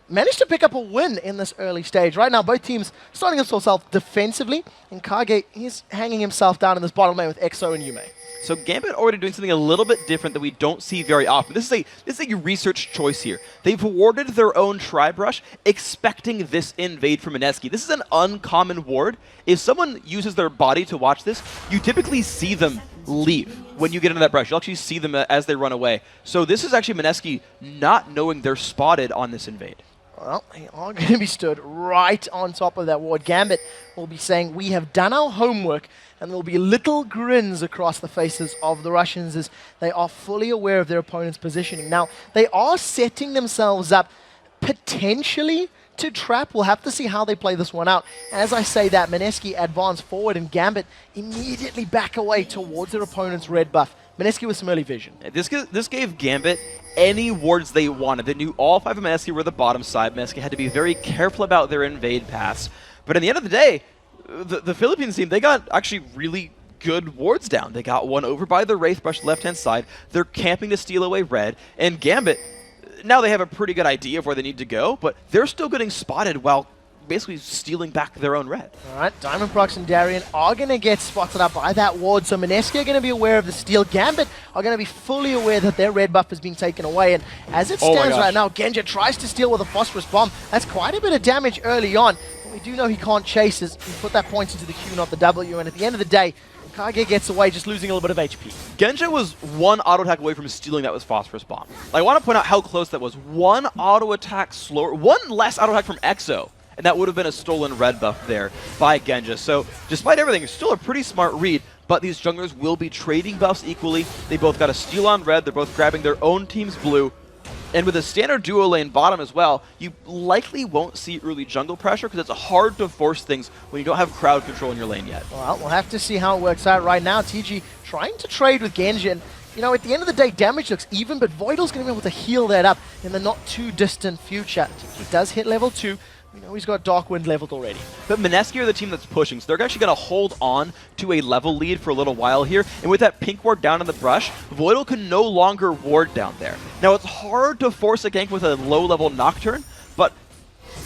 manage to pick up a win in this early stage. Right now, both teams starting themselves out defensively, and Kage, he's hanging himself down in this bottom lane with EXO and Yume. So Gambit already doing something a little bit different that we don't see very often. This is a research choice here. They've awarded their own Tri-Brush, expecting this invade from Meneski. This is an uncommon ward. If someone uses their body to watch this, you typically see them leave when you get into that brush. You'll actually see them as they run away. So this is actually Meneski not knowing they're spotted on this invade. Well, they are going to be stood right on top of that ward. Gambit will be saying, we have done our homework, and there will be little grins across the faces of the Russians as they are fully aware of their opponent's positioning. Now, they are setting themselves up potentially to trap. We'll have to see how they play this one out. As I say that, Meneski advance forward and Gambit immediately back away towards their opponent's red buff. Meneski with some early vision. This gave Gambit any wards they wanted. They knew all 5 of Meneski were the bottom side. Meneski had to be very careful about their invade paths. But at the end of the day, the Philippines team, they got actually really good wards down. They got one over by the Wraith Brush left-hand side. They're camping to steal away red. And Gambit, now they have a pretty good idea of where they need to go, but they're still getting spotted while basically stealing back their own red. All right, Diamond Prox and Darien are going to get spotted up by that ward, so Meneski are going to be aware of the steal. Gambit are going to be fully aware that their red buff has been taken away, and as it stands right now, Genja tries to steal with a Phosphorus Bomb. That's quite a bit of damage early on. But we do know he can't chase as he put that point into the Q, not the W, and at the end of the day, Kage gets away, just losing a little bit of HP. Genja was one auto attack away from stealing that was Phosphorus Bomb. I want to point out how close that was. One auto attack slower, one less auto attack from Exo, and that would have been a stolen red buff there by Genja. So despite everything, it's still a pretty smart read, but these junglers will be trading buffs equally. They both got a steal on red, they're both grabbing their own team's blue. And with a standard duo lane bottom as well, you likely won't see early jungle pressure because it's hard to force things when you don't have crowd control in your lane yet. Well, we'll have to see how it works out right now. TG trying to trade with Genji. And, you know, at the end of the day, damage looks even, but Voidal's going to be able to heal that up in the not too distant future. He does hit level 2. We know he's got Dark Wind leveled already. But Mineski are the team that's pushing, so they're actually going to hold on to a level lead for a little while here. And with that pink ward down in the brush, Voidal can no longer ward down there. Now, it's hard to force a gank with a low-level Nocturne, but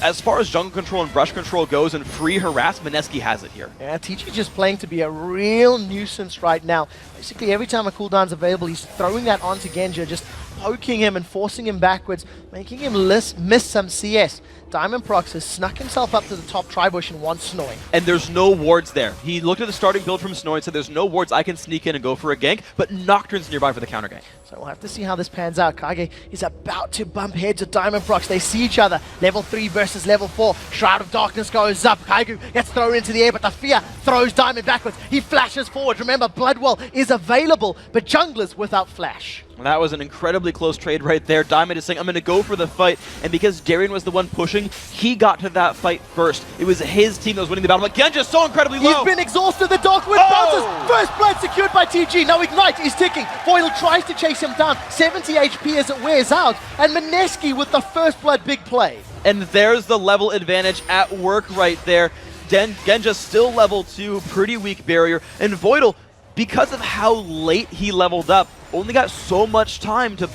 as far as jungle control and brush control goes and free harass, Mineski has it here. Yeah, TG just playing to be a real nuisance right now. Basically, every time a cooldown's available, he's throwing that onto Genja, just poking him and forcing him backwards, making him miss some CS. Diamond Prox has snuck himself up to the top tri-bush and wants Snoring. And there's no wards there. He looked at the starting build from Snoring and said there's no wards, I can sneak in and go for a gank, but Nocturne's nearby for the counter gank. So we'll have to see how this pans out. Kage is about to bump heads with Diamond Prox. They see each other. Level 3 versus level 4. Shroud of Darkness goes up. Kaigu gets thrown into the air, but the fear throws Diamond backwards. He flashes forward. Remember, Bloodwell is available, but junglers without flash. Well, that was an incredibly close trade right there. Diamond is saying, I'm going to go for the fight. And because Darien was the one pushing, he got to that fight first. It was his team that was winning the battle. But Genja's so incredibly low. He's been exhausted. The Dark Wind bounces. First blood secured by TG. Now Ignite is ticking. Voidal tries to chase him down. 70 HP as it wears out. And Mineski with the first blood big play. And there's the level advantage at work right there. Genja still level 2, pretty weak barrier. And Voidal, because of how late he leveled up, only got so much time to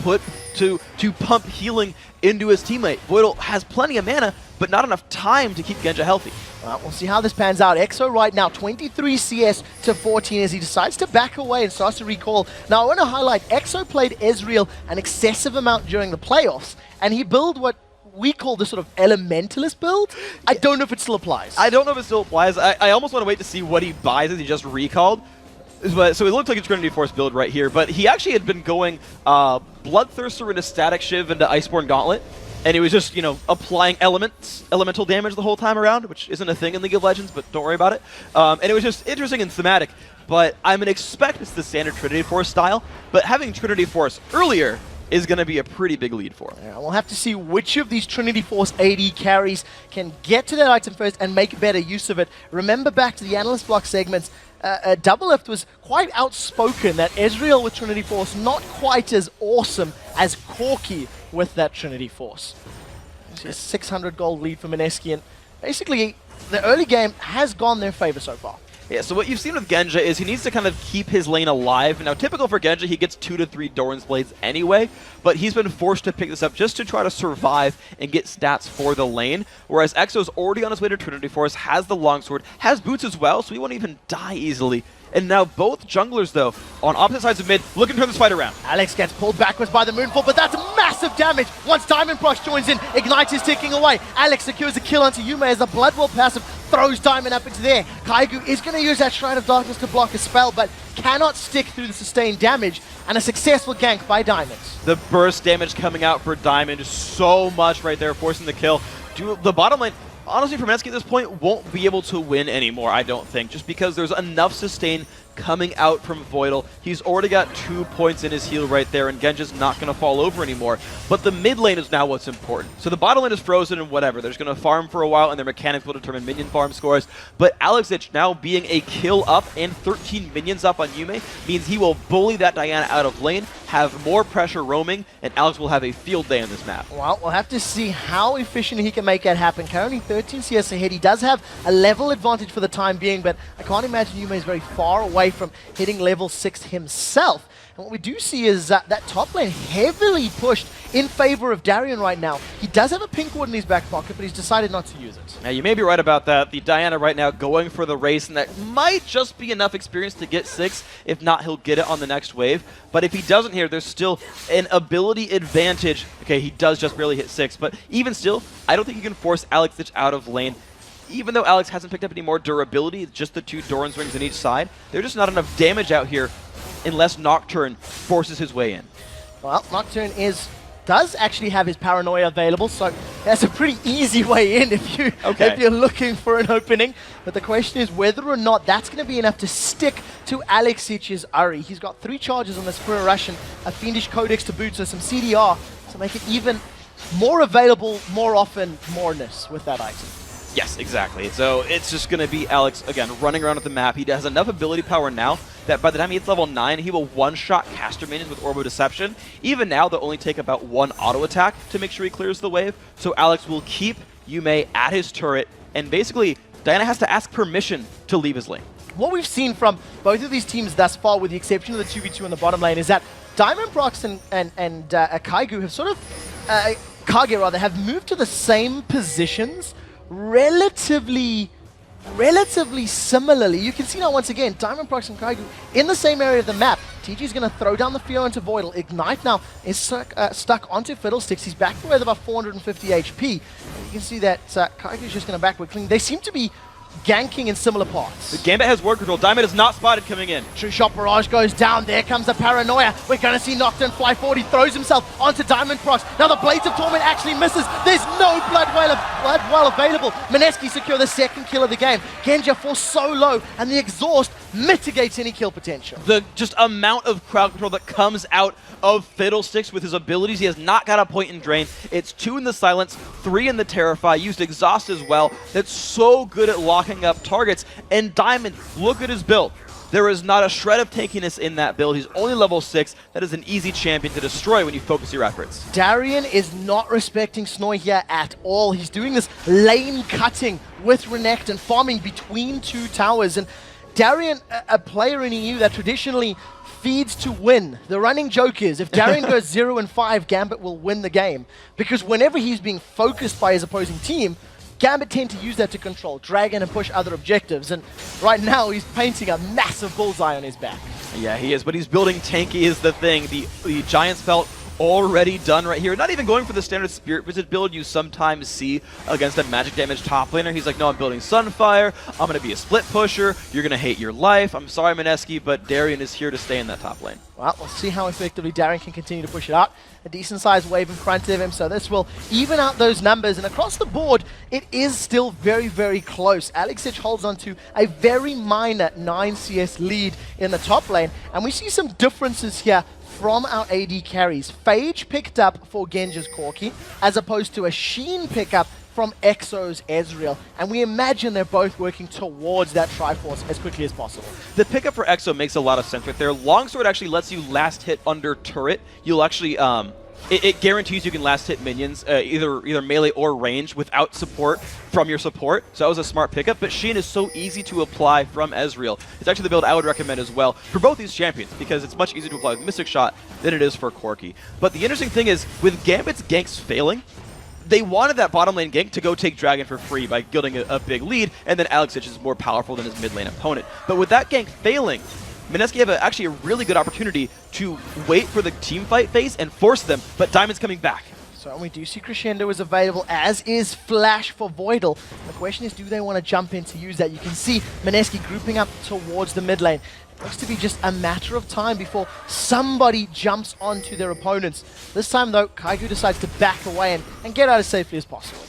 pump healing into his teammate. Voidal has plenty of mana, but not enough time to keep Genja healthy. Well, we'll see how this pans out. Exo right now, 23 CS to 14 as he decides to back away and starts to recall. Now, I want to highlight, Exo played Ezreal an excessive amount during the playoffs, and he built what we call the sort of Elementalist build. I don't know if it still applies. I don't know if it still applies. I almost want to wait to see what he buys as he just recalled. So it looked like a Trinity Force build right here, but he actually had been going Bloodthirster into Static Shiv into Iceborne Gauntlet, and he was just, you know, applying elemental damage the whole time around, which isn't a thing in League of Legends, but don't worry about it. And it was just interesting and thematic, but I'm going to expect it's the standard Trinity Force style, but having Trinity Force earlier is going to be a pretty big lead for him. Yeah, we'll have to see which of these Trinity Force AD carries can get to that item first and make better use of it. Remember back to the Analyst Block segments, Double Lift was quite outspoken that Ezreal with Trinity Force not quite as awesome as Corki with that Trinity Force. It's a 600 gold lead for Mineski, and basically the early game has gone their favor so far. Yeah, so what you've seen with Genja is he needs to kind of keep his lane alive. Now, typical for Genja, he gets 2 to 3 Doran's Blades anyway, but he's been forced to pick this up just to try to survive and get stats for the lane, whereas Exo's already on his way to Trinity Force, has the longsword, has boots as well, so he won't even die easily. And now both junglers, though, on opposite sides of mid, looking to turn this fight around. Alex gets pulled backwards by the Moonfall, but that's massive damage. Once Diamond Prox joins in, Ignite is ticking away. Alex secures a kill onto Yume as the Bloodwell passive throws Diamond up into there. Kaigu is going to use that Shrine of Darkness to block a spell, but cannot stick through the sustained damage, and a successful gank by Diamond. The burst damage coming out for Diamond, so much right there, forcing the kill. The bottom lane, honestly, for Mineski at this point, won't be able to win anymore, I don't think, just because there's enough sustain coming out from Voidal. He's already got 2 points in his heal right there, and Genja's not going to fall over anymore. But the mid lane is now what's important. So the bottom lane is frozen and whatever. They're just going to farm for a while, and their mechanics will determine minion farm scores. But Alexich now being a kill up and 13 minions up on Yume means he will bully that Diana out of lane, have more pressure roaming, and Alex will have a field day on this map. Well, we'll have to see how efficient he can make that happen. Currently 13 CS ahead. He does have a level advantage for the time being, but I can't imagine Yume is very far away from hitting level 6 himself. And what we do see is that top lane heavily pushed in favor of Darien right now. He does have a pink ward in his back pocket, but he's decided not to use it. Now, you may be right about that. The Diana right now going for the race, and that might just be enough experience to get 6. If not, he'll get it on the next wave. But if he doesn't here, there's still an ability advantage. Okay, he does just barely hit 6, but even still, I don't think you can force Alexich out of lane. even though Alex hasn't picked up any more durability, just the 2 Doran's Wings on each side, there's just not enough damage out here unless Nocturne forces his way in. Well, Nocturne does actually have his Paranoia available, so that's a pretty easy way in if you're looking for an opening. But the question is whether or not that's going to be enough to stick to Alexic's Uri. He's got 3 charges on the Spirit Russian, a Fiendish Codex to boot, so some CDR to make it even more available, more often, moreness with that item. Yes, exactly. So it's just going to be Alex, again, running around with the map. He has enough ability power now that by the time he hits level 9, he will one-shot caster minions with Orbo Deception. Even now, they'll only take about 1 auto attack to make sure he clears the wave. So Alex will keep Yume at his turret, and basically, Diana has to ask permission to leave his lane. What we've seen from both of these teams thus far, with the exception of the 2v2 in the bottom lane, is that Diamond Prox and Kaigu have sort of, Kage rather, have moved to the same positions relatively similarly. You can see now once again, Diamond Prox and Kaigu in the same area of the map. TG is going to throw down the Fear onto Voidal. Ignite now is stuck onto Fiddlesticks. He's back with about 450 HP. You can see that Kaigu is just going to backward clean. They seem to be ganking in similar parts. The Gambit has ward control. Diamond is not spotted coming in. True Shot Barrage goes down. There comes the Paranoia. We're going to see Nocturne fly forward. He throws himself onto Diamond Prox. Now the Blades of Torment actually misses. There's no Blood Well available. Mineski secure the 2nd kill of the game. Genja falls so low, and the exhaust mitigates any kill potential. The just amount of crowd control that comes out of Fiddlesticks with his abilities. He has not got a point in Drain. It's 2 in the Silence, 3 in the Terrify. Used Exhaust as well. That's so good at locking up targets. And Diamond, look at his build. There is not a shred of tankiness in that build. He's only level 6. That is an easy champion to destroy when you focus your efforts. Darien is not respecting Snoy here at all. He's doing this lane cutting with Renekton, farming between 2 towers. And Darien, a player in EU that traditionally feeds to win. The running joke is, if Darien goes 0-5, Gambit will win the game. Because whenever he's being focused by his opposing team, Gambit tend to use that to control Dragon and push other objectives. And right now, he's painting a massive bullseye on his back. Yeah, he is, but he's building tanky is the thing. The Giant's Belt already done right here. Not even going for the standard Spirit Visit build you sometimes see against a magic damage top laner. He's like, no, I'm building Sunfire. I'm going to be a split pusher. You're going to hate your life. I'm sorry, Mineski, but Darien is here to stay in that top lane. Well, we'll see how effectively Darien can continue to push it out. A decent-sized wave in front of him, so this will even out those numbers. And across the board, it is still very, very close. Alexic holds on to a very minor 9 CS lead in the top lane. And we see some differences here from our AD carries. Phage picked up for Genja's Corki, as opposed to a Sheen pickup from Exo's Ezreal. And we imagine they're both working towards that Triforce as quickly as possible. The pickup for Exo makes a lot of sense right there. Longsword actually lets you last hit under turret. You'll actually, it guarantees you can last hit minions, either melee or range, without support from your support. So that was a smart pickup, but Sheen is so easy to apply from Ezreal. It's actually the build I would recommend as well for both these champions, because it's much easier to apply with Mystic Shot than it is for Corki. But the interesting thing is, with Gambit's ganks failing, they wanted that bottom lane gank to go take Dragon for free by building a big lead, and then Alexic is more powerful than his mid lane opponent. But with that gank failing, Mineski have actually a really good opportunity to wait for the team fight phase and force them, but Diamond's coming back. So we do see Crescendo is available, as is Flash for Voidal. The question is, do they want to jump in to use that? You can see Mineski grouping up towards the mid lane. It looks to be just a matter of time before somebody jumps onto their opponents. This time, though, Kaigu decides to back away and get out as safely as possible.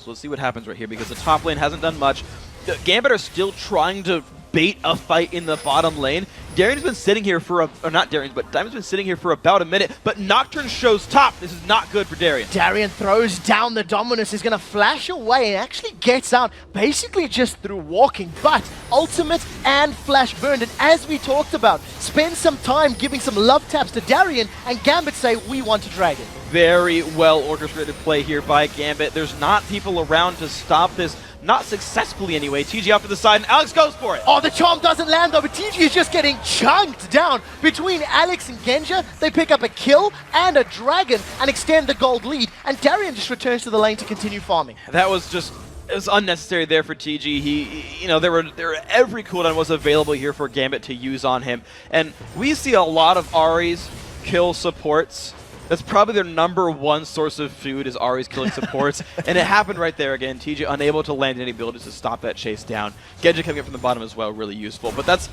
So let's see what happens right here, because the top lane hasn't done much. The Gambit are still trying to bait a fight in the bottom lane. Darian's been sitting here for Diamond's been sitting here for about a minute, but Nocturne shows top. This is not good for Darien. Darien throws down the Dominus, is going to flash away and actually gets out basically just through walking, but ultimate and flash burned. And as we talked about, spend some time giving some love taps to Darien, and Gambit say, we want to Dragon. Very well orchestrated play here by Gambit. There's not people around to stop this. Not successfully anyway. TG off to the side, and Alex goes for it. Oh, the charm doesn't land though, but TG is just getting chunked down. Between Alex and Genja, they pick up a kill and a dragon and extend the gold lead, and Darien just returns to the lane to continue farming. That was just, it was unnecessary there for TG. He, you know, there were every cooldown was available here for Gambit to use on him, and we see a lot of Ahri's kill supports. That's probably their #1 source of food is Ahri's killing supports. And it happened right there again. TJ unable to land any abilities to stop that chase down. Genja coming up from the bottom as well, really useful. But that's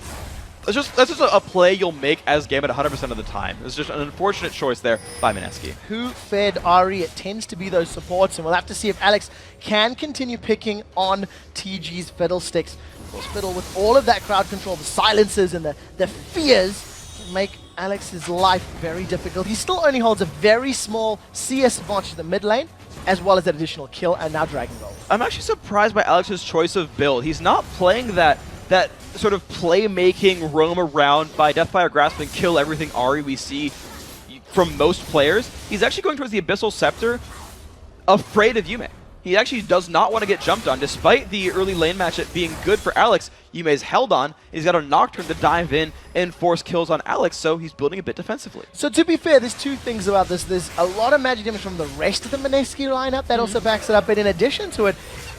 just a play you'll make as Gambit 100% of the time. It's just an unfortunate choice there by Mineski. Who fed Ahri? It tends to be those supports, and we'll have to see if Alex can continue picking on TG's Fiddlesticks. Of course, Fiddle with all of that crowd control, the silences and the fears can make Alex's life very difficult. He still only holds a very small CS advantage in the mid lane, as well as that additional kill, and now Dragon Gold. I'm actually surprised by Alex's choice of build. He's not playing that sort of playmaking, roam around by Deathfire Grasp and kill everything Ahri we see from most players. He's actually going towards the Abyssal Scepter, afraid of Yume. He actually does not want to get jumped on, despite the early lane matchup being good for Alex. Yume's held on. He's got a Nocturne to dive in and force kills on Alex, so he's building a bit defensively. So to be fair, there's two things about this. There's a lot of magic damage from the rest of the Mineski lineup that also backs it up, but in addition to it,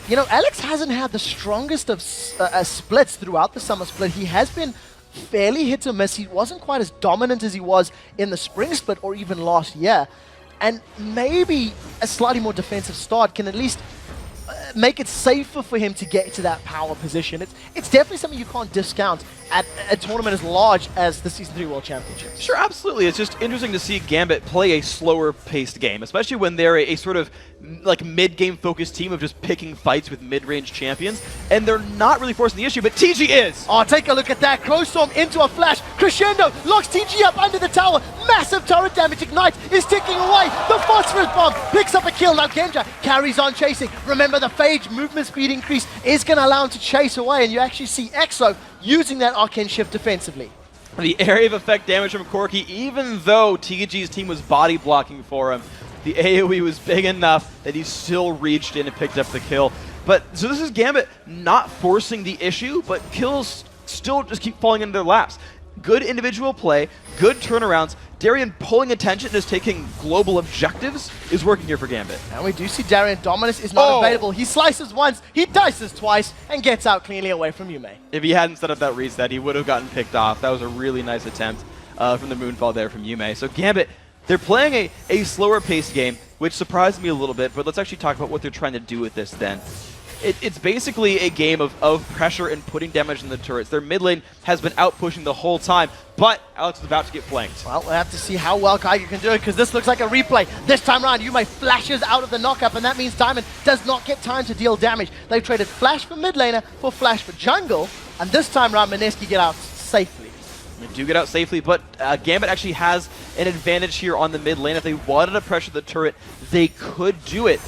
you know, Alex hasn't had the strongest of splits throughout the summer split. He has been fairly hit or miss. He wasn't quite as dominant as he was in the spring split or even last year. And maybe a slightly more defensive start can at least make it safer for him to get to that power position. It's definitely something you can't discount at a tournament as large as the Season 3 World Championship. Sure, absolutely. It's just interesting to see Gambit play a slower paced game, especially when they're a sort of like mid-game focused team of just picking fights with mid-range champions, and they're not really forcing the issue, but TG is! Oh, take a look at that. Crowstorm into a flash. Crescendo locks TG up under the tower. Massive turret damage. Ignite is ticking away. The Phosphorus Bomb picks up a kill. Now Genja carries on chasing. Remember, the Phage movement speed increase is going to allow him to chase away, and you actually see EXO using that Arcane Shift defensively. The area of effect damage from Corki, even though TG's team was body blocking for him, the AoE was big enough that he still reached in and picked up the kill. But so this is Gambit not forcing the issue, but kills still just keep falling into their laps. Good individual play, good turnarounds. Darien pulling attention and is taking global objectives is working here for Gambit. And we do see Darien Dominus is not available. He slices once, he dices twice, and gets out cleanly away from Yume. If he hadn't set up that reset, he would have gotten picked off. That was a really nice attempt from the Moonfall there from Yume. So Gambit, they're playing a slower paced game, which surprised me a little bit, but let's actually talk about what they're trying to do with this then. It's basically a game of pressure and putting damage in the turrets. Their mid lane has been out-pushing the whole time, but Alex is about to get flanked. Well, we'll have to see how well Kaiger can do it, because this looks like a replay. This time around, Yume flashes out of the knock-up, and that means Diamond does not get time to deal damage. They've traded Flash for mid laner for Flash for jungle, and this time around, Mineski get out safely. They do get out safely, but Gambit actually has an advantage here on the mid lane. If they wanted to pressure the turret, they could do it.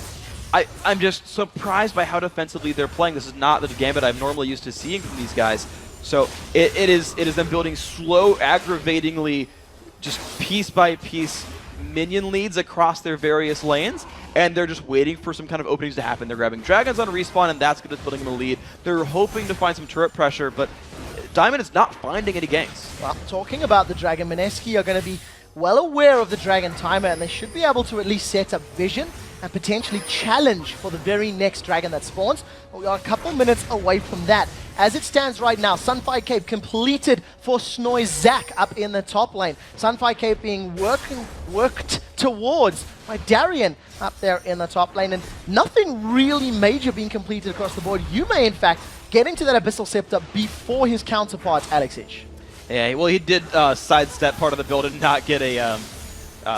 I'm just surprised by how defensively they're playing. This is not the Gambit I'm normally used to seeing from these guys. So it is them building slow, aggravatingly, just piece by piece minion leads across their various lanes, and they're just waiting for some kind of openings to happen. They're grabbing dragons on respawn, and that's going to building them a lead. They're hoping to find some turret pressure, but Diamond is not finding any ganks. Well, talking about the Dragon, Mineski are going to be well aware of the Dragon timer, and they should be able to at least set up vision and potentially challenge for the very next dragon that spawns. But we are a couple minutes away from that. As it stands right now, Sunfire Cape completed for Snoy Zack up in the top lane. Sunfire Cape being worked towards by Darien up there in the top lane, and nothing really major being completed across the board. Yume, in fact, getting to that Abyssal Scepter before his counterparts, Alex Itch. Yeah, well, he did sidestep part of the build and not get a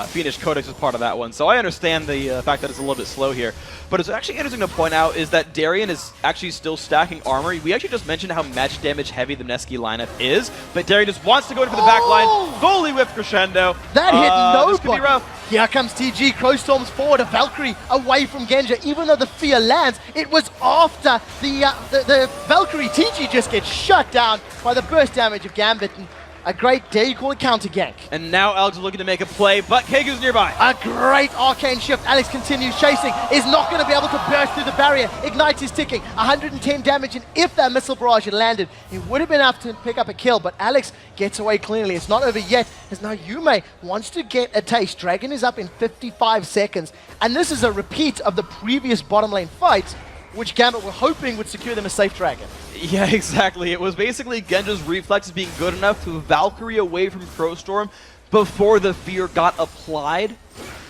Phoenix Codex as part of that one. So I understand the fact that it's a little bit slow here. But it's actually interesting to point out is that Darien is actually still stacking armor. We actually just mentioned how match damage heavy the Mineski lineup is, but Darien just wants to go into the back line, fully with Crescendo. That hit nobody. This could be rough. Here comes TG, Crowstorms forward, a Valkyrie away from Genja. Even though the fear lands, it was after the Valkyrie. TG just gets shut down by the burst damage of Gambit. And a great, dare you call it, counter gank. And now Alex is looking to make a play, but Keigu's nearby. A great arcane shift. Alex continues chasing, is not going to be able to burst through the barrier. Ignite is ticking, 110 damage, and if that missile barrage had landed, it would have been enough to pick up a kill, but Alex gets away cleanly. It's not over yet, as now Yume wants to get a taste. Dragon is up in 55 seconds, and this is a repeat of the previous bottom lane fight, which Gambit were hoping would secure them a safe dragon. Yeah, exactly. It was basically Genja's reflexes being good enough to Valkyrie away from Crowstorm before the fear got applied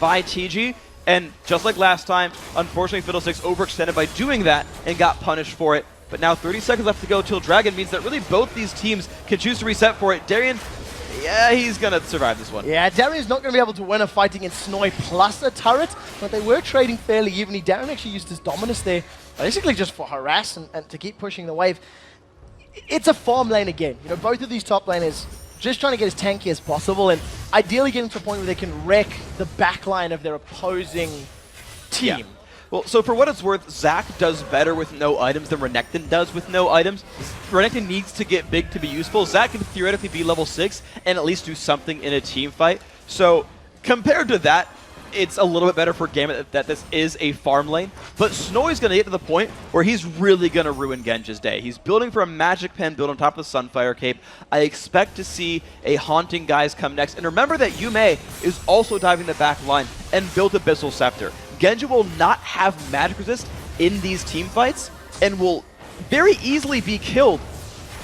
by TG. And just like last time, unfortunately, Fiddlesticks overextended by doing that and got punished for it. But now 30 seconds left to go till Dragon means that really both these teams can choose to reset for it. Darien, yeah, he's going to survive this one. Yeah, Darien's not going to be able to win a fight against Snoy plus a turret, but they were trading fairly evenly. Darien actually used his dominance there, basically just for harass and to keep pushing the wave. It's a farm lane again. You know, both of these top laners just trying to get as tanky as possible and ideally getting to a point where they can wreck the backline of their opposing team. Yeah. Well, so for what it's worth, Zac does better with no items than Renekton does with no items. Renekton needs to get big to be useful. Zac can theoretically be level 6 and at least do something in a team fight. So compared to that, it's a little bit better for Gambit that this is a farm lane. But Snoy's going to get to the point where he's really going to ruin Genja's day. He's building for a Magic Pen build on top of the Sunfire Cape. I expect to see a Haunting Guise come next. And remember that Yume is also diving the back line and built Abyssal Scepter. Genja will not have magic resist in these team fights and will very easily be killed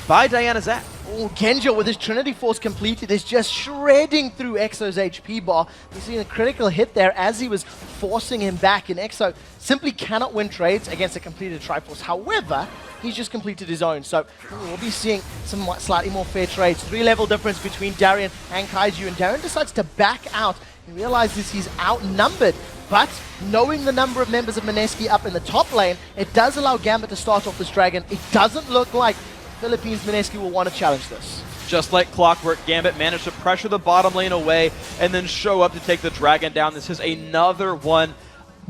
by Diana Zac. Oh, Genja with his Trinity Force completed is just shredding through Exo's HP bar. He's seen a critical hit there as he was forcing him back, and Exo simply cannot win trades against a completed Triforce. However, he's just completed his own, so we'll be seeing some slightly more fair trades. 3-level difference between Darien and Kaiju, and Darien decides to back out. He realizes he's outnumbered, but knowing the number of members of Mineski up in the top lane, it does allow Gambit to start off this Dragon. It doesn't look like Philippines Mineski will want to challenge this. Just like clockwork, Gambit managed to pressure the bottom lane away and then show up to take the Dragon down. This is another one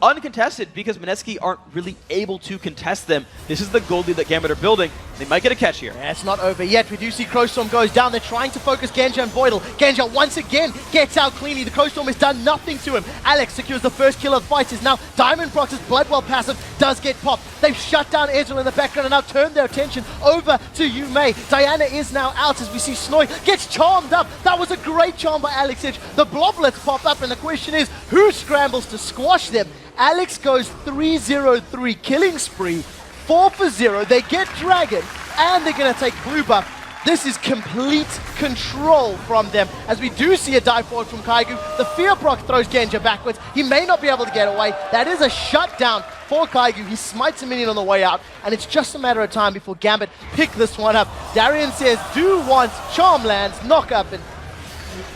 uncontested because Mineski aren't really able to contest them. This is the gold lead that Gambit are building. They might get a catch here. Yeah, it's not over yet. We do see Crowstorm goes down. They're trying to focus Genja and Voidal. Genja once again gets out cleanly. The Crowstorm has done nothing to him. Alex secures the first kill of the fight. Is now Diamond Prox's Bloodwell passive does get popped. They've shut down Ezreal in the background and now turned their attention over to Yume. Diana is now out as we see Snoy gets charmed up. That was a great charm by Alex Edge. The Bloblets pop up and the question is, who scrambles to squash them? Alex goes 3-0-3 killing spree, 4 for 0. They get Dragon, and they're going to take blue buff. This is complete control from them, as we do see a dive forward from Kaigu. The Fear Proc throws Genja backwards. He may not be able to get away. That is a shutdown for Kaigu. He smites a minion on the way out, and it's just a matter of time before Gambit pick this one up. Darien says, do want Charm lands, knock up, and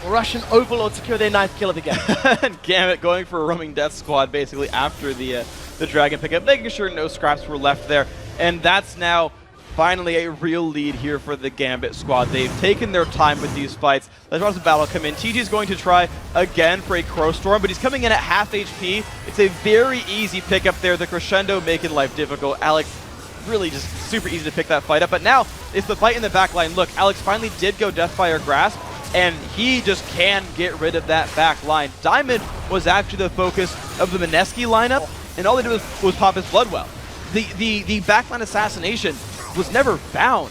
Russian Overlord secure their 9th kill of the game. And Gambit going for a roaming death squad basically after the Dragon pickup, making sure no scraps were left there. And that's now finally a real lead here for the Gambit squad. They've taken their time with these fights. Let's watch the battle come in. TG is going to try again for a Crowstorm, but he's coming in at half HP. It's a very easy pickup there. The Crescendo making life difficult. Alex really just super easy to pick that fight up. But now it's the fight in the back line. Look, Alex finally did go Deathfire Grasp, and he just can get rid of that back line. Diamond was actually the focus of the Mineski lineup, and all they did was pop his Bloodwell. The backline assassination was never found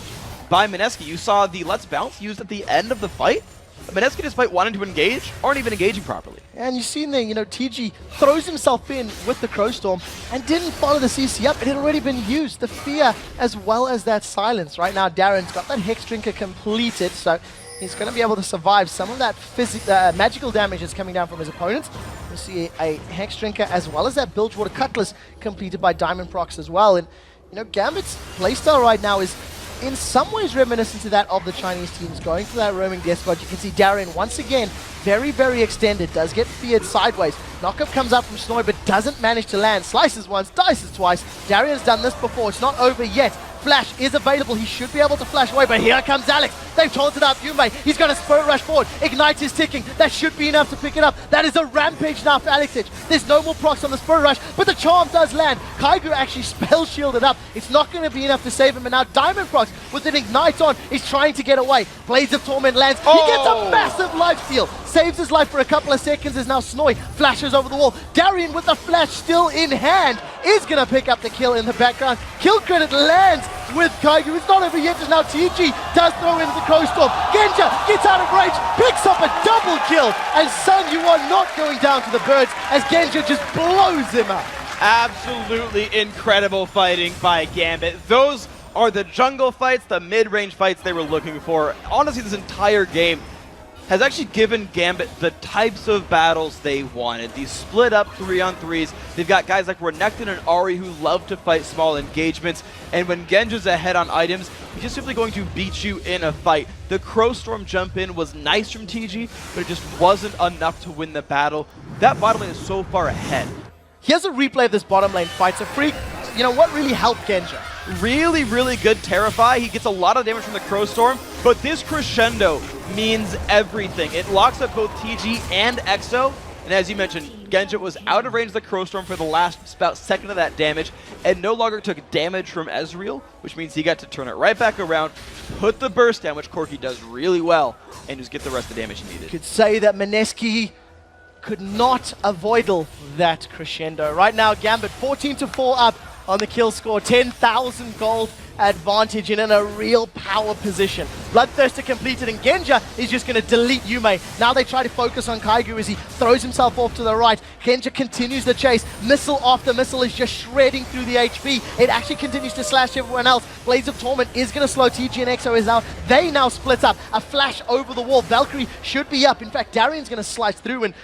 by Mineski. You saw the Let's Bounce used at the end of the fight. Mineski, despite wanting to engage, aren't even engaging properly. And you've seen there, you know, TG throws himself in with the Crowstorm and didn't follow the CC up. It had already been used. The Fear as well as that Silence. Right now, Darren's got that Hex Drinker completed, so he's going to be able to survive some of that magical damage that's coming down from his opponents. We'll see a Hex Drinker as well as that Bilgewater Cutlass completed by Diamond Prox as well. And, you know, Gambit's playstyle right now is in some ways reminiscent to that of the Chinese teams, going for that roaming death squad. You can see Darien once again very, very extended, does get feared sideways. Knockup comes up from Snoy but doesn't manage to land. Slices once, dices twice. Darien's done this before, it's not over yet. Flash is available, he should be able to flash away, but here comes Alex. They've taunted up Yume, he's going to Spirit Rush forward. Ignite is ticking, that should be enough to pick it up. That is a rampage now for Alex Edge. There's no more procs on the Spirit Rush, but the charm does land. Kaigu actually spell shielded up. It's not going to be enough to save him, and now Diamond Procs with an Ignite on is trying to get away. Blades of Torment lands, he gets a massive lifesteal. Saves his life for a couple of seconds as now Snoy flashes over the wall. Darien with the flash still in hand is going to pick up the kill in the background. Kill credit lands with Kaigu. It's not over yet as now TG does throw into the Crowstorm. Genja gets out of range, picks up a double kill, and son, you are not going down to the birds as Genja just blows him up. Absolutely incredible fighting by Gambit. Those are the jungle fights, the mid-range fights they were looking for. Honestly, this entire game has actually given Gambit the types of battles they wanted. These split up 3-on-3s. They've got guys like Renekton and Ahri who love to fight small engagements. And when Genja's ahead on items, he's just simply going to beat you in a fight. The Crowstorm jump in was nice from TG, but it just wasn't enough to win the battle. That bottom lane is so far ahead. Here's a replay of this bottom lane fight. So Freak, you know, what really helped Genja? Really, really good Terrify. He gets a lot of damage from the Crowstorm, but this crescendo means everything. It locks up both TG and EXO, and as you mentioned, Genja was out of range of the Crowstorm for the last about second of that damage, and no longer took damage from Ezreal, which means he got to turn it right back around, put the burst down, which Corki does really well, and just get the rest of the damage he needed. Could say that Mineski could not avoid that crescendo. Right now, Gambit 14-4 up on the kill score, 10,000 gold advantage and in a real power position. Bloodthirster completed, and Genja is just going to delete Yume. Now they try to focus on Kaigu as he throws himself off to the right. Genja continues the chase. Missile after missile is just shredding through the HP. It actually continues to slash everyone else. Blades of Torment is going to slow TG and EXO is out. They now split up. A flash over the wall. Valkyrie should be up. In fact, Darian's going to slice through, and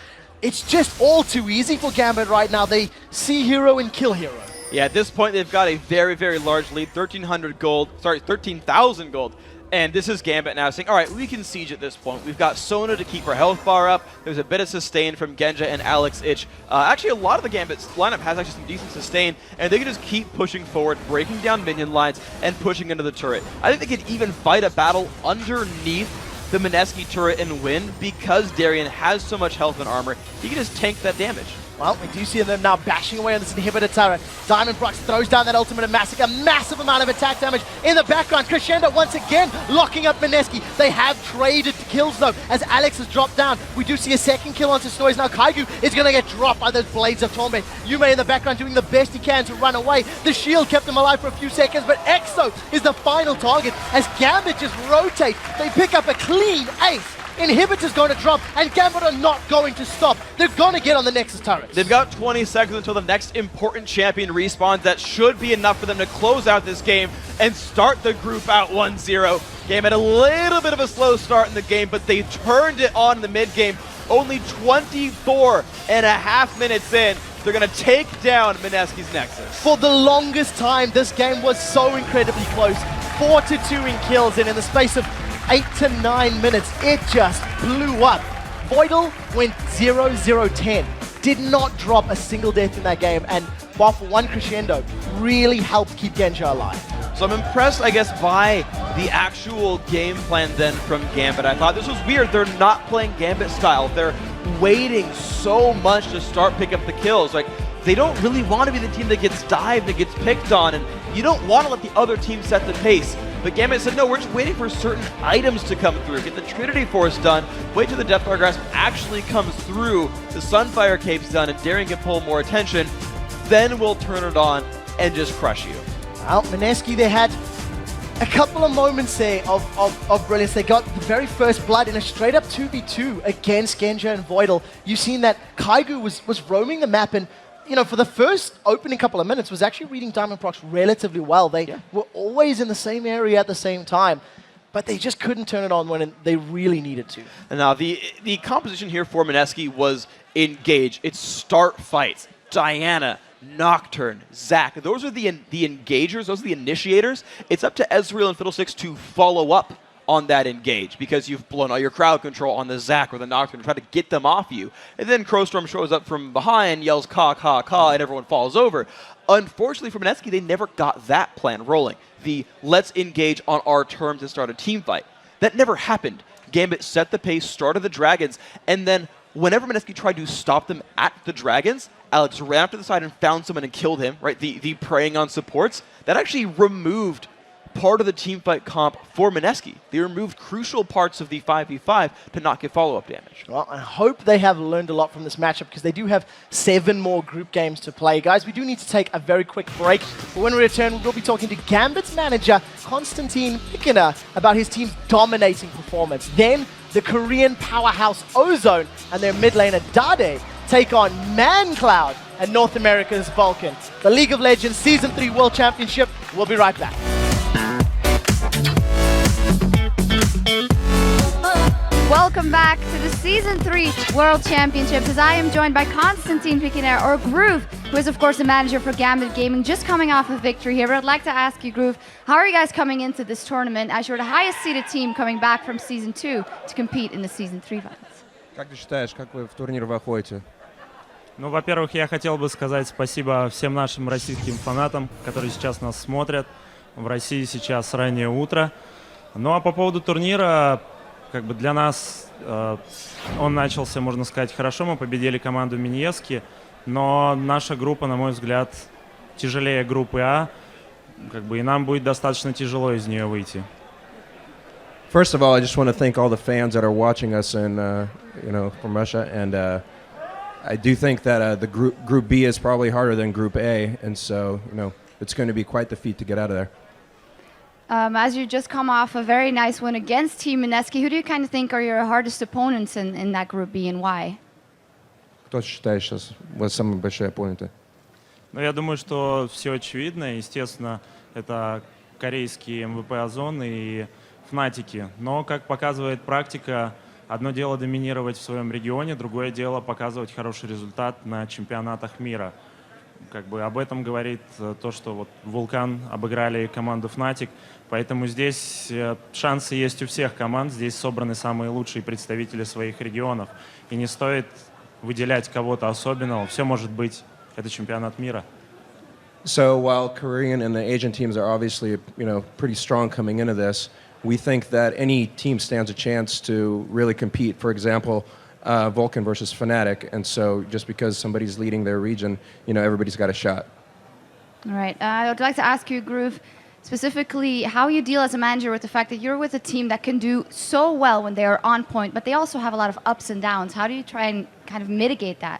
it's just all too easy for Gambit right now. They see hero and kill hero. Yeah, at this point, they've got a very, very large lead, 13,000 gold. And this is Gambit now saying, all right, we can siege at this point. We've got Sona to keep her health bar up. There's a bit of sustain from Genja and Alex Ich. Actually, a lot of the Gambit's lineup has actually some decent sustain, and they can just keep pushing forward, breaking down minion lines, and pushing into the turret. I think they could even fight a battle underneath the Mineski turret and win because Darian has so much health and armor. He can just tank that damage. Well, we do see them now bashing away on this inhibitor turret. Diamond Brux throws down that ultimate and Massacre. Massive amount of attack damage in the background. Crescendo once again locking up Mineski. They have traded kills though as Alex has dropped down. We do see a second kill onto Snoise. Now Kaigu is going to get dropped by those Blades of Torment. Yume in the background doing the best he can to run away. The shield kept him alive for a few seconds, but EXO is the final target as Gambit just rotates. They pick up a clean ace. Inhibitor's going to drop, and Gambit are not going to stop. They're going to get on the Nexus turret. They've got 20 seconds until the next important champion respawns. That should be enough for them to close out this game and start the group out 1-0. Game had a little bit of a slow start in the game, but they turned it on in the mid-game. Only 24.5 minutes in, they're going to take down Mineski's Nexus. For the longest time, this game was so incredibly close. 4-2 in kills, and in the space of 8 to 9 minutes, it just blew up. Voidal went 0-0-10. Did not drop a single death in that game, and while for one crescendo, really helped keep Genja alive. So I'm impressed, I guess, by the actual game plan then from Gambit. I thought this was weird. They're not playing Gambit style. They're waiting so much to start picking up the kills. Like, they don't really want to be the team that gets dived and gets picked on, and you don't want to let the other team set the pace. But Gambit said, no, we're just waiting for certain items to come through. Get the Trinity Force done, wait till the Deathfire Grasp actually comes through, the Sunfire Cape's done, and Darian can pull more attention, then we'll turn it on and just crush you. Well, Mineski, they had a couple of moments there of brilliance. They got the very first blood in a straight-up 2v2 against Genja and Voidal. You've seen that Kaigu was roaming the map, and you know, for the first opening couple of minutes, was actually reading Diamond Procs relatively well. They were always in the same area at the same time, but they just couldn't turn it on when they really needed to. And now, the composition here for Mineski was engage. It's start fights. Diana, Nocturne, Zac. Those are the engagers. Those are the initiators. It's up to Ezreal and Fiddlesticks to follow up on that engage because you've blown all your crowd control on the Zac or the Nocturne to try to get them off you. And then Crowstorm shows up from behind, yells caw, caw, caw, and everyone falls over. Unfortunately for Mineski, they never got that plan rolling. The let's engage on our terms and start a team fight. That never happened. Gambit set the pace, started the Dragons, and then whenever Mineski tried to stop them at the Dragons, Alex ran up to the side and found someone and killed him, right? The preying on supports. That actually removed part of the teamfight comp for Mineski. They removed crucial parts of the 5v5 to not get follow-up damage. Well, I hope they have learned a lot from this matchup because they do have 7 more group games to play. Guys, we do need to take a very quick break. But when we return, we'll be talking to Gambit's manager, Konstantin Pikina, about his team's dominating performance. Then, the Korean powerhouse Ozone and their mid laner Dade take on ManCloud and North America's Vulcan. The League of Legends Season 3 World Championship. We'll be right back. Welcome back to the Season 3 World Championships as I am joined by Konstantin Pikiner, or Groove, who is of course the manager for Gambit Gaming, just coming off a victory here. But I'd like to ask you, Groove, how are you guys coming into this tournament as you're the highest seeded team coming back from Season 2 to compete in the Season 3 finals? Как ты считаешь, как вы в турнир выходите? Ну, во-первых, я хотел бы сказать спасибо всем нашим российским фанатам, которые сейчас нас смотрят. В России сейчас раннее утро. Ну, а по поводу турнира, как бы для нас он начался, можно сказать, хорошо. Мы победили команду Миньески, но наша группа, на мой взгляд, тяжелее группы А, как бы, и нам будет достаточно тяжело из нее выйти. First of all, I just want to thank all the fans that are watching us and from Russia, and I do think that the group B is probably harder than Group A, and so it's going to be quite the feat to get out of there. As you just come off a very nice win against Team Mineski, who do you kind of think are your hardest opponents in that Group B, and why? Кто считаешь сейчас вот самые большие оппоненты? Ну, я думаю, что все очевидно. Естественно, это корейские МВП Озон и Фнатики. Но, как показывает практика, одно дело доминировать в своем регионе, другое дело показывать хороший результат на чемпионатах мира. Как бы об этом говорит то, что вот Вулкан обыграли команду Fnatic, поэтому здесь шансы есть у всех команд, здесь собраны самые лучшие представители своих регионов, и не стоит выделять кого-то особенного, все может быть, это чемпионат мира. So while Korean and the Asian teams are obviously pretty strong coming into this, we think that any team stands a chance to really compete. For example, Vulcan versus Fnatic, and so just because somebody's leading their region, everybody's got a shot. All right. I would like to ask you, Groove, specifically how you deal as a manager with the fact that you're with a team that can do so well when they are on point, but they also have a lot of ups and downs. How do you try and kind of mitigate that?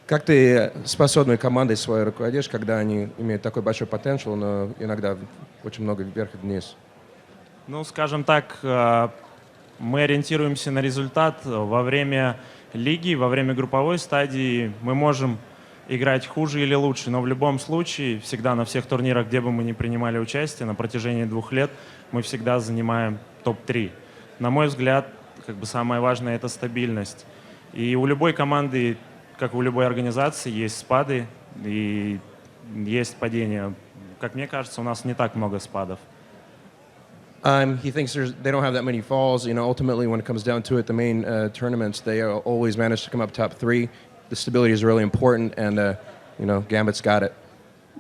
Как ты способной командой своей руководишь, когда они имеют такой большой потенциал, но иногда очень много вверх и вниз? Ну, скажем так, мы ориентируемся на результат. Во время лиги, во время групповой стадии мы можем играть хуже или лучше, но в любом случае, всегда на всех турнирах, где бы мы ни принимали участие, на протяжении 2 лет мы всегда занимаем топ-3. На мой взгляд, как бы самое важное — это стабильность. И у любой команды, как у любой организации, есть спады и есть падения. Как мне кажется, у нас не так много спадов. He thinks they don't have that many falls. Ultimately, when it comes down to it, the main tournaments, they always manage to come up top 3. The stability is really important, and Gambit's got it.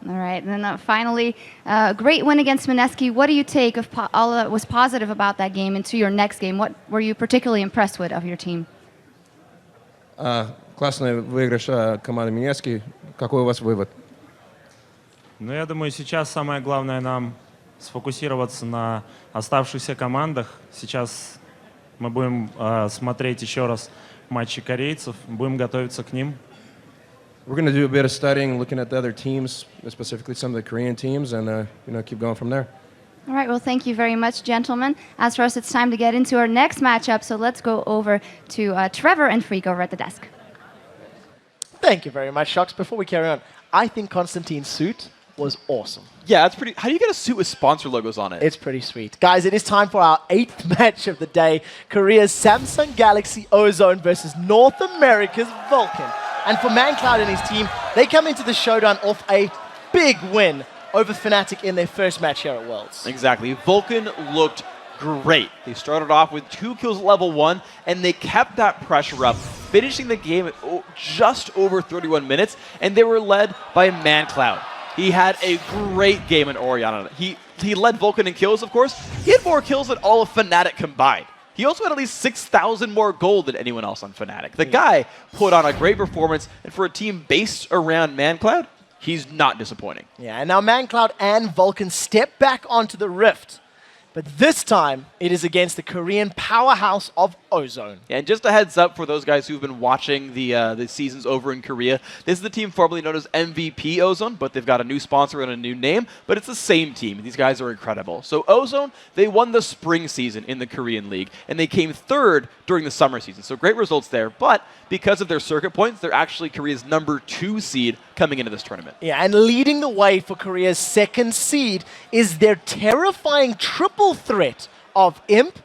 All right, and then finally, great win against Mineski. What do you take of all that was positive about that game into your next game? What were you particularly impressed with of your team? Классный выигрыш команды Минески. Какой у вас вывод? Ну, я думаю, сейчас самое главное нам сфокусироваться на оставшихся командах. Сейчас мы будем смотреть еще раз матчи корейцев, будем готовиться к ним. We're going to do a bit of studying, looking at the other teams, specifically some of the Korean teams, and keep going from there. All right, well, thank you very much, gentlemen. As for us, it's time to get into our next matchup, so let's go over to Trevor and Freak over at the desk. Thank you very much, Shocks. Before we carry on, I think Konstantin's suit was awesome. Yeah, that's pretty. How do you get a suit with sponsor logos on it? It's pretty sweet. Guys, it is time for our 8th match of the day. Korea's Samsung Galaxy Ozone versus North America's Vulcan. And for ManCloud and his team, they come into the showdown off a big win over Fnatic in their first match here at Worlds. Exactly. Vulcan looked great. They started off with 2 kills at level 1, and they kept that pressure up, finishing the game at just over 31 minutes, and they were led by ManCloud. He had a great game in Oriana. He led Vulcan in kills, of course. He had more kills than all of Fnatic combined. He also had at least 6,000 more gold than anyone else on Fnatic. The guy put on a great performance, and for a team based around ManCloud, he's not disappointing. Yeah, and now ManCloud and Vulcan step back onto the Rift. But this time, it is against the Korean powerhouse of Ozone. Yeah, and just a heads up for those guys who've been watching the seasons over in Korea, this is the team formerly known as MVP Ozone, but they've got a new sponsor and a new name, but it's the same team. These guys are incredible. So Ozone, they won the spring season in the Korean League, and they came 3rd during the summer season. So great results there, but because of their circuit points, they're actually Korea's #2 seed coming into this tournament. Yeah, and leading the way for Korea's 2nd seed is their terrifying triple threat of Imp,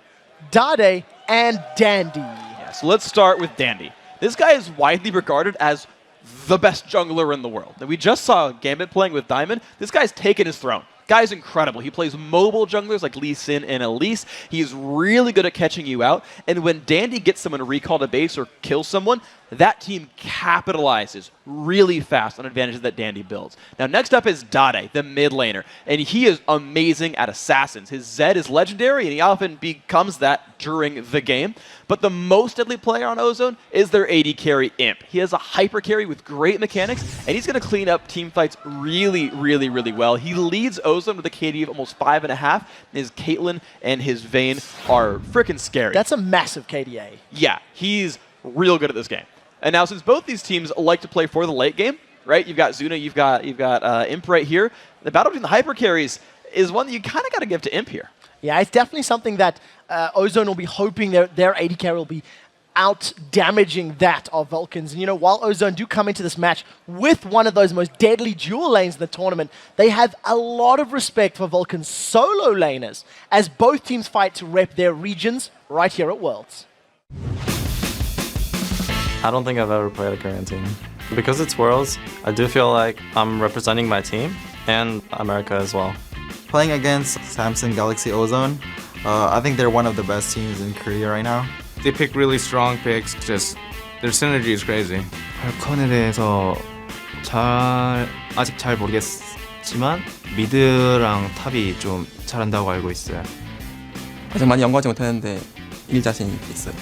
Dade, and Dandy. Yeah, so let's start with Dandy. This guy is widely regarded as the best jungler in the world. And we just saw Gambit playing with Diamond. This guy's taken his throne. Guy's incredible. He plays mobile junglers like Lee Sin and Elise. He's really good at catching you out. And when Dandy gets someone to recall to base or kill someone, that team capitalizes really fast on advantages that Dandy builds. Now, next up is Dade, the mid laner. And he is amazing at assassins. His Zed is legendary, and he often becomes that during the game. But the most deadly player on Ozone is their AD carry, Imp. He has a hyper carry with great mechanics, and he's going to clean up team fights really, really, really well. He leads Ozone with a KD of almost 5.5. His Caitlyn and his Vayne are freaking scary. That's a massive KDA. Yeah, he's real good at this game. And now, since both these teams like to play for the late game, right? You've got Zuna, you've got Imp right here. The battle between the hyper carries is one that you kind of got to give to Imp here. Yeah, it's definitely something that Ozone will be hoping their AD carry will be out-damaging that of Vulcans. And, you know, while Ozone do come into this match with one of those most deadly dual lanes in the tournament, they have a lot of respect for Vulcan's solo laners as both teams fight to rep their regions right here at Worlds. I don't think I've ever played a Korean team. Because it's Worlds, I do feel like I'm representing my team and America as well. Playing against Samsung Galaxy Ozone, I think they're one of the best teams in Korea right now. They pick really strong picks, just their synergy is crazy. 발컨에 대해서 아직 잘 모르겠지만 미드랑 탑이 좀 잘한다고 알고 있어요. 아직 많이 연구하지 못했는데 이길 자신이 있어요.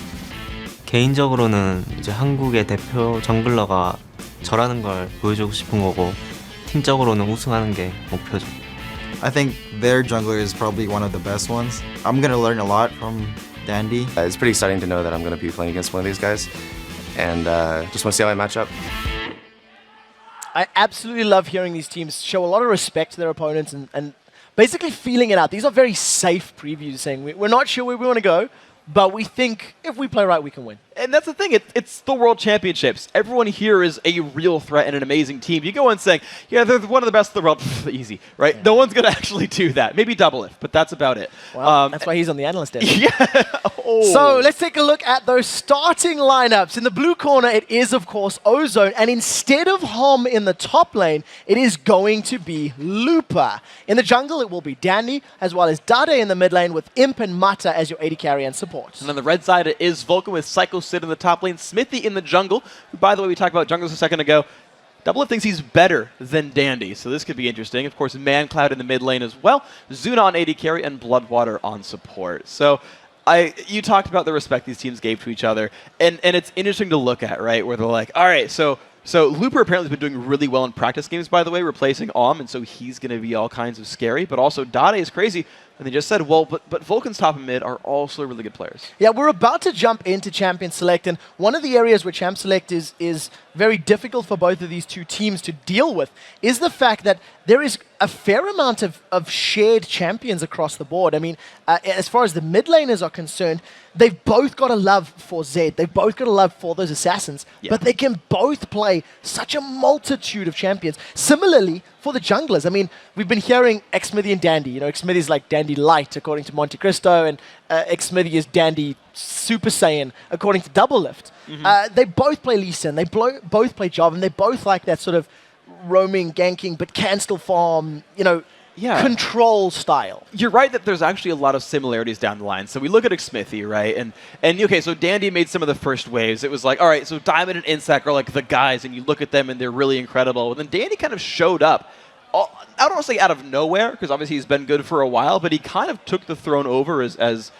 개인적으로는 이제 한국의 대표 정글러가 저라는 걸 보여주고 싶은 거고 팀적으로는 우승하는 게 목표죠. I think their jungler is probably one of the best ones. I'm going to learn a lot from Dandy. It's pretty exciting to know that I'm going to be playing against one of these guys, and just want to see how I match up. I absolutely love hearing these teams show a lot of respect to their opponents and basically feeling it out. These are very safe previews saying we're not sure where we want to go, but we think if we play right, we can win. And that's the thing, it's the World Championships. Everyone here is a real threat and an amazing team. You go in saying, yeah, they're one of the best in the world, easy, right? Yeah. No one's going to actually do that. Maybe Doublelift, but that's about it. Well, that's why he's on the analyst desk. Yeah. Oh. So let's take a look at those starting lineups. In the blue corner, it is, of course, Ozone. And instead of Hom in the top lane, it is going to be Looper. In the jungle, it will be Dandy, as well as Dade in the mid lane with Imp and Mata as your AD carry and support. And on the red side, it is Vulcan with Psycho Sid in the top lane, Smithy in the jungle, who, by the way, we talked about junglers a second ago. Doublelift thinks he's better than Dandy, so this could be interesting. Of course, ManCloud in the mid lane as well, Zuna on AD carry, and Bloodwater on support. So you talked about the respect these teams gave to each other, and it's interesting to look at, right, where they're like, all right, so Looper apparently has been doing really well in practice games, by the way, replacing and so he's going to be all kinds of scary, but also Dade is crazy. And they just said, well, but Vulcan's top and mid are also really good players. Yeah, we're about to jump into Champion Select, and one of the areas where Champ Select is very difficult for both of these two teams to deal with is the fact that there is a fair amount of shared champions across the board. I mean, as far as the mid laners are concerned, they've both got a love for Zed. They've both got a love for those assassins, but they can both play such a multitude of champions. Similarly, for the junglers, I mean, we've been hearing Xmithy and Dandy. You know, Xmithy is like Dandy Light, according to Monte Cristo, and Xmithy is Dandy Super Saiyan, according to Doublelift. They both play Lee Sin, they both play Java, and they both like that sort of roaming, ganking, but can still farm, you know, control style. You're right that there's actually a lot of similarities down the line. So we look at Xmithy, right? And okay, so Dandy made some of the first waves. It was like, all right, so Diamond and Insect are like the guys, and you look at them and they're really incredible. And then Dandy kind of showed up. I don't want to say out of nowhere, because obviously he's been good for a while, but he kind of took the throne over as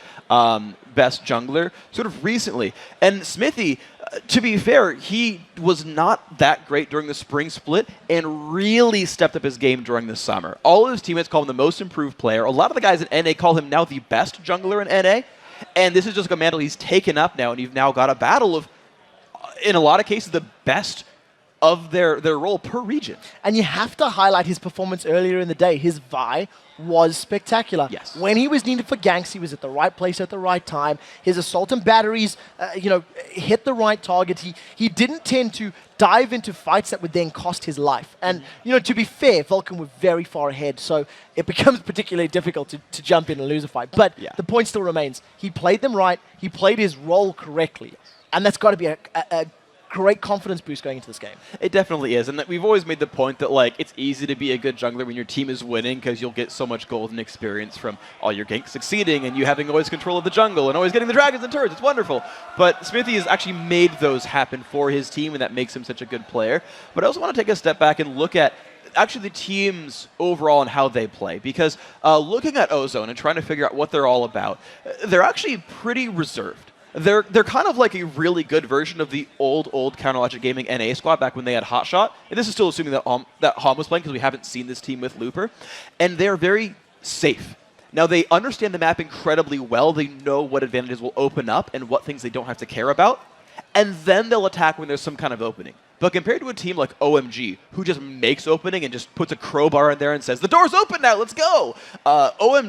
best jungler sort of recently. And Smithy, to be fair, he was not that great during the spring split and really stepped up his game during the summer. All of his teammates call him the most improved player. A lot of the guys in NA call him now the best jungler in NA. And this is just a mantle he's taken up now, and you've now got a battle of, in a lot of cases, the best of their role per region. And you have to highlight his performance earlier in the day. His Vi was spectacular. Yes. When he was needed for ganks, he was at the right place at the right time. His assault and batteries, hit the right target. He didn't tend to dive into fights that would then cost his life. And, you know, to be fair, Vulcan were very far ahead, so it becomes particularly difficult to jump in and lose a fight. But the point still remains. He played them right. He played his role correctly. And that's got to be a great confidence boost going into this game. It definitely is, and that we've always made the point that like it's easy to be a good jungler when your team is winning because you'll get so much golden experience from all your ganks succeeding and you having always control of the jungle and always getting the dragons and turrets. It's wonderful. But Smithy has actually made those happen for his team, and that makes him such a good player. But I also want to take a step back and look at actually the teams overall and how they play, because looking at Ozone and trying to figure out what they're all about, they're actually pretty reserved. They're kind of like a really good version of the old Counterlogic Gaming NA squad back when they had Hotshot. And this is still assuming that that Hom was playing because we haven't seen this team with Looper. And they're very safe. Now, they understand the map incredibly well. They know what advantages will open up and what things they don't have to care about. And then they'll attack when there's some kind of opening. But compared to a team like OMG, who just makes opening and just puts a crowbar in there and says, the door's open now, let's go! Ozone,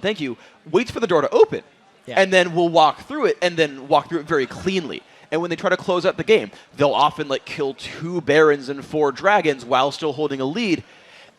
thank you, waits for the door to open. Yeah. And then we'll walk through it, and then walk through it very cleanly. And when they try to close out the game, they'll often like kill 2 Barons and 4 Dragons while still holding a lead,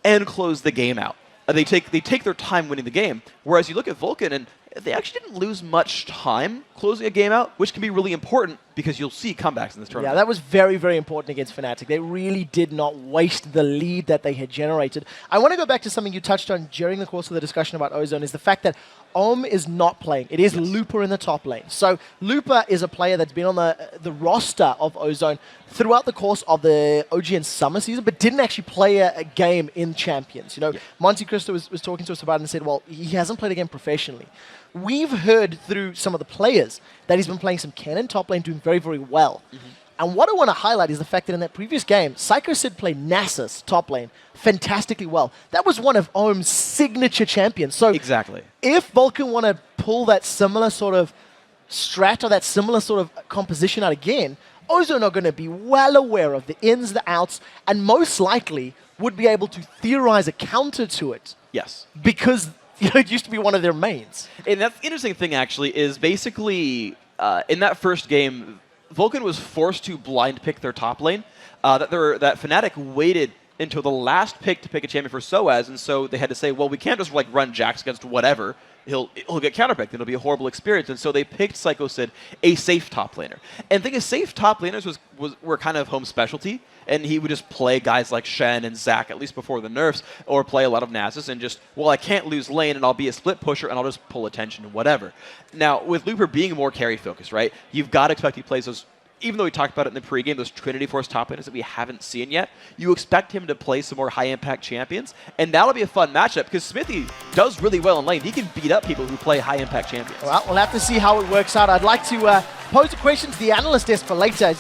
and close the game out. They take their time winning the game. Whereas you look at Vulcan, and they actually didn't lose much time closing a game out, which can be really important because you'll see comebacks in this tournament. Yeah, that was very, very important against Fnatic. They really did not waste the lead that they had generated. I want to go back to something you touched on during the course of the discussion about Ozone, is the fact that Ohm is not playing. It is Looper in the top lane. So Looper is a player that's been on the roster of Ozone throughout the course of the OGN summer season, but didn't actually play a game in Champions. You know, Monte Cristo was talking to us about it and said, well, he hasn't played a game professionally. We've heard through some of the players that he's been playing some Cannon top lane, doing very, very well. And what I want to highlight is the fact that in that previous game, Psycho Sid played Nasus top lane fantastically well. That was one of Ohm's signature champions. So exactly, if Vulcan want to pull that similar sort of strat or that similar sort of composition out again, Ozone are going to be well aware of the ins, the outs, and most likely would be able to theorize a counter to it. Yes. Because it used to be one of their mains. And that's the interesting thing, actually, is basically in that first game, Vulcan was forced to blind pick their top lane. That Fnatic waited until the last pick to pick a champion for Soaz, and so they had to say, well, we can't just like run Jax against whatever. He'll get counterpicked, and it'll be a horrible experience. And so they picked Psycho Sid, a safe top laner. And the thing is, safe top laners were kind of Home's specialty, and he would just play guys like Shen and Zac, at least before the nerfs, or play a lot of Nasus, and just, well, I can't lose lane, and I'll be a split pusher, and I'll just pull attention and whatever. Now, with Looper being more carry-focused, right, you've got to expect he plays those, even though we talked about it in the pregame, those Trinity Force top laners that we haven't seen yet, you expect him to play some more high-impact champions, and that'll be a fun matchup, because Smithy does really well in lane. He can beat up people who play high-impact champions. Well, we'll have to see how it works out. I'd like to pose a question to the analyst desk for later.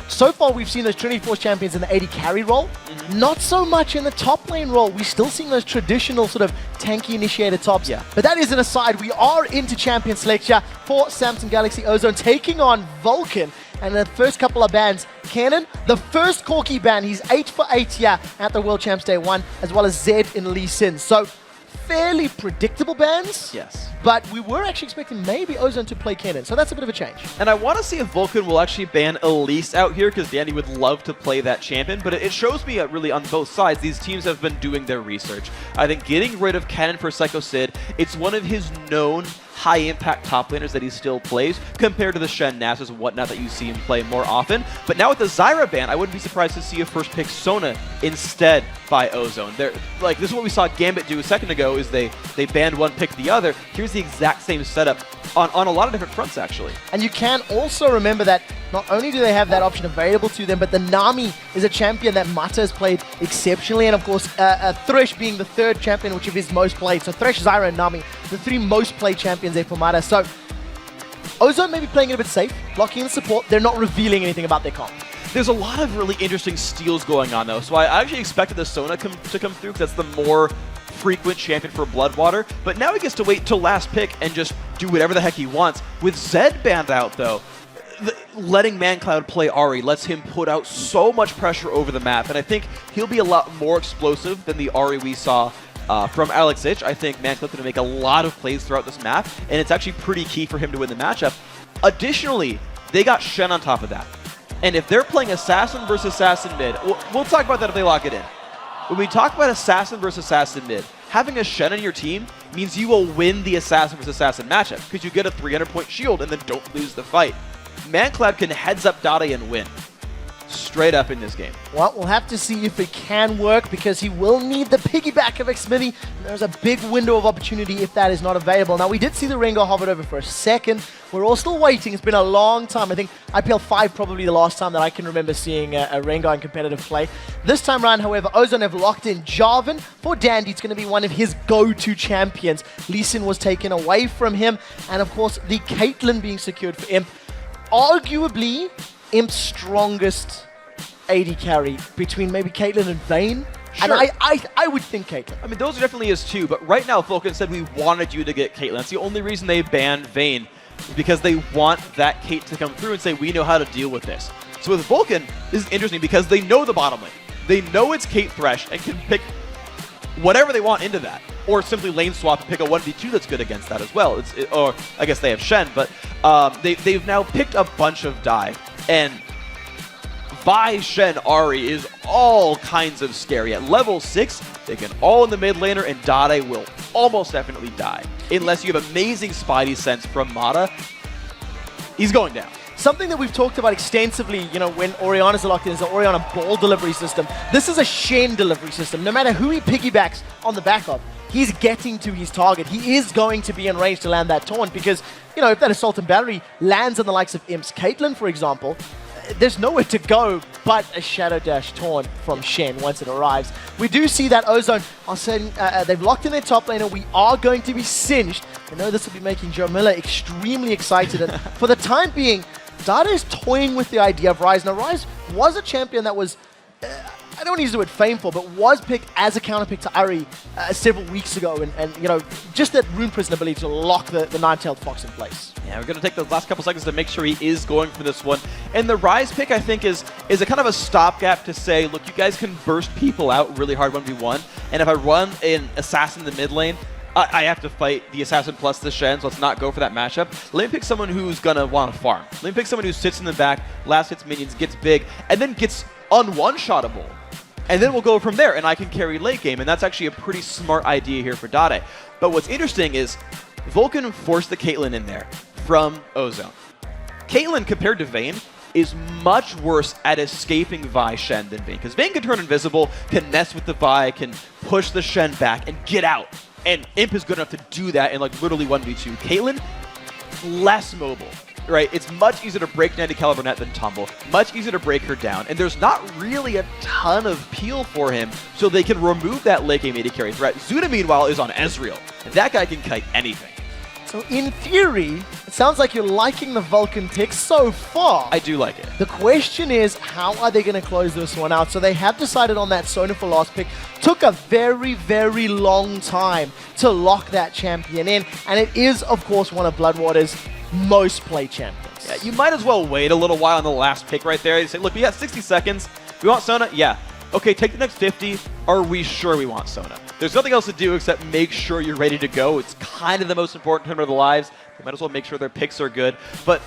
So far, we've seen those Trinity Force champions in the AD carry role. Not so much in the top lane role. We're still seeing those traditional sort of tanky initiator tops. Yeah. But that is an aside. We are into champion selection for Samsung Galaxy Ozone, taking on Vulcan. And the first couple of bans, Cannon, the first Corki ban, he's 8 for 8 here at the World Champs Day 1, as well as Zed in Lee Sin. So fairly predictable bans. Yes. But we were actually expecting maybe Ozone to play Cannon, so that's a bit of a change. And I want to see if Vulcan will actually ban Elise out here, because Danny would love to play that champion, but it shows me really on both sides, these teams have been doing their research. I think getting rid of Cannon for Psycho Sid, it's one of his known high-impact top laners that he still plays, compared to the Shen, Nasus, and whatnot that you see him play more often. But now with the Zyra ban, I wouldn't be surprised to see a first pick Sona instead by Ozone. This is what we saw Gambit do a second ago, is they banned one, picked the other. Here's the exact same setup on a lot of different fronts, actually. And you can also remember that not only do they have that option available to them, but the Nami is a champion that Mata has played exceptionally, and of course, Thresh being the third champion, which is his most played. So Thresh, Zyra, and Nami, the 3 most played champions there for Mata. So Ozone may be playing it a bit safe, blocking the support. They're not revealing anything about their comp. There's a lot of really interesting steals going on, though. So I actually expected the Sona to come through, because that's the more frequent champion for Bloodwater. But now he gets to wait till last pick and just do whatever the heck he wants. With Zed banned out, though, letting ManCloud play Ahri lets him put out so much pressure over the map. And I think he'll be a lot more explosive than the Ahri we saw from Alex Ich. I think ManCloud's going to make a lot of plays throughout this map, and it's actually pretty key for him to win the matchup. Additionally, they got Shen on top of that. And if they're playing Assassin versus Assassin mid, we'll talk about that if they lock it in. When we talk about Assassin versus Assassin mid, having a Shen on your team means you will win the Assassin versus Assassin matchup because you get a 300-point shield and then don't lose the fight. ManCloud can heads up Dade and win. Straight up in this game. Well, we'll have to see if it can work because he will need the piggyback of Xmithy. There's a big window of opportunity if that is not available. Now, we did see the Rengar hovered over for a second. We're all still waiting. It's been a long time. I think IPL 5 probably the last time that I can remember seeing a Rengar in competitive play. This time around, however, Ozone have locked in Jarvan. For Dandy, it's going to be one of his go-to champions. Lee Sin was taken away from him. And, of course, the Caitlyn being secured for Imp. Arguably, Imp's strongest AD carry between maybe Caitlyn and Vayne. Sure. And I would think Caitlyn. I mean, those are definitely his two, but right now Vulcan said we wanted you to get Caitlyn. That's the only reason they banned Vayne, is because they want that Kate to come through and say, we know how to deal with this. So with Vulcan, this is interesting because they know the bottom lane. They know it's Kate Thresh and can pick whatever they want into that. Or simply lane swap and pick a 1v2 that's good against that as well. Or I guess they have Shen, but they've now picked a bunch of dive. And Vi, Shen, Ahri is all kinds of scary. At level 6, they can all in the mid laner, and Dade will almost definitely die. Unless you have amazing Spidey sense from Mata, he's going down. Something that we've talked about extensively, you know, when Oriana's locked in is the Oriana ball delivery system. This is a Shen delivery system. No matter who he piggybacks on the back of, he's getting to his target. He is going to be in range to land that taunt because, you know, if that Assault and Battery lands on the likes of Imp's Caitlyn, for example, there's nowhere to go but a Shadow Dash taunt from Shen once it arrives. We do see that Ozone are saying they've locked in their top lane and we are going to be singed. I know this will be making Joe Miller extremely excited. And for the time being, Dada is toying with the idea of Ryze. Now, Ryze was a champion that was, I don't want to use the word fameful, but was picked as a counterpick to Ahri several weeks ago. And, you know, just that Rune Prison ability to lock the Nine-Tailed Fox in place. Yeah, we're going to take those last couple seconds to make sure he is going for this one. And the Ryze pick, I think, is a kind of a stopgap to say, look, you guys can burst people out really hard 1v1. And if I run an Assassin in the mid lane, I have to fight the Assassin plus the Shen, so let's not go for that matchup. Let me pick someone who's going to want to farm. Let me pick someone who sits in the back, last hits minions, gets big, and then gets un-one-shottable. And then we'll go from there, and I can carry late game, and that's actually a pretty smart idea here for Dade. But what's interesting is Vulcan forced the Caitlyn in there from Ozone. Caitlyn, compared to Vayne, is much worse at escaping Vi Shen than Vayne, because Vayne can turn invisible, can mess with the Vi, can push the Shen back, and get out. And Imp is good enough to do that in like literally 1v2. Caitlyn, less mobile, right? It's much easier to break Nandy Caliburnet than Tumble. Much easier to break her down. And there's not really a ton of peel for him, so they can remove that late game AD carry threat. Zuna, meanwhile, is on Ezreal. And that guy can kite anything. So in theory, it sounds like you're liking the Vulcan pick so far. I do like it. The question is, how are they going to close this one out? So they have decided on that Sona for last pick. Took a very, very long time to lock that champion in. And it is, of course, one of Bloodwater's most played champions. Yeah, you might as well wait a little while on the last pick right there. You say, look, we got 60 seconds. We want Sona? Yeah. Okay, take the next 50. Are we sure we want Sona? There's nothing else to do except make sure you're ready to go. It's kind of the most important part of the lives. They might as well make sure their picks are good. But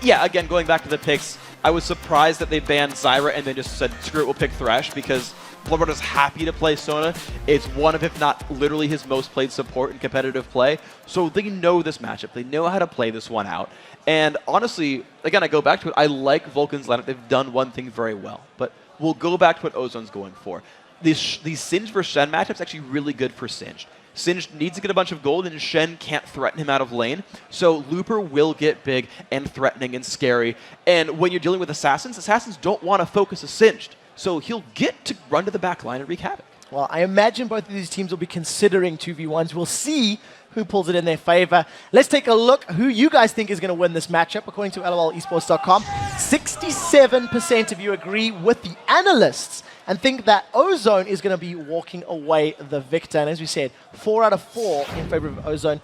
yeah, again, going back to the picks, I was surprised that they banned Zyra and then just said, screw it, we'll pick Thresh, because Bloodwater's happy to play Sona. It's one of, if not literally his most played support in competitive play. So they know this matchup. They know how to play this one out. And honestly, again, I go back to it. I like Vulcan's lineup. They've done one thing very well. But we'll go back to what Ozone's going for. These Singed versus Shen matchups actually really good for Singed. Singed needs to get a bunch of gold, and Shen can't threaten him out of lane. So Looper will get big and threatening and scary. And when you're dealing with Assassins, Assassins don't want to focus a Singed. So he'll get to run to the back line and wreak havoc. Well, I imagine both of these teams will be considering 2v1s. We'll see who pulls it in their favor. Let's take a look who you guys think is going to win this matchup. According to LOLesports.com, 67% of you agree with the analysts and think that Ozone is going to be walking away the victor. And as we said, 4 out of 4 in favor of Ozone.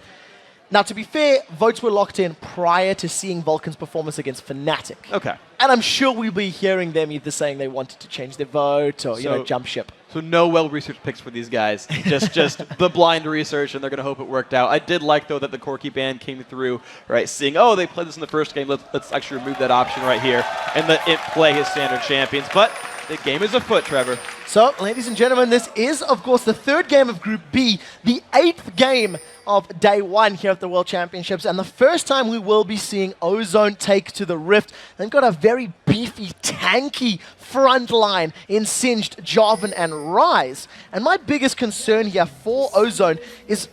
Now, to be fair, votes were locked in prior to seeing Vulcan's performance against Fnatic. Okay. And I'm sure we'll be hearing them either saying they wanted to change their vote or, you know, jump ship. So no well-researched picks for these guys. Just the blind research, and they're going to hope it worked out. I did like, though, that the Corki band came through, right, seeing, oh, they played this in the first game. Let's actually remove that option right here and let it play his standard champions. But the game is afoot, Trevor. So, ladies and gentlemen, this is, of course, the third game of Group B, the 8th game of day 1 here at the World Championships, and the first time we will be seeing Ozone take to the Rift. They've got a very beefy, tanky front line in Singed, Jarvan, and Rise. And my biggest concern here for Ozone is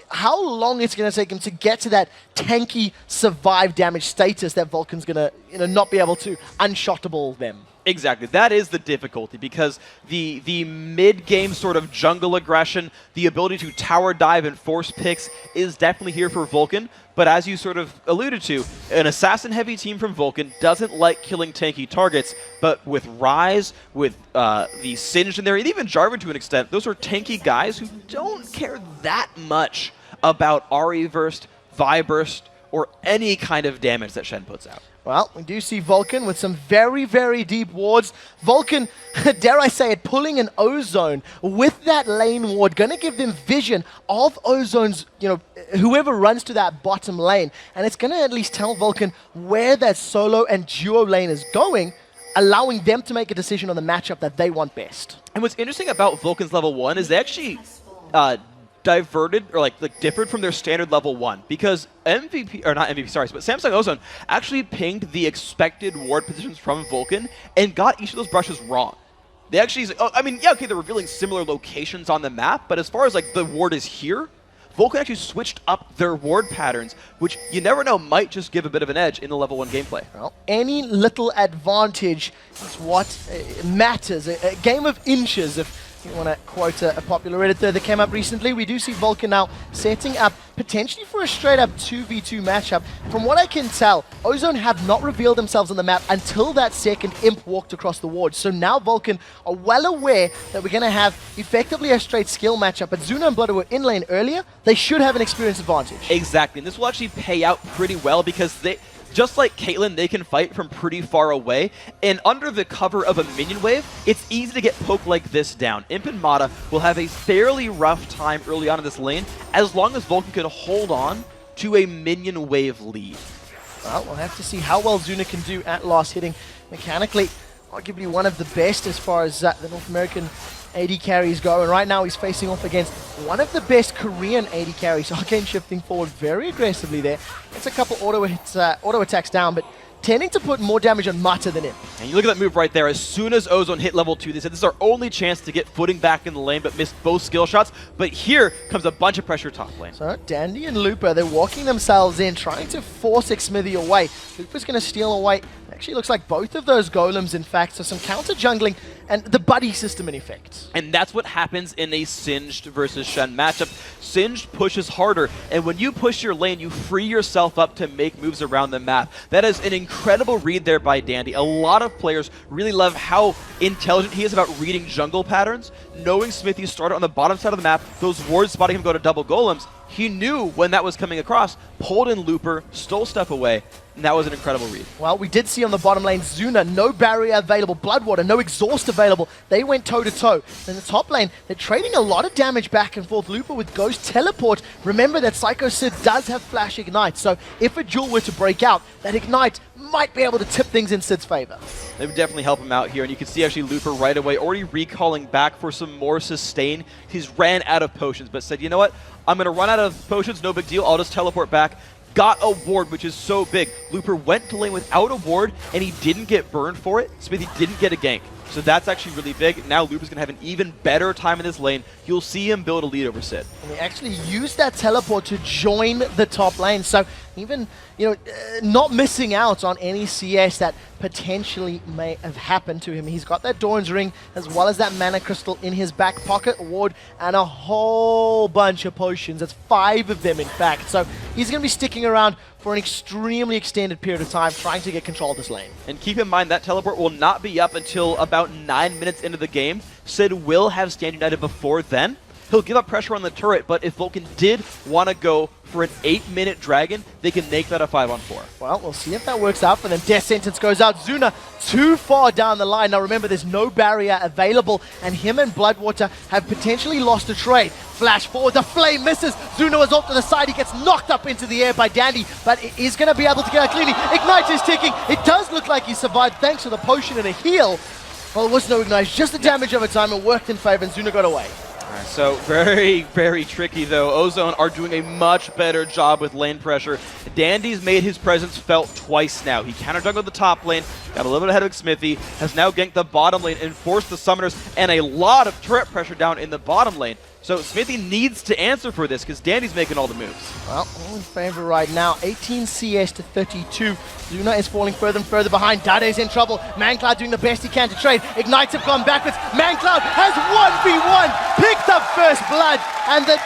how long it's going to take him to get to that tanky survive damage status that Vulcan's going to not be able to unshottable them. Exactly. That is the difficulty, because the mid-game sort of jungle aggression, the ability to tower dive and force picks is definitely here for Vulcan. But as you sort of alluded to, an assassin-heavy team from Vulcan doesn't like killing tanky targets. But with Rise, with the Singed in there, and even Jarvan to an extent, those are tanky guys who don't care that much about Ahri Burst, Vi Burst, or any kind of damage that Shen puts out. Well, we do see Vulcan with some very, very deep wards. Vulcan, dare I say it, pulling an Ozone with that lane ward, going to give them vision of Ozone's, whoever runs to that bottom lane. And it's going to at least tell Vulcan where that solo and duo lane is going, allowing them to make a decision on the matchup that they want best. And what's interesting about Vulcan's level 1 is they actually diverted or differed from their standard level 1, because but Samsung Ozone actually pinged the expected ward positions from Vulcan and got each of those brushes wrong. They actually, they're revealing similar locations on the map, but as far as the ward is here, Vulcan actually switched up their ward patterns, which you never know might just give a bit of an edge in the level 1 gameplay. Well, any little advantage is what matters. A game of inches, if you want to quote a popular editor that came up recently. We do see Vulcan now setting up potentially for a straight-up 2v2 matchup. From what I can tell, Ozone have not revealed themselves on the map until that second Imp walked across the ward. So now Vulcan are well aware that we're going to have effectively a straight skill matchup. But Zuna and Blood were in lane earlier. They should have an experience advantage. Exactly, and this will actually pay out pretty well, because they, just like Caitlyn, they can fight from pretty far away, and under the cover of a minion wave, it's easy to get poked like this down. Imp and Mata will have a fairly rough time early on in this lane, as long as Vulcan can hold on to a minion wave lead. Well, we'll have to see how well Zuna can do at last hitting. Mechanically, arguably one of the best as far as the North American AD carries go, and right now he's facing off against one of the best Korean AD carries. Arcane shifting forward very aggressively there. It's a couple auto attacks down, but tending to put more damage on Mata than him. And you look at that move right there. As soon as Ozone hit level 2, they said this is our only chance to get footing back in the lane, but missed both skill shots. But here comes a bunch of pressure top lane. So Dandy and Looper, they're walking themselves in, trying to force Xmithy away. Looper's going to steal away. Actually looks like both of those golems, in fact, so some counter jungling and the buddy system in effect. And that's what happens in a Singed versus Shen matchup. Singed pushes harder, and when you push your lane, you free yourself up to make moves around the map. That is an incredible read there by Dandy. A lot of players really love how intelligent he is about reading jungle patterns. Knowing Smithy started on the bottom side of the map, those wards spotting him go to double golems, he knew when that was coming across, pulled in Looper, stole stuff away, and that was an incredible read. Well, we did see on the bottom lane, Zuna, no barrier available, Bloodwater, no exhaust available. They went toe-to-toe. In the top lane, they're trading a lot of damage back and forth. Looper with Ghost Teleport. Remember that Psycho Sid does have Flash Ignite, so if a duel were to break out, that Ignite might be able to tip things in Sid's favor. They would definitely help him out here, and you can see actually Looper right away already recalling back for some more sustain. He's ran out of potions, but said, you know what? I'm going to run out of potions, no big deal. I'll just teleport back. Got a ward, which is so big. Looper went to lane without a ward, and he didn't get burned for it. Smithy didn't get a gank. So that's actually really big. Now Looper's going to have an even better time in this lane. You'll see him build a lead over Sid. And he actually used that teleport to join the top lane. So even, not missing out on any CS that potentially may have happened to him. He's got that Dawn's Ring as well as that Mana Crystal in his back pocket, a ward, and a whole bunch of potions. That's 5 of them, in fact. So he's going to be sticking around for an extremely extended period of time trying to get control of this lane. And keep in mind that teleport will not be up until about 9 minutes into the game. Sid will have Stand United before then. He'll give up pressure on the turret, but if Vulcan did want to go for an 8-minute Dragon, they can make that a 5-on-4. Well, we'll see if that works out for them. Death Sentence goes out. Zuna too far down the line. Now remember, there's no barrier available, and him and Bloodwater have potentially lost a trade. Flash forward, the flame misses. Zuna was off to the side. He gets knocked up into the air by Dandy, but he's going to be able to get out cleanly. Ignite is ticking. It does look like he survived thanks to the potion and a heal. Well, it was no Ignite, just the damage over time. It worked in favor, and Zuna got away. So very, very tricky though. Ozone are doing a much better job with lane pressure. Dandy's made his presence felt twice now. He counter-jungled the top lane, got a little bit ahead of Smithy, has now ganked the bottom lane and forced the summoners and a lot of turret pressure down in the bottom lane. So Smithy needs to answer for this because Dandy's making all the moves. Well, all in favor right now. 18 CS to 32. Zuna is falling further and further behind. Dade's in trouble. Mancloud doing the best he can to trade. Ignites have gone backwards. Mancloud has 1v1, picked up first blood, and the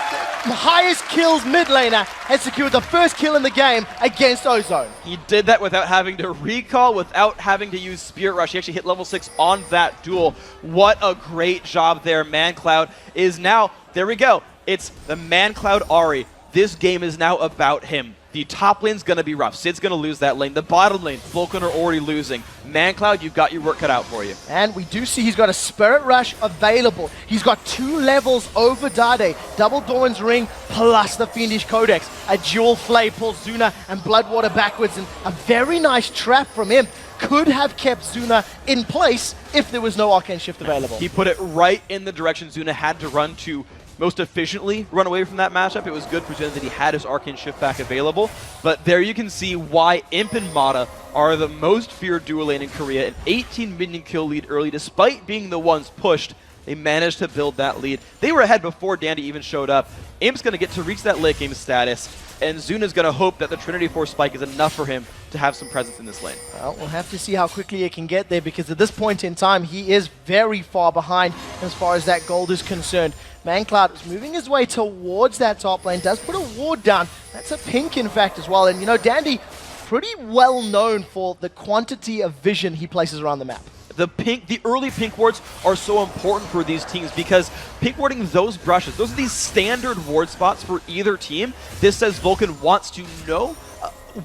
highest kills mid laner has secured the first kill in the game against Ozone. He did that without having to recall, without having to use Spirit Rush. He actually hit level 6 on that duel. What a great job there. Mancloud is now, there we go. It's the Mancloud Ahri. This game is now about him. The top lane's going to be rough. Sid's going to lose that lane. The bottom lane, Vulcan are already losing. Mancloud, you've got your work cut out for you. And we do see he's got a Spirit Rush available. He's got 2 levels over Dade. Double Dawn's Ring plus the Fiendish Codex. A dual flay pulls Zuna and Bloodwater backwards, and a very nice trap from him could have kept Zuna in place if there was no Arcane Shift available. He put it right in the direction Zuna had to run to most efficiently run away from that matchup. It was good for Zuna that he had his Arcane Shift back available, but there you can see why Imp and Mata are the most feared dual lane in Korea. An 18 minion kill lead early, despite being the ones pushed. They managed to build that lead. They were ahead before Dandy even showed up. Imp's going to get to reach that late game status, and Zuna's going to hope that the Trinity Force spike is enough for him to have some presence in this lane. Well, we'll have to see how quickly he can get there, because at this point in time, he is very far behind as far as that gold is concerned. Mancloud is moving his way towards that top lane, does put a ward down. That's a pink, in fact, as well. And, you know, Dandy, pretty well known for the quantity of vision he places around the map. The early pink wards are so important for these teams because pink warding those brushes, those are these standard ward spots for either team. This says Vulcan wants to know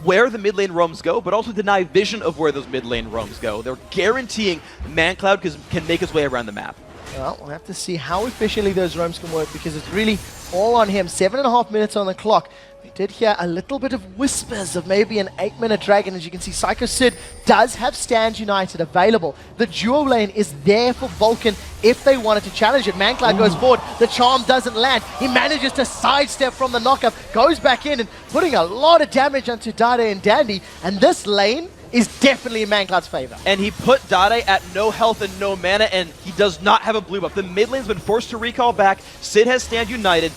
where the mid lane roams go, but also deny vision of where those mid lane roams go. They're guaranteeing Mancloud can make his way around the map. Well, we'll have to see how efficiently those roams can work, because it's really all on him. 7.5 minutes on the clock. We did hear a little bit of whispers of maybe an 8-minute Dragon. As you can see, Psycho Sid does have Stand United available. The duo lane is there for Vulcan if they wanted to challenge it. Mancloud goes forward. The charm doesn't land. He manages to sidestep from the knockup, goes back in and putting a lot of damage onto Dade and Dandy. And this lane is definitely in Mancloud's favor. And he put Dade at no health and no mana, and he does not have a blue buff. The mid lane's been forced to recall back. Sid has Stand United.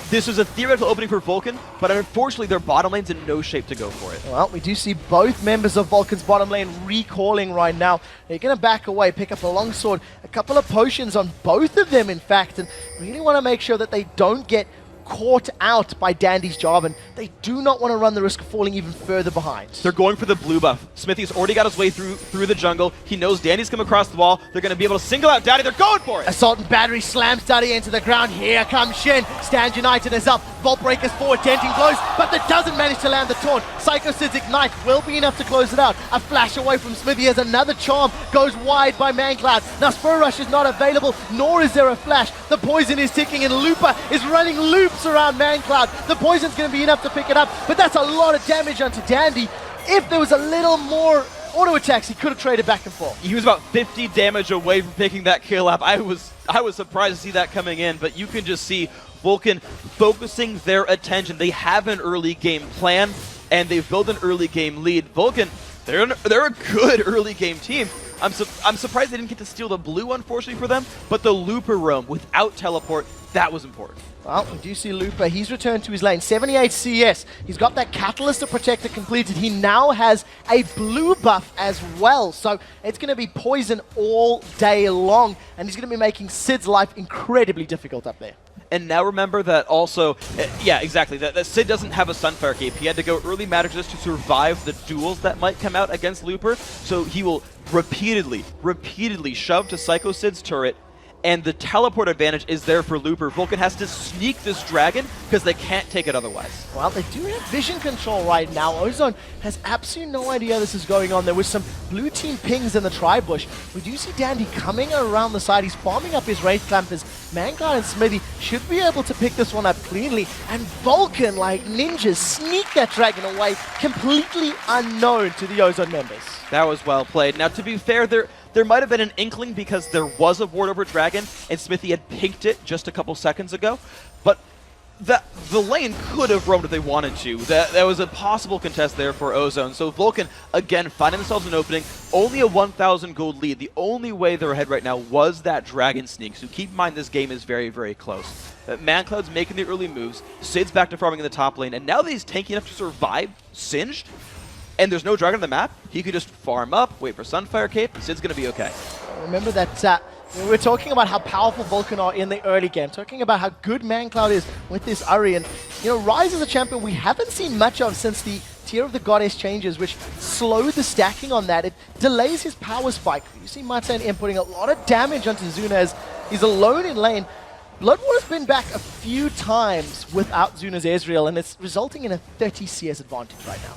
This was a theoretical opening for Vulcan, but unfortunately their bottom lane's in no shape to go for it. Well, we do see both members of Vulcan's bottom lane recalling right now. They're going to back away, pick up a longsword, a couple of potions on both of them, in fact, and really want to make sure that they don't get caught out by Dandy's job, and they do not want to run the risk of falling even further behind. They're going for the blue buff. Smithy's already got his way through the jungle. He knows Dandy's come across the wall. They're going to be able to single out Dandy. They're going for it. Assault and Battery slams Dandy into the ground. Here comes Shen. Stand United is up. Vault Breaker's forward, denting blows, but that doesn't manage to land the taunt. Psycho Sid's Ignite will be enough to close it out. A flash away from Smithy as another charm goes wide by Mancloud. Now Spur Rush is not available, nor is there a flash. The poison is ticking, and Looper is running loops around Mancloud. The poison's going to be enough to pick it up, but that's a lot of damage onto Dandy. If there was a little more auto attacks, he could have traded back and forth. He was about 50 damage away from picking that kill up. I was surprised to see that coming in, but you can just see Vulcan focusing their attention. They have an early game plan, and they've built an early game lead. Vulcan, they're a good early game team. I'm surprised they didn't get to steal the blue, unfortunately for them, but the Looper roam without teleport, that was important. Well, we do see Looper. He's returned to his lane. 78 CS. He's got that Catalyst of Protector completed. He now has a blue buff as well. So it's going to be poison all day long. And he's going to be making Sid's life incredibly difficult up there. And now remember that also, yeah, exactly, that Sid doesn't have a Sunfire cape. He had to go early magic just to survive the duels that might come out against Looper. So he will repeatedly shove to Psycho Sid's turret and the teleport advantage is there for Looper. Vulcan has to sneak this dragon because they can't take it otherwise. Well, they do have vision control right now. Ozone has absolutely no idea this is going on. There was some blue team pings in the tri-bush. We do see Dandy coming around the side. He's farming up his Wraith Clampers. Mancloud and Smithy should be able to pick this one up cleanly. And Vulcan, like ninjas, sneak that dragon away, completely unknown to the Ozone members. That was well played. Now, to be fair, there might have been an inkling because there was a ward over dragon, and Smithy had pinked it just a couple seconds ago. But the lane could have roamed if they wanted to. That was a possible contest there for Ozone. So Vulcan, again, finding themselves an opening. Only a 1,000 gold lead. The only way they're ahead right now was that dragon sneak. So keep in mind this game is very, very close. Mancloud's making the early moves. Sid's back to farming in the top lane. And now that he's tanky enough to survive Singed, and there's no dragon on the map, he could just farm up, wait for Sunfire Cape, Sid's going to be okay. Remember that we're talking about how powerful Vulcan are in the early game, talking about how good Mancloud is with this Uri, and Ryze is a champion we haven't seen much of since the Tier of the Goddess changes, which slowed the stacking on that. It delays his power spike. You see Mata and inputting a lot of damage onto Zuna as he's alone in lane. Bloodwater's been back a few times without Zuna's Ezreal, and it's resulting in a 30 CS advantage right now.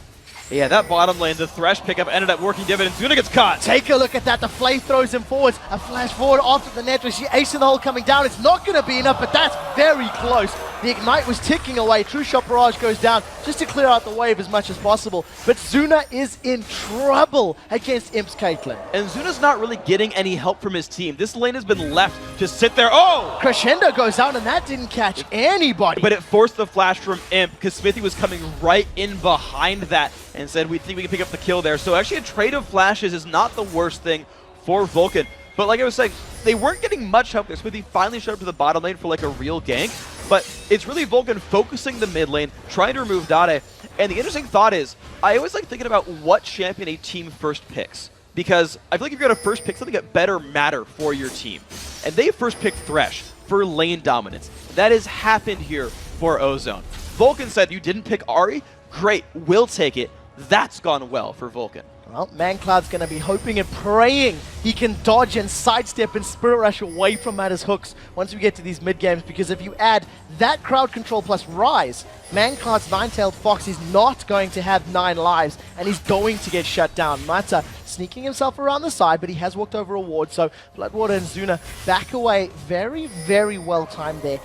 Yeah, that bottom lane, the Thresh pickup ended up working dividends. Zuna gets caught. Take a look at that. The Flay throws him forwards. A flash forward after the net. She acing the hole coming down. It's not going to be enough, but that's very close. The Ignite was ticking away. True Shot Barrage goes down just to clear out the wave as much as possible. But Zuna is in trouble against Imp's Caitlyn. And Zuna's not really getting any help from his team. This lane has been left to sit there. Oh! Crescendo goes out, and that didn't catch anybody. But it forced the flash from Imp because Smithy was coming right in behind that and said, we think we can pick up the kill there. So actually a trade of flashes is not the worst thing for Vulcan. But like I was saying, they weren't getting much help there. Smithy finally showed up to the bottom lane for like a real gank. But it's really Vulcan focusing the mid lane, trying to remove Dade. And the interesting thought is, I always like thinking about what champion a team first picks. Because I feel like if you're going to first pick something that better matter for your team. And they first picked Thresh for lane dominance. That has happened here for Ozone. Vulcan said, you didn't pick Ahri? Great, we'll take it. That's gone well for Vulcan. Well, Mancloud's going to be hoping and praying he can dodge and sidestep and Spirit Rush away from Mata's hooks once we get to these mid-games, because if you add that crowd control plus Ryze, Mancloud's Nine-Tailed Fox is not going to have 9 lives, and he's going to get shut down. Mata sneaking himself around the side, but he has walked over a ward, so Bloodwater and Zuna back away. Very, very well timed there.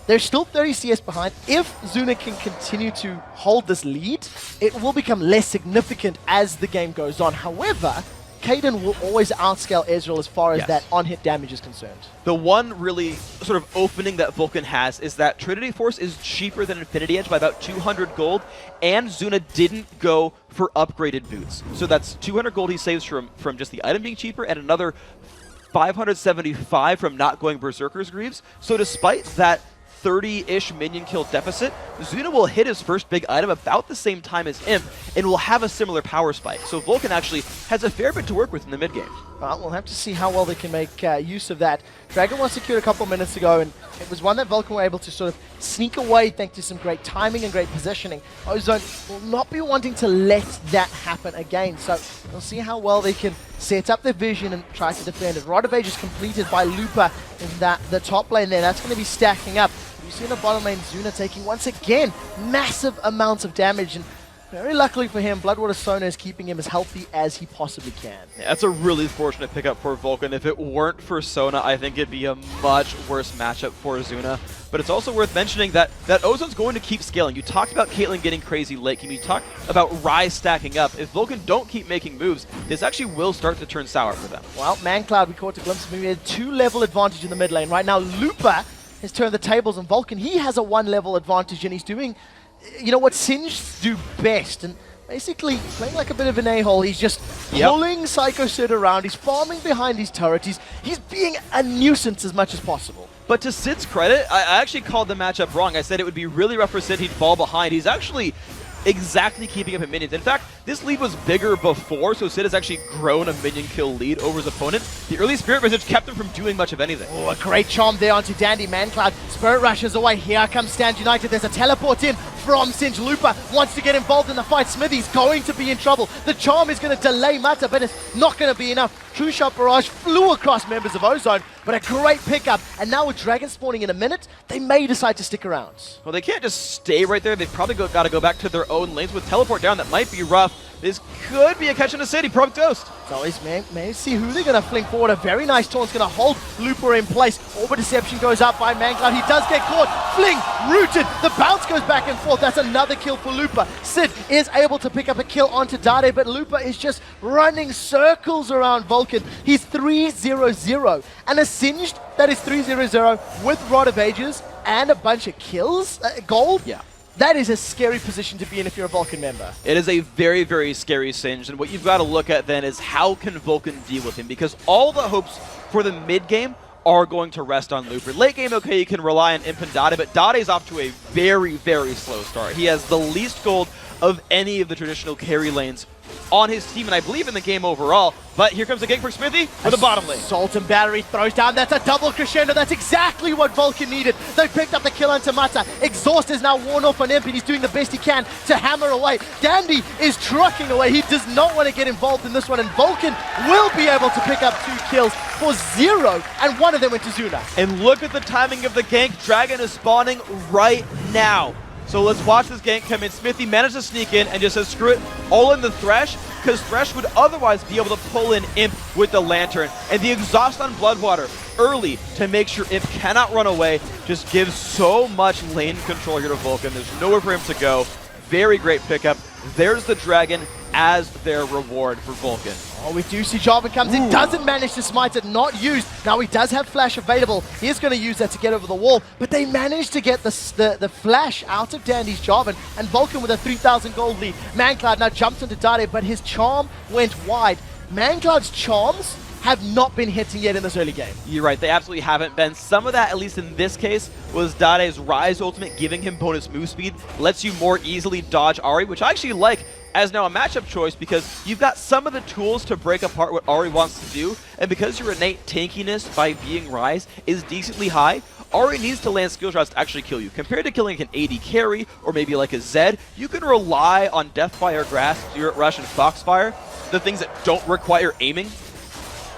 They're still 30 CS behind. If Zuna can continue to hold this lead, it will become less significant as the game goes on. However, Kaden will always outscale Ezreal as far as that on-hit damage is concerned. The one really sort of opening that Vulcan has is that Trinity Force is cheaper than Infinity Edge by about 200 gold, and Zuna didn't go for upgraded boots. So that's 200 gold he saves from just the item being cheaper, and another 575 from not going Berserker's Greaves. So despite that 30-ish minion kill deficit, Zuna will hit his first big item about the same time as Imp and will have a similar power spike. So Vulcan actually has a fair bit to work with in the mid game. We'll have to see how well they can make use of that. Dragon was secured a couple of minutes ago, and it was one that Vulcan were able to sort of sneak away thanks to some great timing and great positioning. Ozone will not be wanting to let that happen again, so we'll see how well they can set up their vision and try to defend it. Rod of Age is completed by Lupa in the top lane there. That's going to be stacking up. You see in the bottom lane, Zuna taking, once again, massive amounts of damage. And very luckily for him, Bloodwater Sona is keeping him as healthy as he possibly can. Yeah, that's a really fortunate pickup for Vulcan. If it weren't for Sona, I think it'd be a much worse matchup for Zuna. But it's also worth mentioning that Ozone's going to keep scaling. You talked about Caitlyn getting crazy late. Can you talk about Ryze stacking up? If Vulcan don't keep making moves, this actually will start to turn sour for them. Well, Mancloud, we caught a glimpse of him. He had 2-level advantage in the mid lane. Right now, Lupa has turned the tables on Vulcan. He has a 1-level advantage, and he's doing, what Singed do best. And basically, playing like a bit of an a-hole, he's just pulling Psycho Sid around. He's farming behind his turret. He's being a nuisance as much as possible. But to Sid's credit, I actually called the matchup wrong. I said it would be really rough for Sid. He'd fall behind. He's actually exactly keeping up in minions. In fact, this lead was bigger before, so Sid has actually grown a minion kill lead over his opponent. The early Spirit Message kept him from doing much of anything. Oh, a great charm there onto Dandy. Mancloud, Spirit rushes away. Here comes Stand United. There's a teleport in from Singe. Lupa wants to get involved in the fight. Smithy's going to be in trouble. The charm is going to delay Mata, but it's not going to be enough. True Shot Barrage flew across members of Ozone, but a great pickup. And now with Dragon spawning in a minute, they may decide to stick around. Well, they can't just stay right there. They've probably got to go back to their own lanes. With teleport down, that might be rough. This could be a catch in the city. Prompt Ghost. So is may see who they're going to fling forward. A very nice taunt's going to hold Looper in place. Orb Deception goes up by Mancloud. He does get caught. Fling, rooted. The bounce goes back and forth. That's another kill for Looper. Sid is able to pick up a kill onto Dade, but Looper is just running circles around Vulcan. He's 3-0-0. And a Singed that is 3-0-0 with Rod of Ages and a bunch of kills, gold. Yeah. That is a scary position to be in if you're a Vulcan member. It is a very, very scary Singed, and what you've got to look at then is how can Vulcan deal with him, because all the hopes for the mid game are going to rest on Looper. Late game, okay, you can rely on Imp and Dade, but Dade's off to a very, very slow start. He has the least gold of any of the traditional carry lanes on his team, and I believe in the game overall. But here comes the gank for Smithy with the bottom lane. Salt and Battery throws down. That's a double crescendo. That's exactly what Vulcan needed. They picked up the kill onto Mata. Exhaust is now worn off on Imp, and he's doing the best he can to hammer away. Dandy is trucking away. He does not want to get involved in this one, and Vulcan will be able to pick up 2 kills for 0, and one of them went to Zuna. And look at the timing of the gank. Dragon is spawning right now. So let's watch this gank come in. Smithy managed to sneak in and just says, screw it, all in the Thresh, because Thresh would otherwise be able to pull in Imp with the Lantern. And the exhaust on Bloodwater early to make sure Imp cannot run away just gives so much lane control here to Vulcan. There's nowhere for him to go. Very great pickup. There's the Dragon as their reward for Vulcan. Oh, we do see Jarvan comes in, doesn't manage to smite it, not used. Now he does have Flash available. He's going to use that to get over the wall, but they managed to get the Flash out of Dandy's Jarvan, and Vulcan with a 3,000 gold lead. Mancloud now jumps into Dade, but his charm went wide. Mancloud's charms have not been hitting yet in this early game. You're right, they absolutely haven't been. Some of that, at least in this case, was Dade's Rise ultimate giving him bonus move speed, lets you more easily dodge Ahri, which I actually like as now a matchup choice because you've got some of the tools to break apart what Ahri wants to do, and because your innate tankiness by being Rise is decently high, Ahri needs to land skill shots to actually kill you. Compared to killing an AD carry or maybe like a Zed, you can rely on Deathfire, Grass, Spirit Rush, and Foxfire, the things that don't require aiming,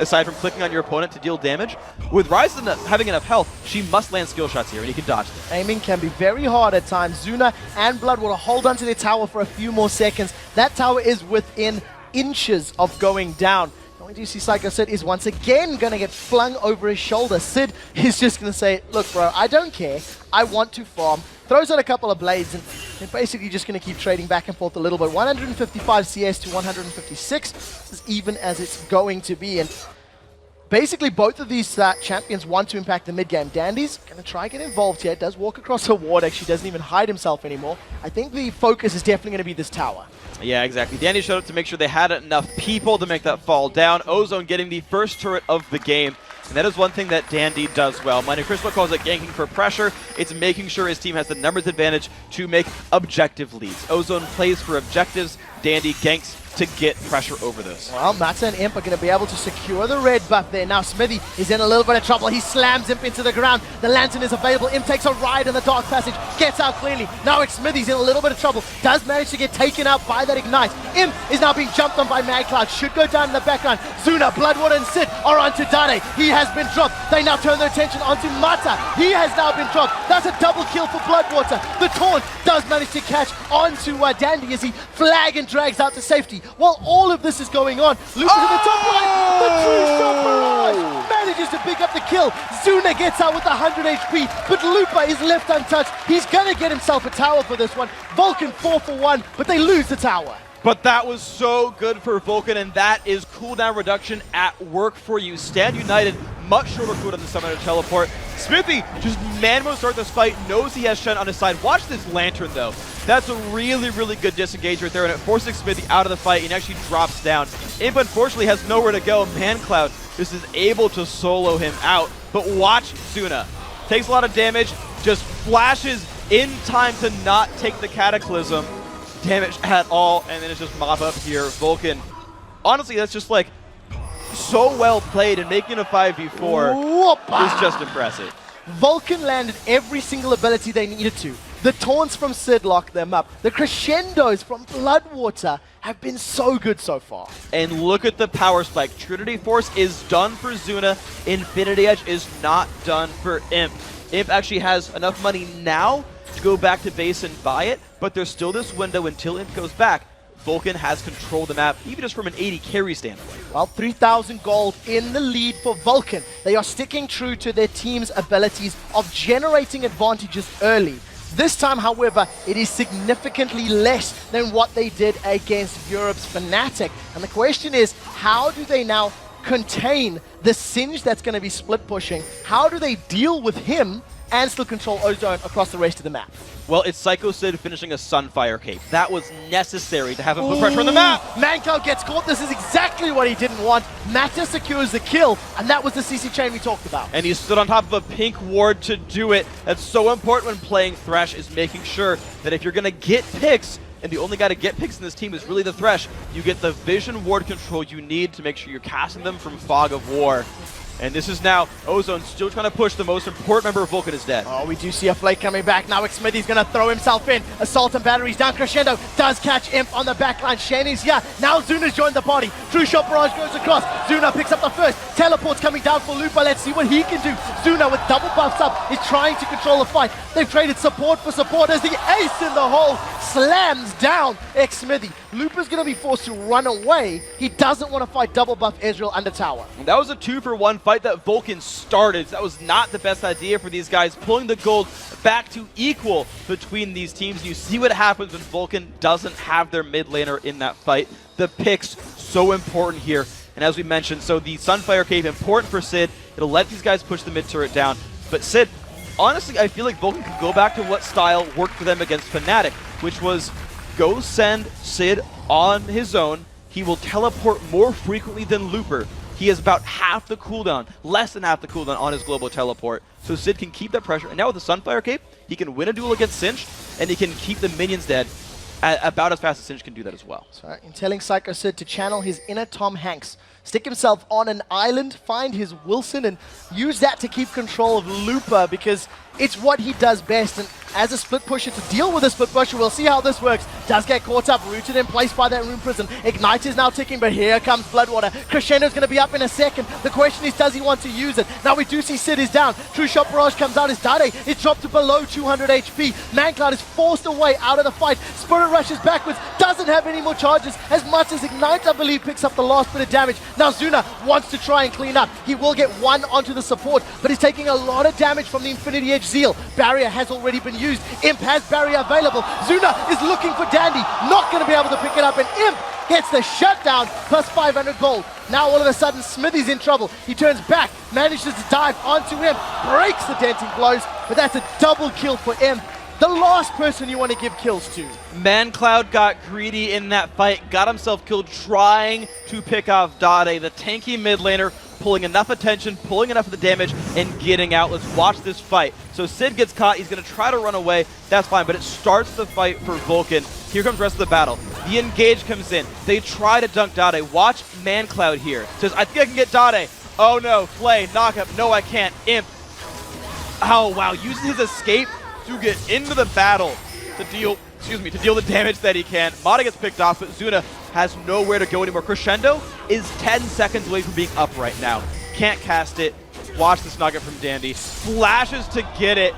aside from clicking on your opponent to deal damage. With Rise having enough health, she must land skill shots here, and he can dodge them. Aiming can be very hard at times. Zuna and Bloodwater hold onto their tower for a few more seconds. That tower is within inches of going down. What you see Psycho Sid is once again going to get flung over his shoulder. Sid is just going to say, look bro, I don't care. I want to farm. Throws out a couple of blades, and they're basically just going to keep trading back and forth a little bit. 155 CS to 156. This is even as it's going to be. And basically, both of these champions want to impact the mid game. Dandy's going to try and get involved here. Does walk across her ward. Actually, doesn't even hide himself anymore. I think the focus is definitely going to be this tower. Yeah, exactly. Dandy showed up to make sure they had enough people to make that fall down. Ozone getting the first turret of the game. And that is one thing that Dandy does well. Monte Crystal calls it ganking for pressure. It's making sure his team has the numbers advantage to make objective leads. Ozone plays for objectives. Dandy ganks to get pressure over this. Well, Mata and Imp are going to be able to secure the red buff there. Now Smithy is in a little bit of trouble. He slams Imp into the ground. The Lantern is available. Imp takes a ride in the Dark Passage, gets out cleanly. Now it's Smithy's in a little bit of trouble. Does manage to get taken out by that Ignite. Imp is now being jumped on by Magcloud. Should go down in the background. Zuna, Bloodwater, and Sid are onto Dade. He has been dropped. They now turn their attention onto Mata. He has now been dropped. That's a double kill for Bloodwater. The taunt does manage to catch onto Dandy as he flag and drags out to safety. While all of this is going on, Lupa's in the top line. The True Shot Barrage manages to pick up the kill. Zuna gets out with 100 HP, but Lupa is left untouched. He's gonna get himself a tower for this one. Vulcan 4 for 1, but they lose the tower. But that was so good for Vulcan, and that is cooldown reduction at work for you. Stand United, much shorter cooldown than Summoner Teleport. Smithy just man-mode start this fight, knows he has Shen on his side. Watch this Lantern, though. That's a really, really good disengage right there, and it forces Smithy out of the fight and actually drops down. Imp, unfortunately, has nowhere to go. Mancloud just is able to solo him out. But watch Zuna. Takes a lot of damage, just flashes in time to not take the Cataclysm damage at all, and then it's just mop up here. Vulcan, honestly, that's just like so well played, and making a 5v4 is just impressive. Vulcan landed every single ability they needed to. The taunts from Sid lock them up. The crescendos from Bloodwater have been so good so far. And look at the power spike. Trinity Force is done for Zuna. Infinity Edge is not done for Imp. Imp actually has enough money now to go back to base and buy it, but there's still this window until Imp goes back. Vulcan has controlled the map, even just from an 80 carry standpoint. Well, 3,000 gold in the lead for Vulcan. They are sticking true to their team's abilities of generating advantages early. This time, however, it is significantly less than what they did against Europe's Fnatic. And the question is, how do they now contain the Singe that's going to be split pushing? How do they deal with him and still control Ozone across the rest of the map? Well, it's Psycho Sid finishing a Sunfire Cape. That was necessary to have him put pressure on the map. Mancloud gets caught. This is exactly what he didn't want. Mata secures the kill, and that was the CC chain we talked about. And he stood on top of a pink ward to do it. That's so important when playing Thresh, is making sure that if you're going to get picks, and the only guy to get picks in this team is really the Thresh, you get the vision ward control you need to make sure you're casting them from Fog of War. And this is now Ozone still trying to push. The most important member of Vulcan is dead. Oh, we do see a Flake coming back. Now Smithy's going to throw himself in. Assault and batteries down. Crescendo does catch Imp on the backline. Shani's here. Now Zuna's joined the party. True Shot Barrage goes across. Zuna picks up the first. Teleport's coming down for Lupa. Let's see what he can do. Zuna with double buffs up is trying to control the fight. They've traded support for support as the ace in the hole slams down Smithy. Lupa's going to be forced to run away. He doesn't want to fight double buff Ezreal under tower. And that was a 2-for-1 fight that Vulcan started. That was not the best idea for these guys. Pulling the gold back to equal between these teams. You see what happens when Vulcan doesn't have their mid laner in that fight. The picks, so important here. And as we mentioned, so the Sunfire Cape, important for Sid. It'll let these guys push the mid turret down. But Sid, honestly, I feel like Vulcan could go back to what style worked for them against Fnatic, which was go send Sid on his own. He will teleport more frequently than Looper. He has about half the cooldown, less than half the cooldown on his global teleport. So Sid can keep that pressure. And now with the Sunfire Cape, he can win a duel against Singe, and he can keep the minions dead about as fast as Singe can do that as well. So in telling Psycho Sid to channel his inner Tom Hanks, stick himself on an island, find his Wilson, and use that to keep control of Looper, because it's what he does best. And as a split pusher, to deal with a split pusher, we'll see how this works. Does get caught up, rooted in place by that Rune Prison. Ignite is now ticking, but here comes Bloodwater. Crescendo's going to be up in a second. The question is, does he want to use it? Now we do see Sid is down. True Shot Barrage comes out as Dade is dropped to below 200 HP. Mancloud is forced away out of the fight. Spirit rushes backwards, doesn't have any more charges. As much as Ignite, I believe, picks up the last bit of damage. Now Zuna wants to try and clean up. He will get one onto the support, but he's taking a lot of damage from the Infinity Edge Zeal. Barrier has already been used. Imp has barrier available. Zuna is looking for Dandy, not going to be able to pick it up, and Imp gets the shutdown, plus 500 gold. Now all of a sudden Smithy's in trouble. He turns back, manages to dive onto Imp, breaks the denting blows, but that's a double kill for Imp. The last person you want to give kills to. Mancloud got greedy in that fight, got himself killed trying to pick off Dade, the tanky mid laner, pulling enough attention, pulling enough of the damage, and getting out. Let's watch this fight. So Sid gets caught. He's going to try to run away. That's fine, but it starts the fight for Vulcan. Here comes the rest of the battle. The engage comes in. They try to dunk Dade. Watch Mancloud here. Says, I think I can get Dade. Oh no, Flay, knock up. No, I can't. Imp. Oh wow, uses his escape to get into the battle to deal the damage that he can. Mata gets picked off, but Zuna has nowhere to go anymore. Crescendo is 10 seconds away from being up right now. Can't cast it. Watch this nugget from Dandy. Flashes to get it.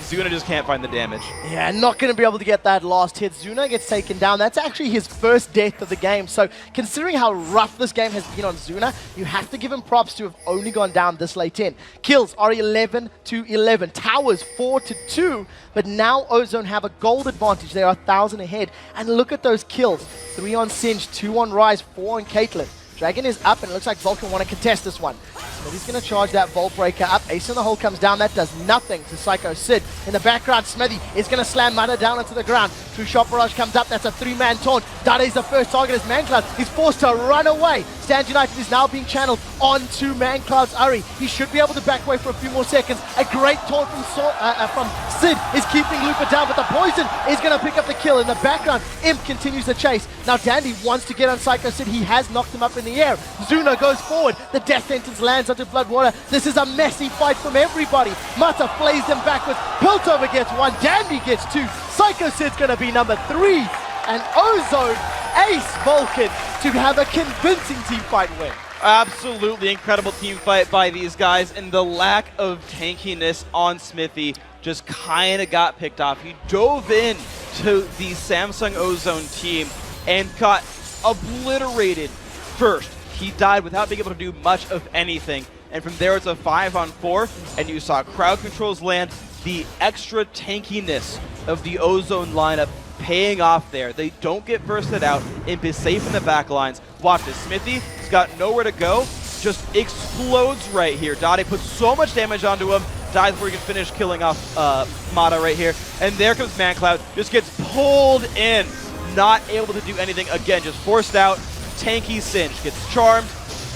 Zuna just can't find the damage. Yeah, not going to be able to get that last hit. Zuna gets taken down. That's actually his first death of the game. So considering how rough this game has been on Zuna, you have to give him props to have only gone down this late in. Kills are 11-11. Towers 4-2. But now Ozone have a gold advantage. They are 1,000 ahead. And look at those kills. 3 on Singe, 2 on Ryze, 4 on Caitlyn. Dragon is up, and it looks like Vulcan want to contest this one. But he's going to charge that Volt Breaker up. Ace in the hole comes down. That does nothing to Psycho Sid. In the background, Smithy is going to slam Mana down onto the ground. True Shot Barrage comes up. That's a 3-man taunt. Dade's the first target as Mancloud. He's forced to run away. Stand United is now being channeled onto ManCloud's Ari. He should be able to back away for a few more seconds. A great taunt from Sid is keeping Lupa down, but the poison is going to pick up the kill. In the background, Imp continues the chase. Now Dandy wants to get on Psycho Sid. He has knocked him up in the air. Zuna goes forward. The death sentence lands onto Bloodwater. This is a messy fight from everybody. Mata flays them backwards. Piltover gets one. Dandy gets two. Psycho Sid's going to be number 3. And Ozone ace Vulcan to have a convincing team fight win. Absolutely incredible team fight by these guys, and the lack of tankiness on Smithy just kind of got picked off. He dove in to the Samsung Ozone team and got obliterated first. He died without being able to do much of anything, and from there it's a 5-on-4, and you saw crowd controls land. The extra tankiness of the Ozone lineup paying off there. They don't get bursted out. Imp is safe in the back lines. Watch this. Smithy has got nowhere to go. Just explodes right here. Dade puts so much damage onto him. Dies before he can finish killing off Mata right here. And there comes ManCloud. Just gets pulled in. Not able to do anything. Again, just forced out. Tanky Singe. Gets charmed.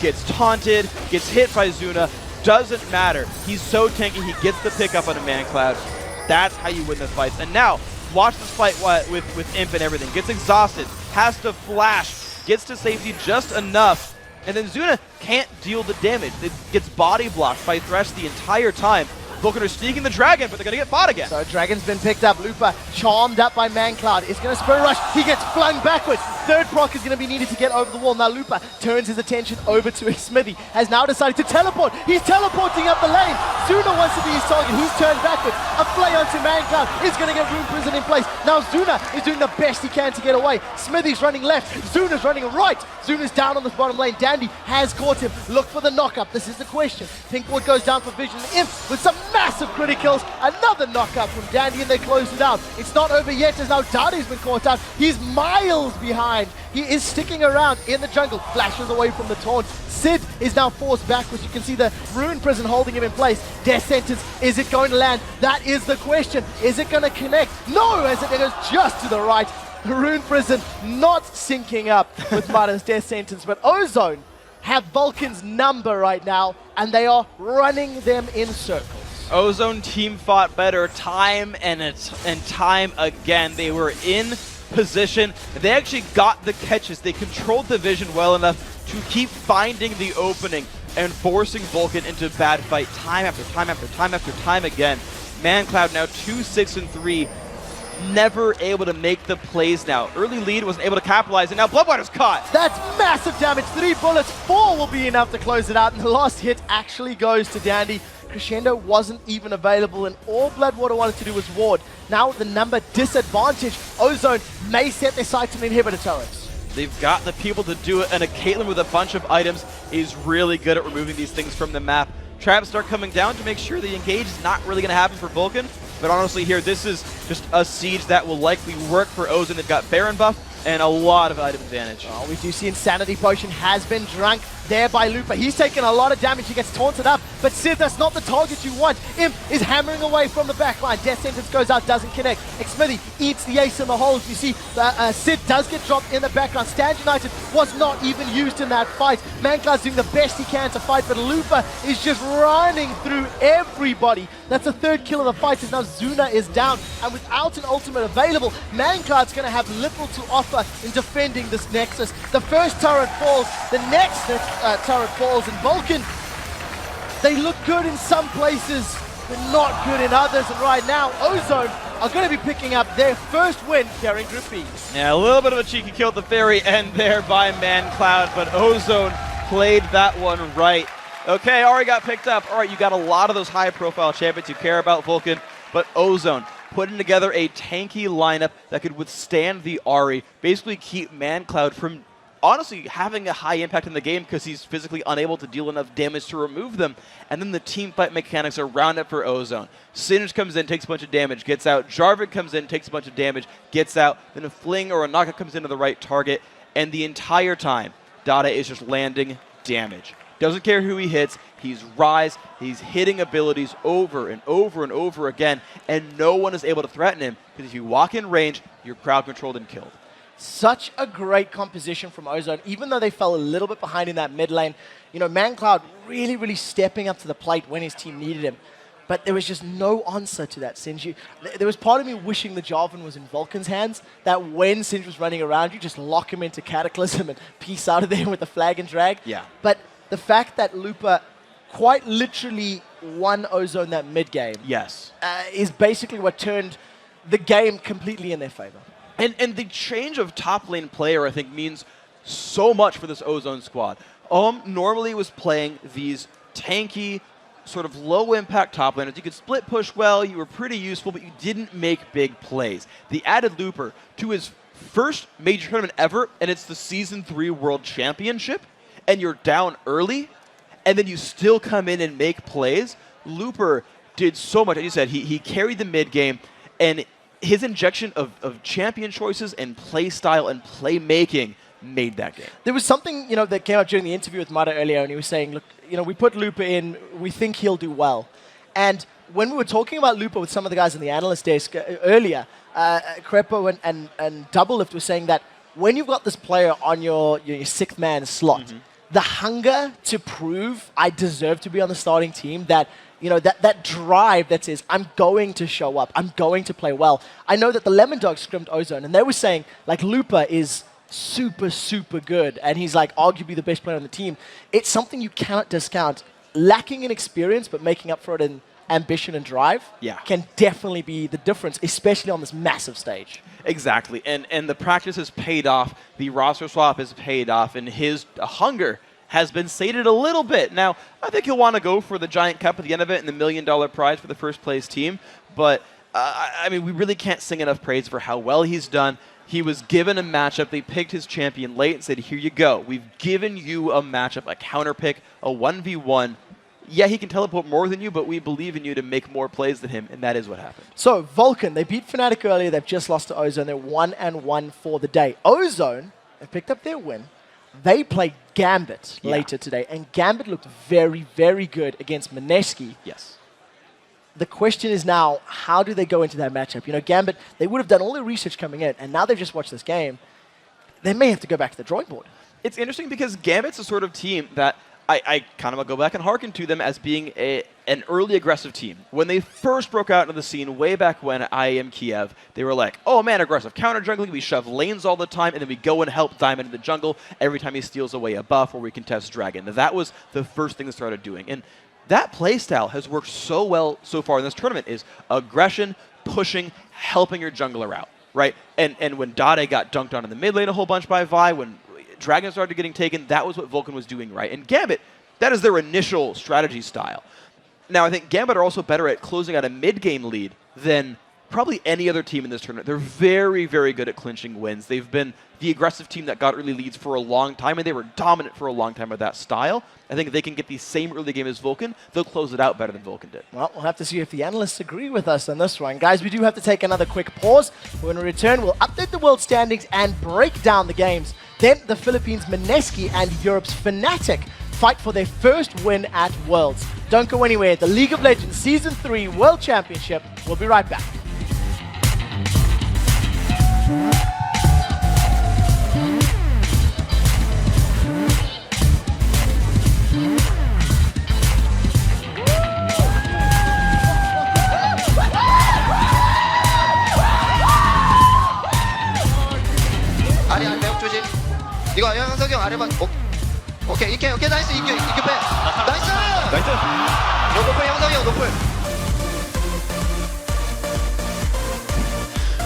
Gets taunted. Gets hit by Zuna. Doesn't matter. He's so tanky. He gets the pickup on a ManCloud. That's how you win the fights. And now, watch this fight with Imp and everything. Gets exhausted, has to flash, gets to safety just enough, and then Zuna can't deal the damage. It gets body blocked by Thresh the entire time. Vulcan are sneaking the Dragon, but they're going to get fought again. So Dragon's been picked up. Lupa charmed up by ManCloud. It's going to spur rush. He gets flung backwards. Third proc is going to be needed to get over the wall. Now Lupa turns his attention over to Smithy. Has now decided to teleport. He's teleporting up the lane. Zuna wants to be his target. He's turned backwards. A play onto ManCloud is going to get Rune Prison in place. Now Zuna is doing the best he can to get away. Smithy's running left. Zuna's running right. Zuna's down on the bottom lane. Dandy has caught him. Look for the knock-up. This is the question. Pinkwood goes down for vision. Imp with some massive criticals. Another knock-up from Dandy, and they close it out. It's not over yet, as now Dade's been caught out. He's miles behind. He is sticking around in the jungle. Flashes away from the taunt. Sid is now forced backwards. You can see the Rune Prison holding him in place. Death Sentence, is it going to land? That is the question. Is it going to connect? No, as it goes just to the right. Rune Prison not syncing up with Mata's Death Sentence, but Ozone have Vulcan's number right now, and they are running them in circles. Ozone team fought better time and time again. They were in position. They actually got the catches. They controlled the vision well enough to keep finding the opening and forcing Vulcan into bad fight time after time after time after time again. ManCloud now 2-6-3. Never able to make the plays now. Early lead, wasn't able to capitalize, and now Bloodwater's caught. That's massive damage. 3 bullets, 4 will be enough to close it out, and the last hit actually goes to Dandy. Crescendo wasn't even available, and all Bloodwater wanted to do was ward. Now the number disadvantage. Ozone may set their sights on inhibitor turrets. They've got the people to do it, and a Caitlyn with a bunch of items is really good at removing these things from the map. Traps start coming down to make sure the engage is not really going to happen for Vulcan. But honestly here, this is just a siege that will likely work for Ozone. They've got Baron buff and a lot of item advantage. Oh, we do see Insanity Potion has been drunk there by Lupa. He's taken a lot of damage. He gets taunted up, but Sid, that's not the target you want. Imp is hammering away from the backline. Death Sentence goes out, doesn't connect. Xmithy eats the ace in the holes. You see Sid does get dropped in the background. Stand United was not even used in that fight. ManCloud's doing the best he can to fight, but Lupa is just running through everybody. That's the third kill of the fight, as now Zuna is down, and without an ultimate available, ManCloud's going to have little to offer in defending this Nexus. The first turret falls, the next turret falls, and Vulcan, they look good in some places, but not good in others, and right now, Ozone are going to be picking up their first win here in Group B. Yeah, a little bit of a cheeky kill at the very end there by ManCloud, but Ozone played that one right. Okay, Ari got picked up. All right, you got a lot of those high-profile champions you care about, Vulcan, but Ozone putting together a tanky lineup that could withstand the Ari, basically keep ManCloud from honestly having a high impact in the game because he's physically unable to deal enough damage to remove them. And then the team fight mechanics are round up for Ozone. Singe comes in, takes a bunch of damage, gets out. Jarvan comes in, takes a bunch of damage, gets out. Then a fling or a knockout comes into the right target. And the entire time, Dada is just landing damage. Doesn't care who he hits. He's Rise. He's hitting abilities over and over and over again, and no one is able to threaten him because if you walk in range, you're crowd controlled and killed. Such a great composition from Ozone, even though they fell a little bit behind in that mid lane. You know, ManCloud really, really stepping up to the plate when his team needed him. But there was just no answer to that, Singe. There was part of me wishing the Jarvan was in Vulcan's hands, that when Singe was running around, you just lock him into Cataclysm and peace out of there with the flag and drag. Yeah. But the fact that Lupa quite literally won Ozone that mid game is basically what turned the game completely in their favor. And the change of top lane player, I think, means so much for this Ozone squad. Normally was playing these tanky, sort of low-impact top laners. You could split push well, you were pretty useful, but you didn't make big plays. The added Looper to his first major tournament ever, and it's the Season 3 World Championship, and you're down early, and then you still come in and make plays. Looper did so much. As you said, he carried the mid game, and his injection of champion choices and play style and playmaking made that game. There was something, you know, that came up during the interview with Mata earlier, and he was saying, look, you know, we put Lupa in, we think he'll do well. And when we were talking about Lupa with some of the guys in the analyst desk earlier, Crepo and Doublelift were saying that when you've got this player on your sixth man slot, the hunger to prove I deserve to be on the starting team, that you know, that drive that says, I'm going to show up, I'm going to play well. I know that the Lemon Dogs scrimmed Ozone, and they were saying, like, Lupa is super, super good, and he's, like, arguably the best player on the team. It's something you cannot discount. Lacking in experience, but making up for it in ambition and drive can definitely be the difference, especially on this massive stage. Exactly, and the practice has paid off, the roster swap has paid off, and his hunger has been sated a little bit. Now, I think he'll want to go for the Giant Cup at the end of it and the $1 million prize for the first place team, but I mean, we really can't sing enough praise for how well he's done. He was given a matchup. They picked his champion late and said, here you go. We've given you a matchup, a counter pick, a 1v1. Yeah, he can teleport more than you, but we believe in you to make more plays than him, and that is what happened. So, Vulcan, they beat Fnatic earlier. They've just lost to Ozone. They're 1-1 for the day. Ozone have picked up their win. They played Gambit later today, and Gambit looked very, very good against Mineski. Yes. The question is now, how do they go into that matchup? You know, Gambit, they would have done all their research coming in, and now they've just watched this game. They may have to go back to the drawing board. It's interesting because Gambit's a sort of team that I kind of go back and hearken to them as being an early aggressive team. When they first broke out into the scene way back when at IAM Kiev, they were like, oh man, aggressive counter jungling, we shove lanes all the time, and then we go and help Diamond in the jungle every time he steals away a buff or we contest Dragon. That was the first thing they started doing. And that playstyle has worked so well so far in this tournament, is aggression, pushing, helping your jungler out, right? And when Dade got dunked on in the mid lane a whole bunch by Vi, when Dragon started getting taken, that was what Vulcan was doing right. And Gambit, that is their initial strategy style. Now, I think Gambit are also better at closing out a mid-game lead than probably any other team in this tournament. They're very, very good at clinching wins. They've been the aggressive team that got early leads for a long time, and they were dominant for a long time with that style. I think if they can get the same early game as Vulcan, they'll close it out better than Vulcan did. Well, we'll have to see if the analysts agree with us on this one. Guys, we do have to take another quick pause. When we return, we'll update the world standings and break down the games. Then the Philippines' Mineski and Europe's Fnatic fight for their first win at Worlds. Don't go anywhere. The League of Legends Season 3 World Championship. We'll be right back. 아리아 매혹 조심. 이거 형석이 형 아래방. 오케이 이렇게 나이스 이겨 빼. 나이스. 노플 형석이 형 노플.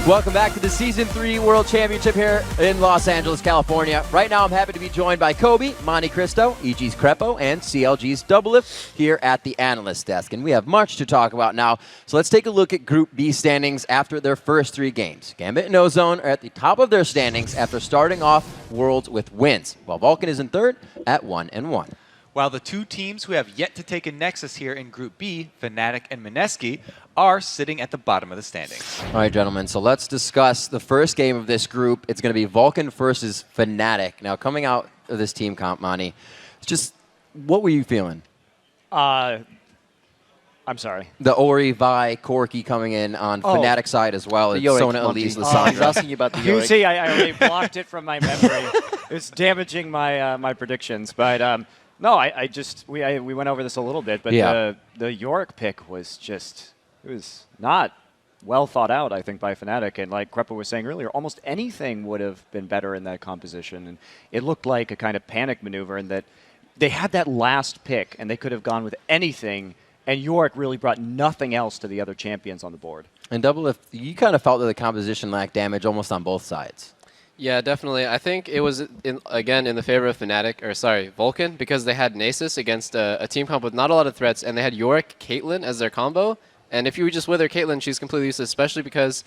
Welcome back to the Season 3 World Championship here in Los Angeles, California. Right now, I'm happy to be joined by Kobe, Monte Cristo, EG's Crepo, and CLG's Doublelift here at the analyst desk. And we have much to talk about now. So let's take a look at Group B standings after their first 3 games. Gambit and Ozone are at the top of their standings after starting off Worlds with wins, while Vulcan is in third at 1-1. While the two teams who have yet to take a Nexus here in Group B, Fnatic and Mineski, are sitting at the bottom of the standings. All right, gentlemen, so let's discuss the first game of this group. It's going to be Vulcan versus Fnatic. Now, coming out of this team comp, Monty, just what were you feeling? I I'm sorry. The Ori, Vi, Corky coming in on Fnatic side as well. It's Sona, Elise, Lissandra. He's asking you about the You Yorick. see, I already blocked it from my memory. It's damaging my my predictions. But no, we went over this a little bit. But the Yorick pick was it was not well thought out, I think, by Fnatic. And like Krepa was saying earlier, almost anything would have been better in that composition. And it looked like a kind of panic maneuver in that they had that last pick and they could have gone with anything. And Yorick really brought nothing else to the other champions on the board. And Double, you kind of felt that the composition lacked damage almost on both sides. Yeah, definitely. I think it was, again, in the favor of Vulcan, because they had Nasus against a team comp with not a lot of threats, and they had Yorick, Caitlyn as their combo. And if you just wither Caitlyn, she's completely useless, especially because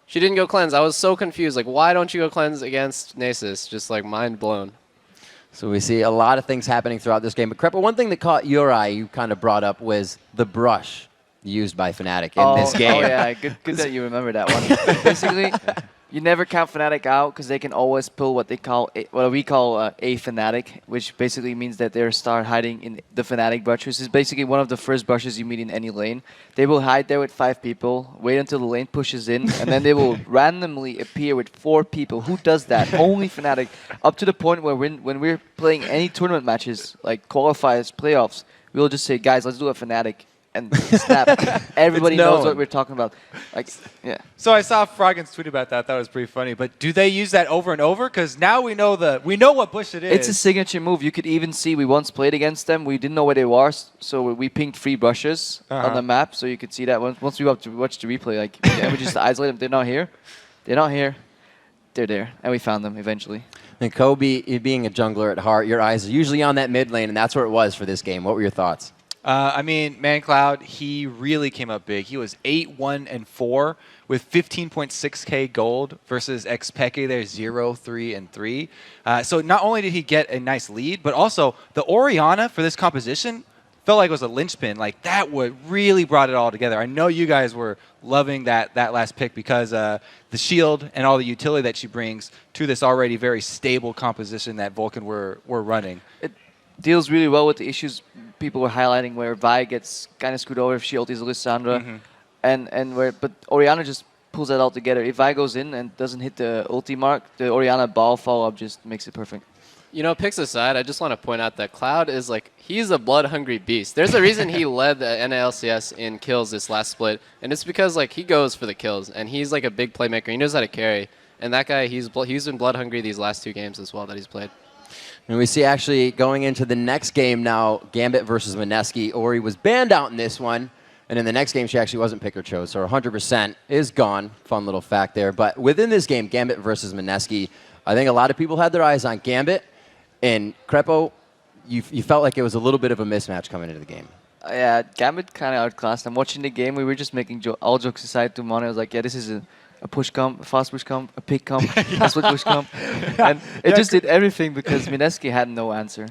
she didn't go cleanse. I was so confused. Like, why don't you go cleanse against Nasus? Just, like, mind blown. So we see a lot of things happening throughout this game. But Krepa, one thing that caught your eye, you kind of brought up, was the brush used by Fnatic in this game. Oh, yeah. Good that you remember that one. Basically, you never count Fnatic out because they can always pull what we call a Fnatic, which basically means that they start hiding in the Fnatic brushes. It's basically one of the first brushes you meet in any lane. They will hide there with 5 people, wait until the lane pushes in, and then they will randomly appear with 4 people. Who does that? Only Fnatic. Up to the point where when we're playing any tournament matches, like qualifiers, playoffs, we'll just say, guys, let's do a Fnatic. And snap. Everybody knows what we're talking about. Like, yeah. So I saw Froggen's tweet about that. That was pretty funny. But do they use that over and over? Because now we know what bush it is. It's a signature move. You could even see we once played against them. We didn't know where they were, so we pinged 3 brushes on the map, so you could see that once we watched the replay. Like, and we just isolate them. They're not here. They're not here. They're there, and we found them eventually. And Kobe, being a jungler at heart, your eyes are usually on that mid lane, and that's where it was for this game. What were your thoughts? I mean, ManCloud, he really came up big. He was 8-1-4 with 15.6k gold versus Xpeke there 0-3-3. So not only did he get a nice lead, but also the Orianna for this composition felt like it was a linchpin. Like that really brought it all together. I know you guys were loving that last pick because the shield and all the utility that she brings to this already very stable composition that Vulcan were running. It deals really well with the issues people were highlighting where Vi gets kind of screwed over if she ultis Lissandra, but Orianna just pulls that all together. If Vi goes in and doesn't hit the ulti mark, the Orianna ball follow-up just makes it perfect. You know, picks aside, I just want to point out that Cloud is like, he's a blood-hungry beast. There's a reason he led the NALCS in kills this last split, and it's because like he goes for the kills, and he's like a big playmaker. He knows how to carry, and that guy, he's been blood-hungry these last 2 games as well that he's played. And we see actually going into the next game now, Gambit versus Mineski. Ori was banned out in this one, and in the next game she actually wasn't pick or chose, so 100% is gone. Fun little fact there. But within this game, Gambit versus Mineski, I think a lot of people had their eyes on Gambit, and Krepo, you felt like it was a little bit of a mismatch coming into the game. Yeah, Gambit kind of outclassed. I'm watching the game, we were just making all jokes aside to Mono. I was like, yeah, this is a push comp, a fast push comp, a pick comp, a split push comp. And it just did everything because Mineski had no answer.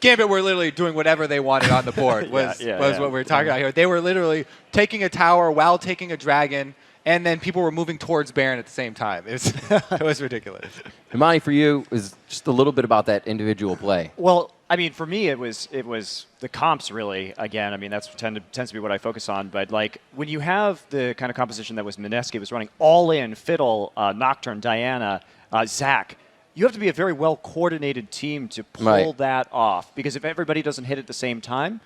Gambit were literally doing whatever they wanted on the board was what we were talking about here. They were literally taking a tower while taking a dragon, and then people were moving towards Baron at the same time. It was ridiculous. Imani, for you, is just a little bit about that individual play. Well, I mean, for me, it was the comps really. Again, I mean, that's tends to be what I focus on. But like when you have the kind of composition that was Mineski was running all in Fiddle, Nocturne, Diana, Zac. You have to be a very well coordinated team to pull that off. Because if everybody doesn't hit at the same time,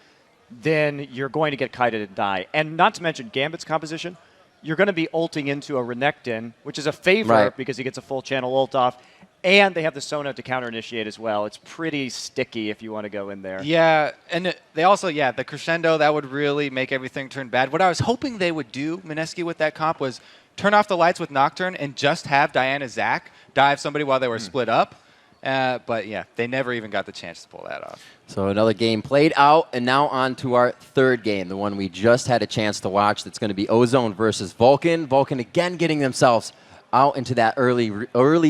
then you're going to get kited and die. And not to mention Gambit's composition. You're going to be ulting into a Renekton, which is a favor because he gets a full channel ult off. And they have the Sona to counter-initiate as well. It's pretty sticky if you want to go in there. Yeah, and they also, the crescendo, that would really make everything turn bad. What I was hoping they would do, Mineski, with that comp was turn off the lights with Nocturne and just have Diana Zac dive somebody while they were split up. But yeah, they never even got the chance to pull that off. So another game played out, and now on to our third game, the one we just had a chance to watch. That's going to be Ozone versus Vulcan. Vulcan again getting themselves out into that early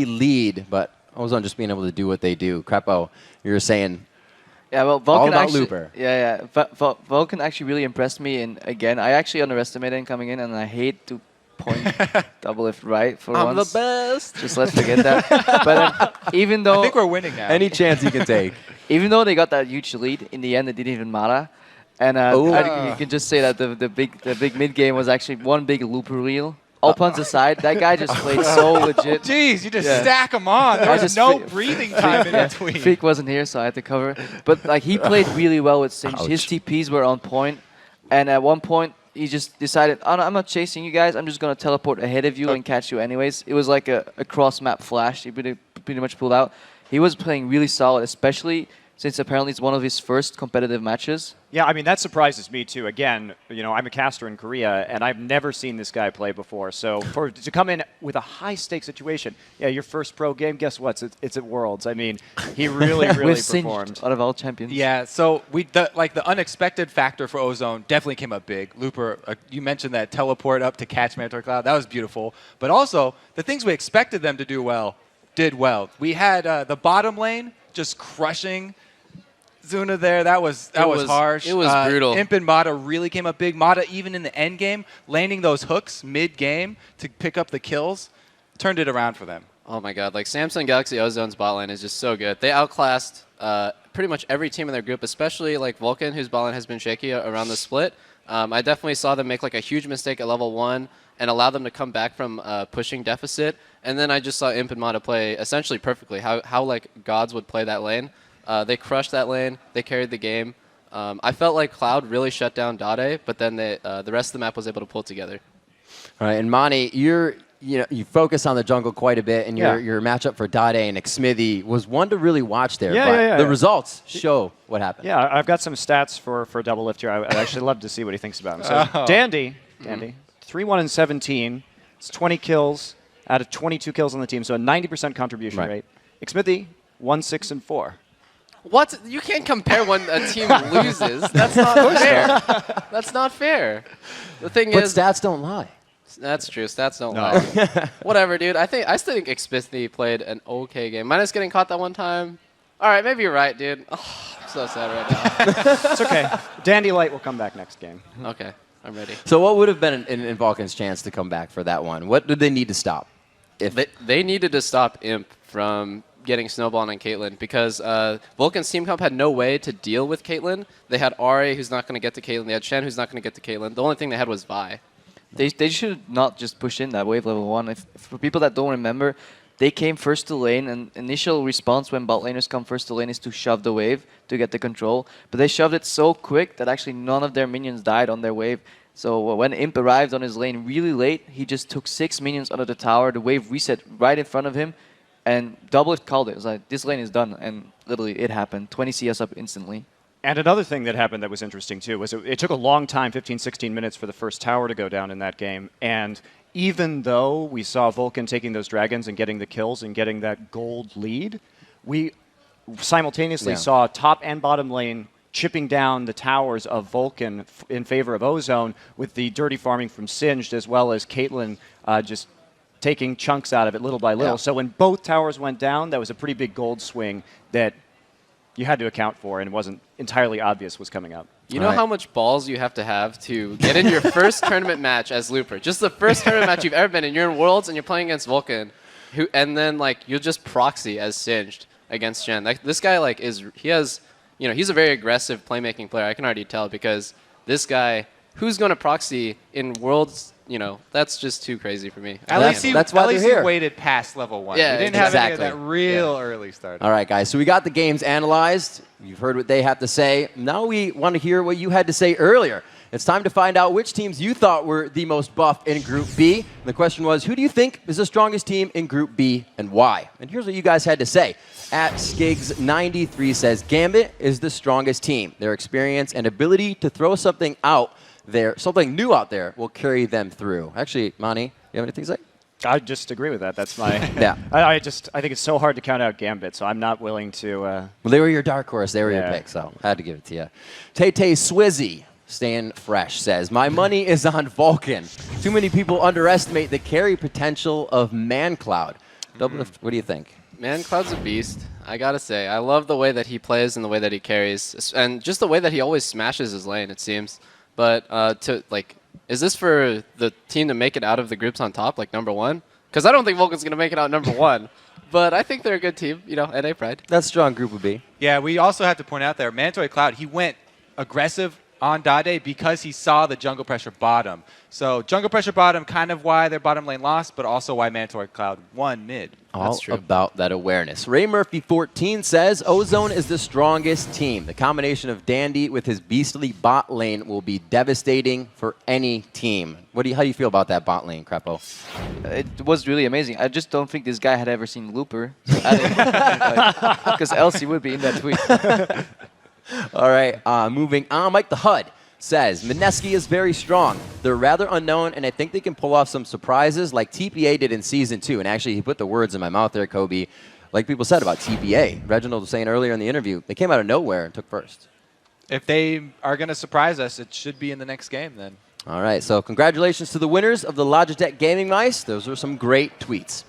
lead, but Ozone just being able to do what they do. Krepo, you were saying Vulcan all about actually, Looper. Vulcan actually really impressed me, and again, I actually underestimated him coming in, and I hate to point double if right for I'm once. the best. Just let's forget that. But even though I think we're winning now. Any chance you can take. Even though they got that huge lead, in the end it didn't even matter. And you can just say that the big mid game was actually one big looper reel. All puns aside, that guy just played so legit. Jeez, you just stack them on. There was no breathing time in between. Feek wasn't here, so I had to cover. But like he played really well with Singed. His TPs were on point, and at one point he just decided, "Oh, no, I'm not chasing you guys. I'm just gonna teleport ahead of you and catch you anyways." It was like a cross map flash. He pretty much pulled out. He was playing really solid, especially since apparently it's one of his first competitive matches. Yeah, I mean, that surprises me too. Again, you know, I'm a caster in Korea, and I've never seen this guy play before. So to come in with a high-stakes situation, yeah, your first pro game, guess what? It's at Worlds. I mean, he really performed. Out of all champions. Yeah, so the unexpected factor for Ozone definitely came up big. Looper, you mentioned that teleport up to catch Mandatory Cloud. That was beautiful. But also, the things we expected them to do well, did well. We had the bottom lane just crushing Zuna there. That was harsh. It was brutal. Imp and Mata really came up big. Mata, even in the end game, landing those hooks mid-game to pick up the kills, turned it around for them. Oh my god, like Samsung Galaxy Ozone's bot lane is just so good. They outclassed pretty much every team in their group, especially like Vulcan, whose bot lane has been shaky around the split. I definitely saw them make like a huge mistake at level 1 and allow them to come back from pushing deficit. And then I just saw Imp and Mata play essentially perfectly, how like gods would play that lane. They crushed that lane. They carried the game. I felt like Cloud really shut down Dade, but then the rest of the map was able to pull together. All right, and Mani, you focus on the jungle quite a bit, and your matchup for Dade and Xmithy was one to really watch there. But the results show what happened. Yeah, I've got some stats for Double Lift here. I'd actually love to see what he thinks about him. So Dandy, 3-1-17. It's 20 kills out of 22 kills on the team, so a 90% contribution rate. Xmithy, 1-6-4. What? You can't compare when a team loses. That's not fair. That's not fair. The thing but is, stats don't lie. That's true. Stats don't lie. Whatever, dude. I still think Xmithy played an okay game. Minus getting caught that one time. All right, maybe you're right, dude. Oh, I'm so sad right now. It's okay. Dandy Light will come back next game. Okay, I'm ready. So what would have been in Vulcan's chance to come back for that one? What did they need to stop? If they needed to stop Imp from getting snowballed on Caitlyn, because Vulcan's team comp had no way to deal with Caitlyn. They had Ari, who's not going to get to Caitlyn. They had Shen, who's not going to get to Caitlyn. The only thing they had was Vi. They should not just push in that wave level 1. For people that don't remember, they came first to lane, and initial response when bot laners come first to lane is to shove the wave to get the control. But they shoved it so quick that actually none of their minions died on their wave. So when Imp arrived on his lane really late, he just took 6 minions out of the tower. The wave reset right in front of him. And Double It called it. It was like, this lane is done. And literally, it happened. 20 CS up instantly. And another thing that happened that was interesting, too, was it took a long time, 15, 16 minutes, for the first tower to go down in that game. And even though we saw Vulcan taking those dragons and getting the kills and getting that gold lead, we simultaneously saw top and bottom lane chipping down the towers of Vulcan in favor of Ozone, with the dirty farming from Singed, as well as Caitlyn just taking chunks out of it little by little. So when both towers went down, that was a pretty big gold swing that you had to account for, and it wasn't entirely obvious was coming up. You know how much balls you have to get in your first tournament match as Looper? Just the first tournament match you've ever been in. You're in Worlds and you're playing against Vulcan, and then like you'll just proxy as Singed against Shen. Like, this guy he's a very aggressive playmaking player. I can already tell, because this guy, who's going to proxy in Worlds? That's just too crazy for me. At least he waited past level 1. Yeah, he didn't have any of that real early start. All right, guys. So we got the games analyzed. You've heard what they have to say. Now we want to hear what you had to say earlier. It's time to find out which teams you thought were the most buff in Group B. And the question was, who do you think is the strongest team in Group B and why? And here's what you guys had to say. At Skigs93 says, Gambit is the strongest team. Their experience and ability to throw something new out there will carry them through. Actually, Mani, you have anything to say? I just agree with that. That's my... Yeah. I think it's so hard to count out Gambit, so I'm not willing to... Well, they were your dark horse. They were your pick, so I had to give it to you. Tay-Tay Swizzy, staying fresh, says, my money is on Vulcan. Too many people underestimate the carry potential of ManCloud. What do you think? ManCloud's a beast. I gotta say, I love the way that he plays and the way that he carries, and just the way that he always smashes his lane, it seems. But is this for the team to make it out of the groups on top, like number 1? Because I don't think Vulcan's going to make it out number 1. But I think they're a good team, NA Pride. That's strong Group of B. Yeah, we also have to point out there, Mandatory Cloud, he went aggressive on Dade because he saw the jungle pressure bottom. So jungle pressure bottom, kind of why their bottom lane lost, but also why Mandatory Cloud won mid. All about that awareness. Ray Murphy 14 says Ozone is the strongest team. The combination of Dandy with his beastly bot lane will be devastating for any team. How do you feel about that bot lane, Crepo? It was really amazing. I just don't think this guy had ever seen Looper. Because else he would be in that tweet. All right, moving on. Mike the HUD says, Mineski is very strong. They're rather unknown, and I think they can pull off some surprises like TPA did in Season 2. And actually, he put the words in my mouth there, Kobe. Like people said about TPA. Reginald was saying earlier in the interview, they came out of nowhere and took first. If they are going to surprise us, it should be in the next game then. All right, so congratulations to the winners of the Logitech Gaming Mice. Those were some great tweets.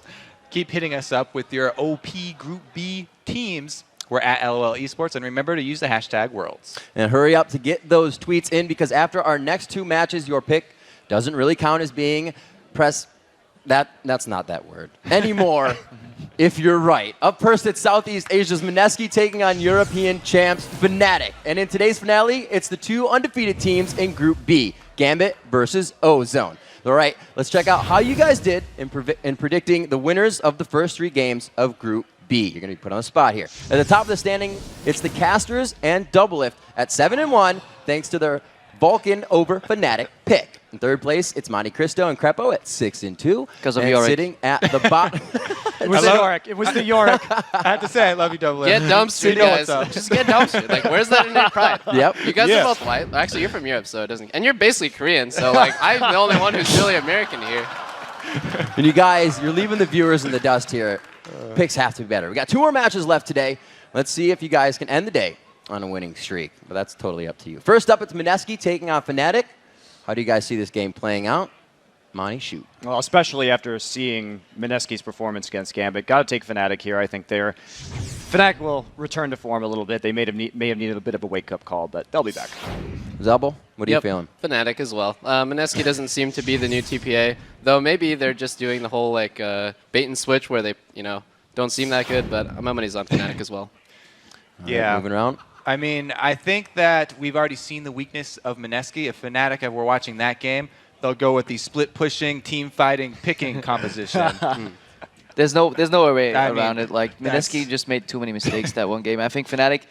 Keep hitting us up with your OP Group B teams. We're at LOL Esports, and remember to use the hashtag Worlds. And hurry up to get those tweets in, because after our next 2 matches, your pick doesn't really count as being that's not that word anymore. If you're right. Up first at Southeast Asia's Mineski taking on European champs Fnatic. And in today's finale, it's the 2 undefeated teams in Group B, Gambit versus Ozone. All right, let's check out how you guys did in predicting the winners of the first 3 games of Group B. You're going to be put on the spot here. At the top of the standing, it's the Casters and Doublelift at 7-1, thanks to their Vulcan over Fnatic pick. In third place, it's Monte Cristo and Crepo at 6-2. Because of and Yorick. sitting at the bottom. It was the Yorick. It was the Yorick. I have to say, I love you, Doublelift. Get dumpstered, guys. Just get dumpstered. Like, where's that in your pride? Yep. You guys are both white. Actually, you're from Europe, so it doesn't. And you're basically Korean, so like I'm the only one who's really American here. And you guys, you're leaving the viewers in the dust here. Picks have to be better. We got 2 more matches left today. Let's see if you guys can end the day on a winning streak. But that's totally up to you. First up, it's Mineski taking on Fnatic. How do you guys see this game playing out? Monty, shoot. Well, especially after seeing Mineski's performance against Gambit. Got to take Fnatic here. I think Fnatic will return to form a little bit. They may have needed a bit of a wake-up call, but they'll be back. Zubble, what are you feeling? Fnatic as well. Mineski doesn't seem to be the new TPA, though maybe they're just doing the whole like bait and switch where they, don't seem that good, but my money's on Fnatic as well. Yeah. Moving around. I mean, I think that we've already seen the weakness of Mineski. If Fnatic, if we're watching that game, they'll go with the split pushing, team fighting, picking composition. There's no way around it. Like Mineski just made too many mistakes that one game. I think Fnatic,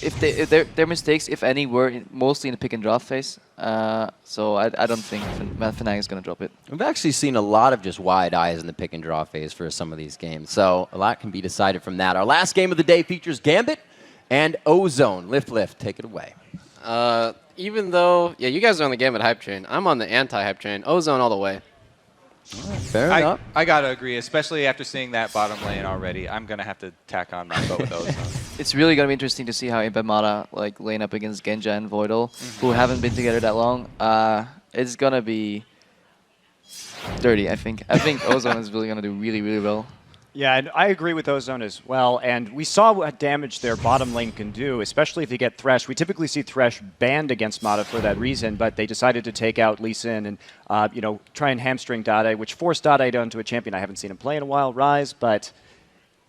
if their mistakes, if any, were mostly in the pick and drop phase. So I don't think Fnatic is going to drop it. We've actually seen a lot of just wide eyes in the pick and draw phase for some of these games. So a lot can be decided from that. Our last game of the day features Gambit and Ozone. Lift, take it away. Even though, you guys are on the Gambit hype train, I'm on the anti-hype train. Ozone all the way. Fair enough. I got to agree, especially after seeing that bottom lane already. I'm going to have to tack on my vote with Ozone. It's really going to be interesting to see how Impemata lane up against Genja and Voidal, who haven't been together that long. It's going to be dirty, I think. I think Ozone is really going to do really, really well. Yeah, and I agree with Ozone as well. And we saw what damage their bottom lane can do, especially if they get Thresh. We typically see Thresh banned against Mata for that reason, but they decided to take out Lee Sin and try and hamstring Dade, which forced Dade down to a champion I haven't seen him play in a while, Rise. But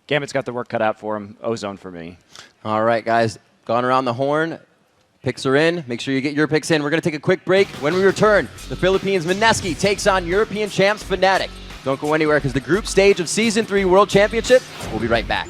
Gambit's got the work cut out for him. Ozone for me. All right, guys, gone around the horn. Picks are in. Make sure you get your picks in. We're going to take a quick break. When we return, the Philippines Mineski takes on European champs Fnatic. Don't go anywhere because the group stage of Season 3 World Championship, we'll be right back.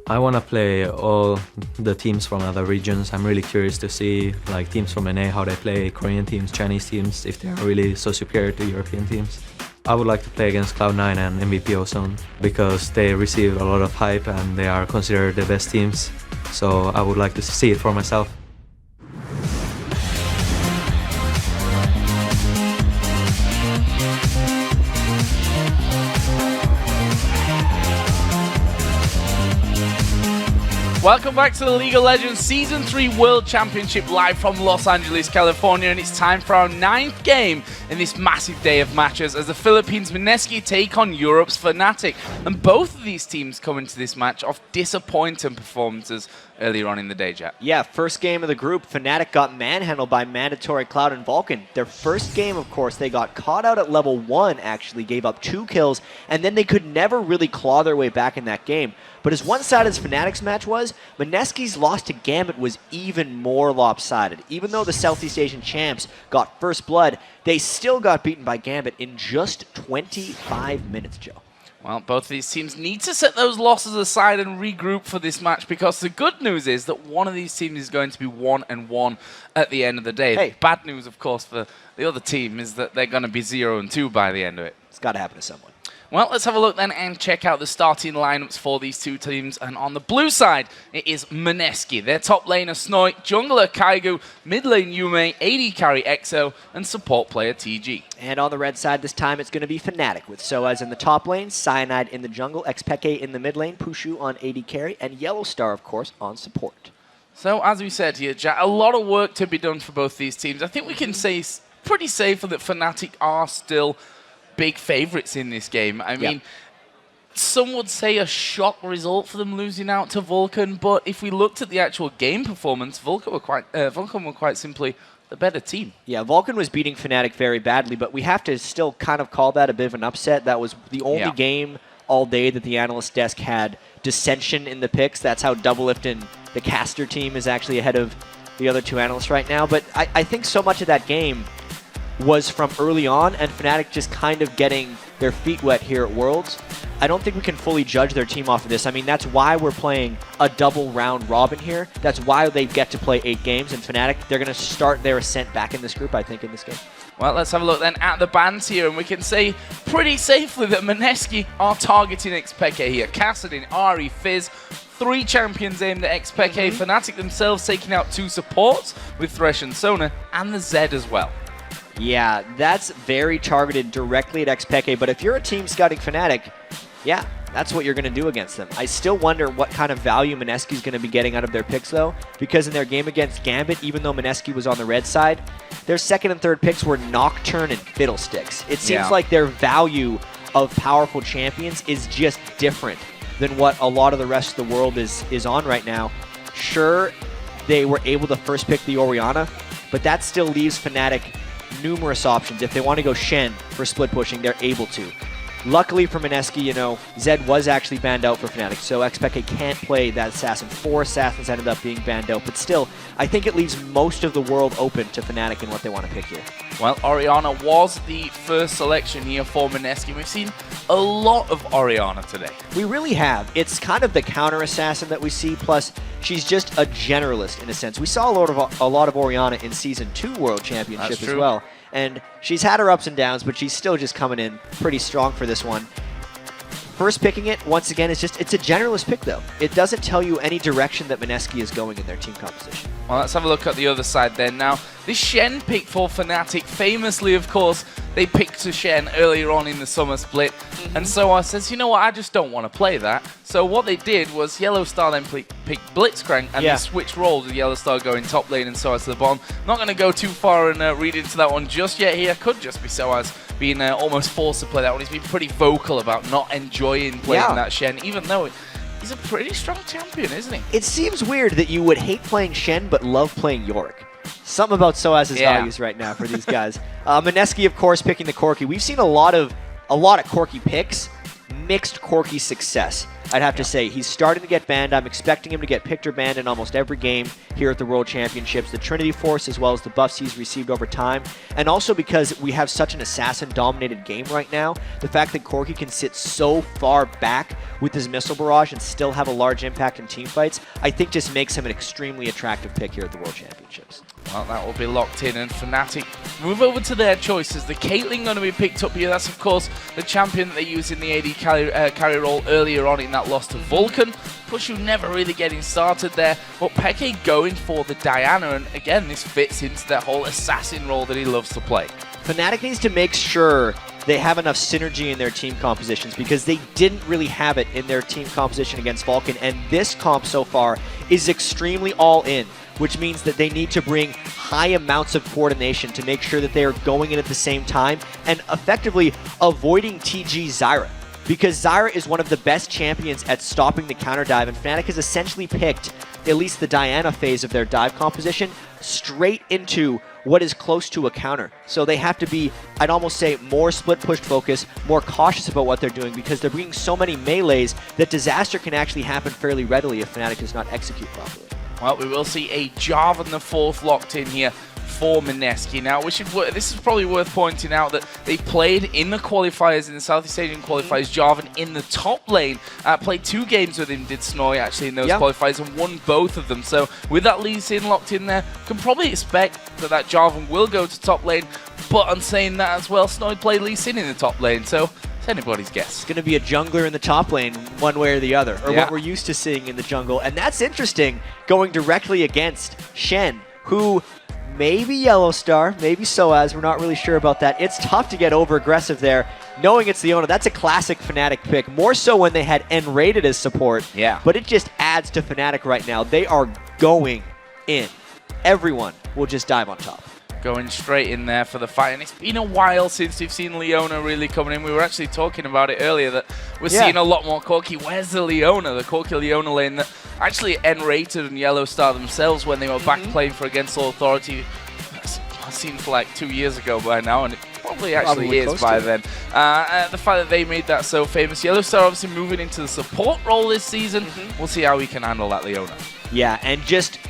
I want to play all the teams from other regions. I'm really curious to see teams from NA, how they play, Korean teams, Chinese teams, if they're really so superior to European teams. I would like to play against Cloud9 and MVP Ozone because they receive a lot of hype and they are considered the best teams. So I would like to see it for myself. Welcome back to the League of Legends Season 3 World Championship live from Los Angeles, California, and it's time for our 9th game in this massive day of matches as the Philippines Mineski take on Europe's Fnatic. And both of these teams come into this match off disappointing performances earlier on in the day, Jack. Yeah, first game of the group, Fnatic got manhandled by Mandatory, Cloud, and Vulcan. Their first game, of course, they got caught out at level 1, actually, gave up 2 kills, and then they could never really claw their way back in that game. But as one-sided as Fnatic's match was, Mineski's loss to Gambit was even more lopsided. Even though the Southeast Asian champs got first blood, they still got beaten by Gambit in just 25 minutes, Joe. Well, both of these teams need to set those losses aside and regroup for this match, because the good news is that one of these teams is going to be 1-1 at the end of the day. Hey. Bad news, of course, for the other team is that they're going to be 0-2 by the end of it. It's got to happen to someone. Well, let's have a look then and check out the starting lineups for these two teams. And on the blue side, it is Mineski. Their top laner, Snoy, jungler, Kaigu, mid lane, Yume, AD carry, EXO, and support player, TG. And on the red side this time, it's going to be Fnatic, with Soaz in the top lane, Cyanide in the jungle, Xpeke in the mid lane, Pushu on AD carry, and Yellowstar, of course, on support. So, as we said here, Jack, a lot of work to be done for both these teams. I think we can say pretty safely that Fnatic are still big favorites in this game. I mean, some would say a shock result for them losing out to Vulcan, but if we looked at the actual game performance, Vulcan were quite simply the better team. Yeah, Vulcan was beating Fnatic very badly, but we have to still kind of call that a bit of an upset. That was the only game all day that the analyst desk had dissension in the picks. That's how Doublelift and the caster team is actually ahead of the other two analysts right now. But I think so much of that game was from early on, and Fnatic just kind of getting their feet wet here at Worlds. I don't think we can fully judge their team off of this. I mean, that's why we're playing a double round robin here. That's why they get to play 8 games, and Fnatic, they're going to start their ascent back in this group, I think, in this game. Well, let's have a look then at the bans here, and we can say pretty safely that Mineski are targeting Xpeke here. Kassadin, Ari, Fizz, 3 champions aimed at Xpeke. Fnatic themselves taking out 2 supports with Thresh and Sona, and the Zed as well. Yeah, that's very targeted directly at Xpeke, but if you're a team scouting Fnatic, yeah, that's what you're going to do against them. I still wonder what kind of value Mineski's going to be getting out of their picks, though, because in their game against Gambit, even though Mineski was on the red side, their second and third picks were Nocturne and Fiddlesticks. It seems like their value of powerful champions is just different than what a lot of the rest of the world is on right now. Sure, they were able to first pick the Orianna, but that still leaves Fnatic numerous options. If they want to go Shen for split pushing, they're able to. Luckily for Mineski, you know, Zed was actually banned out for Fnatic, so Xpeke can't play that assassin. 4 assassins ended up being banned out, but still, I think it leaves most of the world open to Fnatic and what they want to pick here. Well, Orianna was the first selection here for Mineski. We've seen a lot of Orianna today. We really have. It's kind of the counter assassin that we see, plus she's just a generalist in a sense. We saw a lot of Orianna in Season 2 World Championship as well. And she's had her ups and downs, but she's still just coming in pretty strong for this one. First picking it, once again, it's a generalist pick, though. It doesn't tell you any direction that Mineski is going in their team composition. Well, let's have a look at the other side then. Now, this Shen pick for Fnatic, famously, of course, they picked to Shen earlier on in the summer split. And so I says, you know what, I just don't want to play that. So what they did was Yellowstar then picked Blitzcrank, and they switched roles with Yellowstar going top lane and Soaz to the bottom. Not going to go too far and read into that one just yet here. Could just be Soaz being almost forced to play that one. He's been pretty vocal about not enjoying playing that Shen, even though he's a pretty strong champion, isn't he? It seems weird that you would hate playing Shen but love playing Yorick. Something about Soaz's values right now for these guys. Mineski, of course, picking the Corki. We've seen a lot of Corki picks, mixed Corki success. I'd have to say he's starting to get banned. I'm expecting him to get picked or banned in almost every game here at the World Championships. The Trinity Force, as well as the buffs he's received over time. And also because we have such an assassin-dominated game right now, the fact that Corki can sit so far back with his missile barrage and still have a large impact in teamfights, I think just makes him an extremely attractive pick here at the World Championships. Well, that will be locked in, and Fnatic move over to their choices. The Caitlyn going to be picked up here. That's, of course, the champion that they used in the AD carry role earlier on in that loss to Vulcan. Pushu never really getting started there, but Peke going for the Diana, and again, this fits into that whole assassin role that he loves to play. Fnatic needs to make sure they have enough synergy in their team compositions, because they didn't really have it in their team composition against Vulcan, and this comp so far is extremely all-in, which means that they need to bring high amounts of coordination to make sure that they are going in at the same time and effectively avoiding TG Zyra. Because Zyra is one of the best champions at stopping the counter dive, and Fnatic has essentially picked at least the Diana phase of their dive composition, straight into what is close to a counter. So they have to be, I'd almost say, more split push focus, more cautious about what they're doing, because they're bringing so many melees that disaster can actually happen fairly readily if Fnatic does not execute properly. Well, we will see a Jarvan the 4th locked in here for Mineski. Now, this is probably worth pointing out that they played in the qualifiers, in the Southeast Asian qualifiers, Jarvan in the top lane. Played 2 games with him, did Snoy, actually, in those qualifiers, and won both of them. So with that Lee Sin locked in there, can probably expect that Jarvan will go to top lane. But on saying that as well, Snoy played Lee Sin in the top lane, so it's anybody's guess. It's going to be a jungler in the top lane, one way or the other, or what we're used to seeing in the jungle. And that's interesting, going directly against Shen, who maybe Yellow Star, maybe Soaz, we're not really sure about that. It's tough to get over aggressive there, knowing it's Leona. That's a classic Fnatic pick, more so when they had N-rated as support. Yeah. But it just adds to Fnatic right now. They are going in. Everyone will just dive on top. Going straight in there for the fight. And it's been a while since we've seen Leona really coming in. We were actually talking about it earlier that we're seeing a lot more Corki. Where's the Leona? The Corki Leona lane that actually N-rated and Yellow Star themselves when they were back playing for Against All Authority. It seemed for like 2 years ago by now, and it probably actually is by then. The fact that they made that so famous. Yellow Star obviously moving into the support role this season. We'll see how we can handle that Leona. Yeah, and just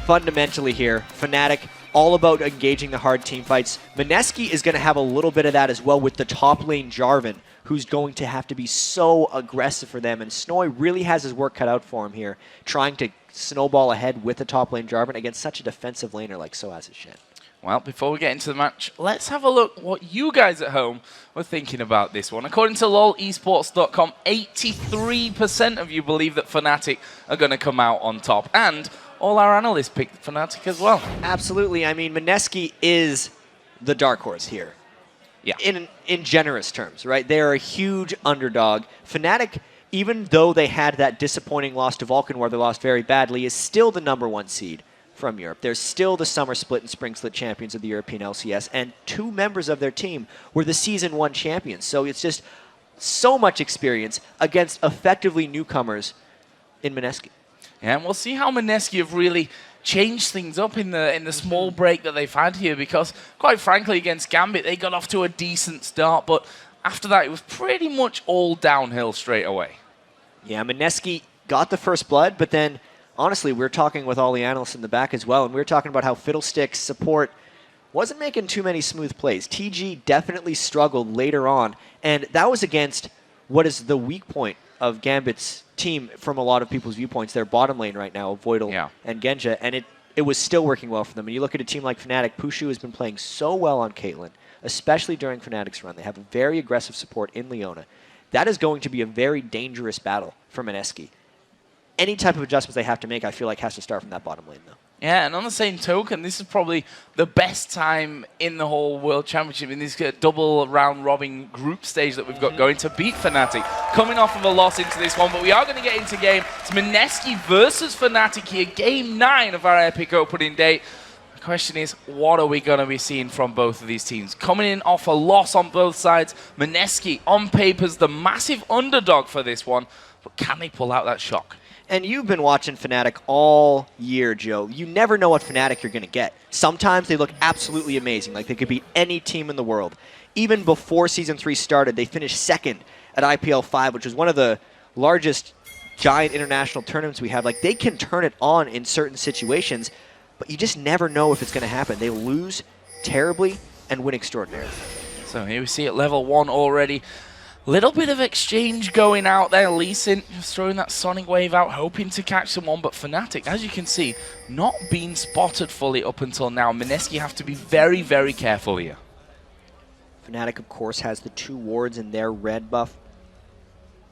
fundamentally here, Fnatic all about engaging the hard team fights. Mineski is going to have a little bit of that as well with the top lane Jarvan, who's going to have to be so aggressive for them. And Snoy really has his work cut out for him here, trying to snowball ahead with the top lane Jarvan against such a defensive laner like Soaz and Shen. Well, before we get into the match, let's have a look what you guys at home were thinking about this one. According to lolesports.com, 83% of you believe that Fnatic are going to come out on top. And all our analysts picked Fnatic as well. Absolutely. I mean, Mineski is the dark horse here. Yeah. In generous terms, right? They're a huge underdog. Fnatic, even though they had that disappointing loss to Vulcan where they lost very badly, is still the #1 seed from Europe. They're still the Summer Split and Spring Split champions of the European LCS, and 2 members of their team were the Season 1 champions. So it's just so much experience against effectively newcomers in Mineski. Yeah, and we'll see how Mineski have really changed things up in the small break that they've had here, because quite frankly against Gambit they got off to a decent start, but after that it was pretty much all downhill straight away. Yeah, Mineski got the first blood, but then honestly we were talking with all the analysts in the back as well, and we were talking about how Fiddlestick's support wasn't making too many smooth plays. TG definitely struggled later on, and that was against what is the weak point of Gambit's team from a lot of people's viewpoints. Their bottom lane right now, Voidal and Genja, and it was still working well for them. And you look at a team like Fnatic, Pushu has been playing so well on Caitlyn, especially during Fnatic's run. They have a very aggressive support in Leona. That is going to be a very dangerous battle for Mineski. Any type of adjustments they have to make, I feel like, has to start from that bottom lane, though. Yeah, and on the same token, this is probably the best time in the whole World Championship, in this double round-robin group stage that we've got going, to beat Fnatic. Coming off of a loss into this one, but we are going to get into game. It's Mineski versus Fnatic here, Game 9 of our epic opening day. The question is, what are we going to be seeing from both of these teams? Coming in off a loss on both sides, Mineski, on paper's the massive underdog for this one, but can they pull out that shock? And you've been watching Fnatic all year, Joe. You never know what Fnatic you're going to get. Sometimes they look absolutely amazing, like they could beat any team in the world. Even before Season 3 started, they finished 2nd at IPL 5, which was one of the largest giant international tournaments we have. Like, they can turn it on in certain situations, but you just never know if it's going to happen. They lose terribly and win extraordinarily. So here we see at level 1 already. Little bit of exchange going out there. Lee Sin just throwing that Sonic Wave out, hoping to catch someone, but Fnatic, as you can see, not being spotted fully up until now. Mineski have to be very, very careful here. Fnatic, of course, has the 2 wards in their red buff.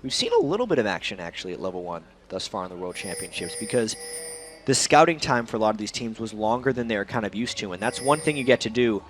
We've seen a little bit of action, actually, at level 1 thus far in the World Championships, because the scouting time for a lot of these teams was longer than they're kind of used to, and that's one thing you get to do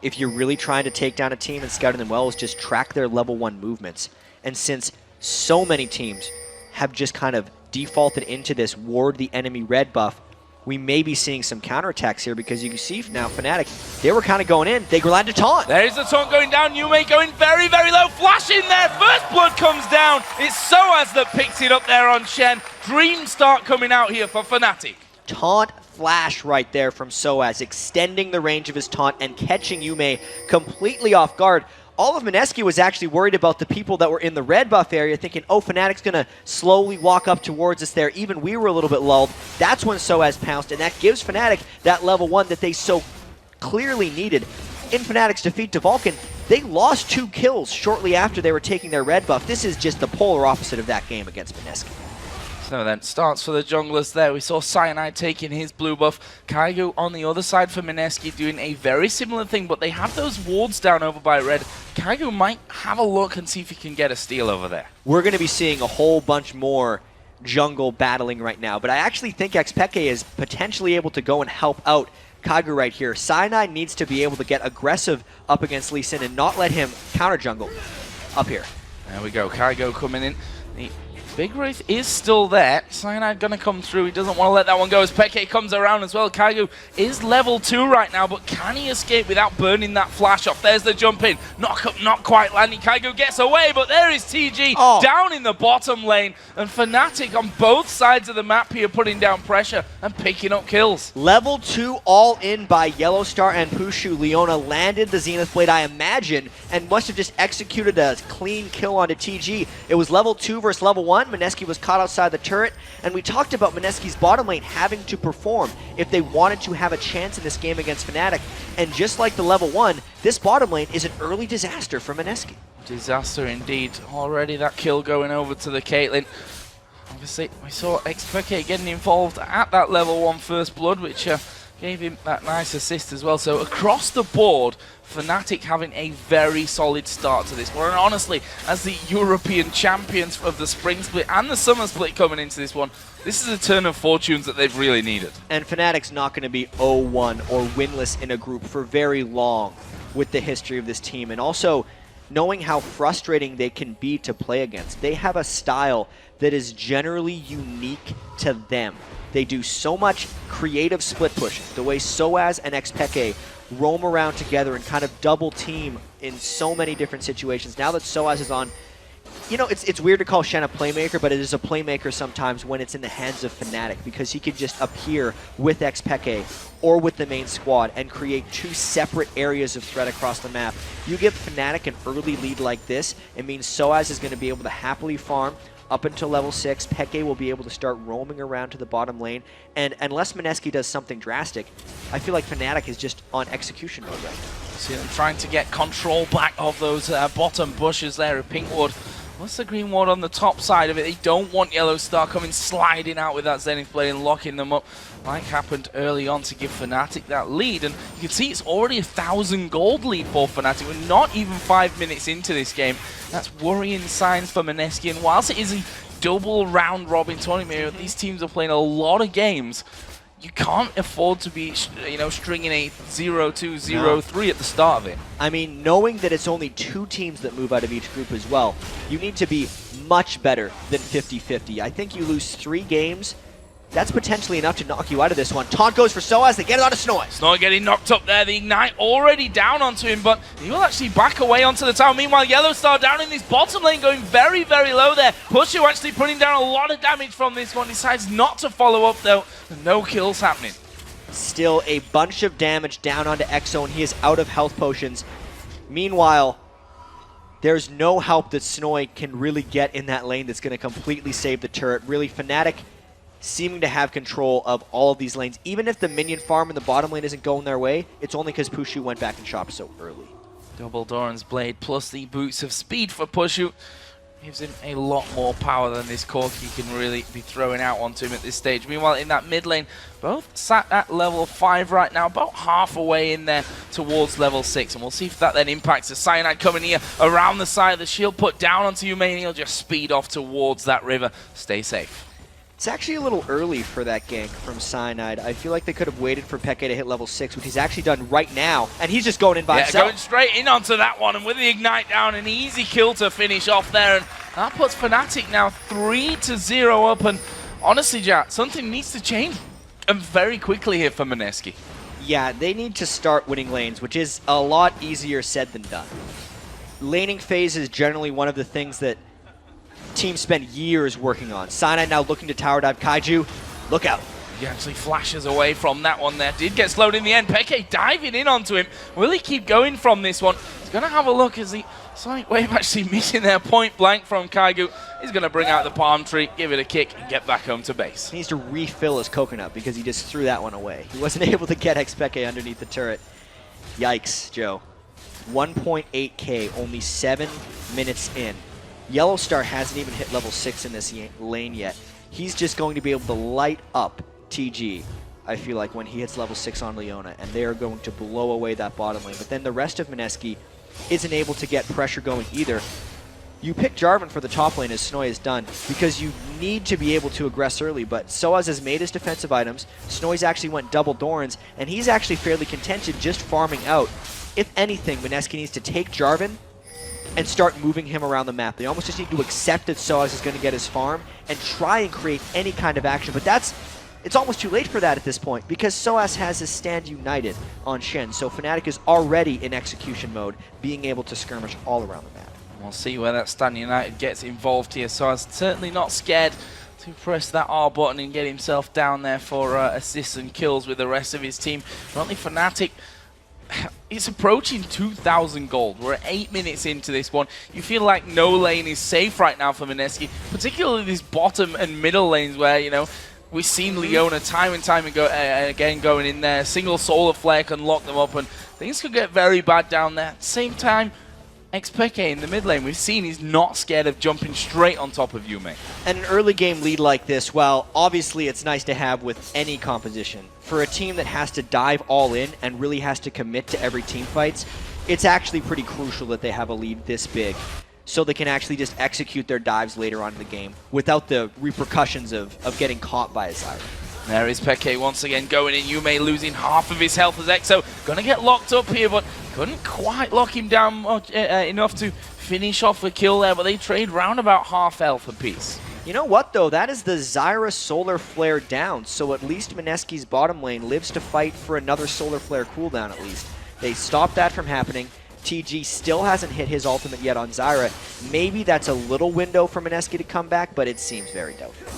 if you're really trying to take down a team and scouting them well, is just track their level 1 movements. And since so many teams have just kind of defaulted into this ward the enemy red buff, we may be seeing some counterattacks here because you can see now Fnatic, they were kind of going in. They land a taunt. There's the taunt going down. Yume going very, very low. Flash in there. First blood comes down. It's Soaz that picks it up there on Shen. Dream start coming out here for Fnatic. Taunt flash right there from Soaz, extending the range of his taunt and catching Yume completely off guard. All of Mineski was actually worried about the people that were in the red buff area, thinking, oh, Fnatic's going to slowly walk up towards us there. Even we were a little bit lulled. That's when Soaz pounced, and that gives Fnatic that level 1 that they so clearly needed. In Fnatic's defeat to Vulcan, they lost 2 kills shortly after they were taking their red buff. This is just the polar opposite of that game against Mineski. So then, starts for the junglers there. We saw Cyanide taking his blue buff. Kaigo on the other side for Mineski doing a very similar thing, but they have those wards down over by red. Kaigo might have a look and see if he can get a steal over there. We're going to be seeing a whole bunch more jungle battling right now, but I actually think XPeke is potentially able to go and help out Kaigo right here. Cyanide needs to be able to get aggressive up against Lee Sin and not let him counter jungle up here. There we go, Kaigo coming in. The Big Wraith is still there. Cyanide gonna come through. He doesn't want to let that one go as Peke comes around as well. Kaigo is level 2 right now, but can he escape without burning that flash off? There's the jump in. Knock up, not quite landing. Kaigo gets away, but there is TG down in the bottom lane. And Fnatic on both sides of the map here putting down pressure and picking up kills. Level 2 all in by Yellowstar and Pushu. Leona landed the Zenith Blade, I imagine, and must have just executed a clean kill onto TG. It was level 2 versus level 1. Mineski was caught outside the turret, and we talked about Mineski's bottom lane having to perform if they wanted to have a chance in this game against Fnatic. And just like the level 1, this bottom lane is an early disaster for Mineski. Disaster indeed. Already that kill going over to the Caitlyn. Obviously, we saw XPeke getting involved at that level 1 first blood, which gave him that nice assist as well. So across the board, Fnatic having a very solid start to this one. And honestly, as the European champions of the spring split and the summer split coming into this one, this is a turn of fortunes that they've really needed. And Fnatic's not going to be 0-1 or winless in a group for very long with the history of this team. And also, knowing how frustrating they can be to play against. They have a style that is generally unique to them. They do so much creative split push, the way Soaz and XPeke roam around together and kind of double team in so many different situations. Now that Soaz is on, you know, it's weird to call Shen a playmaker, but it is a playmaker sometimes when it's in the hands of Fnatic, because he can just appear with XPeke or with the main squad and create 2 separate areas of threat across the map. You give Fnatic an early lead like this, it means Soaz is going to be able to happily farm up until level 6. Peke will be able to start roaming around to the bottom lane, and unless Mineski does something drastic, I feel like Fnatic is just on execution mode right now. See them trying to get control back of those bottom bushes there of Pink Ward. What's the green ward on the top side of it? They don't want Yellow Star coming sliding out with that Zenith Blade and locking them up like happened early on to give Fnatic that lead. And you can see it's already 1,000 gold lead for Fnatic. We're not even 5 minutes into this game. That's worrying signs for Mineski. And whilst it is a double round robin tournament, these teams are playing a lot of games. You can't afford to be, you know, stringing a 0-2, 0-3 at the start of it. I mean, knowing that it's only 2 teams that move out of each group as well, you need to be much better than 50-50. I think you lose 3 games, that's potentially enough to knock you out of this one. Taunt goes for Soaz, they get it out of Snoy. Snoy getting knocked up there, the Ignite already down onto him, but he will actually back away onto the tower. Meanwhile, Yellow Star down in this bottom lane, going very, very low there. Pushu actually putting down a lot of damage from this one, decides not to follow up though. No kills happening. Still a bunch of damage down onto Exo, and he is out of health potions. Meanwhile, there's no help that Snoy can really get in that lane that's going to completely save the turret. Really, Fnatic seeming to have control of all of these lanes. Even if the minion farm in the bottom lane isn't going their way, it's only because Pushu went back and shopped so early. Double Doran's Blade plus the boots of speed for Pushu gives him a lot more power than this Corki can really be throwing out onto him at this stage. Meanwhile, in that mid lane, both sat at level 5 right now, about half away in there towards level 6. And we'll see if that then impacts the Cyanide coming here around the side of the shield, put down onto Yume, and he'll just speed off towards that river. Stay safe. It's actually a little early for that gank from Cyanide. I feel like they could have waited for Peke to hit level 6, which he's actually done right now, and he's just going in by himself. Going straight in onto that one, and with the Ignite down, an easy kill to finish off there, and that puts Fnatic now 3-0 up, and honestly, Jack, something needs to change. and very quickly here for Mineski. Yeah, they need to start winning lanes, which is a lot easier said than done. Laning phase is generally one of the things that teams spend years working on. Cyanide now looking to tower dive Kaiju. Look out. He actually flashes away from that one there. Did get slowed in the end. Peke diving in onto him. Will he keep going from this one? He's going to have a look as the Sonic Wave actually missing there point blank from Kaigu. He's going to bring out the palm tree, give it a kick, and get back home to base. He needs to refill his coconut because he just threw that one away. He wasn't able to get Xpeke underneath the turret. Yikes, Joe. 1.8k, only 7 minutes in. Yellow Star hasn't even hit level 6 in this lane yet. He's just going to be able to light up TG, I feel like, when he hits level 6 on Leona, and they are going to blow away that bottom lane. But then the rest of Mineski isn't able to get pressure going either. You pick Jarvan for the top lane, as Snoy has done, because you need to be able to aggress early, but Soaz has made his defensive items. Snoy's actually went double Dorans, and he's actually fairly contented just farming out. If anything, Mineski needs to take Jarvan and start moving him around the map. They almost just need to accept that Soaz is going to get his farm and try and create any kind of action, but it's almost too late for that at this point because Soaz has his stand united on Shen, so Fnatic is already in execution mode, being able to skirmish all around the map. We'll see where that stand united gets involved here. Soaz certainly not scared to press that R button and get himself down there for assists and kills with the rest of his team. Currently Fnatic, it's approaching 2,000 gold. We're 8 minutes into this one. You feel like no lane is safe right now for Mineski, particularly these bottom and middle lanes where, you know, we've seen Leona time and time again going in there. Single solar flare can lock them up and things could get very bad down there. At the same time, Xpeke in the mid lane, we've seen he's not scared of jumping straight on top of Yume. And an early game lead like this, well, obviously it's nice to have with any composition. For a team that has to dive all in and really has to commit to every team fights, it's actually pretty crucial that they have a lead this big, so they can actually just execute their dives later on in the game without the repercussions of getting caught by a Zyra. There is Peke once again going in. Yume losing half of his health as Exo. Going to get locked up here, but couldn't quite lock him down much, enough to finish off the kill there, but they trade round about half health apiece. You know what, though? That is the Zyra Solar Flare down, so at least Mineski's bottom lane lives to fight for another Solar Flare cooldown at least. They stopped that from happening. TG still hasn't hit his ultimate yet on Zyra. Maybe that's a little window for Mineski to come back, but it seems very doubtful.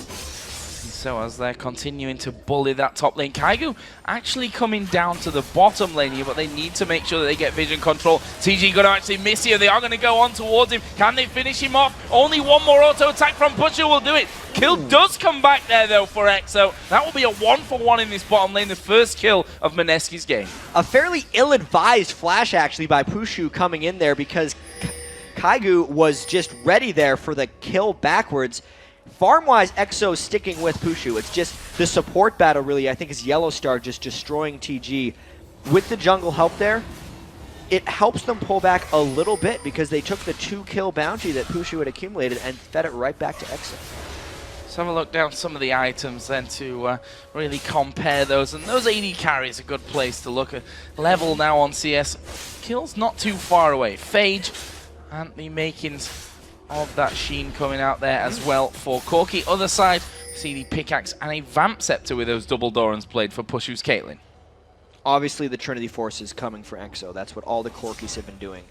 So as they're continuing to bully that top lane, Kaigu actually coming down to the bottom lane here, but they need to make sure that they get vision control. TG going to actually miss here. They are going to go on towards him. Can they finish him off? Only one more auto attack from Pusher will do it. Kill does come back there, though, for Exo. That will be a 1-for-1 in this bottom lane, the first kill of Mineski's game. A fairly ill-advised flash, actually, by Pushu coming in there because Kaigu was just ready there for the kill backwards. Farm-wise, Exo sticking with Pushu. It's just the support battle, really, I think, is Yellow Star just destroying TG. With the jungle help there, it helps them pull back a little bit because they took the 2-kill bounty that Pushu had accumulated and fed it right back to Exo. Let's have a look down some of the items then to really compare those. And those AD carries a good place to look at. Level now on CS. Kills not too far away. Phage and the makings of that Sheen coming out there as well for Corki. Other side, see the pickaxe and a Vamp Scepter with those double Dorans played for Pushu's Caitlyn. Obviously, the Trinity Force is coming for Exo. That's what all the Corkis have been doing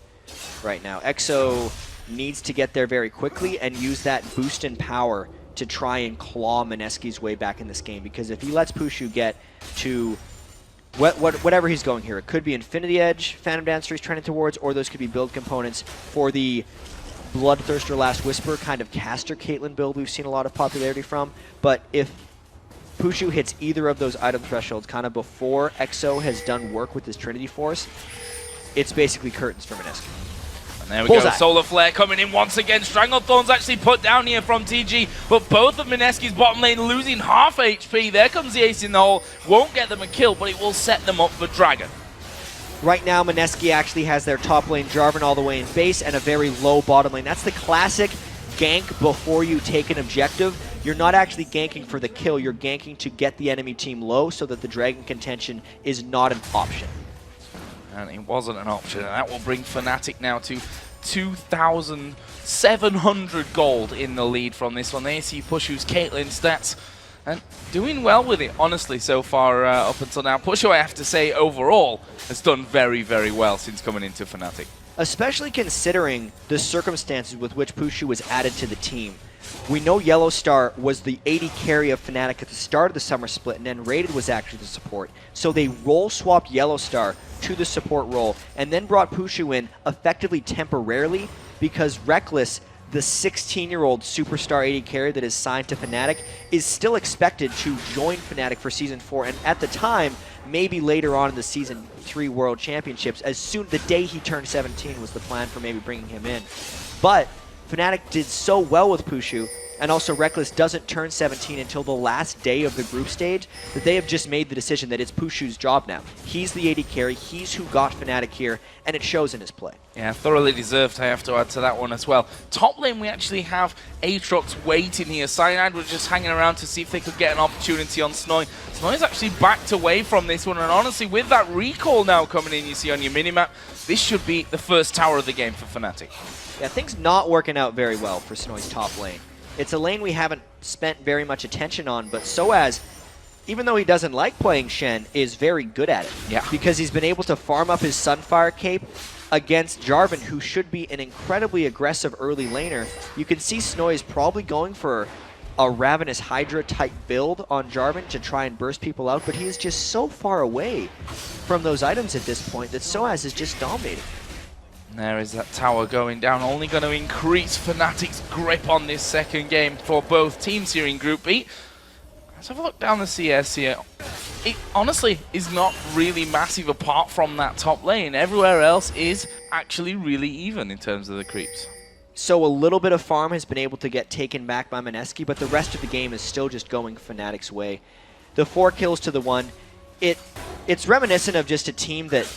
right now. Exo needs to get there very quickly and use that boost in power to try and claw Mineski's way back in this game, because if he lets Pushu get to whatever he's going here, it could be Infinity Edge, Phantom Dancer he's trending towards, or those could be build components for the Bloodthirster Last Whisper kind of caster Caitlyn build we've seen a lot of popularity from. But if Pushu hits either of those item thresholds kind of before Exo has done work with his Trinity Force, it's basically curtains for Mineski. And there we go, Solar Flare coming in once again. Stranglethorn's actually put down here from TG, but both of Mineski's bottom lane losing half HP. There comes the ace in the hole. Won't get them a kill, but it will set them up for Dragon. Right now, Mineski actually has their top lane Jarvan all the way in base and a very low bottom lane. That's the classic gank before you take an objective. You're not actually ganking for the kill, you're ganking to get the enemy team low so that the Dragon contention is not an option. And it wasn't an option, and that will bring Fnatic now to 2,700 gold in the lead from this one. There you see Pushu's Caitlyn stats. and doing well with it, honestly, so far up until now. Pushu, I have to say, overall, has done very, very well since coming into Fnatic. Especially considering the circumstances with which Pushu was added to the team. We know Yellowstar was the AD carry of Fnatic at the start of the summer split, and then Rated was actually the support. So they role swapped Yellowstar to the support role, and then brought Pushu in effectively temporarily because Reckless, the 16-year-old superstar AD carry that is signed to Fnatic, is still expected to join Fnatic for Season 4, and at the time, maybe later on in the Season 3 World Championships, as soon the day he turned 17 was the plan for maybe bringing him in. But Fnatic did so well with Pushu, and also Reckless doesn't turn 17 until the last day of the group stage, that they have just made the decision that it's Pushu's job now. He's the AD carry, he's who got Fnatic here, and it shows in his play. Yeah, thoroughly deserved, I have to add to that one as well. Top lane, we actually have Aatrox waiting here. Cyanide was just hanging around to see if they could get an opportunity on Snoy. Snoy's actually backed away from this one, and honestly, with that recall now coming in, you see on your minimap, this should be the first tower of the game for Fnatic. Yeah, things not working out very well for Snoy's top lane. It's a lane we haven't spent very much attention on, but Soaz, even though he doesn't like playing Shen, is very good at it. Yeah. Because he's been able to farm up his Sunfire cape against Jarvan, who should be an incredibly aggressive early laner. You can see Snoy is probably going for a Ravenous Hydra type build on Jarvan to try and burst people out, but he is just so far away from those items at this point that Soaz is just dominating. There is that tower going down, only going to increase Fnatic's grip on this second game for both teams here in Group B. Let's have a look down the CS here. It honestly is not really massive apart from that top lane. Everywhere else is actually really even in terms of the creeps. So a little bit of farm has been able to get taken back by Mineski, but the rest of the game is still just going Fnatic's way. The 4 kills to the 1, it's reminiscent of just a team that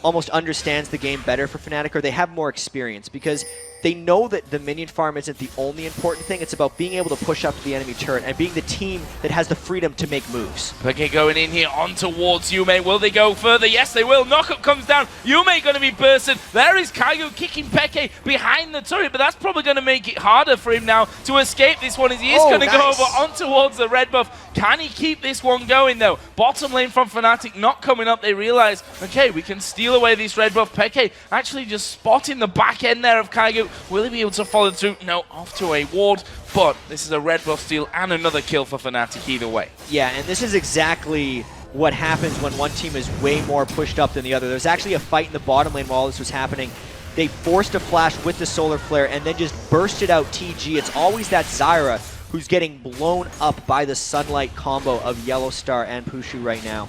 almost understands the game better for Fnatic, or they have more experience, because they know that the minion farm isn't the only important thing. It's about being able to push up to the enemy turret and being the team that has the freedom to make moves. Peke going in here on towards Yume. Will they go further? Yes, they will. Knockup comes down. Yume going to be bursted. There is Kaigu kicking Peke behind the turret, but that's probably going to make it harder for him now to escape this one, as he is going to go over on towards the red buff. Can he keep this one going, though? Bottom lane from Fnatic not coming up. They realize, okay, we can steal away this red buff. Peke actually just spotting the back end there of Kaigu. Will he be able to follow through? No, off to a ward, but this is a red buff steal and another kill for Fnatic either way. Yeah, and this is exactly what happens when one team is way more pushed up than the other. There's actually a fight in the bottom lane while this was happening. They forced a flash with the solar flare and then just bursted out TG. It's always that Zyra who's getting blown up by the sunlight combo of Yellowstar and Pushu right now.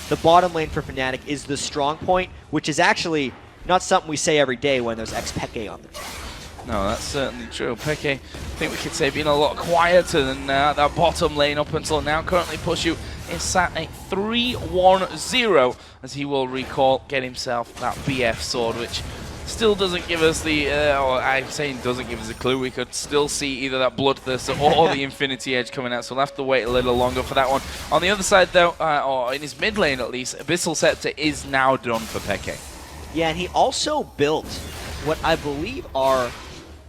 The bottom lane for Fnatic is the strong point, which is actually not something we say every day when there's ex-Peke on the team. No, that's certainly true. Peke, I think we could say, being a lot quieter than that bottom lane up until now. Currently, Pushu is sat at 3-1-0 as he will recall, get himself that BF sword, which still doesn't give us the, or I'm saying doesn't give us a clue. We could still see either that Bloodthirster or the Infinity Edge coming out, so we'll have to wait a little longer for that one. On the other side, though, or in his mid lane at least, Abyssal Scepter is now done for Peke. Yeah, and he also built what I believe are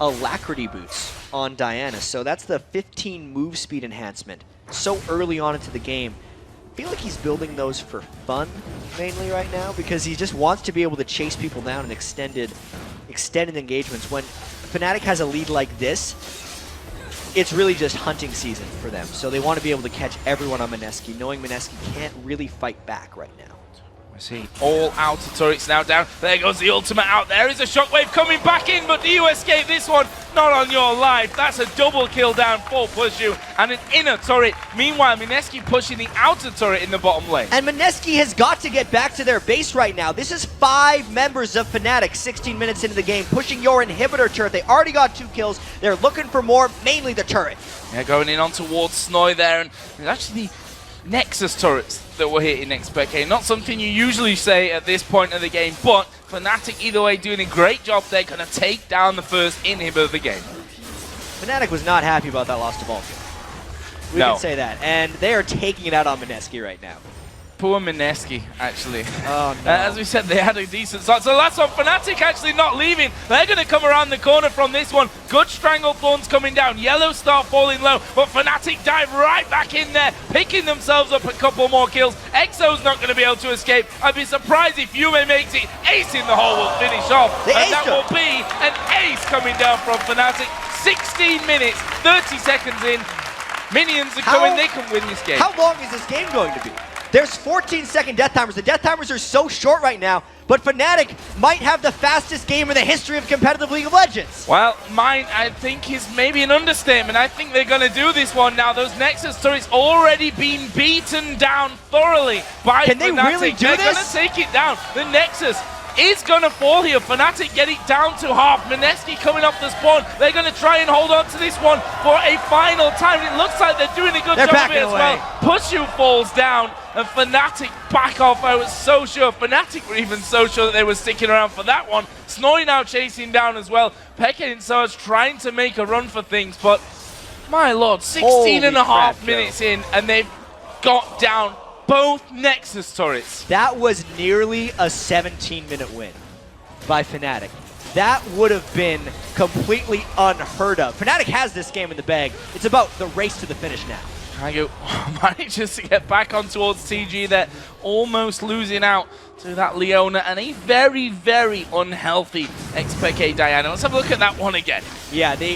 Alacrity boots on Diana, so that's the 15 move speed enhancement so early on into the game. I feel like he's building those for fun mainly right now, because he just wants to be able to chase people down in extended engagements. When Fnatic has a lead like this, it's really just hunting season for them, so they want to be able to catch everyone on Mineski, knowing Mineski can't really fight back right now. See, all outer turrets now down. There goes the ultimate out. There is a shockwave coming back in, but do you escape this one? Not on your life. That's a double kill down for Pushu and an inner turret. Meanwhile, Mineski pushing the outer turret in the bottom lane. And Mineski has got to get back to their base right now. This is 5 members of Fnatic, 16 minutes into the game, pushing your inhibitor turret. They already got 2 kills. They're looking for more, mainly the turret. Yeah, going in on towards Snoy there, and it's actually the Nexus turrets that were hitting Peke. Not something you usually say at this point of the game, but Fnatic either way doing a great job. They're going to take down the first inhibitor of the game. Fnatic was not happy about that loss to Vulcan. We can say that. And they are taking it out on Mineski right now. Poor Mineski, actually. Oh, no. As we said, they had a decent start. So that's on Fnatic actually not leaving. They're going to come around the corner from this one. Good Stranglethorns coming down. Yellow Star falling low, but Fnatic dive right back in there, picking themselves up a couple more kills. EXO's not going to be able to escape. I'd be surprised if Yume makes it. Ace in the hole will finish off. And that will be an ace coming down from Fnatic. 16 minutes, 30 seconds in. Minions are coming. They can win this game. How long is this game going to be? There's 14-second death timers. The death timers are so short right now, but Fnatic might have the fastest game in the history of competitive League of Legends. Well, mine, I think, is maybe an understatement. I think they're going to do this one now. Those Nexus turrets already been beaten down thoroughly by Fnatic. Can they really do They're this? going to take it down. The Nexus is going to fall here. Fnatic get it down to half. Mineski coming off the spawn. They're going to try and hold on to this one for a final time. It looks like they're doing a good job of it as well. Pushu falls down and Fnatic back off. I was so sure. Fnatic were even so sure that they were sticking around for that one. Snowy now chasing down as well. Peke and Soaz trying to make a run for things, but my lord, 16 and a half minutes in and they've got down both Nexus turrets. That was nearly a 17-minute win by Fnatic. That would have been completely unheard of. Fnatic has this game in the bag. It's about the race to the finish now. Kaigo manages to get back on towards TG. They're almost losing out to that Leona and a very, very unhealthy XPK Diana. Let's have a look at that one again. Yeah, they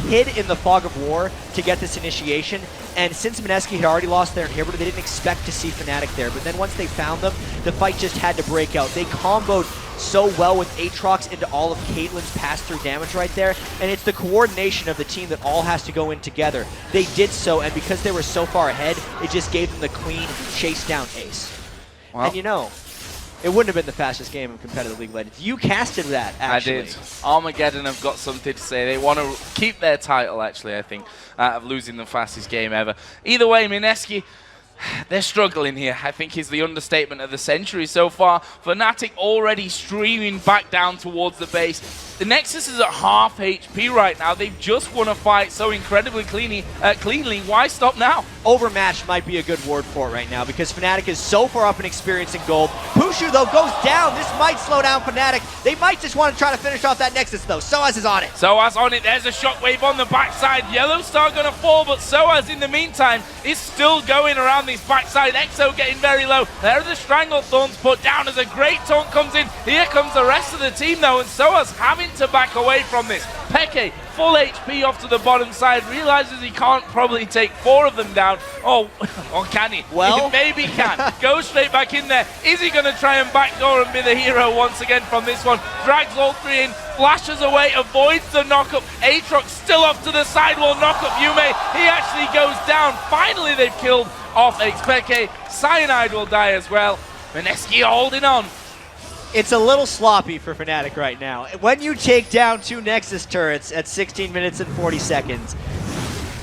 hid in the fog of war to get this initiation, and since Mineski had already lost their inhibitor, they didn't expect to see Fnatic there, but then once they found them, the fight just had to break out. They comboed so well with Aatrox into all of Caitlyn's pass-through damage right there, and it's the coordination of the team that all has to go in together. They did so, and because they were so far ahead, it just gave them the clean chase down ace. Well, and you know, it wouldn't have been the fastest game of competitive League of Legends. You casted that, actually. I did. Armageddon have got something to say. They want to keep their title, actually, I think, of losing the fastest game ever. Either way, Mineski, they're struggling here, I think is the understatement of the century so far. Fnatic already streaming back down towards the base. The Nexus is at half HP right now. They've just won a fight so incredibly cleanly. Why stop now? Overmatched might be a good word for it right now because Fnatic is so far up in experience and gold. Pushu, though, goes down. This might slow down Fnatic. They might just want to try to finish off that Nexus, though. Soaz is on it. Soaz on it. There's a shockwave on the backside. Yellow Star going to fall, but Soaz in the meantime is still going around this backside. EXO getting very low. There are the Stranglethorns put down as a great taunt comes in. Here comes the rest of the team, though, and Soaz having to back away from this. Peke, full HP off to the bottom side, realizes he can't probably take 4 of them down. Oh, or can he? Well, maybe he can. Go straight back in there. Is he going to try and backdoor and be the hero once again from this one? Drags all 3 in, flashes away, avoids the knockup. Aatrox still off to the side, will knock up Yume. He actually goes down. Finally, they've killed off XPK. Cyanide will die as well. Mineski holding on. It's a little sloppy for Fnatic right now. When you take down 2 Nexus turrets at 16 minutes and 40 seconds,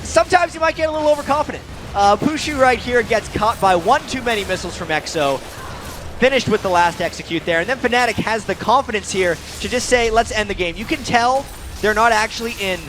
sometimes you might get a little overconfident. Pushu right here gets caught by 1 too many missiles from EXO. Finished with the last execute there. And then Fnatic has the confidence here to just say, let's end the game. You can tell they're not actually in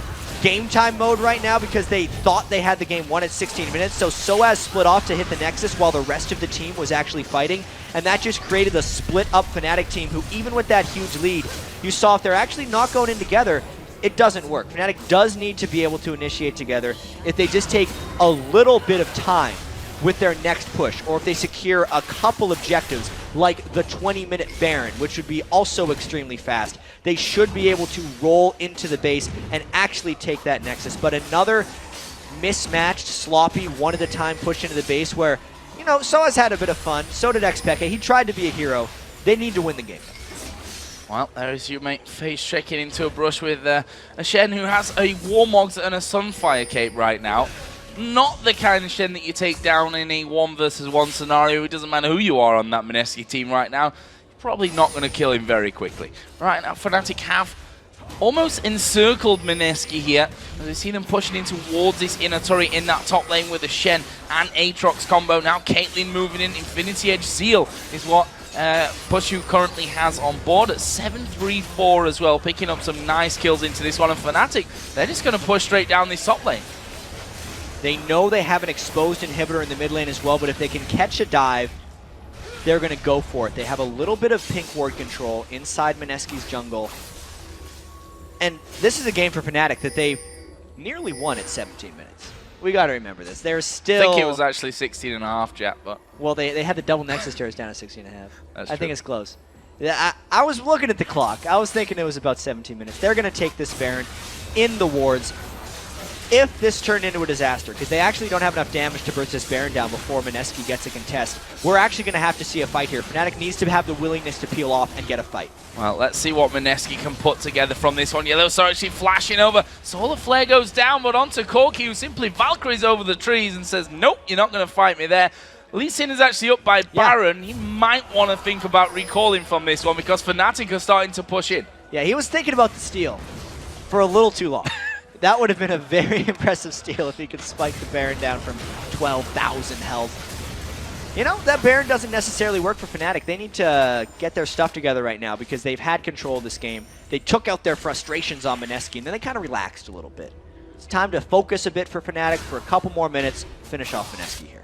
game time mode right now because they thought they had the game won at 16 minutes. So Soaz split off to hit the Nexus while the rest of the team was actually fighting. And that just created a split up Fnatic team who, even with that huge lead, you saw if they're actually not going in together, it doesn't work. Fnatic does need to be able to initiate together if they just take a little bit of time with their next push, or if they secure a couple objectives like the 20-minute Baron, which would be also extremely fast. They should be able to roll into the base and actually take that Nexus. But another mismatched, sloppy, one-at-a-time push into the base where, you know, Soaz had a bit of fun, so did XPK. He tried to be a hero. They need to win the game. Well, there is Yume face checking into a brush with a Shen who has a Warmogs and a Sunfire cape right now. Not the kind of Shen that you take down in a 1-versus-1 scenario. It doesn't matter who you are on that Mineski team right now. You're probably not going to kill him very quickly. Right now, Fnatic have almost encircled Mineski here. As we see them pushing in towards this inner turret in that top lane with the Shen and Aatrox combo. Now Caitlyn moving in. Infinity Edge Zeal is what Pushu currently has on board at 7-3-4 as well, picking up some nice kills into this one. And Fnatic, they're just going to push straight down this top lane. They know they have an exposed inhibitor in the mid lane as well, but if they can catch a dive they're going to go for it. They have a little bit of pink ward control inside Mineski's jungle. And this is a game for Fnatic that they nearly won at 17 minutes. We got to remember this. They're still... I think it was actually 16 and a half, Jack, but... Well, they had the double Nexus turrets down at 16 and a half. That's I true. think it's close. I was looking at the clock. I was thinking it was about 17 minutes. They're going to take this Baron in the wards. If this turned into a disaster, because they actually don't have enough damage to burst this Baron down before Mineski gets a contest, we're actually going to have to see a fight here. Fnatic needs to have the willingness to peel off and get a fight. Well, let's see what Mineski can put together from this one. Yellow are actually flashing over. Solar Flare goes down, but onto Corki, who simply Valkyries over the trees and says, nope, you're not going to fight me there. Lee Sin is actually up by Baron. He might want to think about recalling from this one because Fnatic are starting to push in. Yeah, he was thinking about the steal for a little too long. That would have been a very impressive steal if he could spike the Baron down from 12,000 health. You know, that Baron doesn't necessarily work for Fnatic. They need to get their stuff together right now because they've had control of this game. They took out their frustrations on Mineski, and then they kind of relaxed a little bit. It's time to focus a bit for Fnatic for a couple more minutes, finish off Mineski here.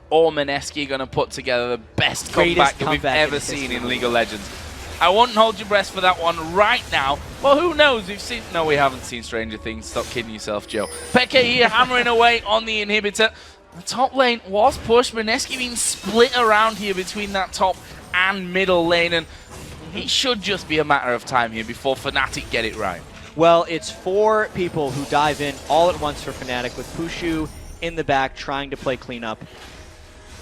Or Mineski going to put together the best comeback that we've ever seen in League of Legends. I wouldn't hold your breath for that one right now. Well, who knows? We've seen... No, we haven't seen Stranger Things. Stop kidding yourself, Joe. Peke here hammering away on the inhibitor. The top lane was pushed. Mineski being split around here between that top and middle lane. And it should just be a matter of time here before Fnatic get it right. Well, it's 4 people who dive in all at once for Fnatic with Pushu in the back trying to play cleanup.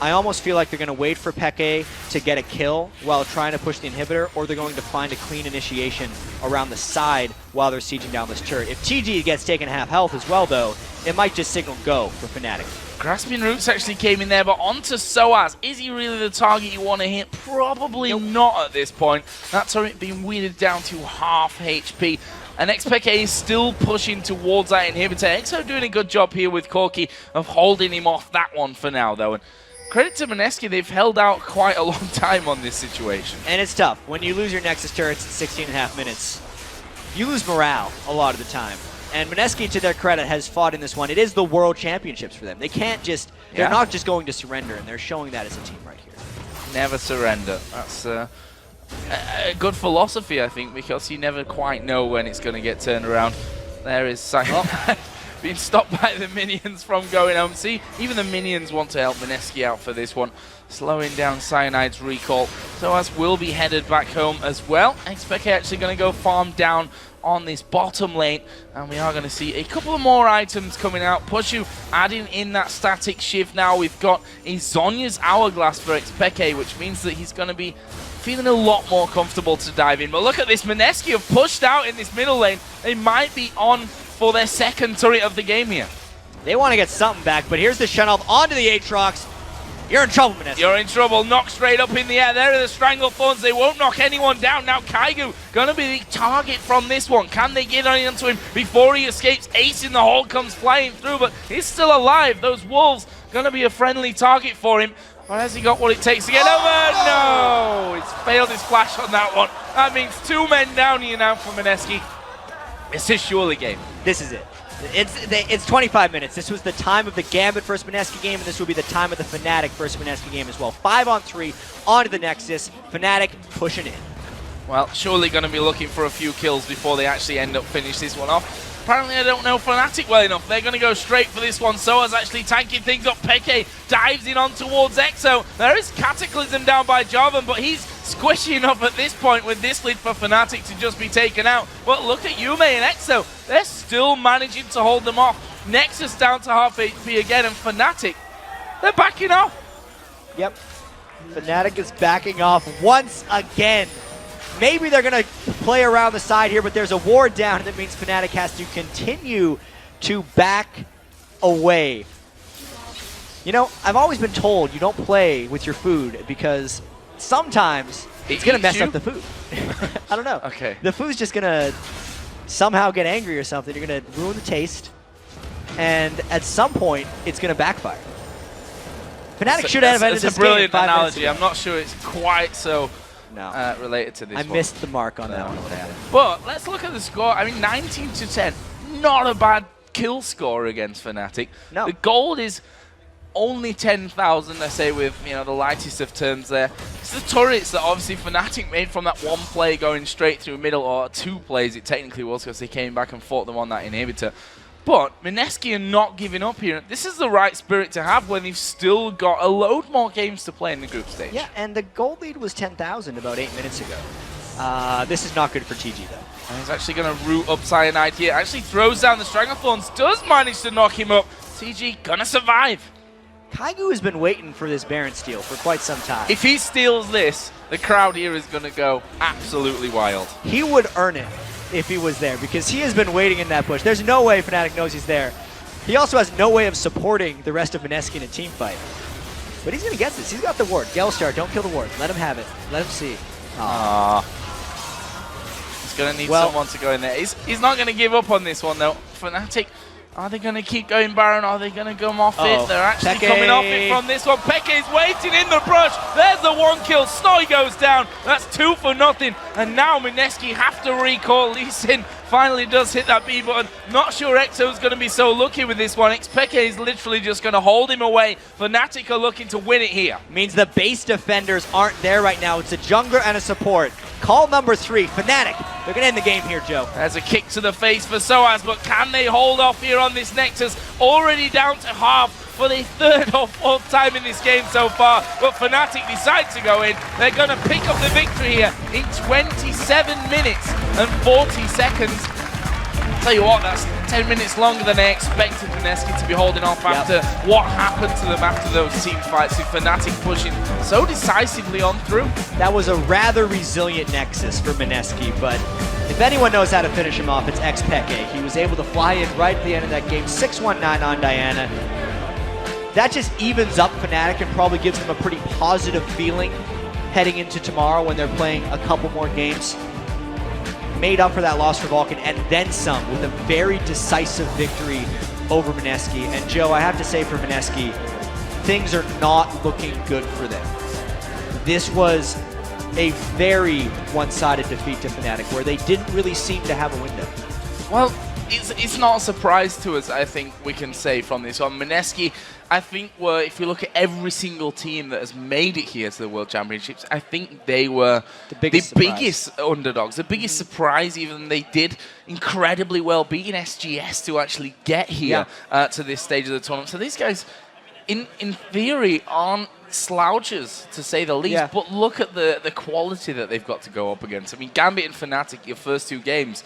I almost feel like they're going to wait for Peke to get a kill while trying to push the inhibitor, or they're going to find a clean initiation around the side while they're sieging down this turret. If TG gets taken half health as well, though, it might just signal go for Fnatic. Grasping Roots actually came in there, but onto Soaz. Is he really the target you want to hit? Probably not at this point. That turret being weeded down to half HP. And XPK is still pushing towards that inhibitor. EXO doing a good job here with Corki of holding him off that one for now, though. And credit to Mineski, they've held out quite a long time on this situation. And it's tough. When you lose your Nexus turrets in 16 and a half minutes, you lose morale a lot of the time. And Mineski, to their credit, has fought in this one. It is the World Championships for them. They can't just, they're not just going to surrender, and they're showing that as a team right here. Never surrender. That's a good philosophy, I think, because you never quite know when it's going to get turned around. There is Cyanide being stopped by the minions from going home. See, even the minions want to help Mineski out for this one, slowing down Cyanide's recall. Soaz will be headed back home as well. XPK actually going to go farm down on this bottom lane, and we are going to see a couple of more items coming out. Pushu adding in that static shift now. We've got a Zhonya's Hourglass for XPK, which means that he's going to be feeling a lot more comfortable to dive in. But look at this, Mineski have pushed out in this middle lane. They might be on for their second turret of the game here. They want to get something back, but here's the shut-off onto the Aatrox. You're in trouble, Mineski. You're in trouble. Knock straight up in the air. There are the Stranglethorns. They won't knock anyone down. Now Kaigu going to be the target from this one. Can they get onto him before he escapes? Ace in the hole comes flying through, but he's still alive. Those wolves going to be a friendly target for him. But has he got what it takes to get over? No! He's failed his flash on that one. That means 2 men down here now for Mineski. It's his surely game. This is it. It's 25 minutes. This was the time of the Gambit versus Mineski game, and this will be the time of the Fnatic versus Mineski game as well. 5-on-3 onto the Nexus. Fnatic pushing in. Well, surely going to be looking for a few kills before they actually end up finish this one off. Apparently, I don't know Fnatic well enough. They're going to go straight for this one. Soaz actually tanking things up. Peke dives in on towards EXO. There is Cataclysm down by Jarvan, but he's squishy enough at this point with this lead for Fnatic to just be taken out. But look at Yume and EXO. They're still managing to hold them off. Nexus down to half HP again, and Fnatic, they're backing off. Yep. Fnatic is backing off once again. Maybe they're going to play around the side here, but there's a ward down, and that means Fnatic has to continue to back away. You know, I've always been told you don't play with your food because sometimes it's going to mess up the food. I don't know. Okay. The food's just going to somehow get angry or something. You're going to ruin the taste, and at some point, it's going to backfire. Fnatic should have ended this game 5 minutes ago. It's a brilliant analogy. I'm not sure it's quite so related to this I one. missed the mark on that one. But let's look at the score. I mean, 19-10. Not a bad kill score against Fnatic. No. The gold is only 10,000, I say with the lightest of terms there. It's the turrets that obviously Fnatic made from that one play going straight through middle, or 2 plays it technically was, because they came back and fought them on that inhibitor. But Mineski are not giving up here. This is the right spirit to have when they've still got a load more games to play in the group stage. Yeah, and the gold lead was 10,000 about 8 minutes ago. This is not good for TG, though. And he's actually going to root up Cyanide here. Actually throws down the Stranglethorns, does manage to knock him up. TG gonna survive. Kaigu has been waiting for this Baron steal for quite some time. If he steals this, the crowd here is going to go absolutely wild. He would earn it if he was there, because he has been waiting in that bush. There's no way Fnatic knows he's there. He also has no way of supporting the rest of Mineski in a team fight. But he's going to get this. He's got the ward. Gelstar, don't kill the ward. Let him have it. Let him see. Aww. He's going to need someone to go in there. He's not going to give up on this one, though. Fnatic, are they going to keep going Baron? Are they going to come off it? They're actually coming off it from this one. Peke is waiting in the brush. There's the 1 kill. Snowy goes down. That's 2 for nothing. And now Mineski have to recall. Lee Sin finally does hit that B button. Not sure Exo's going to be so lucky with this one. Peke is literally just going to hold him away. Fnatic are looking to win it here. Means the base defenders aren't there right now. It's a jungler and a support. Call number 3, Fnatic. They're going to end the game here, Joe. There's a kick to the face for Soaz, but can they hold off here on this Nexus? Already down to half for the 3rd or 4th time in this game so far. But Fnatic decide to go in. They're going to pick up the victory here in 27 minutes and 40 seconds. Tell you what, that's 10 minutes longer than I expected Mineski to be holding off after what happened to them after those team fights, with Fnatic pushing so decisively on through. That was a rather resilient Nexus for Mineski, but if anyone knows how to finish him off, it's Peke. He was able to fly in right at the end of that game, 619 on Diana. That just evens up Fnatic and probably gives them a pretty positive feeling heading into tomorrow when they're playing a couple more games. Made up for that loss for Vulcan and then some with a very decisive victory over Mineski. And Joe, I have to say for Mineski, things are not looking good for them. This was a very one-sided defeat to Fnatic where they didn't really seem to have a window. Well, it's not a surprise to us, I think we can say from this one. Mineski, I think, if you look at every single team that has made it here to the World Championships, I think they were the biggest underdogs, the biggest surprise. Even they did incredibly well, beating SGS to actually get here to this stage of the tournament. So these guys, in theory, aren't slouches, to say the least, but look at the quality that they've got to go up against. I mean, Gambit and Fnatic, your first 2 games,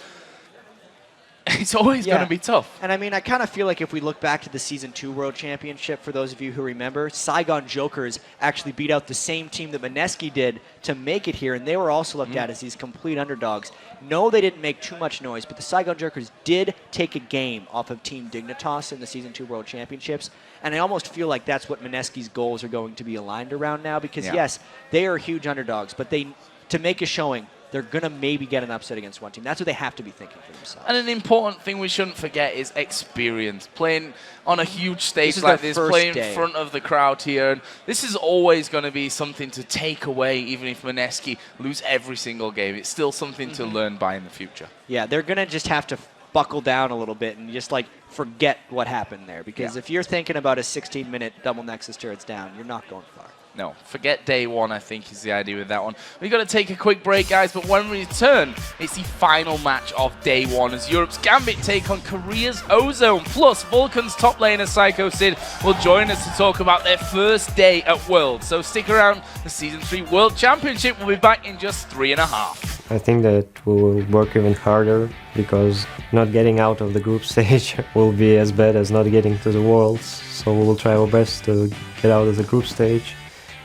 it's always going to be tough. And I mean, I kind of feel like if we look back to the Season 2 World Championship, for those of you who remember, Saigon Jokers actually beat out the same team that Mineski did to make it here, and they were also looked at as these complete underdogs. No, they didn't make too much noise, but the Saigon Jokers did take a game off of Team Dignitas in the Season 2 World Championships, and I almost feel like that's what Mineski's goals are going to be aligned around now, because yes, they are huge underdogs, but to make a showing, they're going to maybe get an upset against one team. That's what they have to be thinking for themselves. And an important thing we shouldn't forget is experience. Playing on a huge stage like this, playing in front of the crowd here. And this is always going to be something to take away, even if Mineski lose every single game. It's still something to learn by in the future. Yeah, they're going to just have to buckle down a little bit and just forget what happened there. Because if you're thinking about a 16-minute double Nexus turrets down, you're not going far. No, forget day one, I think, is the idea with that one. We've got to take a quick break, guys, but when we return, it's the final match of day one as Europe's Gambit take on Korea's Ozone. Plus, Vulcan's top laner, Psycho Sid, will join us to talk about their first day at Worlds. So stick around. The Season 3 World Championship will be back in just 3.5. I think that we will work even harder because not getting out of the group stage will be as bad as not getting to the Worlds. So we will try our best to get out of the group stage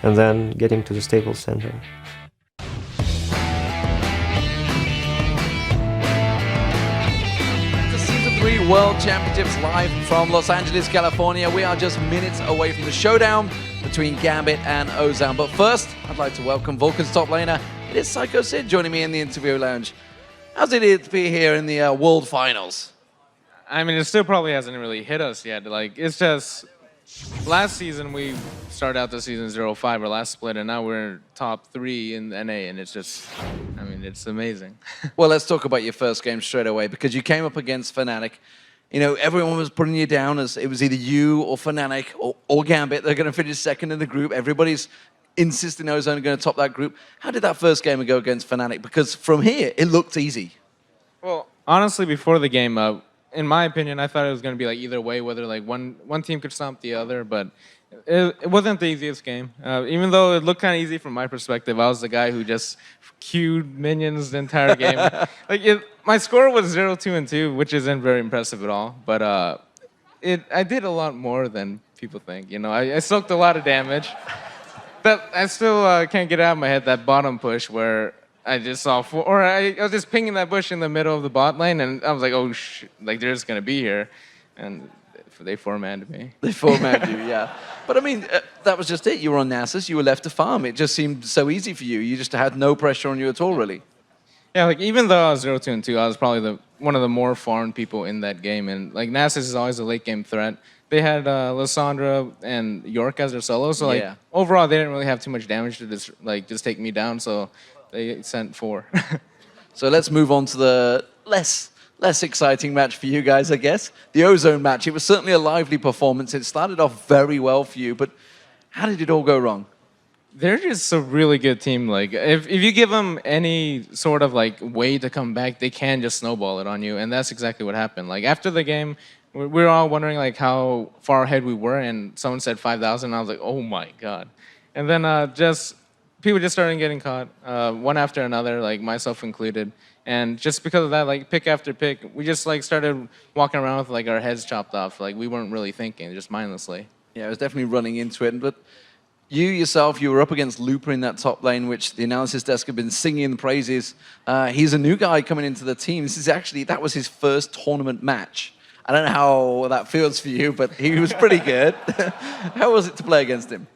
and then getting to the Staples Center. The Season 3 World Championships live from Los Angeles, California. We are just minutes away from the showdown between Gambit and Ozan. But first, I'd like to welcome Vulcan's top laner. It is Psycho Sid joining me in the interview lounge. How's it to be here in the World Finals? I mean, it still probably hasn't really hit us yet. It's just last season we started out the season 0-5, our last split, and now we're top 3 in NA, and it's just, I mean, it's amazing. Well, let's talk about your first game straight away, because you came up against Fnatic. everyone was putting you down as it was either you or Fnatic or Gambit. They're going to finish second in the group. Everybody's insisting Ozone are going to top that group. How did that first game go against Fnatic? Because from here, it looked easy. Well, honestly, before the game, in my opinion, I thought it was going to be like either way, whether like one team could stomp the other, but it wasn't the easiest game. Even though it looked kind of easy from my perspective, I was the guy who just queued minions the entire game. My score was 0-2-2, which isn't very impressive at all, but I did a lot more than people think. I soaked a lot of damage. But I still can't get out of my head that bottom push where I just saw I was just pinging that bush in the middle of the bot lane, and I was like, oh, they're just going to be here. And they four-manned me. They four-manned you, yeah. But I mean, that was just it. You were on Nasus, you were left to farm. It just seemed so easy for you. You just had no pressure on you at all, really. Yeah, even though I was 0-2-2, I was probably one of the more farmed people in that game. And Nasus is always a late-game threat. They had Lysandra and York as their solo, so overall they didn't really have too much damage to just take me down. So they sent 4. So let's move on to the less exciting match for you guys, I guess. The Ozone match. It was certainly a lively performance. It started off very well for you, but how did it all go wrong? They're just a really good team. If you give them any sort of way to come back, they can just snowball it on you, and that's exactly what happened. After the game, we were all wondering how far ahead we were, and someone said 5,000, and I was like, oh my god. And then people just started getting caught, one after another, myself included. And just because of that, pick after pick, we just started walking around with our heads chopped off. We weren't really thinking, just mindlessly. Yeah, it was definitely running into it. But you yourself, you were up against Looper in that top lane, which the analysis desk have been singing the praises. He's a new guy coming into the team. That was his first tournament match. I don't know how that feels for you, but he was pretty good. How was it to play against him?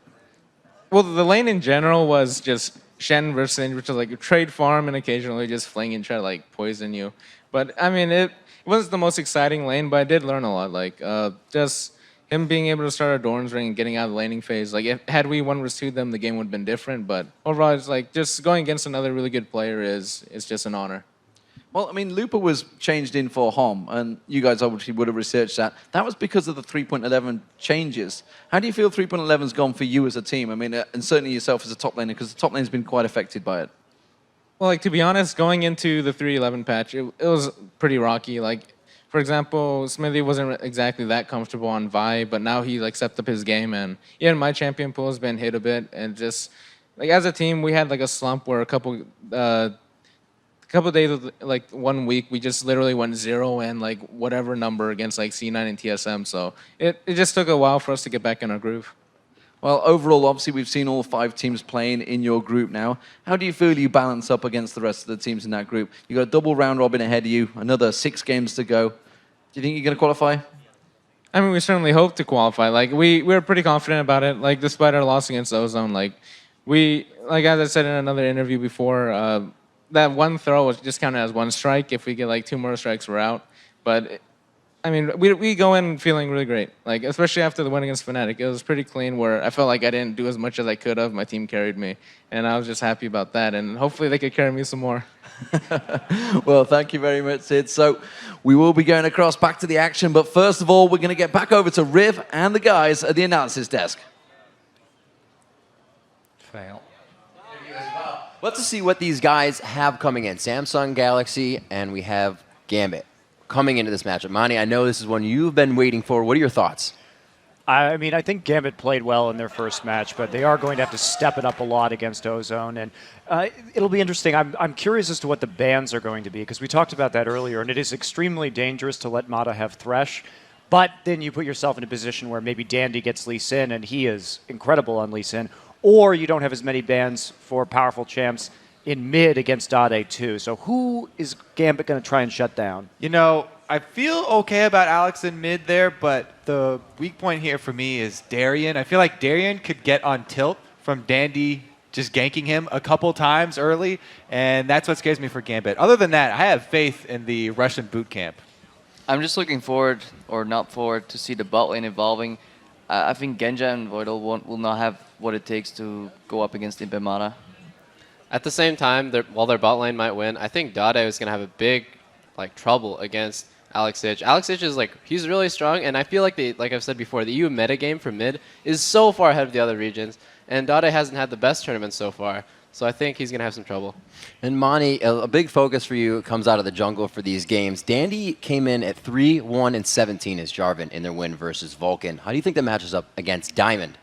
Well, the lane in general was just Shen versus Singe, which was trade farm and occasionally just fling and try to poison you. But I mean, it wasn't the most exciting lane, but I did learn a lot. Just him being able to start a Dorn's ring and getting out of the laning phase. Had we 1-2 them, the game would have been different. But overall, it's just going against another really good player is just an honor. Well, I mean, Looper was changed in for Hom, and you guys obviously would have researched that. That was because of the 3.11 changes. How do you feel 3.11's gone for you as a team? I mean, and certainly yourself as a top laner, because the top lane's been quite affected by it. Well, to be honest, going into the 3.11 patch, it was pretty rocky. For example, Smithy wasn't exactly that comfortable on Vi, but now he stepped up his game, and even my champion pool has been hit a bit, and just as a team, we had a slump where a couple days, 1 week, we just literally went 0 and whatever number against C9 and TSM. So it just took a while for us to get back in our groove. Well, overall, obviously, we've seen all 5 teams playing in your group now. How do you feel you balance up against the rest of the teams in that group? You got a double round robin ahead of you, another 6 games to go. Do you think you're going to qualify? I mean, we certainly hope to qualify. We're pretty confident about it. Despite our loss against Ozone, as I said in another interview before, that one throw was just counted as 1 strike. If we get 2 more strikes, we're out. But I mean, we go in feeling really great. Especially after the win against Fnatic, it was pretty clean. Where I felt I didn't do as much as I could have. My team carried me, and I was just happy about that. And hopefully, they could carry me some more. Well, thank you very much, Sid. So we will be going across back to the action. But first of all, we're going to get back over to Riv and the guys at the analysis desk. Fail. Let's see what these guys have coming in. Samsung Galaxy, and we have Gambit coming into this matchup. Mani, I know this is one you've been waiting for. What are your thoughts? I mean, I think Gambit played well in their first match, but they are going to have to step it up a lot against Ozone, and it'll be interesting. I'm curious as to what the bans are going to be, because we talked about that earlier, and it is extremely dangerous to let Mata have Thresh, but then you put yourself in a position where maybe Dandy gets Lee Sin, and he is incredible on Lee Sin, or you don't have as many bans for powerful champs in mid against Dade too. So who is Gambit going to try and shut down? I feel okay about Alex in mid there, but the weak point here for me is Darien. I feel like Darien could get on tilt from Dandy just ganking him a couple times early, and that's what scares me for Gambit. Other than that, I have faith in the Russian boot camp. I'm just looking forward, or not forward, to see the bot lane evolving. I think Genja and Voidal will not have what it takes to go up against Impemata. At the same time, while their bot lane might win, I think Dade is going to have a big trouble against Alex Ich. Alex Ich is he's really strong, and I feel like I've said before, the EU meta game for mid is so far ahead of the other regions, and Dade hasn't had the best tournament so far. So I think he's going to have some trouble. And Monty, a big focus for you comes out of the jungle for these games. Dandy came in at 3-1-17 as Jarvan in their win versus Vulcan. How do you think that matches up against Diamond?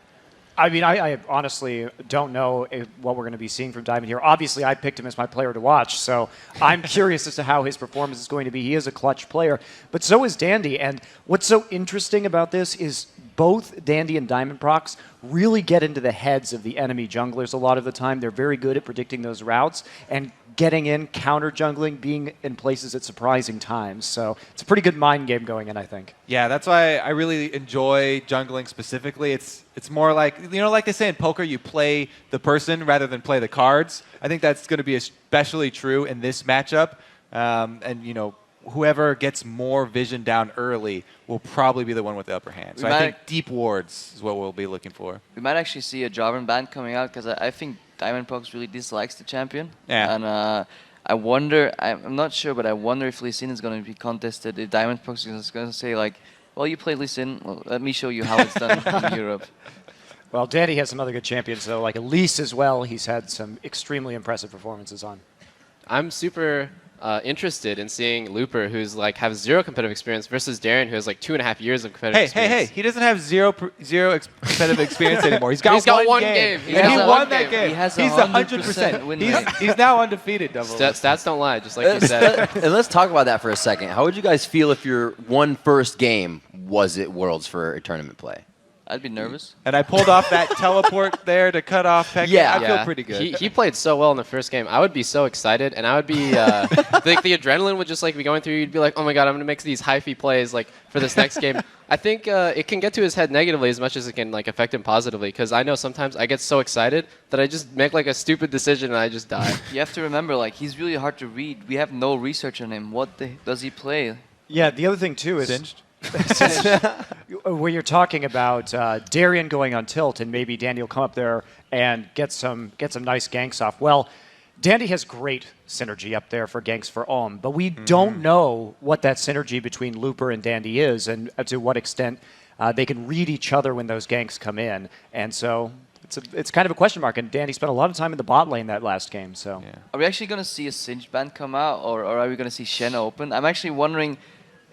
I mean, I honestly don't know what we're going to be seeing from Diamond here. Obviously, I picked him as my player to watch, so I'm curious as to how his performance is going to be. He is a clutch player, but so is Dandy. And what's so interesting about this is both Dandy and Diamond Procs really get into the heads of the enemy junglers a lot of the time. They're very good at predicting those routes and getting in, counter jungling, being in places at surprising times. So it's a pretty good mind game going in, I think. Yeah, that's why I really enjoy jungling specifically. It's more like, like they say in poker, you play the person rather than play the cards. I think that's going to be especially true in this matchup. And whoever gets more vision down early will probably be the one with the upper hand. So I think deep wards is what we'll be looking for. We might actually see a Jarvan ban coming out because I think Diamond Procs really dislikes the champion. Yeah. And I wonder, I'm not sure, but I wonder if Lee Sin is going to be contested. If Diamond Procs is going to say well, you played Lee Sin, well, let me show you how it's done in Europe. Well, Danny has some other good champions, though, like Elise as well. He's had some extremely impressive performances on. I'm super interested in seeing Looper, who's has zero competitive experience, versus Darren, who has 2.5 years of competitive experience. Hey, he doesn't have zero competitive experience anymore. He's got one game. He won that game. He has He's 100% win rate. He's now undefeated, Double. Stats don't lie, just like you said. And let's talk about that for a second. How would you guys feel if your first game was at Worlds for a tournament play? I'd be nervous. And I pulled off that teleport there to cut off Pekka. Yeah. I feel pretty good. He played so well in the first game. I would be so excited, and I would be the adrenaline would just be going through. You'd be like, oh my god, I'm gonna make these hyphy plays for this next game. I think it can get to his head negatively as much as it can affect him positively. Because I know sometimes I get so excited that I just make a stupid decision and I just die. You have to remember, he's really hard to read. We have no research on him. What does he play? Yeah, the other thing too is Singed? where you're talking about Darian going on tilt and maybe Dandy will come up there and get some nice ganks off. Well, Dandy has great synergy up there for ganks for Ohm, but we don't know what that synergy between Looper and Dandy is and to what extent they can read each other when those ganks come in. And so it's kind of a question mark, and Dandy spent a lot of time in the bot lane that last game. So Are we actually going to see a Singed ban come out, or are we going to see Shen open? I'm actually wondering,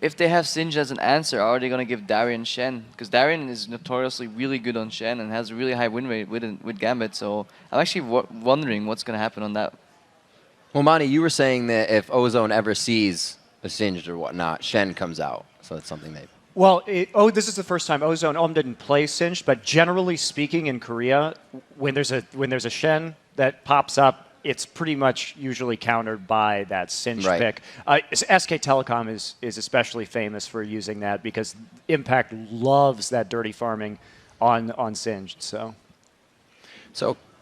if they have Singed as an answer, are they going to give Darien Shen? Because Darien is notoriously really good on Shen and has a really high win rate with Gambit. So I'm actually wondering what's going to happen on that. Well, Monty, you were saying that if Ozone ever sees a Singed or whatnot, Shen comes out. So that's something maybe. Well, this is the first time Ohm didn't play Singed, but generally speaking in Korea, when there's a Shen that pops up, it's pretty much usually countered by that Singed pick. SK Telecom is especially famous for using that because Impact loves that dirty farming on Singed. So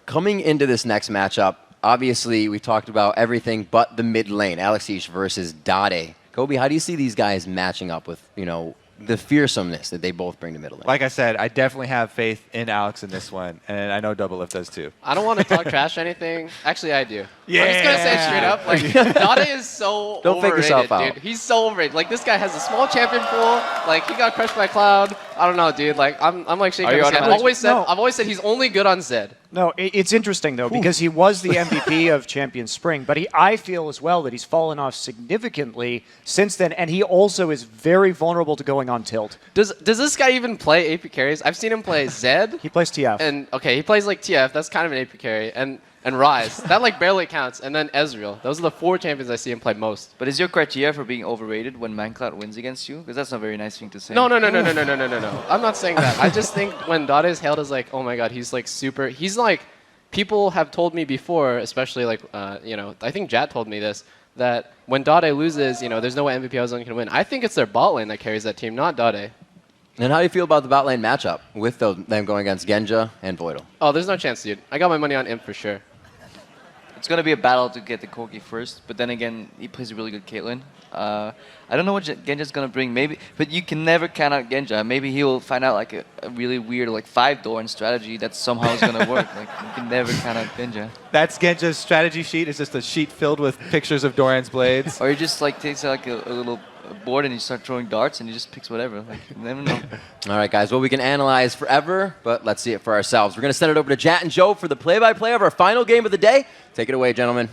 coming into this next matchup, obviously we talked about everything but the mid lane, Alex Ich versus Dade. Kobe, how do you see these guys matching up with, the fearsomeness that they both bring to middle lane? Like I said, I definitely have faith in Alex in this one, and I know Double Lift does too. I don't want to talk trash or anything. Actually, I do. Yeah. I'm just going to say it straight up. Dade is so Don't fake overrated, yourself out. dude. He's so overrated. This guy has a small champion pool. He got crushed by Cloud. I don't know, dude. I'm shaking my head. I've always said he's only good on Zed. No, it's interesting, though, because he was the MVP of Champion Spring, but I feel as well that he's fallen off significantly since then, and he also is very vulnerable to going on tilt. Does this guy even play AP carries? I've seen him play Zed. He plays TF. And, he plays TF. That's kind of an AP carry. And Ryze. That barely counts. And then Ezreal. Those are the 4 champions I see him play most. But is your criteria for being overrated when ManCloud wins against you? Because that's not a very nice thing to say. No. I'm not saying that. I just think when Dade is hailed as oh my god, he's super. He's people have told me before, especially I think Jat told me this, that when Dade loses, there's no way MVP Ozone can win. I think it's their bot lane that carries that team, not Dade. And how do you feel about the bot lane matchup with them going against Genja and Voidal? Oh, there's no chance, dude. I got my money on Imp for sure. It's going to be a battle to get the Corki first, but then again, he plays a really good Caitlyn. I don't know what Genja's going to bring, maybe, but you can never count out Genja. Maybe he will find out a really weird 5-Doran strategy that somehow is going to work. You can never count out Genja. That's Genja's strategy sheet. It's just a sheet filled with pictures of Doran's blades. Or he just takes a little board and you start throwing darts and he just picks whatever. Like, you never know. All right, guys. Well, we can analyze forever, but let's see it for ourselves. We're going to send it over to Jat and Joe for the play-by-play of our final game of the day. Take it away, gentlemen.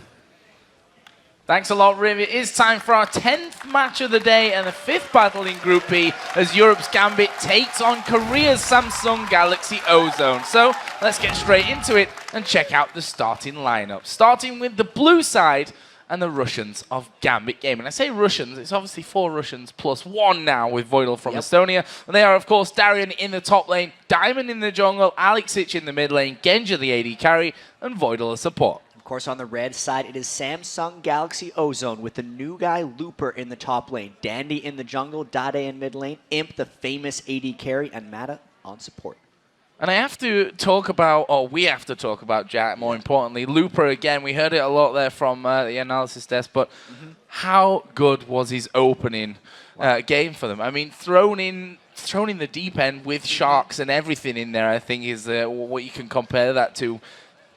Thanks a lot, Riv. It is time for our 10th match of the day and the 5th battle in Group B as Europe's Gambit takes on Korea's Samsung Galaxy Ozone. So let's get straight into it and check out the starting lineup. Starting with the blue side and the Russians of Gambit Gaming. I say Russians, it's obviously 4 Russians plus 1 now with Voidal from Estonia. And they are, of course, Darian in the top lane, Diamond in the jungle, Alexic in the mid lane, Genja the AD carry, and Voidal as support. Of course, on the red side, it is Samsung Galaxy Ozone with the new guy Looper in the top lane, Dandy in the jungle, Dade in mid lane, Imp, the famous AD carry, and Mata on support. And I have to talk about, or we have to talk about Jack, more importantly. Looper, again, we heard it a lot there from the analysis desk, but how good was his opening game for them? I mean, thrown in the deep end with Sharks and everything in there, I think is what you can compare that to.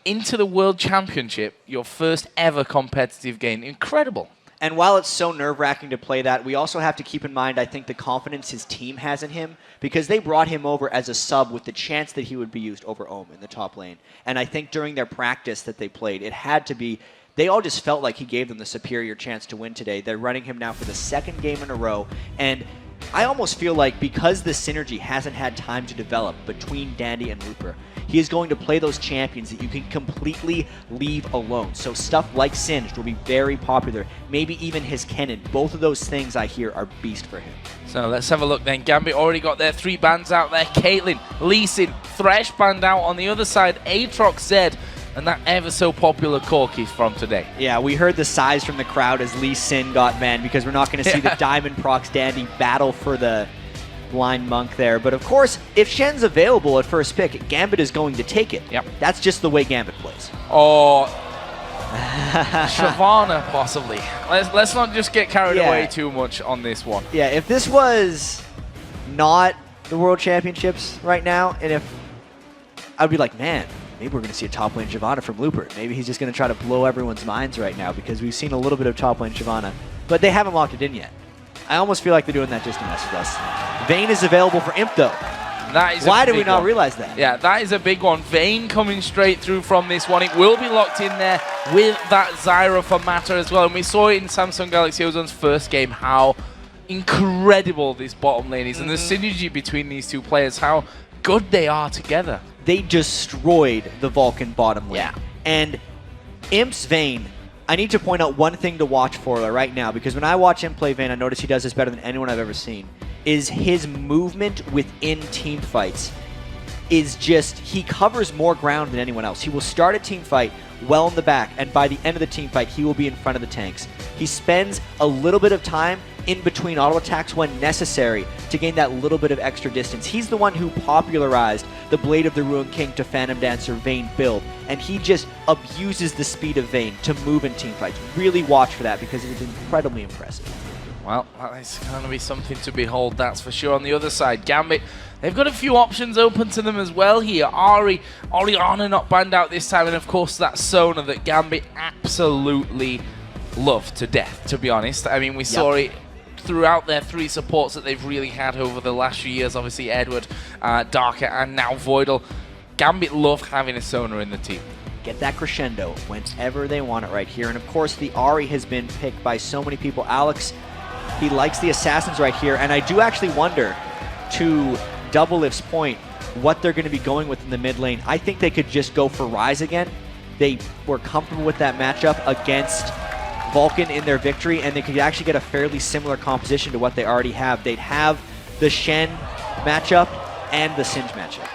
Into the World Championship, your first ever competitive game. Incredible. And while it's so nerve-wracking to play that, we also have to keep in mind, I think, the confidence his team has in him, because they brought him over as a sub with the chance that he would be used over Ohm in the top lane. And I think during their practice that they played, it had to be, they all just felt like he gave them the superior chance to win today. They're running him now for the 2nd game in a row, and I almost feel like because the synergy hasn't had time to develop between Dandy and Looper, he is going to play those champions that you can completely leave alone. So stuff like Singed will be very popular. Maybe even his Kennen. Both of those things I hear are beast for him. So let's have a look then. Gambit already got their 3 bans out there. Caitlyn, Lee Sin, Thresh banned out. On the other side, Aatrox Zed, and that ever so popular Corki from today. Yeah, we heard the sighs from the crowd as Lee Sin got banned because we're not going to see the Diamond Prox Dandy battle for the Blind Monk there. But of course, if Shen's available at first pick, Gambit is going to take it. Yep. That's just the way Gambit plays. Or Shyvana, possibly. Let's not just get carried away too much on this one. Yeah, if this was not the World Championships right now, and if I'd be like, man, maybe we're going to see a top lane Shyvana from Looper. Maybe he's just going to try to blow everyone's minds right now because we've seen a little bit of top lane Shyvana, but they haven't locked it in yet. I almost feel like they're doing that just to mess with us. Vayne is available for Imp, though. Why did we not realize that? Yeah, that is a big one. Vayne coming straight through from this one. It will be locked in there with that Zyra for Mata as well. And we saw it in Samsung Galaxy Ozone's first game, how incredible this bottom lane is. And the synergy between these two players, how good they are together. They destroyed the Vulcan bottom lane. Yeah. And Imp's Vayne, I need to point out one thing to watch for right now, because when I watch him play Vayne, I notice he does this better than anyone I've ever seen, is his movement within team fights is just, he covers more ground than anyone else. He will start a team fight well in the back, and by the end of the team fight, he will be in front of the tanks. He spends a little bit of time in between auto attacks when necessary to gain that little bit of extra distance. He's the one who popularized the Blade of the Ruined King to Phantom Dancer Vayne build, and he just abuses the speed of Vayne to move in team fights. Really watch for that because it is incredibly impressive. Well, it's going to be something to behold, that's for sure. On the other side, Gambit, they've got a few options open to them as well here. Orianna not banned out this time, and of course that Sona that Gambit absolutely loved to death, to be honest. I mean, we saw it throughout their 3 supports that they've really had over the last few years. Obviously, Edward, Darker, and now Voidal. Gambit love having a Sona in the team. Get that crescendo whenever they want it right here. And of course, the Ahri has been picked by so many people. Alex, he likes the Assassins right here. And I do actually wonder, to Double Lift's point, what they're going to be going with in the mid lane. I think they could just go for Ryze again. They were comfortable with that matchup against Vulcan in their victory, and they could actually get a fairly similar composition to what they already have. They'd have the Shen matchup and the Singed matchup.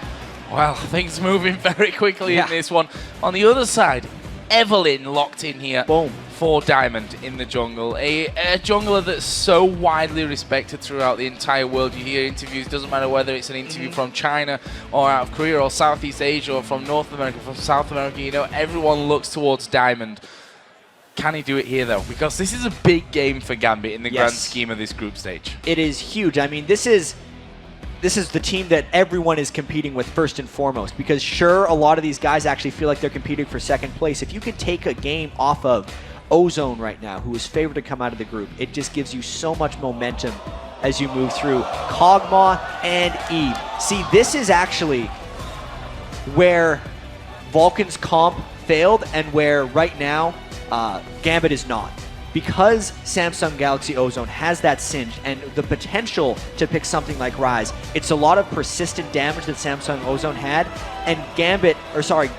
Well, things moving very quickly in this one. On the other side, Evelyn locked in here. Boom. For Diamond in the jungle. A jungler that's so widely respected throughout the entire world. You hear interviews, doesn't matter whether it's an interview from China or out of Korea or Southeast Asia or from North America, from South America, you know, everyone looks towards Diamond. Can he do it here, though? Because this is a big game for Gambit in the grand scheme of this group stage. It is huge. I mean, this is the team that everyone is competing with first and foremost, because sure, a lot of these guys actually feel like they're competing for second place. If you could take a game off of Ozone right now, who is favored to come out of the group. It just gives you so much momentum as you move through. Kog'Maw and Eve. See, this is actually where Vulcan's comp failed and where right now Gambit is not. Because Samsung Galaxy Ozone has that Singe and the potential to pick something like Rise, it's a lot of persistent damage that Samsung Ozone had, and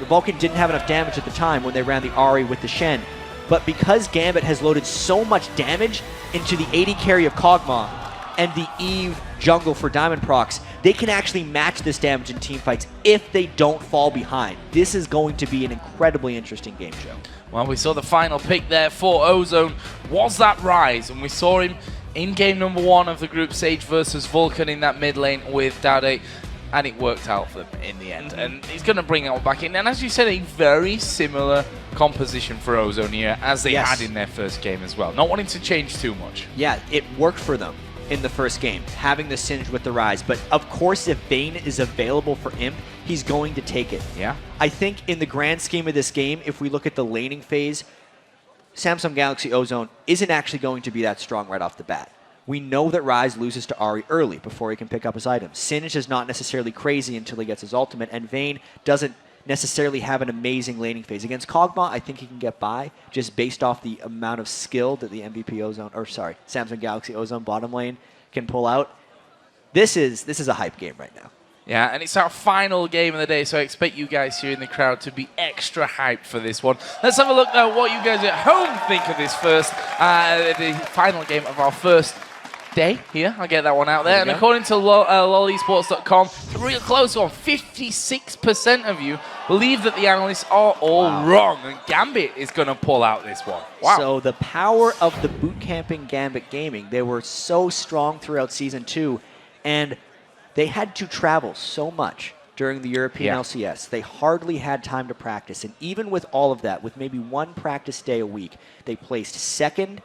Vulcan didn't have enough damage at the time when they ran the Ahri with the Shen. But because Gambit has loaded so much damage into the 80 carry of Kog'Maw and the Eve jungle for Diamond Procs, they can actually match this damage in teamfights if they don't fall behind. This is going to be an incredibly interesting game, Joe. Well, we saw the final pick there for Ozone was that Rise, and we saw him in game number 1 of the group Sage versus Vulcan in that mid lane with Dowday, and it worked out for them in the end. And he's going to bring it back in, and as you said, a very similar composition for Ozone here as they had in their first game as well. Not wanting to change too much. Yeah, it worked for them in the first game, having the Singe with the Rise. But of course, if Vayne is available for Imp, he's going to take it. Yeah. I think in the grand scheme of this game, if we look at the laning phase, Samsung Galaxy Ozone isn't actually going to be that strong right off the bat. We know that Rise loses to Ahri early before he can pick up his items. Singe is not necessarily crazy until he gets his ultimate, and Vayne doesn't necessarily have an amazing laning phase. Against Kog'Maw, I think he can get by just based off the amount of skill that the Samsung Galaxy Ozone bottom lane can pull out. This is a hype game right now. Yeah, and it's our final game of the day, so I expect you guys here in the crowd to be extra hyped for this one. Let's have a look at what you guys at home think of this the final game of our first day here. I'll get that one out there. And according to lolesports.com, a real close one. 56% of you believe that the analysts are all wrong, and Gambit is going to pull out this one. Wow. So the power of the bootcamping Gambit Gaming, they were so strong throughout Season 2, and they had to travel so much during the European LCS. They hardly had time to practice, and even with all of that, with maybe one practice day a week, they placed second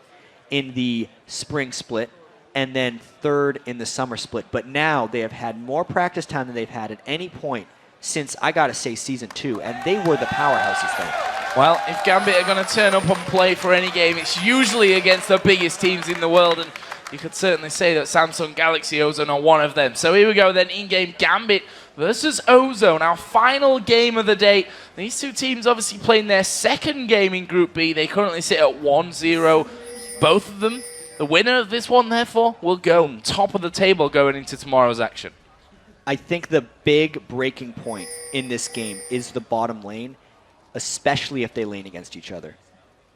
in the spring split, and then third in the summer split. But now they have had more practice time than they've had at any point since, I gotta say, Season 2, and they were the powerhouses then. Well, if Gambit are going to turn up and play for any game, it's usually against the biggest teams in the world, and you could certainly say that Samsung Galaxy Ozone are one of them. So here we go then, in-game Gambit versus Ozone, our final game of the day. These two teams obviously playing their second game in Group B. They currently sit at 1-0, both of them. The winner of this one, therefore, will go top of the table going into tomorrow's action. I think the big breaking point in this game is the bottom lane, especially if they lane against each other.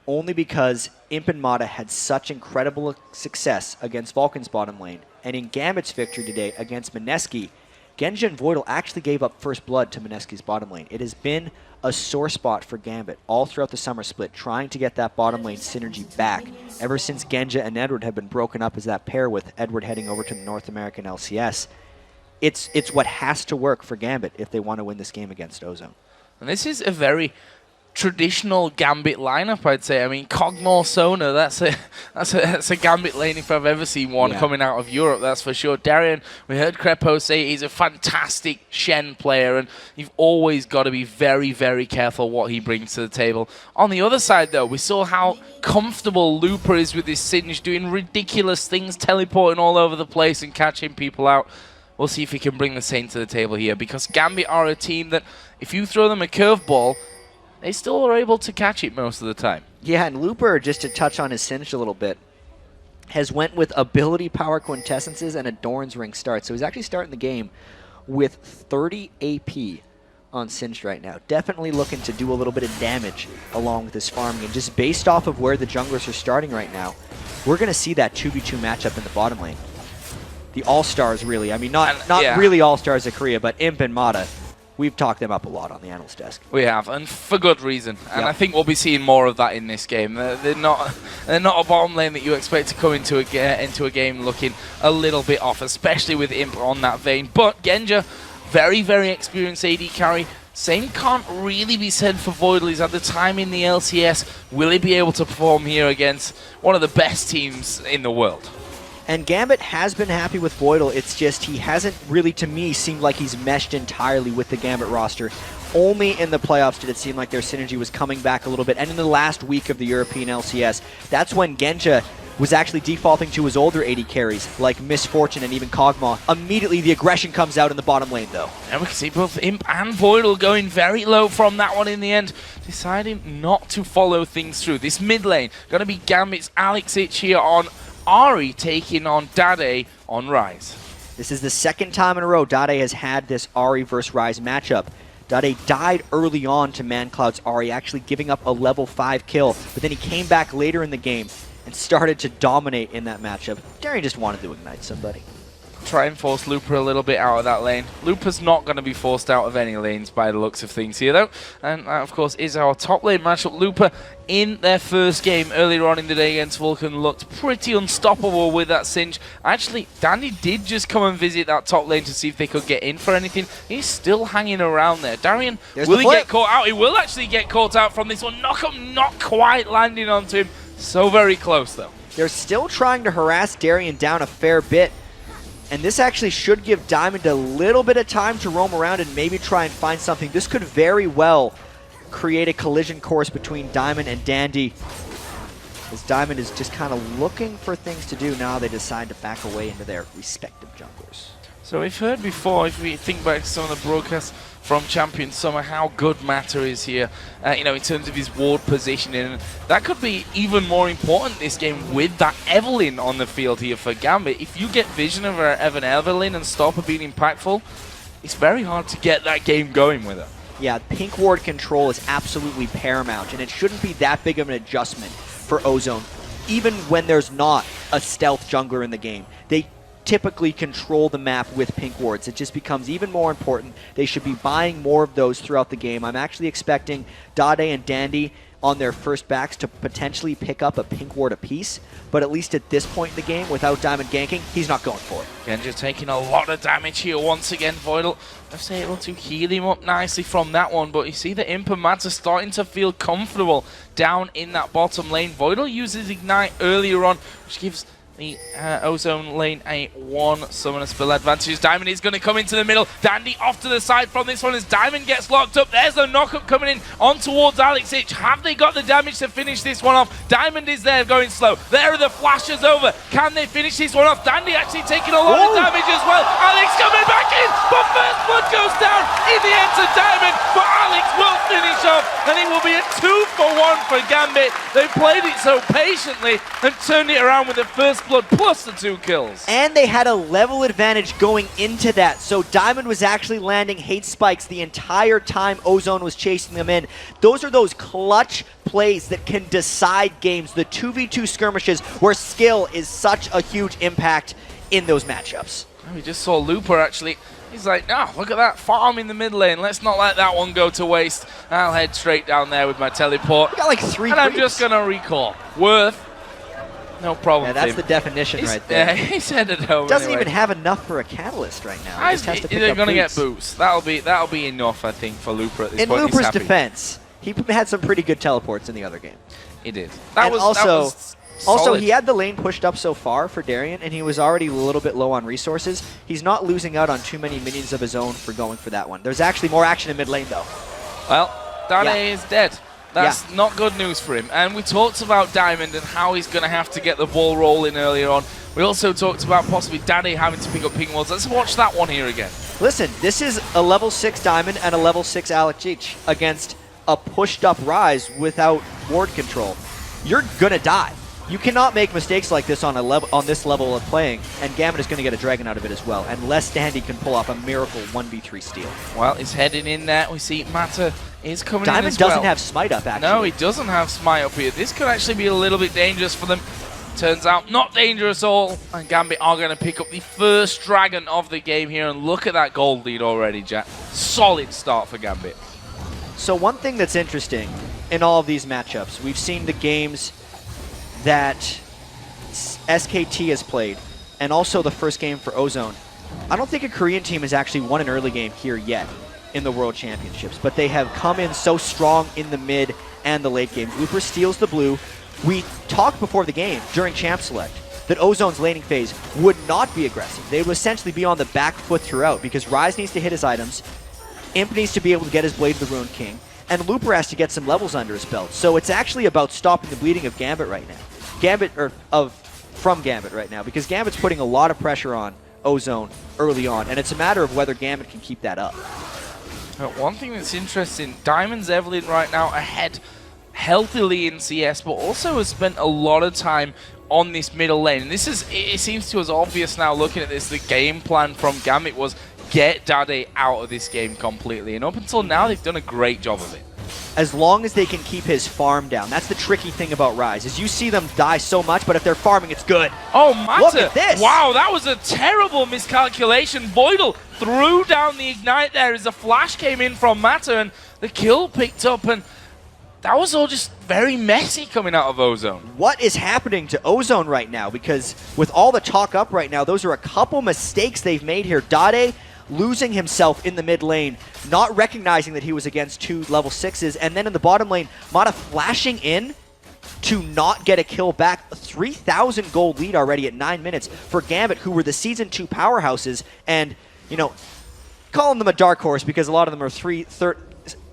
Only because Imp and Mata had such incredible success against Vulcan's bottom lane, and in Gambit's victory today against Mineski, Genja and Voidal actually gave up first blood to Mineski's bottom lane. It has been a sore spot for Gambit all throughout the summer split, trying to get that bottom lane synergy back ever since Genja and Edward have been broken up as that pair, with Edward heading over to the North American LCS. It's what has to work for Gambit if they want to win this game against Ozone. And this is a very traditional Gambit lineup, I'd say. I mean, Kog'Maw Sona, that's a Gambit lane if I've ever seen one coming out of Europe, that's for sure. Darian, we heard Crepo say he's a fantastic Shen player, and you've always got to be very, very careful what he brings to the table. On the other side, though, we saw how comfortable Looper is with his Singe, doing ridiculous things, teleporting all over the place and catching people out. We'll see if he can bring the same to the table here, because Gambit are a team that, if you throw them a curveball, they still are able to catch it most of the time. Yeah, and Looper, just to touch on his Singe a little bit, has went with ability power quintessences and a Doran's Ring start. So he's actually starting the game with 30 AP on Singed right now. Definitely looking to do a little bit of damage along with his farming. And just based off of where the junglers are starting right now, we're going to see that 2v2 matchup in the bottom lane. The All-Stars, really. I mean, not really All-Stars of Korea, but Imp and Mata. We've talked them up a lot on the analyst desk. We have, and for good reason. And I think we'll be seeing more of that in this game. They're not a bottom lane that you expect to come into a game looking a little bit off, especially with Imp on that vein. But Genja, very, very experienced AD carry. Same can't really be said for Voidal. He's at the time in the LCS. Will he be able to perform here against one of the best teams in the world? And Gambit has been happy with Voidal. It's just he hasn't really, to me, seemed like he's meshed entirely with the Gambit roster. Only in the playoffs did it seem like their synergy was coming back a little bit. And in the last week of the European LCS, that's when Genja was actually defaulting to his older AD carries, like Misfortune and even Kog'Maw. Immediately, the aggression comes out in the bottom lane, though. And we can see both Imp and Voidal going very low from that one in the end, deciding not to follow things through. This mid lane, going to be Gambit's Alex Ich here on Ahri, taking on Dade on Ryze. This is the second time in a row Dade has had this Ahri versus Ryze matchup. Dade died early on to ManCloud's Ahri, actually giving up a level 5 kill, but then he came back later in the game and started to dominate in that matchup. Darian just wanted to ignite somebody. Try and force Looper a little bit out of that lane. Looper's not going to be forced out of any lanes by the looks of things here, though. And that, of course, is our top lane matchup. Looper, in their first game earlier on in the day against Vulcan, looked pretty unstoppable with that Singe. Actually, Dandy did just come and visit that top lane to see if they could get in for anything. He's still hanging around there. Darian, will he get caught out? He will actually get caught out from this one. Knockup not quite landing onto him. So very close, though. They're still trying to harass Darian down a fair bit. And this actually should give Diamond a little bit of time to roam around and maybe try and find something. This could very well create a collision course between Diamond and Dandy, as Diamond is just kind of looking for things to do. Now they decide to back away into their respective junglers. So we've heard before, if we think back to some of the broadcasts from Champion Summer, how good Matter is here, in terms of his ward positioning. And that could be even more important this game with that Evelynn on the field here for Gambit. If you get vision of an Evelynn and stop her being impactful, it's very hard to get that game going with her. Yeah, pink ward control is absolutely paramount, and it shouldn't be that big of an adjustment for Ozone, even when there's not a stealth jungler in the game. They typically control the map with pink wards. It just becomes even more important. They should be buying more of those throughout the game. I'm actually expecting Dade and Dandy on their first backs to potentially pick up a pink ward apiece, but at least at this point in the game, without Diamond ganking, he's not going for it. Genja taking a lot of damage here once again. Voidal just able to heal him up nicely from that one, but you see the Imp and Matter starting to feel comfortable down in that bottom lane. Voidal uses Ignite earlier on, which gives the Ozone lane a 1 summoner spell advantage. Diamond is going to come into the middle. Dandy off to the side from this one as Diamond gets locked up. There's a knockup coming in on towards Alex Ich. Have they got the damage to finish this one off? Diamond is there going slow. There are the flashes over. Can they finish this one off? Dandy actually taking a lot of damage as well. Alex coming back in, but first blood goes down in the end to Diamond, but Alex will finish off, and it will be a 2-for-1 for Gambit. They played it so patiently and turned it around with the first blood plus the 2 kills. And they had a level advantage going into that, so Diamond was actually landing hate spikes the entire time Ozone was chasing them in. Those are those clutch plays that can decide games, the 2v2 skirmishes where skill is such a huge impact in those matchups. We just saw Looper actually. He's like, look at that farm in the mid lane. Let's not let that one go to waste. I'll head straight down there with my teleport. We got like 3 and I'm just going to recall. Worth. No problem. Yeah, that's the definition right there. Yeah, he's headed home. Doesn't anyway. even have enough for a catalyst right now. He just has to pick They're up going to get boots. boost. That'll be enough, I think, for Looper at this In point. Looper's defense, he had some pretty good teleports in the other game. He did. Also, he had the lane pushed up so far for Darian, and he was already a little bit low on resources. He's not losing out on too many minions of his own for going for that one. There's actually more action in mid lane, though. Well, Dade is dead. That's not good news for him. And we talked about Diamond and how he's going to have to get the ball rolling earlier on. We also talked about possibly Dade having to pick up ping wards. Let's watch that one here again. Listen, this is a level 6 Diamond and a level 6 Alex Ich against a pushed up Ryze without ward control. You're going to die. You cannot make mistakes like this on this level of playing, and Gambit is going to get a dragon out of it as well, unless Dandy can pull off a miracle 1v3 steal. Well, he's heading in there. We see Matter is coming Diamond in as well. doesn't have smite up, actually. No, he doesn't have smite up here. This could actually be a little bit dangerous for them. Turns out, not dangerous at all, and Gambit are going to pick up the first dragon of the game here, and look at that gold lead already, Jack. Solid start for Gambit. So one thing that's interesting in all of these matchups, we've seen the games that SKT has played, and also the first game for Ozone. I don't think a Korean team has actually won an early game here yet in the World Championships, but they have come in so strong in the mid and the late game. Looper steals the blue. We talked before the game, during Champ Select, that Ozone's laning phase would not be aggressive. They would essentially be on the back foot throughout, because Ryze needs to hit his items, Imp needs to be able to get his Blade of the Ruined King, and Looper has to get some levels under his belt. So it's actually about stopping the bleeding of Gambit right now. From Gambit right now, because Gambit's putting a lot of pressure on Ozone early on, and it's a matter of whether Gambit can keep that up. One thing that's interesting, Diamond's Evelyn right now ahead healthily in CS, but also has spent a lot of time on this middle lane. And this is, it seems to us obvious now looking at this, the game plan from Gambit was get Dade out of this game completely. And up until now, they've done a great job of it. As long as they can keep his farm down. That's the tricky thing about Rise, is you see them die so much, but if they're farming, it's good. Oh, Mata! Look at this! Wow, that was a terrible miscalculation. Voidal threw down the Ignite there as the flash came in from Mata, and the kill picked up, and that was all just very messy coming out of Ozone. What is happening to Ozone right now? Because with all the talk up right now, those are a couple mistakes they've made here. Dade losing himself in the mid lane, not recognizing that he was against 2 level 6s, and then in the bottom lane, Mata flashing in to not get a kill back. A 3,000 gold lead already at 9 minutes for Gambit, who were the Season 2 powerhouses, and, you know, calling them a dark horse because a lot of them are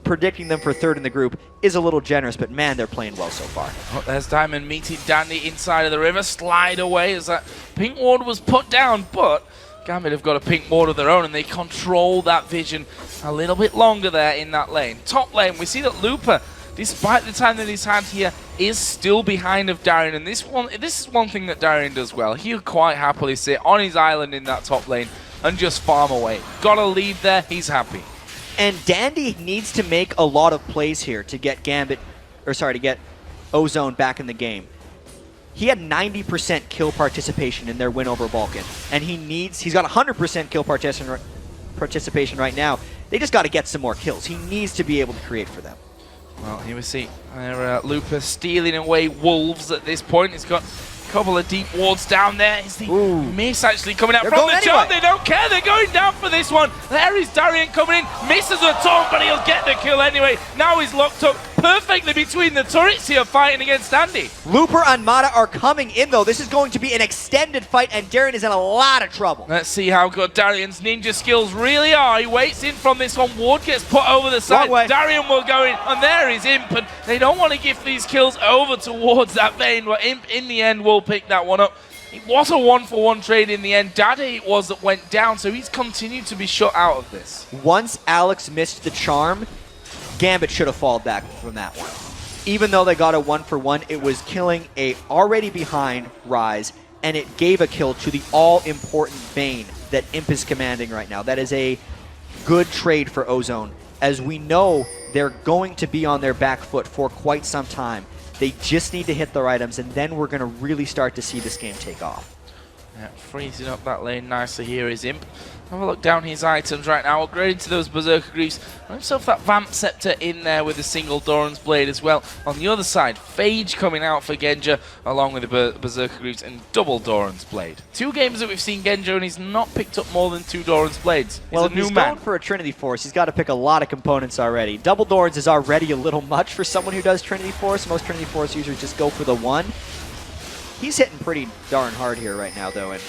predicting them for 3rd in the group is a little generous, but man, they're playing well so far. Oh, there's Diamond meeting Dandy inside of the river, slide away as that pink ward was put down, but Gambit have got a pink ward of their own, and they control that vision a little bit longer there in that lane. Top lane, we see that Looper, despite the time that he's had here, is still behind of Darian, and this is one thing that Darian does well. He'll quite happily sit on his island in that top lane and just farm away. Got a lead there, he's happy. And Dandy needs to make a lot of plays here to get to get Ozone back in the game. He had 90% kill participation in their win over Vulcan, and he's got 100% kill participation right now. They just got to get some more kills. He needs to be able to create for them. Well, here we see Looper stealing away Wolves at this point. He's got a couple of deep wards down there. Is the miss actually coming out from the jump? They don't care. They're going down for this one. There is Darian coming in. Misses a taunt, but he'll get the kill anyway. Now he's locked up perfectly between the turrets here fighting against Andy. Looper and Mata are coming in, though. This is going to be an extended fight, and Darian is in a lot of trouble. Let's see how good Darian's ninja skills really are. He waits in from this one. Ward gets put over the side. Darian will go in, and there is Imp, and they don't want to give these kills over towards that Vayne, but Imp in the end will pick that one up. It was a 1-for-1 trade in the end. Dade it was that went down, so he's continued to be shut out of this. Once Alex missed the charm, Gambit should have fallen back from that one. Even though they got a 1-for-1, it was killing a already behind Rise, and it gave a kill to the all-important Vayne that Imp is commanding right now. That is a good trade for Ozone, as we know they're going to be on their back foot for quite some time. They just need to hit their items, and then we're going to really start to see this game take off. Yeah, freezing up that lane nicely here is Imp. Have a look down his items right now, upgraded to those Berserker Greaves. Got himself that Vamp Scepter in there with a single Doran's Blade as well. On the other side, Phage coming out for Genja, along with the Berserker Greaves and double Doran's Blade. 2 games that we've seen Genja, and he's not picked up more than 2 Doran's Blades. Well, He's a new he's man. going for a Trinity Force. He's got to pick a lot of components already. Double Dorans is already a little much for someone who does Trinity Force. Most Trinity Force users just go for the 1. He's hitting pretty darn hard here right now, though, and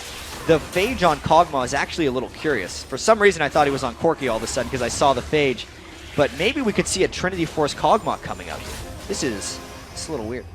the Phage on Kog'Maw is actually a little curious. For some reason, I thought he was on Corki all of a sudden because I saw the Phage, but maybe we could see a Trinity Force Kog'Maw coming up here. This is a little weird.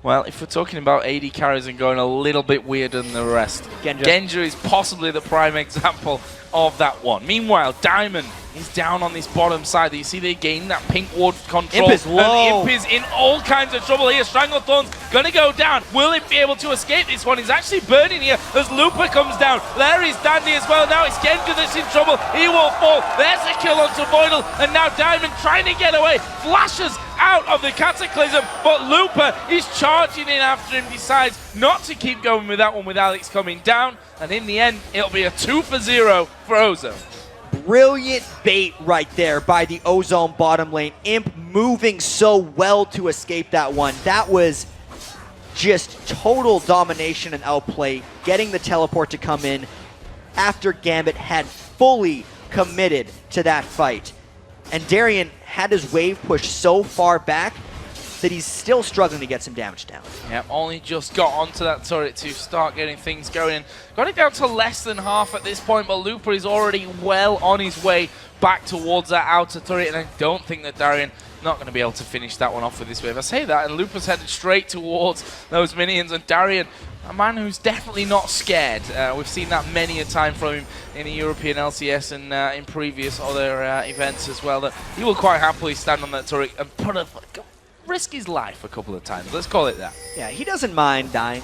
Well, if we're talking about AD carries and going a little bit weirder than the rest, Genja is possibly the prime example of that one. Meanwhile, Diamond is down on this bottom side. You see they gain that pink ward control. Imp is low. And Imp is in all kinds of trouble here. Stranglethorn's going to go down. Will Imp be able to escape this one? He's actually burning here as Looper comes down. There is Dandy as well. Now it's Genja that's in trouble. He will fall. There's a kill onto Voidal. And now Diamond trying to get away. Flashes out of the Cataclysm, but Looper is charging in after him. Decides not to keep going with that one with Alex coming down. And in the end, it'll be a 2-for-0 for Ozone. Brilliant bait right there by the Ozone bottom lane. Imp moving so well to escape that one. That was just total domination and outplay, getting the teleport to come in after Gambit had fully committed to that fight. And Darian had his wave pushed so far back, that he's still struggling to get some damage down. Yeah, only just got onto that turret to start getting things going. And got it down to less than half at this point, but Looper is already well on his way back towards that outer turret, and I don't think that Darian not going to be able to finish that one off with this wave. I say that, and Looper's headed straight towards those minions, and Darian, a man who's definitely not scared. We've seen that many a time from him in the European LCS and in previous other events as well, that he will quite happily stand on that turret and risk his life a couple of times. Let's call it that. Yeah, he doesn't mind dying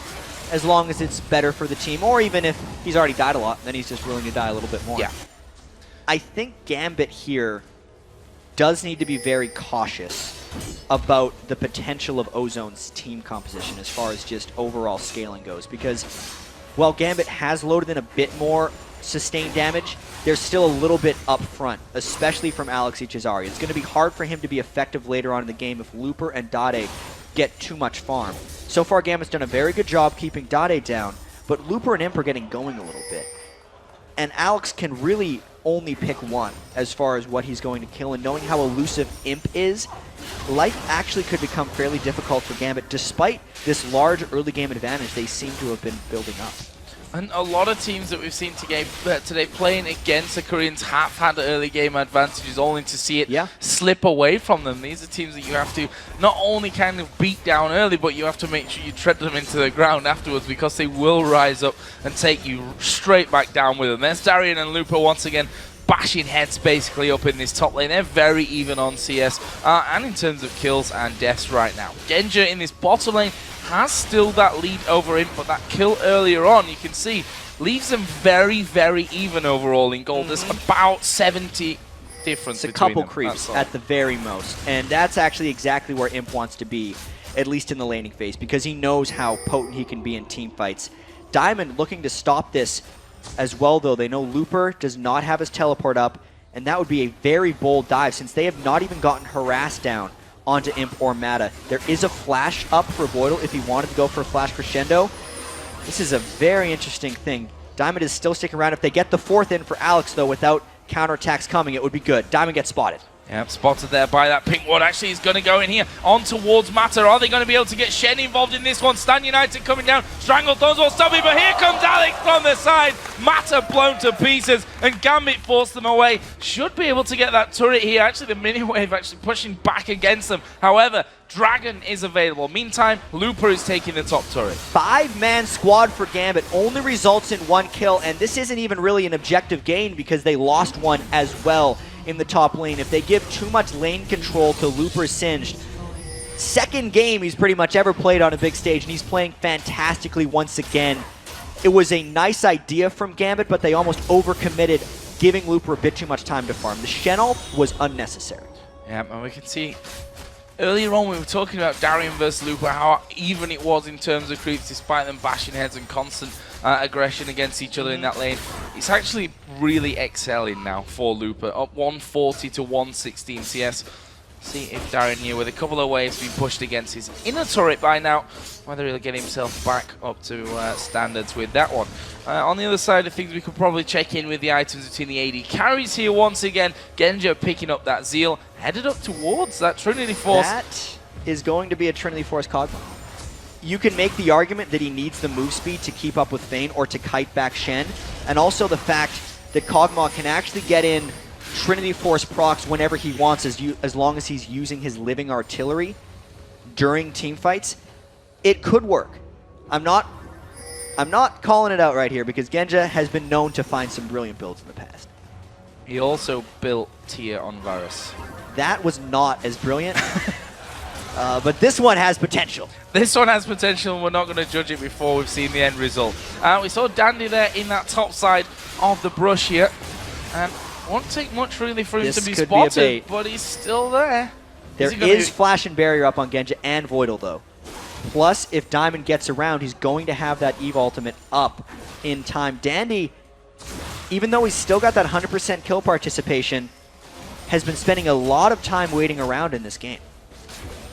as long as it's better for the team, or even if he's already died a lot, then he's just willing to die a little bit more. Yeah. I think Gambit here does need to be very cautious about the potential of Ozone's team composition as far as just overall scaling goes, because while Gambit has loaded in a bit more sustained damage, there's still a little bit up front, especially from Alex Ichizari. It's going to be hard for him to be effective later on in the game if Looper and Dade get too much farm. So far, Gambit's done a very good job keeping Dade down, but Looper and Imp are getting going a little bit. And Alex can really only pick one as far as what he's going to kill, and knowing how elusive Imp is, life actually could become fairly difficult for Gambit despite this large early game advantage they seem to have been building up. And a lot of teams that we've seen today playing against the Koreans have had early game advantages, only to see it slip away from them. These are teams that you have to not only kind of beat down early, but you have to make sure you tread them into the ground afterwards, because they will rise up and take you straight back down with them. There's Darian and Looper once again bashing heads basically up in this top lane. They're very even on CS and in terms of kills and deaths right now. Genja in this bottom lane has still that lead over him, but that kill earlier on, you can see, leaves them very, very even overall in gold. There's about 70 difference It's a between couple them. creeps at the very most, and that's actually exactly where Imp wants to be, at least in the laning phase, because he knows how potent he can be in team fights. Diamond looking to stop this as well, though. They know Looper does not have his teleport up, and that would be a very bold dive since they have not even gotten harassed down onto Imp or Mata. There is a flash up for Voidal if he wanted to go for a flash crescendo. This is a very interesting thing. Diamond is still sticking around. If they get the fourth in for Alex, though, without counterattacks coming, it would be good. Diamond gets spotted. Yep, spotted there by that pink ward. Actually, he's going to go in here on towards Mata. Are they going to be able to get Shen involved in this one? Stan United coming down. Stranglethorns will stop it, but here comes Alex from the side. Mata blown to pieces, and Gambit forced them away. Should be able to get that turret here. Actually, the mini-wave actually pushing back against them. However, Dragon is available. Meantime, Looper is taking the top turret. 5-man squad for Gambit only results in 1 kill, and this isn't even really an objective gain because they lost one as well in the top lane. If they give too much lane control to Looper Singed, second game he's pretty much ever played on a big stage, and he's playing fantastically once again. It was a nice idea from Gambit, but they almost overcommitted, giving Looper a bit too much time to farm. The Shen ult was unnecessary. Yeah, and we can see earlier on we were talking about Darian versus Looper, how even it was in terms of creeps, despite them bashing heads and constant aggression against each other in that lane. It's actually really excelling now for Looper, up 140 to 116 CS. See if Darian here, with a couple of waves being pushed against his inner turret by now, whether he'll get himself back up to standards with that one. On the other side of things, we could probably check in with the items between the AD carries here once again. Genja picking up that Zeal, headed up towards that Trinity Force. That is going to be a Trinity Force Kog'Maw. You can make the argument that he needs the move speed to keep up with Thane or to kite back Shen, and also the fact that Kog'Maw can actually get in Trinity Force procs whenever he wants, as long as he's using his living artillery during team fights. It could work. I'm not calling it out right here because Genja has been known to find some brilliant builds in the past. He also built Tyr on Varus. That was not as brilliant. But this one has potential. This one has potential, and we're not going to judge it before we've seen the end result. We saw Dandy there in that top side of the brush here. And won't take much really for him to be spotted, but he's still there. There is Flash and Barrier up on Genja and Voidal, though. Plus, if Diamond gets around, he's going to have that Eve ultimate up in time. Dandy, even though he's still got that 100% kill participation, has been spending a lot of time waiting around in this game.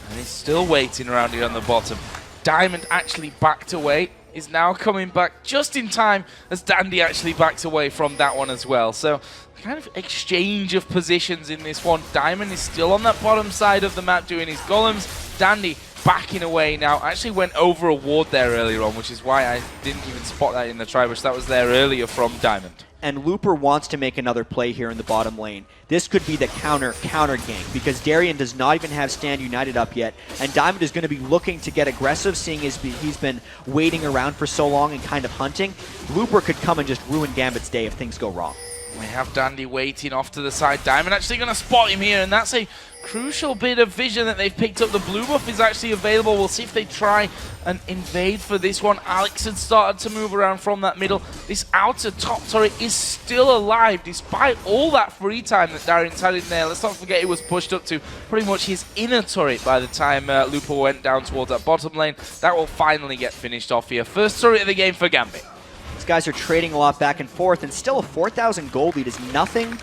And he's still waiting around here on the bottom. Diamond actually backed away is now coming back just in time as Dandy actually backs away from that one as well. So kind of exchange of positions in this one. Diamond is still on that bottom side of the map doing his golems. Dandy backing away now. Actually went over a ward there earlier on, which is why I didn't even spot that in the try, which that was there earlier from Diamond. And Looper wants to make another play here in the bottom lane. This could be the counter gank because Darien does not even have Stand United up yet, and Diamond is going to be looking to get aggressive, seeing as he's been waiting around for so long and kind of hunting. Looper could come and just ruin Gambit's day if things go wrong. We have Dandy waiting off to the side. Diamond actually going to spot him here, and that's a crucial bit of vision that they've picked up. The blue buff is actually available. We'll see if they try and invade for this one. Alex had started to move around from that middle. This outer top turret is still alive, despite all that free time that Darien's had in there. Let's not forget it was pushed up to pretty much his inner turret by the time Looper went down towards that bottom lane. That will finally get finished off here. First turret of the game for Gambit. These guys are trading a lot back and forth, and still a 4,000 gold lead is nothing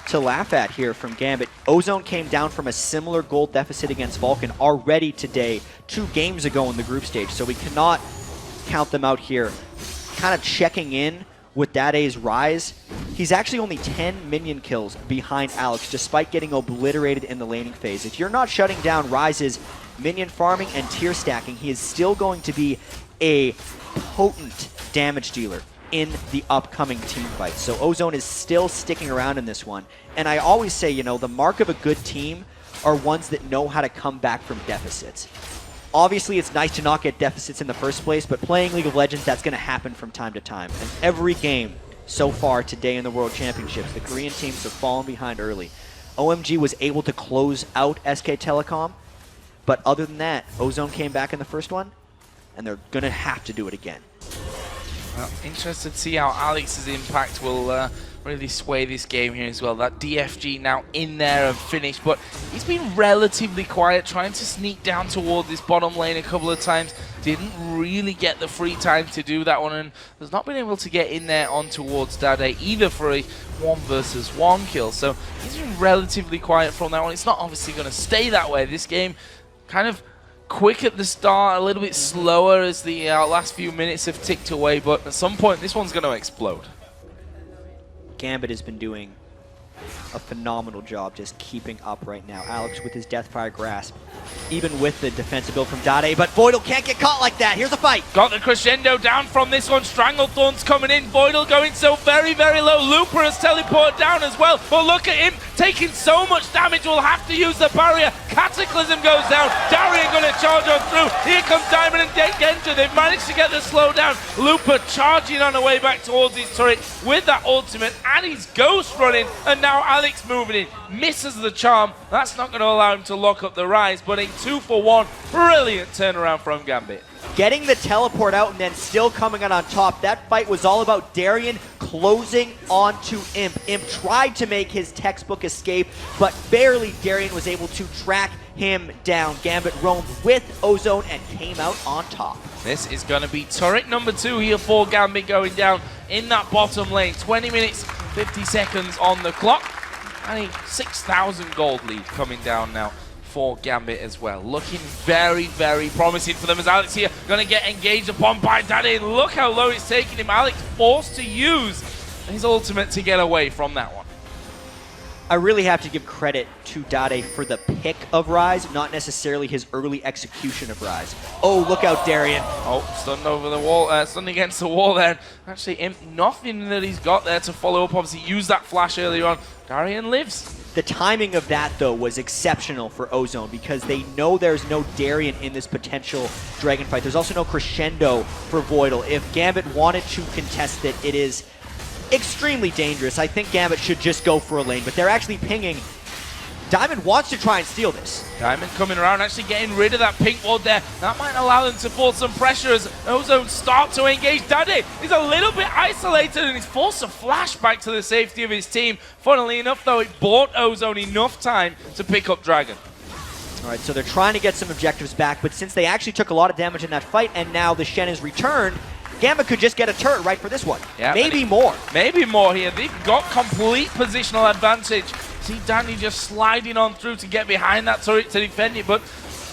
to laugh at here from Gambit. Ozone came down from a similar gold deficit against Vulcan already today, 2 games ago in the group stage, so we cannot count them out here. Kind of checking in with Dade's rise. He's actually only 10 minion kills behind Alex, despite getting obliterated in the laning phase. If you're not shutting down Rise's minion farming and tier stacking, he is still going to be a potent damage dealer in the upcoming team fight. So Ozone is still sticking around in this one. And I always say, you know, the mark of a good team are ones that know how to come back from deficits. Obviously, it's nice to not get deficits in the first place, but playing League of Legends, that's going to happen from time to time. And every game so far today in the World Championships, the Korean teams have fallen behind early. OMG was able to close out SK Telecom, but other than that, Ozone came back in the first one, and they're going to have to do it again. Well, interested to see how Alex's impact will really sway this game here as well. That DFG now in there and finished, but he's been relatively quiet, trying to sneak down toward this bottom lane a couple of times. Didn't really get the free time to do that one, and has not been able to get in there on towards Dade either for a 1 versus 1 kill. So he's been relatively quiet from that one. It's not obviously going to stay that way. This game kind of quick at the start, a little bit slower as the last few minutes have ticked away, but at some point this one's going to explode. Gambit has been doing a phenomenal job just keeping up right now. Alex with his Deathfire Grasp, even with the defensive build from Dade, but Voidal can't get caught like that. Here's a fight. Got the crescendo down from this one. Stranglethorn's coming in. Voidal going so very, very low. Looper has teleported down as well, but look at him taking so much damage. We'll have to use the barrier. Cataclysm goes down. Darien going to charge on through. Here comes Diamond and Genja. They've managed to get the slowdown. Looper charging on the way back towards his turret with that ultimate, and his ghost running, and now Alex moving in. Misses the charm. That's not going to allow him to lock up the rise, but a 2-for-1. Brilliant turnaround from Gambit. Getting the teleport out and then still coming out on top. That fight was all about Darien closing onto Imp. Imp tried to make his textbook escape, but barely Darien was able to track him down. Gambit roamed with Ozone and came out on top. This is going to be turret number 2 here for Gambit going down in that bottom lane. 20 minutes, 50 seconds on the clock. And a 6,000 gold lead coming down now for Gambit as well. Looking very, very promising for them as Alex here going to get engaged upon by Dade. Look how low it's taking him. Alex forced to use his ultimate to get away from that one. I really have to give credit to Dade for the pick of Rise, not necessarily his early execution of Rise. Oh, look out, Darien. Oh, stunned over the wall, stunned against the wall there. Actually, Imp, nothing that he's got there to follow up. Obviously, used that flash earlier on. Darien lives. The timing of that, though, was exceptional for Ozone because they know there's no Darien in this potential Dragon fight. There's also no crescendo for Voidal. If Gambit wanted to contest it, it is extremely dangerous. I think Gambit should just go for a lane, but they're actually pinging. Diamond wants to try and steal this. Diamond coming around, actually getting rid of that pink ward there. That might allow them to force some pressure as Ozone start to engage. Dade is a little bit isolated and he's forced a flash back to the safety of his team. Funnily enough, though, it bought Ozone enough time to pick up Dragon. All right, so they're trying to get some objectives back, but since they actually took a lot of damage in that fight and now the Shen is returned, Gambit could just get a turret right for this one. Yeah, maybe more. Maybe more here. They've got complete positional advantage. See Danny just sliding on through to get behind that turret to defend it, but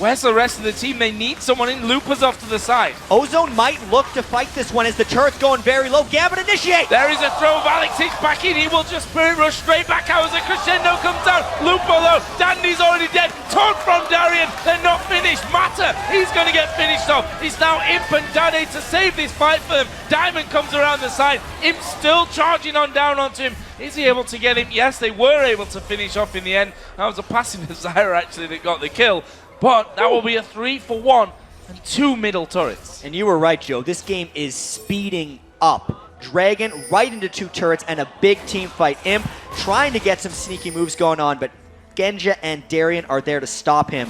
Where's the rest of the team? They need someone in. Looper's off to the side. Ozone might look to fight this one as the turret's going very low. Gambit initiate! There is a throw of Alex Hicks back in. He will just spirit rush straight back out as a crescendo comes down. Looper though, Dandy's already dead. Taunt from Darian. They're not finished. Matter, he's going to get finished off. It's now Imp and Dade to save this fight for them. Diamond comes around the side. Imp still charging on down onto him. Is he able to get him? Yes, they were able to finish off in the end. That was a passing of Zyra actually that got the kill. But that will be a 3-for-1 and 2 middle turrets. And you were right, Joe. This game is speeding up. Dragon right into 2 turrets and a big team fight. Imp trying to get some sneaky moves going on, but Genja and Darian are there to stop him.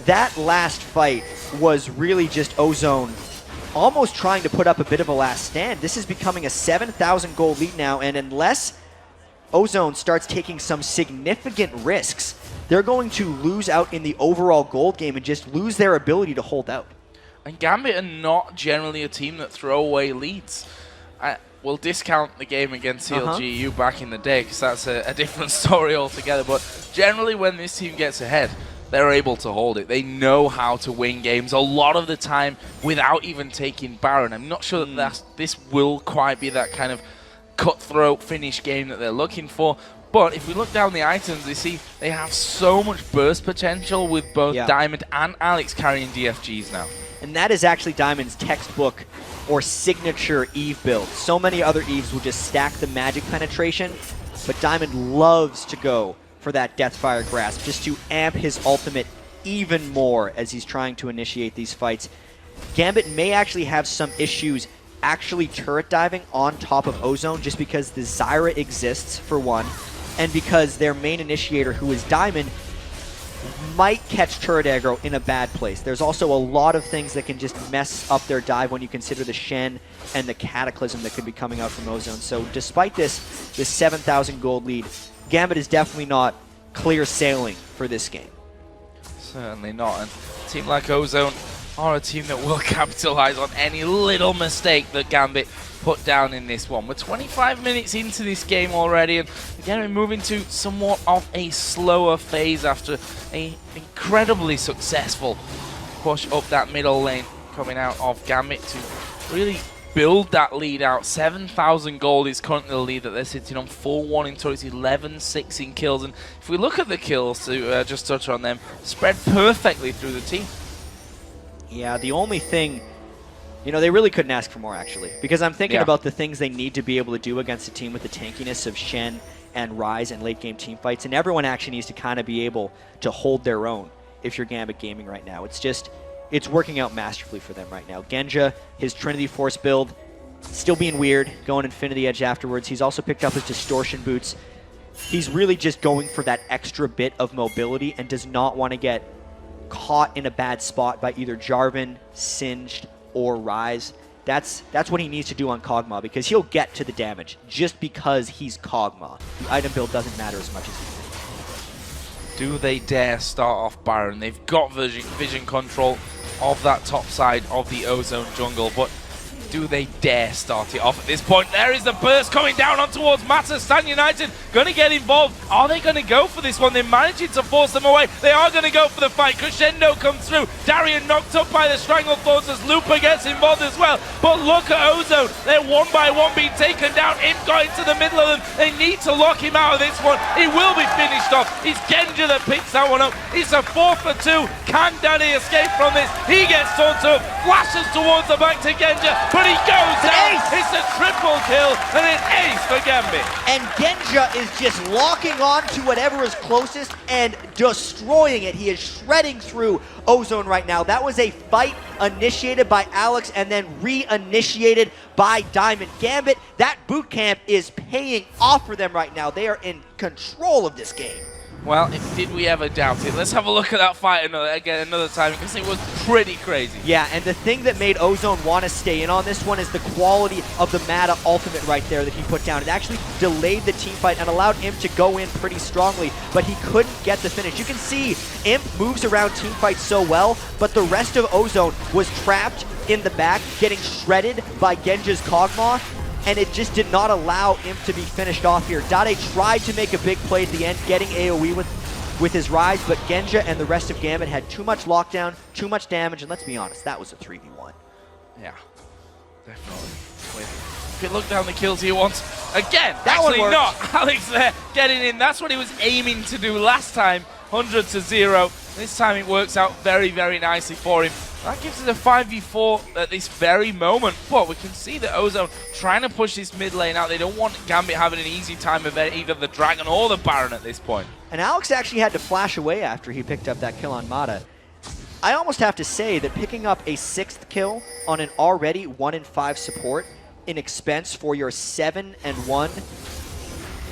That last fight was really just Ozone almost trying to put up a bit of a last stand. This is becoming a 7,000 gold lead now, and unless Ozone starts taking some significant risks, they're going to lose out in the overall gold game and just lose their ability to hold out. And Gambit are not generally a team that throw away leads. We'll discount the game against CLGU back in the day because that's a different story altogether. But generally when this team gets ahead, they're able to hold it. They know how to win games a lot of the time without even taking Baron. I'm not sure that this will quite be that kind of cutthroat finish game that they're looking for. But if we look down the items, we see they have so much burst potential with both Diamond and Alex carrying DFGs now. And that is actually Diamond's textbook or signature Eve build. So many other Eves will just stack the magic penetration, but Diamond loves to go for that Deathfire Grasp just to amp his ultimate even more as he's trying to initiate these fights. Gambit may actually have some issues actually turret diving on top of Ozone just because the Zyra exists for one, and because their main initiator, who is Diamond, might catch turret aggro in a bad place. There's also a lot of things that can just mess up their dive when you consider the Shen and the Cataclysm that could be coming out from Ozone. So despite this 7,000 gold lead, Gambit is definitely not clear sailing for this game. Certainly not. And a team like Ozone are a team that will capitalize on any little mistake that Gambit put down in this one. We're 25 minutes into this game already, and again we're moving to somewhat of a slower phase after an incredibly successful push up that middle lane coming out of Gambit to really build that lead out. 7,000 gold is currently the lead that they're sitting on. 4-1 in turrets, 11-6 in kills, and if we look at the kills, to just touch on them, spread perfectly through the team. Yeah, the only thing, you know, they really couldn't ask for more, actually. Because I'm thinking about the things they need to be able to do against a team with the tankiness of Shen and Ryze and late-game team fights. And everyone actually needs to kind of be able to hold their own if you're Gambit Gaming right now. It's just, it's working out masterfully for them right now. Genja, his Trinity Force build, still being weird, going Infinity Edge afterwards. He's also picked up his Distortion Boots. He's really just going for that extra bit of mobility and does not want to get caught in a bad spot by either Jarvan, Singed, or Ryze. That's what he needs to do on Kog'Maw, because he'll get to the damage just because he's Kog'Maw. The item build doesn't matter as much as he thinks. Do they dare start off Baron? They've got vision control of that top side of the Ozone jungle, but do they dare start it off at this point? There is the burst coming down on towards Matter. Stan United going to get involved. Are they going to go for this one? They're managing to force them away. They are going to go for the fight. Crescendo comes through. Darian knocked up by the Strangle Thorns as Looper gets involved as well. But look at Ozone. They're one by one being taken down. Imp got into the middle of them. They need to lock him out of this one. He will be finished off. It's Genja that picks that one up. It's a 4-for-2. Can Danny escape from this? He gets taunted up. Flashes towards the back to Genja. But he goes down. It's a triple kill and an ace for Gambit. And Genja is just locking on to whatever is closest and destroying it. He is shredding through Ozone right now. That was a fight initiated by Alex and then re-initiated by Diamond. Gambit, that boot camp is paying off for them right now. They are in control of this game. Well, did we ever doubt it? Let's have a look at that fight another time, because it was pretty crazy. Yeah, and the thing that made Ozone want to stay in on this one is the quality of the Mata ultimate right there that he put down. It actually delayed the team fight and allowed Imp to go in pretty strongly, but he couldn't get the finish. You can see Imp moves around team fights so well, but the rest of Ozone was trapped in the back, getting shredded by Genja's Kog'Maw, and it just did not allow Imp to be finished off here. Dade tried to make a big play at the end, getting AoE with with his rise, but Genja and the rest of Gambit had too much lockdown, too much damage, and let's be honest, that was a 3v1. Yeah, definitely. If you look down the kills he wants, again, that actually one not. Alex there getting in. That's what he was aiming to do last time, 100-0. This time it works out very, very nicely for him. That gives us a 5v4 at this very moment, but we can see that Ozone trying to push this mid lane out. They don't want Gambit having an easy time of either the Dragon or the Baron at this point. And Alex actually had to flash away after he picked up that kill on Mata. I almost have to say that picking up a 6th kill on an already 1-in-5 support in expense for your 7-1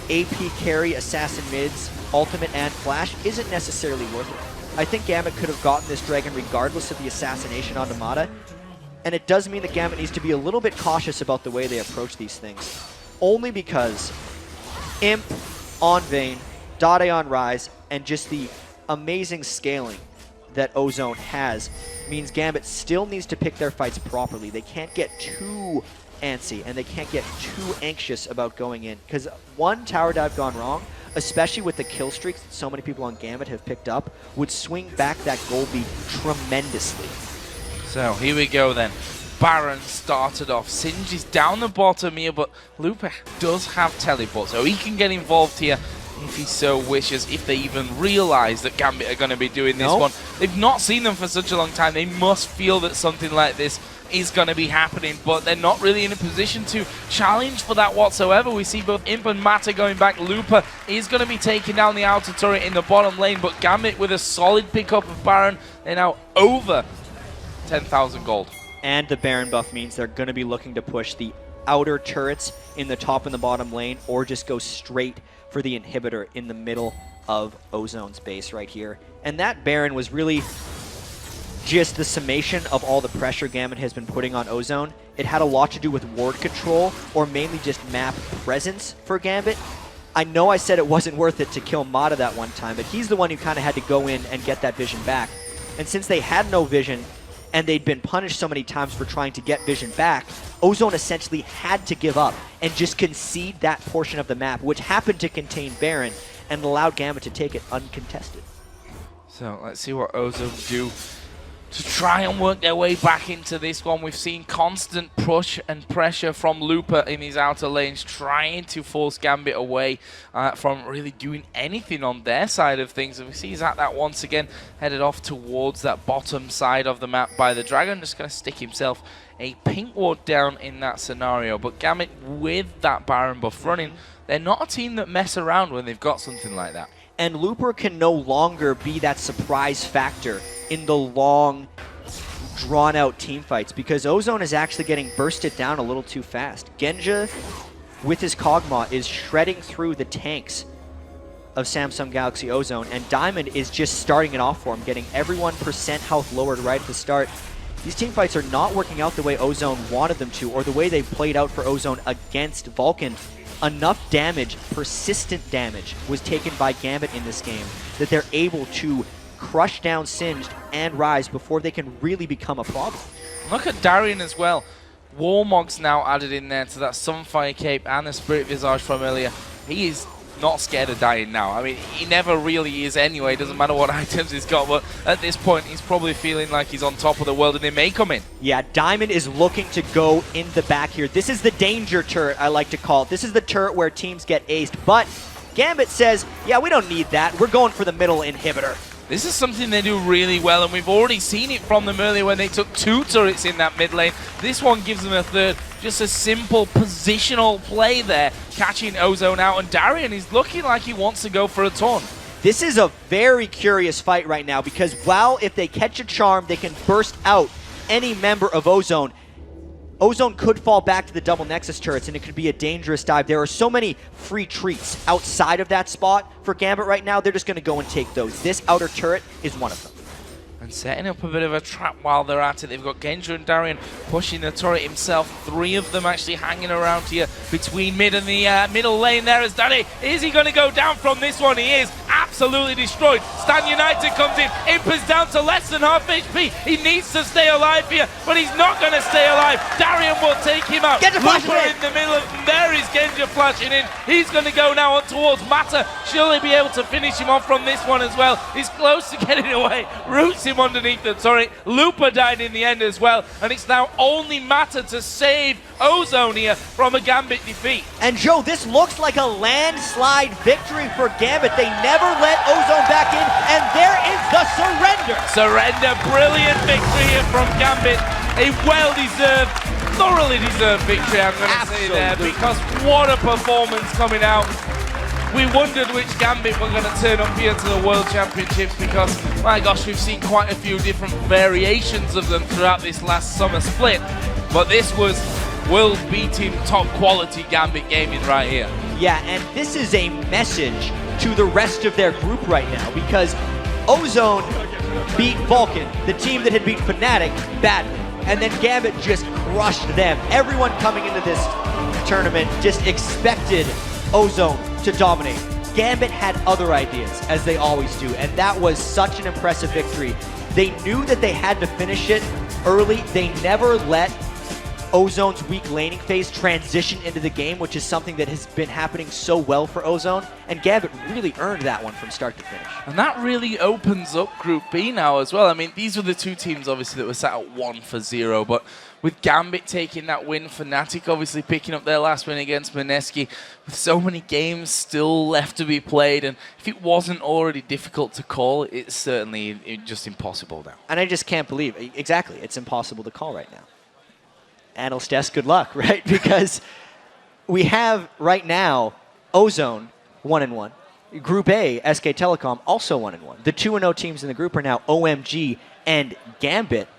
AP carry assassin mids, ultimate and flash isn't necessarily worth it. I think Gambit could have gotten this Dragon regardless of the assassination onto Mata, and it does mean that Gambit needs to be a little bit cautious about the way they approach these things. Only because Imp on Vayne, Dade on Rise, and just the amazing scaling that Ozone has means Gambit still needs to pick their fights properly. They can't get too antsy, and they can't get too anxious about going in, because one tower dive gone wrong, especially with the kill streaks that so many people on Gambit have picked up, would swing back that gold beat tremendously. So here we go then. Baron started off. Singe is down the bottom here, but Lupa does have teleport, so he can get involved here if he so wishes, if they even realize that Gambit are going to be doing this one. They've not seen them for such a long time. They must feel that something like this is going to be happening, but they're not really in a position to challenge for that whatsoever. We see both Imp and Mata going back. Lupa is going to be taking down the outer turret in the bottom lane, but Gambit with a solid pickup of Baron. They're now over 10,000 gold. And the Baron buff means they're going to be looking to push the outer turrets in the top and the bottom lane, or just go straight for the inhibitor in the middle of Ozone's base right here. And that Baron was really just the summation of all the pressure Gambit has been putting on Ozone. It had a lot to do with ward control, or mainly just map presence for Gambit. I know I said it wasn't worth it to kill Mata that one time, but he's the one who kind of had to go in and get that vision back. And since they had no vision, and they'd been punished so many times for trying to get vision back, Ozone essentially had to give up and just concede that portion of the map, which happened to contain Baron, and allowed Gambit to take it uncontested. So let's see what Ozone do to try and work their way back into this one. We've seen constant push and pressure from Lupa in his outer lanes, trying to force Gambit away from really doing anything on their side of things. And we see that once again headed off towards that bottom side of the map by the Dragon, just going to stick himself a pink ward down in that scenario. But Gambit, with that Baron buff running, they're not a team that mess around when they've got something like that. And Looper can no longer be that surprise factor in the long, drawn-out team fights, because Ozone is actually getting bursted down a little too fast. Genja, with his Kog'Maw, is shredding through the tanks of Samsung Galaxy Ozone, and Diamond is just starting it off for him, getting every 1% health lowered right at the start. These team fights are not working out the way Ozone wanted them to, or the way they played out for Ozone against Vulcan. Enough damage, persistent damage, was taken by Gambit in this game that they're able to crush down Singed and Rise before they can really become a problem. Look at Darien as well. Warmog's now added in there to that Sunfire Cape and the Spirit Visage from earlier. He is not scared of dying now. I mean, he never really is anyway. Doesn't matter what items he's got, but at this point, he's probably feeling like he's on top of the world, and they may come in. Yeah, Diamond is looking to go in the back here. This is the danger turret, I like to call it. This is the turret where teams get aced, but Gambit says, yeah, we don't need that. We're going for the middle inhibitor. This is something they do really well, and we've already seen it from them earlier when they took 2 turrets in that mid lane. This one gives them a third. Just a simple positional play there, catching Ozone out, and Darien is looking like he wants to go for a taunt. This is a very curious fight right now, because while if they catch a charm, they can burst out any member of Ozone. Ozone could fall back to the double Nexus turrets, and it could be a dangerous dive. There are so many free treats outside of that spot for Gambit right now. They're just going to go and take those. This outer turret is one of them. And setting up a bit of a trap while they're at it. They've got Genja and Darien pushing the turret himself. 3 of them actually hanging around here between mid and the middle lane there as Danny. Is he going to go down from this one? He is absolutely destroyed. Stan United comes in. Imp is down to less than half HP. He needs to stay alive here, but he's not going to stay alive. Darien will take him out. Get the flash Lupa in the middle of them. There is Genja Danger flashing in. He's going to go now on towards Mata. Shall they be able to finish him off from this one as well? He's close to getting away. Roots him underneath them. Sorry, Looper died in the end as well. And it's now only Mata to save Ozone here from a Gambit defeat. And Joe, this looks like a landslide victory for Gambit. They never let Ozone back in, and there is the surrender. Surrender, brilliant victory here from Gambit. A well-deserved, thoroughly deserved victory, I'm going to say there, because what a performance coming out. We wondered which Gambit were going to turn up here to the World Championships because, my gosh, we've seen quite a few different variations of them throughout this last summer split. But this was world-beating, top-quality Gambit gaming right here. Yeah, and this is a message to the rest of their group right now because Ozone beat Vulcan, the team that had beat Fnatic, badly. And then Gambit just crushed them. Everyone coming into this tournament just expected Ozone to dominate. Gambit had other ideas, as they always do, and that was such an impressive victory. They knew that they had to finish it early. They never let Ozone's weak laning phase transition into the game, which is something that has been happening so well for Ozone, and Gambit really earned that one from start to finish. And that really opens up Group B now as well. I mean, these were the two teams, obviously, that were sat at 1-0, but with Gambit taking that win, Fnatic obviously picking up their last win against Mineski, with so many games still left to be played, and if it wasn't already difficult to call, it's certainly just impossible now. And I just can't believe, exactly, it's impossible to call right now. Analyst, good luck, right? Because we have right now Ozone 1-1. Group A, SK Telecom also 1-1. The 2-0 teams in the group are now OMG and Gambit.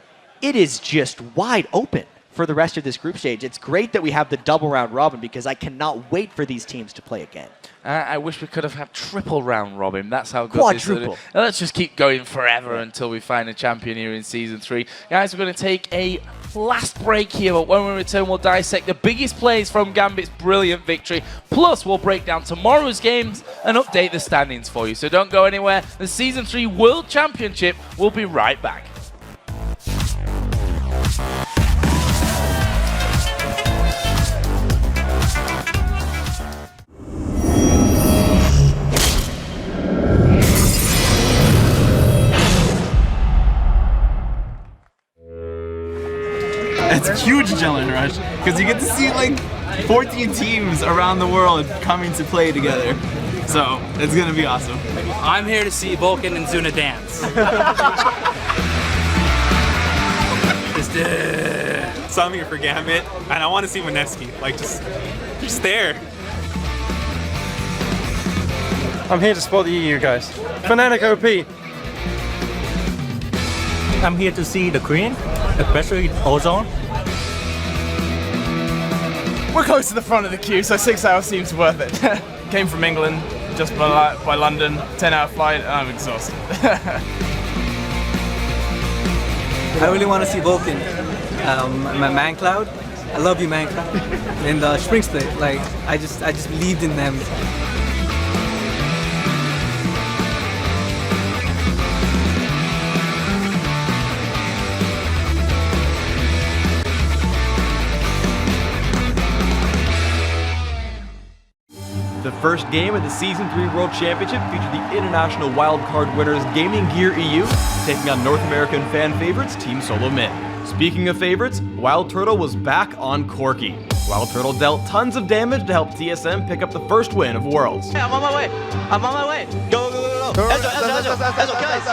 It is just wide open for the rest of this group stage. It's great that we have the double round robin because I cannot wait for these teams to play again. I wish we could have had triple round robin. That's how good Quadruple. this is. Let's just keep going forever until we find a champion here in Season 3. Guys, we're going to take a last break here, but when we return, we'll dissect the biggest plays from Gambit's brilliant victory. Plus, we'll break down tomorrow's games and update the standings for you. So don't go anywhere. The Season 3 World Championship will be right back. It's a huge adrenaline rush because you get to see like 14 teams around the world coming to play together. So it's gonna be awesome. I'm here to see Vulcan and Zuna dance. So I'm here for Gambit, and I want to see Mineski. Like just there. I'm here to support the EU guys. Fnatic OP. I'm here to see the Korean, especially Ozone. We're close to the front of the queue, so 6 hours seems worth it. Came from England, just by London, 10-hour flight, and I'm exhausted. I really want to see Vulcan. My Man Cloud, I love you, Man Cloud. And Spring Split, like I just believed in them. The first game of the Season 3 World Championship featured the international wildcard winners Gaming Gear EU taking on North American fan favorites Team Solo Mid. Speaking of favorites, Wild Turtle was back on Corki. Wild Turtle dealt tons of damage to help TSM pick up the first win of Worlds. I'm on my way. I'm on my way. Go, go, go, go. Ezo, guys.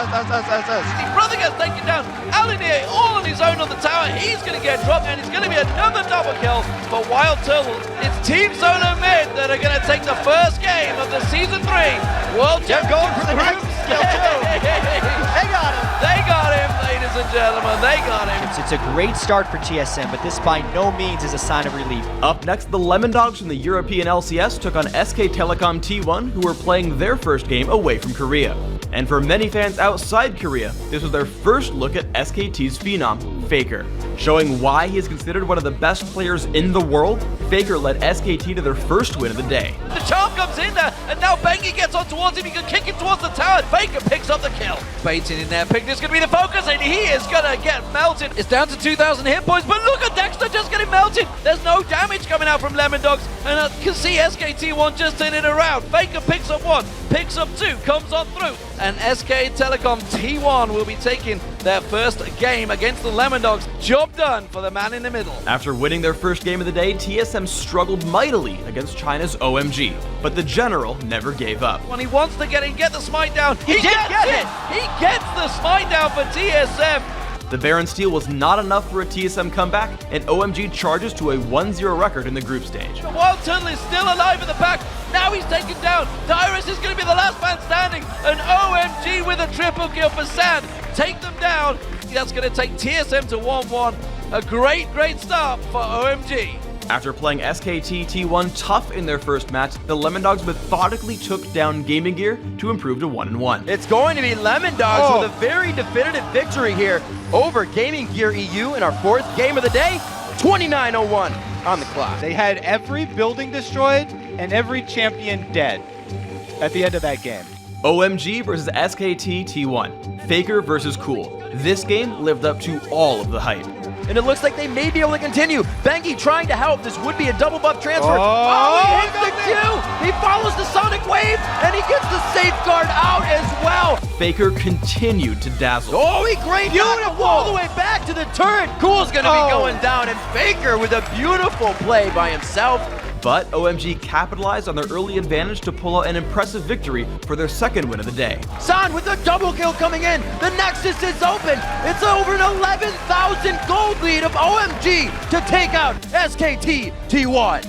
Brother gets taken down. Alinea all on his own on the tower. He's going to get dropped, and it's going to be another double kill for Wild Turtle. It's Team Solo Mid that are going to take the first game of the Season 3 World Championship. Going for the group skill, too. They got him. They got him, ladies and gentlemen. They got him. It's a great start for TSM, but this by no means is a sign of relief. Up next, the Lemon Dogs from the European LCS took on SK Telecom T1, who were playing their first game away from Korea. And for many fans outside Korea, this was their first look at SKT's phenom, Faker. Showing why he is considered one of the best players in the world, Faker led SKT to their first win of the day. The charm comes in there, and now Bengi gets on towards him. He can kick him towards the tower. Faker picks up the kill. Baiting in there. Pigner's going to be the focus, and he is going to get melted. It's down to 2,000 hit points, but look at Dexter just getting melted. There's no damage coming out from Lemon Dogs, and I can see SKT1 just turning it around. Faker picks up 1, picks up 2, comes on through, and SK Telecom T1 will be taking their first game against the Lemon Dogs. Job done for the man in the middle. After winning their first game of the day, TSM struggled mightily against China's OMG, but the General never gave up. When he wants to get the smite down, he gets it! He gets the smite down for TSM. The Baron steal was not enough for a TSM comeback, and OMG charges to a 1-0 record in the group stage. The Wild Turtle is still alive in the back. Now he's taken down. Dyrus is going to be the last man standing. An OMG with a triple kill for Sand. Take them down. That's going to take TSM to 1-1. A great start for OMG. After playing SKT T1 tough in their first match, the Lemon Dogs methodically took down Gaming Gear to improve to 1-1. It's going to be Lemon Dogs with a very definitive victory here over Gaming Gear EU in our fourth game of the day. 29:01 on the clock. They had every building destroyed and every champion dead at the end of that game. OMG versus SKT T1. Faker versus Cool. This game lived up to all of the hype. And it looks like they may be able to continue. Bengi trying to help. This would be a double buff transfer. He hits the Q! He follows the Sonic Wave, and he gets the safeguard out as well. Faker continued to dazzle. He grained all the way back to the turret. Cool's gonna be going down, and Faker with a beautiful play by himself. But OMG capitalized on their early advantage to pull out an impressive victory for their second win of the day. San with a double kill coming in. The Nexus is open. It's over an 11,000 gold lead of OMG to take out SKT T1.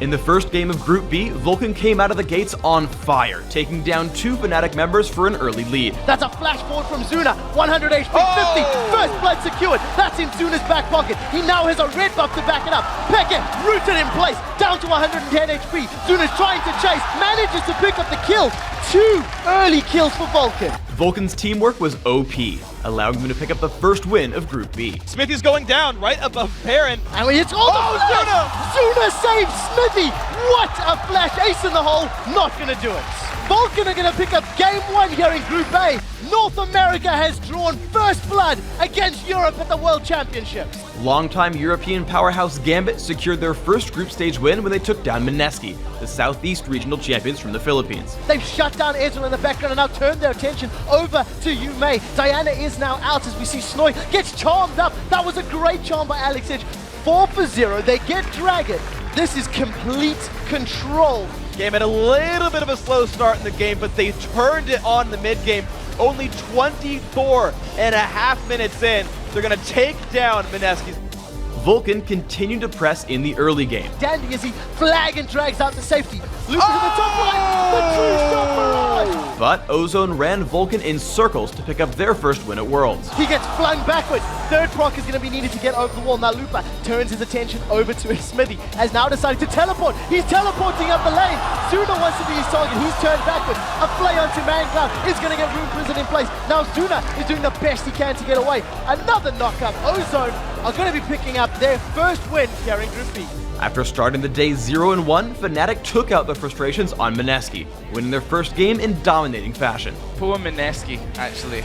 In the first game of Group B, Vulcan came out of the gates on fire, taking down 2 Fnatic members for an early lead. That's a flash forward from Zuna. 100 HP, 50. First blood secured. That's in Zuna's back pocket. He now has a red buff to back it up. Peke rooted in place, down to 110 HP. Zuna's trying to chase, manages to pick up the kill. 2 early kills for Vulcan. Vulcan's teamwork was OP, allowing them to pick up the first win of Group B. Smithy's going down right above Baron. And it's Zuna! Zuna saves Smithy! What a flash! Ace in the hole, not gonna do it. Vulcan are gonna pick up game 1 here in Group A. North America has drawn first blood against Europe at the World Championships. Longtime European powerhouse Gambit secured their first group stage win when they took down Mineski, the Southeast Regional Champions from the Philippines. They've shut down Ezreal in the background and now turned their attention over to Yume. Diana is now out as we see Snoy gets charmed up. That was a great charm by Alex Edge. 4-0, they get Dragon. This is complete control. Game had a little bit of a slow start in the game, but they turned it on in the mid game. Only 24.5 minutes in, they're gonna take down Mineski. Vulcan continued to press in the early game. Dandy as he flag and drags out to safety. Luke to the top line, the true shot barrage. But Ozone ran Vulcan in circles to pick up their first win at Worlds. He gets flung backwards. Third proc is going to be needed to get over the wall. Now Lupa turns his attention over to Smithy, has now decided to teleport. He's teleporting up the lane. Zuna wants to be his target. He's turned backwards. A play onto Mancloud is going to get Rune Prison in place. Now Zuna is doing the best he can to get away. Another knockup. Ozone are going to be picking up their first win here in Group B. After starting the day 0-1, Fnatic took out the frustrations on Mineski, winning their first game in dominating fashion. Poor Mineski, actually.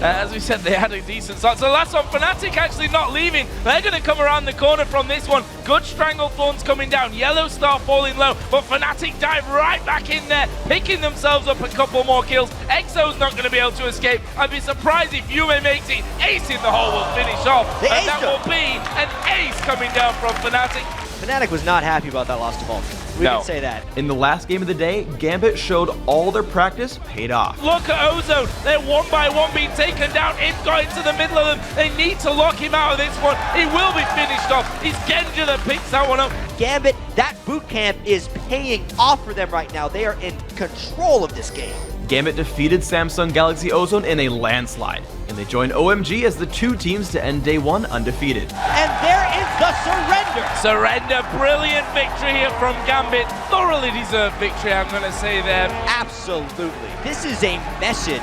As we said, they had a decent start. So that's on Fnatic actually not leaving. They're going to come around the corner from this one. Good Stranglethorns coming down. Yellow Star falling low, but Fnatic dive right back in there, picking themselves up a couple more kills. Exo's not going to be able to escape. I'd be surprised if Yume makes it. Ace in the hole will finish off. And that will be an ace coming down from Fnatic. Fnatic was not happy about that loss to Vulcan. We can say that. In the last game of the day, Gambit showed all their practice paid off. Look at Ozone. They're one by one being taken down. Imp got into the middle of them. They need to lock him out of this one. He will be finished off. It's Genja that picks that one up. Gambit, that boot camp is paying off for them right now. They are in control of this game. Gambit defeated Samsung Galaxy Ozone in a landslide, and they joined OMG as the 2 teams to end day 1 undefeated. And there is the surrender. Surrender, brilliant victory here from Gambit. Thoroughly deserved victory, I'm going to say there. Absolutely. This is a message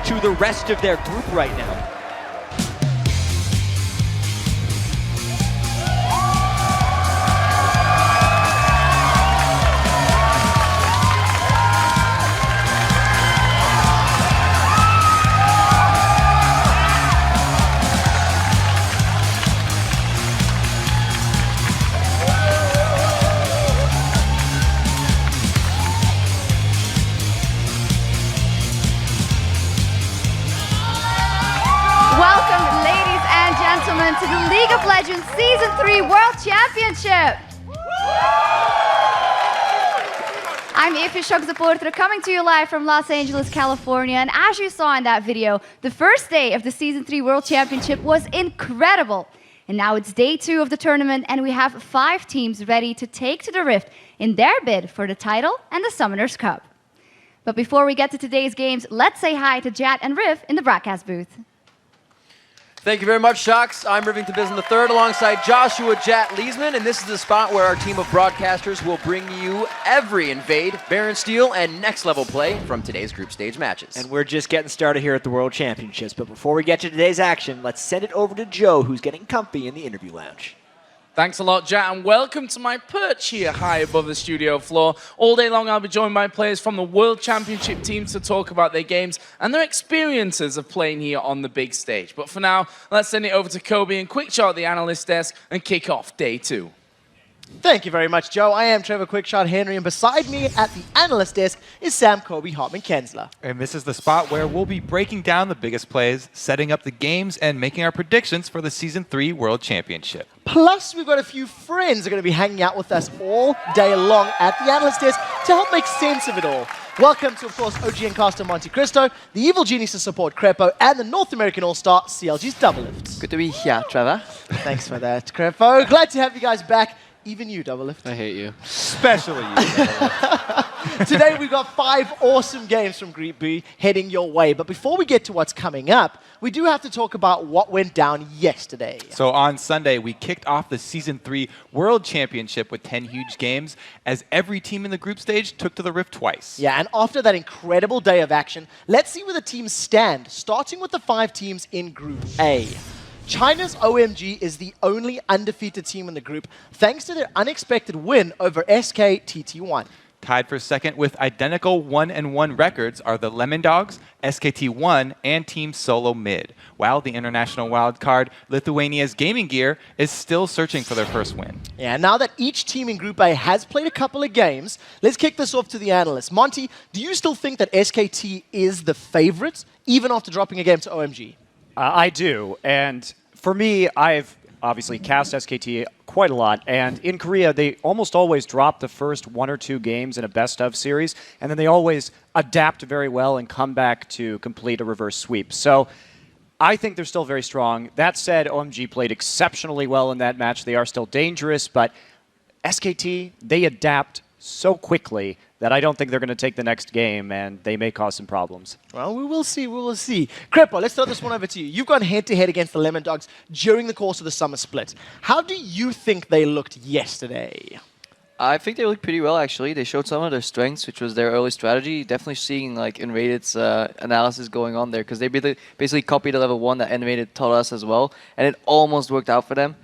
to the rest of their group right now. to the League of Legends Season 3 World Championship. I'm Efi Shockzaporter, coming to you live from Los Angeles, California. And as you saw in that video, the first day of the Season 3 World Championship was incredible. And now it's day 2 of the tournament, and we have 5 teams ready to take to the Rift in their bid for the title and the Summoners Cup. But before we get to today's games, let's say hi to Jad and Riv in the broadcast booth. Thank you very much, Shocks. I'm Rivington Bism III alongside Joshua Jat Leesman, and this is the spot where our team of broadcasters will bring you every Invade, Baron Steel, and Next Level play from today's group stage matches. And we're just getting started here at the World Championships, but before we get to today's action, let's send it over to Joe, who's getting comfy in the interview lounge. Thanks a lot, Jat, and welcome to my perch here high above the studio floor. All day long, I'll be joined by players from the World Championship teams to talk about their games and their experiences of playing here on the big stage. But for now, let's send it over to Kobe and quick shot at the analyst desk and kick off day 2. Thank you very much, Joe. I am Trevor Quickshot Henry, and beside me at the analyst desk is Sam Kobe Hartman-Kensler. And this is the spot where we'll be breaking down the biggest plays, setting up the games, and making our predictions for the Season 3 World Championship. Plus, we've got a few friends who are going to be hanging out with us all day long at the analyst desk to help make sense of it all. Welcome to, of course, OGN caster Monte Cristo, the Evil Genius to support Crepo, and the North American All-Star CLG's Doublelift. Good to be here, Trevor. Thanks for that, Crepo. Glad to have you guys back. Even you, Doublelift. I hate you. Especially you, Today we've got 5 awesome games from Group B heading your way. But before we get to what's coming up, we do have to talk about what went down yesterday. So on Sunday, we kicked off the Season 3 World Championship with 10 huge games, as every team in the group stage took to the Rift twice. Yeah, and after that incredible day of action, let's see where the teams stand, starting with the 5 teams in Group A. China's OMG is the only undefeated team in the group, thanks to their unexpected win over SK TT1. Tied for second with identical 1-1 records are the Lemon Dogs, SKT1, and Team Solo Mid, while the international wildcard Lithuania's Gaming Gear is still searching for their first win. Yeah, now that each team in Group A has played a couple of games, let's kick this off to the analysts. Monty, do you still think that SKT is the favorite, even after dropping a game to OMG? I do, and for me, I've obviously cast SKT quite a lot, and in Korea, they almost always drop the first 1 or 2 games in a best-of series, and then they always adapt very well and come back to complete a reverse sweep. So I think they're still very strong. That said, OMG played exceptionally well in that match. They are still dangerous, but SKT, they adapt so quickly that I don't think they're going to take the next game, and they may cause some problems. Well, we will see, we will see. Crepo, let's throw this one over to you. You've gone head-to-head against the Lemon Dogs during the course of the summer split. How do you think they looked yesterday? I think they looked pretty well, actually. They showed some of their strengths, which was their early strategy. Definitely seeing like Invaded's analysis going on there, because they basically copied the level 1 that Invaded taught us as well, and it almost worked out for them.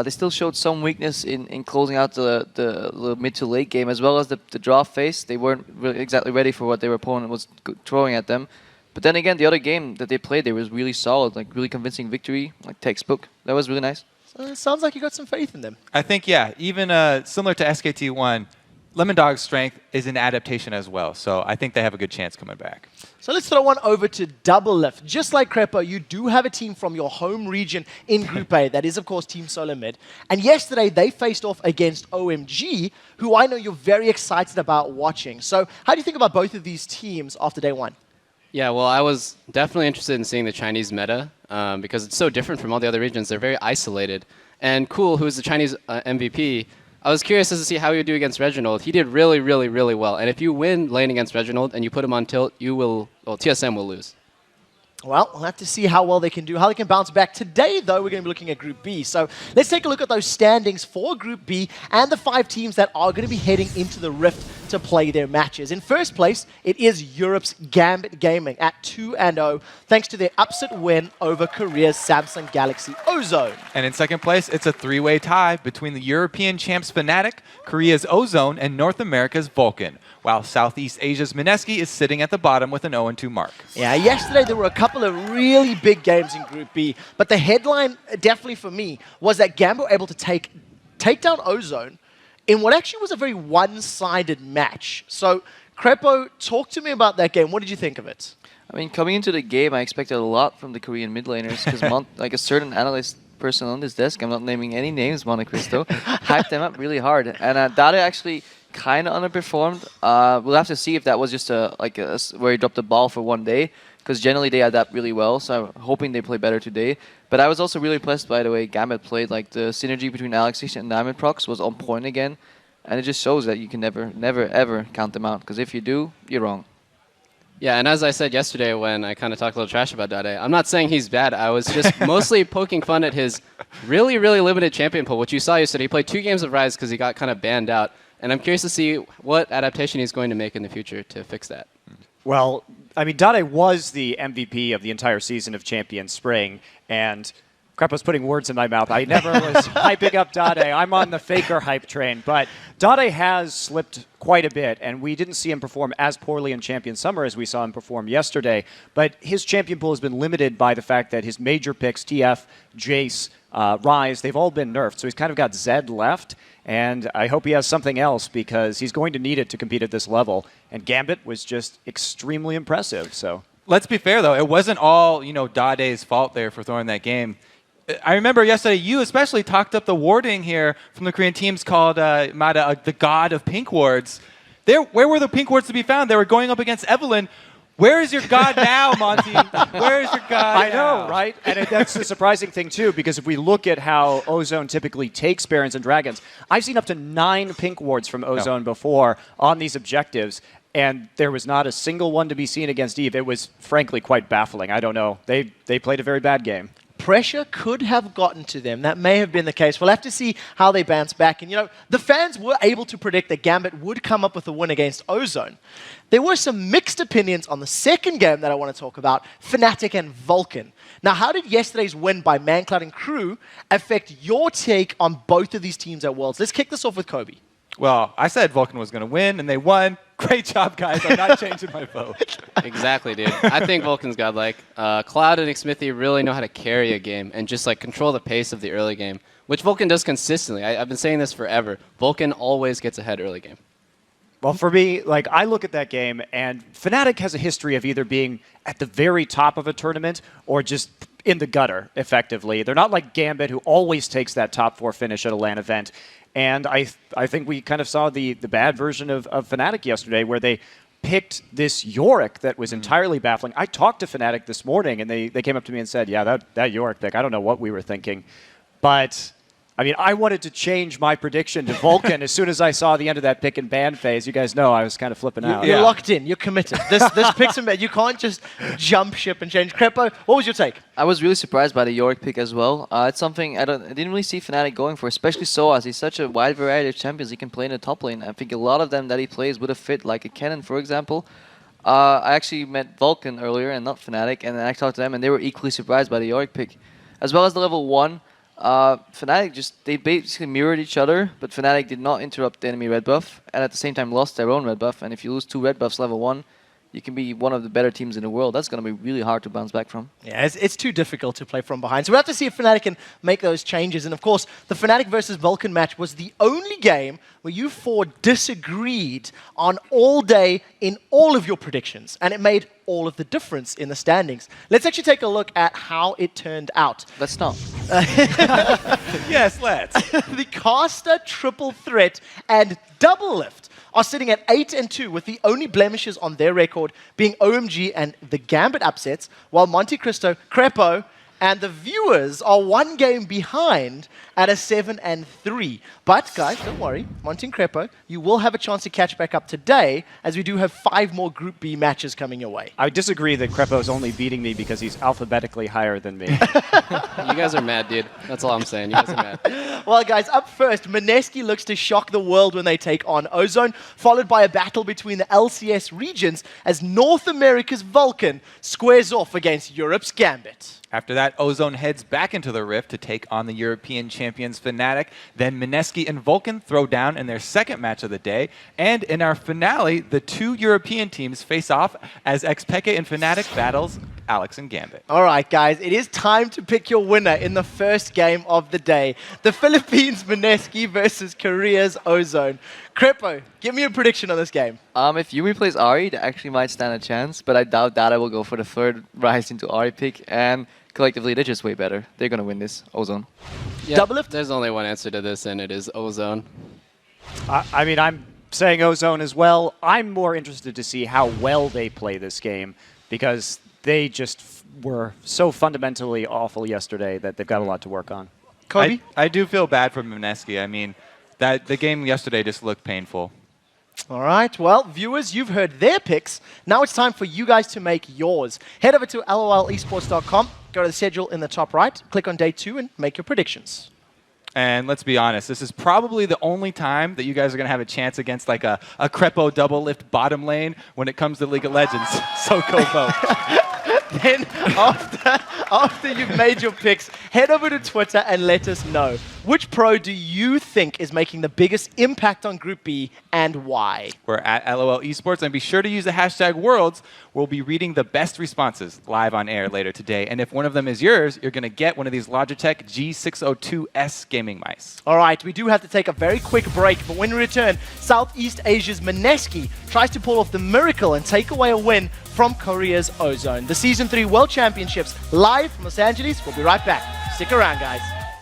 They still showed some weakness in closing out the mid to late game, as well as the draw phase. They weren't really exactly ready for what their opponent was throwing at them. But then again, the other game that they played, they was really solid, like really convincing victory, like textbook. That was really nice. So it sounds like you got some faith in them. I think, yeah, even similar to SKT1, Lemon Dog's strength is an adaptation as well, so I think they have a good chance coming back. So let's throw one over to Doublelift. Just like Crepo, you do have a team from your home region in Group A. That is, of course, Team Solo Mid. And yesterday, they faced off against OMG, who I know you're very excited about watching. So how do you think about both of these teams after day 1? Yeah, well, I was definitely interested in seeing the Chinese meta because it's so different from all the other regions. They're very isolated. And Cool, who's the Chinese MVP, I was curious as to see how he would do against Reginald. He did really, really, really well. And if you win lane against Reginald and you put him on tilt, you will, well, TSM will lose. Well, we'll have to see how well they can do, how they can bounce back. Today, though, we're going to be looking at Group B. So let's take a look at those standings for Group B and the 5 teams that are going to be heading into the Rift to play their matches. In first place, it is Europe's Gambit Gaming at 2-0, thanks to their upset win over Korea's Samsung Galaxy Ozone. And in second place, it's a 3-way tie between the European champs Fnatic, Korea's Ozone, and North America's Vulcan, while Southeast Asia's Mineski is sitting at the bottom with an 0-2 mark. Yeah, yesterday there were a couple of really big games in Group B, but the headline, definitely for me, was that Gambit were able to take down Ozone in what actually was a very one-sided match. So, Crepo, talk to me about that game. What did you think of it? I mean, coming into the game, I expected a lot from the Korean mid laners because like a certain analyst person on this desk, I'm not naming any names, Monte Cristo, hyped them up really hard. And Dade actually kind of underperformed. We'll have to see if that was just where he dropped the ball for one day, because generally they adapt really well. So I'm hoping they play better today. But I was also really impressed by the way Gambit played. Like the synergy between Alexis and Diamond Prox was on point again, and it just shows that you can never, ever count them out. Because if you do, you're wrong. Yeah, and as I said yesterday when I kind of talked a little trash about Dade, I'm not saying he's bad. I was just mostly poking fun at his really, really limited champion pool, which you saw yesterday. He played 2 games of Rise because he got kind of banned out. And I'm curious to see what adaptation he's going to make in the future to fix that. Well, I mean, Dade was the MVP of the entire season of Champion Spring, and Crepo's putting words in my mouth. I never was hyping up Dade. I'm on the Faker hype train. But Dade has slipped quite a bit, and we didn't see him perform as poorly in Champion Summer as we saw him perform yesterday. But his champion pool has been limited by the fact that his major picks, TF, Jace, Rise, they've all been nerfed. So he's kind of got Zed left, and I hope he has something else because he's going to need it to compete at this level. And Gambit was just extremely impressive. So let's be fair, though. It wasn't all, Dade's fault there for throwing that game. I remember yesterday you especially talked up the warding here from the Korean teams called Mada the god of pink wards. Where were the pink wards to be found? They were going up against Evelyn. Where is your god now, Monty? Where is your god I know, right? And that's the surprising thing, too, because if we look at how Ozone typically takes Barons and Dragons, I've seen up to 9 pink wards from Ozone before on these objectives, and there was not a single one to be seen against Eve. It was, frankly, quite baffling. I don't know. They played a very bad game. Pressure could have gotten to them. That may have been the case. We'll have to see how they bounce back. And, the fans were able to predict that Gambit would come up with a win against Ozone. There were some mixed opinions on the second game that I want to talk about, Fnatic and Vulcan. Now, how did yesterday's win by ManCloud and Crew affect your take on both of these teams at Worlds? Let's kick this off with Kobe. Well, I said Vulcan was going to win, and they won. Great job, guys. I'm not changing my vote. Exactly, dude. I think Vulcan's godlike. Cloud and Xmithie really know how to carry a game and just control the pace of the early game, which Vulcan does consistently. I've been saying this forever. Vulcan always gets ahead early game. Well, for me, I look at that game, and Fnatic has a history of either being at the very top of a tournament or just in the gutter, effectively. They're not like Gambit, who always takes that top 4 finish at a LAN event. And I think we kind of saw the bad version of Fnatic yesterday, where they picked this Yorick that was entirely baffling. I talked to Fnatic this morning, and they came up to me and said, yeah, that Yorick pick, I don't know what we were thinking. But I mean, I wanted to change my prediction to Vulcan as soon as I saw the end of that pick and ban phase. You guys know I was kind of flipping out. You're locked in. You're committed. This picks and ban. You can't just jump ship and change. Crepo, what was your take? I was really surprised by the Yorick pick as well. It's something I didn't really see Fnatic going for, especially Soaz. He's such a wide variety of champions he can play in the top lane. I think a lot of them that he plays would have fit, like a Kennen, for example. I actually met Vulcan earlier and not Fnatic, and I talked to them, and they were equally surprised by the Yorick pick. As well as the level 1. Fnatic they basically mirrored each other, but Fnatic did not interrupt the enemy red buff, and at the same time lost their own red buff. And if you lose 2 red buffs level 1, you can be one of the better teams in the world. That's going to be really hard to bounce back from. Yeah, it's too difficult to play from behind. So we'll have to see if Fnatic can make those changes. And of course, the Fnatic versus Vulcan match was the only game where you 4 disagreed on all day in all of your predictions. And it made all of the difference in the standings. Let's actually take a look at how it turned out. Let's not. Yes, let's. The Caster, Triple Threat, and Double Lift are sitting at 8-2, with the only blemishes on their record being OMG and the Gambit upsets, while Monte Cristo, Crepo, and the viewers are 1 game behind at a 7-3. But guys, don't worry, Monty and Crepo, you will have a chance to catch back up today, as we do have 5 more Group B matches coming your way. I disagree that Crepo's only beating me because he's alphabetically higher than me. You guys are mad, dude. That's all I'm saying. You guys are mad. Well, guys, up first, Mineski looks to shock the world when they take on Ozone, followed by a battle between the LCS regions as North America's Vulcan squares off against Europe's Gambit. After that, Ozone heads back into the Rift to take on the European champions Fnatic. Then Mineski and Vulcan throw down in their second match of the day. And in our finale, the 2 European teams face off as Xpeke and Fnatic battles Alex and Gambit. All right, guys, it is time to pick your winner in the first game of the day. The Philippines Mineski versus Korea's Ozone. Crepo, give me a prediction on this game. If Yumi plays Ari, they actually might stand a chance, but I doubt that I will go for the third Rise into Ari pick. And collectively, they're just way better. They're going to win this. Ozone. Yeah, there's only one answer to this, and it is Ozone. I mean, I'm saying Ozone as well. I'm more interested to see how well they play this game because they just were so fundamentally awful yesterday that they've got a lot to work on. Kobe? I do feel bad for Mineski. I mean, the game yesterday just looked painful. All right, well, viewers, you've heard their picks. Now it's time for you guys to make yours. Head over to lolesports.com, go to the schedule in the top right, click on day 2, and make your predictions. And let's be honest, this is probably the only time that you guys are going to have a chance against like a Crepo double lift bottom lane when it comes to League of Legends. So go vote. Then after you've made your picks, head over to Twitter and let us know. Which pro do you think is making the biggest impact on Group B and why? We're at LOL Esports, and be sure to use the hashtag Worlds. We'll be reading the best responses live on air later today. And if one of them is yours, you're going to get one of these Logitech G602S gaming mice. All right, we do have to take a very quick break, but when we return, Southeast Asia's Mineski tries to pull off the miracle and take away a win from Korea's Ozone. The Season 3 World Championships live from Los Angeles. We'll be right back. Stick around, guys.